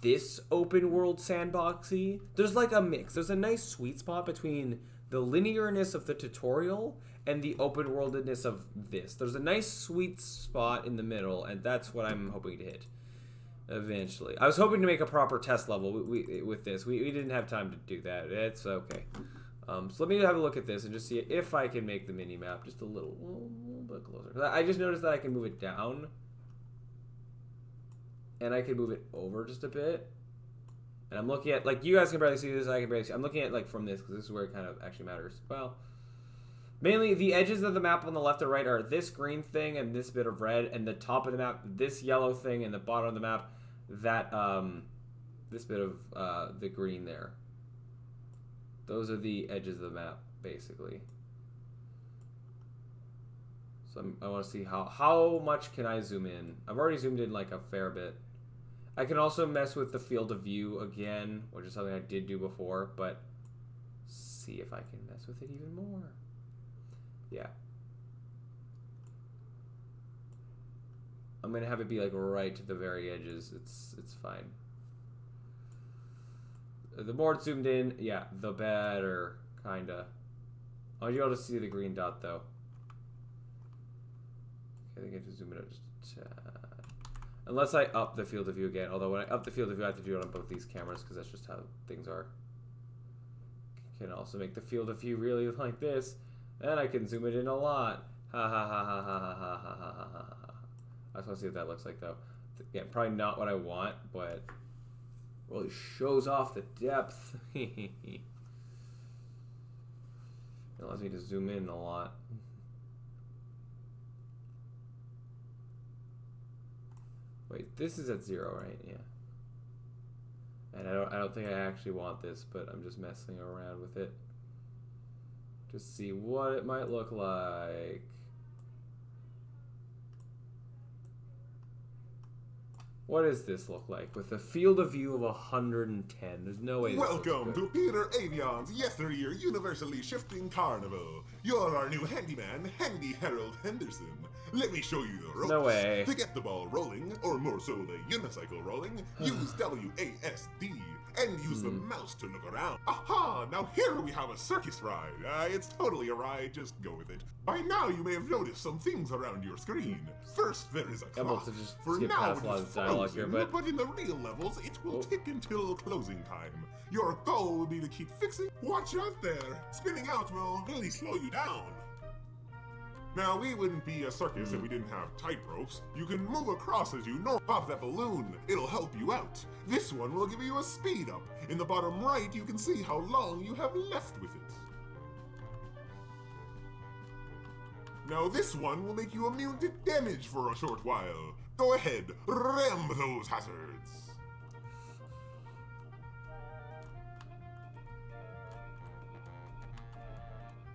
this open world sandboxy. There's like a mix. There's a nice sweet spot between the linearness of the tutorial and the open worldedness of this. There's a nice sweet spot in the middle, and that's what I'm hoping to hit eventually. I was hoping to make a proper test level with this. We didn't have time to do that. It's okay. So let me have a look at this and just see if I can make the mini-map just a little bit closer. I just noticed that I can move it down. And I can move it over just a bit. And I'm looking at, like, you guys can barely see this, I can barely see. I'm looking at, like, from this, because this is where it kind of actually matters. Well, mainly the edges of the map on the left or right are this green thing and this bit of red, and the top of the map, this yellow thing, and the bottom of the map, that, this bit of, the green there. Those are the edges of the map, basically. So I want to see how much can I zoom in. I've already zoomed in like a fair bit. I can also mess with the field of view again, which is something I did do before, but see if I can mess with it even more. Yeah. I'm going to have it be like right to the very edges. It's fine. The more it's zoomed in, yeah, the better, kinda. I want you able to see the green dot, though. Okay, I think I have to zoom it out just a tad. Unless I up the field of view again. Although when I up the field of view, I have to do it on both these cameras, because that's just how things are. Can also make the field of view really like this. And I can zoom it in a lot. Ha ha ha ha ha ha ha ha ha ha ha. I just want to see what that looks like, though. Yeah, probably not what I want, but... really shows off the depth. It allows me to zoom in a lot. Wait, this is at 0, right? Yeah. And I don't think I actually want this, but I'm just messing around with it. Just see what it might look like. What does this look like with a field of view of 110? There's no way. Welcome to Peter Avion's yesteryear universally shifting carnival. You're our new handyman, Handy Harold Henderson. Let me show you the ropes. No way. To get the ball rolling, or more so the unicycle rolling, use WASD and use the mouse to look around. Aha! Now here we have a circus ride. It's totally a ride, just go with it. By now you may have noticed some things around your screen. First, there is a clock. To just For skip now past a lot it is of dialogue frozen, here, but in the real levels it will tick until closing time. Your goal will be to keep fixing. Watch out there! Spinning out will really slow you down. Now, we wouldn't be a circus if we didn't have tight ropes. You can move across as you know. Pop that balloon. It'll help you out. This one will give you a speed up. In the bottom right, you can see how long you have left with it. Now, this one will make you immune to damage for a short while. Go ahead, ram those hazards.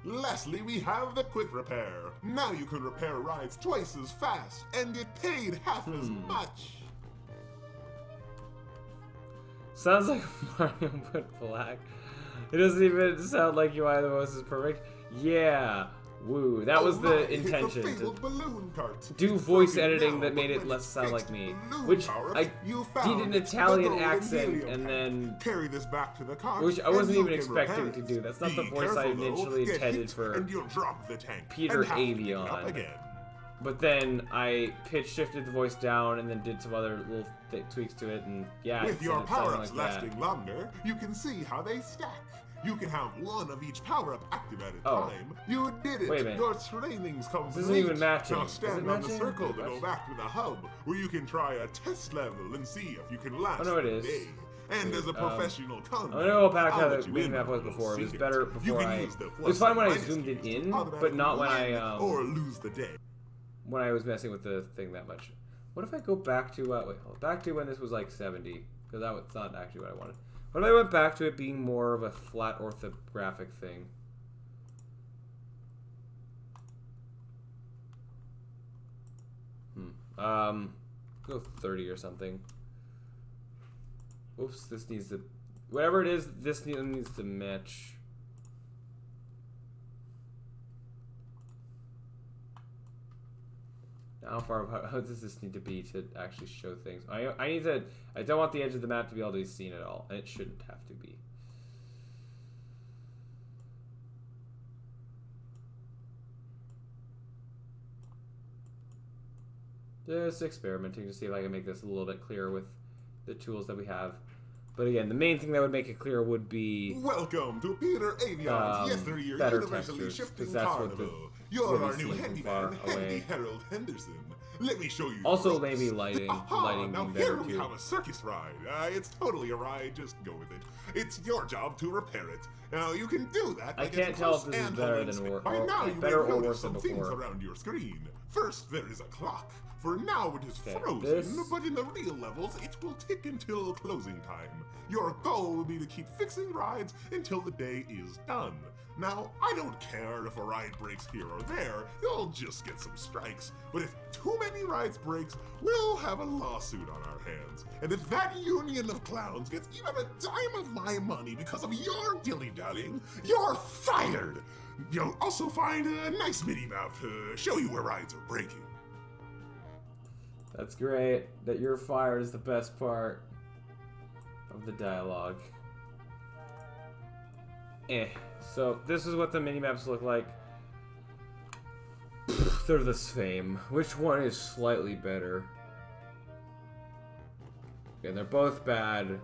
Lastly, we have the quick repair. Now you can repair rides twice as fast and get paid half as much. Sounds like Mario but black. It doesn't even sound like UI the most is perfect. Yeah. Woo. That was the intention. To do voice editing that made it less sound like me. Which I did an Italian accent and then carry this back to the car. Which I wasn't even expecting to do. That's not the voice I initially intended for Peter Avion. But then I pitch shifted the voice down and then did some other little tweaks to it, and yeah. With your power-ups lasting longer, you can see how they stack. You can have one of each power-up active at a time. You did it! Wait a minute. Your training's complete. This isn't even matching. Now stand on the circle to go back to the hub, where you can try a test level and see if you can last the day. And as a professional I'm gonna go back to how the map was before. It was better before it was fine when I zoomed it in, but not when I or lose the day. When I was messing with the thing that much. What if I go back to back to when this was like 70? Because that's not actually what I wanted. What if I went back to it being more of a flat orthographic thing? Go 30 or something. Oops, this needs to... Whatever it is, this needs to match. How does this need to be to actually show things? I don't want the edge of the map to be able to be seen at all, and it shouldn't have to be. Just experimenting to see if I can make this a little bit clearer with the tools that we have. But again, the main thing that would make it clear would be... Welcome to Peter Avion's yesteryear universally shifting carnival. You're our new handyman, Handy Harold Henderson. Let me show you. Also, maybe lighting. Lighting now here we have a circus ride. It's totally a ride. Just go with it. It's your job to repair it. Now you can do that. I can't tell if this is better than better or worse than before. Things around your screen. First, there is a clock. For now, it is frozen, but in the real levels, it will tick until closing time. Your goal will be to keep fixing rides until the day is done. Now, I don't care if a ride breaks here or there, you'll just get some strikes. But if too many rides breaks, we'll have a lawsuit on our hands. And if that union of clowns gets even a dime of my money because of your dilly-dallying, you're fired! You'll also find a nice mini-map to show you where rides are breaking. That's great. That you're fired is the best part of the dialogue. So this is what the mini-maps look like. They're the same. Which one is slightly better? Okay, they're both bad.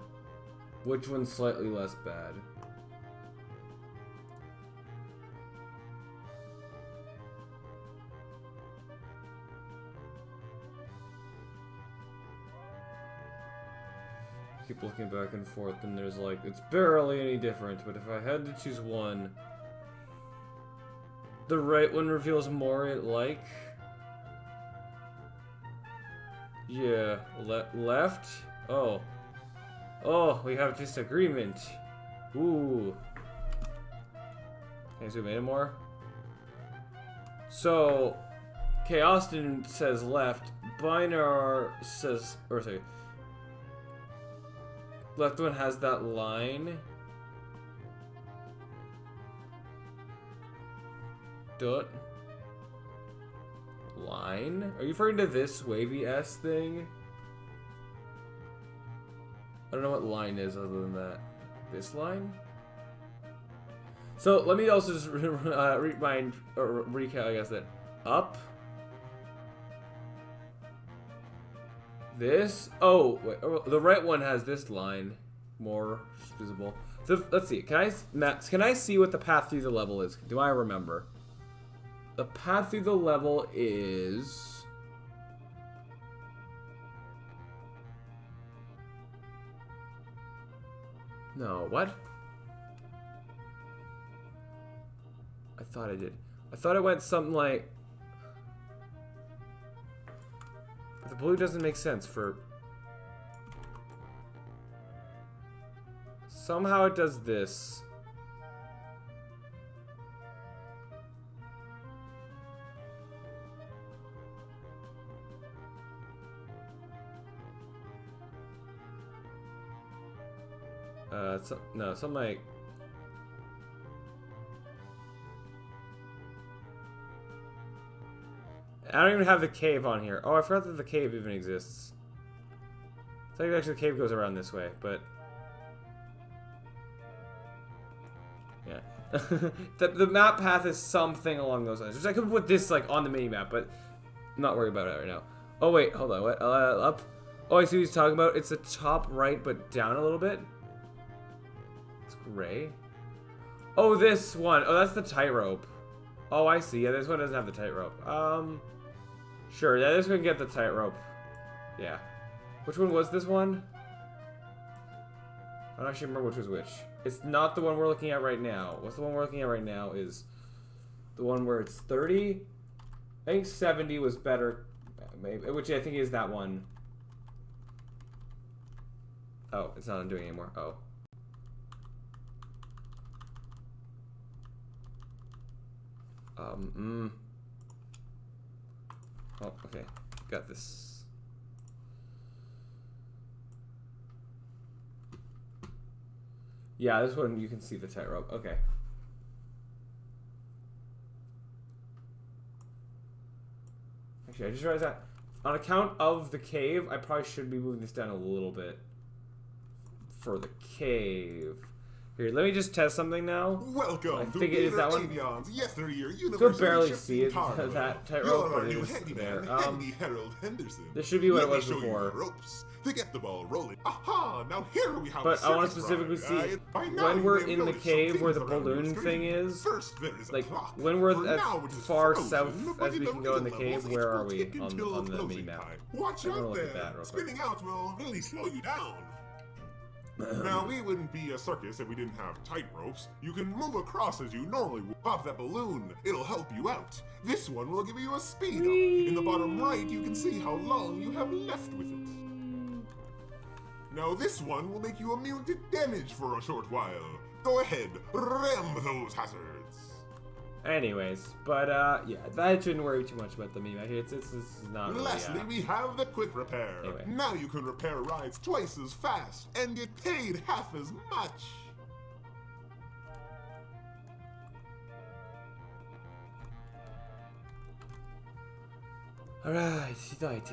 Which one's slightly less bad? Keep looking back and forth, and there's like, it's barely any different, but if I had to choose one, the right one reveals more it like. Yeah, left? Oh, we have disagreement. Ooh. Can I zoom in more? So, okay, Austin says left, Binar says, or sorry, left one has that line. Dot. Line? Are you referring to this wavy S thing? I don't know what line is other than that. This line? So let me also just recap, I guess, that up. This? Oh, wait, the right one has this line more visible. So let's see. Can I see what the path through the level is? Do I remember? The path through the level is... No, what? I thought I did. I thought it went something like... But the blue doesn't make sense for... Somehow it does this. No, something like... I don't even have the cave on here. Oh, I forgot that the cave even exists. I think actually the cave goes around this way, but... Yeah. the map path is something along those lines. Which I could put this, like, on the mini-map, but... I'm not worried about it right now. Oh, wait, hold on, what? Up? Oh, I see what he's talking about. It's the top right, but down a little bit. It's gray. Oh, this one. Oh, that's the tightrope. Oh, I see. Yeah, this one doesn't have the tightrope. Sure. Yeah, this one can get the tightrope. Yeah. Which one was this one? I don't actually remember which was which. It's not the one we're looking at right now. What's the one we're looking at right now is the one where it's 30. I think 70 was better, maybe, which I think is that one. Oh, it's not doing it anymore. Oh. Oh, okay. Got this. Yeah, this one you can see the tightrope. Okay. Actually, I just realized that on account of the cave, I probably should be moving this down a little bit for the cave. Here, let me just test something now. Welcome I to think it is that one. So barely see it, that tightrope, but it is there. This should be what it was before. To get the ball rolling. Aha! Now here we have. But I want to specifically see when we're in the cave where the balloon thing is. Like when we're as far south as we can go in the cave, where are we on the mini map? Watch out there! Spinning out will really slow you down. Now, we wouldn't be a circus if we didn't have tight ropes. You can move across as you normally would. Pop that balloon. It'll help you out. This one will give you a speed up. In the bottom right, you can see how long you have left with it. Now, this one will make you immune to damage for a short while. Go ahead, ram those hazards. Anyways, but yeah, that shouldn't worry too much about the meme. This is not really, Lastly, we have the quick repair. Anyway. Now you can repair rides twice as fast and get paid half as much. Alright,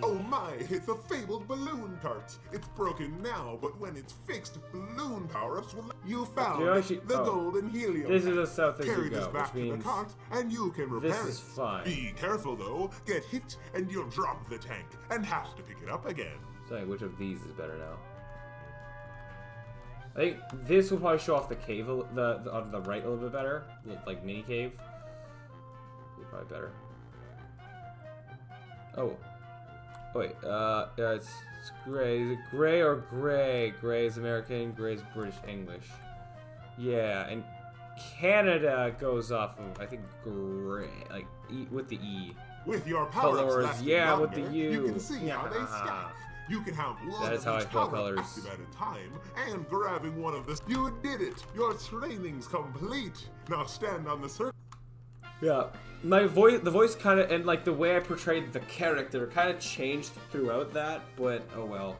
oh my, it's a fabled balloon cart. It's broken now, but when it's fixed, balloon power-ups will... You found the golden helium. This is a south as Carry you go, this back which means to the cart, and you can repair this is fine. Be careful though, get hit and you'll drop the tank, and have to pick it up again. So which of these is better now? I think this will probably show off the cave, on the right a little bit better. Like mini cave. Probably better. Oh. Wait, yeah, it's gray. Is it gray or gray? Gray is American, gray is British English. Yeah, and Canada goes off of, I think, gray, like, with the E. With your colors, yeah, longer, with the U. You can see how they stack. You can have one that is how I spell colors. Active at a time, and grabbing one of the... You did it! Your training's complete! Now stand on the circle. Yeah, the voice kind of, and like the way I portrayed the character kind of changed throughout that, but oh well.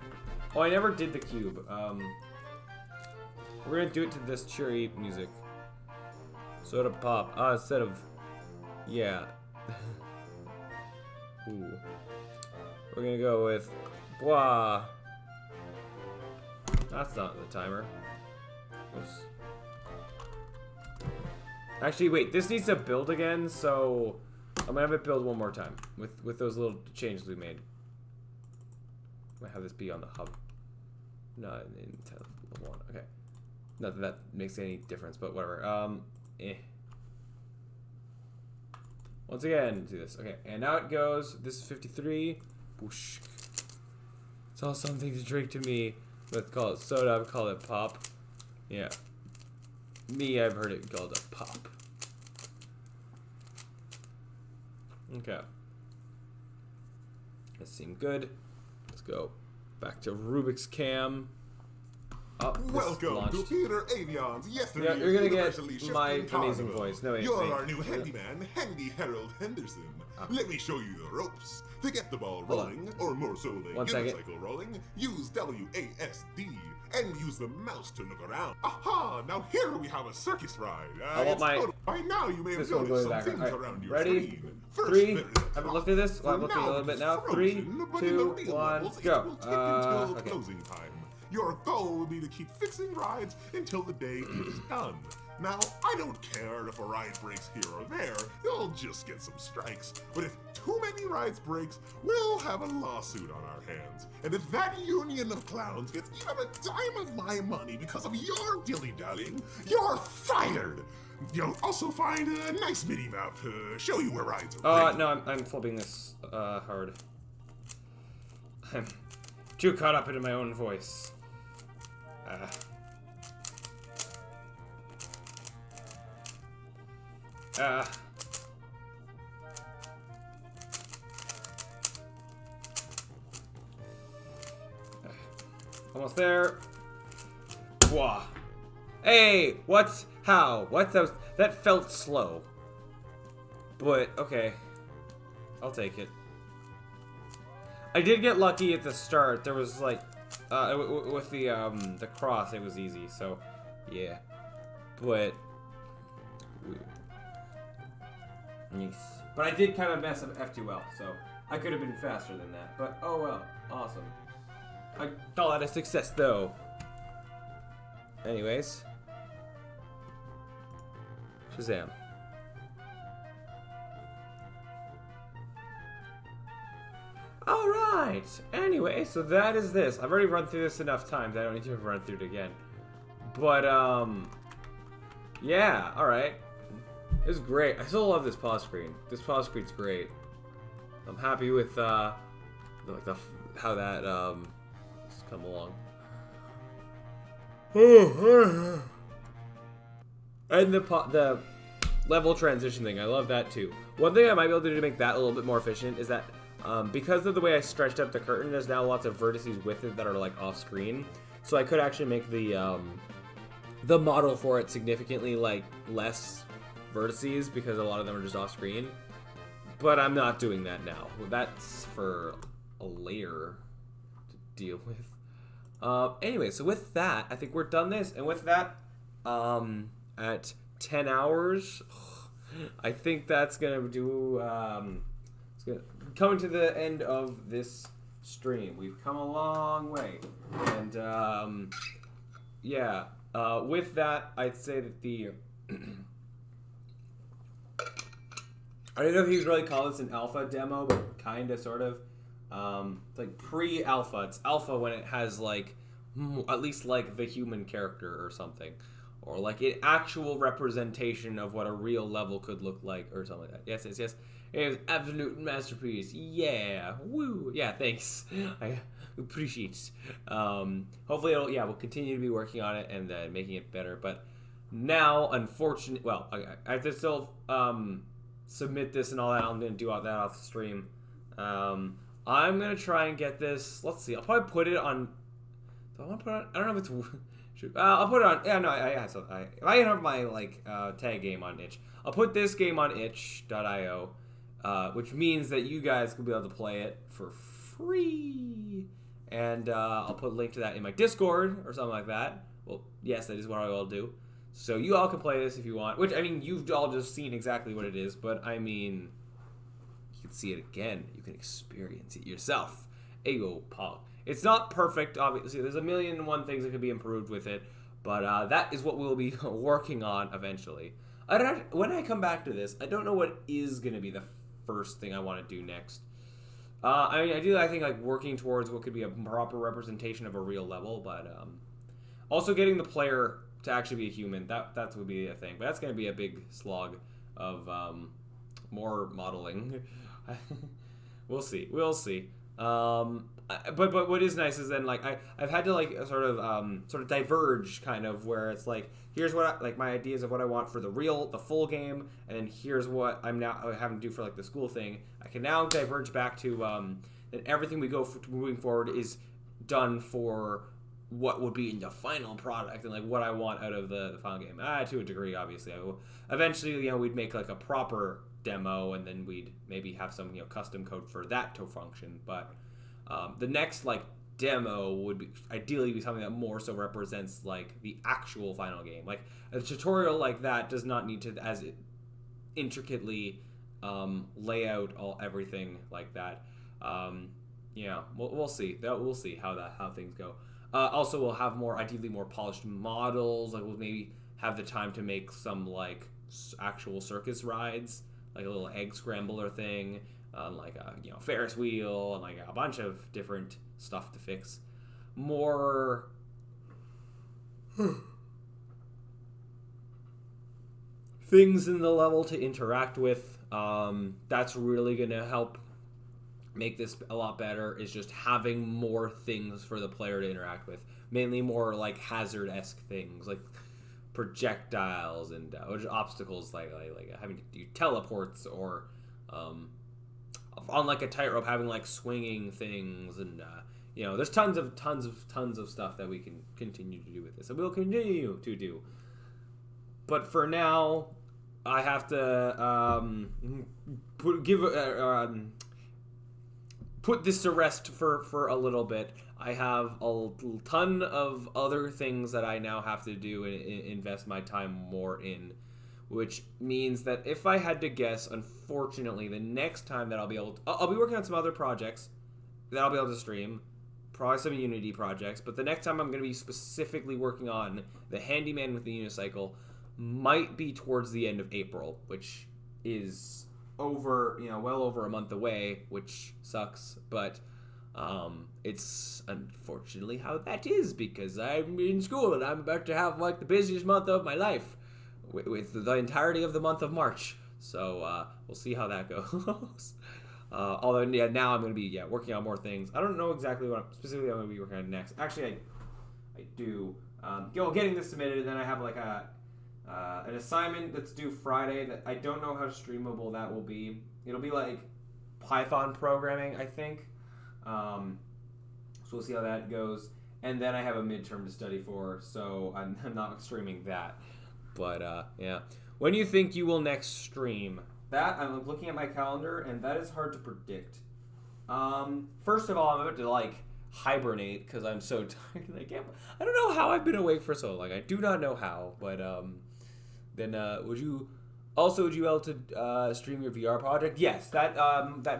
Oh, I never did the cube. We're gonna do it to this cheery music. Soda pop. Instead of, yeah. Ooh. We're gonna go with, blah. That's not the timer. Oops. Actually, wait, this needs to build again, so I'm gonna have it build one more time with those little changes we made. I might have this be on the hub. Not in level 1. Okay. Not that that makes any difference, but whatever. Once again, do this. Okay, and now it goes. This is 53. Whoosh. It's all something to drink to me. Let's call it soda. I've called it pop. Yeah. Me, I've heard it called a pop. Okay. That seemed good. Let's go back to Rubik's Cam. Oh, Welcome to Peter Avion's yesterday. Yeah, you're gonna get universally my shifting amazing carnival. voice. No, wait, You're wait. our new handyman, Handy Harold Henderson. Let me show you the ropes. To get the ball Hold rolling, or more so the One second. unicycle rolling, use WASD and use the mouse to look around. Aha! Now here we have a circus ride. I want my- By now you may have This one noticed going some back. things Alright, around your ready? screen. First, 3. there is the Haven't clock. looked at this. Well, I'm For looking a now, little bit it's now. frozen, 3, but in the 2, real 1, levels, it go. will tick until Okay. closing time. Your goal will be to keep fixing rides until the day is done. Now, I don't care if a ride breaks here or there, you'll just get some strikes. But if too many rides breaks, we'll have a lawsuit on our hands. And if that union of clowns gets even a dime of my money because of your dilly-dallying, you're fired! You'll also find a nice mini-map to show you where rides are breaking. No, I'm flipping this hard. I'm too caught up into my own voice. Almost there. Wah. Hey, what's how? What's that? That felt slow. But okay, I'll take it. I did get lucky at the start. There was like, with the cross, it was easy. So, yeah. But, nice. But I did kind of mess up F2L, so I could have been faster than that. But oh well, awesome. I call that a success, though. Anyways, Shazam. Alright, anyway, so that is this. I've already run through this enough times, I don't need to run through it again. But, yeah, alright. This is great. I still love this pause screen. This pause screen's great. I'm happy with, how that, has come along. And the level transition thing, I love that too. One thing I might be able to do to make that a little bit more efficient is that because of the way I stretched out the curtain, there's now lots of vertices with it that are like off screen. So I could actually make the model for it significantly like less vertices because a lot of them are just off screen. But I'm not doing that now. That's for a layer to deal with. Anyway, so with that, I think we're done this. And with that, at 10 hours, I think that's going to do, it's gonna, coming to the end of this stream. We've come a long way. And, yeah, with that, I'd say that the, I don't know if you could really call this an alpha demo, but kind of, sort of. It's like pre-alpha. It's alpha when it has like at least like the human character or something, or like an actual representation of what a real level could look like or something like that. Yes, yes, yes. It was absolute masterpiece. Yeah, woo. Yeah, thanks. I appreciate it. Hopefully, we'll continue to be working on it and making it better. But now, unfortunately, well, I have to still submit this and all that. I'm gonna do all that off the stream. I'm gonna try and get this. Let's see. I'll probably put it on. Do I want to put it on? I don't know if it's. I'll put it on. Yeah, no. If I have my like tag game on itch, I'll put this game on itch.io, which means that you guys will be able to play it for free. And I'll put a link to that in my Discord or something like that. Well, yes, that is what I will do. So you all can play this if you want. Which I mean, you've all just seen exactly what it is, but I mean. You can see it again. You can experience it yourself. Ayo, Paul. It's not perfect, obviously. There's a million and one things that could be improved with it, but that is what we'll be working on eventually. When I come back to this, I don't know what is going to be the first thing I want to do next. I mean, I think like working towards what could be a proper representation of a real level, but also getting the player to actually be a human. That would be a thing, but that's going to be a big slog of more modeling. We'll see. We'll see. But what is nice is then like I've had to like sort of diverge kind of where it's like here's what like my ideas of what I want for the full game, and then here's what I'm now having to do for like the school thing. I can now diverge back to that everything we go for moving forward is done for what would be in the final product and like what I want out of the final game. To a degree, obviously. Eventually, we'd make like a proper demo, and then we'd maybe have some custom code for that to function. But the next like demo would be ideally be something that more so represents like the actual final game. Like a tutorial like that does not need to as intricately lay out everything like that. We'll see. We'll see how things go. Also, we'll have ideally more polished models. Like we'll maybe have the time to make some like actual circus rides, like a little egg scrambler thing, like a Ferris wheel, and like a bunch of different stuff to fix. More things in the level to interact with. That's really gonna help make this a lot better, is just having more things for the player to interact with. Mainly more like hazard-esque things, like projectiles and obstacles, like having to do teleports, or on like a tightrope having like swinging things, and there's tons of stuff that we can continue to do with this, and we'll continue to do. But for now, I have to put this to rest for a little bit. I have a ton of other things that I now have to do and invest my time more in, which means that if I had to guess, unfortunately, the next time that I'll be working on some other projects that I'll be able to stream, probably some Unity projects, but the next time I'm going to be specifically working on the Handyman with the Unicycle might be towards the end of April, which is well over a month away, which sucks, but it's unfortunately how that is, because I'm in school and I'm about to have like the busiest month of my life with the entirety of the month of March. So we'll see how that goes. Although now I'm going to be working on more things. I don't know exactly what specifically I'm going to be working on next. Actually, I do. Getting this submitted, and then I have like an assignment that's due Friday that I don't know how streamable that will be. It'll be like Python programming, I think. So we'll see how that goes. And then I have a midterm to study for, so I'm not streaming that. But when do you think you will next stream? That, I'm looking at my calendar, and that is hard to predict. First of all, I'm about to like hibernate because I'm so tired. I don't know how I've been awake for so long. I do not know how, but then would you be able to stream your VR project? Yes, that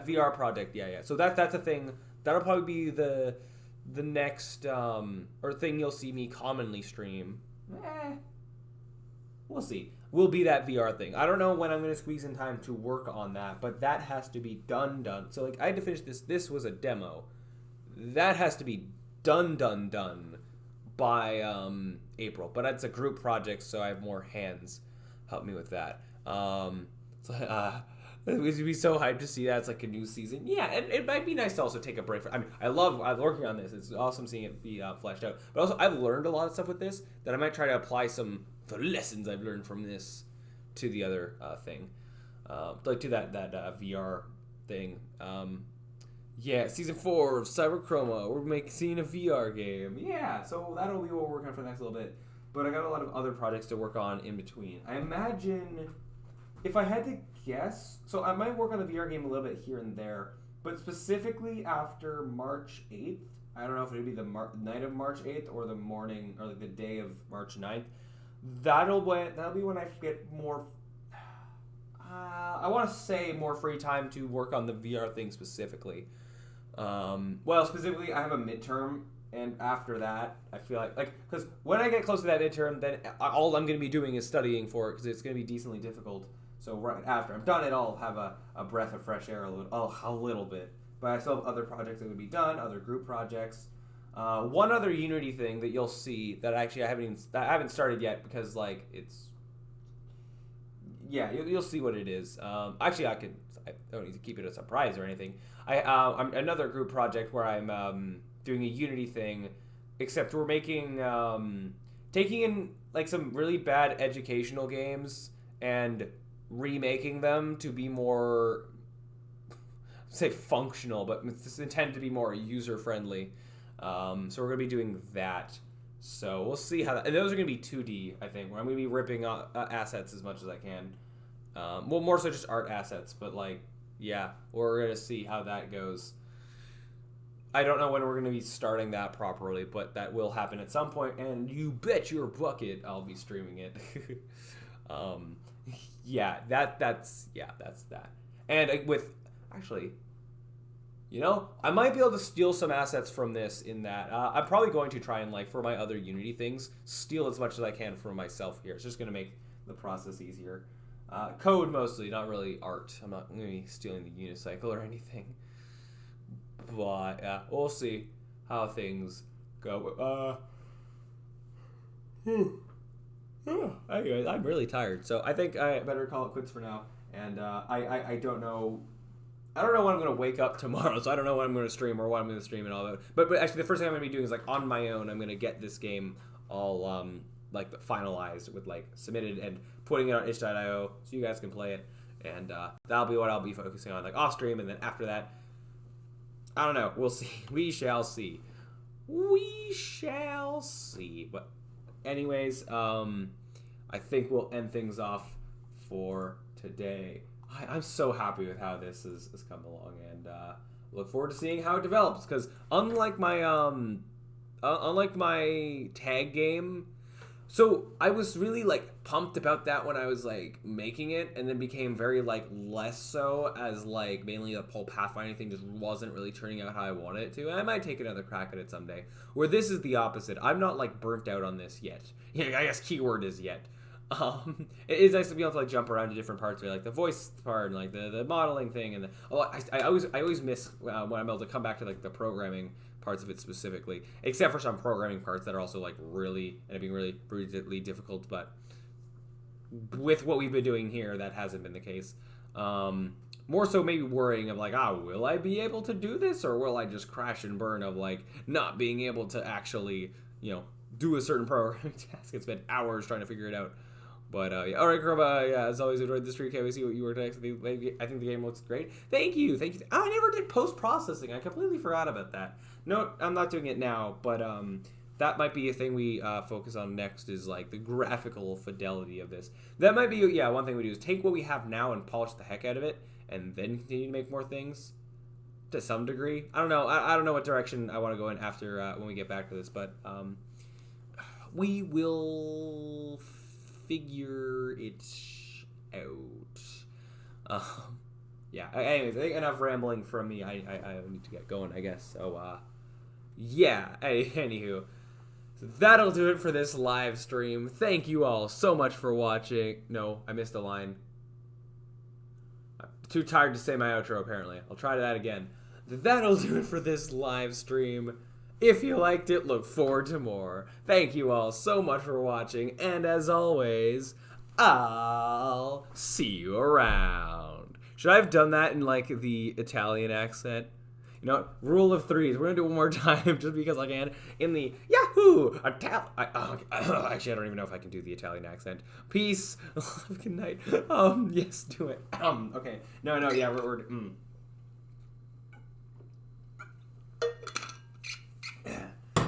VR project. Yeah. So that's a thing. That'll probably be the next or thing you'll see me commonly stream. We'll see. Will be that VR thing. I don't know when I'm going to squeeze in time to work on that, but that has to be done. So like I had to finish this. This was a demo. That has to be done by April. But it's a group project, so I have more hands help me with that. It would be so hyped to see that it's like a new season. Yeah, and it might be nice to also take a break. I'm working on this. It's awesome seeing it be fleshed out. But also, I've learned a lot of stuff with this that I might try to apply some of the lessons I've learned from this to the other thing, like to that VR thing. Season 4 of Cyberchroma. We're seeing a VR game. Yeah, so that'll be what we're working on for the next little bit. But I got a lot of other projects to work on in between. I imagine, if I had to guess, so I might work on the VR game a little bit here and there, but specifically after March 8th, I don't know if it would be the night of March 8th or the morning, or like the day of March 9th, that'll be when I get more, I want to say more free time to work on the VR thing specifically. Specifically, I have a midterm, and after that, I feel like because when I get close to that midterm, then all I'm going to be doing is studying for it, because it's going to be decently difficult. So right after I'm done it, I'll have a breath of fresh air a little bit. But I still have other projects that would be done, other group projects. One other Unity thing that you'll see that actually I haven't started yet, because like yeah, you'll see what it is. Actually, I don't need to keep it a surprise or anything. I'm another group project where I'm doing a Unity thing, except we're making taking in like some really bad educational games and remaking them to be more, say, functional, but it's intended to be more user friendly. So we're gonna be doing that. So we'll see how that. And those are gonna be 2D, I think. Where I'm gonna be ripping assets as much as I can. Well, more so just art assets, but like, yeah, we're gonna see how that goes. I don't know when we're gonna be starting that properly, but that will happen at some point, and you bet your bucket I'll be streaming it. Yeah, that's that. And with actually, you know, I might be able to steal some assets from this in that. I'm probably going to try and, like, for my other Unity things, steal as much as I can from myself here. It's just going to make the process easier. Code mostly, not really art. I'm not going to be stealing the Unicycle or anything. But we'll see how things go. Anyways, I'm really tired, so I think I better call it quits for now. And I don't know. I don't know when I'm going to wake up tomorrow, so I don't know when I'm going to stream or what I'm going to stream and all that. But actually, the first thing I'm going to be doing is, like, on my own, I'm going to get this game all, like, finalized with, like, submitted and putting it on itch.io so you guys can play it. And that'll be what I'll be focusing on, like, off stream. And then after that, I don't know. We'll see. We shall see. We shall see. But anyways, I think we'll end things off for today. I'm so happy with how this has come along, and look forward to seeing how it develops. Because unlike my tag game, so I was really, like, pumped about that when I was, like, making it, and then became very, like, less so as, like, mainly the whole pathfinding thing just wasn't really turning out how I wanted it to. And I might take another crack at it someday. Where this is the opposite. I'm not, like, burnt out on this yet. Yeah, I guess keyword is yet. It is nice to be able to, like, jump around to different parts, like the voice part and, like, the modeling thing, and I always miss when I'm able to come back to, like, the programming parts of it specifically, except for some programming parts that are also, like, really being really brutally difficult. But with what we've been doing here, that hasn't been the case. More so maybe worrying of, like, will I be able to do this, or will I just crash and burn of, like, not being able to actually, you know, do a certain programming task and spend hours trying to figure it out. But, yeah. All right, Kroba, yeah, as always, enjoyed the stream. Can't wait to see what you worked next. I think the game looks great. Thank you. Oh, I never did post-processing. I completely forgot about that. No, I'm not doing it now, but that might be a thing we focus on next, is, like, the graphical fidelity of this. That might be, yeah, one thing we do is take what we have now and polish the heck out of it, and then continue to make more things, to some degree. I don't know. I don't know what direction I want to go in after when we get back to this, but we will figure it out. Yeah. Anyways, I think enough rambling from me. I need to get going, I guess. So, yeah. Anywho, so that'll do it for this live stream. Thank you all so much for watching. No, I missed a line. I'm too tired to say my outro, apparently. I'll try that again. That'll do it for this live stream. If you liked it, look forward to more. Thank you all so much for watching, and as always, I'll see you around. Should I have done that in, like, the Italian accent? You know, rule of threes. We're gonna do it one more time just because I can. In the Yahoo! Actually, I don't even know if I can do the Italian accent. Peace. Good night. Yes, do it. Okay. No, yeah, we're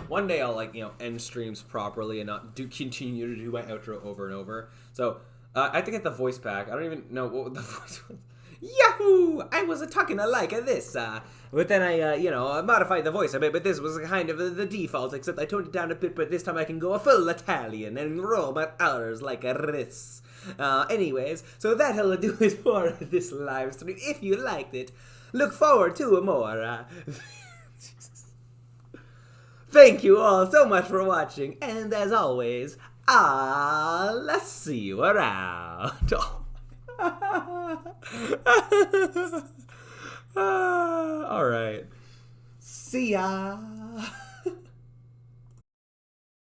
One day I'll, like, you know, end streams properly and not continue to do my outro over and over. So, I have to get the voice back. I don't even know what the voice was. Yahoo! I was talking like this, but then I, you know, modified the voice a bit, but this was kind of the default, except I toned it down a bit, but this time I can go a full Italian and roll my R's like this. Anyways, so that'll do it for this live stream. If you liked it, look forward to more, Thank you all so much for watching, and as always, I'll see you around. All right. See ya.